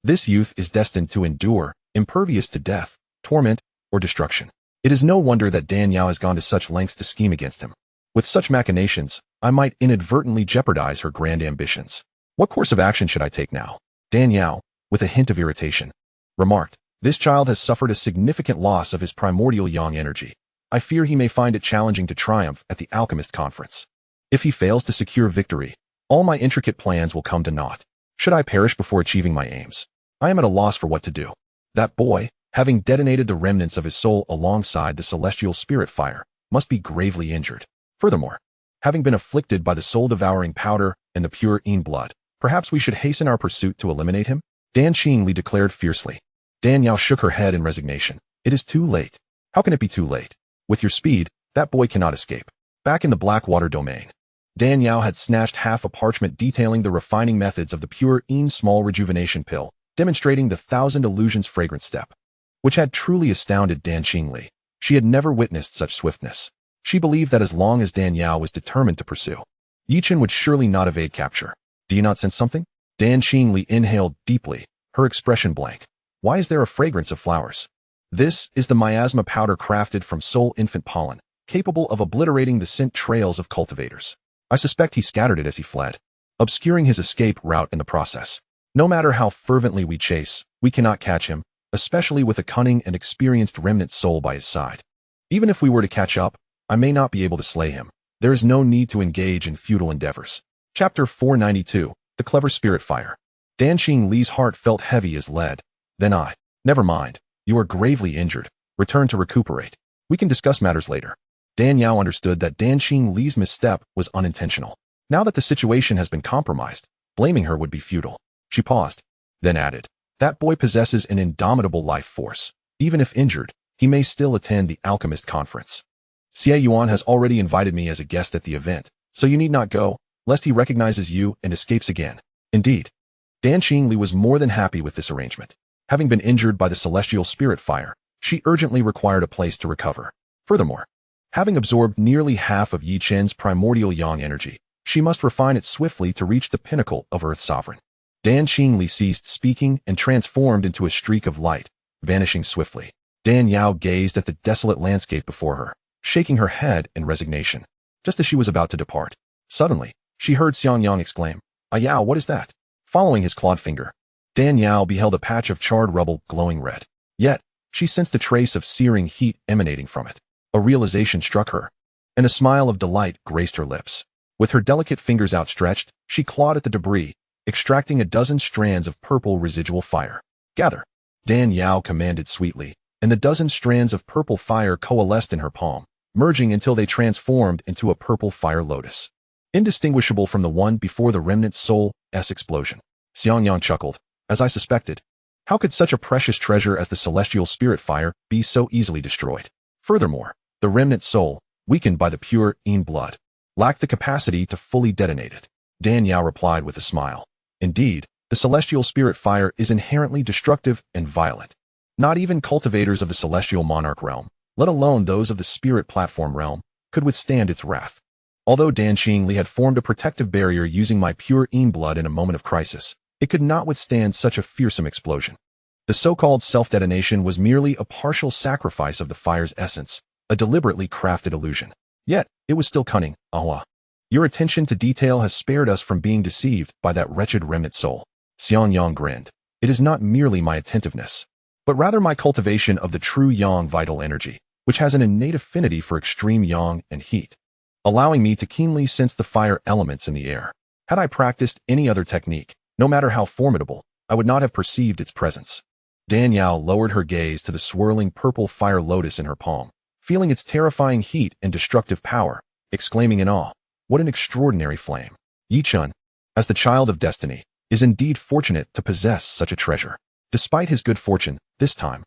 This youth is destined to endure, impervious to death, torment, or destruction. It is no wonder that Dan Yao has gone to such lengths to scheme against him. With such machinations, I might inadvertently jeopardize her grand ambitions. What course of action should I take now? Dan Yao, with a hint of irritation, remarked, this child has suffered a significant loss of his primordial yang energy. I fear he may find it challenging to triumph at the Alchemist Conference. If he fails to secure victory, all my intricate plans will come to naught. Should I perish before achieving my aims? I am at a loss for what to do. That boy, having detonated the remnants of his soul alongside the celestial spirit fire, must be gravely injured. Furthermore, having been afflicted by the soul-devouring powder and the pure Yin blood, perhaps we should hasten our pursuit to eliminate him? Dan Xingli declared fiercely. Dan Yao shook her head in resignation. It is too late. How can it be too late? With your speed, that boy cannot escape. Back in the Blackwater domain, Dan Yao had snatched half a parchment detailing the refining methods of the pure Yin small rejuvenation pill, demonstrating the 1,000 illusions fragrance step, which had truly astounded Dan Xingli. She had never witnessed such swiftness. She believed that as long as Dan Yao was determined to pursue, Yi Chun would surely not evade capture. Do you not sense something? Dan Xingli inhaled deeply, her expression blank. Why is there a fragrance of flowers? This is the miasma powder crafted from soul infant pollen, capable of obliterating the scent trails of cultivators. I suspect he scattered it as he fled, obscuring his escape route in the process. No matter how fervently we chase, we cannot catch him, especially with a cunning and experienced remnant soul by his side. Even if we were to catch up, I may not be able to slay him. There is no need to engage in futile endeavors. Chapter 492. The Clever Spirit Fire. Dan Xingli's heart felt heavy as lead. Then never mind. You are gravely injured. Return to recuperate. We can discuss matters later. Dan Yao understood that Dan Xingli's misstep was unintentional. Now that the situation has been compromised, blaming her would be futile. She paused, then added, that boy possesses an indomitable life force. Even if injured, he may still attend the Alchemist Conference. Xie Yuan has already invited me as a guest at the event, so you need not go, lest he recognizes you and escapes again. Indeed, Dan Xingli was more than happy with this arrangement. Having been injured by the celestial spirit fire, she urgently required a place to recover. Furthermore, having absorbed nearly half of Yi Chen's primordial yang energy, she must refine it swiftly to reach the pinnacle of Earth Sovereign. Dan Xingli ceased speaking and transformed into a streak of light, vanishing swiftly. Dan Yao gazed at the desolate landscape before her, shaking her head in resignation. Just as she was about to depart, suddenly, she heard Xiangyang exclaim, "Ah Yao, what is that?" Following his clawed finger, Dan Yao beheld a patch of charred rubble glowing red. Yet, she sensed a trace of searing heat emanating from it. A realization struck her, and a smile of delight graced her lips. With her delicate fingers outstretched, she clawed at the debris, extracting a dozen strands of purple residual fire. Gather, Dan Yao commanded sweetly, and the dozen strands of purple fire coalesced in her palm, merging until they transformed into a purple fire lotus, indistinguishable from the one before the remnant soul's explosion. Xianxiang chuckled. As I suspected, how could such a precious treasure as the celestial spirit fire be so easily destroyed? Furthermore, the remnant soul, weakened by the pure Yin blood, lacked the capacity to fully detonate it. Dan Yao replied with a smile. Indeed, the celestial spirit fire is inherently destructive and violent. Not even cultivators of the celestial monarch realm, let alone those of the spirit platform realm, could withstand its wrath. Although Dan Xingli had formed a protective barrier using my pure Yin blood in a moment of crisis, it could not withstand such a fearsome explosion. The so-called self-detonation was merely a partial sacrifice of the fire's essence, a deliberately crafted illusion. Yet, it was still cunning. Ahwa. Your attention to detail has spared us from being deceived by that wretched remnant soul. Xianxiang grinned. It is not merely my attentiveness, but rather my cultivation of the true yang vital energy, which has an innate affinity for extreme yang and heat, allowing me to keenly sense the fire elements in the air. Had I practiced any other technique, no matter how formidable, I would not have perceived its presence. Dan Yao lowered her gaze to the swirling purple fire lotus in her palm, feeling its terrifying heat and destructive power, exclaiming in awe, what an extraordinary flame. Yi Chun, as the child of destiny, is indeed fortunate to possess such a treasure. Despite his good fortune, this time,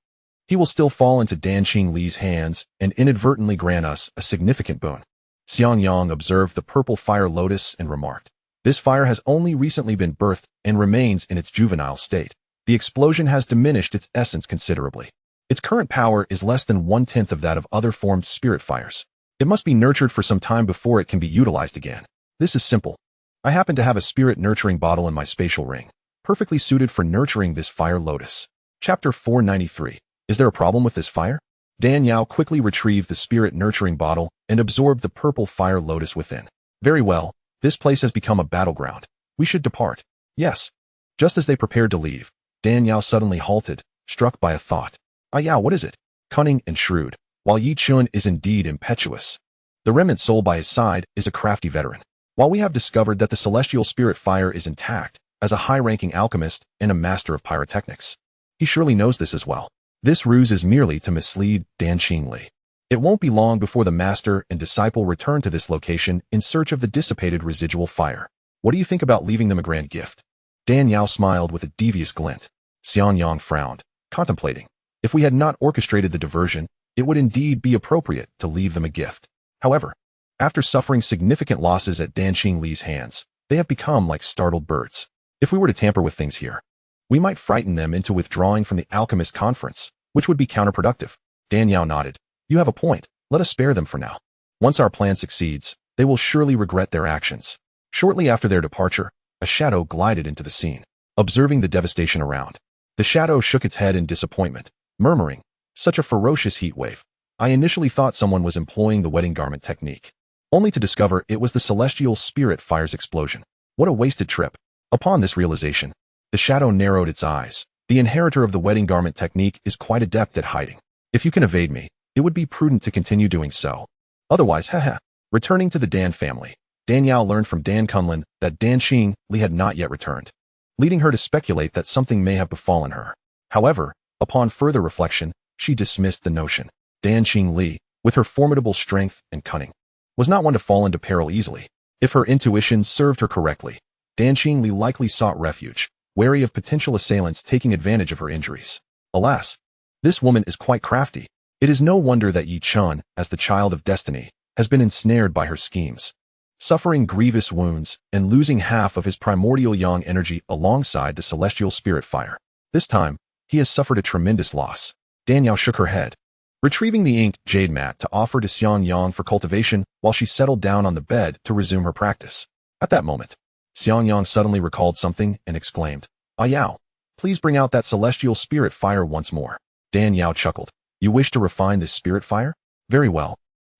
he will still fall into Dan Xingli's hands and inadvertently grant us a significant boon. Xianxiang observed the purple fire lotus and remarked, this fire has only recently been birthed and remains in its juvenile state. The explosion has diminished its essence considerably. Its current power is less than 1/10 of that of other formed spirit fires. It must be nurtured for some time before it can be utilized again. This is simple. I happen to have a spirit nurturing bottle in my spatial ring, perfectly suited for nurturing this fire lotus. Chapter 493. Is there a problem with this fire? Dan Yao quickly retrieved the spirit nurturing bottle and absorbed the purple fire lotus within. Very well. This place has become a battleground. We should depart. Yes. Just as they prepared to leave, Dan Yao suddenly halted, struck by a thought. Ah Yao, what is it? Cunning and shrewd, while Yi Chun is indeed impetuous. The remnant soul by his side is a crafty veteran. While we have discovered that the celestial spirit fire is intact, as a high-ranking alchemist and a master of pyrotechnics, he surely knows this as well. This ruse is merely to mislead Dan Xingli. It won't be long before the master and disciple return to this location in search of the dissipated residual fire. What do you think about leaving them a grand gift? Dan Yao smiled with a devious glint. Xianxiang frowned, contemplating. If we had not orchestrated the diversion, it would indeed be appropriate to leave them a gift. However, after suffering significant losses at Dan Xingli's hands, they have become like startled birds. If we were to tamper with things here, we might frighten them into withdrawing from the alchemist conference, which would be counterproductive. Dan Yao nodded. You have a point. Let us spare them for now. Once our plan succeeds, they will surely regret their actions. Shortly after their departure, a shadow glided into the scene, observing the devastation around. The shadow shook its head in disappointment, murmuring, such a ferocious heat wave. I initially thought someone was employing the wedding garment technique, only to discover it was the celestial spirit fire's explosion. What a wasted trip. Upon this realization, the shadow narrowed its eyes. The inheritor of the wedding garment technique is quite adept at hiding. If you can evade me, it would be prudent to continue doing so. Otherwise, haha. Returning to the Dan family, Dan Yao learned from Dan Kunlin that Dan Xingli had not yet returned, leading her to speculate that something may have befallen her. However, upon further reflection, she dismissed the notion. Dan Xingli, with her formidable strength and cunning, was not one to fall into peril easily. If her intuition served her correctly, Dan Xingli likely sought refuge, wary of potential assailants taking advantage of her injuries. Alas, this woman is quite crafty. It is no wonder that Yi Chun, as the child of destiny, has been ensnared by her schemes, suffering grievous wounds and losing half of his primordial yang energy alongside the celestial spirit fire. This time, he has suffered a tremendous loss. Dan Yao shook her head, retrieving the inked jade mat to offer to Xianxiang for cultivation while she settled down on the bed to resume her practice. At that moment, Xianxiang suddenly recalled something and exclaimed, Ah Yao, please bring out that celestial spirit fire once more. Dan Yao chuckled. You wish to refine this spirit fire? Very well.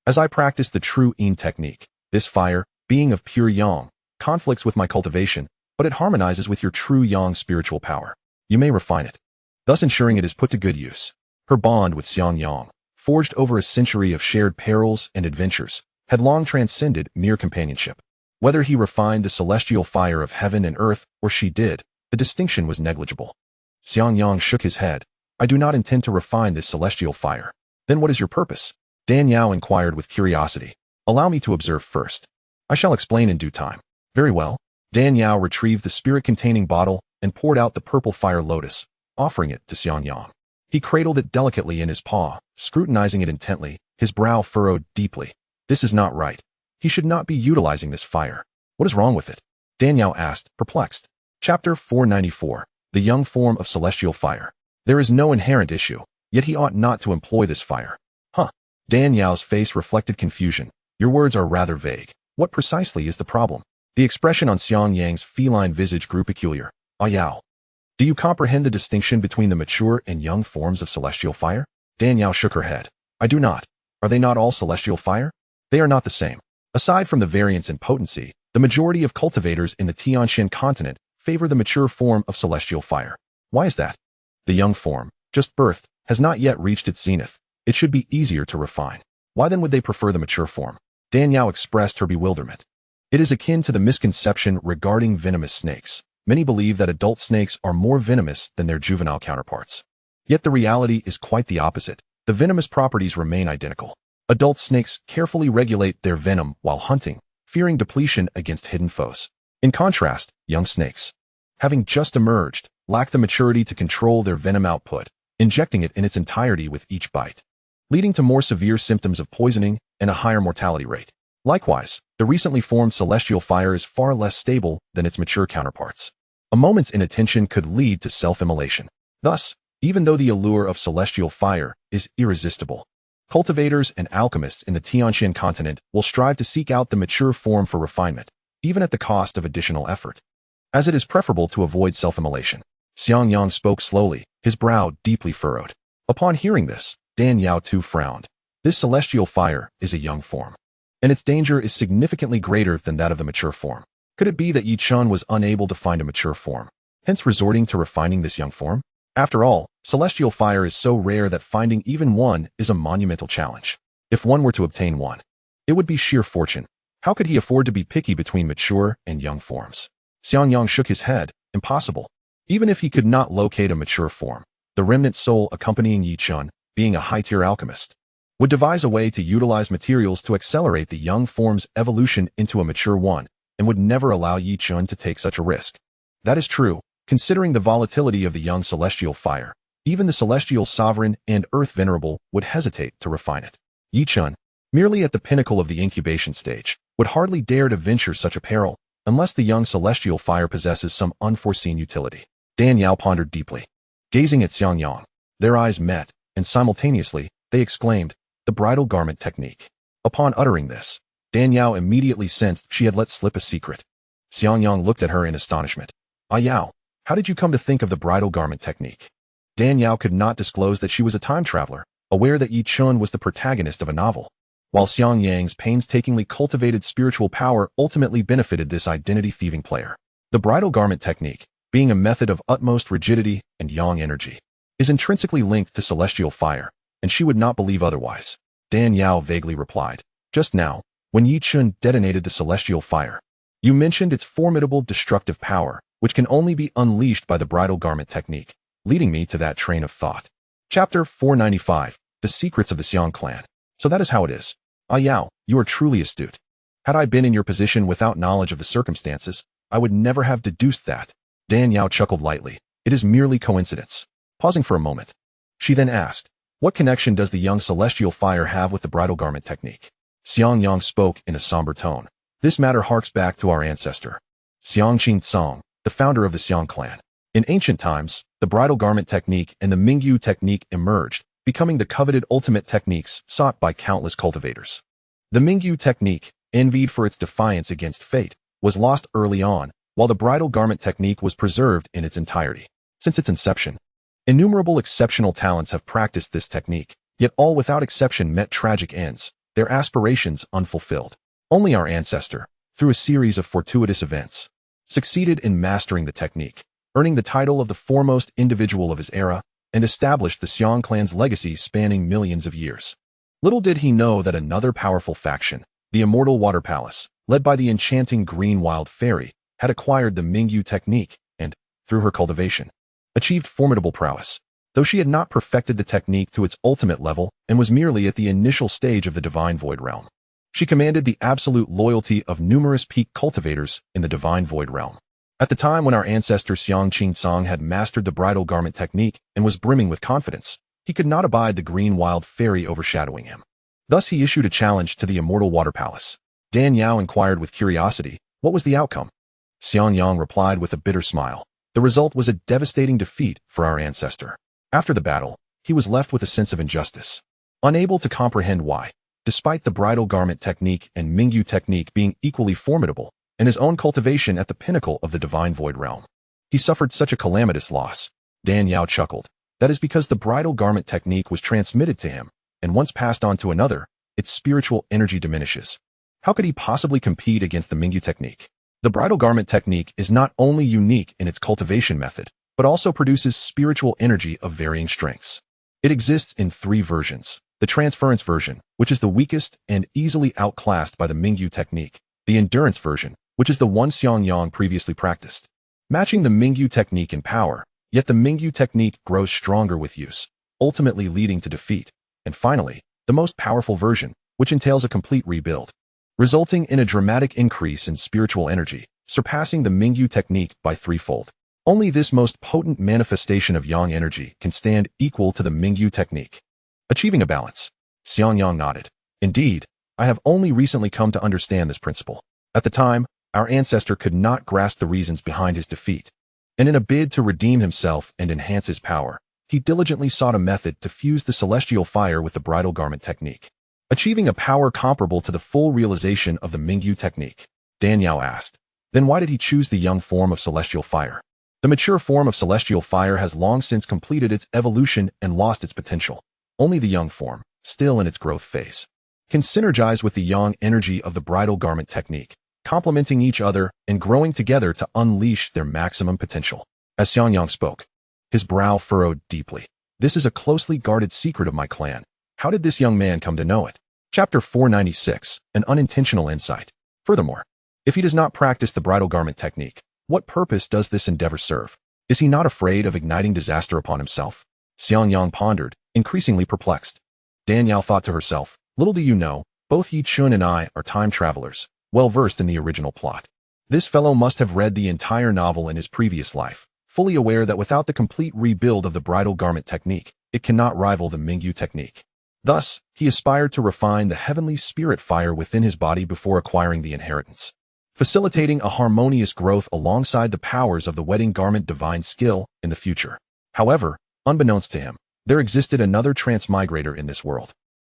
As I practice the true Yin technique, this fire, being of pure yang, conflicts with my cultivation, but it harmonizes with your true yang spiritual power. you may refine it, thus ensuring it is put to good use. Her bond with Xiangyang, forged over a century of shared perils and adventures, had long transcended mere companionship. Whether he refined the celestial fire of heaven and earth, or she did, the distinction was negligible. Xiangyang shook his head. I do not intend to refine this celestial fire. Then what is your purpose? Dan Yao inquired with curiosity. Allow me to observe first. I shall explain in due time. Very well. Dan Yao retrieved the spirit-containing bottle and poured out the purple fire lotus, offering it to Xiangyang. He cradled it delicately in his paw, scrutinizing it intently, his brow furrowed deeply. This is not right. He should not be utilizing this fire. What is wrong with it? Dan Yao asked, perplexed. Chapter 494. The Young Form of Celestial Fire. There is no inherent issue, yet he ought not to employ this fire. Huh. Dan Yao's face reflected confusion. Your words are rather vague. What precisely is the problem? The expression on Xiangyang's feline visage grew peculiar. Ah Yao. Do you comprehend the distinction between the mature and young forms of celestial fire? Dan Yao shook her head. I do not. Are they not all celestial fire? They are not the same. Aside from the variance in potency, the majority of cultivators in the Tianxian continent favor the mature form of celestial fire. Why is that? The young form, just birthed, has not yet reached its zenith. It should be easier to refine. Why then would they prefer the mature form? Dan Yao expressed her bewilderment. It is akin to the misconception regarding venomous snakes. Many believe that adult snakes are more venomous than their juvenile counterparts. Yet the reality is quite the opposite. The venomous properties remain identical. Adult snakes carefully regulate their venom while hunting, fearing depletion against hidden foes. In contrast, young snakes, having just emerged, lack the maturity to control their venom output, injecting it in its entirety with each bite, leading to more severe symptoms of poisoning and a higher mortality rate. Likewise, the recently formed celestial fire is far less stable than its mature counterparts. A moment's inattention could lead to self-immolation. Thus, even though the allure of celestial fire is irresistible, cultivators and alchemists in the Tianxian continent will strive to seek out the mature form for refinement, even at the cost of additional effort, as it is preferable to avoid self-immolation. Xiangyang spoke slowly, his brow deeply furrowed. Upon hearing this, Dan Yao too frowned. This celestial fire is a young form, and its danger is significantly greater than that of the mature form. Could it be that Yi Chun was unable to find a mature form, hence resorting to refining this young form? After all, celestial fire is so rare that finding even one is a monumental challenge. If one were to obtain one, it would be sheer fortune. How could he afford to be picky between mature and young forms? Xiangyang shook his head. Impossible. Even if he could not locate a mature form, the remnant soul accompanying Yi Chun, being a high-tier alchemist, would devise a way to utilize materials to accelerate the young form's evolution into a mature one, and would never allow Yi Chun to take such a risk. That is true, considering the volatility of the young celestial fire. Even the celestial sovereign and earth venerable would hesitate to refine it. Yi Chun, merely at the pinnacle of the incubation stage, would hardly dare to venture such a peril, unless the young celestial fire possesses some unforeseen utility. Dan Yao pondered deeply, gazing at Xiangyang. Their eyes met, and simultaneously, they exclaimed, the bridal garment technique. Upon uttering this, Dan Yao immediately sensed she had let slip a secret. Xiangyang looked at her in astonishment. Ah Yao, how did you come to think of the bridal garment technique? Dan Yao could not disclose that she was a time traveler, aware that Yi Chun was the protagonist of a novel, while Xiangyang's painstakingly cultivated spiritual power ultimately benefited this identity-thieving player. The bridal garment technique, being a method of utmost rigidity and yang energy, is intrinsically linked to celestial fire, and she would not believe otherwise. Dan Yao vaguely replied, just now, when Yi Chun detonated the celestial fire, you mentioned its formidable destructive power, which can only be unleashed by the bridal garment technique, leading me to that train of thought. Chapter 495. The Secrets of the Xiang Clan. So that is how it is. Ah Yao, you are truly astute. Had I been in your position without knowledge of the circumstances, I would never have deduced that. Dan Yao chuckled lightly. It is merely coincidence. Pausing for a moment, she then asked, what connection does the young celestial fire have with the bridal garment technique? Xiangyang spoke in a somber tone. This matter harks back to our ancestor, Xianxia Song, the founder of the Xiang clan. In ancient times, the bridal garment technique and the Mingyu technique emerged, becoming the coveted ultimate techniques sought by countless cultivators. The Mingyu technique, envied for its defiance against fate, was lost early on, while the bridal garment technique was preserved in its entirety. Since its inception, innumerable exceptional talents have practiced this technique, yet all without exception met tragic ends, their aspirations unfulfilled. Only our ancestor, through a series of fortuitous events, succeeded in mastering the technique, earning the title of the foremost individual of his era, and established the Xiang clan's legacy spanning millions of years. Little did he know that another powerful faction, the Immortal Water Palace, led by the enchanting green wild fairy, had acquired the Mingyu technique and, through her cultivation, achieved formidable prowess. Though she had not perfected the technique to its ultimate level and was merely at the initial stage of the Divine Void Realm, she commanded the absolute loyalty of numerous peak cultivators in the Divine Void Realm. At the time when our ancestor Xianxiaaudiobooks had mastered the bridal garment technique and was brimming with confidence, he could not abide the green wild fairy overshadowing him. Thus he issued a challenge to the Immortal Water Palace. Dan Yao inquired with curiosity, what was the outcome? Xiangyang replied with a bitter smile. The result was a devastating defeat for our ancestor. After the battle, he was left with a sense of injustice, unable to comprehend why, despite the bridal garment technique and Mingyu technique being equally formidable, and his own cultivation at the pinnacle of the Divine Void Realm, he suffered such a calamitous loss. Dan Yao chuckled. That is because the bridal garment technique was transmitted to him, and once passed on to another, its spiritual energy diminishes. How could he possibly compete against the Mingyu technique? The bridal garment technique is not only unique in its cultivation method, but also produces spiritual energy of varying strengths. It exists in 3 versions. The transference version, which is the weakest and easily outclassed by the Mingyu technique. The endurance version, which is the one Xiangyang previously practiced, matching the Mingyu technique in power, yet the Mingyu technique grows stronger with use, ultimately leading to defeat. And finally, the most powerful version, which entails a complete rebuild, resulting in a dramatic increase in spiritual energy, surpassing the Mingyu technique by 3-fold. Only this most potent manifestation of yang energy can stand equal to the Mingyu technique. Achieving a balance. Xiangyang nodded. Indeed, I have only recently come to understand this principle. At the time, our ancestor could not grasp the reasons behind his defeat, and in a bid to redeem himself and enhance his power, he diligently sought a method to fuse the celestial fire with the bridal garment technique, achieving a power comparable to the full realization of the Mingyu technique. Dan Yao asked, then why did he choose the young form of celestial fire? The mature form of celestial fire has long since completed its evolution and lost its potential. Only the young form, still in its growth phase, can synergize with the yang energy of the bridal garment technique, complementing each other and growing together to unleash their maximum potential. As Xiangyang spoke, his brow furrowed deeply. This is a closely guarded secret of my clan. How did this young man come to know it? Chapter 496, An Unintentional Insight. Furthermore, if he does not practice the bridal garment technique, what purpose does this endeavor serve? Is he not afraid of igniting disaster upon himself? Xiangyang pondered, increasingly perplexed. Dan Yao thought to herself, little do you know, both Yi Chun and I are time travelers, well versed in the original plot. This fellow must have read the entire novel in his previous life, fully aware that without the complete rebuild of the bridal garment technique, it cannot rival the Mingyu technique. Thus, he aspired to refine the heavenly spirit fire within his body before acquiring the inheritance, facilitating a harmonious growth alongside the powers of the wedding garment divine skill in the future. However, unbeknownst to him, there existed another transmigrator in this world,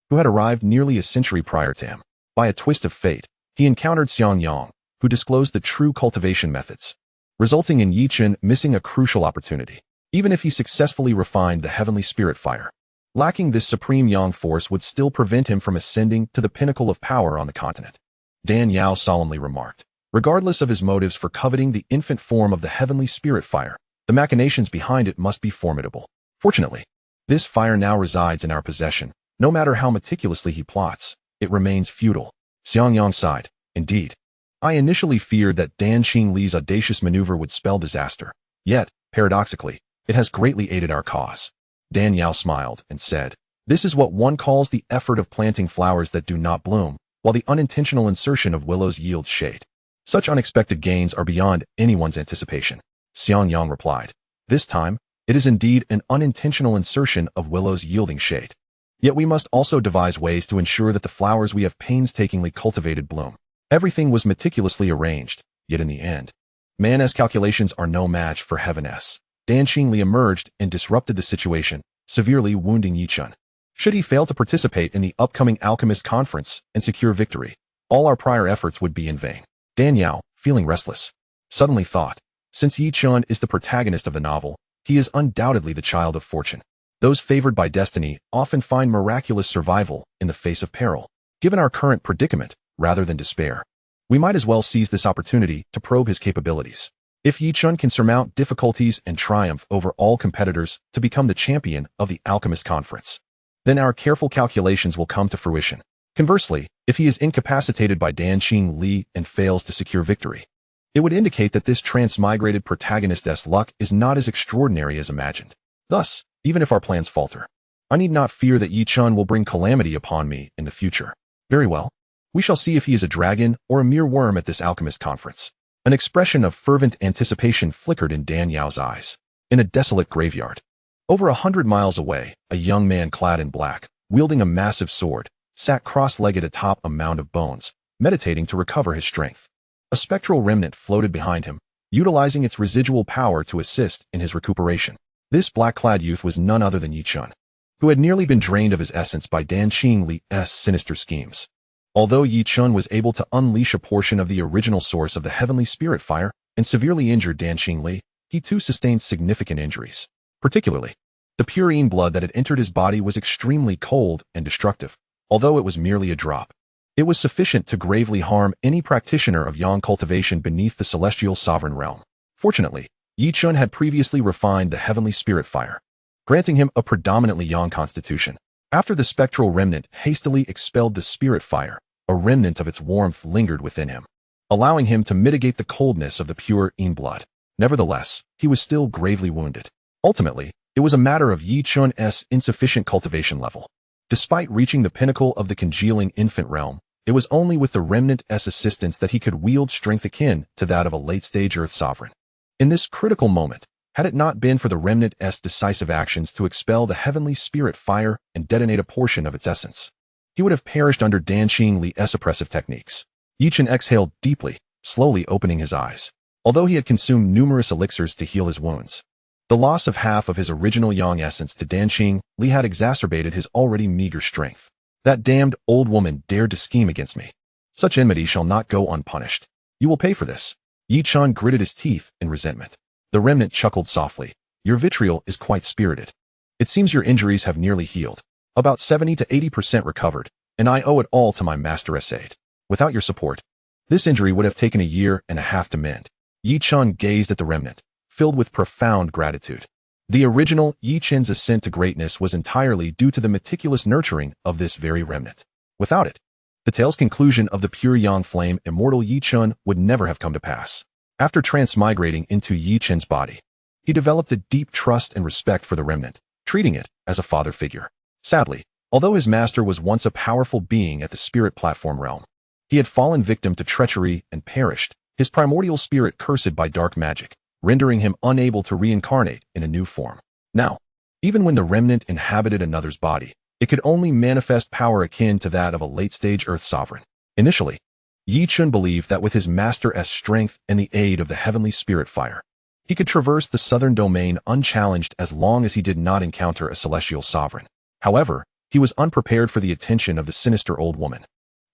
who had arrived nearly a century prior to him. By a twist of fate, he encountered Xiangyang, who disclosed the true cultivation methods, resulting in Yi Chun missing a crucial opportunity. Even if he successfully refined the heavenly spirit fire, lacking this supreme yang force would still prevent him from ascending to the pinnacle of power on the continent. Dan Yao solemnly remarked, regardless of his motives for coveting the infant form of the heavenly spirit fire, the machinations behind it must be formidable. Fortunately, this fire now resides in our possession. No matter how meticulously he plots, it remains futile. Xiangyang sighed. Indeed, I initially feared that Dan Qingli's audacious maneuver would spell disaster. Yet, paradoxically, it has greatly aided our cause. Dan Yao smiled and said, this is what one calls the effort of planting flowers that do not bloom, while the unintentional insertion of willows yields shade. Such unexpected gains are beyond anyone's anticipation. Xiangyang replied, this time, it is indeed an unintentional insertion of willows yielding shade. Yet we must also devise ways to ensure that the flowers we have painstakingly cultivated bloom. Everything was meticulously arranged, yet in the end, man's calculations are no match for heaven's. Dan Qingli emerged and disrupted the situation, severely wounding Yi Chun. Should he fail to participate in the upcoming alchemist conference and secure victory, all our prior efforts would be in vain. Dan Yao, feeling restless, suddenly thought, since Yi Chun is the protagonist of the novel, he is undoubtedly the child of fortune. Those favored by destiny often find miraculous survival in the face of peril. Given our current predicament, rather than despair, we might as well seize this opportunity to probe his capabilities. If Yi Chun can surmount difficulties and triumph over all competitors to become the champion of the Alchemist Conference, then our careful calculations will come to fruition. Conversely, if he is incapacitated by Danqing Li and fails to secure victory, it would indicate that this transmigrated protagonist's luck is not as extraordinary as imagined. Thus, even if our plans falter, I need not fear that Yi Chun will bring calamity upon me in the future. Very well. We shall see if he is a dragon or a mere worm at this alchemist conference. An expression of fervent anticipation flickered in Dan Yao's eyes. In a desolate graveyard, over 100 miles away, a young man clad in black, wielding a massive sword, sat cross-legged atop a mound of bones, meditating to recover his strength. A spectral remnant floated behind him, utilizing its residual power to assist in his recuperation. This black-clad youth was none other than Yi Chun, who had nearly been drained of his essence by Danqing Li's sinister schemes. Although Yi Chun was able to unleash a portion of the original source of the heavenly spirit fire and severely injured Danqing Li, he too sustained significant injuries. Particularly, the pure Yin blood that had entered his body was extremely cold and destructive. Although it was merely a drop, it was sufficient to gravely harm any practitioner of Yang cultivation beneath the celestial sovereign realm. Fortunately, Yi Chun had previously refined the heavenly spirit fire, granting him a predominantly Yang constitution. After the spectral remnant hastily expelled the spirit fire, a remnant of its warmth lingered within him, allowing him to mitigate the coldness of the pure Yin blood. Nevertheless, he was still gravely wounded. Ultimately, it was a matter of Yi Chun's insufficient cultivation level. Despite reaching the pinnacle of the congealing infant realm, it was only with the remnant's assistance that he could wield strength akin to that of a late-stage Earth sovereign. In this critical moment, had it not been for the remnant's decisive actions to expel the heavenly spirit fire and detonate a portion of its essence, he would have perished under Danqing Li's oppressive techniques. Yi Chun exhaled deeply, slowly opening his eyes. Although he had consumed numerous elixirs to heal his wounds, the loss of half of his original Yang essence to Danqing Li had exacerbated his already meager strength. That damned old woman dared to scheme against me. Such enmity shall not go unpunished. You will pay for this. Yi Chun gritted his teeth in resentment. The remnant chuckled softly. Your vitriol is quite spirited. It seems your injuries have nearly healed. About 70 to 80% recovered, and I owe it all to my master's aid. Without your support, this injury would have taken a year and a half to mend. Yi Chun gazed at the remnant, filled with profound gratitude. The original Yi Chun's ascent to greatness was entirely due to the meticulous nurturing of this very remnant. Without it, the tale's conclusion of the pure Yang flame immortal Yi Chun would never have come to pass. After transmigrating into Yi Chun's body, he developed a deep trust and respect for the remnant, treating it as a father figure. Sadly, although his master was once a powerful being at the spirit platform realm, he had fallen victim to treachery and perished, his primordial spirit cursed by dark magic, rendering him unable to reincarnate in a new form. Now, even when the remnant inhabited another's body, it could only manifest power akin to that of a late-stage Earth sovereign. Initially, Yi Chun believed that with his master's strength and the aid of the heavenly spirit fire, he could traverse the southern domain unchallenged as long as he did not encounter a celestial sovereign. However, he was unprepared for the attention of the sinister old woman,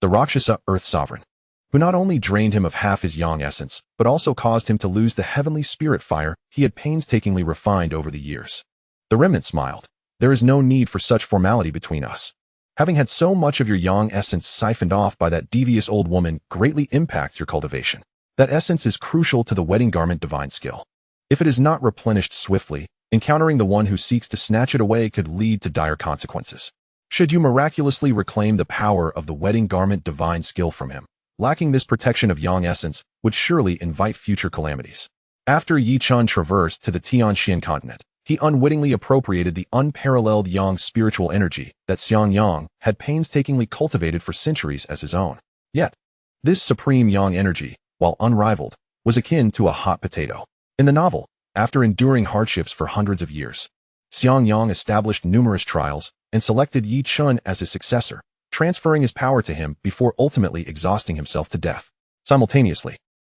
the Rakshasa Earth sovereign, who not only drained him of half his Yang essence, but also caused him to lose the heavenly spirit fire he had painstakingly refined over the years. The remnant smiled. There is no need for such formality between us. Having had so much of your Yang essence siphoned off by that devious old woman greatly impacts your cultivation. That essence is crucial to the wedding garment divine skill. If it is not replenished swiftly, encountering the one who seeks to snatch it away could lead to dire consequences. Should you miraculously reclaim the power of the wedding garment divine skill from him, lacking this protection of Yang essence would surely invite future calamities. After Yi Chun traversed to the Tianxian continent, he unwittingly appropriated the unparalleled Yang spiritual energy that Xianxiang had painstakingly cultivated for centuries as his own. Yet, this supreme Yang energy, while unrivaled, was akin to a hot potato. In the novel, after enduring hardships for hundreds of years, Xianxiang established numerous trials and selected Yi Chun as his successor, transferring his power to him before ultimately exhausting himself to death. Simultaneously,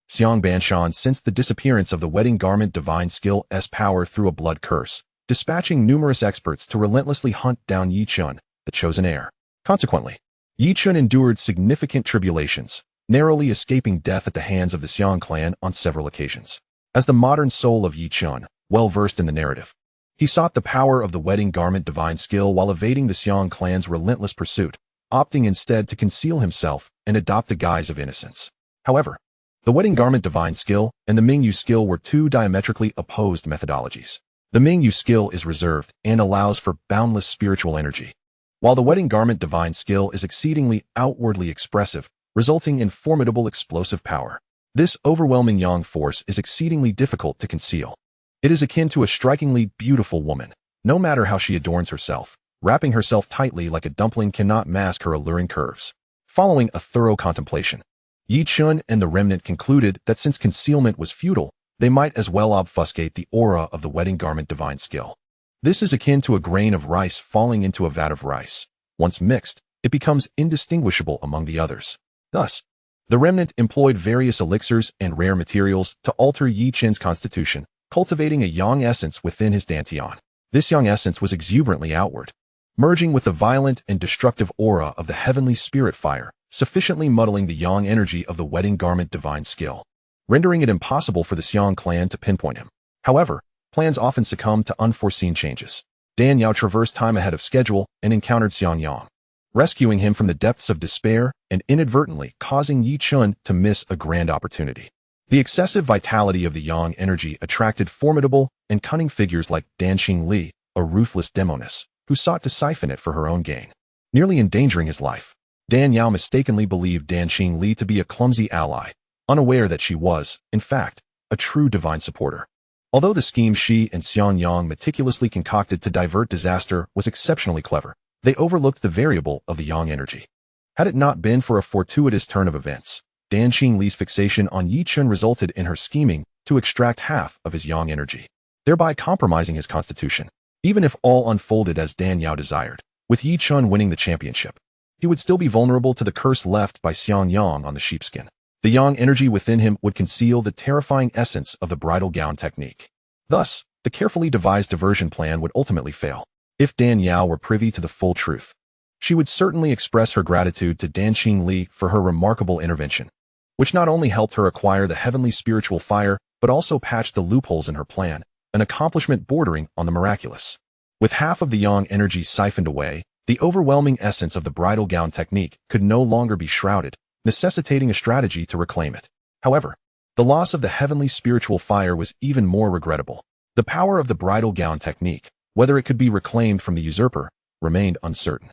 Xiang Banshan sensed the disappearance of the wedding garment divine skill's power through a blood curse, dispatching numerous experts to relentlessly hunt down Yi Chun, the chosen heir. Consequently, Yi Chun endured significant tribulations, narrowly escaping death at the hands of the Xiang clan on several occasions. As the modern soul of Yi Chun, well versed in the narrative, he sought the power of the wedding garment divine skill while evading the Xiang clan's relentless pursuit, opting instead to conceal himself and adopt a guise of innocence. However, The wedding garment divine skill and the Mingyu skill were two diametrically opposed methodologies. The Mingyu skill is reserved and allows for boundless spiritual energy, while the wedding garment divine skill is exceedingly outwardly expressive, resulting in formidable explosive power. This overwhelming yang force is exceedingly difficult to conceal. It is akin to a strikingly beautiful woman. No matter how she adorns herself, wrapping herself tightly like a dumpling cannot mask her alluring curves. Following a thorough contemplation, Yi Chun and the remnant concluded that since concealment was futile, they might as well obfuscate the aura of the wedding garment divine skill. This is akin to a grain of rice falling into a vat of rice. Once mixed, it becomes indistinguishable among the others. Thus, the remnant employed various elixirs and rare materials to alter Yi Chun's constitution, cultivating a yang essence within his dantian. This yang essence was exuberantly outward, merging with the violent and destructive aura of the heavenly spirit fire, sufficiently muddling the yang energy of the wedding garment divine skill, rendering it impossible for the Xiang clan to pinpoint him. However, plans often succumb to unforeseen changes. Dan Yao traversed time ahead of schedule and encountered Xiangyang, rescuing him from the depths of despair and inadvertently causing Yi Chun to miss a grand opportunity. The excessive vitality of the yang energy attracted formidable and cunning figures like Danxing Li, a ruthless demoness, who sought to siphon it for her own gain, nearly endangering his life. Dan Yao mistakenly believed Danxing Li to be a clumsy ally, unaware that she was, in fact, a true divine supporter. Although the scheme she and Xiangyang meticulously concocted to divert disaster was exceptionally clever, they overlooked the variable of the yang energy. Had it not been for a fortuitous turn of events, Danxing Li's fixation on Yi Chun resulted in her scheming to extract half of his yang energy, thereby compromising his constitution. Even if all unfolded as Dan Yao desired, with Yi Chun winning the championship, he would still be vulnerable to the curse left by Xiangyang on the sheepskin. The yang energy within him would conceal the terrifying essence of the bridal gown technique. Thus, the carefully devised diversion plan would ultimately fail. If Dan Yao were privy to the full truth, she would certainly express her gratitude to Danxing Li for her remarkable intervention, which not only helped her acquire the heavenly spiritual fire, but also patched the loopholes in her plan, an accomplishment bordering on the miraculous. With half of the yang energy siphoned away, the overwhelming essence of the bridal gown technique could no longer be shrouded, necessitating a strategy to reclaim it. However, the loss of the heavenly spiritual fire was even more regrettable. The power of the bridal gown technique, whether it could be reclaimed from the usurper, remained uncertain.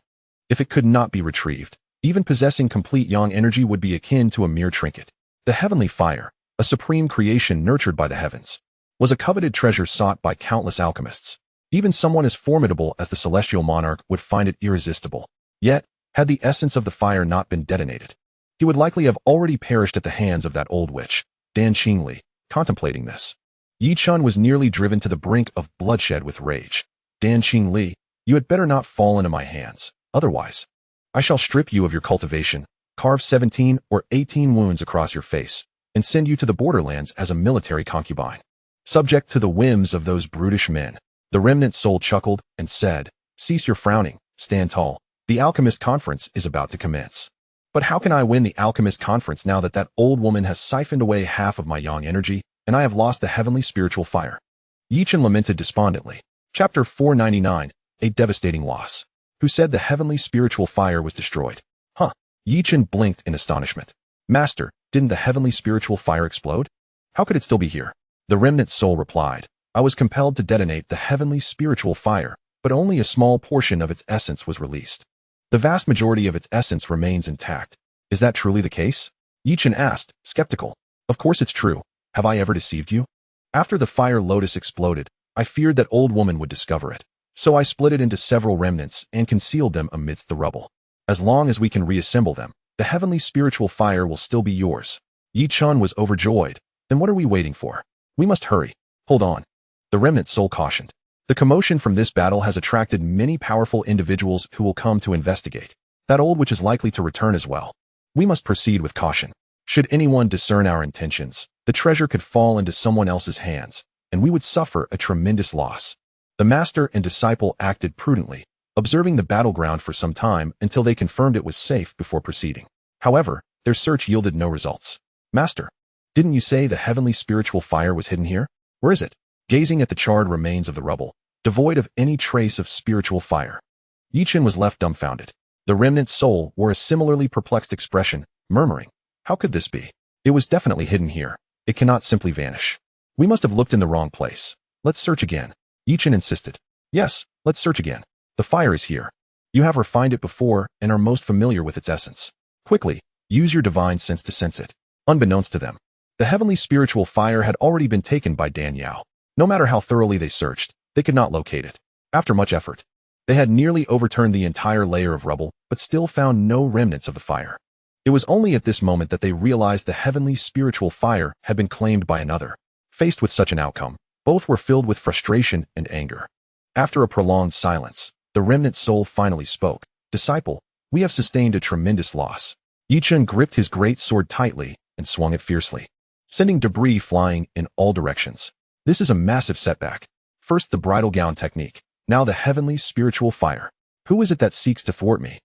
If it could not be retrieved, even possessing complete yang energy would be akin to a mere trinket. The heavenly fire, a supreme creation nurtured by the heavens, was a coveted treasure sought by countless alchemists. Even someone as formidable as the celestial monarch would find it irresistible. Yet, had the essence of the fire not been detonated, he would likely have already perished at the hands of that old witch. Danxing Li, contemplating this, Yi Chun was nearly driven to the brink of bloodshed with rage. Danxing Li, you had better not fall into my hands, otherwise, I shall strip you of your cultivation, carve 17 or 18 wounds across your face, and send you to the borderlands as a military concubine. Subject to the whims of those brutish men, the remnant soul chuckled and said, cease your frowning, stand tall, the alchemist conference is about to commence. But how can I win the alchemist conference now that that old woman has siphoned away half of my yang energy, and I have lost the heavenly spiritual fire? Yi Chun lamented despondently. Chapter 499, A Devastating Loss. Who said the heavenly spiritual fire was destroyed? Huh. Yi Chun blinked in astonishment. Master, didn't the heavenly spiritual fire explode? How could it still be here? The remnant soul replied, I was compelled to detonate the heavenly spiritual fire, but only a small portion of its essence was released. The vast majority of its essence remains intact. Is that truly the case? Yi Chun asked, skeptical. Of course it's true. Have I ever deceived you? After the fire lotus exploded, I feared that old woman would discover it. So I split it into several remnants and concealed them amidst the rubble. As long as we can reassemble them, the heavenly spiritual fire will still be yours. Yi Chun was overjoyed. Then what are we waiting for? We must hurry. Hold on. The remnant soul cautioned. The commotion from this battle has attracted many powerful individuals who will come to investigate. That old witch is likely to return as well. We must proceed with caution. Should anyone discern our intentions, the treasure could fall into someone else's hands, and we would suffer a tremendous loss. The master and disciple acted prudently, observing the battleground for some time until they confirmed it was safe before proceeding. However, their search yielded no results. Master, didn't you say the heavenly spiritual fire was hidden here? Where is it? Gazing at the charred remains of the rubble, devoid of any trace of spiritual fire, Yi Chun was left dumbfounded. The remnant soul wore a similarly perplexed expression, murmuring, how could this be? It was definitely hidden here. It cannot simply vanish. We must have looked in the wrong place. Let's search again. Yichen insisted. Yes, let's search again. The fire is here. You have refined it before and are most familiar with its essence. Quickly, use your divine sense to sense it. Unbeknownst to them, the heavenly spiritual fire had already been taken by Dan Yao. No matter how thoroughly they searched, they could not locate it. After much effort, they had nearly overturned the entire layer of rubble, but still found no remnants of the fire. It was only at this moment that they realized the heavenly spiritual fire had been claimed by another. Faced with such an outcome, both were filled with frustration and anger. After a prolonged silence, the remnant soul finally spoke. Disciple, we have sustained a tremendous loss. Yichen gripped his great sword tightly and swung it fiercely, sending debris flying in all directions. This is a massive setback. First the bridal gown technique, now the heavenly spiritual fire. Who is it that seeks to thwart me?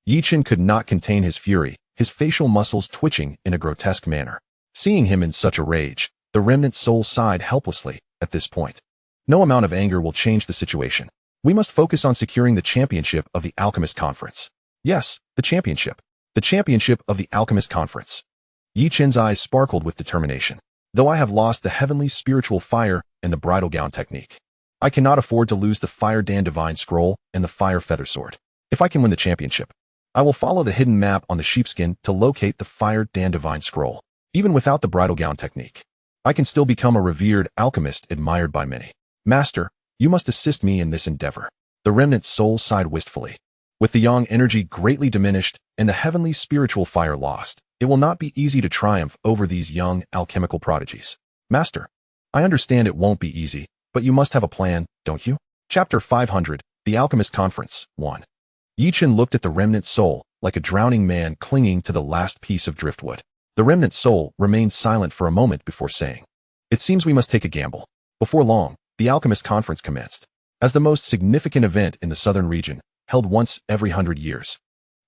Yichen could not contain his fury, his facial muscles twitching in a grotesque manner. Seeing him in such a rage, the remnant soul sighed helplessly. At this point, no amount of anger will change the situation. We must focus on securing the championship of the Alchemist Conference. Yes, the championship. The championship of the Alchemist Conference. Yichen's eyes sparkled with determination. Though I have lost the heavenly spiritual fire and the bridal gown technique, I cannot afford to lose the Fire Dan Divine Scroll and the Fire Feather Sword. If I can win the championship, I will follow the hidden map on the sheepskin to locate the Fire Dan Divine Scroll. Even without the bridal gown technique, I can still become a revered alchemist admired by many. Master, you must assist me in this endeavor. The remnant soul sighed wistfully. With the yang energy greatly diminished and the heavenly spiritual fire lost, it will not be easy to triumph over these young alchemical prodigies. Master, I understand it won't be easy, but you must have a plan, don't you? Chapter 500, The Alchemist Conference, 1. Yichen looked at the remnant soul, like a drowning man clinging to the last piece of driftwood. The remnant soul remained silent for a moment before saying, "It seems we must take a gamble." Before long, the Alchemist Conference commenced. As the most significant event in the southern region, held once every 100 years.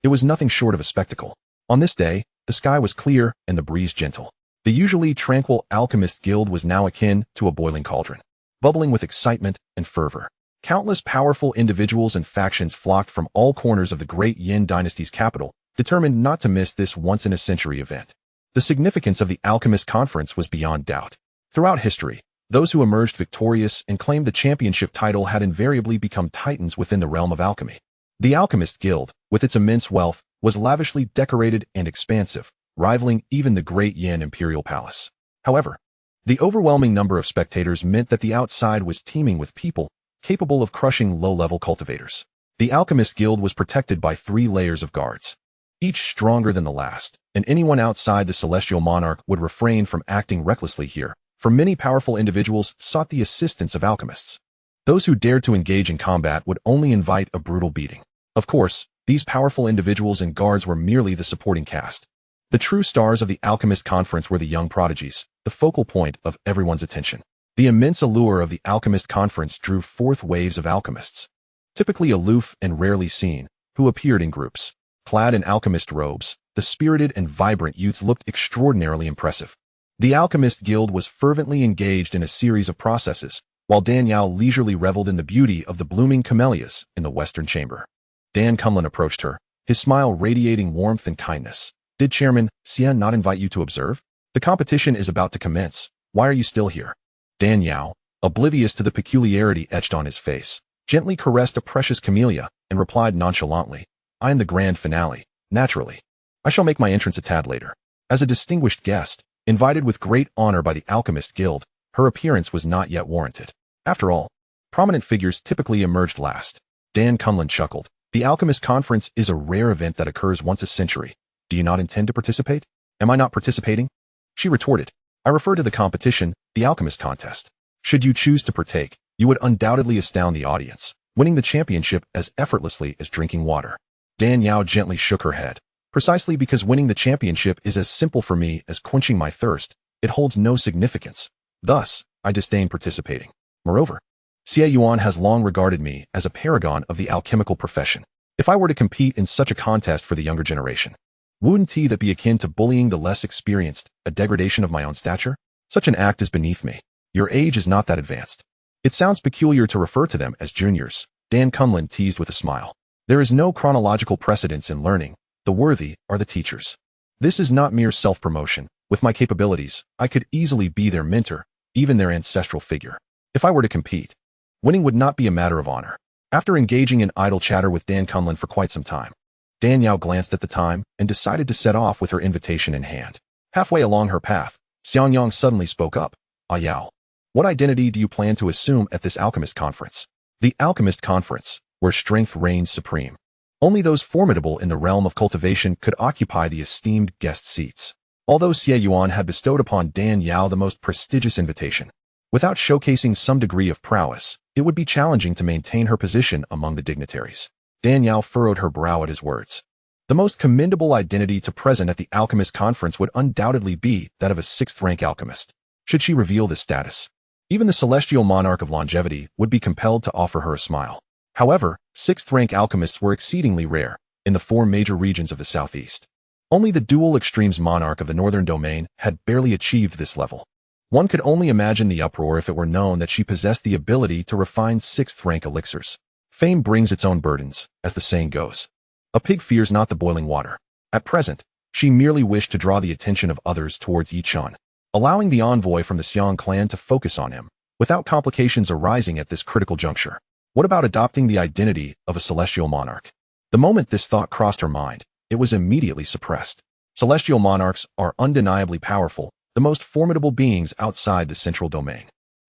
It was nothing short of a spectacle. On this day, the sky was clear and the breeze gentle. The usually tranquil alchemist guild was now akin to a boiling cauldron, bubbling with excitement and fervor. Countless powerful individuals and factions flocked from all corners of the great Yin dynasty's capital, determined not to miss this once-in-a-century event. The significance of the Alchemist Conference was beyond doubt. Throughout history, those who emerged victorious and claimed the championship title had invariably become titans within the realm of alchemy. The Alchemist Guild, with its immense wealth, was lavishly decorated and expansive, rivaling even the great Yin imperial palace. However, the overwhelming number of spectators meant that the outside was teeming with people capable of crushing low-level cultivators. The Alchemist Guild was protected by 3 layers of guards, each stronger than the last, and anyone outside the celestial monarch would refrain from acting recklessly here, for many powerful individuals sought the assistance of alchemists. Those who dared to engage in combat would only invite a brutal beating. Of course, these powerful individuals and guards were merely the supporting cast. The true stars of the Alchemist Conference were the young prodigies, the focal point of everyone's attention. The immense allure of the Alchemist Conference drew forth waves of alchemists, typically aloof and rarely seen, who appeared in groups. Clad in alchemist robes, the spirited and vibrant youths looked extraordinarily impressive. The Alchemist Guild was fervently engaged in a series of processes, while Dan Yao leisurely reveled in the beauty of the blooming camellias in the western chamber. Dan Kunlun approached her, his smile radiating warmth and kindness. Did Chairman Xian not invite you to observe? The competition is about to commence. Why are you still here? Dan Yao, oblivious to the peculiarity etched on his face, gently caressed a precious camellia and replied nonchalantly, I am the grand finale, naturally. I shall make my entrance a tad later. As a distinguished guest, invited with great honor by the Alchemist Guild, her appearance was not yet warranted. After all, prominent figures typically emerged last. Dan Kunlun chuckled. The Alchemist Conference is a rare event that occurs once a century. Do you not intend to participate? Am I not participating? She retorted. I refer to the competition, the Alchemist Contest. Should you choose to partake, you would undoubtedly astound the audience, winning the championship as effortlessly as drinking water. Dan Yao gently shook her head. Precisely because winning the championship is as simple for me as quenching my thirst, it holds no significance. Thus, I disdain participating. Moreover, Xie Yuan has long regarded me as a paragon of the alchemical profession. If I were to compete in such a contest for the younger generation, wouldn't that be akin to bullying the less experienced, a degradation of my own stature? Such an act is beneath me. Your age is not that advanced. It sounds peculiar to refer to them as juniors, Dan Kunlun teased with a smile. There is no chronological precedence in learning. The worthy are the teachers. This is not mere self-promotion. With my capabilities, I could easily be their mentor, even their ancestral figure. If I were to compete, winning would not be a matter of honor. After engaging in idle chatter with Dan Kunlun for quite some time, Dan Yao glanced at the time and decided to set off with her invitation in hand. Halfway along her path, Xiangyang suddenly spoke up. Ah Yao, what identity do you plan to assume at this alchemist conference? The alchemist conference, where strength reigns supreme. Only those formidable in the realm of cultivation could occupy the esteemed guest seats. Although Xie Yuan had bestowed upon Dan Yao the most prestigious invitation, without showcasing some degree of prowess, it would be challenging to maintain her position among the dignitaries. Dan Yao furrowed her brow at his words. The most commendable identity to present at the alchemist conference would undoubtedly be that of a sixth-rank alchemist. Should she reveal this status, even the celestial monarch of longevity would be compelled to offer her a smile. However, sixth-rank alchemists were exceedingly rare in the 4 major regions of the southeast. Only the dual extremes monarch of the northern domain had barely achieved this level. One could only imagine the uproar if it were known that she possessed the ability to refine sixth-rank elixirs. Fame brings its own burdens, as the saying goes. A pig fears not the boiling water. At present, she merely wished to draw the attention of others towards Yichun, allowing the envoy from the Xiang clan to focus on him, without complications arising at this critical juncture. What about adopting the identity of a celestial monarch? The moment this thought crossed her mind, it was immediately suppressed. Celestial monarchs are undeniably powerful, the most formidable beings outside the central domain.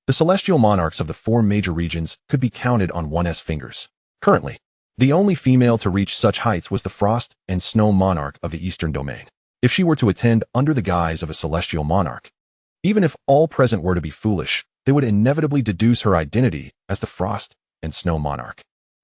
The celestial monarchs of the 4 major regions could be counted on one's fingers. Currently, the only female to reach such heights was the frost and snow monarch of the eastern domain. If she were to attend under the guise of a celestial monarch, even if all present were to be foolish, they would inevitably deduce her identity as the frost and snow monarch.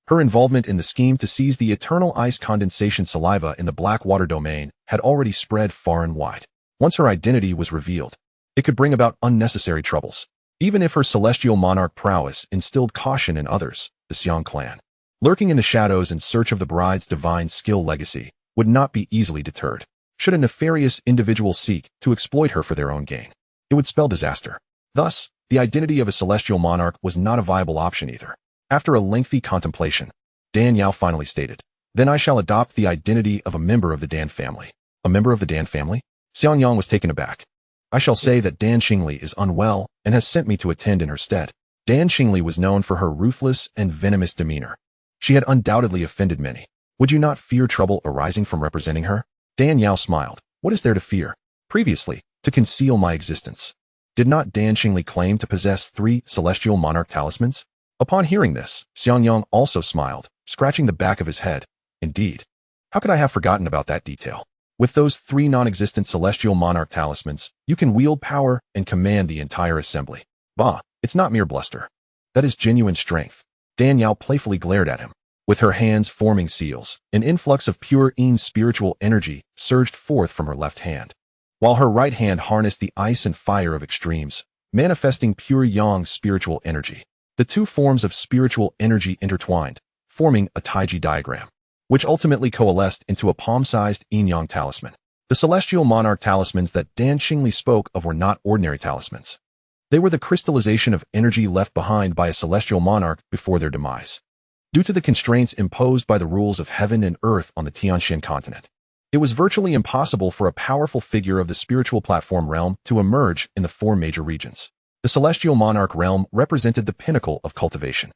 Her involvement in the scheme to seize the eternal ice condensation saliva in the Blackwater domain had already spread far and wide. Once her identity was revealed, it could bring about unnecessary troubles. Even if her celestial monarch prowess instilled caution in others, the Xiang clan, lurking in the shadows in search of the bride's divine skill legacy, would not be easily deterred. Should a nefarious individual seek to exploit her for their own gain, it would spell disaster. Thus, the identity of a celestial monarch was not a viable option either. After a lengthy contemplation, Dan Yao finally stated, "Then I shall adopt the identity of a member of the Dan family." A member of the Dan family? Xiangyang was taken aback. I shall say that Dan Xingli is unwell and has sent me to attend in her stead. Dan Xingli was known for her ruthless and venomous demeanor. She had undoubtedly offended many. Would you not fear trouble arising from representing her? Dan Yao smiled. What is there to fear? Previously, to conceal my existence. Did not Dan Xingli claim to possess 3 celestial monarch talismans? Upon hearing this, Xiangyang also smiled, scratching the back of his head. Indeed. How could I have forgotten about that detail? With those 3 non-existent celestial monarch talismans, you can wield power and command the entire assembly. Bah, it's not mere bluster. That is genuine strength. Dan Yao playfully glared at him. With her hands forming seals, an influx of pure spiritual energy surged forth from her left hand, while her right hand harnessed the ice and fire of extremes, manifesting pure yang spiritual energy. The 2 forms of spiritual energy intertwined, forming a Taiji diagram, which ultimately coalesced into a palm-sized yin-yang talisman. The celestial monarch talismans that Dan Xingli spoke of were not ordinary talismans. They were the crystallization of energy left behind by a celestial monarch before their demise. Due to the constraints imposed by the rules of heaven and earth on the Tianxian continent, it was virtually impossible for a powerful figure of the spiritual platform realm to emerge in the 4 major regions. The celestial monarch realm represented the pinnacle of cultivation.